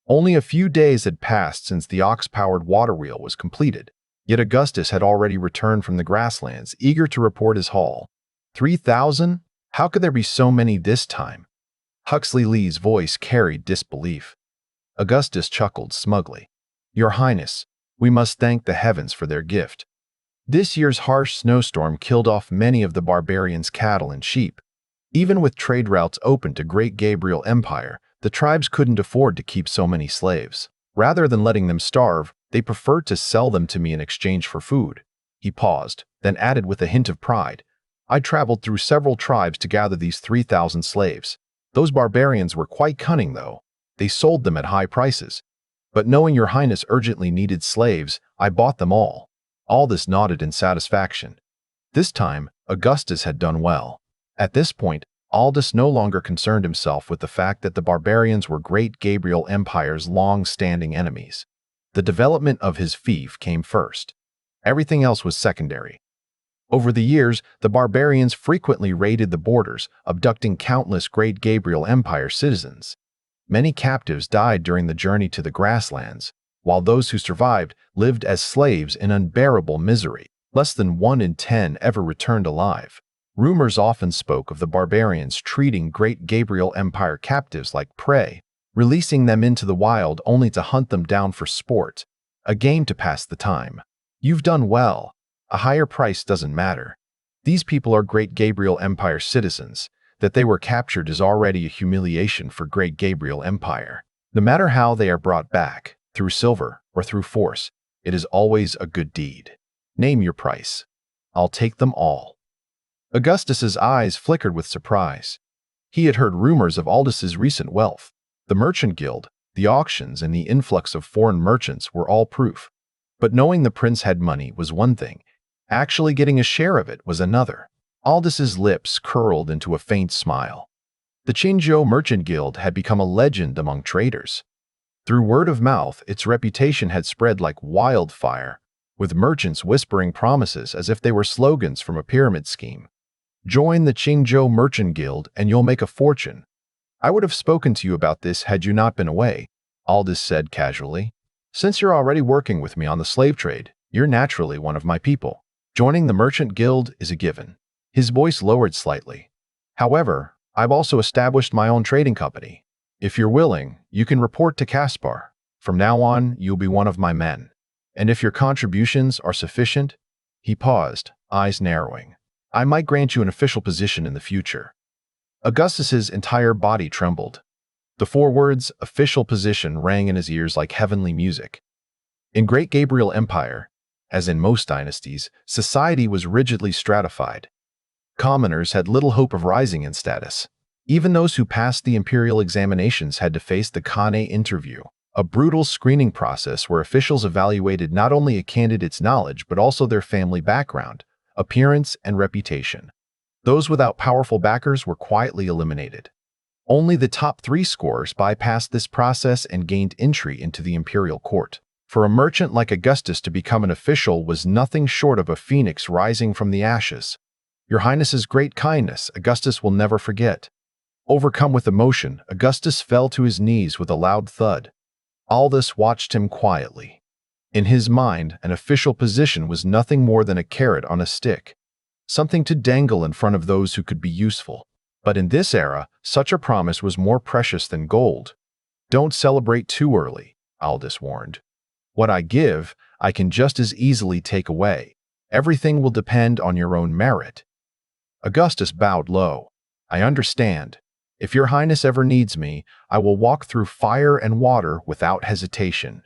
Only a few days had passed since the ox-powered water wheel was completed, yet Augustus had already returned from the grasslands, eager to report his haul. 3,000? How could there be so many this time? Huxley Lee's voice carried disbelief. Augustus chuckled smugly. Your Highness, we must thank the heavens for their gift. This year's harsh snowstorm killed off many of the barbarians' cattle and sheep. Even with trade routes open to Great Gabriel Empire, the tribes couldn't afford to keep so many slaves. Rather than letting them starve, they preferred to sell them to me in exchange for food. He paused, then added with a hint of pride, I traveled through several tribes to gather these 3,000 slaves. Those barbarians were quite cunning, though. They sold them at high prices. But knowing your Highness urgently needed slaves, I bought them all. Aldous nodded in satisfaction. This time, Augustus had done well. At this point, Aldous no longer concerned himself with the fact that the barbarians were Great Gabriel Empire's long-standing enemies. The development of his fief came first. Everything else was secondary. Over the years, the barbarians frequently raided the borders, abducting countless Great Gabriel Empire citizens. Many captives died during the journey to the grasslands, while those who survived lived as slaves in unbearable misery. Less than 1 in 10 ever returned alive. Rumors often spoke of the barbarians treating Great Gabriel Empire captives like prey, releasing them into the wild only to hunt them down for sport, a game to pass the time. You've done well. A higher price doesn't matter. These people are Great Gabriel Empire citizens. That they were captured is already a humiliation for Great Gabriel Empire. No matter how they are brought back, through silver or through force, it is always a good deed. Name your price. I'll take them all. Augustus's eyes flickered with surprise. He had heard rumors of Aldus's recent wealth. The Merchant Guild, the auctions, and the influx of foreign merchants were all proof. But knowing the prince had money was one thing. Actually getting a share of it was another. Aldus's lips curled into a faint smile. The Qingzhou Merchant Guild had become a legend among traders. Through word of mouth, its reputation had spread like wildfire, with merchants whispering promises as if they were slogans from a pyramid scheme. Join the Qingzhou Merchant Guild and you'll make a fortune. I would have spoken to you about this had you not been away, Aldous said casually. Since you're already working with me on the slave trade, you're naturally one of my people. Joining the Merchant Guild is a given. His voice lowered slightly. However, I've also established my own trading company. If you're willing, you can report to Caspar. From now on, you'll be one of my men. And if your contributions are sufficient, he paused, eyes narrowing, I might grant you an official position in the future. Augustus's entire body trembled. The 4 words, official position, rang in his ears like heavenly music. In Great Gabriel Empire, as in most dynasties, society was rigidly stratified. Commoners had little hope of rising in status. Even those who passed the imperial examinations had to face the Kane interview, a brutal screening process where officials evaluated not only a candidate's knowledge but also their family background, appearance, and reputation. Those without powerful backers were quietly eliminated. Only the top 3 scorers bypassed this process and gained entry into the imperial court. For a merchant like Augustus to become an official was nothing short of a phoenix rising from the ashes. Your Highness's great kindness, Augustus will never forget. Overcome with emotion, Augustus fell to his knees with a loud thud. Aldous watched him quietly. In his mind, an official position was nothing more than a carrot on a stick, something to dangle in front of those who could be useful. But in this era, such a promise was more precious than gold. Don't celebrate too early, Aldous warned. What I give, I can just as easily take away. Everything will depend on your own merit. Augustus bowed low. I understand. If your Highness ever needs me, I will walk through fire and water without hesitation.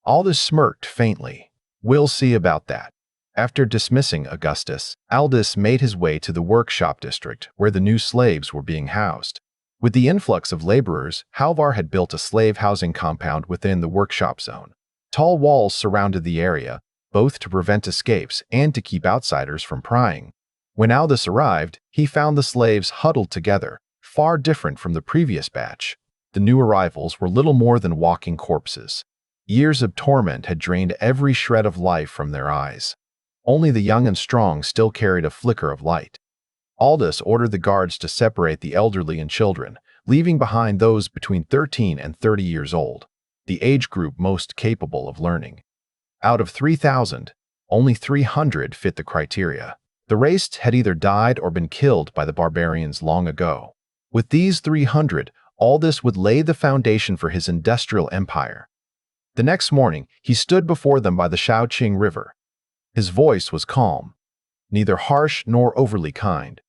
Aldous smirked faintly. We'll see about that. After dismissing Augustus, Aldous made his way to the workshop district where the new slaves were being housed. With the influx of laborers, Halvar had built a slave housing compound within the workshop zone. Tall walls surrounded the area, both to prevent escapes and to keep outsiders from prying. When Aldous arrived, he found the slaves huddled together, far different from the previous batch. The new arrivals were little more than walking corpses. Years of torment had drained every shred of life from their eyes. Only the young and strong still carried a flicker of light. Aldous ordered the guards to separate the elderly and children, leaving behind those between 13 and 30 years old, the age group most capable of learning. Out of 3,000, only 300 fit the criteria. The race had either died or been killed by the barbarians long ago. With these 300, Aldous would lay the foundation for his industrial empire. The next morning, he stood before them by the Shaoqing River. His voice was calm, neither harsh nor overly kind.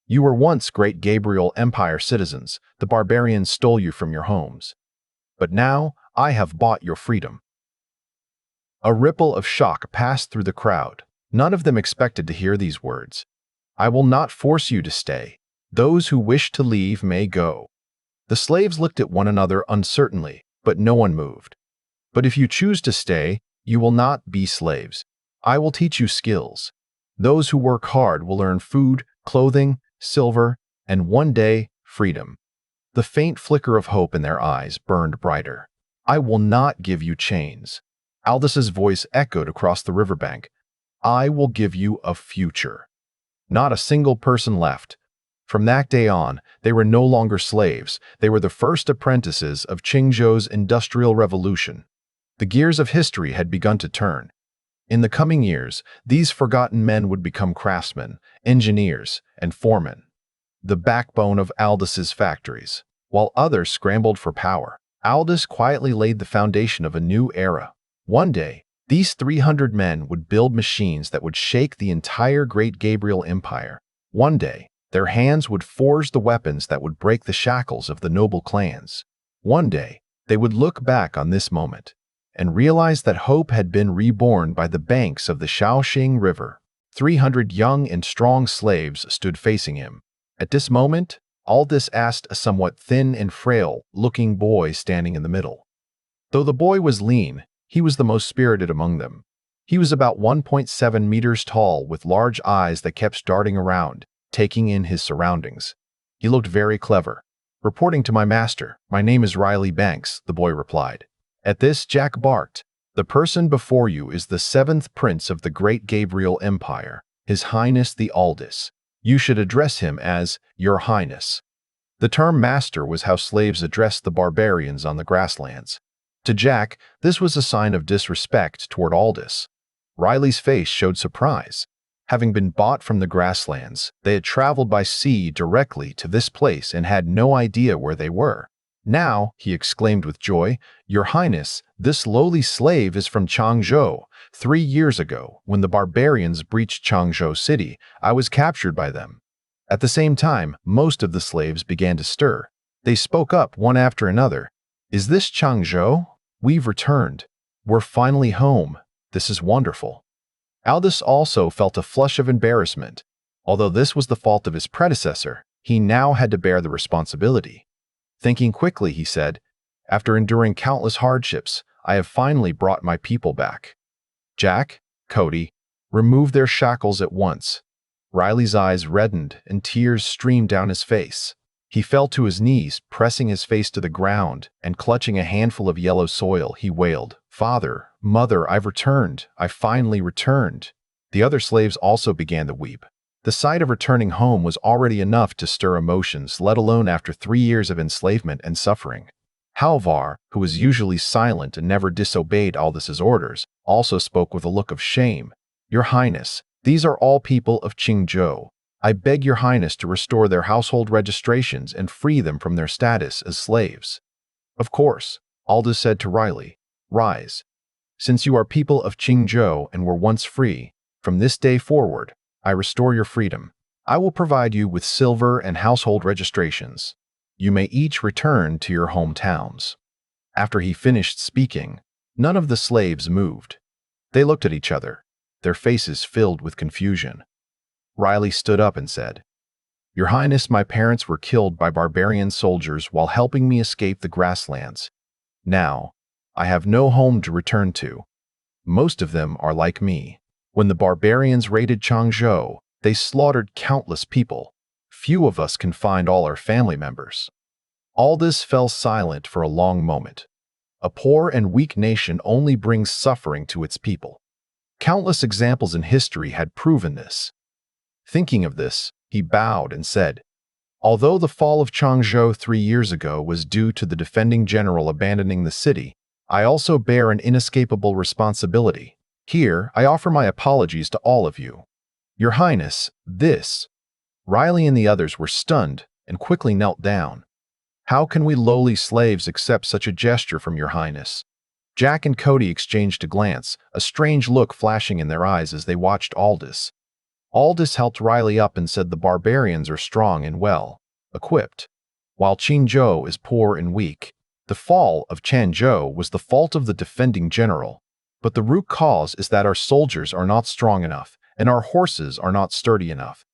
You were once great Gabriel Empire citizens. The barbarians stole you from your homes. But now I have bought your freedom. A ripple of shock passed through the crowd. None of them expected to hear these words. I will not force you to stay. Those who wish to leave may go. The slaves looked at one another uncertainly, but no one moved. But if you choose to stay, you will not be slaves. I will teach you skills. Those who work hard will earn food, clothing, silver, and one day, freedom. The faint flicker of hope in their eyes burned brighter. I will not give you chains. Aldous' voice echoed across the riverbank. I will give you a future. Not a single person left. From that day on, they were no longer slaves. They were the first apprentices of Qingzhou's Industrial Revolution. The gears of history had begun to turn. In the coming years, these forgotten men would become craftsmen, engineers, and foremen, the backbone of Aldous' factories. While others scrambled for power, Aldous quietly laid the foundation of a new era. One day, these 300 men would build machines that would shake the entire Great Gabriel Empire. One day, their hands would forge the weapons that would break the shackles of the noble clans. One day, they would look back on this moment and realize that hope had been reborn by the banks of the Shaoqing River. 300 young and strong slaves stood facing him. At this moment, Aldous asked a somewhat thin and frail-looking boy standing in the middle. Though the boy was lean, he was the most spirited among them. He was about 1.7 meters tall, with large eyes that kept darting around, taking in his surroundings. He looked very clever. Reporting to my master, my name is Riley Banks, the boy replied. At this, Jack barked. The person before you is the 7th prince of the Great Gabriel Empire, His Highness the Aldous. You should address him as Your Highness. The term master was how slaves addressed the barbarians on the grasslands. To Jack, this was a sign of disrespect toward Aldous. Riley's face showed surprise. Having been bought from the grasslands, they had traveled by sea directly to this place and had no idea where they were. Now, he exclaimed with joy, Your Highness, this lowly slave is from Changzhou. 3 years ago, when the barbarians breached Changzhou City, I was captured by them. At the same time, most of the slaves began to stir. They spoke up one after another. Is this Changzhou? We've returned. We're finally home. This is wonderful. Aldous also felt a flush of embarrassment. Although this was the fault of his predecessor, he now had to bear the responsibility. Thinking quickly, he said, After enduring countless hardships, I have finally brought my people back. Jack, Cody, remove their shackles at once. Riley's eyes reddened and tears streamed down his face. He fell to his knees, pressing his face to the ground, and clutching a handful of yellow soil, he wailed, Father, Mother, I've returned. I finally returned. The other slaves also began to weep. The sight of returning home was already enough to stir emotions, let alone after 3 years of enslavement and suffering. Halvar, who was usually silent and never disobeyed Aldous' orders, also spoke with a look of shame. Your Highness, these are all people of Qingzhou. I beg your Highness to restore their household registrations and free them from their status as slaves. Of course, Aldous said to Riley. Rise. Since you are people of Qingzhou and were once free, from this day forward, I restore your freedom. I will provide you with silver and household registrations. You may each return to your hometowns. After he finished speaking, none of the slaves moved. They looked at each other, their faces filled with confusion. Riley stood up and said, Your Highness, my parents were killed by barbarian soldiers while helping me escape the grasslands. Now, I have no home to return to. Most of them are like me. When the barbarians raided Changzhou, they slaughtered countless people. Few of us can find all our family members. Aldous fell silent for a long moment. A poor and weak nation only brings suffering to its people. Countless examples in history had proven this. Thinking of this, he bowed and said, Although the fall of Changzhou 3 years ago was due to the defending general abandoning the city, I also bear an inescapable responsibility. Here, I offer my apologies to all of you. Your Highness, this. Riley and the others were stunned and quickly knelt down. How can we lowly slaves accept such a gesture from your Highness? Jack and Cody exchanged a glance, a strange look flashing in their eyes as they watched Aldous. Aldous helped Riley up and said the barbarians are strong and well equipped, while Qingzhou is poor and weak. The fall of Changzhou was the fault of the defending general, but the root cause is that our soldiers are not strong enough and our horses are not sturdy enough.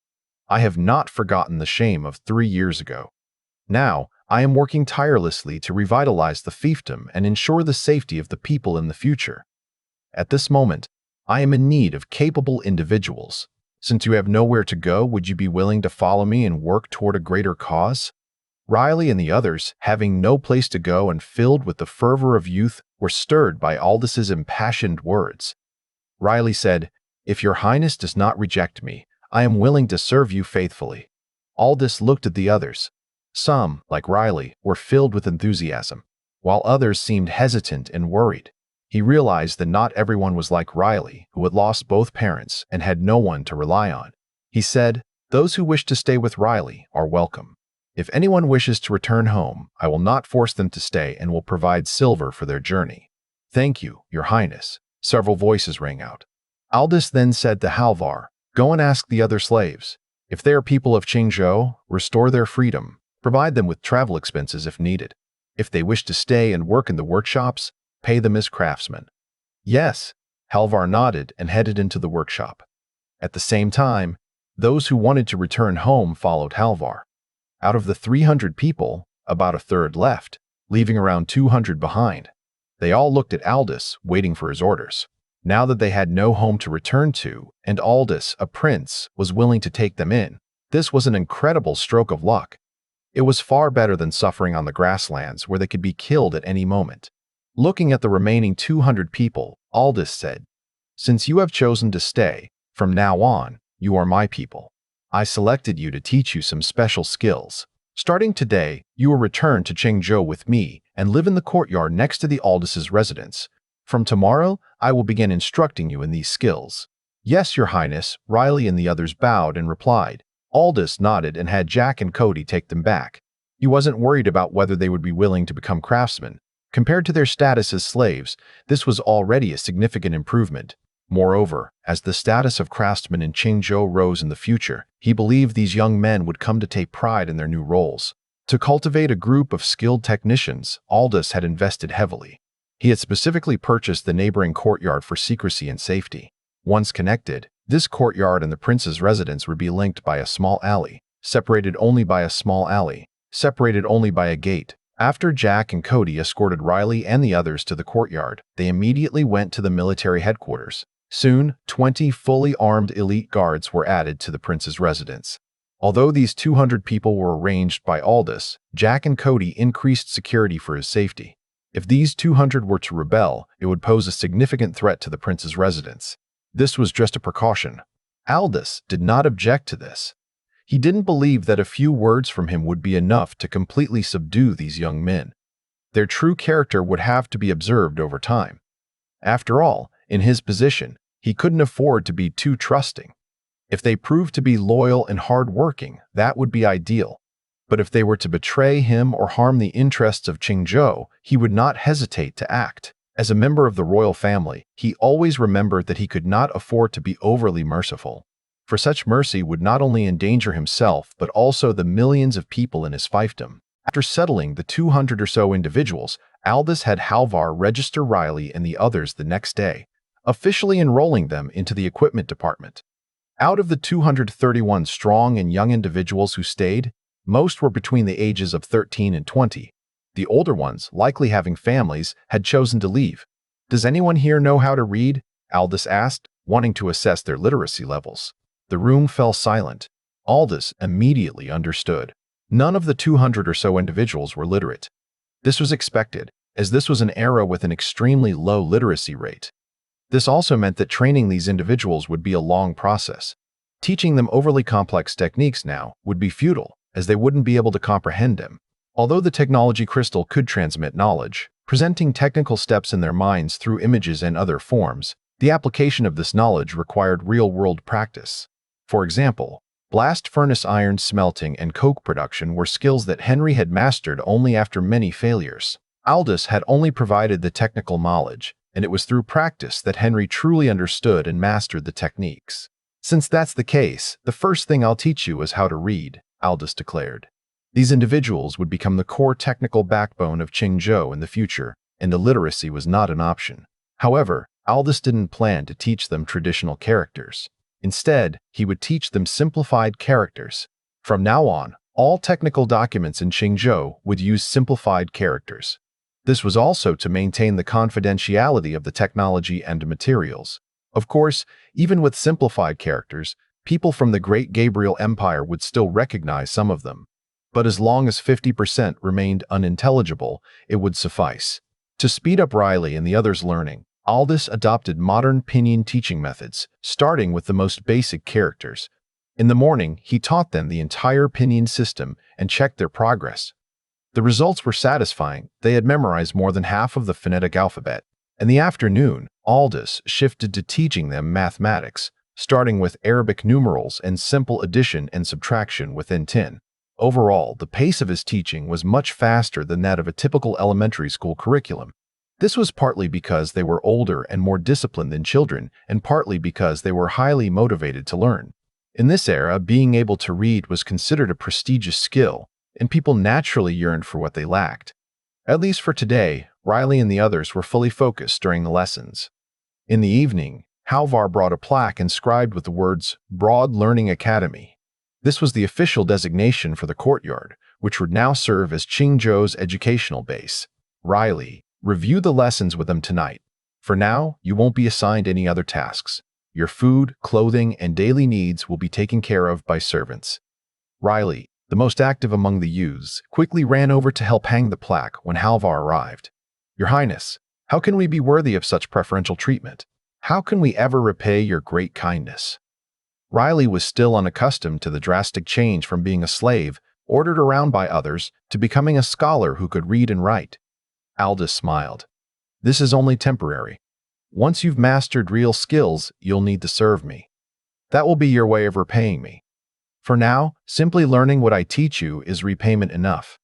I have not forgotten the shame of 3 years ago. Now, I am working tirelessly to revitalize the fiefdom and ensure the safety of the people in the future. At this moment, I am in need of capable individuals. Since you have nowhere to go, would you be willing to follow me and work toward a greater cause? Riley and the others, having no place to go and filled with the fervor of youth, were stirred by Aldous's impassioned words. Riley said, "If your Highness does not reject me, I am willing to serve you faithfully." Aldous looked at the others. Some, like Riley, were filled with enthusiasm, while others seemed hesitant and worried. He realized that not everyone was like Riley, who had lost both parents and had no one to rely on. He said, "Those who wish to stay with Riley are welcome. If anyone wishes to return home, I will not force them to stay and will provide silver for their journey." "Thank you, your Highness," several voices rang out. Aldous then said to Halvar, "Go and ask the other slaves. If they are people of Qingzhou, restore their freedom. Provide them with travel expenses if needed. If they wish to stay and work in the workshops, pay them as craftsmen." "Yes," Halvar nodded and headed into the workshop. At the same time, those who wanted to return home followed Halvar. Out of the 300 people, about a third left, leaving around 200 behind. They all looked at Aldous, waiting for his orders. Now that they had no home to return to, and Aldous, a prince, was willing to take them in, this was an incredible stroke of luck. It was far better than suffering on the grasslands where they could be killed at any moment. Looking at the remaining 200 people, Aldous said, "Since you have chosen to stay, from now on, you are my people. I selected you to teach you some special skills. Starting today, you will return to Qingzhou with me and live in the courtyard next to the Aldous' residence. From tomorrow, I will begin instructing you in these skills." "Yes, your Highness," Riley and the others bowed and replied. Aldous nodded and had Jack and Cody take them back. He wasn't worried about whether they would be willing to become craftsmen. Compared to their status as slaves, this was already a significant improvement. Moreover, as the status of craftsmen in Qingzhou rose in the future, he believed these young men would come to take pride in their new roles. To cultivate a group of skilled technicians, Aldous had invested heavily. He had specifically purchased the neighboring courtyard for secrecy and safety. Once connected, this courtyard and the prince's residence would be linked by a small alley, separated only by a gate. After Jack and Cody escorted Riley and the others to the courtyard, they immediately went to the military headquarters. Soon, 20 fully armed elite guards were added to the prince's residence. Although these 200 people were arranged by Aldous, Jack and Cody increased security for his safety. If these 200 were to rebel, it would pose a significant threat to the prince's residence. This was just a precaution. Aldous did not object to this. He didn't believe that a few words from him would be enough to completely subdue these young men. Their true character would have to be observed over time. After all, in his position, he couldn't afford to be too trusting. If they proved to be loyal and hard-working, that would be ideal. But if they were to betray him or harm the interests of Qingzhou, he would not hesitate to act. As a member of the royal family, he always remembered that he could not afford to be overly merciful. For such mercy would not only endanger himself, but also the millions of people in his fiefdom. After settling the 200 or so individuals, Aldous had Halvar register Riley and the others the next day, officially enrolling them into the equipment department. Out of the 231 strong and young individuals who stayed, most were between the ages of 13 and 20. The older ones, likely having families, had chosen to leave. "Does anyone here know how to read?" Aldous asked, wanting to assess their literacy levels. The room fell silent. Aldous immediately understood. None of the 200 or so individuals were literate. This was expected, as this was an era with an extremely low literacy rate. This also meant that training these individuals would be a long process. Teaching them overly complex techniques now would be futile, as they wouldn't be able to comprehend him. Although the technology crystal could transmit knowledge, presenting technical steps in their minds through images and other forms, the application of this knowledge required real-world practice. For example, blast furnace iron smelting and coke production were skills that Henry had mastered only after many failures. Aldous had only provided the technical knowledge, and it was through practice that Henry truly understood and mastered the techniques. "Since that's the case, the first thing I'll teach you is how to read," Aldous declared. These individuals would become the core technical backbone of Qingzhou in the future, and illiteracy was not an option. However, Aldous didn't plan to teach them traditional characters. Instead, he would teach them simplified characters. From now on, all technical documents in Qingzhou would use simplified characters. This was also to maintain the confidentiality of the technology and materials. Of course, even with simplified characters, people from the Great Gabriel Empire would still recognize some of them. But as long as 50% remained unintelligible, it would suffice. To speed up Riley and the others' learning, Aldous adopted modern pinyin teaching methods, starting with the most basic characters. In the morning, he taught them the entire pinyin system and checked their progress. The results were satisfying. They had memorized more than half of the phonetic alphabet. In the afternoon, Aldous shifted to teaching them mathematics, starting with Arabic numerals and simple addition and subtraction within 10. Overall, the pace of his teaching was much faster than that of a typical elementary school curriculum. This was partly because they were older and more disciplined than children, and partly because they were highly motivated to learn. In this era, being able to read was considered a prestigious skill, and people naturally yearned for what they lacked. At least for today, Riley and the others were fully focused during the lessons. In the evening, Halvar brought a plaque inscribed with the words, "Broad Learning Academy." This was the official designation for the courtyard, which would now serve as Qingzhou's educational base. "Riley, review the lessons with them tonight. For now, you won't be assigned any other tasks. Your food, clothing, and daily needs will be taken care of by servants." Riley, the most active among the youths, quickly ran over to help hang the plaque when Halvar arrived. "Your Highness, how can we be worthy of such preferential treatment? How can we ever repay your great kindness?" Riley was still unaccustomed to the drastic change from being a slave, ordered around by others, to becoming a scholar who could read and write. Aldous smiled. "This is only temporary. Once you've mastered real skills, you'll need to serve me. That will be your way of repaying me. For now, simply learning what I teach you is repayment enough."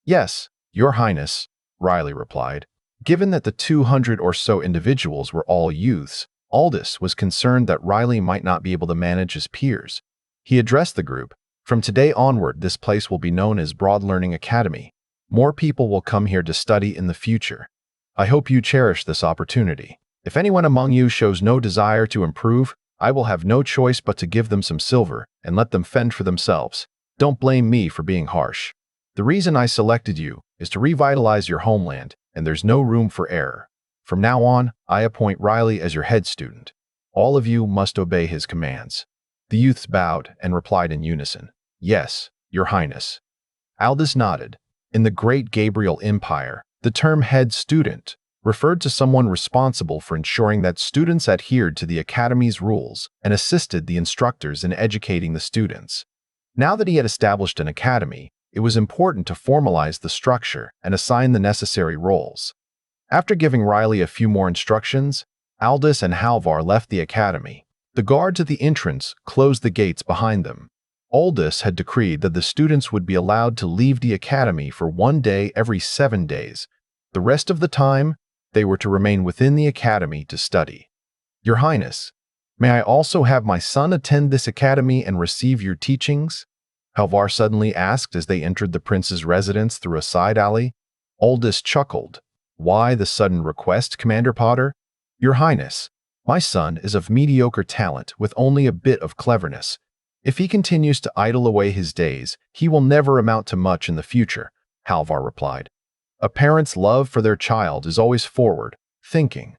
"Yes, Your Highness," Riley replied. Given that the 200 or so individuals were all youths, Aldous was concerned that Riley might not be able to manage his peers. He addressed the group. "From today onward, this place will be known as Broad Learning Academy. More people will come here to study in the future. I hope you cherish this opportunity. If anyone among you shows no desire to improve, I will have no choice but to give them some silver and let them fend for themselves. Don't blame me for being harsh. The reason I selected you is to revitalize your homeland, and there's no room for error. From now on, I appoint Riley as your head student. All of you must obey his commands." The youths bowed and replied in unison, "Yes, Your Highness." Aldous nodded. In the Great Gabriel Empire, the term head student referred to someone responsible for ensuring that students adhered to the academy's rules and assisted the instructors in educating the students. Now that he had established an academy, it was important to formalize the structure and assign the necessary roles. After giving Riley a few more instructions, Aldous and Halvar left the academy. The guards at the entrance closed the gates behind them. Aldous had decreed that the students would be allowed to leave the academy for 1 day every 7 days. The rest of the time, they were to remain within the academy to study. "Your Highness, may I also have my son attend this academy and receive your teachings?" Halvar suddenly asked as they entered the prince's residence through a side alley. Aldous chuckled. "Why the sudden request, Commander Potter?" "Your Highness, my son is of mediocre talent with only a bit of cleverness. If he continues to idle away his days, he will never amount to much in the future," Halvar replied. "A parent's love for their child is always forward, thinking.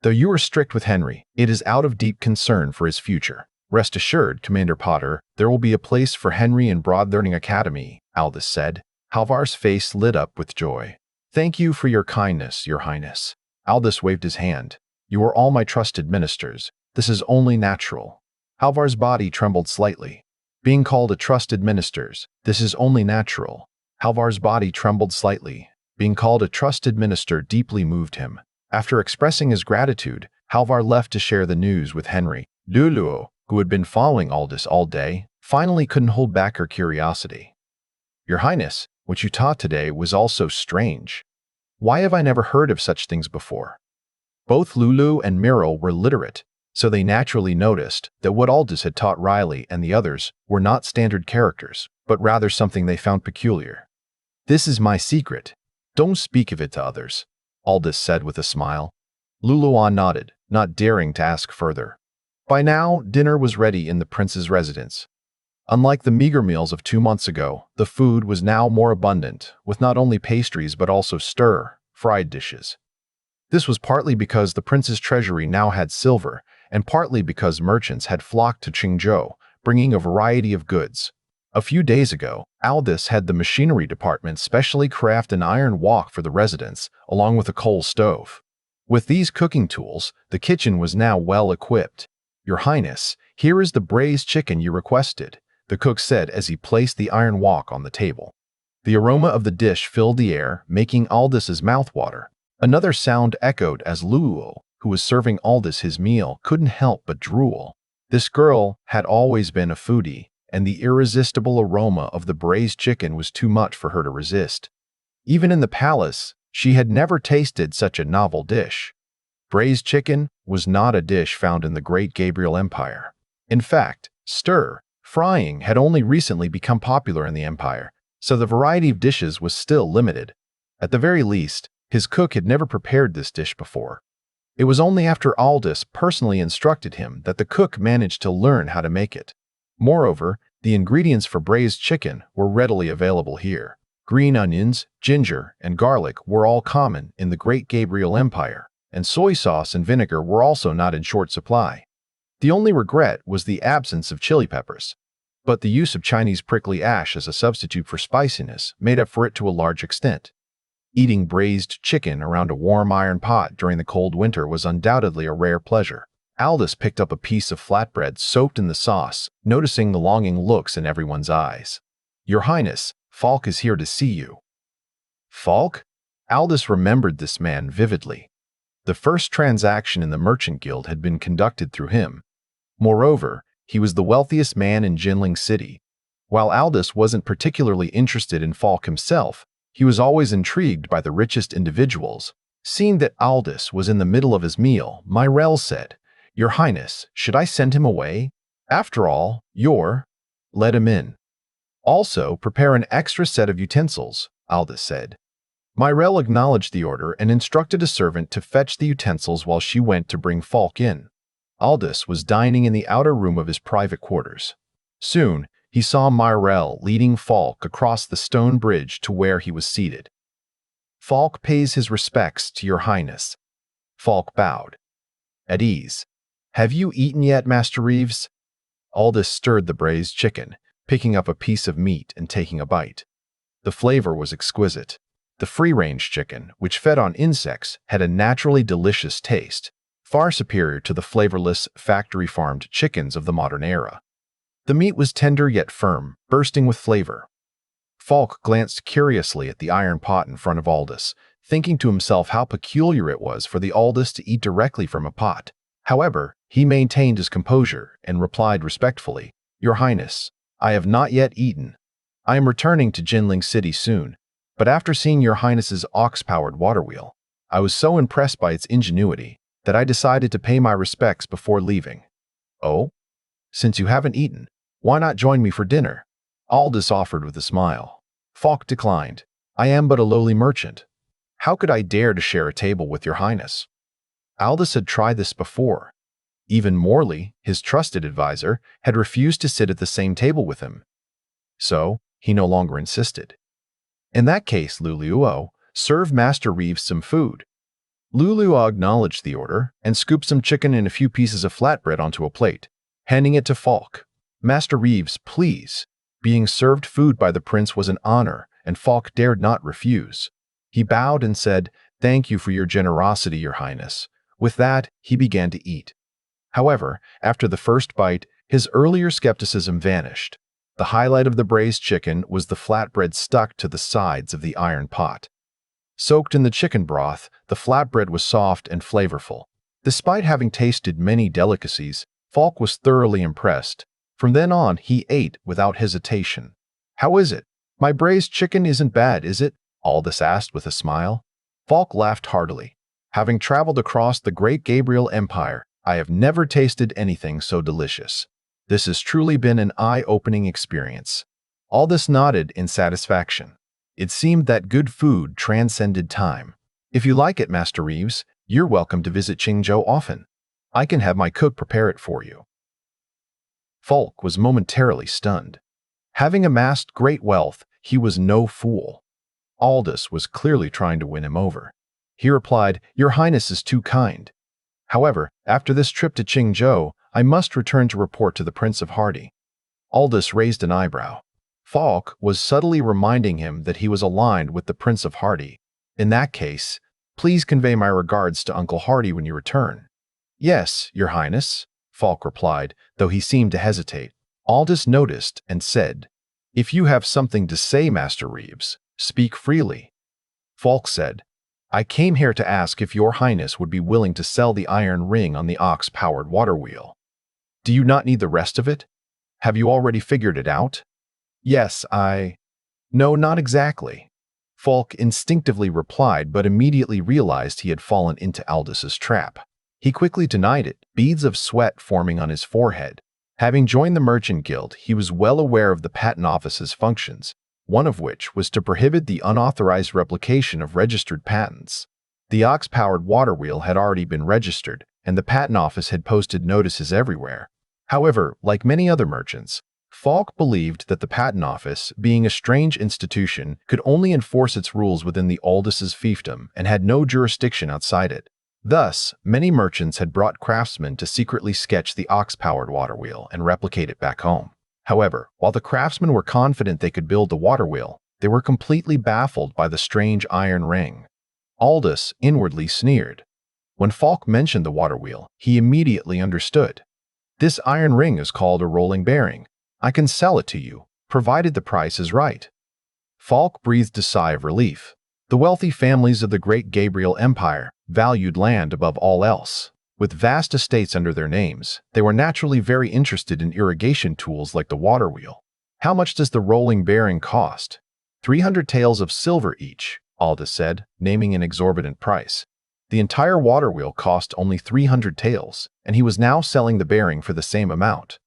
Though you are strict with Henry, it is out of deep concern for his future. Rest assured, Commander Potter, there will be a place for Henry in Broad Learning Academy," Aldous said. Halvar's face lit up with joy. "Thank you for your kindness, Your Highness." Aldous waved his hand. "You are all my trusted ministers. This is only natural." Halvar's body trembled slightly. Being called a trusted ministers, this is only natural. Halvar's body trembled slightly. Being called a trusted minister deeply moved him. After expressing his gratitude, Halvar left to share the news with Henry. Luluo, who had been following Aldous all day, finally couldn't hold back her curiosity. Your Highness, what you taught today was also strange. Why have I never heard of such things before? Both Lulu and Miro were literate, so they naturally noticed that what Aldous had taught Riley and the others were not standard characters, but rather something they found peculiar. This is my secret. Don't speak of it to others, Aldous said with a smile. Luluan nodded, not daring to ask further. By now, dinner was ready in the prince's residence. Unlike the meager meals of 2 months ago, the food was now more abundant, with not only pastries but also stir-fried dishes. This was partly because the prince's treasury now had silver, and partly because merchants had flocked to Qingzhou, bringing a variety of goods. A few days ago, Aldous had the machinery department specially craft an iron wok for the residents, along with a coal stove. With these cooking tools, the kitchen was now well equipped. Your Highness, here is the braised chicken you requested, the cook said as he placed the iron wok on the table. The aroma of the dish filled the air, making Aldous's mouth water. Another sound echoed as Luo, who was serving Aldous his meal, couldn't help but drool. This girl had always been a foodie, and the irresistible aroma of the braised chicken was too much for her to resist. Even in the palace, she had never tasted such a novel dish. Braised chicken was not a dish found in the Great Gabriel Empire. In fact, stir-frying had only recently become popular in the empire, so the variety of dishes was still limited. At the very least, his cook had never prepared this dish before. It was only after Aldous personally instructed him that the cook managed to learn how to make it. Moreover, the ingredients for braised chicken were readily available here. Green onions, ginger, and garlic were all common in the Great Gabriel Empire, and soy sauce and vinegar were also not in short supply. The only regret was the absence of chili peppers, but the use of Chinese prickly ash as a substitute for spiciness made up for it to a large extent. Eating braised chicken around a warm iron pot during the cold winter was undoubtedly a rare pleasure. Aldous picked up a piece of flatbread soaked in the sauce, noticing the longing looks in everyone's eyes. Your Highness, Falk is here to see you. Falk? Aldous remembered this man vividly. The first transaction in the Merchant Guild had been conducted through him. Moreover, he was the wealthiest man in Jinling City. While Aldous wasn't particularly interested in Falk himself, he was always intrigued by the richest individuals. Seeing that Aldous was in the middle of his meal, Myrell said, Your Highness, should I send him away? After all, let him in. Also, prepare an extra set of utensils, Aldous said. Myrell acknowledged the order and instructed a servant to fetch the utensils while she went to bring Falk in. Aldous was dining in the outer room of his private quarters. Soon, he saw Myrell leading Falk across the stone bridge to where he was seated. Falk pays his respects to your Highness. Falk bowed. At ease. Have you eaten yet, Master Reeves? Aldous stirred the braised chicken, picking up a piece of meat and taking a bite. The flavor was exquisite. The free-range chicken, which fed on insects, had a naturally delicious taste, far superior to the flavorless, factory-farmed chickens of the modern era. The meat was tender yet firm, bursting with flavor. Falk glanced curiously at the iron pot in front of Aldous, thinking to himself how peculiar it was for the Aldous to eat directly from a pot. However, he maintained his composure and replied respectfully, Your Highness, I have not yet eaten. I am returning to Jinling City soon, but after seeing Your Highness's ox-powered water wheel, I was so impressed by its ingenuity that I decided to pay my respects before leaving. Oh? Since you haven't eaten, why not join me for dinner? Aldous offered with a smile. Falk declined. I am but a lowly merchant. How could I dare to share a table with Your Highness? Aldous had tried this before. Even Morley, his trusted advisor, had refused to sit at the same table with him. So, he no longer insisted. In that case, Luluo, serve Master Reeves some food. Luluo acknowledged the order and scooped some chicken and a few pieces of flatbread onto a plate, handing it to Falk. Master Reeves, please. Being served food by the prince was an honor, and Falk dared not refuse. He bowed and said, Thank you for your generosity, Your Highness. With that, he began to eat. However, after the first bite, his earlier skepticism vanished. The highlight of the braised chicken was the flatbread stuck to the sides of the iron pot. Soaked in the chicken broth, the flatbread was soft and flavorful. Despite having tasted many delicacies, Falk was thoroughly impressed. From then on, he ate without hesitation. "How is it? My braised chicken isn't bad, is it?" Aldous asked with a smile. Falk laughed heartily. "Having traveled across the great Gabriel Empire, I have never tasted anything so delicious. This has truly been an eye-opening experience." Aldous nodded in satisfaction. It seemed that good food transcended time. "If you like it, Master Reeves, you're welcome to visit Qingzhou often. I can have my cook prepare it for you." Falk was momentarily stunned. Having amassed great wealth, he was no fool. Aldous was clearly trying to win him over. He replied, "Your Highness is too kind. However, after this trip to Qingzhou, I must return to report to the Prince of Hardy." Aldous raised an eyebrow. Falk was subtly reminding him that he was aligned with the Prince of Hardy. "In that case, please convey my regards to Uncle Hardy when you return." "Yes, Your Highness," Falk replied, though he seemed to hesitate. Aldous noticed and said, "If you have something to say, Master Reeves, speak freely." Falk said, "I came here to ask if Your Highness would be willing to sell the iron ring on the ox-powered water wheel. Do you not need the rest of it? Have you already figured it out?" "Yes, No, not exactly," Falk instinctively replied, but immediately realized he had fallen into Aldous' trap. He quickly denied it, beads of sweat forming on his forehead. Having joined the Merchant Guild, he was well aware of the Patent Office's functions, one of which was to prohibit the unauthorized replication of registered patents. The ox-powered water wheel had already been registered, and the Patent Office had posted notices everywhere. However, like many other merchants, Falk believed that the Patent Office, being a strange institution, could only enforce its rules within the Aldous' fiefdom and had no jurisdiction outside it. Thus, many merchants had brought craftsmen to secretly sketch the ox-powered water wheel and replicate it back home. However, while the craftsmen were confident they could build the water wheel, they were completely baffled by the strange iron ring. Aldous inwardly sneered. When Falk mentioned the water wheel, he immediately understood. "This iron ring is called a rolling bearing. I can sell it to you, provided the price is right." Falk breathed a sigh of relief. The wealthy families of the great Gabriel Empire valued land above all else. With vast estates under their names, they were naturally very interested in irrigation tools like the water wheel. "How much does the rolling bearing cost?" 300 taels of silver each, Aldous said, naming an exorbitant price. The entire water wheel cost only 300 taels, and he was now selling the bearing for the same amount.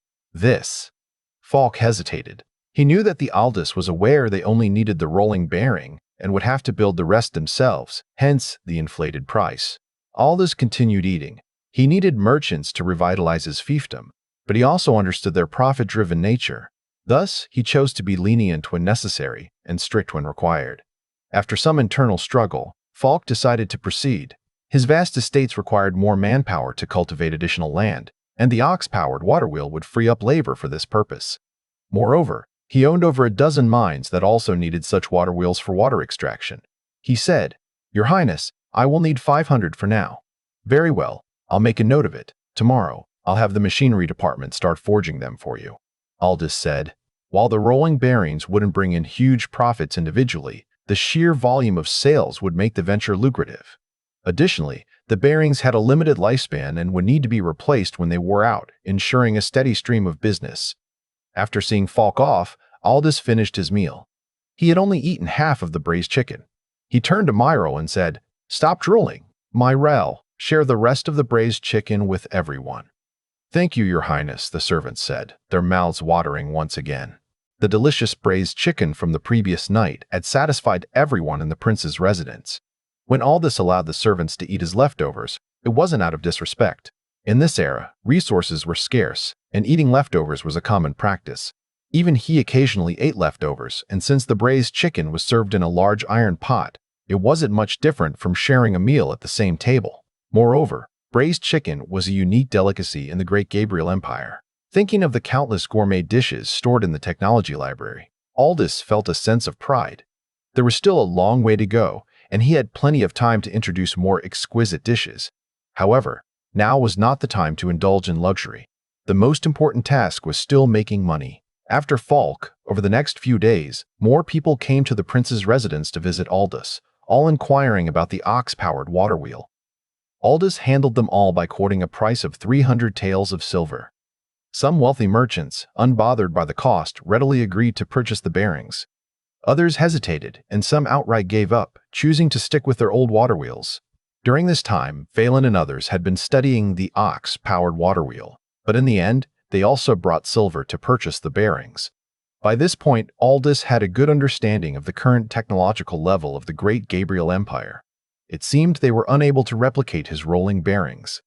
Falk hesitated. He knew that the Aldous was aware they only needed the rolling bearing and would have to build the rest themselves, hence the inflated price. Aldous continued eating. He needed merchants to revitalize his fiefdom, but he also understood their profit-driven nature. Thus, he chose to be lenient when necessary and strict when required. After some internal struggle, Falk decided to proceed. His vast estates required more manpower to cultivate additional land, and the ox-powered water wheel would free up labor for this purpose. Moreover, he owned over a dozen mines that also needed such water wheels for water extraction. He said, "Your Highness, I will need 500 for now." "Very well, I'll make a note of it. Tomorrow, I'll have the machinery department start forging them for you," Aldous said. While the rolling bearings wouldn't bring in huge profits individually, the sheer volume of sales would make the venture lucrative. Additionally, the bearings had a limited lifespan and would need to be replaced when they wore out, ensuring a steady stream of business. After seeing Falk off, Aldous finished his meal. He had only eaten half of the braised chicken. He turned to Myro and said, "Stop drooling. Myrel, share the rest of the braised chicken with everyone." "Thank you, Your Highness," the servants said, their mouths watering once again. The delicious braised chicken from the previous night had satisfied everyone in the prince's residence. When Aldous allowed the servants to eat his leftovers, it wasn't out of disrespect. In this era, resources were scarce, and eating leftovers was a common practice. Even he occasionally ate leftovers, and since the braised chicken was served in a large iron pot, it wasn't much different from sharing a meal at the same table. Moreover, braised chicken was a unique delicacy in the Great Gabriel Empire. Thinking of the countless gourmet dishes stored in the technology library, Aldous felt a sense of pride. There was still a long way to go, and he had plenty of time to introduce more exquisite dishes. However, now was not the time to indulge in luxury. The most important task was still making money. After Falk, over the next few days, more people came to the prince's residence to visit Aldous, all inquiring about the ox-powered water wheel. Aldous handled them all by quoting a price of 300 taels of silver. Some wealthy merchants, unbothered by the cost, readily agreed to purchase the bearings. Others hesitated, and some outright gave up, choosing to stick with their old water wheels. During this time, Phelan and others had been studying the ox-powered water wheel, but in the end, they also brought silver to purchase the bearings. By this point, Aldous had a good understanding of the current technological level of the Great Gabriel Empire. It seemed they were unable to replicate his rolling bearings.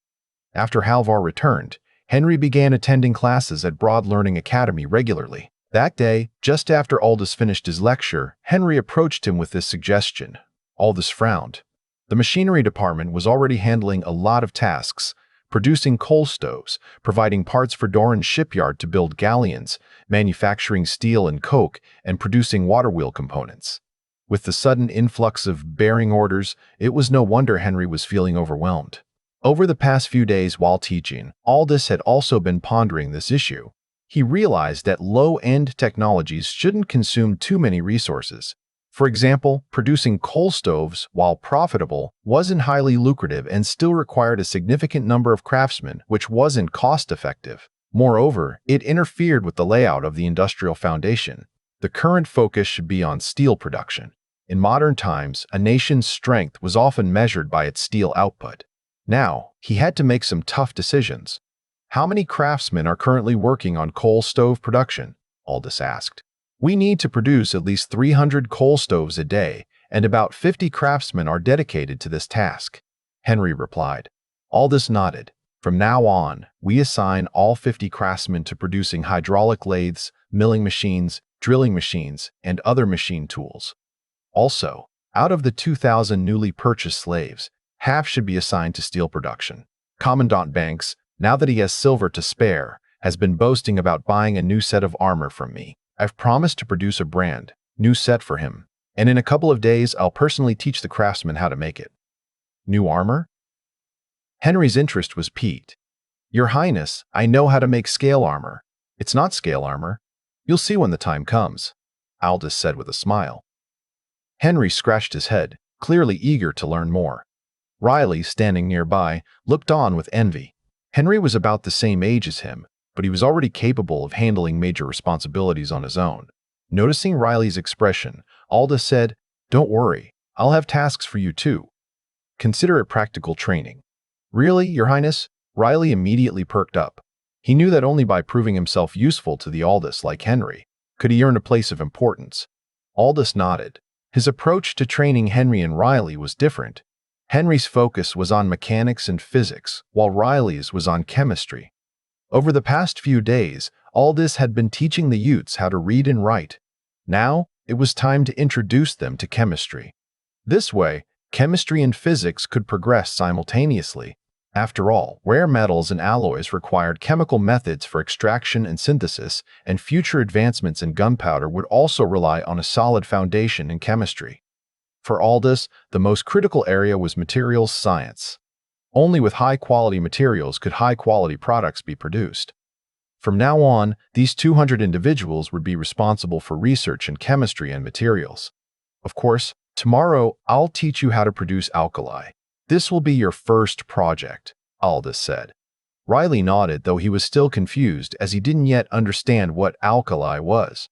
After Halvar returned, Henry began attending classes at Broad Learning Academy regularly. That day, just after Aldous finished his lecture, Henry approached him with this suggestion. Aldous frowned. The machinery department was already handling a lot of tasks, producing coal stoves, providing parts for Doran's shipyard to build galleons, manufacturing steel and coke, and producing water wheel components. With the sudden influx of bearing orders, it was no wonder Henry was feeling overwhelmed. Over the past few days while teaching, Aldous had also been pondering this issue. He realized that low-end technologies shouldn't consume too many resources. For example, producing coal stoves, while profitable, wasn't highly lucrative and still required a significant number of craftsmen, which wasn't cost-effective. Moreover, it interfered with the layout of the industrial foundation. The current focus should be on steel production. In modern times, a nation's strength was often measured by its steel output. Now, he had to make some tough decisions. How many craftsmen are currently working on coal stove production? Aldous asked. We need to produce at least 300 coal stoves a day, and about 50 craftsmen are dedicated to this task, Henry replied. Aldous nodded. From now on, we assign all 50 craftsmen to producing hydraulic lathes, milling machines, drilling machines, and other machine tools. Also, out of the 2,000 newly purchased slaves, half should be assigned to steel production. Commandant Banks, now that he has silver to spare, has been boasting about buying a new set of armor from me. I've promised to produce a brand new set for him, and in a couple of days I'll personally teach the craftsmen how to make it. New armor? Henry's interest was piqued. Your Highness, I know how to make scale armor. It's not scale armor. You'll see when the time comes, Aldous said with a smile. Henry scratched his head, clearly eager to learn more. Riley, standing nearby, looked on with envy. Henry was about the same age as him, but he was already capable of handling major responsibilities on his own. Noticing Riley's expression, Aldous said, "Don't worry, I'll have tasks for you too. Consider it practical training." Really, Your Highness? Riley immediately perked up. He knew that only by proving himself useful to the Aldous like Henry could he earn a place of importance. Aldous nodded. His approach to training Henry and Riley was different. Henry's focus was on mechanics and physics, while Riley's was on chemistry. Over the past few days, Aldous had been teaching the youths how to read and write. Now, it was time to introduce them to chemistry. This way, chemistry and physics could progress simultaneously. After all, rare metals and alloys required chemical methods for extraction and synthesis, and future advancements in gunpowder would also rely on a solid foundation in chemistry. For Aldous, the most critical area was materials science. Only with high-quality materials could high-quality products be produced. From now on, these 200 individuals would be responsible for research in chemistry and materials. Of course, tomorrow I'll teach you how to produce alkali. This will be your first project, Aldous said. Riley nodded, though he was still confused as he didn't yet understand what alkali was.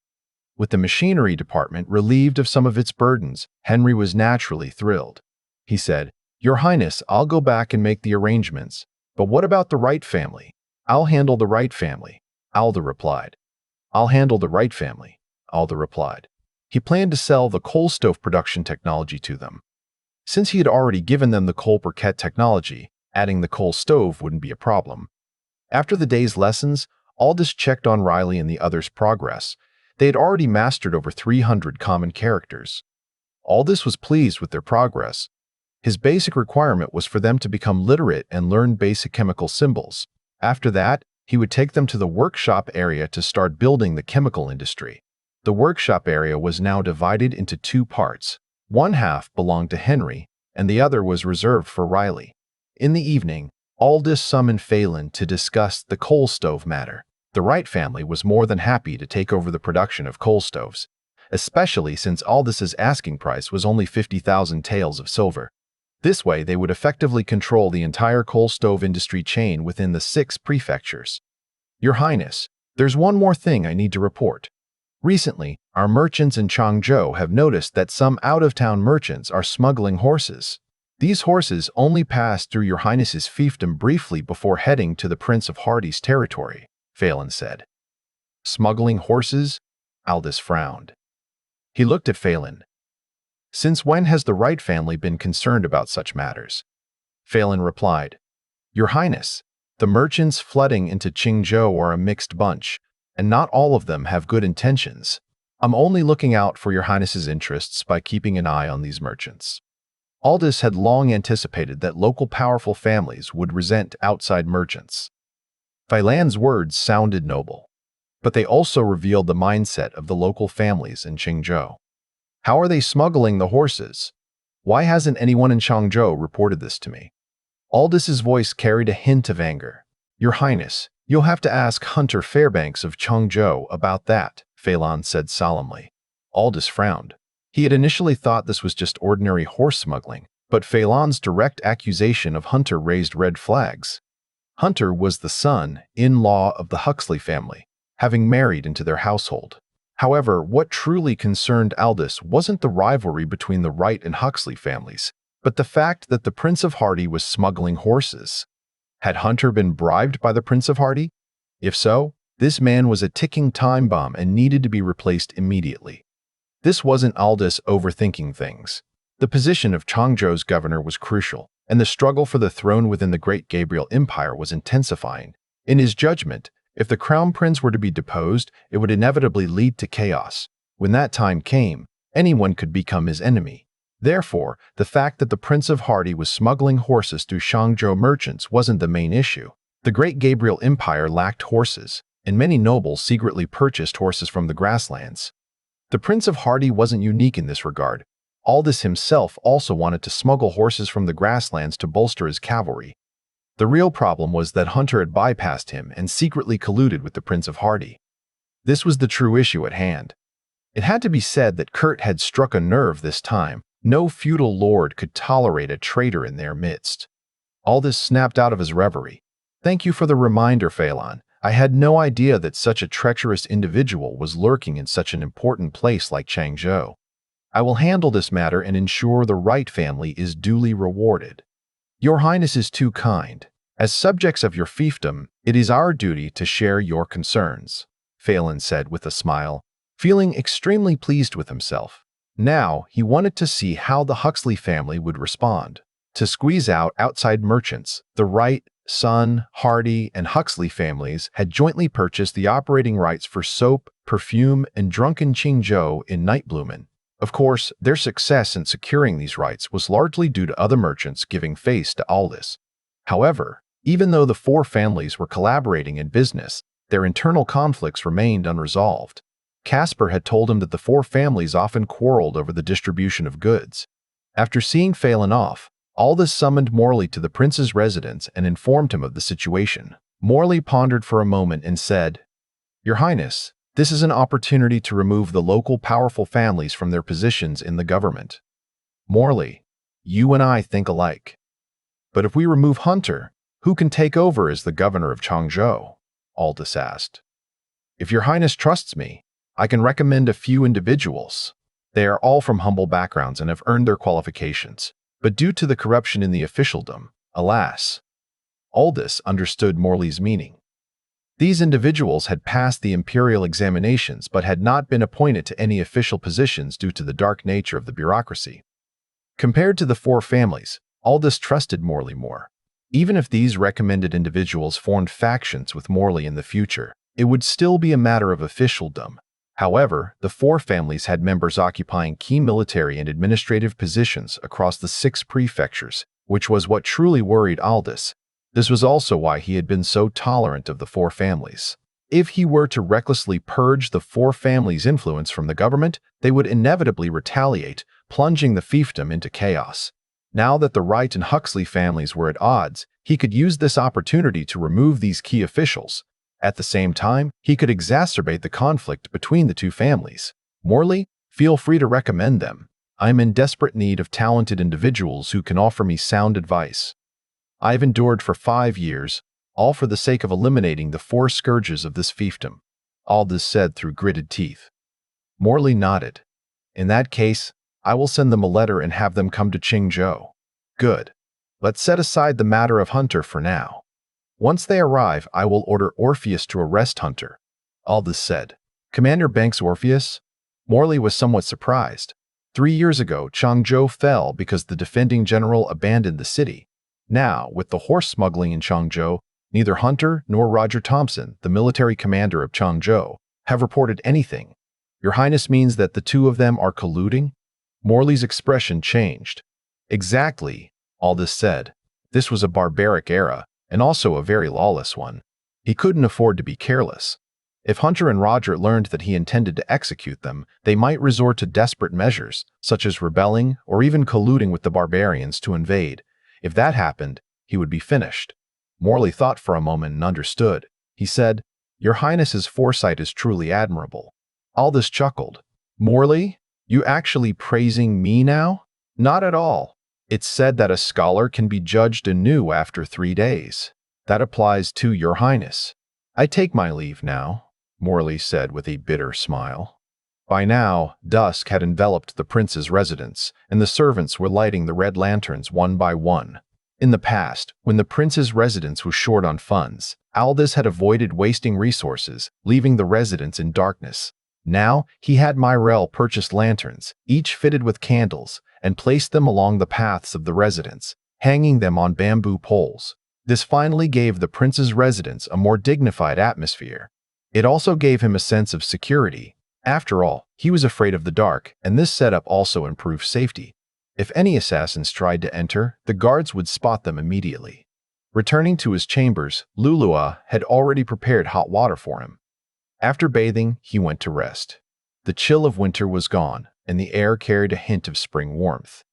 With the machinery department relieved of some of its burdens, Henry was naturally thrilled. He said, "Your Highness, I'll go back and make the arrangements. But what about the Wright family?" "I'll handle the Wright family," Alda replied. "I'll handle the Wright family," Alda replied. He planned to sell the coal stove production technology to them. Since he had already given them the coal briquette technology, adding the coal stove wouldn't be a problem. After the day's lessons, Aldous checked on Riley and the others' progress. They had already mastered over 300 common characters. Aldous was pleased with their progress. His basic requirement was for them to become literate and learn basic chemical symbols. After that, he would take them to the workshop area to start building the chemical industry. The workshop area was now divided into two parts. One half belonged to Henry, and the other was reserved for Riley. In the evening, Aldous summoned Phelan to discuss the coal stove matter. The Wright family was more than happy to take over the production of coal stoves, especially since Aldous' asking price was only 50,000 taels of silver. This way, they would effectively control the entire coal stove industry chain within the 6 prefectures. Your Highness, there's one more thing I need to report. Recently, our merchants in Changzhou have noticed that some out-of-town merchants are smuggling horses. These horses only passed through Your Highness's fiefdom briefly before heading to the Prince of Hardy's territory, Phelan said. Smuggling horses? Aldous frowned. He looked at Phelan. Since when has the Wright family been concerned about such matters? Phelan replied, Your Highness, the merchants flooding into Qingzhou are a mixed bunch, and not all of them have good intentions. I'm only looking out for Your Highness's interests by keeping an eye on these merchants. Aldous had long anticipated that local powerful families would resent outside merchants. Phelan's words sounded noble, but they also revealed the mindset of the local families in Qingzhou. How are they smuggling the horses? Why hasn't anyone in Changzhou reported this to me? Aldous' voice carried a hint of anger. Your Highness, you'll have to ask Hunter Fairbanks of Changzhou about that, Phelan said solemnly. Aldous frowned. He had initially thought this was just ordinary horse smuggling, but Phelan's direct accusation of Hunter raised red flags. Hunter was the son-in-law of the Huxley family, having married into their household. However, what truly concerned Aldous wasn't the rivalry between the Wright and Huxley families, but the fact that the Prince of Hardy was smuggling horses. Had Hunter been bribed by the Prince of Hardy? If so, this man was a ticking time bomb and needed to be replaced immediately. This wasn't Aldous overthinking things. The position of Changzhou's governor was crucial, and the struggle for the throne within the Great Gabriel Empire was intensifying. In his judgment, if the crown prince were to be deposed, it would inevitably lead to chaos. When that time came, anyone could become his enemy. Therefore, the fact that the Prince of Hardy was smuggling horses through Changzhou merchants wasn't the main issue. The Great Gabriel Empire lacked horses, and many nobles secretly purchased horses from the grasslands. The Prince of Hardy wasn't unique in this regard. Aldous himself also wanted to smuggle horses from the grasslands to bolster his cavalry. The real problem was that Hunter had bypassed him and secretly colluded with the Prince of Hardy. This was the true issue at hand. It had to be said that Kurt had struck a nerve this time. No feudal lord could tolerate a traitor in their midst. Aldous snapped out of his reverie. Thank you for the reminder, Phelan. I had no idea that such a treacherous individual was lurking in such an important place like Changzhou. I will handle this matter and ensure the Wright family is duly rewarded. Your Highness is too kind. As subjects of your fiefdom, it is our duty to share your concerns, Phelan said with a smile, feeling extremely pleased with himself. Now, he wanted to see how the Huxley family would respond. To squeeze out outside merchants, the Wright, Sun, Hardy, and Huxley families had jointly purchased the operating rights for soap, perfume, and drunken Qingzhou in Nightblumen. Of course, their success in securing these rights was largely due to other merchants giving face to Aldous. However, even though the 4 families were collaborating in business, their internal conflicts remained unresolved. Casper had told him that the 4 families often quarreled over the distribution of goods. After seeing Phelan off, Aldous summoned Morley to the prince's residence and informed him of the situation. Morley pondered for a moment and said, Your Highness, this is an opportunity to remove the local powerful families from their positions in the government. Morley, you and I think alike. But if we remove Hunter, who can take over as the governor of Changzhou? Aldous asked. If Your Highness trusts me, I can recommend a few individuals. They are all from humble backgrounds and have earned their qualifications. But due to the corruption in the officialdom, alas. Aldous understood Morley's meaning. These individuals had passed the imperial examinations but had not been appointed to any official positions due to the dark nature of the bureaucracy. Compared to the 4 families, Aldous trusted Morley more. Even if these recommended individuals formed factions with Morley in the future, it would still be a matter of officialdom. However, the 4 families had members occupying key military and administrative positions across the 6 prefectures, which was what truly worried Aldous. This was also why he had been so tolerant of the 4 families. If he were to recklessly purge the 4 families' influence from the government, they would inevitably retaliate, plunging the fiefdom into chaos. Now that the Wright and Huxley families were at odds, he could use this opportunity to remove these key officials. At the same time, he could exacerbate the conflict between the two families. Morley, feel free to recommend them. I'm in desperate need of talented individuals who can offer me sound advice. I've endured for 5 years, all for the sake of eliminating the 4 scourges of this fiefdom. Aldous said through gritted teeth. Morley nodded. In that case, I will send them a letter and have them come to Qingzhou. Good. Let's set aside the matter of Hunter for now. Once they arrive, I will order Orpheus to arrest Hunter. Aldous said. Commander Banks Orpheus? Morley was somewhat surprised. 3 years ago, Changzhou fell because the defending general abandoned the city. Now, with the horse smuggling in Changzhou, neither Hunter nor Roger Thompson, the military commander of Changzhou, have reported anything. Your Highness means that the two of them are colluding? Morley's expression changed. Exactly, Aldous said. This was a barbaric era, and also a very lawless one. He couldn't afford to be careless. If Hunter and Roger learned that he intended to execute them, they might resort to desperate measures, such as rebelling or even colluding with the barbarians to invade. If that happened, he would be finished. Morley thought for a moment and understood. He said, Your Highness's foresight is truly admirable. Aldous chuckled. Morley, you actually praising me now? Not at all. It's said that a scholar can be judged anew after 3 days. That applies to Your Highness. I take my leave now, Morley said with a bitter smile. By now, dusk had enveloped the prince's residence, and the servants were lighting the red lanterns one by one. In the past, when the prince's residence was short on funds, Aldous had avoided wasting resources, leaving the residence in darkness. Now, he had Myrell purchase lanterns, each fitted with candles, and placed them along the paths of the residence, hanging them on bamboo poles. This finally gave the prince's residence a more dignified atmosphere. It also gave him a sense of security. After all, he was afraid of the dark, and this setup also improved safety. If any assassins tried to enter, the guards would spot them immediately. Returning to his chambers, Lulua had already prepared hot water for him. After bathing, he went to rest. The chill of winter was gone, and the air carried a hint of spring warmth.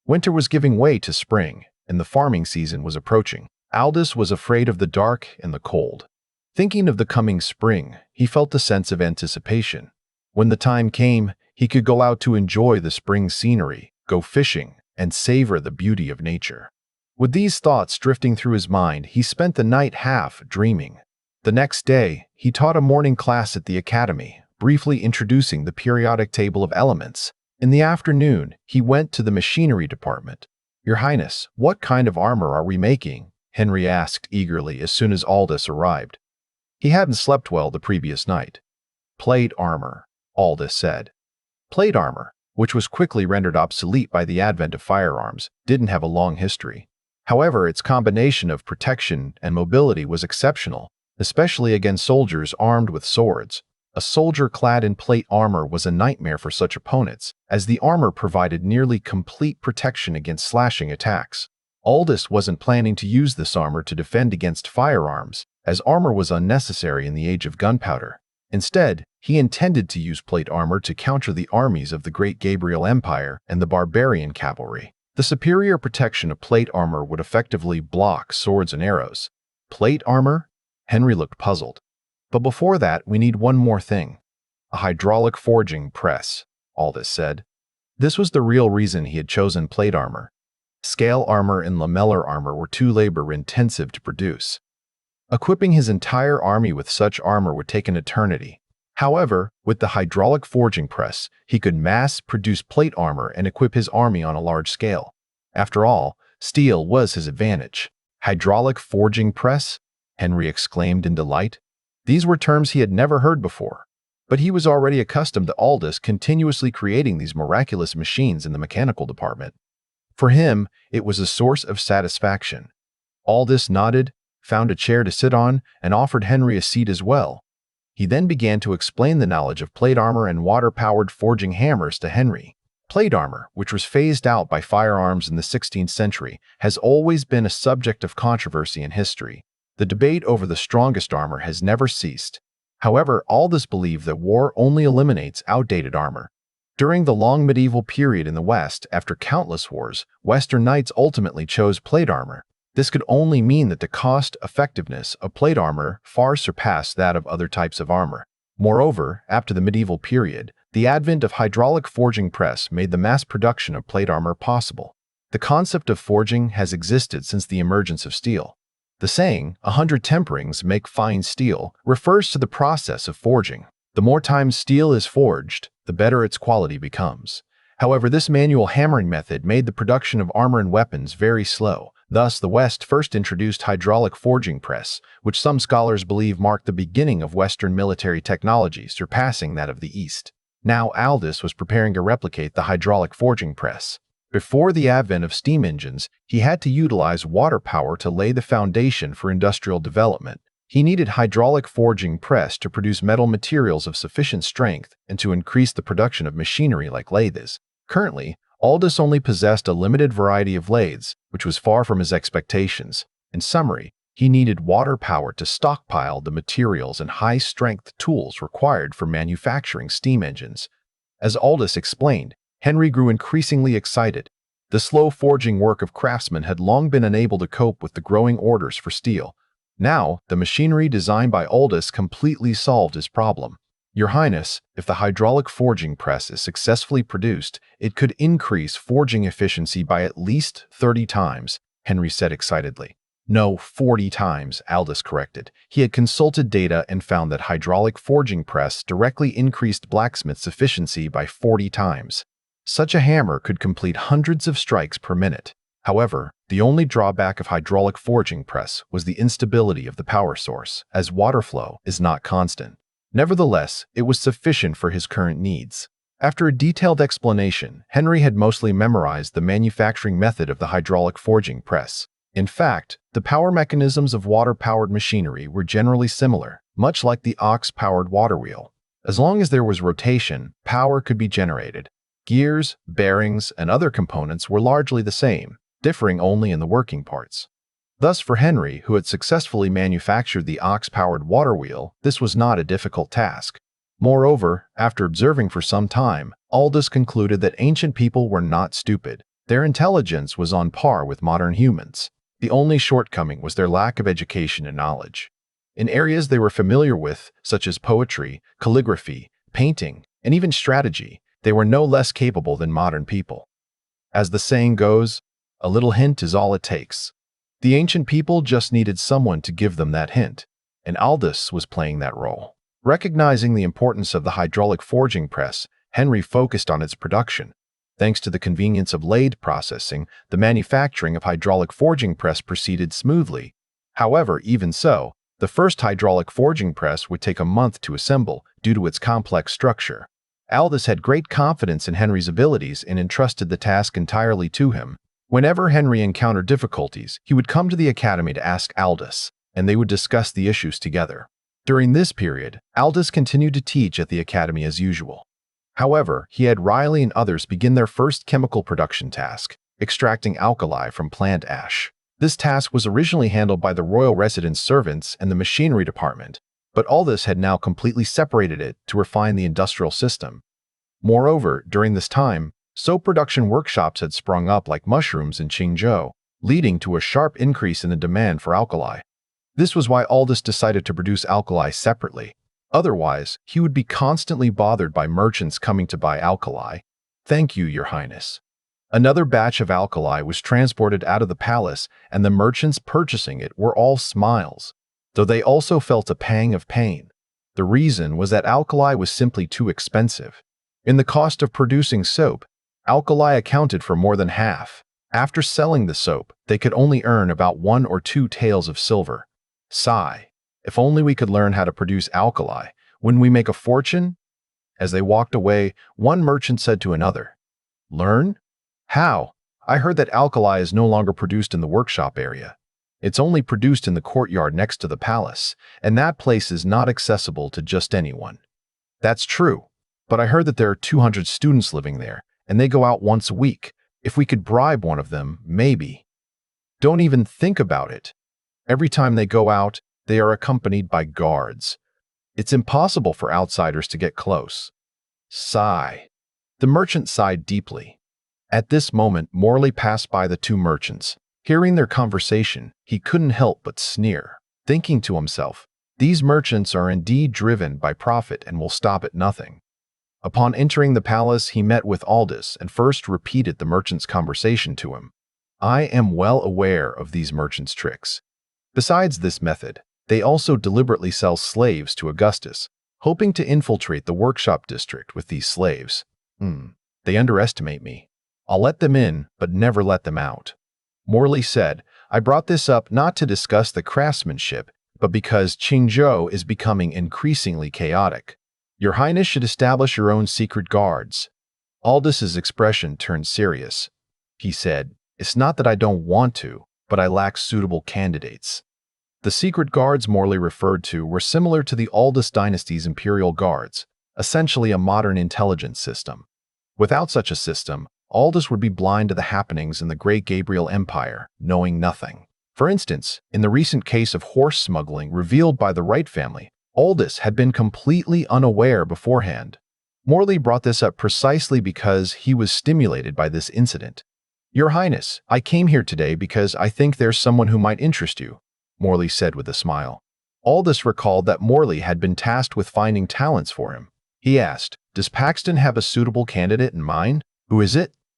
Winter was giving way to spring, and the farming season was approaching. Aldous was afraid of the dark and the cold. Thinking of the coming spring, he felt a sense of anticipation. When the time came, he could go out to enjoy the spring scenery, go fishing, and savor the beauty of nature. With these thoughts drifting through his mind, he spent the night half dreaming. The next day, he taught a morning class at the academy, briefly introducing the periodic table of elements. In the afternoon, he went to the machinery department. Your Highness, what kind of armor are we making? Henry asked eagerly as soon as Aldous arrived. He hadn't slept well the previous night. Plate armor, Aldous said. Plate armor, which was quickly rendered obsolete by the advent of firearms, didn't have a long history. However, its combination of protection and mobility was exceptional, especially against soldiers armed with swords. A soldier clad in plate armor was a nightmare for such opponents, as the armor provided nearly complete protection against slashing attacks. Aldous wasn't planning to use this armor to defend against firearms, as armor was unnecessary in the age of gunpowder. Instead, he intended to use plate armor to counter the armies of the Great Gabriel Empire and the barbarian cavalry. The superior protection of plate armor would effectively block swords and arrows. Plate armor? Henry looked puzzled. But before that, we need one more thing. A hydraulic forging press, Aldous said. This was the real reason he had chosen plate armor. Scale armor and lamellar armor were too labor-intensive to produce. Equipping his entire army with such armor would take an eternity. However, with the hydraulic forging press, he could mass-produce plate armor and equip his army on a large scale. After all, steel was his advantage. Hydraulic forging press? Henry exclaimed in delight. These were terms he had never heard before, but he was already accustomed to Aldous continuously creating these miraculous machines in the mechanical department. For him, it was a source of satisfaction. Aldous nodded, found a chair to sit on, and offered Henry a seat as well. He then began to explain the knowledge of plate armor and water-powered forging hammers to Henry. Plate armor, which was phased out by firearms in the 16th century, has always been a subject of controversy in history. The debate over the strongest armor has never ceased. However, Aldous believed that war only eliminates outdated armor. During the long medieval period in the West, after countless wars, Western knights ultimately chose plate armor. This could only mean that the cost-effectiveness of plate armor far surpassed that of other types of armor. Moreover, after the medieval period, the advent of hydraulic forging press made the mass production of plate armor possible. The concept of forging has existed since the emergence of steel. The saying, "100 temperings make fine steel," refers to the process of forging. The more times steel is forged, the better its quality becomes. However, this manual hammering method made the production of armor and weapons very slow. Thus, the West first introduced hydraulic forging press, which some scholars believe marked the beginning of Western military technology, surpassing that of the East. Now, Aldous was preparing to replicate the hydraulic forging press. Before the advent of steam engines, he had to utilize water power to lay the foundation for industrial development. He needed hydraulic forging press to produce metal materials of sufficient strength and to increase the production of machinery like lathes. Currently, Aldous only possessed a limited variety of lathes, which was far from his expectations. In summary, he needed water power to stockpile the materials and high-strength tools required for manufacturing steam engines. As Aldous explained, Henry grew increasingly excited. The slow forging work of craftsmen had long been unable to cope with the growing orders for steel. Now, the machinery designed by Aldous completely solved his problem. "Your Highness, if the hydraulic forging press is successfully produced, it could increase forging efficiency by at least 30 times, Henry said excitedly. "No, 40 times, Aldous corrected. He had consulted data and found that hydraulic forging press directly increased blacksmith's efficiency by 40 times. Such a hammer could complete hundreds of strikes per minute. However, the only drawback of hydraulic forging press was the instability of the power source, as water flow is not constant. Nevertheless, it was sufficient for his current needs. After a detailed explanation, Henry had mostly memorized the manufacturing method of the hydraulic forging press. In fact, the power mechanisms of water-powered machinery were generally similar, much like the ox-powered water wheel. As long as there was rotation, power could be generated. Gears, bearings, and other components were largely the same, differing only in the working parts. Thus, for Henry, who had successfully manufactured the ox-powered water wheel, this was not a difficult task. Moreover, after observing for some time, Aldous concluded that ancient people were not stupid. Their intelligence was on par with modern humans. The only shortcoming was their lack of education and knowledge. In areas they were familiar with, such as poetry, calligraphy, painting, and even strategy, they were no less capable than modern people. As the saying goes, a little hint is all it takes. The ancient people just needed someone to give them that hint, and Aldous was playing that role. Recognizing the importance of the hydraulic forging press, Henry focused on its production. Thanks to the convenience of lathe processing, the manufacturing of hydraulic forging press proceeded smoothly. However, even so, the first hydraulic forging press would take a month to assemble due to its complex structure. Aldous had great confidence in Henry's abilities and entrusted the task entirely to him. Whenever Henry encountered difficulties, he would come to the academy to ask Aldous, and they would discuss the issues together. During this period, Aldous continued to teach at the academy as usual. However, he had Riley and others begin their first chemical production task, extracting alkali from plant ash. This task was originally handled by the royal residence servants and the machinery department, but Aldous had now completely separated it to refine the industrial system. Moreover, during this time, soap production workshops had sprung up like mushrooms in Qingzhou, leading to a sharp increase in the demand for alkali. This was why Aldous decided to produce alkali separately. Otherwise, he would be constantly bothered by merchants coming to buy alkali. "Thank you, Your Highness." Another batch of alkali was transported out of the palace, and the merchants purchasing it were all smiles, though they also felt a pang of pain. The reason was that alkali was simply too expensive. In the cost of producing soap, alkali accounted for more than half. After selling the soap, they could only earn about 1 or 2 taels of silver. Sigh. If only we could learn how to produce alkali, wouldn't we make a fortune? As they walked away, one merchant said to another, "Learn? How? I heard that alkali is no longer produced in the workshop area. It's only produced in the courtyard next to the palace, and that place is not accessible to just anyone." "That's true, but I heard that there are 200 students living there, and they go out once a week. If we could bribe one of them, maybe." "Don't even think about it. Every time they go out, they are accompanied by guards. It's impossible for outsiders to get close." Sigh. The merchant sighed deeply. At this moment, Morley passed by the two merchants. Hearing their conversation, he couldn't help but sneer, thinking to himself, "These merchants are indeed driven by profit and will stop at nothing." Upon entering the palace, he met with Aldous and first repeated the merchant's conversation to him. "I am well aware of these merchants' tricks. Besides this method, they also deliberately sell slaves to Augustus, hoping to infiltrate the workshop district with these slaves. They underestimate me. I'll let them in, but never let them out." Morley said, "I brought this up not to discuss the craftsmanship, but because Qingzhou is becoming increasingly chaotic. Your Highness should establish your own secret guards." Aldous' expression turned serious. He said, "It's not that I don't want to, but I lack suitable candidates." The secret guards Morley referred to were similar to the Aldous dynasty's imperial guards, essentially a modern intelligence system. Without such a system, Aldous would be blind to the happenings in the Great Gabriel Empire, knowing nothing. For instance, in the recent case of horse smuggling revealed by the Wright family, Aldous had been completely unaware beforehand. Morley brought this up precisely because he was stimulated by this incident. "Your Highness, I came here today because I think there's someone who might interest you," Morley said with a smile. Aldous recalled that Morley had been tasked with finding talents for him. He asked, "Does Paxton have a suitable candidate in mind? Who is it?"